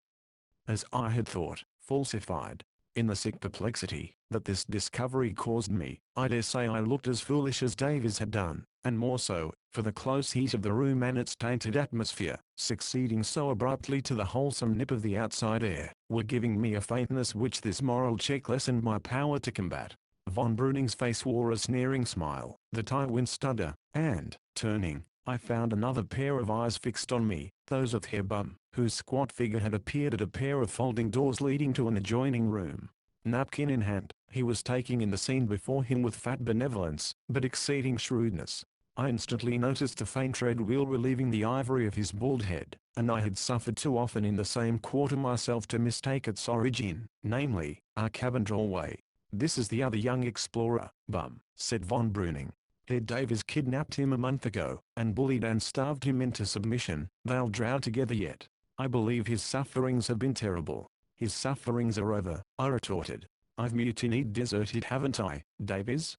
as I had thought, falsified. In the sick perplexity that this discovery caused me, I dare say I looked as foolish as Davis had done, and more so, for the close heat of the room and its tainted atmosphere, succeeding so abruptly to the wholesome nip of the outside air, were giving me a faintness which this moral check lessened my power to combat. Von Breuning's face wore a sneering smile that I winced under, and, turning, I found another pair of eyes fixed on me, those of Herr Bum, whose squat figure had appeared at a pair of folding doors leading to an adjoining room. Napkin in hand, he was taking in the scene before him with fat benevolence, but exceeding shrewdness. I instantly noticed a faint red wheel relieving the ivory of his bald head, and I had suffered too often in the same quarter myself to mistake its origin, namely, our cabin doorway. "This is the other young explorer, Bum," said Von Breuning. "Herr Davis kidnapped him a month ago, and bullied and starved him into submission. They'll drown together yet. I believe his sufferings have been terrible." "His sufferings are over," I retorted. "I've mutinied, deserted, haven't I, Davis?"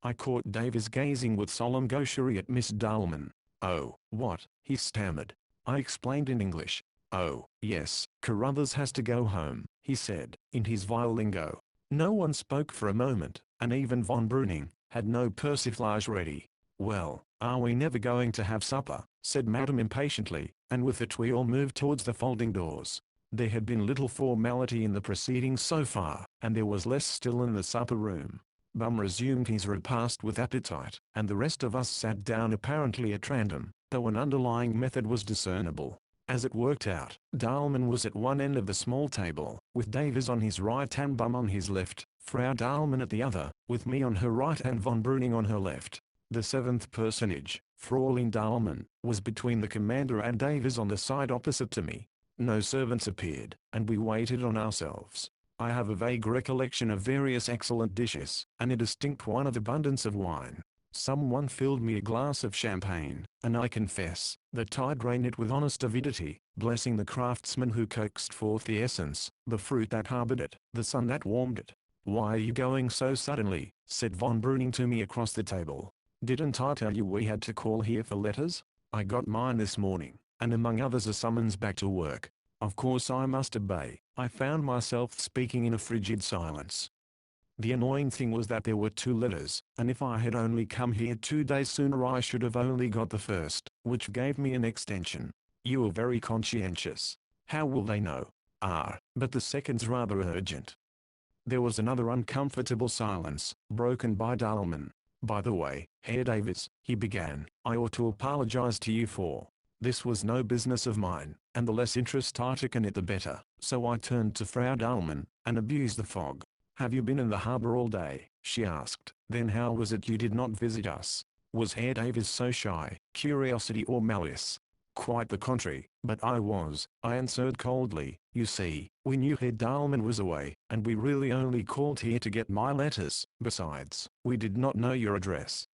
I caught Davis gazing with solemn gaucherie at Miss Dahlman. "Oh, what?" he stammered. I explained in English. "Oh, yes, Carruthers has to go home," he said, in his vile lingo. No one spoke for a moment, and even Von Breuning had no persiflage ready. "Well, are we never going to have supper?" said Madame impatiently, and with it we all moved towards the folding doors. There had been little formality in the proceedings so far, and there was less still in the supper room. Bum resumed his repast with appetite, and the rest of us sat down apparently at random, though an underlying method was discernible. As it worked out, Dahlman was at one end of the small table, with Davis on his right and Bum on his left, Frau Dahlman at the other, with me on her right and Von Breuning on her left. The seventh personage, Fraulein Dahlman, was between the commander and Davis on the side opposite to me. No servants appeared, and we waited on ourselves. I have a vague recollection of various excellent dishes, and a distinct one of abundance of wine. Someone filled me a glass of champagne, and I confess that I drained it with honest avidity, blessing the craftsman who coaxed forth the essence, the fruit that harbored it, the sun that warmed it. "Why are you going so suddenly?" said Von Breuning to me across the table. "Didn't I tell you we had to call here for letters? I got mine this morning, and among others a summons back to work. Of course I must obey." I found myself speaking in a frigid silence. The annoying thing was that there were 2 letters, and if I had only come here 2 days sooner I should have only got the first, which gave me an extension. "You are very conscientious." "How will they know?" "Ah, but the second's rather urgent." There was another uncomfortable silence, broken by Dahlman. "By the way, Herr Davis," he began, "I ought to apologize to you for. This was no business of mine, and the less interest I took in it the better." So I turned to Frau Dahlman, and abused the fog. "Have you been in the harbor all day?" she asked. "Then how was it you did not visit us?" Was Herr Davis so shy, curiosity or malice? "Quite the contrary, but I answered coldly. "You see, we knew Herr Dahlman was away, and we really only called here to get my letters. Besides, we did not know your address."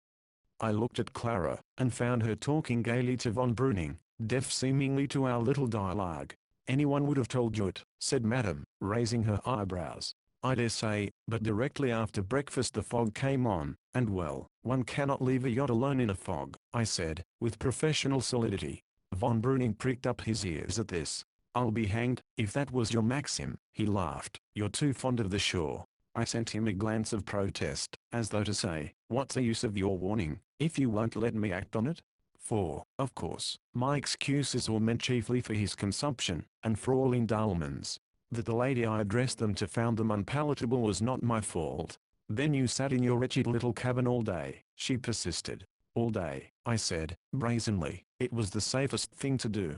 I looked at Clara, and found her talking gaily to Von Breuning, deaf seemingly to our little dialogue. "Anyone would have told you it," said Madame, raising her eyebrows. "I dare say, but directly after breakfast the fog came on, and well, one cannot leave a yacht alone in a fog," I said, with professional solidity. Von Breuning pricked up his ears at this. "I'll be hanged, if that was your maxim," he laughed. "You're too fond of the shore." I sent him a glance of protest, as though to say, "What's the use of your warning, if you won't let me act on it?" For, of course, my excuses were meant chiefly for his consumption, and Fraulein Dahlman's. That the lady I addressed them to found them unpalatable was not my fault. "Then you sat in your wretched little cabin all day," she persisted. "All day," I said, brazenly. "It was the safest thing to do."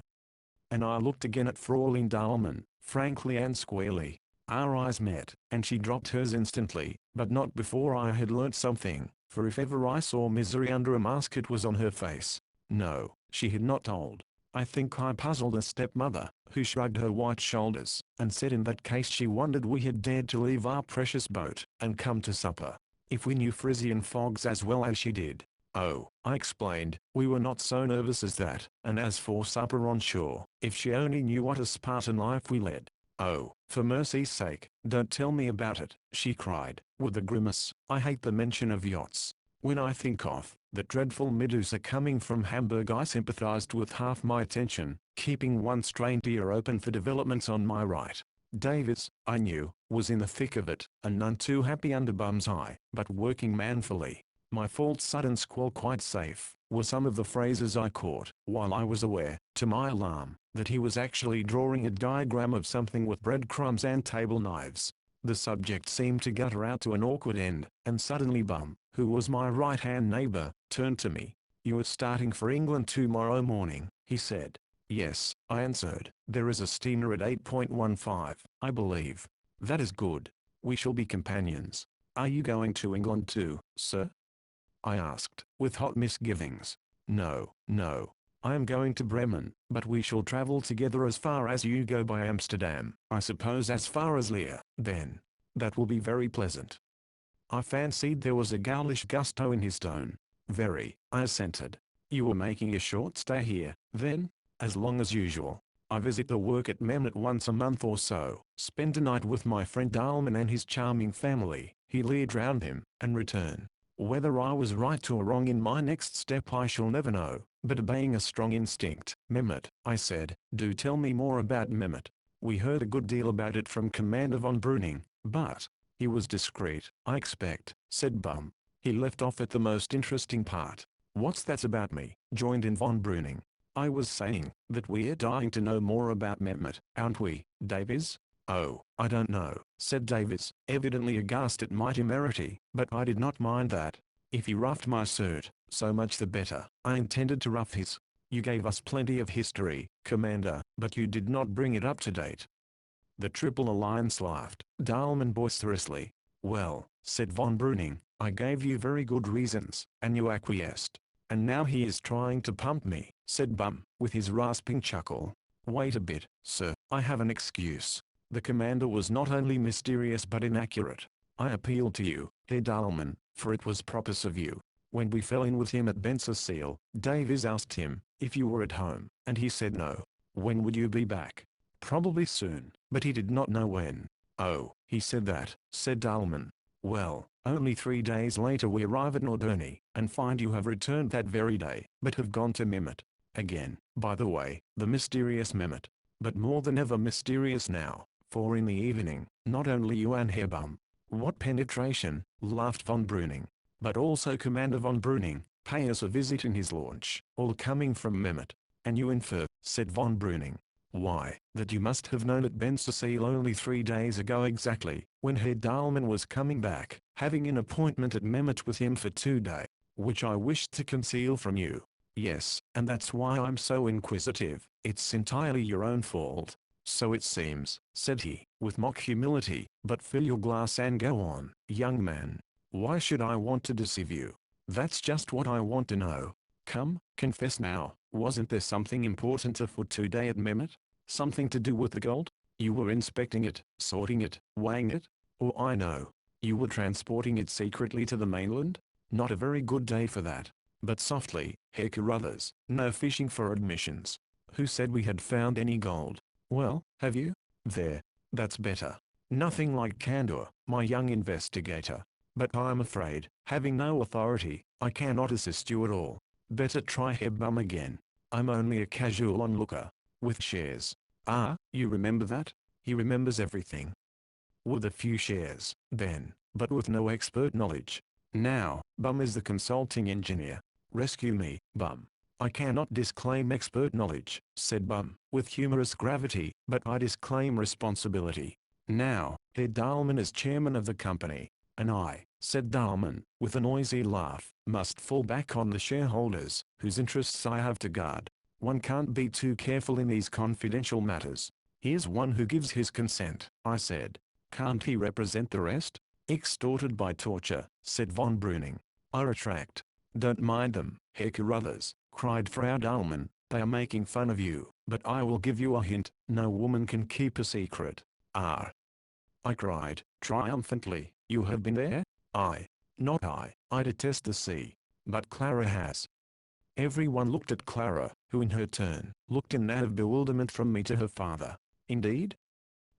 And I looked again at Fraulein Dahlman, frankly and squarely. Our eyes met, and she dropped hers instantly, but not before I had learnt something, for if ever I saw misery under a mask it was on her face. No, she had not told. I think I puzzled the stepmother, who shrugged her white shoulders, and said in that case she wondered we had dared to leave our precious boat, and come to supper. If we knew Frisian fogs as well as she did. Oh, I explained, we were not so nervous as that, and as for supper on shore, if she only knew what a Spartan life we led. Oh, for mercy's sake, don't tell me about it, she cried, with a grimace. I hate the mention of yachts. When I think of that dreadful Medusa coming from Hamburg, I sympathized with half my attention, keeping one strained ear open for developments on my right. Davis, I knew, was in the thick of it, and none too happy under Bum's eye, but working manfully. My fault, sudden squall, quite safe, were some of the phrases I caught, while I was aware, to my alarm, that he was actually drawing a diagram of something with breadcrumbs and table knives. The subject seemed to gutter out to an awkward end, and suddenly Bum, who was my right-hand neighbor, turned to me. You are starting for England tomorrow morning, he said. Yes, I answered. There is a steamer at 8:15, I believe. That is good. We shall be companions. Are you going to England too, sir? I asked, with hot misgivings. No, no. I am going to Bremen, but we shall travel together as far as you go by Amsterdam. I suppose as far as Leer, then. That will be very pleasant. I fancied there was a ghoulish gusto in his tone. Very, I assented. You were making a short stay here, then? As long as usual. I visit the work at Mehmet once a month or so, spend a night with my friend Dalman and his charming family, he leered round him, and return. Whether I was right or wrong in my next step I shall never know, but obeying a strong instinct. Mehmet, I said, do tell me more about Mehmet. We heard a good deal about it from Commander von Breuning, but he was discreet, I expect, said Bum. He left off at the most interesting part. What's that about me? Joined in von Breuning. I was saying that we're dying to know more about Mehmet, aren't we, Davies? Oh, I don't know, said Davies, evidently aghast at my temerity, but I did not mind that. If he roughed my cert, so much the better. I intended to rough his. You gave us plenty of history, Commander, but you did not bring it up to date. The Triple Alliance laughed, Dalman boisterously. Well, said von Breuning, I gave you very good reasons, and you acquiesced. And now he is trying to pump me, said Bum, with his rasping chuckle. Wait a bit, sir, I have an excuse. The commander was not only mysterious but inaccurate. I appeal to you, Herr Dalman, for it was propos of you. When we fell in with him at Bensersiel, Davies asked him if you were at home, and he said no. When would you be back? Probably soon, but he did not know when. Oh, he said that, said Dalman. Well, only 3 days later we arrive at Norderney, and find you have returned that very day, but have gone to Mehmet. Again, by the way, the mysterious Mehmet. But more than ever mysterious now, for in the evening, not only you and Herr Bum. What penetration, laughed von Breuning. But also Commander von Breuning, pay us a visit in his launch, all coming from Mehmet. And you infer, said von Breuning. Why, that you must have known at Bensersiel only 3 days ago exactly, when Herr Dalman was coming back, having an appointment at Mehmet with him for 2 days, which I wished to conceal from you. Yes, and that's why I'm so inquisitive. It's entirely your own fault. So it seems, said he, with mock humility, but fill your glass and go on, young man. Why should I want to deceive you? That's just what I want to know. Come, confess now, wasn't there something important afoot today at Mehmet? Something to do with the gold? You were inspecting it, sorting it, weighing it? Or I know, you were transporting it secretly to the mainland? Not a very good day for that. But softly, Herr Carruthers, no fishing for admissions. Who said we had found any gold? Well, have you? There. That's better. Nothing like candor, my young investigator. But I'm afraid, having no authority, I cannot assist you at all. Better try Herr Bum again. I'm only a casual onlooker. With shares. Ah, you remember that? He remembers everything. With a few shares, then, but with no expert knowledge. Now, Bum is the consulting engineer. Rescue me, Bum. I cannot disclaim expert knowledge, said Bum, with humorous gravity, but I disclaim responsibility. Now, Herr Dalman is chairman of the company, and I, said Dalman, with a noisy laugh, must fall back on the shareholders, whose interests I have to guard. One can't be too careful in these confidential matters. Here's one who gives his consent, I said. Can't he represent the rest? Extorted by torture, said von Breuning. I retract. Don't mind them, Herr Carruthers, cried Frau Dalman. They are making fun of you, but I will give you a hint. No woman can keep a secret. Ah! I cried, triumphantly. You have been there? I. Not I detest the sea. But Clara has. Everyone looked at Clara, who in her turn, looked in that of bewilderment from me to her father. Indeed?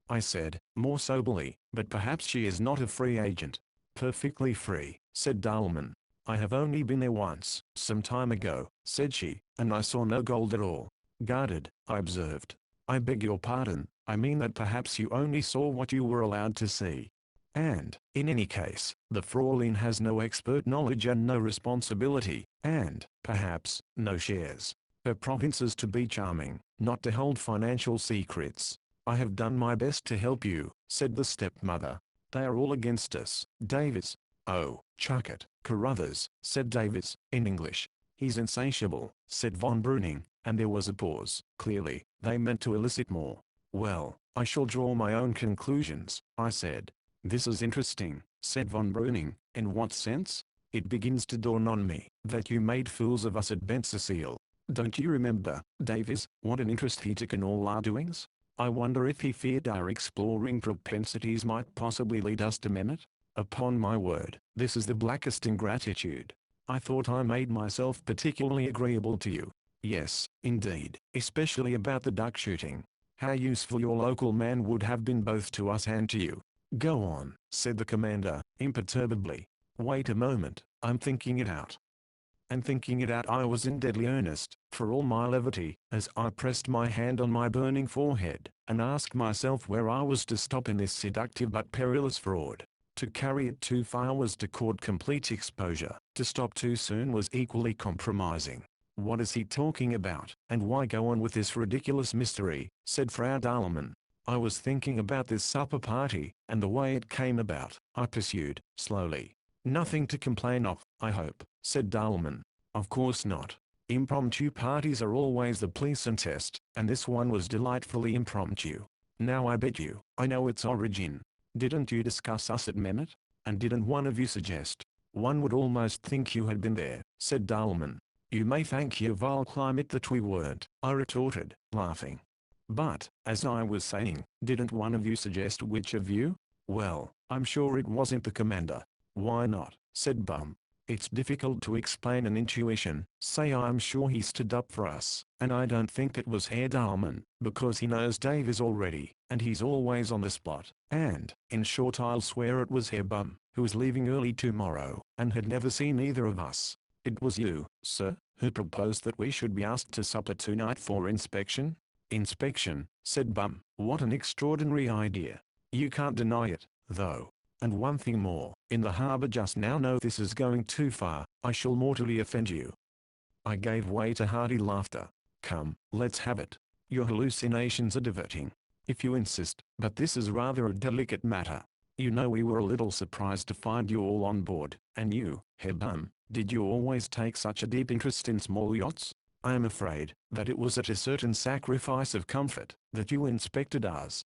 I said, more soberly, but perhaps she is not a free agent. Perfectly free, said Dahlman. I have only been there once, some time ago, said she, and I saw no gold at all. Guarded, I observed. I beg your pardon, I mean that perhaps you only saw what you were allowed to see. And, in any case, the Fraulein has no expert knowledge and no responsibility, and, perhaps, no shares. Her province is to be charming, not to hold financial secrets. I have done my best to help you, said the stepmother. They are all against us. Davis. Oh, chuck it, Carruthers, said Davis, in English. He's insatiable, said von Breuning, and there was a pause. Clearly, they meant to elicit more. Well, I shall draw my own conclusions, I said. This is interesting, said von Breuning. In what sense? It begins to dawn on me that you made fools of us at Bent Cecile. Don't you remember, Davis, what an interest he took in all our doings? I wonder if he feared our exploring propensities might possibly lead us to Mehmet? Upon my word, this is the blackest ingratitude. I thought I made myself particularly agreeable to you. Yes, indeed, especially about the duck shooting. How useful your local man would have been both to us and to you. Go on, said the commander, imperturbably. Wait a moment, I'm thinking it out. And thinking it out I was in deadly earnest, for all my levity, as I pressed my hand on my burning forehead, and asked myself where I was to stop in this seductive but perilous fraud. To carry it too far was to court complete exposure, to stop too soon was equally compromising. What is he talking about, and why go on with this ridiculous mystery, said Frau Dahlmann. I was thinking about this supper party, and the way it came about, I pursued, slowly. Nothing to complain of, I hope, said Dahlman. Of course not. Impromptu parties are always the pleasant test, and this one was delightfully impromptu. Now I bet you, I know its origin. Didn't you discuss us at Mehmet? And didn't one of you suggest? One would almost think you had been there, said Dahlman. You may thank your vile climate that we weren't, I retorted, laughing. But, as I was saying, didn't one of you suggest which of you? Well, I'm sure it wasn't the commander. Why not, said Bum. It's difficult to explain an intuition. Say I'm sure he stood up for us, and I don't think it was Herr Dahlman, because he knows Davies already, and he's always on the spot. And, in short, I'll swear it was Herr Bum, who is leaving early tomorrow, and had never seen either of us. It was you, sir, who proposed that we should be asked to supper tonight for inspection? Inspection, said Bum. What an extraordinary idea. You can't deny it, though. And one thing more, in the harbour just now. No, this is going too far, I shall mortally offend you. I gave way to hearty laughter. Come, let's have it. Your hallucinations are diverting. If you insist, but this is rather a delicate matter. You know we were a little surprised to find you all on board, and you, Herr Bum, did you always take such a deep interest in small yachts? I am afraid that it was at a certain sacrifice of comfort that you inspected ours.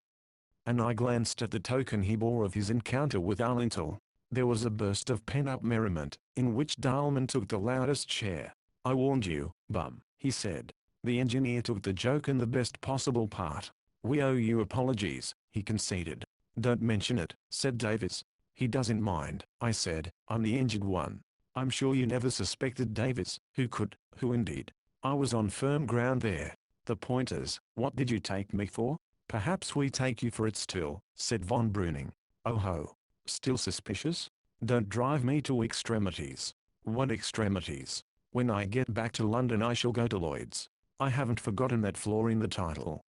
And I glanced at the token he bore of his encounter with Arlintel. There was a burst of pent-up merriment, in which Dahlman took the loudest share. I warned you, Bum, he said. The engineer took the joke in the best possible part. We owe you apologies, he conceded. Don't mention it, said Davis. He doesn't mind, I said. I'm the injured one. I'm sure you never suspected Davis. Who could? Who indeed? I was on firm ground there. The point is, what did you take me for? Perhaps we take you for it still, said von Breuning. Oh ho. Still suspicious? Don't drive me to extremities. What extremities? When I get back to London I shall go to Lloyd's. I haven't forgotten that flaw in the title.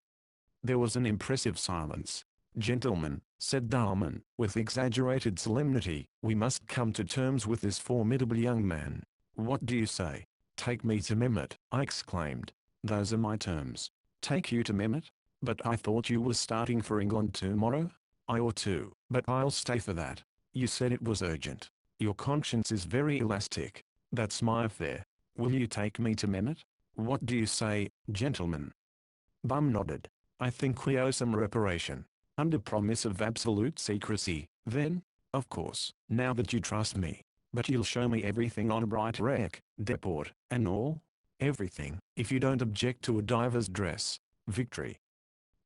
There was an impressive silence. Gentlemen, said Dahlman, with exaggerated solemnity, we must come to terms with this formidable young man. What do you say? Take me to Mehmet, I exclaimed. Those are my terms. Take you to Mehmet? But I thought you were starting for England tomorrow? I ought to, but I'll stay for that. You said it was urgent. Your conscience is very elastic. That's my affair. Will you take me to Mehmet? What do you say, gentlemen? Bum nodded. I think we owe some reparation. Under promise of absolute secrecy, then? Of course, now that you trust me. But you'll show me everything on Bright Wreck, deport, and all? Everything, if you don't object to a diver's dress. Victory!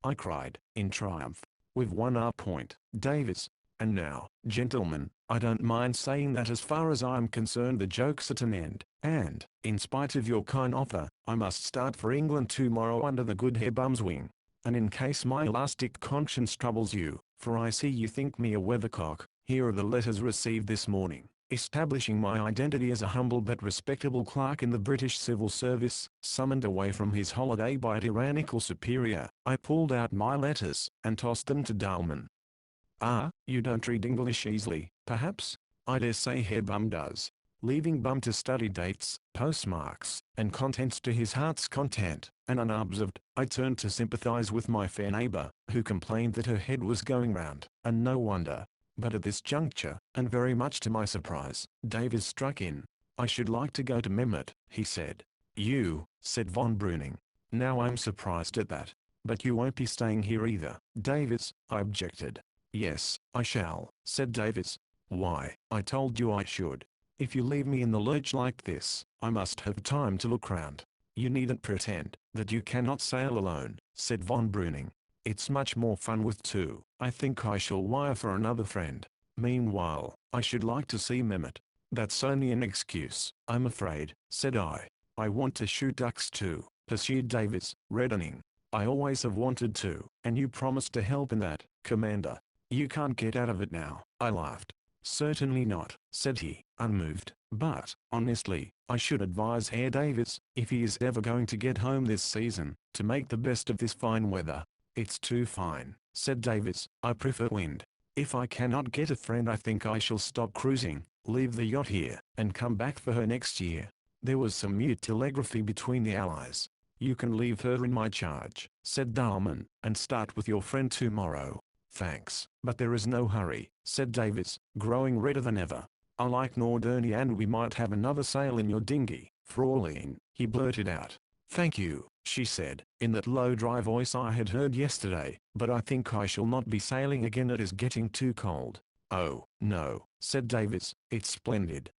I cried, in triumph. We've won our point, Davis. And now, gentlemen, I don't mind saying that as far as I'm concerned the joke's at an end, and, in spite of your kind offer, I must start for England tomorrow under the good Herr Bum's wing. And in case my elastic conscience troubles you, for I see you think me a weathercock, here are the letters received this morning, establishing my identity as a humble but respectable clerk in the British civil service. Summoned away from his holiday by a tyrannical superior, I pulled out my letters, and tossed them to Dalman. Ah, you don't read English easily, perhaps? I dare say Herr Bum does. Leaving Bum to study dates, postmarks, and contents to his heart's content, and unobserved, I turned to sympathize with my fair neighbor, who complained that her head was going round, and no wonder. But at this juncture, and very much to my surprise, Davies struck in. I should like to go to Mehmet, he said. You, said von Breuning. Now I'm surprised at that. But you won't be staying here either, Davies, I objected. Yes, I shall, said Davies. Why, I told you I should. If you leave me in the lurch like this, I must have time to look round. You needn't pretend that you cannot sail alone, said von Breuning. It's much more fun with two. I think I shall wire for another friend. Meanwhile, I should like to see Mehmet. That's only an excuse, I'm afraid, said I. I want to shoot ducks too, pursued Davies, reddening. I always have wanted to, and you promised to help in that, Commander. You can't get out of it now, I laughed. Certainly not, said he, unmoved. But, honestly, I should advise Herr Davies, if he is ever going to get home this season, to make the best of this fine weather. It's too fine, said Davies. I prefer wind. If I cannot get a friend I think I shall stop cruising, leave the yacht here, and come back for her next year. There was some mute telegraphy between the allies. You can leave her in my charge, said Dalman, and start with your friend tomorrow. Thanks, but there is no hurry, said Davies, growing redder than ever. I like Norderney and we might have another sail in your dinghy, Fraulein, he blurted out. Thank you, she said, in that low dry voice I had heard yesterday, but I think I shall not be sailing again, it is getting too cold. Oh, no, said Davies, it's splendid.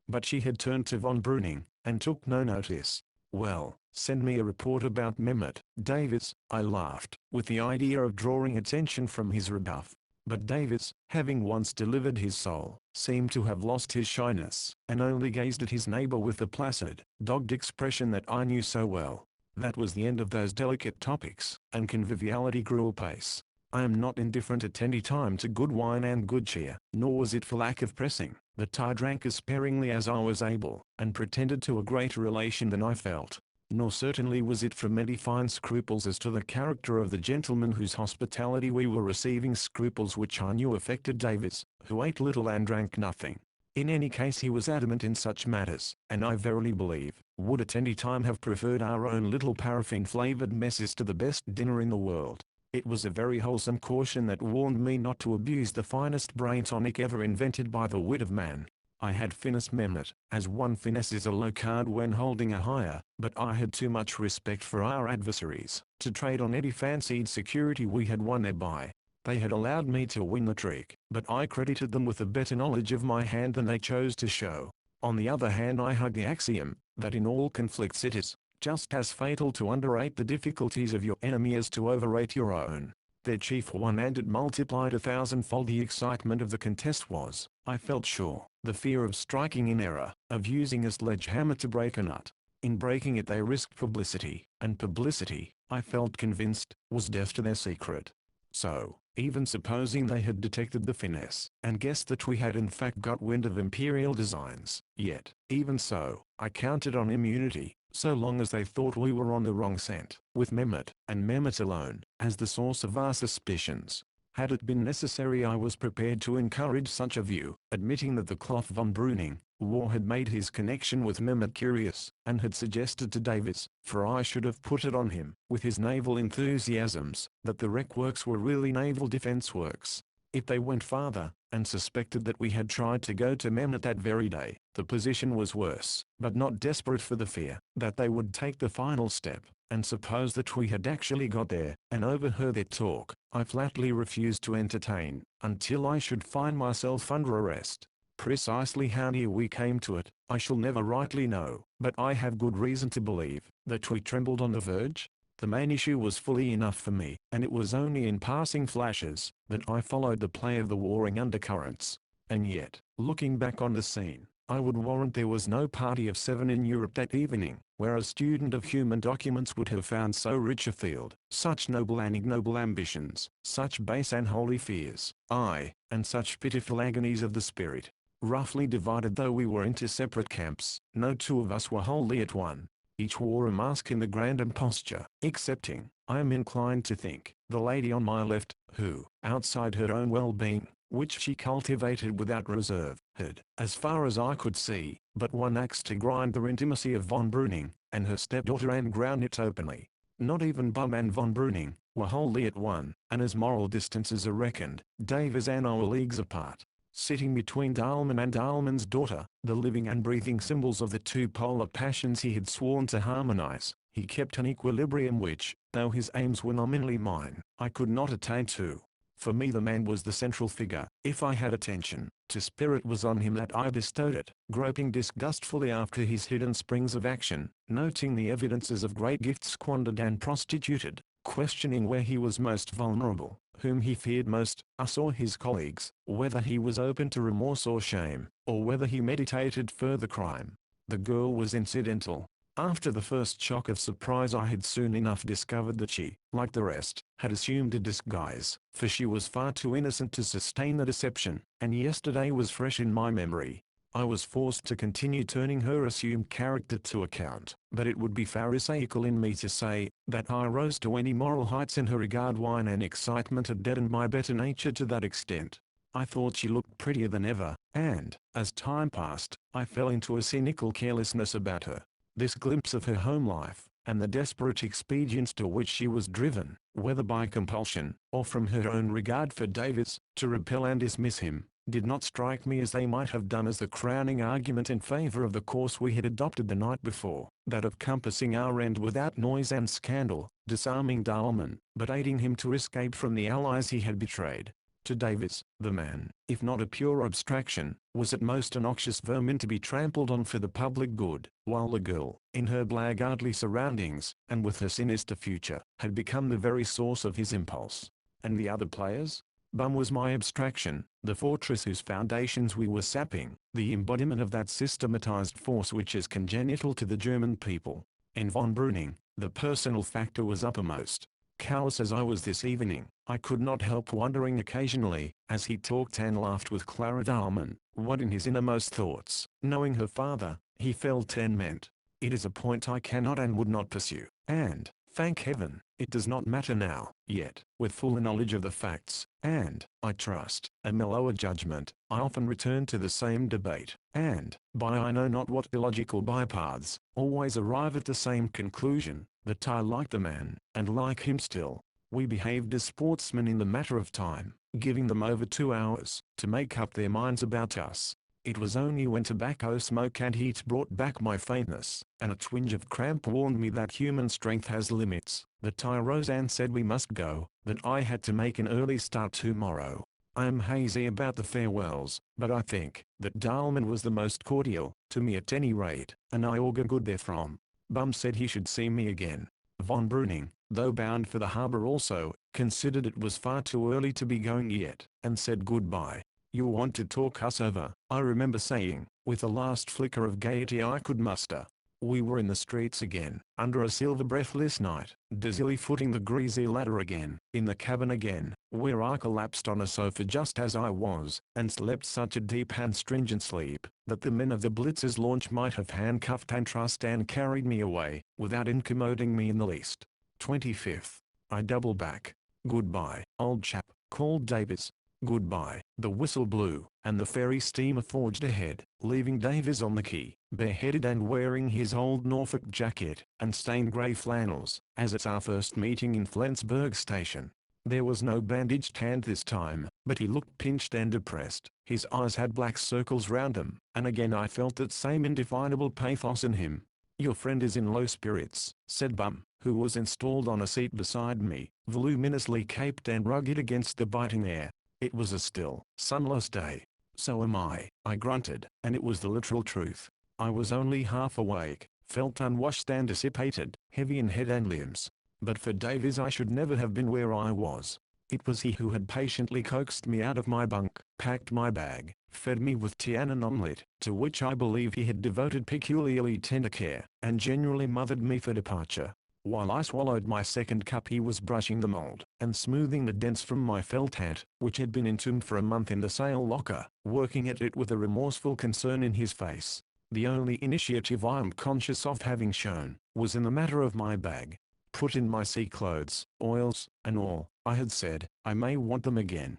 But she had turned to von Breuning, and took no notice. Well, send me a report about Mehmet, Davies, I laughed, with the idea of drawing attention from his rebuff. But Davies, having once delivered his soul, seemed to have lost his shyness, and only gazed at his neighbor with the placid, dogged expression that I knew so well. That was the end of those delicate topics, and conviviality grew apace. I am not indifferent at any time to good wine and good cheer, nor was it for lack of pressing, that I drank as sparingly as I was able, and pretended to a greater relation than I felt. Nor certainly was it from any fine scruples as to the character of the gentleman whose hospitality we were receiving, scruples which I knew affected Davies, who ate little and drank nothing. In any case he was adamant in such matters, and I verily believe, would at any time have preferred our own little paraffin-flavoured messes to the best dinner in the world. It was a very wholesome caution that warned me not to abuse the finest brain tonic ever invented by the wit of man. I had finessed Mehmet, as one finesses a low card when holding a higher, but I had too much respect for our adversaries to trade on any fancied security we had won thereby. They had allowed me to win the trick, but I credited them with a better knowledge of my hand than they chose to show. On the other hand, I hug the axiom, that in all conflicts it is just as fatal to underrate the difficulties of your enemy as to overrate your own. Their chief one, and it multiplied 1,000-fold the excitement of the contest was, I felt sure, the fear of striking in error, of using a sledgehammer to break a nut. In breaking it they risked publicity, and publicity, I felt convinced, was death to their secret. So, even supposing they had detected the finesse, and guessed that we had in fact got wind of imperial designs, yet, even so, I counted on immunity, so long as they thought we were on the wrong scent, with Mehmet, and Mehmet alone, as the source of our suspicions. Had it been necessary I was prepared to encourage such a view, admitting that the cloth von Breuning, war had made his connection with Mehmet curious, and had suggested to Davies, for I should have put it on him, with his naval enthusiasms, that the wreck works were really naval defense works. If they went farther, and suspected that we had tried to go to Mehmet that very day, the position was worse, but not desperate for the fear that they would take the final step, and suppose that we had actually got there, and overheard their talk, I flatly refused to entertain, until I should find myself under arrest. Precisely how near we came to it, I shall never rightly know, but I have good reason to believe that we trembled on the verge. The main issue was fully enough for me, and it was only in passing flashes that I followed the play of the warring undercurrents. And yet, looking back on the scene, I would warrant there was no party of 7 in Europe that evening, where a student of human documents would have found so rich a field, such noble and ignoble ambitions, such base and holy fears, aye, and such pitiful agonies of the spirit. Roughly divided though we were into separate camps, no two of us were wholly at one. Each wore a mask in the grand imposture, excepting, I am inclined to think, the lady on my left, who, outside her own well-being, which she cultivated without reserve, had, as far as I could see, but one axe to grind: the intimacy of von Breuning and her stepdaughter, and ground it openly. Not even Bum and von Breuning were wholly at one, and as moral distances are reckoned, Davies and I were leagues apart. Sitting between Dahlmann and Dahlmann's daughter, the living and breathing symbols of the two polar passions he had sworn to harmonize, he kept an equilibrium which, though his aims were nominally mine, I could not attain to. For me the man was the central figure. If I had attention to spirit, was on him that I bestowed it, groping disgustfully after his hidden springs of action, noting the evidences of great gifts squandered and prostituted, questioning where he was most vulnerable, whom he feared most, us or his colleagues, whether he was open to remorse or shame, or whether he meditated further crime. The girl was incidental. After the first shock of surprise I had soon enough discovered that she, like the rest, had assumed a disguise, for she was far too innocent to sustain the deception, and yesterday was fresh in my memory. I was forced to continue turning her assumed character to account, but it would be pharisaical in me to say that I rose to any moral heights in her regard. Wine and excitement had deadened my better nature to that extent. I thought she looked prettier than ever, and, as time passed, I fell into a cynical carelessness about her. This glimpse of her home life, and the desperate expedients to which she was driven, whether by compulsion, or from her own regard for Davies, to repel and dismiss him, did not strike me as they might have done as the crowning argument in favor of the course we had adopted the night before, that of compassing our end without noise and scandal, disarming Dahlmann, but aiding him to escape from the allies he had betrayed. To Davies, the man, if not a pure abstraction, was at most a noxious vermin to be trampled on for the public good, while the girl, in her blackguardly surroundings, and with her sinister future, had become the very source of his impulse. And the other players? Bum was my abstraction, the fortress whose foundations we were sapping, the embodiment of that systematized force which is congenital to the German people. In von Breuning, the personal factor was uppermost. Callous as I was this evening, I could not help wondering occasionally, as he talked and laughed with Clara Dahlmann, what in his innermost thoughts, knowing her father, he felt and meant. It is a point I cannot and would not pursue, and, thank heaven, it does not matter now. Yet, with full knowledge of the facts, and, I trust, a mellower judgment, I often return to the same debate, and, by I know not what illogical bypaths, always arrive at the same conclusion, that I like the man, and like him still. We behaved as sportsmen in the matter of time, giving them over 2 hours, to make up their minds about us. It was only when tobacco smoke and heat brought back my faintness, and a twinge of cramp warned me that human strength has limits, that I rose and said we must go, that I had to make an early start tomorrow. I am hazy about the farewells, but I think that Dahlmann was the most cordial, to me at any rate, and I augur good therefrom. Bum said he should see me again. Von Breuning, though bound for the harbour also, considered it was far too early to be going yet, and said goodbye. You want to talk us over, I remember saying, with the last flicker of gaiety I could muster. We were in the streets again, under a silver breathless night, dizzily footing the greasy ladder again, in the cabin again, where I collapsed on a sofa just as I was, and slept such a deep and stringent sleep, that the men of the Blitz's launch might have handcuffed and trussed and carried me away, without incommoding me in the least. 25th. I double back. Goodbye, old chap, called Davies. Goodbye. The whistle blew, and the ferry steamer forged ahead, leaving Davies on the quay, bareheaded and wearing his old Norfolk jacket, and stained grey flannels, as at our first meeting in Flensburg station. There was no bandaged hand this time, but he looked pinched and depressed. His eyes had black circles round them, and again I felt that same indefinable pathos in him. Your friend is in low spirits, said Bum, who was installed on a seat beside me, voluminously caped and rugged against the biting air. It was a still, sunless day. So am I grunted, and it was the literal truth. I was only half awake, felt unwashed and dissipated, heavy in head and limbs. But for Davies I should never have been where I was. It was he who had patiently coaxed me out of my bunk, packed my bag, fed me with tea and an omelette, to which I believe he had devoted peculiarly tender care, and generally mothered me for departure. While I swallowed my second cup he was brushing the mold, and smoothing the dents from my felt hat, which had been entombed for a month in the sail locker, working at it with a remorseful concern in his face. The only initiative I am conscious of having shown, was in the matter of my bag. Put in my sea clothes, oils, and all, I had said, I may want them again.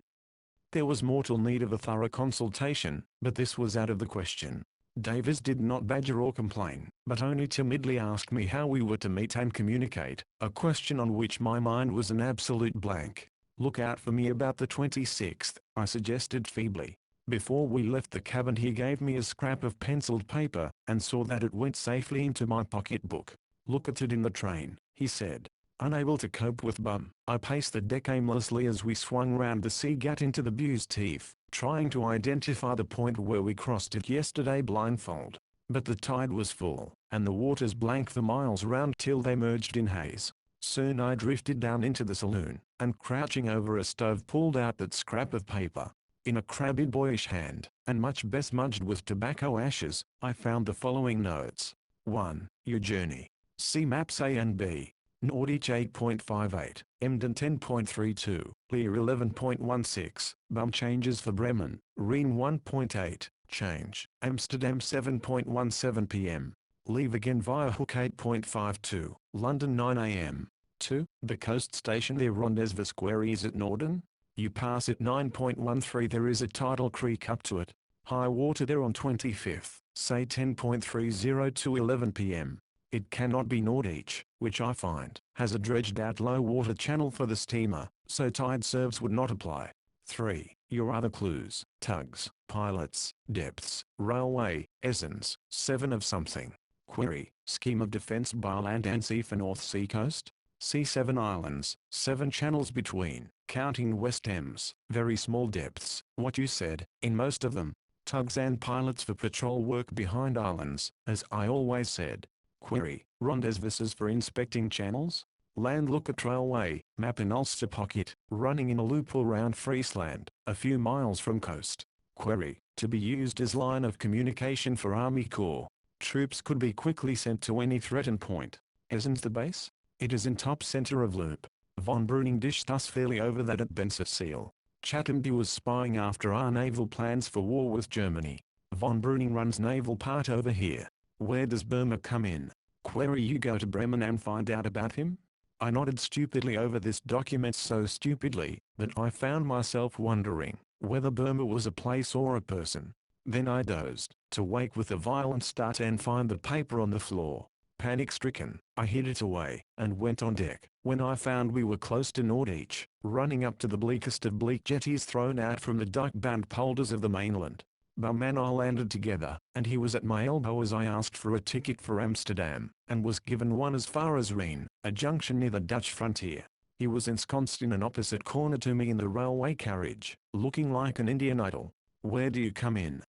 There was mortal need of a thorough consultation, but this was out of the question. Davies did not badger or complain, but only timidly asked me how we were to meet and communicate, a question on which my mind was an absolute blank. Look out for me about the 26th, I suggested feebly. Before we left the cabin he gave me a scrap of penciled paper, and saw that it went safely into my pocketbook. Look at it in the train, he said. Unable to cope with Bum, I paced the deck aimlessly as we swung round the sea gut into the Buse Teeth, trying to identify the point where we crossed it yesterday blindfold. But the tide was full, and the waters blank for miles round till they merged in haze. Soon I drifted down into the saloon, and crouching over a stove pulled out that scrap of paper. In a crabby boyish hand, and much besmudged with tobacco ashes, I found the following notes. 1. Your journey. See maps A and B. Nordich 8.58, Emden 10.32, Lear 11.16, Bum changes for Bremen, Rhine 1.8, change, Amsterdam 7.17 p.m. Leave again via Hook 8.52, London 9 a.m. 2. The coast station there Rendezvous Square is at Norden. You pass at 9.13 there is a tidal creek up to it. High water there on 25th, say 10.30 to 11 p.m. It cannot be Nordich, which I find, has a dredged-out low-water channel for the steamer, so tide serves would not apply. 3. Your other clues, tugs, pilots, depths, railway, Essens, 7 of something. Query, scheme of defense by land and sea for North Sea coast? See 7 islands, 7 channels between, counting West Thames, very small depths, what you said, in most of them. Tugs and pilots for patrol work behind islands, as I always said. Query, rendezvouses for inspecting channels? Land look at railway, map in Ulster pocket, running in a loop around Friesland, a few miles from coast. Query, to be used as line of communication for Army Corps. Troops could be quickly sent to any threatened point. Isn't the base? It is in top center of loop. Von Breuning dished us fairly over that at Bensersiel. Chathamdy was spying after our naval plans for war with Germany. Von Breuning runs naval part over here. Where does Burma come in? Query, you go to Bremen and find out about him? I nodded stupidly over this document, so stupidly, that I found myself wondering whether Burma was a place or a person. Then I dozed, to wake with a violent start and find the paper on the floor. Panic-stricken, I hid it away, and went on deck, when I found we were close to Nordich, running up to the bleakest of bleak jetties thrown out from the dike-bound polders of the mainland. Bum and I landed together, and he was at my elbow as I asked for a ticket for Amsterdam, and was given one as far as Rhine, a junction near the Dutch frontier. He was ensconced in an opposite corner to me in the railway carriage, looking like an Indian idol. Where do you come in?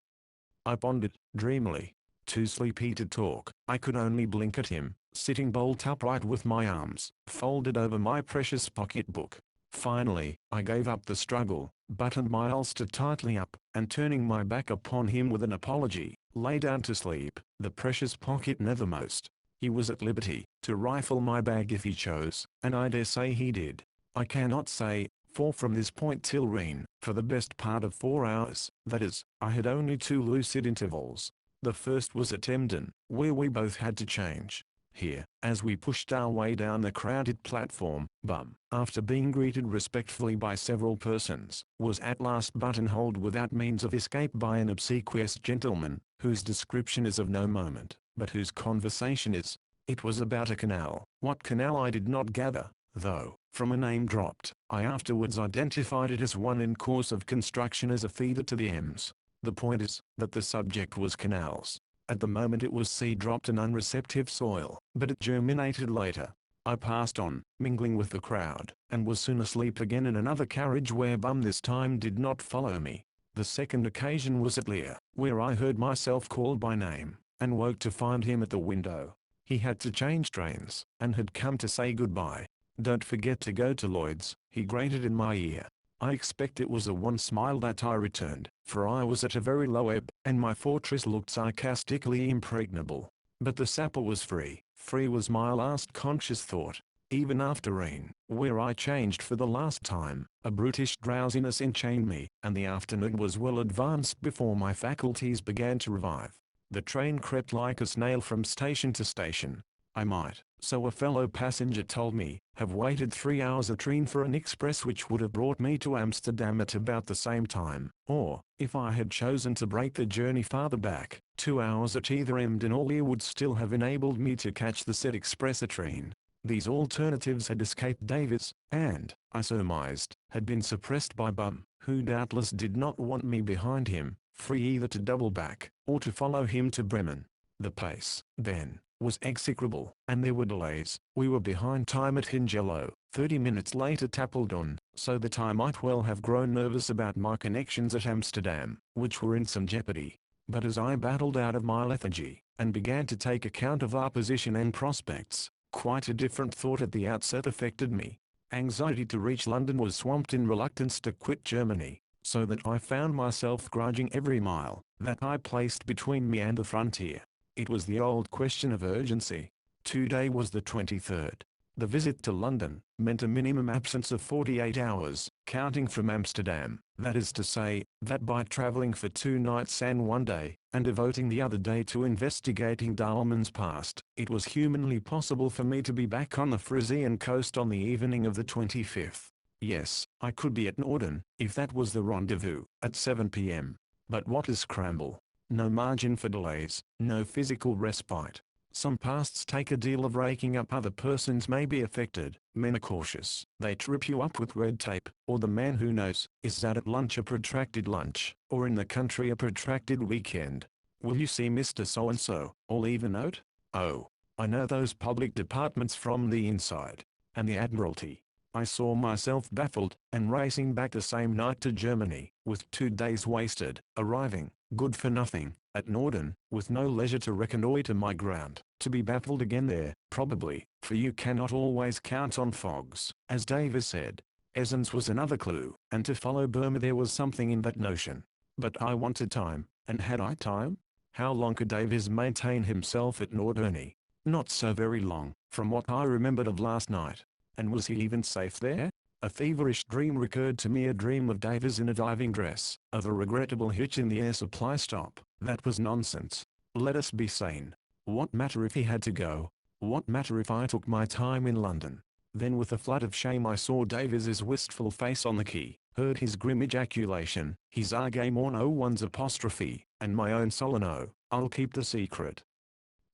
I pondered, dreamily. Too sleepy to talk, I could only blink at him, sitting bolt upright with my arms folded over my precious pocketbook. Finally, I gave up the struggle, buttoned my ulster tightly up, and turning my back upon him with an apology, lay down to sleep, the precious pocket nethermost. He was at liberty to rifle my bag if he chose, and I dare say he did. I cannot say, for from this point till Rhine, for the best part of 4 hours, that is, I had only 2 lucid intervals. The first was at Emden, where we both had to change. Here, as we pushed our way down the crowded platform, Bum, after being greeted respectfully by several persons, was at last buttonholed without means of escape by an obsequious gentleman, whose description is of no moment, but whose conversation is. It was about a canal. What canal I did not gather, though, from a name dropped. I afterwards identified it as one in course of construction as a feeder to the Ems. The point is, that the subject was canals. At the moment it was sea-dropped and unreceptive soil, but it germinated later. I passed on, mingling with the crowd, and was soon asleep again in another carriage where Bum this time did not follow me. The second occasion was at Lear, where I heard myself called by name, and woke to find him at the window. He had to change trains, and had come to say goodbye. Don't forget to go to Lloyd's, he grated in my ear. I expect it was a wan smile that I returned, for I was at a very low ebb, and my fortress looked sarcastically impregnable. But the sapper was free. Free was my last conscious thought. Even after rain, where I changed for the last time, a brutish drowsiness enchained me, and the afternoon was well advanced before my faculties began to revive. The train crept like a snail from station to station. I might, so a fellow passenger told me, have waited 3 hours a train for an express which would have brought me to Amsterdam at about the same time, or, if I had chosen to break the journey farther back, 2 hours at either end and all year would still have enabled me to catch the said express a train. These alternatives had escaped Davis, and, I surmised, had been suppressed by Bum, who doubtless did not want me behind him, free either to double back, or to follow him to Bremen. The pace, then, was execrable, and there were delays. We were behind time at Hengelo, 30 minutes late at Apeldoorn, so that I might well have grown nervous about my connections at Amsterdam, which were in some jeopardy. But as I battled out of my lethargy, and began to take account of our position and prospects, quite a different thought at the outset affected me. Anxiety to reach London was swamped in reluctance to quit Germany, so that I found myself grudging every mile that I placed between me and the frontier. It was the old question of urgency. Today was the 23rd. The visit to London meant a minimum absence of 48 hours, counting from Amsterdam. That is to say, that by travelling for 2 nights and 1 day, and devoting the other day to investigating Dahlmann's past, it was humanly possible for me to be back on the Frisian coast on the evening of the 25th. Yes, I could be at Norden, if that was the rendezvous, at 7 p.m. But what a scramble! No margin for delays, no physical respite. Some pasts take a deal of raking up, other persons may be affected. Men are cautious. They trip you up with red tape, or the man who knows, is out at lunch a protracted lunch, or in the country a protracted weekend. Will you see Mr. So-and-so, or leave a note? Oh, I know those public departments from the inside. And the Admiralty. I saw myself baffled, and racing back the same night to Germany, with 2 days wasted, arriving, good for nothing, at Norden, with no leisure to reconnoitre my ground, to be baffled again there, probably, for you cannot always count on fogs, as Davis said. Esens was another clue, and to follow Burma there was something in that notion. But I wanted time, and had I time? How long could Davis maintain himself at Norderney? Not so very long, from what I remembered of last night. And was he even safe there? A feverish dream recurred to me, a dream of Davis in a diving dress, of a regrettable hitch in the air supply stop. That was nonsense. Let us be sane. What matter if he had to go? What matter if I took my time in London? Then with a flood of shame I saw Davis's wistful face on the quay, heard his grim ejaculation, his Argamon 01's apostrophe, and my own sullen "Oh, I'll keep the secret."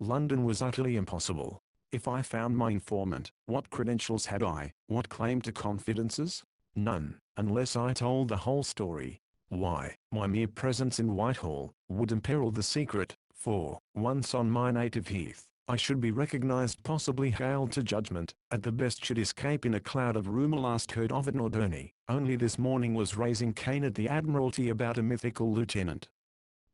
London was utterly impossible. If I found my informant, what credentials had I, what claim to confidences? None, unless I told the whole story. Why, my mere presence in Whitehall would imperil the secret, for, once on my native heath, I should be recognized, possibly haled to judgment, at the best should escape in a cloud of rumour last heard of at Norderney. Only this morning was raising Cain at the Admiralty about a mythical lieutenant.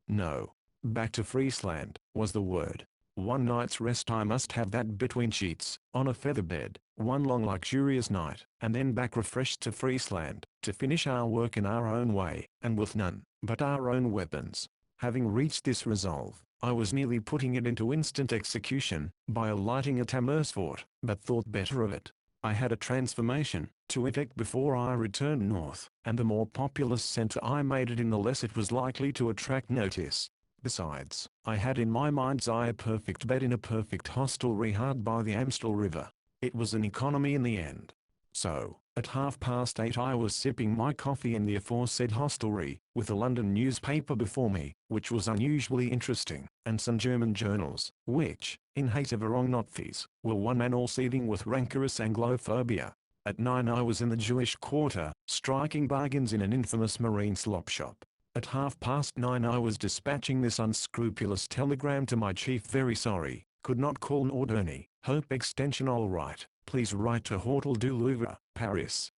No. Back to Friesland, was the word. 1 night's rest I must have, that between sheets, on a feather bed, 1 long luxurious night, and then back refreshed to Friesland, to finish our work in our own way, and with none but our own weapons. Having reached this resolve, I was nearly putting it into instant execution, by alighting at Amersfoort, but thought better of it. I had a transformation to effect before I returned north, and the more populous centre I made it in, the less it was likely to attract notice. Besides, I had in my mind's eye a perfect bed in a perfect hostelry hard by the Amstel River. It was an economy in the end. So, at 8:30 I was sipping my coffee in the aforesaid hostelry, with a London newspaper before me, which was unusually interesting, and some German journals, which, in hate of Orangnothis, were one and all seething with rancorous Anglophobia. At 9 I was in the Jewish quarter, striking bargains in an infamous marine slop shop. At 9:30 I was dispatching this unscrupulous telegram to my chief: very sorry, could not call Norderney, hope extension all right, please write to Hôtel du Louvre, Paris.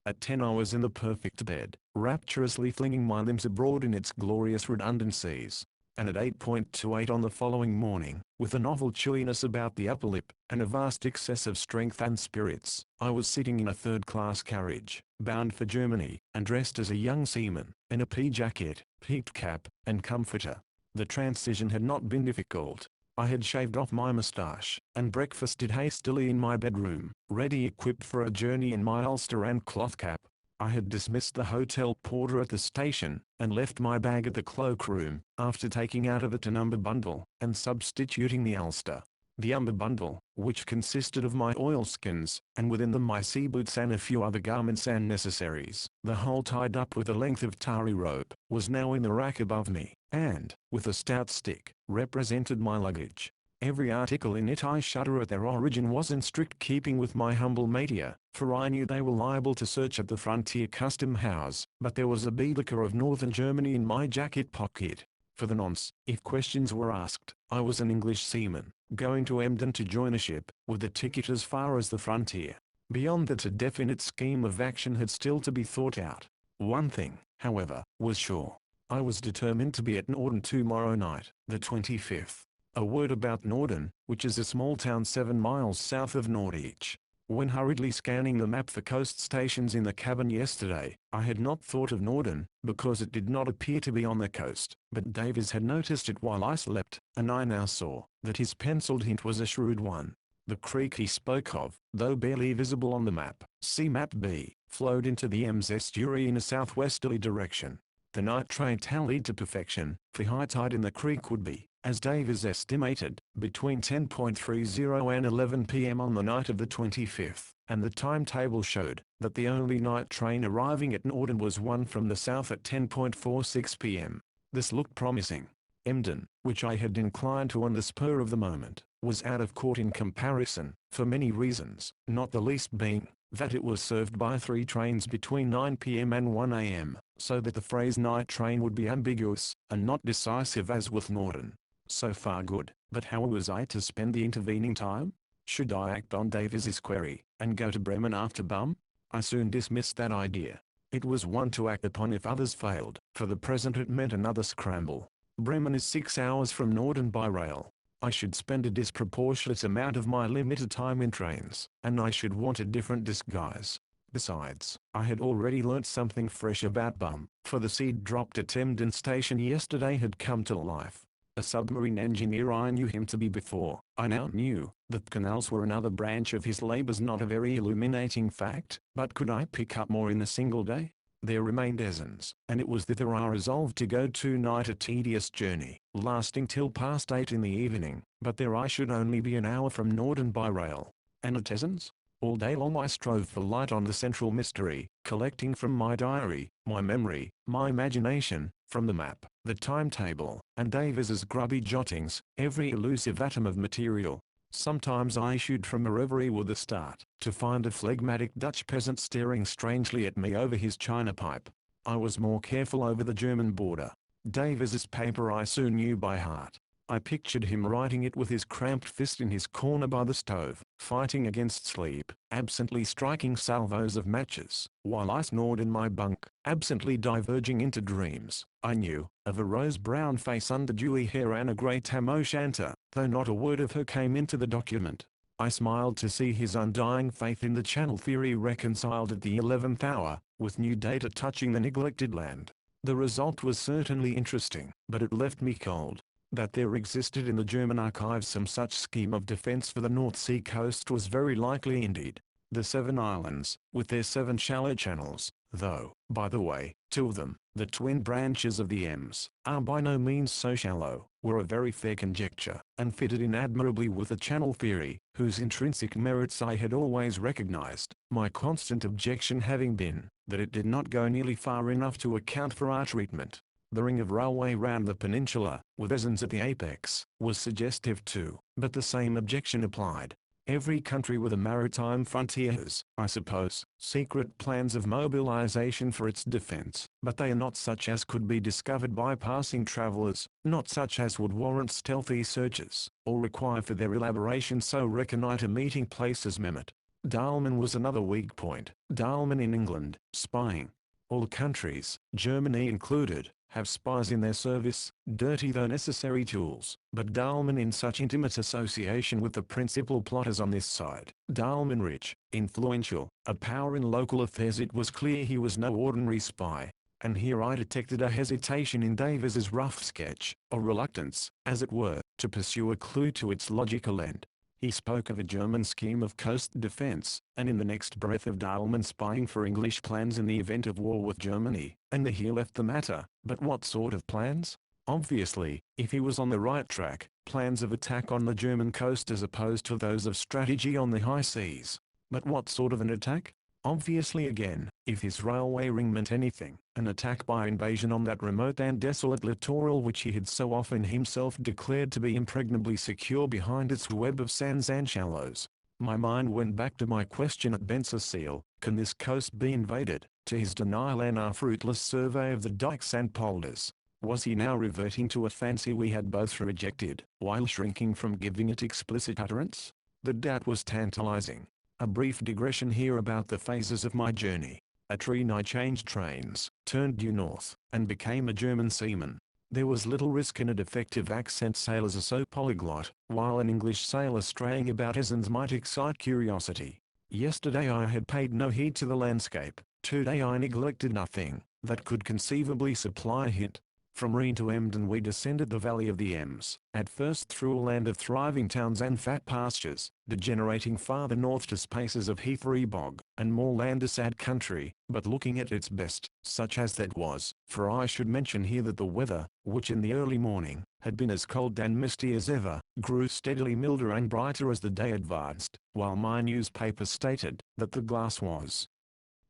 At 10 I was in the perfect bed, rapturously flinging my limbs abroad in its glorious redundancies. and at 8.28 on the following morning, with a novel chilliness about the upper lip, and a vast excess of strength and spirits, I was sitting in a third-class carriage, bound for Germany, and dressed as a young seaman, in a pea jacket, peaked cap, and comforter. The transition had not been difficult. I had shaved off my moustache, and breakfasted hastily in my bedroom, ready equipped for a journey in my ulster and cloth cap. I had dismissed the hotel porter at the station, and left my bag at the cloakroom, after taking out of it an umber bundle, and substituting the ulster. The umber bundle, which consisted of my oilskins, and within them my sea boots and a few other garments and necessaries, the whole tied up with a length of tarry rope, was now in the rack above me, and, with a stout stick, represented my luggage. Every article in it, I shudder at their origin, was in strict keeping with my humble métier, for I knew they were liable to search at the frontier custom house, but there was a Baedeker of northern Germany in my jacket pocket. For the nonce, if questions were asked, I was an English seaman, going to Emden to join a ship, with a ticket as far as the frontier. Beyond that, a definite scheme of action had still to be thought out. One thing, however, was sure. I was determined to be at Norden tomorrow night, the 25th. A word about Norden, which is a small town 7 miles south of Norwich. When hurriedly scanning the map for coast stations in the cabin yesterday, I had not thought of Norden, because it did not appear to be on the coast, but Davies had noticed it while I slept, and I now saw that his penciled hint was a shrewd one. The creek he spoke of, though barely visible on the map, see map B, flowed into the Ems estuary in a southwesterly direction. The night train tallied to perfection, for high tide in the creek would be, as Davies estimated, between 10.30 and 11 p.m. on the night of the 25th, and the timetable showed that the only night train arriving at Norden was one from the south at 10.46 p.m. This looked promising. Emden, which I had inclined to on the spur of the moment, was out of court in comparison, for many reasons, not the least being that it was served by 3 trains between 9 p.m. and 1 a.m., so that the phrase night train would be ambiguous, and not decisive as with Norden. So far good, but how was I to spend the intervening time? Should I act on Davies's query, and go to Bremen after Bum? I soon dismissed that idea. It was one to act upon if others failed. For the present it meant another scramble. Bremen is 6 hours from Norden by rail. I should spend a disproportionate amount of my limited time in trains, and I should want a different disguise. Besides, I had already learnt something fresh about Bum, for the seed dropped at Emden station yesterday had come to life. A submarine engineer I knew him to be before. I now knew that canals were another branch of his labours, not a very illuminating fact, but could I pick up more in a single day? There remained Esens, and it was thither I resolved to go tonight, a tedious journey, lasting till past 8 in the evening, but there I should only be an hour from Norden by rail. And at Esens? All day long I strove for light on the central mystery, collecting from my diary, my memory, my imagination, from the map, the timetable, and Davies's grubby jottings, every elusive atom of material. Sometimes I issued from a reverie with a start, to find a phlegmatic Dutch peasant staring strangely at me over his china pipe. I was more careful over the German border. Davies's paper I soon knew by heart. I pictured him writing it with his cramped fist in his corner by the stove, fighting against sleep, absently striking salvos of matches, while I snored in my bunk, absently diverging into dreams. I knew of a rose-brown face under dewy hair and a grey tam o' shanter, though not a word of her came into the document. I smiled to see his undying faith in the Channel theory reconciled at the 11th hour, with new data touching the neglected land. The result was certainly interesting, but it left me cold. That there existed in the German archives some such scheme of defense for the North Sea coast was very likely indeed. The 7 islands, with their 7 shallow channels, though, by the way, 2 of them, the twin branches of the Ems, are by no means so shallow, were a very fair conjecture, and fitted in admirably with the channel theory, whose intrinsic merits I had always recognized, my constant objection having been, that it did not go nearly far enough to account for our treatment. The ring of railway round the peninsula, with Esens at the apex, was suggestive too, but the same objection applied. Every country with a maritime frontier has, I suppose, secret plans of mobilization for its defense, but they are not such as could be discovered by passing travelers, not such as would warrant stealthy searches, or require for their elaboration so recondite a meeting place as Mehmet. Dahlmann was another weak point. Dahlmann in England, spying. All countries, Germany included, have spies in their service, dirty though necessary tools, but Dalman in such intimate association with the principal plotters on this side. Dalman rich, influential, a power in local affairs. It was clear he was no ordinary spy. And here I detected a hesitation in Davis's rough sketch, a reluctance, as it were, to pursue a clue to its logical end. He spoke of a German scheme of coast defense, and in the next breath of Dalman spying for English plans in the event of war with Germany, and he left the matter. But what sort of plans? Obviously, if he was on the right track, plans of attack on the German coast as opposed to those of strategy on the high seas. But what sort of an attack? Obviously again, if his railway ring meant anything, an attack by invasion on that remote and desolate littoral which he had so often himself declared to be impregnably secure behind its web of sands and shallows. My mind went back to my question at Bensersiel, can this coast be invaded, to his denial and our fruitless survey of the dikes and polders. Was he now reverting to a fancy we had both rejected, while shrinking from giving it explicit utterance? The doubt was tantalizing. A brief digression here about the phases of my journey. At Treen I changed trains, turned due north, and became a German seaman. There was little risk in a defective accent. Sailors are so polyglot, while an English sailor straying about Esens might excite curiosity. Yesterday I had paid no heed to the landscape. Today I neglected nothing that could conceivably supply a hint. From Rheen to Emden we descended the valley of the Ems, at first through a land of thriving towns and fat pastures, degenerating farther north to spaces of heathery bog, and more land a sad country, but looking at its best, such as that was, for I should mention here that the weather, which in the early morning, had been as cold and misty as ever, grew steadily milder and brighter as the day advanced, while my newspaper stated, that the glass was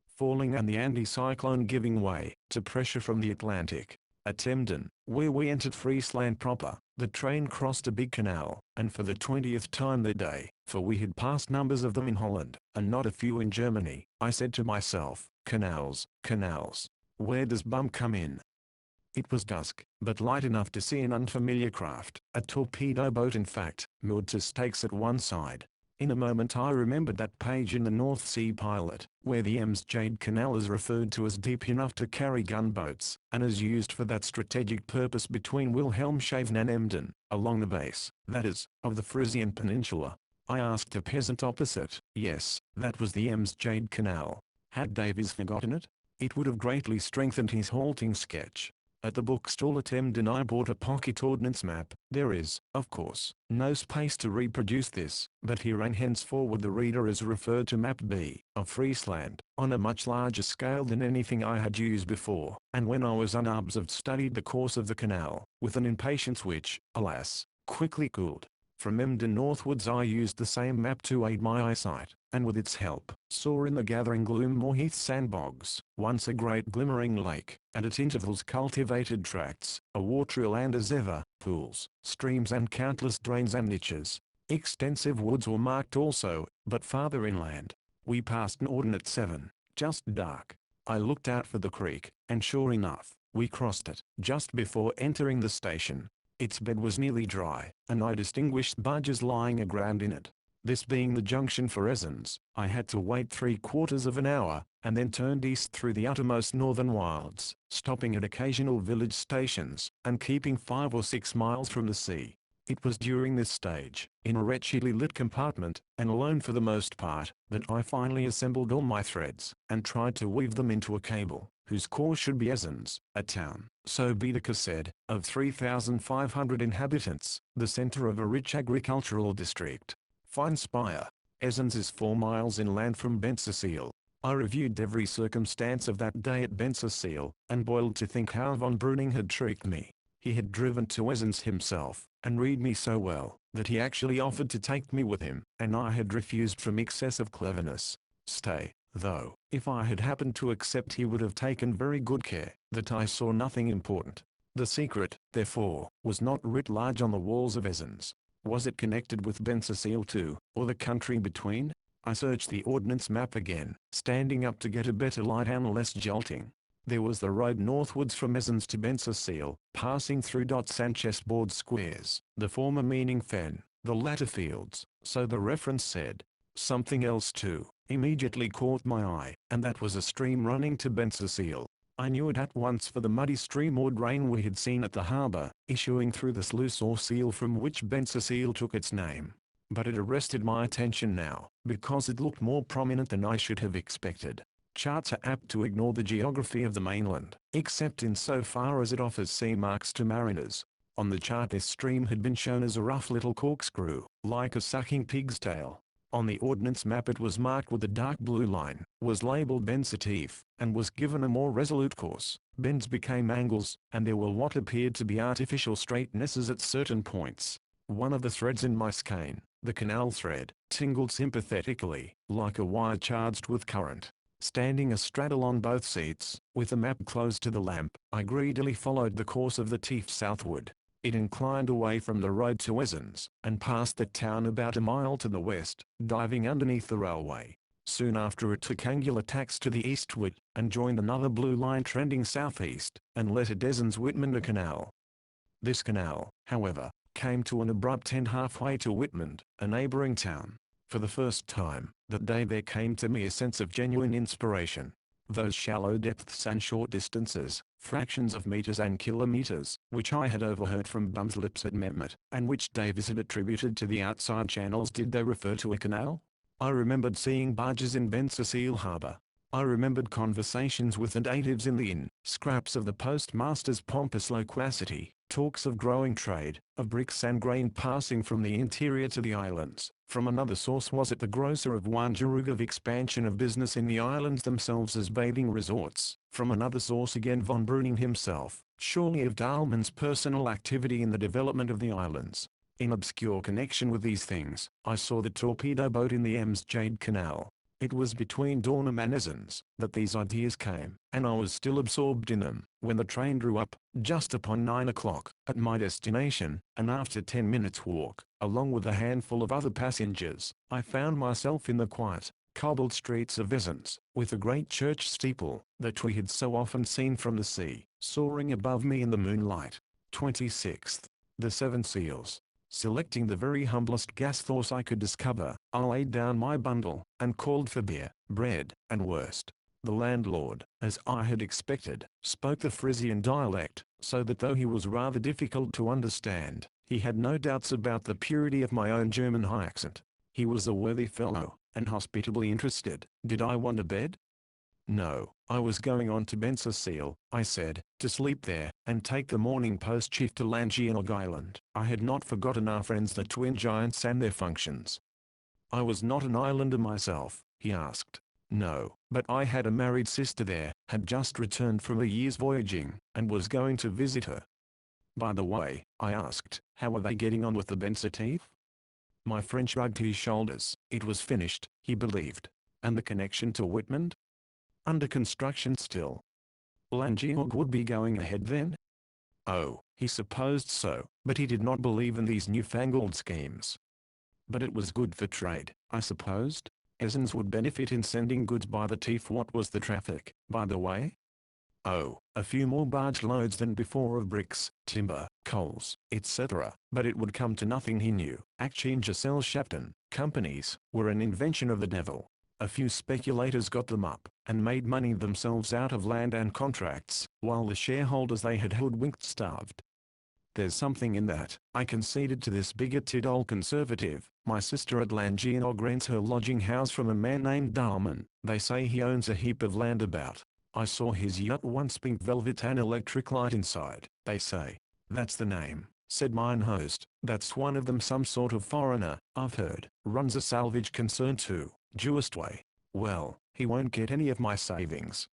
falling and the anticyclone giving way, to pressure from the Atlantic. At Emden, where we entered Friesland proper, the train crossed a big canal, and for the 20th time that day, for we had passed numbers of them in Holland, and not a few in Germany, I said to myself, canals, canals. Where does Bum come in? It was dusk, but light enough to see an unfamiliar craft, a torpedo boat in fact, moored to stakes at one side. In a moment I remembered that page in the North Sea Pilot, where the Ems Jade Canal is referred to as deep enough to carry gunboats, and is used for that strategic purpose between Wilhelmshaven and Emden, along the base, that is, of the Frisian Peninsula. I asked a peasant opposite. Yes, that was the Ems Jade Canal. Had Davies forgotten it? It would have greatly strengthened his halting sketch. At the bookstall at Emden I bought a pocket ordnance map. There is, of course, no space to reproduce this, but here and henceforward the reader is referred to Map B, of Friesland, on a much larger scale than anything I had used before, and when I was unobserved studied the course of the canal, with an impatience which, alas, quickly cooled. From Emden northwards I used the same map to aid my eyesight, and with its help, saw in the gathering gloom more heaths and bogs, once a great glimmering lake, and at intervals cultivated tracts, a watery land as ever, pools, streams and countless drains and niches. Extensive woods were marked also, but farther inland. We passed Norden at 7, just dark. I looked out for the creek, and sure enough, we crossed it, just before entering the station. Its bed was nearly dry, and I distinguished barges lying aground in it. This being the junction for Esens, I had to wait 3/4 of an hour, and then turned east through the uttermost northern wilds, stopping at occasional village stations, and keeping 5 or 6 miles from the sea. It was during this stage, in a wretchedly lit compartment, and alone for the most part, that I finally assembled all my threads, and tried to weave them into a cable, whose core should be Esens, a town, so Baedeker said, of 3,500 inhabitants, the center of a rich agricultural district. Fine spire. Esens is 4 miles inland from Bensersiel. I reviewed every circumstance of that day at Bensersiel, and boiled to think how von Breuning had tricked me. He had driven to Esens himself, and read me so well, that he actually offered to take me with him, and I had refused from excess of cleverness. Stay, though, if I had happened to accept he would have taken very good care that I saw nothing important. The secret, therefore, was not writ large on the walls of Esens. Was it connected with Bensersiel too, or the country between? I searched the ordnance map again, standing up to get a better light and less jolting. There was the road northwards from Esens to Bensersiel, passing through dots and chessboard squares, the former meaning fen, the latter fields, so the reference said. Something else too immediately caught my eye, and that was a stream running to Bensersiel. I knew it at once for the muddy stream or drain we had seen at the harbour, issuing through the sluice or seal from which Bensersiel took its name. But it arrested my attention now, because it looked more prominent than I should have expected. Charts are apt to ignore the geography of the mainland, except in so far as it offers sea marks to mariners. On the chart this stream had been shown as a rough little corkscrew, like a sucking pig's tail. On the ordnance map it was marked with a dark blue line, was labelled Bensetif, and was given a more resolute course. Bends became angles, and there were what appeared to be artificial straightnesses at certain points. One of the threads in my skein, the canal thread, tingled sympathetically, like a wire charged with current. Standing astraddle on both seats, with the map close to the lamp, I greedily followed the course of the Teef southward. It inclined away from the road to Wesens, and past the town about a mile to the west, diving underneath the railway. Soon after it took angular tacks to the eastward, and joined another blue line trending southeast, and let a Desens-Whitman canal. This canal, however, came to an abrupt end halfway to Whitman, a neighbouring town. For the first time, that day there came to me a sense of genuine inspiration. Those shallow depths and short distances, fractions of meters and kilometers, which I had overheard from Bum's lips at Mehmet, and which Davis had attributed to the outside channels, did they refer to a canal? I remembered seeing barges in Bensersiel harbour. I remembered conversations with the natives in the inn, scraps of the postmaster's pompous loquacity, talks of growing trade, of bricks and grain passing from the interior to the islands. From another source was it the grocer of Wanjarug of expansion of business in the islands themselves as bathing resorts. From another source again von Breuning himself, surely of Dahlmann's personal activity in the development of the islands. In obscure connection with these things, I saw the torpedo boat in the Ems Jade Canal. It was between Dornum and Esens that these ideas came, and I was still absorbed in them, when the train drew up, just upon 9 o'clock, at my destination, and after 10 minutes' walk, along with a handful of other passengers, I found myself in the quiet, cobbled streets of Esens, with a great church steeple, that we had so often seen from the sea, soaring above me in the moonlight. 26th. The Seven Seals. Selecting the very humblest gas source I could discover, I laid down my bundle, and called for beer, bread, and wurst. The landlord, as I had expected, spoke the Frisian dialect, so that though he was rather difficult to understand, he had no doubts about the purity of my own German high accent. He was a worthy fellow, and hospitably interested. Did I want a bed? No, I was going on to Bensersiel, I said, to sleep there, and take the morning post shift to Langeoog Island. I had not forgotten our friends the twin giants and their functions. I was not an islander myself, he asked. No, but I had a married sister there, had just returned from a year's voyaging, and was going to visit her. By the way, I asked, how are they getting on with the Bensertief? My friend shrugged his shoulders. It was finished, he believed. And the connection to Whitman? Under construction still. Langeoog would be going ahead then? Oh, he supposed so, but he did not believe in these newfangled schemes. But it was good for trade, I supposed? Esens would benefit in sending goods by the Teef. What was the traffic, by the way? Oh, a few more barge loads than before of bricks, timber, coals, etc., but it would come to nothing he knew. Actiengesellschaften, companies, were an invention of the devil. A few speculators got them up, and made money themselves out of land and contracts, while the shareholders they had hoodwinked starved. There's something in that, I conceded to this bigoted old conservative. My sister at Langeoog rents her lodging house from a man named Dahlmann. They say he owns a heap of land about. I saw his yacht once, pink velvet and electric light inside, they say. That's the name, said mine host. That's one of them, some sort of foreigner, I've heard. Runs a salvage concern too. Jewest way. Well, he won't get any of my savings.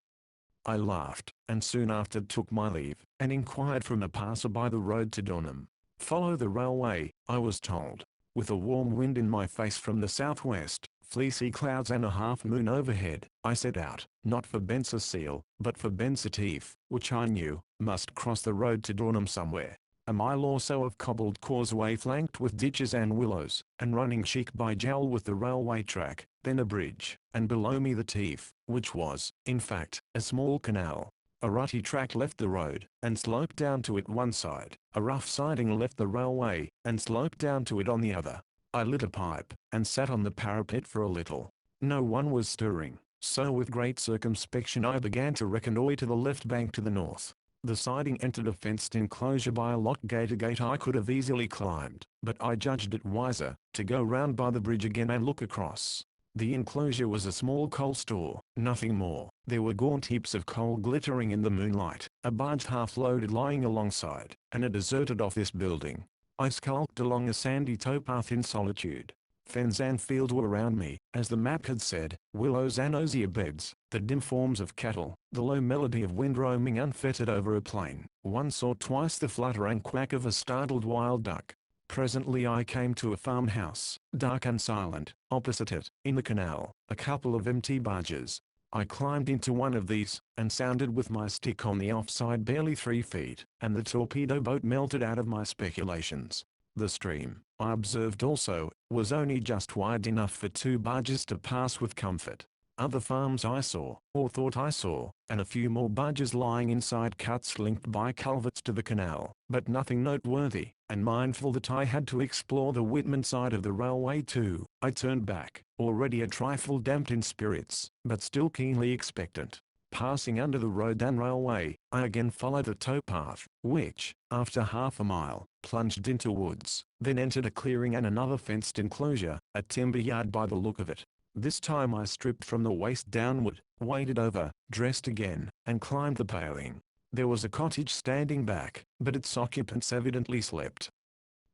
I laughed, and soon after took my leave, and inquired from a passer-by the road to Dornum. Follow the railway, I was told. With a warm wind in my face from the southwest, fleecy clouds and a half-moon overhead, I set out, not for Bensersiel, but for Bensertief, which I knew, must cross the road to Dornum somewhere. A mile or so of cobbled causeway flanked with ditches and willows, and running cheek by jowl with the railway track, then a bridge, and below me the Teef, which was, in fact, a small canal. A rutty track left the road, and sloped down to it one side. A rough siding left the railway, and sloped down to it on the other. I lit a pipe, and sat on the parapet for a little. No one was stirring. So with great circumspection I began to reconnoiter the left bank to the north. The siding entered a fenced enclosure by a locked gate, a gate I could have easily climbed, but I judged it wiser to go round by the bridge again and look across. The enclosure was a small coal store, nothing more. There were gaunt heaps of coal glittering in the moonlight, a barge half-loaded lying alongside, and a deserted office building. I skulked along a sandy towpath in solitude. Fens and fields were around me, as the map had said, willows and osier beds, the dim forms of cattle, the low melody of wind roaming unfettered over a plain. Once or twice the flutter and quack of a startled wild duck. Presently I came to a farmhouse, dark and silent. Opposite it, in the canal, a couple of empty barges. I climbed into one of these, and sounded with my stick on the offside barely 3 feet, and the torpedo boat melted out of my speculations. The stream, I observed also, was only just wide enough for 2 barges to pass with comfort. Other farms I saw, or thought I saw, and a few more barges lying inside cuts linked by culverts to the canal, but nothing noteworthy, and mindful that I had to explore the Whitman side of the railway too, I turned back, already a trifle damped in spirits, but still keenly expectant. Passing under the road and railway, I again followed the towpath, which, after half a mile, plunged into woods, then entered a clearing and another fenced enclosure, a timber yard by the look of it. This time I stripped from the waist downward, waded over, dressed again, and climbed the paling. There was a cottage standing back, but its occupants evidently slept.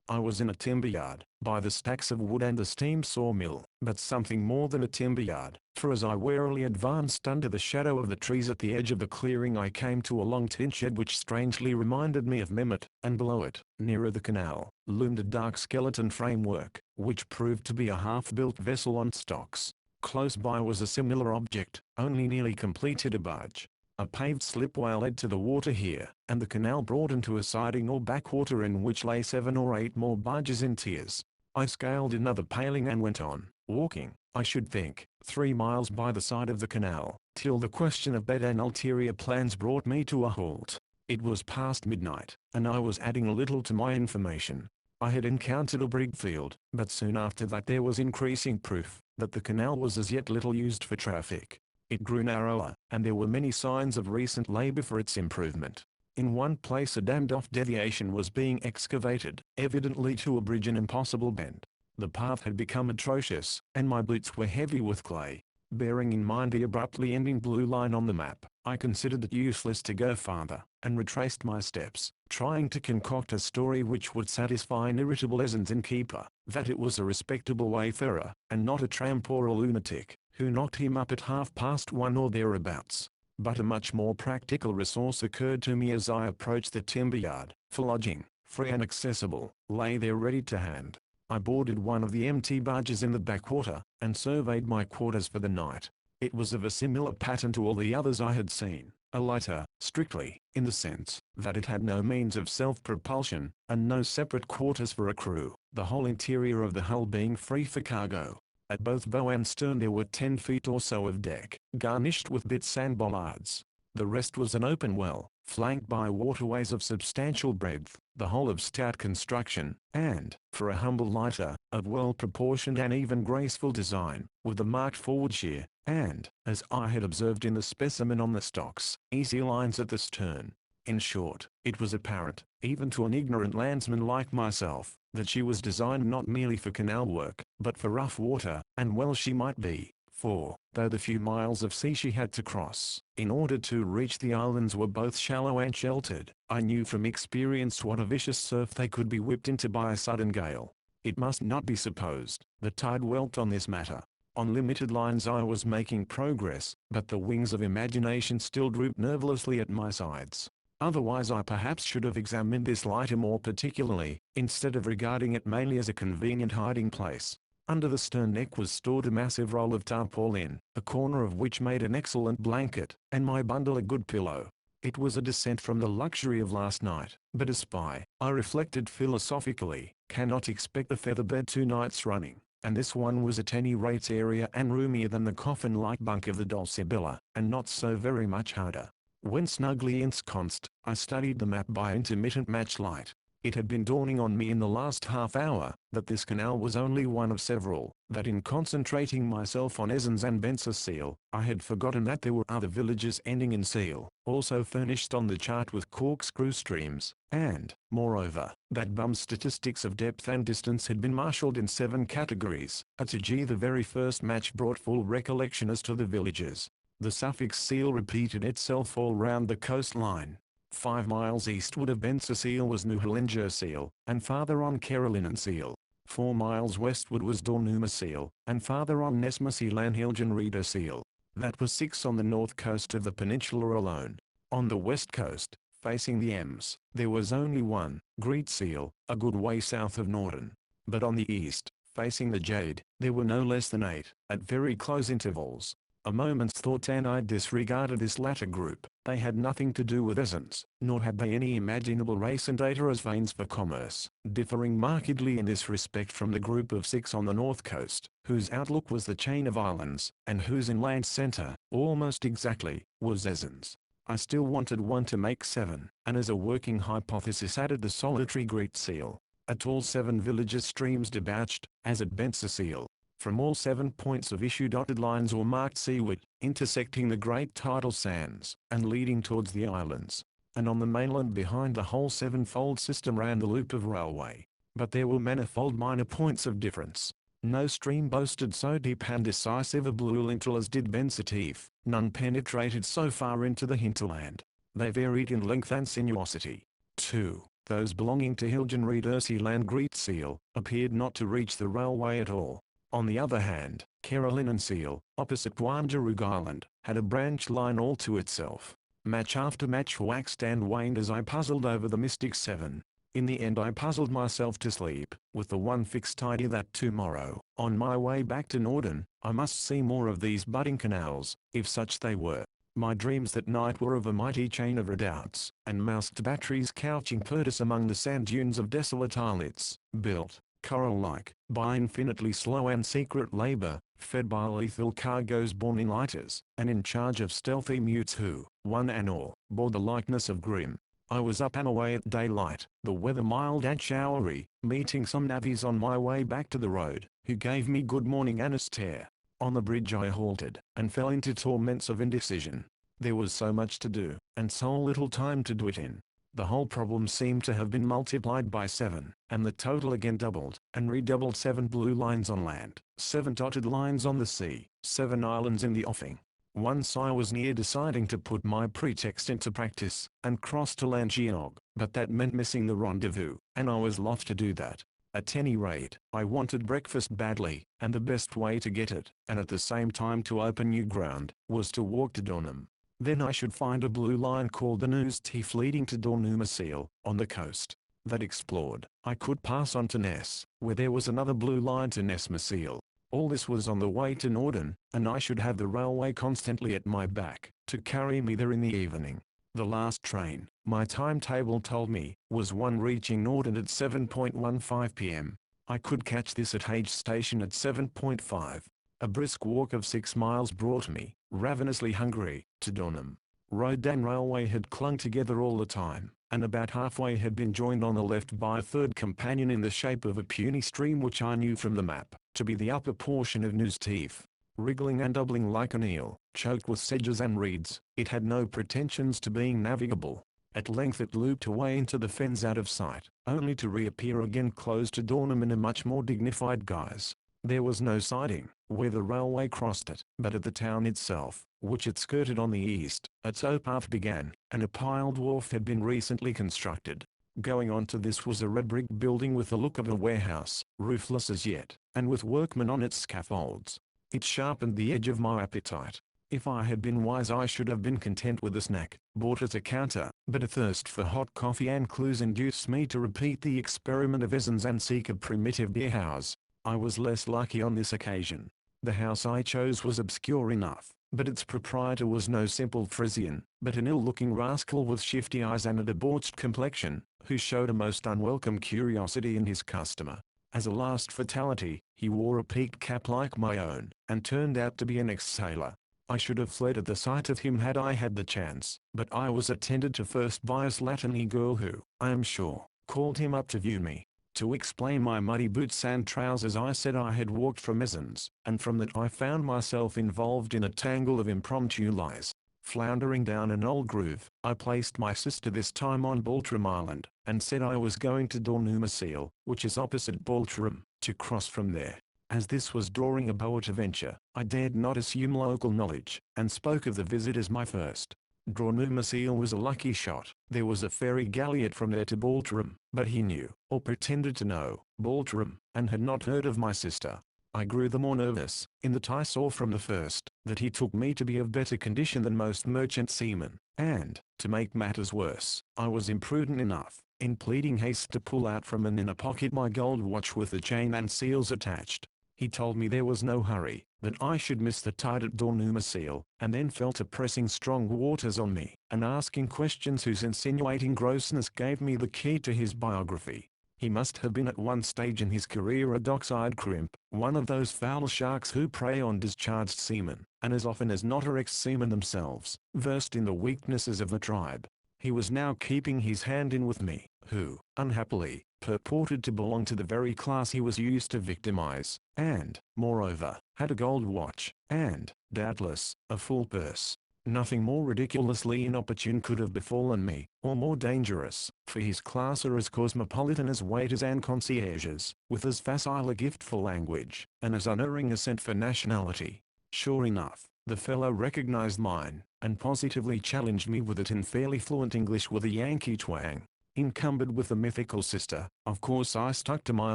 I was in a timber yard, by the stacks of wood and the steam sawmill, but something more than a timber yard, for as I warily advanced under the shadow of the trees at the edge of the clearing I came to a long tin shed which strangely reminded me of Mehmet, and below it, nearer the canal, loomed a dark skeleton framework, which proved to be a half-built vessel on stocks. Close by was a similar object, only nearly completed, a barge. A paved slipway led to the water here, and the canal broadened to a siding or backwater in which lay 7 or 8 more barges in tiers. I scaled another paling and went on, walking, I should think, 3 miles by the side of the canal, till the question of bed and ulterior plans brought me to a halt. It was past midnight, and I was adding a little to my information. I had encountered a brig field, but soon after that there was increasing proof that the canal was as yet little used for traffic. It grew narrower, and there were many signs of recent labor for its improvement. In one place a dammed-off deviation was being excavated, evidently to a bridge an impossible bend. The path had become atrocious, and my boots were heavy with clay. Bearing in mind the abruptly ending blue line on the map, I considered it useless to go farther, and retraced my steps, trying to concoct a story which would satisfy an irritable innkeeper, that it was a respectable wayfarer, and not a tramp or a lunatic, who knocked him up at 1:30 or thereabouts. But a much more practical resource occurred to me as I approached the timber yard, for lodging, free and accessible, lay there ready to hand. I boarded one of the empty barges in the backwater, and surveyed my quarters for the night. It was of a similar pattern to all the others I had seen, a lighter, strictly, in the sense that it had no means of self-propulsion, and no separate quarters for a crew, the whole interior of the hull being free for cargo. At both bow and stern there were 10 feet or so of deck, garnished with bitts and bollards. The rest was an open well, flanked by waterways of substantial breadth, the whole of stout construction, and, for a humble lighter, of well-proportioned and even graceful design, with a marked forward sheer, and, as I had observed in the specimen on the stocks, easy lines at the stern. In short, it was apparent, even to an ignorant landsman like myself, that she was designed not merely for canal work, but for rough water, and well she might be, for, though the few miles of sea she had to cross, in order to reach the islands were both shallow and sheltered, I knew from experience what a vicious surf they could be whipped into by a sudden gale. It must not be supposed that I dwelt on this matter. On limited lines I was making progress, but the wings of imagination still drooped nervously at my sides. Otherwise I perhaps should have examined this lighter more particularly, instead of regarding it mainly as a convenient hiding place. Under the stern deck was stored a massive roll of tarpaulin, a corner of which made an excellent blanket, and my bundle a good pillow. It was a descent from the luxury of last night, but a spy, I reflected philosophically, cannot expect a feather bed 2 nights running, and this one was at any rate airier and roomier than the coffin-like bunk of the Dulcibella, and not so very much harder. When snugly ensconced, I studied the map by intermittent matchlight. It had been dawning on me in the last half hour that this canal was only one of several, that in concentrating myself on Essens and Bensersiel, I had forgotten that there were other villages ending in seal, also furnished on the chart with corkscrew streams, and, moreover, that Bum's statistics of depth and distance had been marshalled in 7 categories. To G, the very first match brought full recollection as to the villages. The suffix seal repeated itself all round the coastline. 5 miles eastward of Bensersiel was Nieuwelingersiel, and farther on Carolinensiel. 4 miles westward was Doornumersiel, and farther on Nesmersiel and Hilgenriedersiel. That was 6 on the north coast of the peninsula alone. On the west coast, facing the Ems, there was only one, Greetsiel, a good way south of Norden. But on the east, facing the Jade, there were no less than 8, at very close intervals. A moment's thought and I disregarded this latter group. They had nothing to do with Essens, nor had they any imaginable race and data as veins for commerce, differing markedly in this respect from the group of 6 on the north coast, whose outlook was the chain of islands, and whose inland centre, almost exactly, was Essens. I still wanted one to make 7, and as a working hypothesis added the solitary Greetsiel. At all 7 villages streams debouched, as at Bensersiel. From all 7 points of issue dotted lines were marked seaward, intersecting the great tidal sands, and leading towards the islands. And on the mainland behind the whole 7-fold system ran the loop of railway. But there were manifold minor points of difference. No stream boasted so deep and decisive a blue lintel as did Bensertief, none penetrated so far into the hinterland. They varied in length and sinuosity. 2. Those belonging to Hilgenriedersiel and Greetsiel, appeared not to reach the railway at all. On the other hand, Carolinensiel, opposite Wangerug Island, had a branch line all to itself. Match after match waxed and waned as I puzzled over the mystic 7. In the end I puzzled myself to sleep, with the one fixed idea that tomorrow, on my way back to Norden, I must see more of these budding canals, if such they were. My dreams that night were of a mighty chain of redoubts, and masked batteries couching perdice among the sand dunes of desolate islets, built, coral-like, by infinitely slow and secret labor, fed by lethal cargoes borne in lighters, and in charge of stealthy mutes who, one and all, bore the likeness of Grim. I was up and away at daylight, the weather mild and showery, meeting some navvies on my way back to the road, who gave me good morning and a stare. On the bridge I halted, and fell into torments of indecision. There was so much to do, and so little time to do it in. The whole problem seemed to have been multiplied by 7, and the total again doubled, and redoubled. 7 blue lines on land, 7 dotted lines on the sea, 7 islands in the offing. Once I was near deciding to put my pretext into practice, and cross to Langeog, but that meant missing the rendezvous, and I was loth to do that. At any rate, I wanted breakfast badly, and the best way to get it, and at the same time to open new ground, was to walk to Dornum. Then I should find a blue line called the Nieuwstief leading to Doornumersiel, on the coast. That explored, I could pass on to Ness, where there was another blue line to Nesmersiel. All this was on the way to Norden, and I should have the railway constantly at my back, to carry me there in the evening. The last train, my timetable told me, was one reaching Norden at 7:15 p.m. I could catch this at Hage Station at 7:5. A brisk walk of 6 miles brought me, ravenously hungry, to Dornum. Road and railway had clung together all the time, and about halfway had been joined on the left by a third companion in the shape of a puny stream which I knew from the map, to be the upper portion of Nieuwstief. Wriggling and doubling like an eel, choked with sedges and reeds, it had no pretensions to being navigable. At length it looped away into the fens out of sight, only to reappear again close to Dornum in a much more dignified guise. There was no siding, where the railway crossed it, but at the town itself, which it skirted on the east, a towpath began, and a piled wharf had been recently constructed. Going on to this was a red brick building with the look of a warehouse, roofless as yet, and with workmen on its scaffolds. It sharpened the edge of my appetite. If I had been wise I should have been content with a snack, bought at a counter, but a thirst for hot coffee and clues induced me to repeat the experiment of Essens and seek a primitive beer house. I was less lucky on this occasion. The house I chose was obscure enough, but its proprietor was no simple Frisian, but an ill-looking rascal with shifty eyes and a debauched complexion, who showed a most unwelcome curiosity in his customer. As a last fatality, he wore a peaked cap like my own, and turned out to be an ex-sailor. I should have fled at the sight of him had I had the chance, but I was attended to first by a slatternly girl who, I am sure, called him up to view me. To explain my muddy boots and trousers, I said I had walked from Messens, and from that I found myself involved in a tangle of impromptu lies. Floundering down an old groove, I placed my sister this time on Baltram Island, and said I was going to Dornumaseal, which is opposite Baltram, to cross from there. As this was drawing a bow at a venture, I dared not assume local knowledge, and spoke of the visit as my first. Dornumaseal was a lucky shot. There was a ferry galliot from there to Baltram, but he knew, or pretended to know, Baltram, and had not heard of my sister. I grew the more nervous, in that I saw from the first, that he took me to be of better condition than most merchant seamen, and, to make matters worse, I was imprudent enough, in pleading haste, to pull out from an inner pocket my gold watch with the chain and seals attached. He told me there was no hurry, that I should miss the tide at Dornumaseal, and then fell to pressing strong waters on me, and asking questions whose insinuating grossness gave me the key to his biography. He must have been at one stage in his career a dockside crimp, one of those foul sharks who prey on discharged seamen, and as often as not are ex-seamen themselves, versed in the weaknesses of the tribe. He was now keeping his hand in with me, who, unhappily, purported to belong to the very class he was used to victimize, and, moreover, had a gold watch, and, doubtless, a full purse. Nothing more ridiculously inopportune could have befallen me, or more dangerous, for his class are as cosmopolitan as waiters and concierges, with as facile a gift for language, and as unerring a scent for nationality. Sure enough, the fellow recognized mine, and positively challenged me with it in fairly fluent English with a Yankee twang. Encumbered with the mythical sister, of course I stuck to my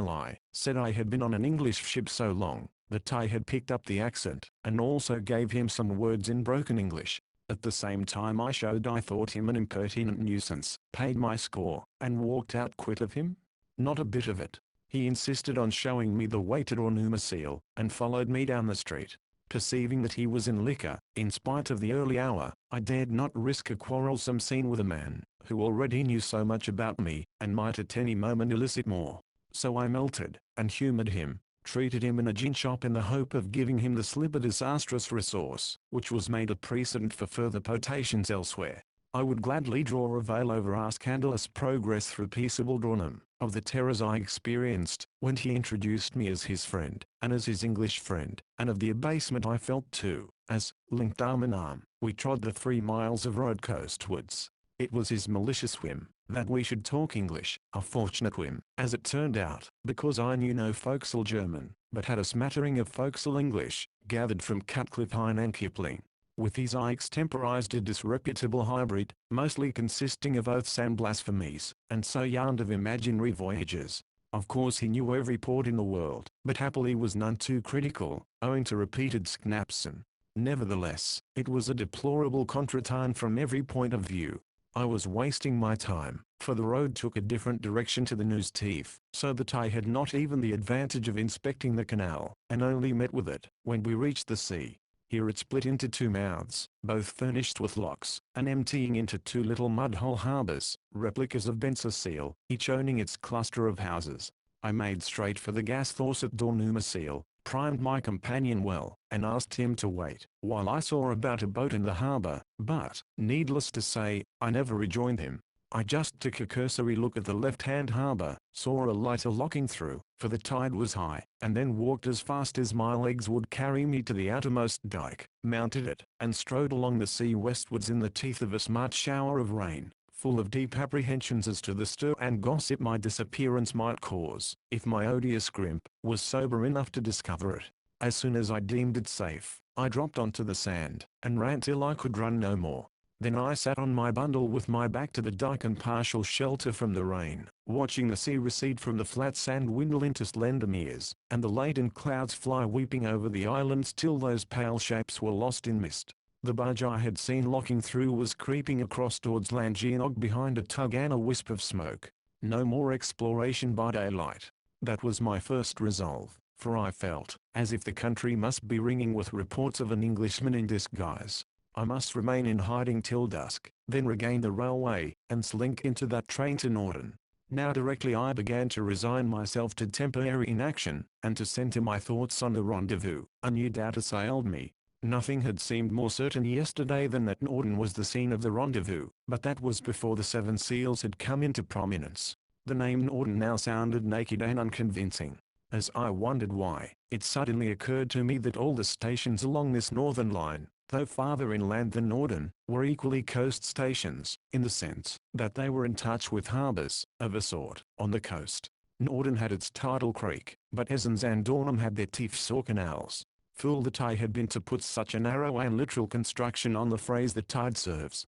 lie, said I had been on an English ship so long, that I had picked up the accent, and also gave him some words in broken English. At the same time I showed I thought him an impertinent nuisance, paid my score, and walked out quit of him? Not a bit of it. He insisted on showing me the way to Dornumaseal, and followed me down the street. Perceiving that he was in liquor, in spite of the early hour, I dared not risk a quarrelsome scene with a man, who already knew so much about me, and might at any moment elicit more. So I melted, and humoured him, treated him in a gin shop in the hope of giving him the slip, a disastrous resource, which was made a precedent for further potations elsewhere. I would gladly draw a veil over our scandalous progress through peaceable Dornum, of the terrors I experienced, when he introduced me as his friend, and as his English friend, and of the abasement I felt too, as, linked arm in arm, we trod the 3 miles of road coastwards. It was his malicious whim, that we should talk English, a fortunate whim, as it turned out, because I knew no forecastle German, but had a smattering of forecastle English, gathered from Cutcliffe Hine and Kipling. With these I extemporized a disreputable hybrid, mostly consisting of oaths and blasphemies, and so yarned of imaginary voyages. Of course he knew every port in the world, but happily was none too critical, owing to repeated schnapsen. Nevertheless, it was a deplorable contretemps from every point of view. I was wasting my time, for the road took a different direction to the Neustief, so that I had not even the advantage of inspecting the canal, and only met with it, when we reached the sea. Here it split into 2 mouths, both furnished with locks, and emptying into 2 little mud-hole harbours, replicas of Bensersiel, each owning its cluster of houses. I made straight for the Gasthaus at Dornumaseal, primed my companion well, and asked him to wait, while I saw about a boat in the harbour, but, needless to say, I never rejoined him. I just took a cursory look at the left-hand harbour, saw a lighter locking through, for the tide was high, and then walked as fast as my legs would carry me to the outermost dyke, mounted it, and strode along the sea westwards in the teeth of a smart shower of rain, full of deep apprehensions as to the stir and gossip my disappearance might cause, if my odious scrimp was sober enough to discover it. As soon as I deemed it safe, I dropped onto the sand, and ran till I could run no more. Then I sat on my bundle with my back to the dyke and partial shelter from the rain, watching the sea recede from the flat sand dwindle into slender meres, and the laden clouds fly weeping over the islands till those pale shapes were lost in mist. The barge I had seen locking through was creeping across towards Langienog behind a tug and a wisp of smoke. No more exploration by daylight. That was my first resolve, for I felt as if the country must be ringing with reports of an Englishman in disguise. I must remain in hiding till dusk, then regain the railway, and slink into that train to Norton. Now directly I began to resign myself to temporary inaction, and to centre my thoughts on the rendezvous. A new doubt assailed me. Nothing had seemed more certain yesterday than that Norton was the scene of the rendezvous, but that was before the 7 Seals had come into prominence. The name Norden now sounded naked and unconvincing. As I wondered why, it suddenly occurred to me that all the stations along this northern line, though farther inland than Norden, were equally coast stations, in the sense that they were in touch with harbours, of a sort, on the coast. Norden had its tidal creek, but Esens and Dornum had their Tiefsaw canals. Fool that I had been to put such a narrow and literal construction on the phrase that tide serves.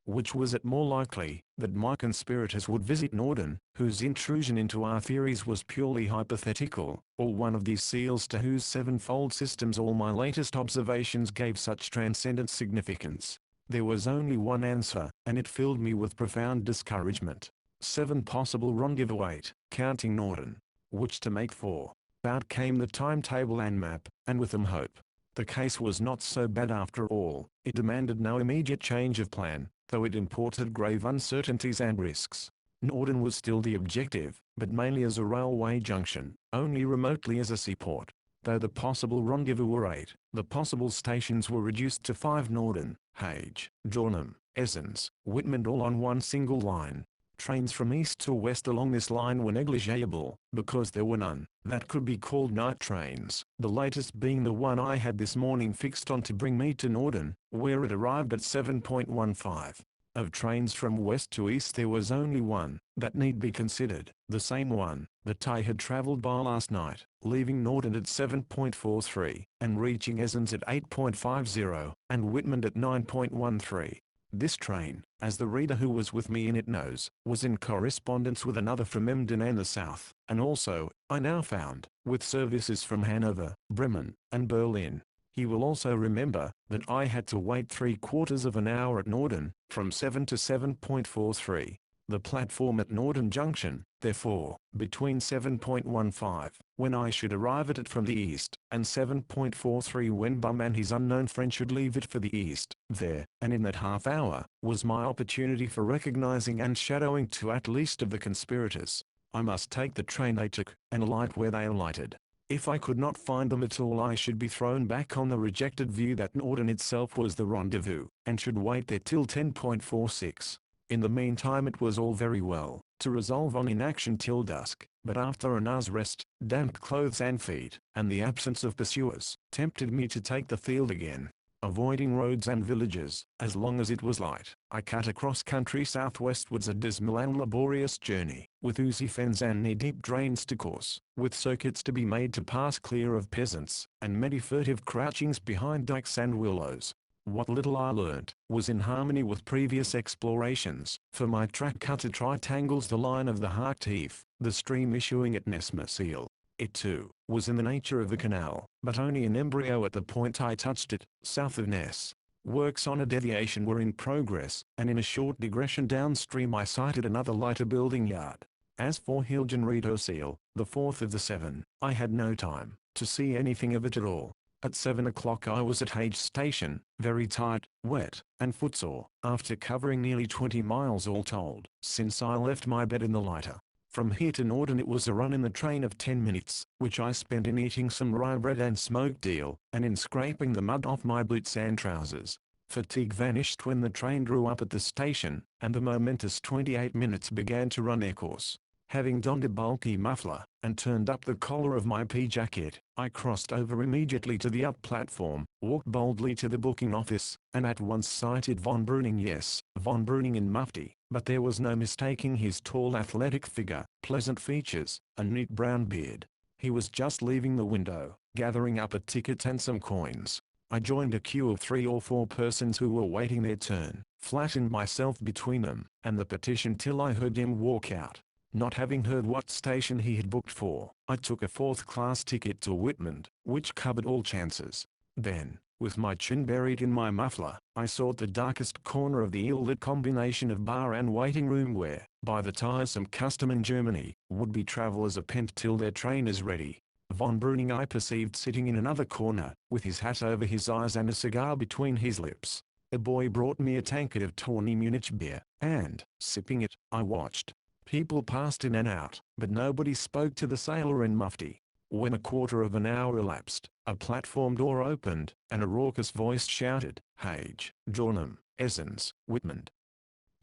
Which was it more likely, that my conspirators would visit Norden, whose intrusion into our theories was purely hypothetical, or one of these seals to whose sevenfold systems all my latest observations gave such transcendent significance? There was only one answer, and it filled me with profound discouragement. 7 possible rendezvous, 8, counting Norden. Which to make for? Out came the timetable and map, and with them hope. The case was not so bad after all. It demanded no immediate change of plan, though it imported grave uncertainties and risks. Norden was still the objective, but mainly as a railway junction, only remotely as a seaport. Though the possible rendezvous were 8, the possible stations were reduced to 5: Norden, Hage, Dornum, Esens, Whitman, all on one single line. Trains from east to west along this line were negligible, because there were none that could be called night trains, the latest being the one I had this morning fixed on to bring me to Norden, where it arrived at 7:15. Of trains from west to east there was only one that need be considered, the same one that I had travelled by last night, leaving Norden at 7:43, and reaching Esens at 8:50, and Whitman at 9:13. This train, as the reader who was with me in it knows, was in correspondence with another from Emden and the south, and also, I now found, with services from Hanover, Bremen, and Berlin. He will also remember that I had to wait 3/4 of an hour at Norden, from 7 to 7:43. The platform at Norden Junction, therefore, between 7:15, when I should arrive at it from the east, and 7:43 when Bum and his unknown friend should leave it for the east, there, and in that half hour, was my opportunity for recognizing and shadowing 2 at least of the conspirators. I must take the train they took, and alight where they alighted. If I could not find them at all I should be thrown back on the rejected view that Norden itself was the rendezvous, and should wait there till 10:46. In the meantime it was all very well to resolve on inaction till dusk, but after an hour's rest, damp clothes and feet, and the absence of pursuers, tempted me to take the field again. Avoiding roads and villages, as long as it was light, I cut across country southwestwards, a dismal and laborious journey, with oozy fens and knee-deep drains to course, with circuits to be made to pass clear of peasants, and many furtive crouchings behind dikes and willows. What little I learnt was in harmony with previous explorations, for my track cut at Tritangles the line of the Harktief, the stream issuing at Nesmerseal. It too was in the nature of a canal, but only in embryo at the point I touched it, south of Ness. Works on a deviation were in progress, and in a short digression downstream I sighted another lighter building yard. As for Hilgenriederseal, the 4th of the 7, I had no time to see anything of it at all. At 7 o'clock I was at Hage Station, very tired, wet, and footsore, after covering nearly 20 miles all told, since I left my bed in the lighter. From here to Norden it was a run in the train of 10 minutes, which I spent in eating some rye bread and smoked eel, and in scraping the mud off my boots and trousers. Fatigue vanished when the train drew up at the station, and the momentous 28 minutes began to run their course. Having donned a bulky muffler, and turned up the collar of my pea jacket, I crossed over immediately to the up platform, walked boldly to the booking office, and at once sighted von Breuning. Yes, von Breuning in mufti, but there was no mistaking his tall athletic figure, pleasant features, and neat brown beard. He was just leaving the window, gathering up a ticket and some coins. I joined a queue of 3 or 4 persons who were waiting their turn, flattened myself between them and the petition till I heard him walk out. Not having heard what station he had booked for, I took a 4th-class ticket to Whitman, which covered all chances. Then, with my chin buried in my muffler, I sought the darkest corner of the ill-lit combination of bar and waiting room where, by the tiresome custom in Germany, would-be travellers are pent till their train is ready. Von Breuning I perceived sitting in another corner, with his hat over his eyes and a cigar between his lips. A boy brought me a tankard of tawny Munich beer, and, sipping it, I watched. People passed in and out, but nobody spoke to the sailor in mufti. When a quarter of an hour elapsed, a platform door opened, and a raucous voice shouted, "Hage, Dornum, Esens, Whitman."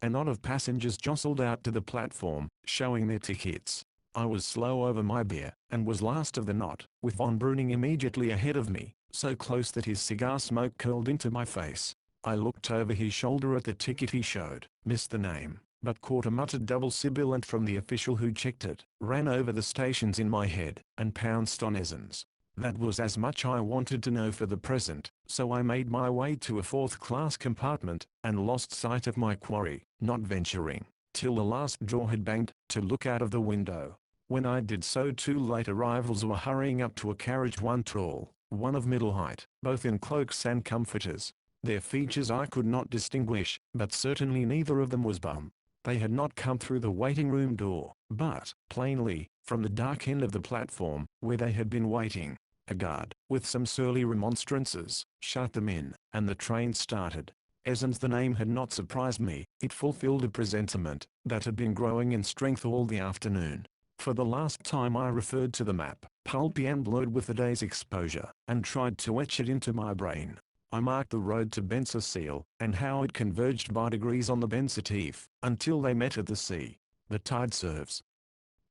A knot of passengers jostled out to the platform, showing their tickets. I was slow over my beer, and was last of the knot, with von Breuning immediately ahead of me, so close that his cigar smoke curled into my face. I looked over his shoulder at the ticket he showed, missed the name, but caught a muttered double sibilant from the official who checked it, ran over the stations in my head, and pounced on Esens. That was as much I wanted to know for the present, so I made my way to a fourth-class compartment, and lost sight of my quarry, not venturing, till the last drawer had banged, to look out of the window. When I did so, two late arrivals were hurrying up to a carriage, one tall, one of middle height, both in cloaks and comforters. Their features I could not distinguish, but certainly neither of them was bum. They had not come through the waiting room door, but, plainly, from the dark end of the platform, where they had been waiting. A guard, with some surly remonstrances, shut them in, and the train started. Esens, the name had not surprised me, it fulfilled a presentiment that had been growing in strength all the afternoon. For the last time I referred to the map, pulpy and blurred with the day's exposure, and tried to etch it into my brain. I marked the road to Bensersiel, and how it converged by degrees on the Bensertief, until they met at the sea. The tide serves.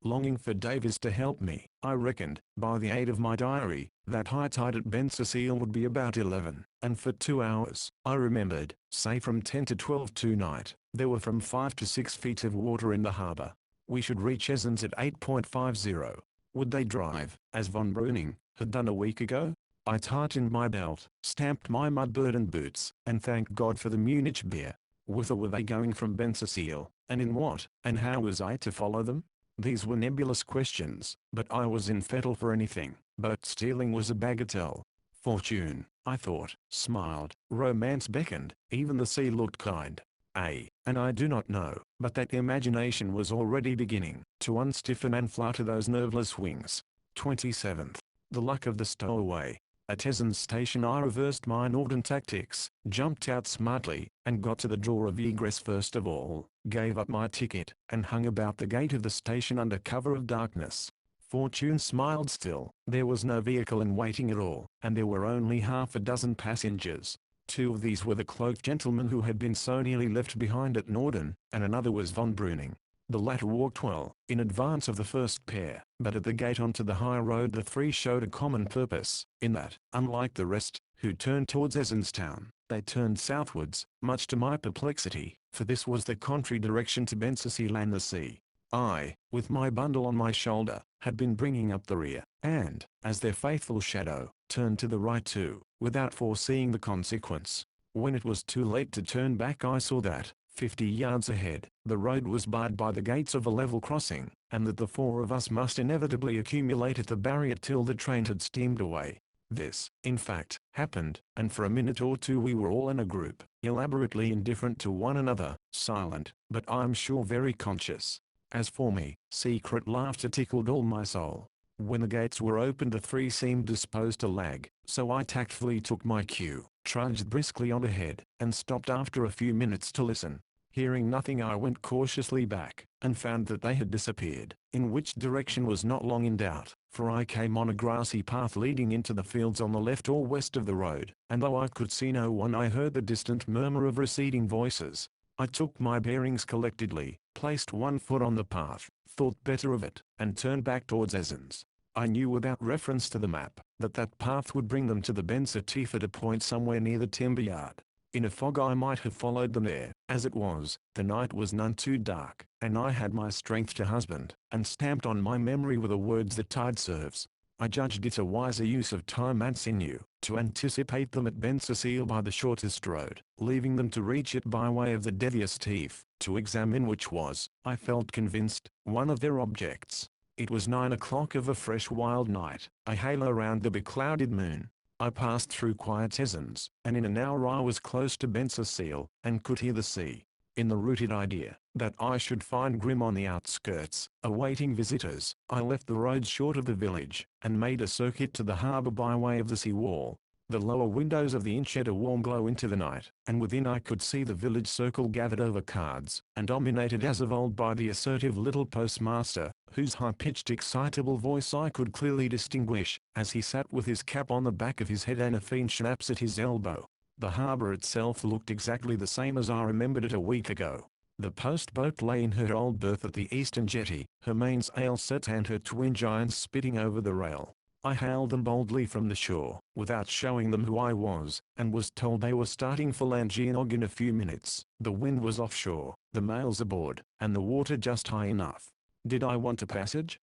Longing for Davies to help me, I reckoned, by the aid of my diary, that high tide at Bensersiel would be about 11, and for 2 hours, I remembered, say from 10 to 12 tonight, there were from 5 to 6 feet of water in the harbour. We should reach Esens at 8.50. Would they drive, as von Breuning had done a week ago? I tightened my belt, stamped my mud-burdened boots, and thanked God for the Munich beer. Whither were they going from Bensersiel, and in what, and how was I to follow them? These were nebulous questions, but I was in fettle for anything. Boat stealing was a bagatelle. Fortune, I thought, smiled, romance beckoned, even the sea looked kind. And I do not know, but that imagination was already beginning to unstiffen and flutter those nerveless wings. 27th. The luck of the stowaway. At Esens station I reversed my Northern tactics, jumped out smartly, and got to the door of egress first of all, gave up my ticket, and hung about the gate of the station under cover of darkness. Fortune smiled still. There was no vehicle in waiting at all, and there were only half a dozen passengers. 2 of these were the cloaked gentlemen who had been so nearly left behind at Norden, and another was von Breuning. The latter walked well, in advance of the first pair, but at the gate onto the high road the 3 showed a common purpose, in that, unlike the rest, who turned towards Esens town, they turned southwards, much to my perplexity, for this was the contrary direction to Bensersiel and the sea. I, with my bundle on my shoulder, had been bringing up the rear, and, as their faithful shadow, turned to the right too, without foreseeing the consequence. When it was too late to turn back I saw that, 50 yards ahead, the road was barred by the gates of a level crossing, and that the 4 of us must inevitably accumulate at the barrier till the train had steamed away. This, in fact, happened, and for a minute or two we were all in a group, elaborately indifferent to one another, silent, but I'm sure very conscious. As for me, secret laughter tickled all my soul. When the gates were opened the 3 seemed disposed to lag, so I tactfully took my cue, trudged briskly on ahead, and stopped after a few minutes to listen. Hearing nothing I went cautiously back, and found that they had disappeared, in which direction was not long in doubt, for I came on a grassy path leading into the fields on the left or west of the road, and though I could see no one I heard the distant murmur of receding voices. I took my bearings collectedly, placed one foot on the path, thought better of it, and turned back towards Esens. I knew without reference to the map, that path would bring them to the Bensertief at a point somewhere near the timber yard. In a fog I might have followed them there. As it was, the night was none too dark, and I had my strength to husband, and stamped on my memory were the words that tide serves. I judged it a wiser use of time and sinew, to anticipate them at Bensersiel by the shortest road, leaving them to reach it by way of the devious Tief, to examine which was, I felt convinced, one of their objects. It was 9 o'clock of a fresh wild night, a halo round the beclouded moon. I passed through quiet Esens, and in an hour I was close to Bensersiel, and could hear the sea. In the rooted idea that I should find Grim on the outskirts, awaiting visitors, I left the road short of the village, and made a circuit to the harbour by way of the sea wall. The lower windows of the inn shed a warm glow into the night, and within I could see the village circle gathered over cards, and dominated as of old by the assertive little postmaster, whose high-pitched excitable voice I could clearly distinguish, as he sat with his cap on the back of his head and a fiend schnapps at his elbow. The harbour itself looked exactly the same as I remembered it a week ago. The post-boat lay in her old berth at the eastern jetty, her mainsail set and her twin giants spitting over the rail. I hailed them boldly from the shore, without showing them who I was, and was told they were starting for Langenog in a few minutes. The wind was offshore, the mails aboard, and the water just high enough. Did I want a passage?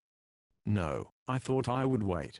No, I thought I would wait.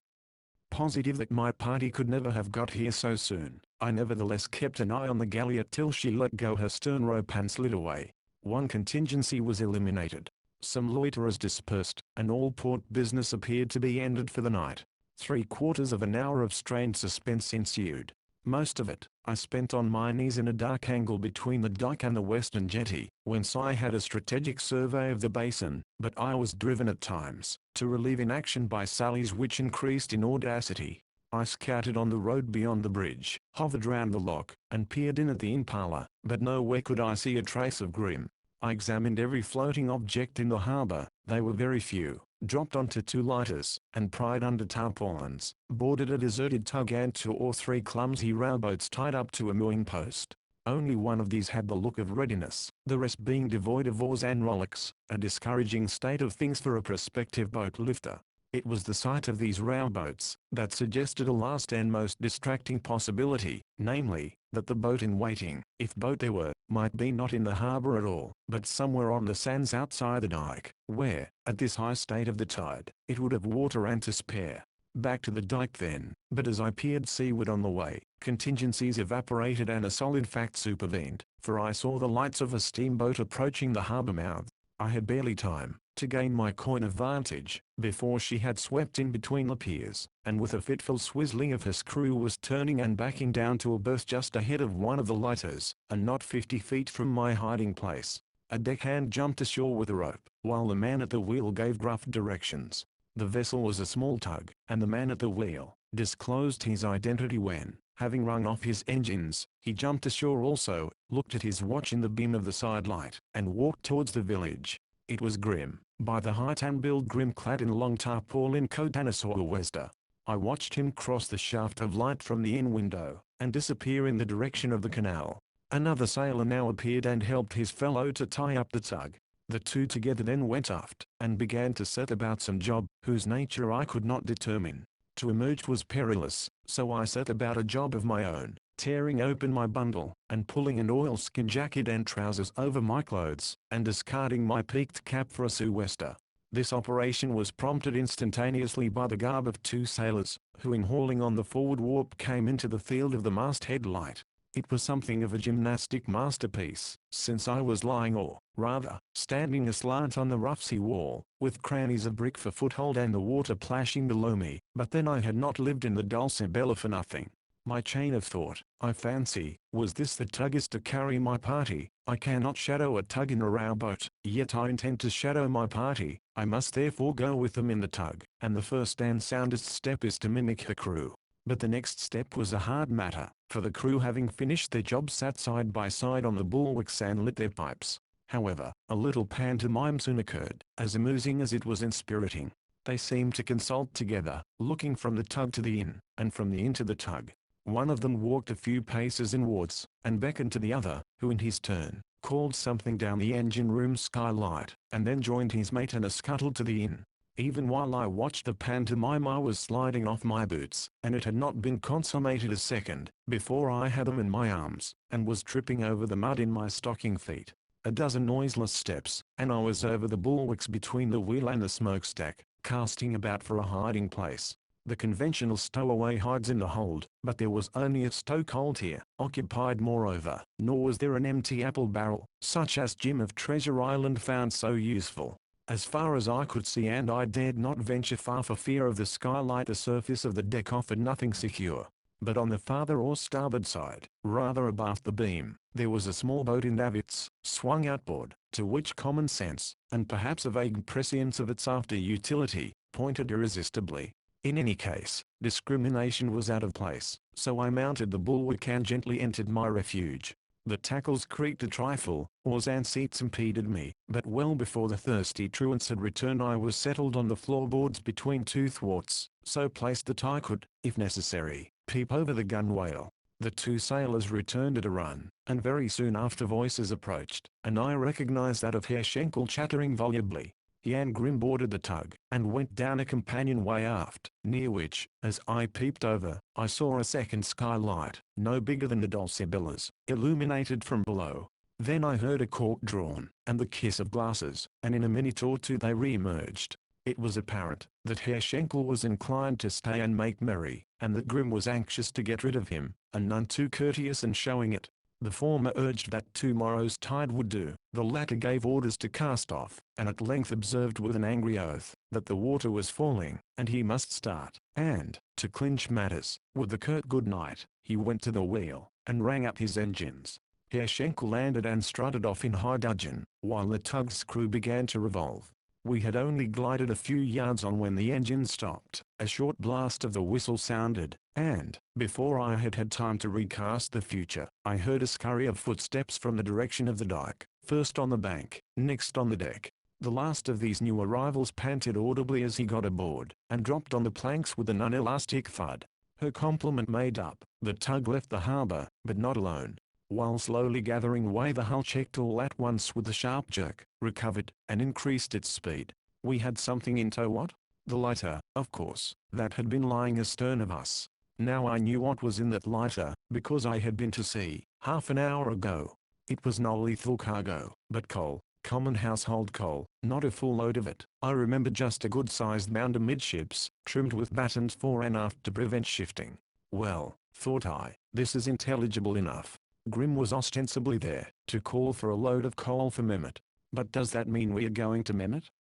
Positive that my party could never have got here so soon, I nevertheless kept an eye on the galliot till she let go her stern rope and slid away. One contingency was eliminated. Some loiterers dispersed, and all port business appeared to be ended for the night. 3/4 of an hour of strained suspense ensued. Most of it, I spent on my knees in a dark angle between the dike and the western jetty, whence I had a strategic survey of the basin, but I was driven at times to relieve inaction by sallies which increased in audacity. I scouted on the road beyond the bridge, hovered round the lock, and peered in at the impala, but nowhere could I see a trace of Grim. I examined every floating object in the harbour, they were very few, dropped onto 2 lighters, and pried under tarpaulins, boarded a deserted tug and 2 or 3 clumsy rowboats tied up to a mooring post. Only one of these had the look of readiness, the rest being devoid of oars and rowlocks, a discouraging state of things for a prospective boat lifter. It was the sight of these rowboats that suggested a last and most distracting possibility, namely, that the boat in waiting, if boat there were, might be not in the harbour at all, but somewhere on the sands outside the dike, where, at this high state of the tide, it would have water and to spare. Back to the dike then, but as I peered seaward on the way, contingencies evaporated and a solid fact supervened, for I saw the lights of a steamboat approaching the harbour mouth. I had barely time to gain my coign of vantage, before she had swept in between the piers, and with a fitful swizzling of her screw was turning and backing down to a berth just ahead of one of the lighters, and not 50 feet from my hiding place. A deckhand jumped ashore with a rope, while the man at the wheel gave gruff directions. The vessel was a small tug, and the man at the wheel disclosed his identity when, having rung off his engines, he jumped ashore also, looked at his watch in the beam of the side light, and walked towards the village. It was Grim, by the height and build Grim clad in a long tarpaulin coat and a sou'wester. I watched him cross the shaft of light from the inn window, and disappear in the direction of the canal. Another sailor now appeared and helped his fellow to tie up the tug. The two together then went aft, and began to set about some job, whose nature I could not determine. To emerge was perilous, so I set about a job of my own, tearing open my bundle, and pulling an oilskin jacket and trousers over my clothes, and discarding my peaked cap for a sou'wester. This operation was prompted instantaneously by the garb of 2 sailors, who in hauling on the forward warp came into the field of the masthead light. It was something of a gymnastic masterpiece, since I was lying or, rather, standing aslant on the rough sea wall, with crannies of brick for foothold and the water plashing below me, but then I had not lived in the Dulcibella for nothing. My chain of thought, I fancy, was this: the tug is to carry my party. I cannot shadow a tug in a rowboat, yet I intend to shadow my party. I must therefore go with them in the tug, and the first and soundest step is to mimic her crew. But the next step was a hard matter, for the crew having finished their job sat side by side on the bulwarks and lit their pipes. However, a little pantomime soon occurred, as amusing as it was inspiriting. They seemed to consult together, looking from the tug to the inn, and from the inn to the tug. One of them walked a few paces inwards, and beckoned to the other, who in his turn, called something down the engine room skylight, and then joined his mate and scuttled to the inn. Even while I watched the pantomime I was sliding off my boots, and it had not been consummated a second, before I had them in my arms, and was tripping over the mud in my stocking feet. A dozen noiseless steps, and I was over the bulwarks between the wheel and the smokestack, casting about for a hiding place. The conventional stowaway hides in the hold, but there was only a stokehold here, occupied moreover, nor was there an empty apple barrel, such as Jim of Treasure Island found so useful. As far as I could see, and I dared not venture far for fear of the skylight, the surface of the deck offered nothing secure. But on the farther or starboard side, rather abaft the beam, there was a small boat in davits, swung outboard, to which common sense, and perhaps a vague prescience of its after utility, pointed irresistibly. In any case, discrimination was out of place, so I mounted the bulwark and gently entered my refuge. The tackles creaked a trifle, oars and seats impeded me, but well before the thirsty truants had returned I was settled on the floorboards between 2 thwarts, so placed that I could, if necessary, peep over the gunwale. The two sailors returned at a run, and very soon after voices approached, and I recognized that of Herr Schenkel chattering volubly. He and Grim boarded the tug, and went down a companionway aft, near which, as I peeped over, I saw a second skylight, no bigger than the Dulcibella's, illuminated from below. Then I heard a cork drawn, and the kiss of glasses, and in a minute or two they re-emerged. It was apparent that Herr Schenkel was inclined to stay and make merry, and that Grim was anxious to get rid of him, and none too courteous in showing it. The former urged that tomorrow's tide would do, the latter gave orders to cast off, and at length observed with an angry oath, that the water was falling, and he must start, and, to clinch matters, with a curt good night, he went to the wheel, and rang up his engines. Herr Schenkel landed and strutted off in high dudgeon, while the tug's crew began to revolve. We had only glided a few yards on when the engine stopped, a short blast of the whistle sounded, and, before I had had time to recast the future, I heard a scurry of footsteps from the direction of the dike, first on the bank, next on the deck. The last of these new arrivals panted audibly as he got aboard, and dropped on the planks with an unelastic thud. Her complement made up, the tug left the harbour, but not alone. While slowly gathering way, the hull checked all at once with a sharp jerk, recovered, and increased its speed. We had something in tow. What? The lighter, of course, that had been lying astern of us. Now I knew what was in that lighter, because I had been to sea, half an hour ago. It was no lethal cargo, but coal, common household coal, not a full load of it. I remember just a good-sized mound amidships, trimmed with battens fore and aft to prevent shifting. Well, thought I, this is intelligible enough. Grim was ostensibly there, to call for a load of coal for Mehmet. But does that mean we are going to Mehmet?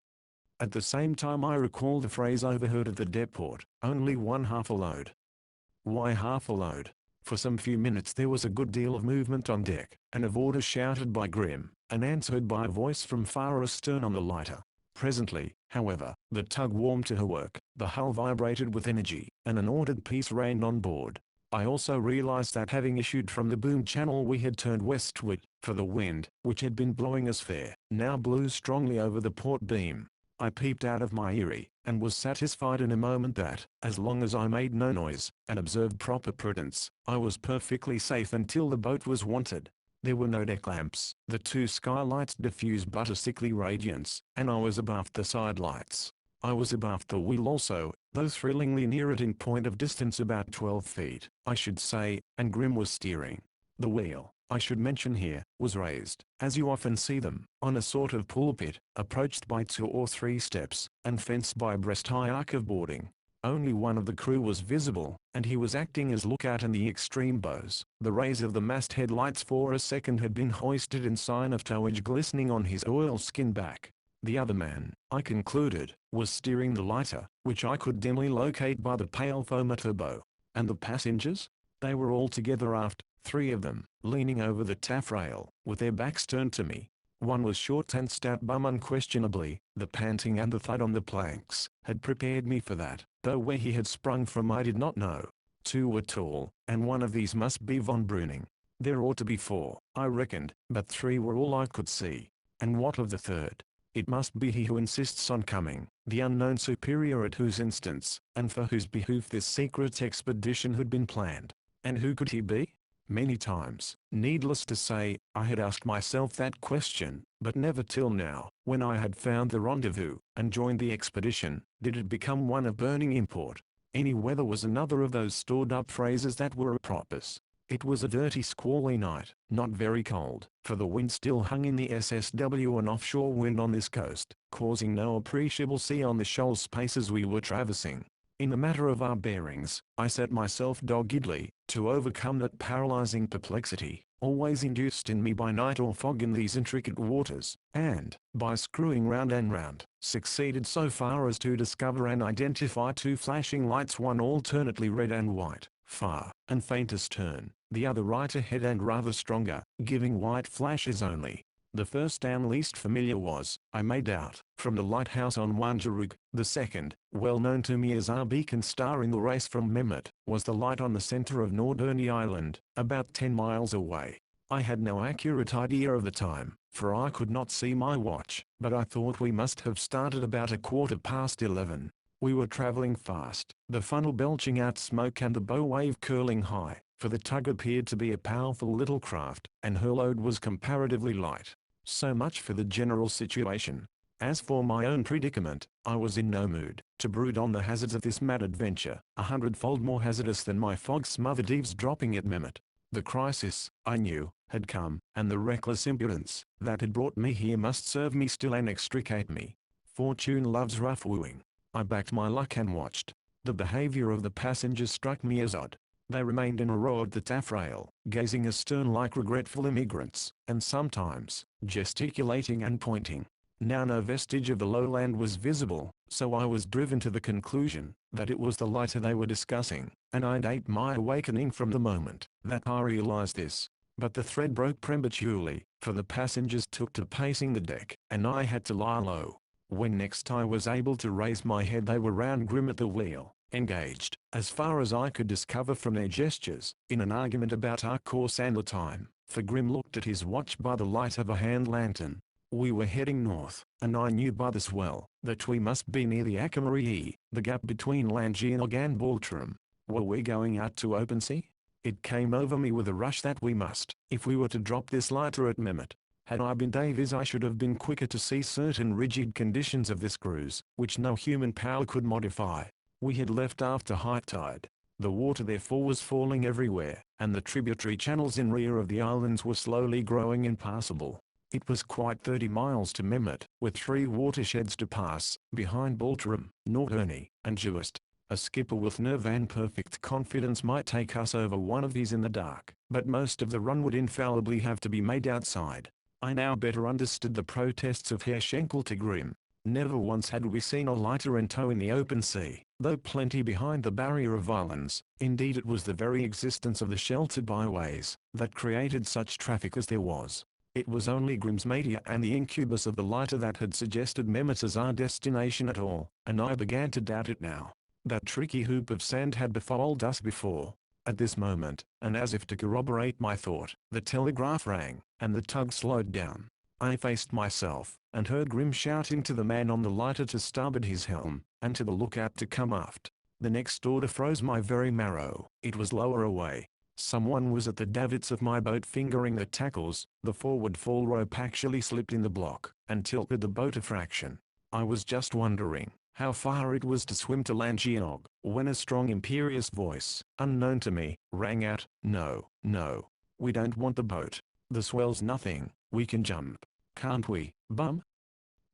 At the same time I recall the phrase overheard at the depot, only one half a load. Why half a load? For some few minutes there was a good deal of movement on deck, and of orders shouted by Grim, and answered by a voice from far astern on the lighter. Presently, however, the tug warmed to her work, the hull vibrated with energy, and an ordered peace reigned on board. I also realized that having issued from the boom channel we had turned westward, for the wind, which had been blowing us fair, now blew strongly over the port beam. I peeped out of my eyrie, and was satisfied in a moment that, as long as I made no noise, and observed proper prudence, I was perfectly safe until the boat was wanted. There were no deck lamps, the two skylights diffused but a sickly radiance, and I was abaft the side lights. I was abaft the wheel also, though thrillingly near it in point of distance, about 12 feet, I should say, and Grim was steering. The wheel, I should mention here, was raised, as you often see them, on a sort of pulpit, approached by 2 or 3 steps, and fenced by a breast-high arc of boarding. Only one of the crew was visible, and he was acting as lookout in the extreme bows. The rays of the masthead lights for a second had been hoisted in sign of towage glistening on his oilskin back. The other man, I concluded, was steering the lighter, which I could dimly locate by the pale foam at her bow. And the passengers? They were all together aft, 3 of them, leaning over the taffrail, with their backs turned to me. One was short and stout bum unquestionably. The panting and the thud on the planks had prepared me for that, though where he had sprung from I did not know. 2 were tall, and one of these must be von Breuning. There ought to be 4, I reckoned, but 3 were all I could see. And what of the third? It must be he who insists on coming, the unknown superior at whose instance, and for whose behoof this secret expedition had been planned. And who could he be? Many times, needless to say, I had asked myself that question, but never till now, when I had found the rendezvous, and joined the expedition, did it become one of burning import. Any weather was another of those stored-up phrases that were apropos. It was a dirty squally night, not very cold, for the wind still hung in the SSW, an offshore wind on this coast, causing no appreciable sea on the shoal spaces we were traversing. In the matter of our bearings, I set myself doggedly to overcome that paralyzing perplexity, always induced in me by night or fog in these intricate waters, and, by screwing round and round, succeeded so far as to discover and identify 2 flashing lights, one alternately red and white, far and faint astern, the other right ahead and rather stronger, giving white flashes only. The first and least familiar was, I made out, from the lighthouse on Wangerug. The second, well known to me as our beacon star in the race from Mehmet, was the light on the center of Norderney Island, about 10 miles away. I had no accurate idea of the time, for I could not see my watch, but I thought we must have started about 11:15. We were traveling fast, the funnel belching out smoke and the bow wave curling high, for the tug appeared to be a powerful little craft, and her load was comparatively light. So much for the general situation. As for my own predicament, I was in no mood to brood on the hazards of this mad adventure, 100-fold more hazardous than my fog-smothered eavesdropping at Mehmet. The crisis, I knew, had come, and the reckless impudence that had brought me here must serve me still and extricate me. Fortune loves rough wooing. I backed my luck and watched. The behavior of the passengers struck me as odd. They remained in a row at the taffrail, gazing astern like regretful immigrants, and sometimes gesticulating and pointing. Now no vestige of the lowland was visible, so I was driven to the conclusion that it was the lighter they were discussing, and I'd ate my awakening from the moment that I realized this. But the thread broke prematurely, for the passengers took to pacing the deck, and I had to lie low. When next I was able to raise my head, they were round Grim at the wheel, engaged, as far as I could discover from their gestures, in an argument about our course and the time, for Grim looked at his watch by the light of a hand lantern. We were heading north, and I knew by the swell that we must be near the Akamarii, the gap between Llangenog and Baltrum. Were we going out to open sea? It came over me with a rush that we must, if we were to drop this lighter at Mehmet. Had I been Davies, I should have been quicker to see certain rigid conditions of this cruise, which no human power could modify. We had left after high tide. The water therefore was falling everywhere, and the tributary channels in rear of the islands were slowly growing impassable. It was quite 30 miles to Mehmet, with 3 watersheds to pass, behind Baltrum, Norturney, and Juist. A skipper with nerve and perfect confidence might take us over one of these in the dark, but most of the run would infallibly have to be made outside. I now better understood the protests of Herr Schenkel to Grim. Never once had we seen a lighter in tow in the open sea, though plenty behind the barrier of islands. Indeed, it was the very existence of the sheltered byways that created such traffic as there was. It was only Grim's Media and the incubus of the lighter that had suggested Mehmet as our destination at all, and I began to doubt it now. That tricky hoop of sand had befouled us before. At this moment, and as if to corroborate my thought, the telegraph rang, and the tug slowed down. I faced myself, and heard Grim shouting to the man on the lighter to starboard his helm, and to the lookout to come aft. The next order froze my very marrow. It was lower away. Someone was at the davits of my boat fingering the tackles. The forward fall rope actually slipped in the block, and tilted the boat a fraction. I was just wondering how far it was to swim to Llangenog, when a strong imperious voice, unknown to me, rang out, "No, no. We don't want the boat. The swell's nothing. We can jump. Can't we, bum?"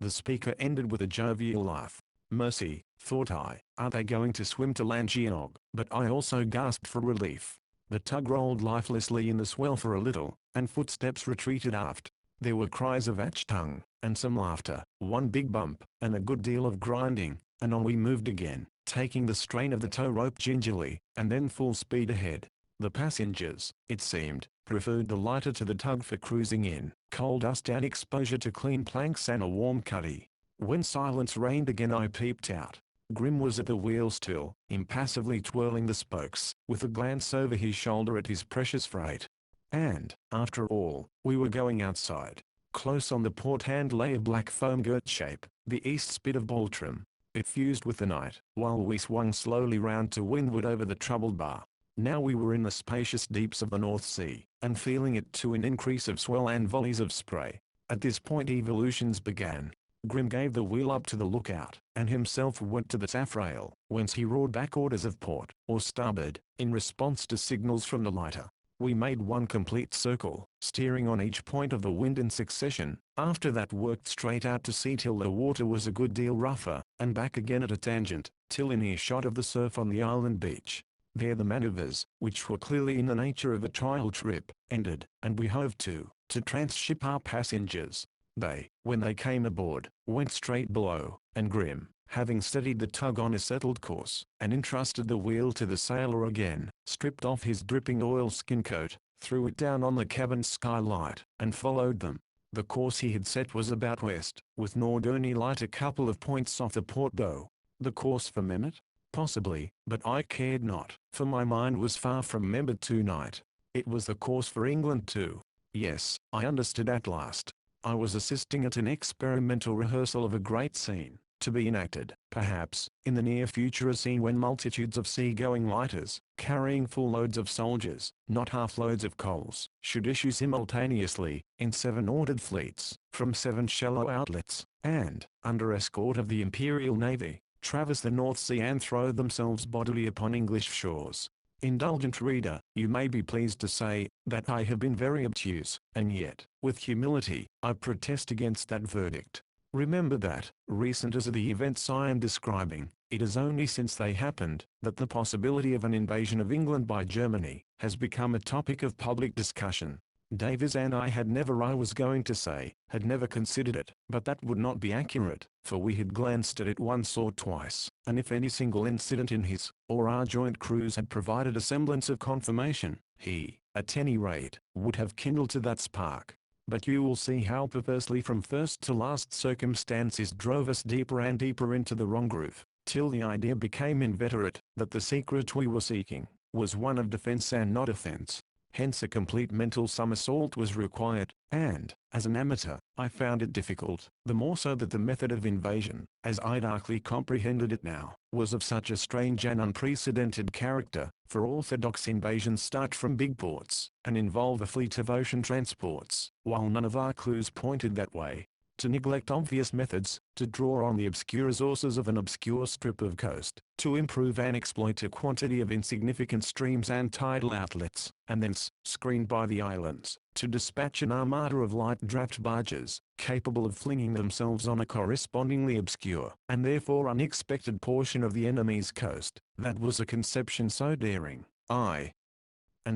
The speaker ended with a jovial laugh. Mercy, thought I, are they going to swim to Llangenog? But I also gasped for relief. The tug rolled lifelessly in the swell for a little, and footsteps retreated aft. There were cries of Achtung, and some laughter, one big bump, and a good deal of grinding, and on we moved again, taking the strain of the tow rope gingerly, and then full speed ahead. The passengers, it seemed, preferred the lighter to the tug for cruising in coal dust and exposure to clean planks and a warm cuddy. When silence reigned again, I peeped out. Grim was at the wheel still, impassively twirling the spokes, with a glance over his shoulder at his precious freight. And, after all, we were going outside. Close on the port hand lay a black foam-girt shape, the east spit of Baltrum. It fused with the night, while we swung slowly round to windward over the troubled bar. Now we were in the spacious deeps of the North Sea, and feeling it to an increase of swell and volleys of spray. At this point evolutions began. Grim gave the wheel up to the lookout, and himself went to the taffrail, whence he roared back orders of port, or starboard, in response to signals from the lighter. We made one complete circle, steering on each point of the wind in succession. After that worked straight out to sea till the water was a good deal rougher, and back again at a tangent, till in earshot of the surf on the island beach. There the manoeuvres, which were clearly in the nature of a trial trip, ended, and we hove to transship our passengers. They, when they came aboard, went straight below, and Grim, having steadied the tug on a settled course, and entrusted the wheel to the sailor again, stripped off his dripping oilskin coat, threw it down on the cabin skylight, and followed them. The course he had set was about west, with Norderney light a couple of points off the port bow. The course for Mehmet? Possibly, but I cared not, for my mind was far from Mehmet tonight. It was the course for England too. Yes, I understood at last. I was assisting at an experimental rehearsal of a great scene. to be enacted, perhaps, in the near future, a scene when multitudes of sea-going lighters, carrying full loads of soldiers, not half loads of coals, should issue simultaneously, in 7 ordered fleets, from 7 shallow outlets, and, under escort of the Imperial Navy, traverse the North Sea and throw themselves bodily upon English shores. Indulgent reader, you may be pleased to say, that I have been very obtuse, and yet, with humility, I protest against that verdict. Remember that, recent as are the events I am describing, it is only since they happened, that the possibility of an invasion of England by Germany, has become a topic of public discussion. Davies and I had never considered it, but that would not be accurate, for we had glanced at it once or twice, and if any single incident in his, or our joint cruise had provided a semblance of confirmation, he, at any rate, would have kindled to that spark. But you will see how perversely from first to last circumstances drove us deeper and deeper into the wrong groove, till the idea became inveterate, that the secret we were seeking, was one of defense and not offense. Hence a complete mental somersault was required, and, as an amateur, I found it difficult, the more so that the method of invasion, as I darkly comprehended it now, was of such a strange and unprecedented character, for orthodox invasions start from big ports, and involve a fleet of ocean transports, while none of our clues pointed that way. To neglect obvious methods, to draw on the obscure resources of an obscure strip of coast, to improve and exploit a quantity of insignificant streams and tidal outlets, and thence, screened by the islands, to dispatch an armada of light draft barges, capable of flinging themselves on a correspondingly obscure, and therefore unexpected portion of the enemy's coast, that was a conception so daring, and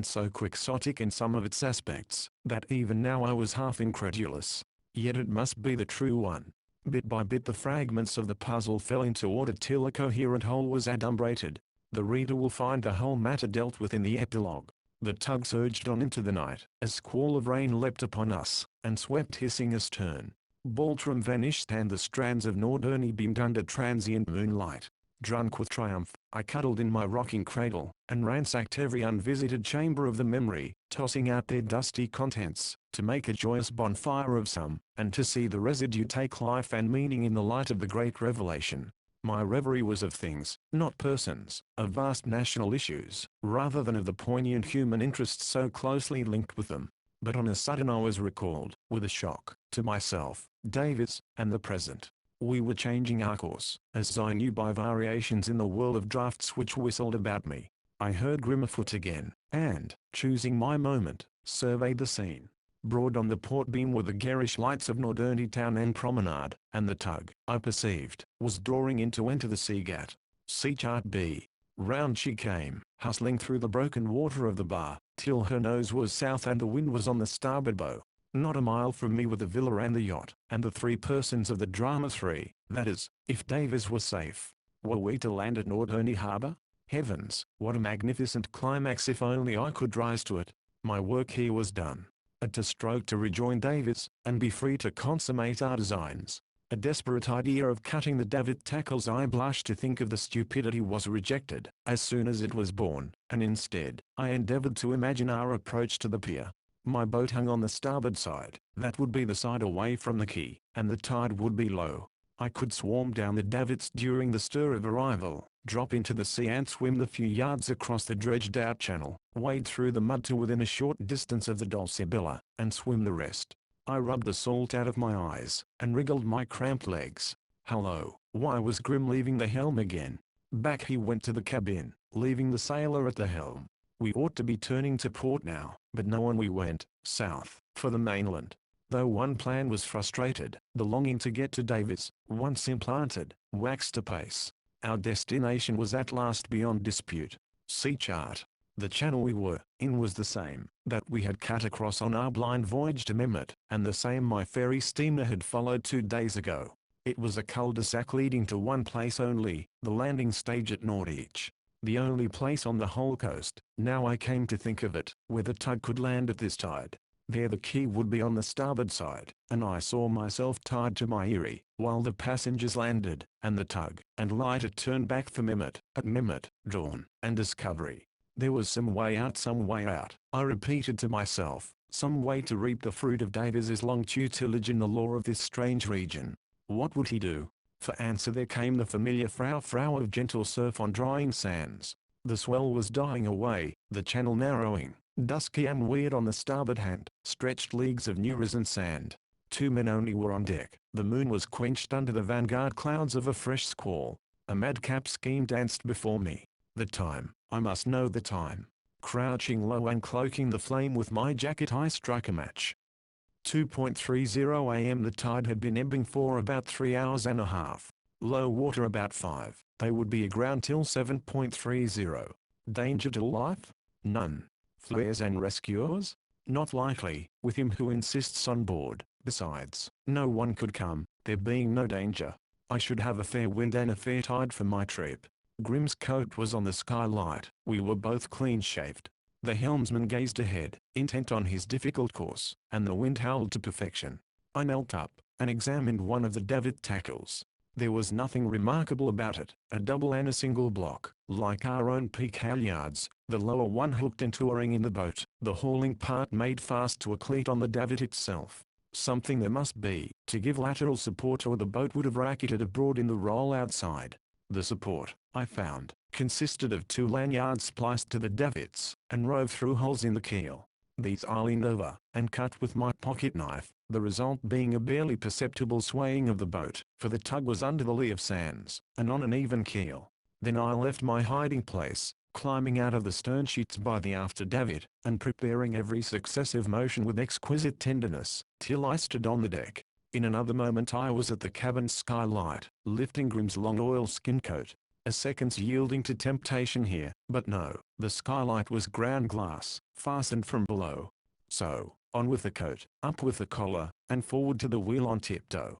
so quixotic in some of its aspects, that even now I was half incredulous. Yet it must be the true one. Bit by bit the fragments of the puzzle fell into order till a coherent whole was adumbrated. The reader will find the whole matter dealt with in the epilogue. The tug surged on into the night. A squall of rain leapt upon us, and swept hissing astern. Baltram vanished and the strands of Norderney beamed under transient moonlight. Drunk with triumph, I cuddled in my rocking cradle, and ransacked every unvisited chamber of the memory, tossing out their dusty contents, to make a joyous bonfire of some, and to see the residue take life and meaning in the light of the great revelation. My reverie was of things, not persons, of vast national issues, rather than of the poignant human interests so closely linked with them. But on a sudden I was recalled, with a shock, to myself, Davies, and the present. We were changing our course, as I knew by variations in the whirl of drafts which whistled about me. I heard Grimmerfoot again, and, choosing my moment, surveyed the scene. Broad on the port beam were the garish lights of Norderney town and promenade, and the tug, I perceived, was drawing in to enter the Seagat. See chart B. Round she came, hustling through the broken water of the bar, till her nose was south and the wind was on the starboard bow. Not a mile from me were the villa and the yacht, and the 3 persons of the drama 3, that is, if Davies was safe. Were we to land at Norderney harbour? Heavens, what a magnificent climax if only I could rise to it. My work here was done. To stroke to rejoin Davies, and be free to consummate our designs. A desperate idea of cutting the davit tackles, I blush to think of the stupidity, was rejected, as soon as it was born, and instead, I endeavoured to imagine our approach to the pier. My boat hung on the starboard side, that would be the side away from the quay, and the tide would be low. I could swarm down the davits during the stir of arrival, drop into the sea and swim the few yards across the dredged-out channel, wade through the mud to within a short distance of the Dulcibella, and swim the rest. I rubbed the salt out of my eyes, and wriggled my cramped legs. Hello, why was Grim leaving the helm again? Back he went to the cabin, leaving the sailor at the helm. We ought to be turning to port now, but no, on we went, south, for the mainland. Though one plan was frustrated, the longing to get to Davies, once implanted, waxed apace. Our destination was at last beyond dispute. See chart. The channel we were in was the same that we had cut across on our blind voyage to Mehmet, and the same my ferry steamer had followed 2 days ago. It was a cul-de-sac leading to one place only, the landing stage at Norwich. The only place on the whole coast, now I came to think of it, where the tug could land at this tide. There the quay would be on the starboard side, and I saw myself tied to my eyrie, while the passengers landed, and the tug and lighter turned back for Mehmet. At Mehmet, Dawn, and Discovery. There was some way out, I repeated to myself, some way to reap the fruit of Davies's long tutelage in the lore of this strange region. What would he do? For answer there came the familiar frou-frou of gentle surf on drying sands. The swell was dying away, the channel narrowing, dusky and weird on the starboard hand, stretched leagues of new risen sand. 2 men only were on deck. The moon was quenched under the vanguard clouds of a fresh squall. A madcap scheme danced before me. The time, I must know the time. Crouching low and cloaking the flame with my jacket, I struck a match. 2:30 a.m. The tide had been ebbing for about 3 hours and a half. Low water about 5. They would be aground till 7:30. Danger to life? None. Flares and rescuers? Not likely, with him who insists on board. Besides, no one could come, there being no danger. I should have a fair wind and a fair tide for my trip. Grimm's coat was on the skylight. We were both clean-shaved. The helmsman gazed ahead, intent on his difficult course, and the wind howled to perfection. I knelt up, and examined one of the davit tackles. There was nothing remarkable about it, a double and a single block, like our own peak halyards, the lower one hooked into a ring in the boat, the hauling part made fast to a cleat on the davit itself. Something there must be, to give lateral support, or the boat would have racketed abroad in the roll outside. The support, I found, consisted of 2 lanyards spliced to the davits, and rove through holes in the keel. These I leaned over, and cut with my pocket knife, the result being a barely perceptible swaying of the boat, for the tug was under the lee of sands, and on an even keel. Then I left my hiding place, climbing out of the stern sheets by the after davit, and preparing every successive motion with exquisite tenderness, till I stood on the deck. In another moment I was at the cabin skylight, lifting Grimm's long oilskin coat. A second's yielding to temptation here, but no, the skylight was ground glass, fastened from below. So, on with the coat, up with the collar, and forward to the wheel on tiptoe.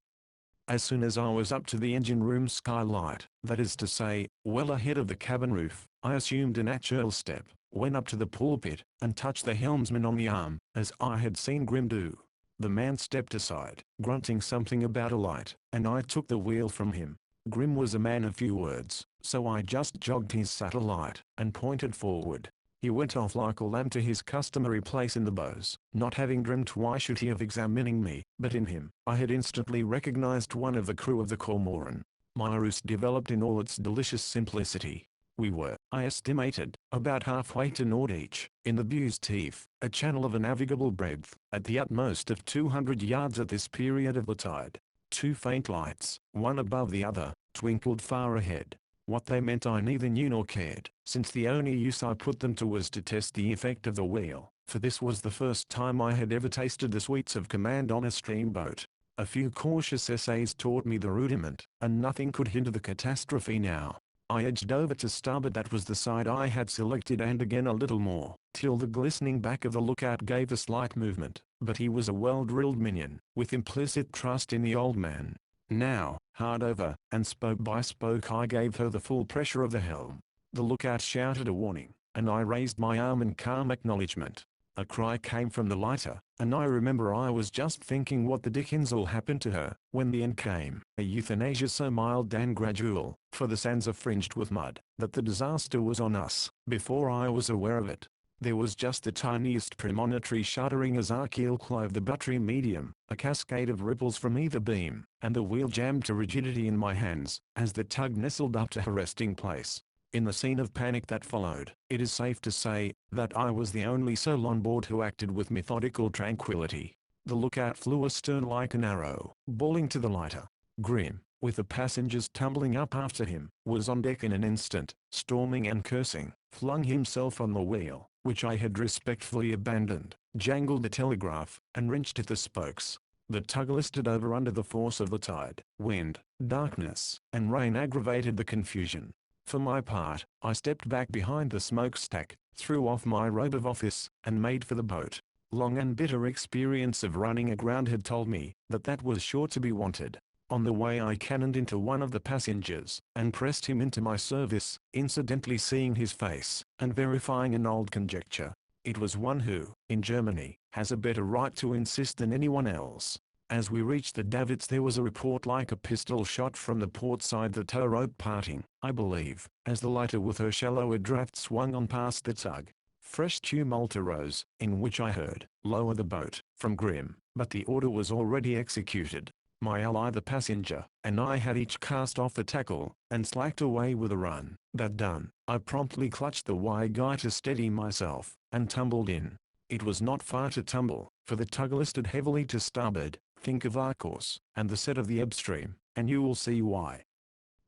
As soon as I was up to the engine room skylight, that is to say, well ahead of the cabin roof, I assumed a natural step, went up to the pulpit, and touched the helmsman on the arm, as I had seen Grimm do. The man stepped aside, grunting something about a light, and I took the wheel from him. Grimm was a man of few words, so I just jogged his satellite, and pointed forward. He went off like a lamb to his customary place in the bows. Not having dreamt why should he of examining me, but in him, I had instantly recognized one of the crew of the Cormoran. My ruse developed in all its delicious simplicity. We were, I estimated, about halfway to Norddeich, in the Buse Teeth, a channel of a navigable breadth, at the utmost of 200 yards at this period of the tide. 2 faint lights, one above the other, twinkled far ahead. What they meant I neither knew nor cared, since the only use I put them to was to test the effect of the wheel, for this was the first time I had ever tasted the sweets of command on a steamboat. A few cautious essays taught me the rudiment, and nothing could hinder the catastrophe now. I edged over to starboard, that was the side I had selected, and again a little more, till the glistening back of the lookout gave a slight movement, but he was a well-drilled minion, with implicit trust in the old man. Now, hard over, and spoke by spoke I gave her the full pressure of the helm. The lookout shouted a warning, and I raised my arm in calm acknowledgement. A cry came from the lighter, and I remember I was just thinking what the dickens'll happen to her, when the end came. A euthanasia so mild and gradual, for the sands are fringed with mud, that the disaster was on us, before I was aware of it. There was just the tiniest premonitory shuddering as our keel clove the buttery medium, a cascade of ripples from either beam, and the wheel jammed to rigidity in my hands, as the tug nestled up to her resting place. In the scene of panic that followed, it is safe to say, that I was the only soul on board who acted with methodical tranquility. The lookout flew astern like an arrow, bawling to the lighter. Grimm, with the passengers tumbling up after him, was on deck in an instant, storming and cursing, flung himself on the wheel, which I had respectfully abandoned, jangled the telegraph, and wrenched at the spokes. The tug listed over under the force of the tide. Wind, darkness, and rain aggravated the confusion. For my part, I stepped back behind the smokestack, threw off my robe of office, and made for the boat. Long and bitter experience of running aground had told me that that was sure to be wanted. On the way I cannoned into one of the passengers, and pressed him into my service, incidentally seeing his face, and verifying an old conjecture. It was one who, in Germany, has a better right to insist than anyone else. As we reached the davits there was a report like a pistol shot from the port side, the tow rope parting, I believe, as the lighter with her shallower draft swung on past the tug. Fresh tumult arose, in which I heard, "Lower the boat," from Grimm, but the order was already executed. My ally the passenger, and I had each cast off the tackle, and slacked away with a run. That done, I promptly clutched the Y guy to steady myself, and tumbled in. It was not far to tumble, for the tug listed heavily to starboard. Think of our course, and the set of the ebb stream, and you will see why.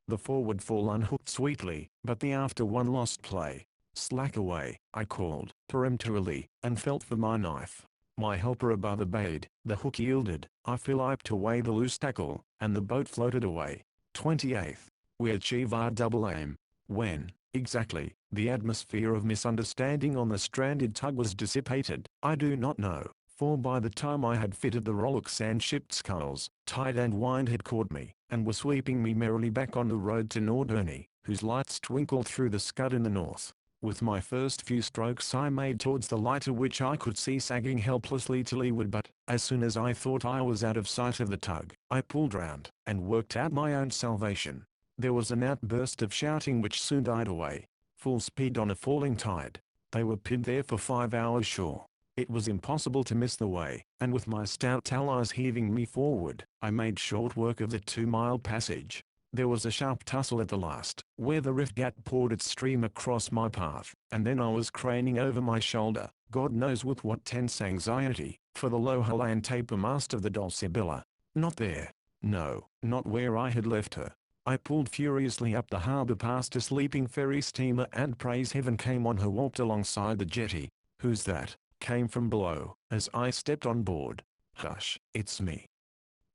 The forward fall unhooked sweetly, but the after one lost play. Slack away, I called, peremptorily, and felt for my knife. My helper above obeyed, the hook yielded, I filliped away the loose tackle, and the boat floated away. 28th. We achieve our double aim. When, exactly, the atmosphere of misunderstanding on the stranded tug was dissipated, I do not know, for by the time I had fitted the rowlocks and shipped sculls, tide and wind had caught me, and were sweeping me merrily back on the road to Norderney, whose lights twinkled through the scud in the north. With my first few strokes I made towards the lighter which I could see sagging helplessly to leeward, but, as soon as I thought I was out of sight of the tug, I pulled round, and worked out my own salvation. There was an outburst of shouting which soon died away. Full speed on a falling tide. They were pinned there for 5 hours sure. It was impossible to miss the way, and with my stout allies heaving me forward, I made short work of the 2-mile passage. There was a sharp tussle at the last, where the rift gap poured its stream across my path, and then I was craning over my shoulder, God knows with what tense anxiety, for the low hull and taper mast of the Dulcibella. Not there. No, not where I had left her. I pulled furiously up the harbour past a sleeping ferry steamer, and praise heaven came on her warped alongside the jetty. Who's that? Came from below, as I stepped on board. Hush, it's me.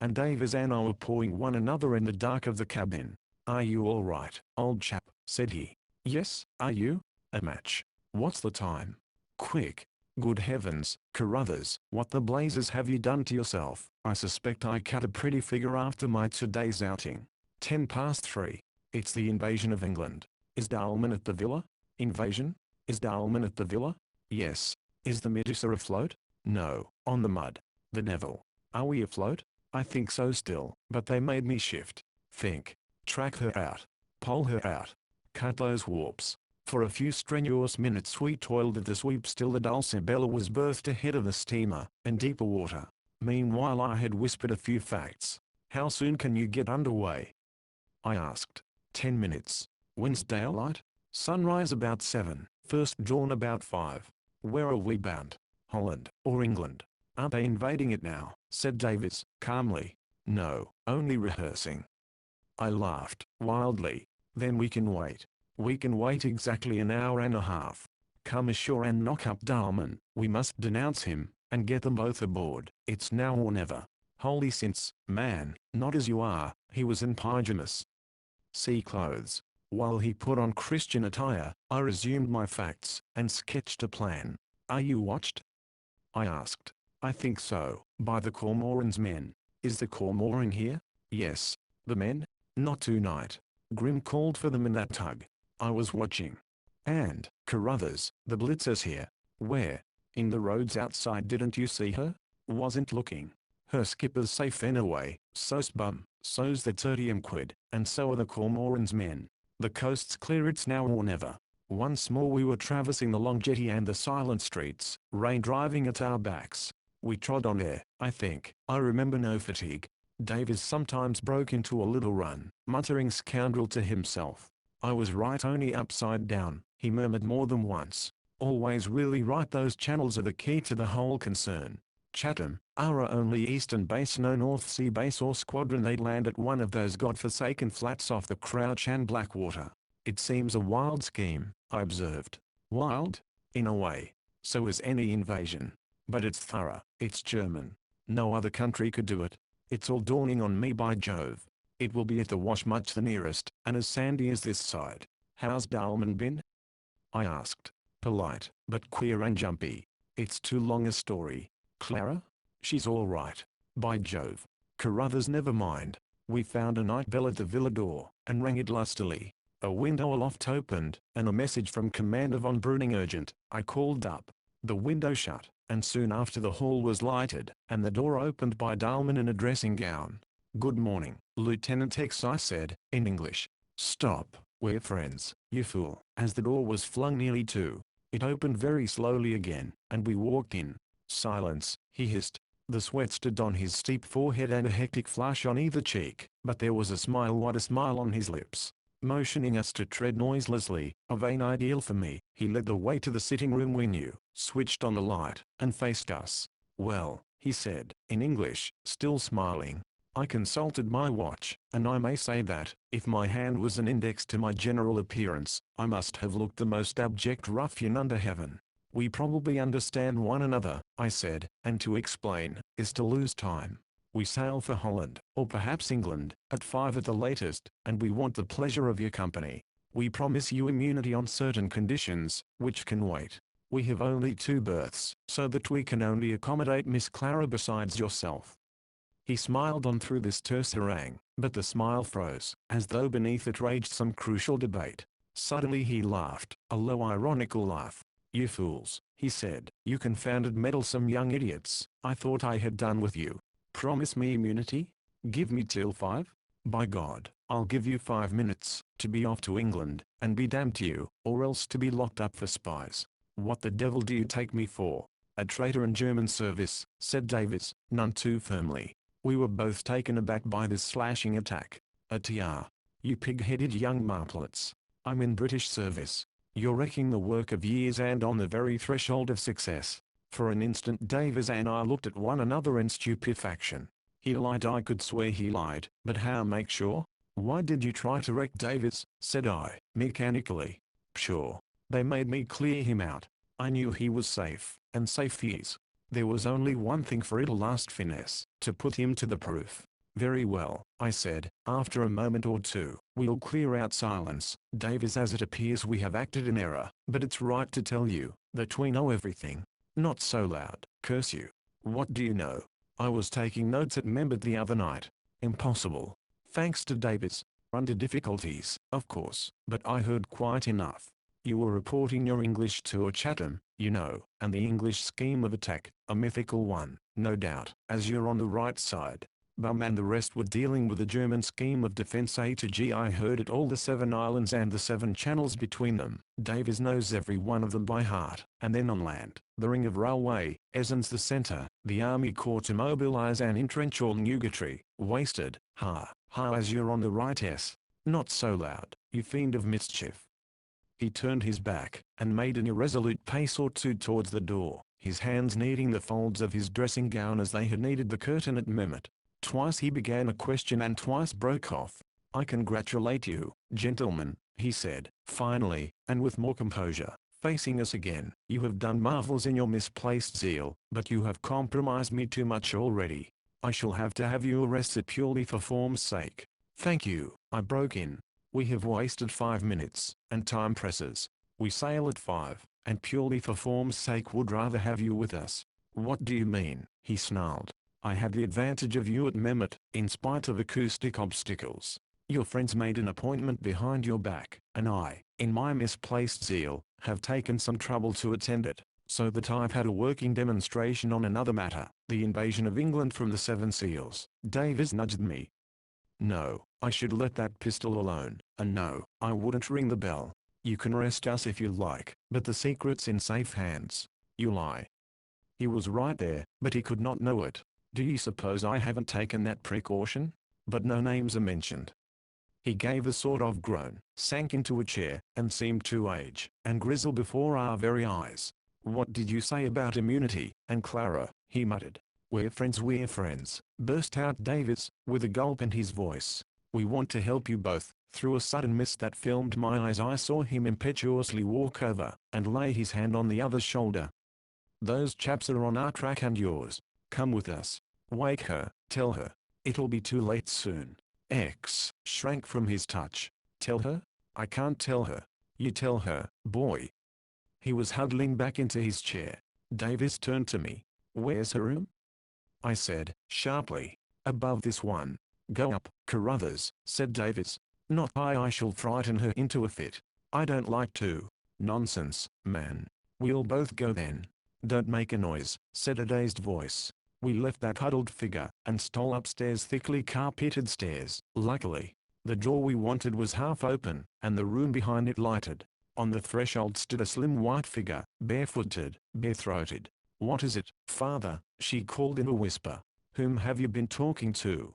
And Davies and I were pawing one another in the dark of the cabin. Are you all right, old chap? Said he. Yes, are you? A match. What's the time? Quick. Good heavens, Carruthers, what the blazes have you done to yourself? I suspect I cut a pretty figure after my today's outing. 3:10. It's the invasion of England. Is Darlman at the villa? Invasion? Is Darlman at the villa? Yes. Is the Medusa afloat? No, on the mud. The Neville. Are we afloat? I think so still, but they made me shift. Think. Track her out. Pole her out. Cut those warps. For a few strenuous minutes we toiled at the sweep still the Dulcibella was berthed ahead of the steamer, in deeper water. Meanwhile I had whispered a few facts. How soon can you get underway? I asked. 10 minutes. When's daylight? Sunrise about 7, first dawn about 5. Where are we bound? Holland, or England? Aren't they invading it now? Said Davies, calmly. No, only rehearsing. I laughed, wildly. Then we can wait. We can wait exactly an hour and a half. Come ashore and knock up Darlman. We must denounce him, and get them both aboard. It's now or never. Holy saints, man, not as you are. He was in pyjamas. Sea clothes. While he put on Christian attire, I resumed my facts, and sketched a plan. Are you watched? I asked. I think so, by the Cormoran's men. Is the Cormoran here? Yes. The men? Not tonight. Grim called for them in that tug. I was watching. And, Carruthers, the Blitzer's here. Where? In the roads outside. Didn't you see her? Wasn't looking. Her skipper's safe anyway, so's bum, so's the tertium quid, and so are the Cormoran's men. The coast's clear, it's now or never. Once more we were traversing the long jetty and the silent streets, rain driving at our backs. We trod on air, I think. I remember no fatigue. Davies sometimes broke into a little run, muttering scoundrel to himself. I was right only upside down, he murmured more than once. Always really right, those channels are the key to the whole concern. Chatham, our only eastern base, no North Sea base or squadron. They'd land at one of those godforsaken flats off the Crouch and Blackwater. It seems a wild scheme, I observed. Wild? In a way. So is any invasion. But it's thorough, it's German. No other country could do it. It's all dawning on me, by Jove. It will be at the Wash, much the nearest, and as sandy as this side. How's Darlman been? I asked. Polite, but queer and jumpy. It's too long a story. Clara? She's all right. By Jove. Carruthers, never mind. We found a night bell at the villa door, and rang it lustily. A window aloft opened, and a message from Commander von Breuning, urgent. I called up. The window shut, and soon after the hall was lighted, and the door opened by Darlman in a dressing gown. Good morning, Lieutenant X, I said, in English. Stop, we're friends, you fool. As the door was flung nearly to, it opened very slowly again, and we walked in. Silence, he hissed. The sweat stood on his steep forehead and a hectic flush on either cheek, but there was a smile, what a smile on his lips. Motioning us to tread noiselessly, a vain ideal for me, he led the way to the sitting room we knew, switched on the light, and faced us. "Well," he said, in English, still smiling. I consulted my watch, and I may say that, if my hand was an index to my general appearance, I must have looked the most abject ruffian under heaven. "We probably understand one another," I said, "and to explain, is to lose time. We sail for Holland, or perhaps England, at 5 at the latest, and we want the pleasure of your company. We promise you immunity on certain conditions, which can wait. We have only 2 berths, so that we can only accommodate Miss Clara besides yourself." He smiled on through this terse harangue, but the smile froze, as though beneath it raged some crucial debate. Suddenly he laughed, a low ironical laugh. "You fools," he said, "you confounded meddlesome young idiots, I thought I had done with you. Promise me immunity? Give me till 5? By God, I'll give you 5 minutes, to be off to England, and be damned to you, or else to be locked up for spies. What the devil do you take me for?" "A traitor in German service," said Davis, none too firmly. We were both taken aback by this slashing attack. "ATR. You pig-headed young marplots. I'm in British service. You're wrecking the work of years and on the very threshold of success." For an instant Davis and I looked at one another in stupefaction. He lied, I could swear he lied, but how make sure? "Why did you try to wreck Davis?" said I, mechanically. "Sure. They made me clear him out. I knew he was safe, and safe he is. There was only one thing for Riddle last finesse, to put him to the proof." "Very well," I said, after a moment or two, "we'll clear out silence, Davis, as it appears we have acted in error, but it's right to tell you, that we know everything." "Not so loud, curse you. What do you know?" "I was taking notes at Membert the other night." "Impossible." "Thanks to Davis. Under difficulties, of course, but I heard quite enough. You were reporting your English tour, Chatham, you know, and the English scheme of attack, a mythical one, no doubt, as you're on the right side. Bum and the rest were dealing with the German scheme of defense A to G. I heard it all, the 7 islands and the 7 channels between them. Davis knows every one of them by heart. And then on land, the ring of railway, Essen's the center, the army corps to mobilize and entrench all nugatory, wasted, ha, as you're on the right s. Not so loud, you fiend of mischief." He turned his back, and made an irresolute pace or two towards the door, his hands kneading the folds of his dressing gown as they had kneaded the curtain at Mehmet. Twice he began a question and twice broke off. "I congratulate you, gentlemen," he said, finally, and with more composure, facing us again. "You have done marvels in your misplaced zeal, but you have compromised me too much already. I shall have to have you arrested purely for form's sake." "Thank you," I broke in. "We have wasted 5 minutes, and time presses. We sail at 5, and purely for form's sake would rather have you with us." "What do you mean?" he snarled. "I had the advantage of you at Mehmet, in spite of acoustic obstacles. Your friends made an appointment behind your back, and I, in my misplaced zeal, have taken some trouble to attend it, so that I've had a working demonstration on another matter, the invasion of England from the 7 Seals." Davis nudged me. "No, I should let that pistol alone, and no, I wouldn't ring the bell. You can arrest us if you like, but the secret's in safe hands." "You lie." He was right there, but he could not know it. "Do you suppose I haven't taken that precaution? But no names are mentioned." He gave a sort of groan, sank into a chair, and seemed to age and grizzle before our very eyes. "What did you say about immunity, and Clara?" he muttered. We're friends," burst out Davis, with a gulp in his voice. "We want to help you both." Through a sudden mist that filmed my eyes I saw him impetuously walk over, and lay his hand on the other's shoulder. "Those chaps are on our track and yours. Come with us. Wake her, tell her. It'll be too late soon." X shrank from his touch. "Tell her? I can't tell her." "You tell her, boy." He was huddling back into his chair. Davis turned to me. "Where's her room?" I said, sharply. "Above this one." "Go up, Carruthers," said Davis. "Not I shall frighten her into a fit." "I don't like to." "Nonsense, man. We'll both go then." "Don't make a noise," said a dazed voice. We left that huddled figure, and stole upstairs thickly carpeted stairs. Luckily, the door we wanted was half open, and the room behind it lighted. On the threshold stood a slim white figure, barefooted, bare-throated. "What is it, father?" she called in a whisper. "Whom have you been talking to?"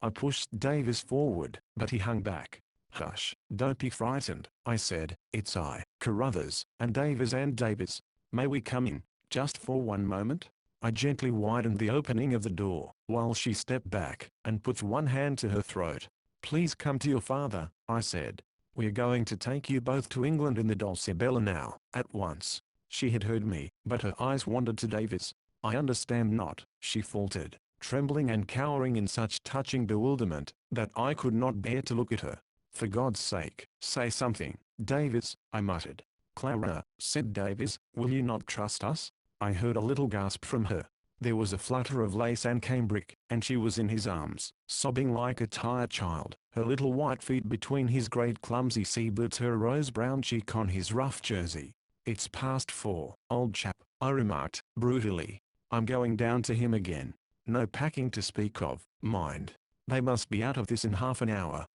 I pushed Davis forward, but he hung back. "Hush, don't be frightened," I said. "It's I, Carruthers, and Davis. May we come in, just for one moment?" I gently widened the opening of the door, while she stepped back, and put one hand to her throat. "Please come to your father," I said. "We're going to take you both to England in the Dulcibella now, at once." She had heard me, but her eyes wandered to Davis. "I understand not," she faltered, trembling and cowering in such touching bewilderment, that I could not bear to look at her. "For God's sake, say something, Davis," I muttered. "Clara," said Davis, "will you not trust us?" I heard a little gasp from her. There was a flutter of lace and cambric, and she was in his arms, sobbing like a tired child, her little white feet between his great clumsy sea boots, her rose-brown cheek on his rough jersey. "It's past 4, old chap," I remarked, brutally. "I'm going down to him again. No packing to speak of, mind. They must be out of this in half an hour."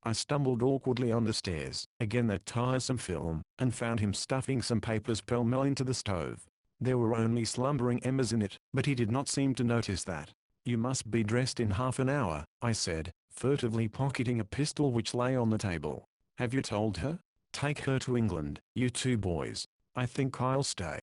I stumbled awkwardly on the stairs, again that tiresome film, and found him stuffing some papers pell-mell into the stove. There were only slumbering embers in it, but he did not seem to notice that. "You must be dressed in half an hour," I said, furtively pocketing a pistol which lay on the table. "Have you told her? Take her to England, you two boys. I think I'll stay."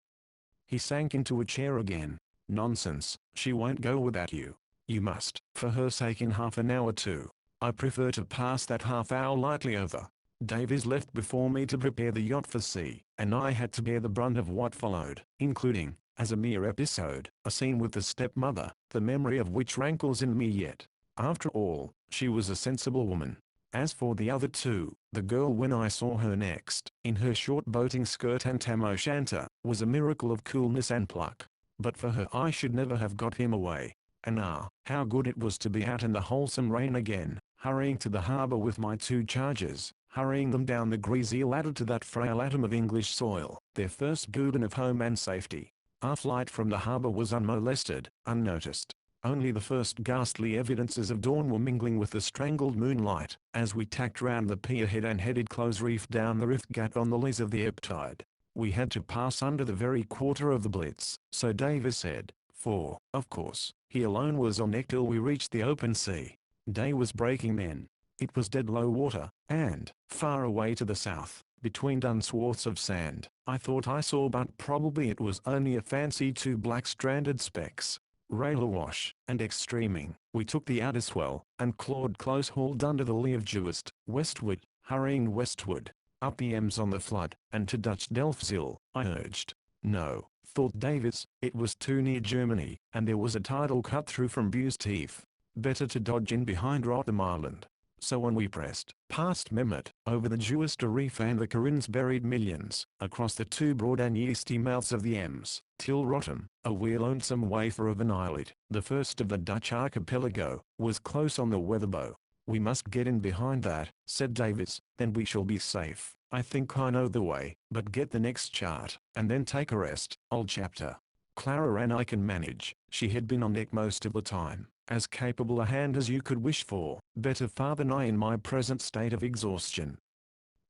He sank into a chair again. "Nonsense, she won't go without you. You must, for her sake, in half an hour too. I prefer to pass that half hour lightly over." Davis left before me to prepare the yacht for sea, and I had to bear the brunt of what followed, including, as a mere episode, a scene with the stepmother, the memory of which rankles in me yet. After all, she was a sensible woman. As for the other two, the girl, when I saw her next, in her short boating skirt and tam o' shanter, was a miracle of coolness and pluck. But for her I should never have got him away. And how good it was to be out in the wholesome rain again, hurrying to the harbour with my two charges, hurrying them down the greasy ladder to that frail atom of English soil, their first boon of home and safety. Our flight from the harbour was unmolested, unnoticed. Only the first ghastly evidences of dawn were mingling with the strangled moonlight, as we tacked round the pier head and headed close reefed down the rift gap on the lees of the ebb tide. We had to pass under the very quarter of the Blitz, so Davis said, for, of course, he alone was on deck till we reached the open sea. Day was breaking then. It was dead low water, and, far away to the south, between dun swaths of sand, I thought I saw, but probably it was only a fancy, two black stranded specks. Rail awash, and extreming, we took the outer swell, and clawed close-hauled under the lee of Juist, westward, hurrying westward, up the Ems on the flood, and to Dutch Delfzijl, I urged. No, thought Davis, it was too near Germany, and there was a tidal cut through from Buesteef. Better to dodge in behind Rotterdam Island. So on we pressed, past Mehmet, over the Juister Reef and the Corinne's buried millions, across the two broad and yeasty mouths of the Ems, till Rotterdam, a wee lonesome wafer of an islet, the first of the Dutch archipelago, was close on the weatherbow. "We must get in behind that," said Davis, "then we shall be safe. I think I know the way, but get the next chart, and then take a rest, old chapter." Clara and I can manage. She had been on deck most of the time, as capable a hand as you could wish for, better far than I in my present state of exhaustion.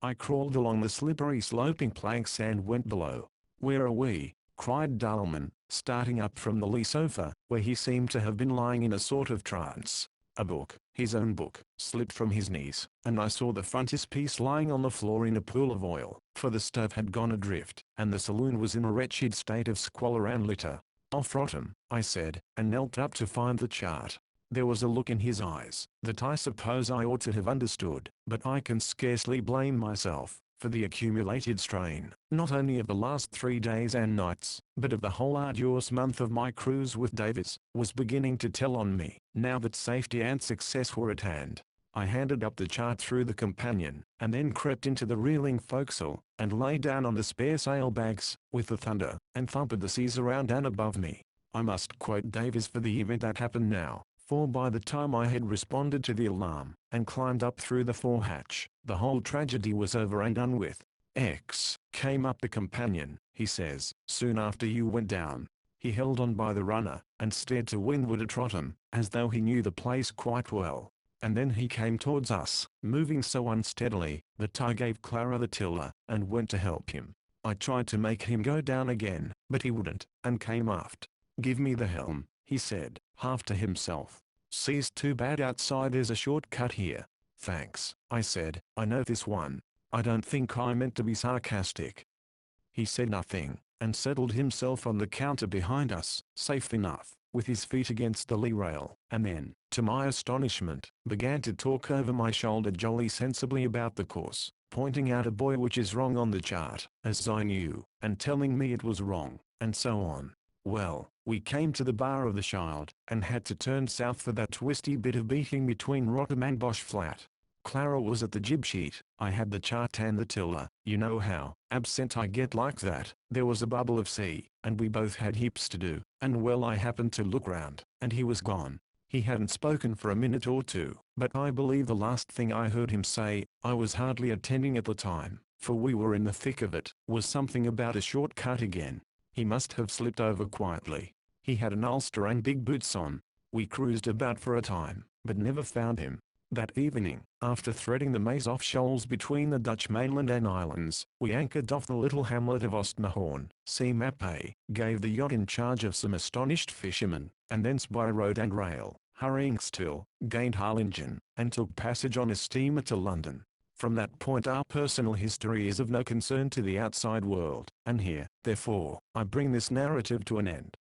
I crawled along the slippery sloping planks and went below. "Where are we?" cried Dahlman, starting up from the lee sofa, where he seemed to have been lying in a sort of trance. A book, his own book, slipped from his knees, and I saw the frontispiece lying on the floor in a pool of oil, for the stove had gone adrift, and the saloon was in a wretched state of squalor and litter. "Off Rotterdam," I said, and knelt up to find the chart. There was a look in his eyes that I suppose I ought to have understood, but I can scarcely blame myself, for the accumulated strain, not only of the last 3 days and nights, but of the whole arduous month of my cruise with Davis, was beginning to tell on me, now that safety and success were at hand. I handed up the chart through the companion, and then crept into the reeling forecastle, and lay down on the spare sailbags, with the thunder and thump of the seas around and above me. I must quote Davis for the event that happened now, for by the time I had responded to the alarm, and climbed up through the forehatch, the whole tragedy was over and done with. Came up the companion," he says, "soon after you went down. He held on by the runner, and stared to windward at Rotterdam, as though he knew the place quite well. And then he came towards us, moving so unsteadily, that I gave Clara the tiller, and went to help him. I tried to make him go down again, but he wouldn't, and came aft. "Give me the helm," he said, half to himself. "Sea's too bad outside, there's a shortcut here." "Thanks," I said, "I know this one." I don't think I meant to be sarcastic. He said nothing, and settled himself on the counter behind us, safe enough, with his feet against the lee rail, and then, to my astonishment, began to talk over my shoulder jolly sensibly about the course, pointing out a buoy which is wrong on the chart, as I knew, and telling me it was wrong, and so on. Well, we came to the Bar of the Child, and had to turn south for that twisty bit of beating between Rotterdam and Bosch Flat. Clara was at the jib sheet, I had the chart and the tiller. You know how absent I get like that. There was a bubble of sea, and we both had heaps to do, and well, I happened to look round, and he was gone. He hadn't spoken for a minute or two, but I believe the last thing I heard him say, I was hardly attending at the time, for we were in the thick of it, was something about a shortcut again. He must have slipped over quietly. He had an ulster and big boots on. We cruised about for a time, but never found him. That evening, after threading the maze off shoals between the Dutch mainland and islands, we anchored off the little hamlet of Ostmahorn, see Mappe, gave the yacht in charge of some astonished fishermen, and thence by road and rail, hurrying still, gained Harlingen, and took passage on a steamer to London. From that point our personal history is of no concern to the outside world, and here, therefore, I bring this narrative to an end.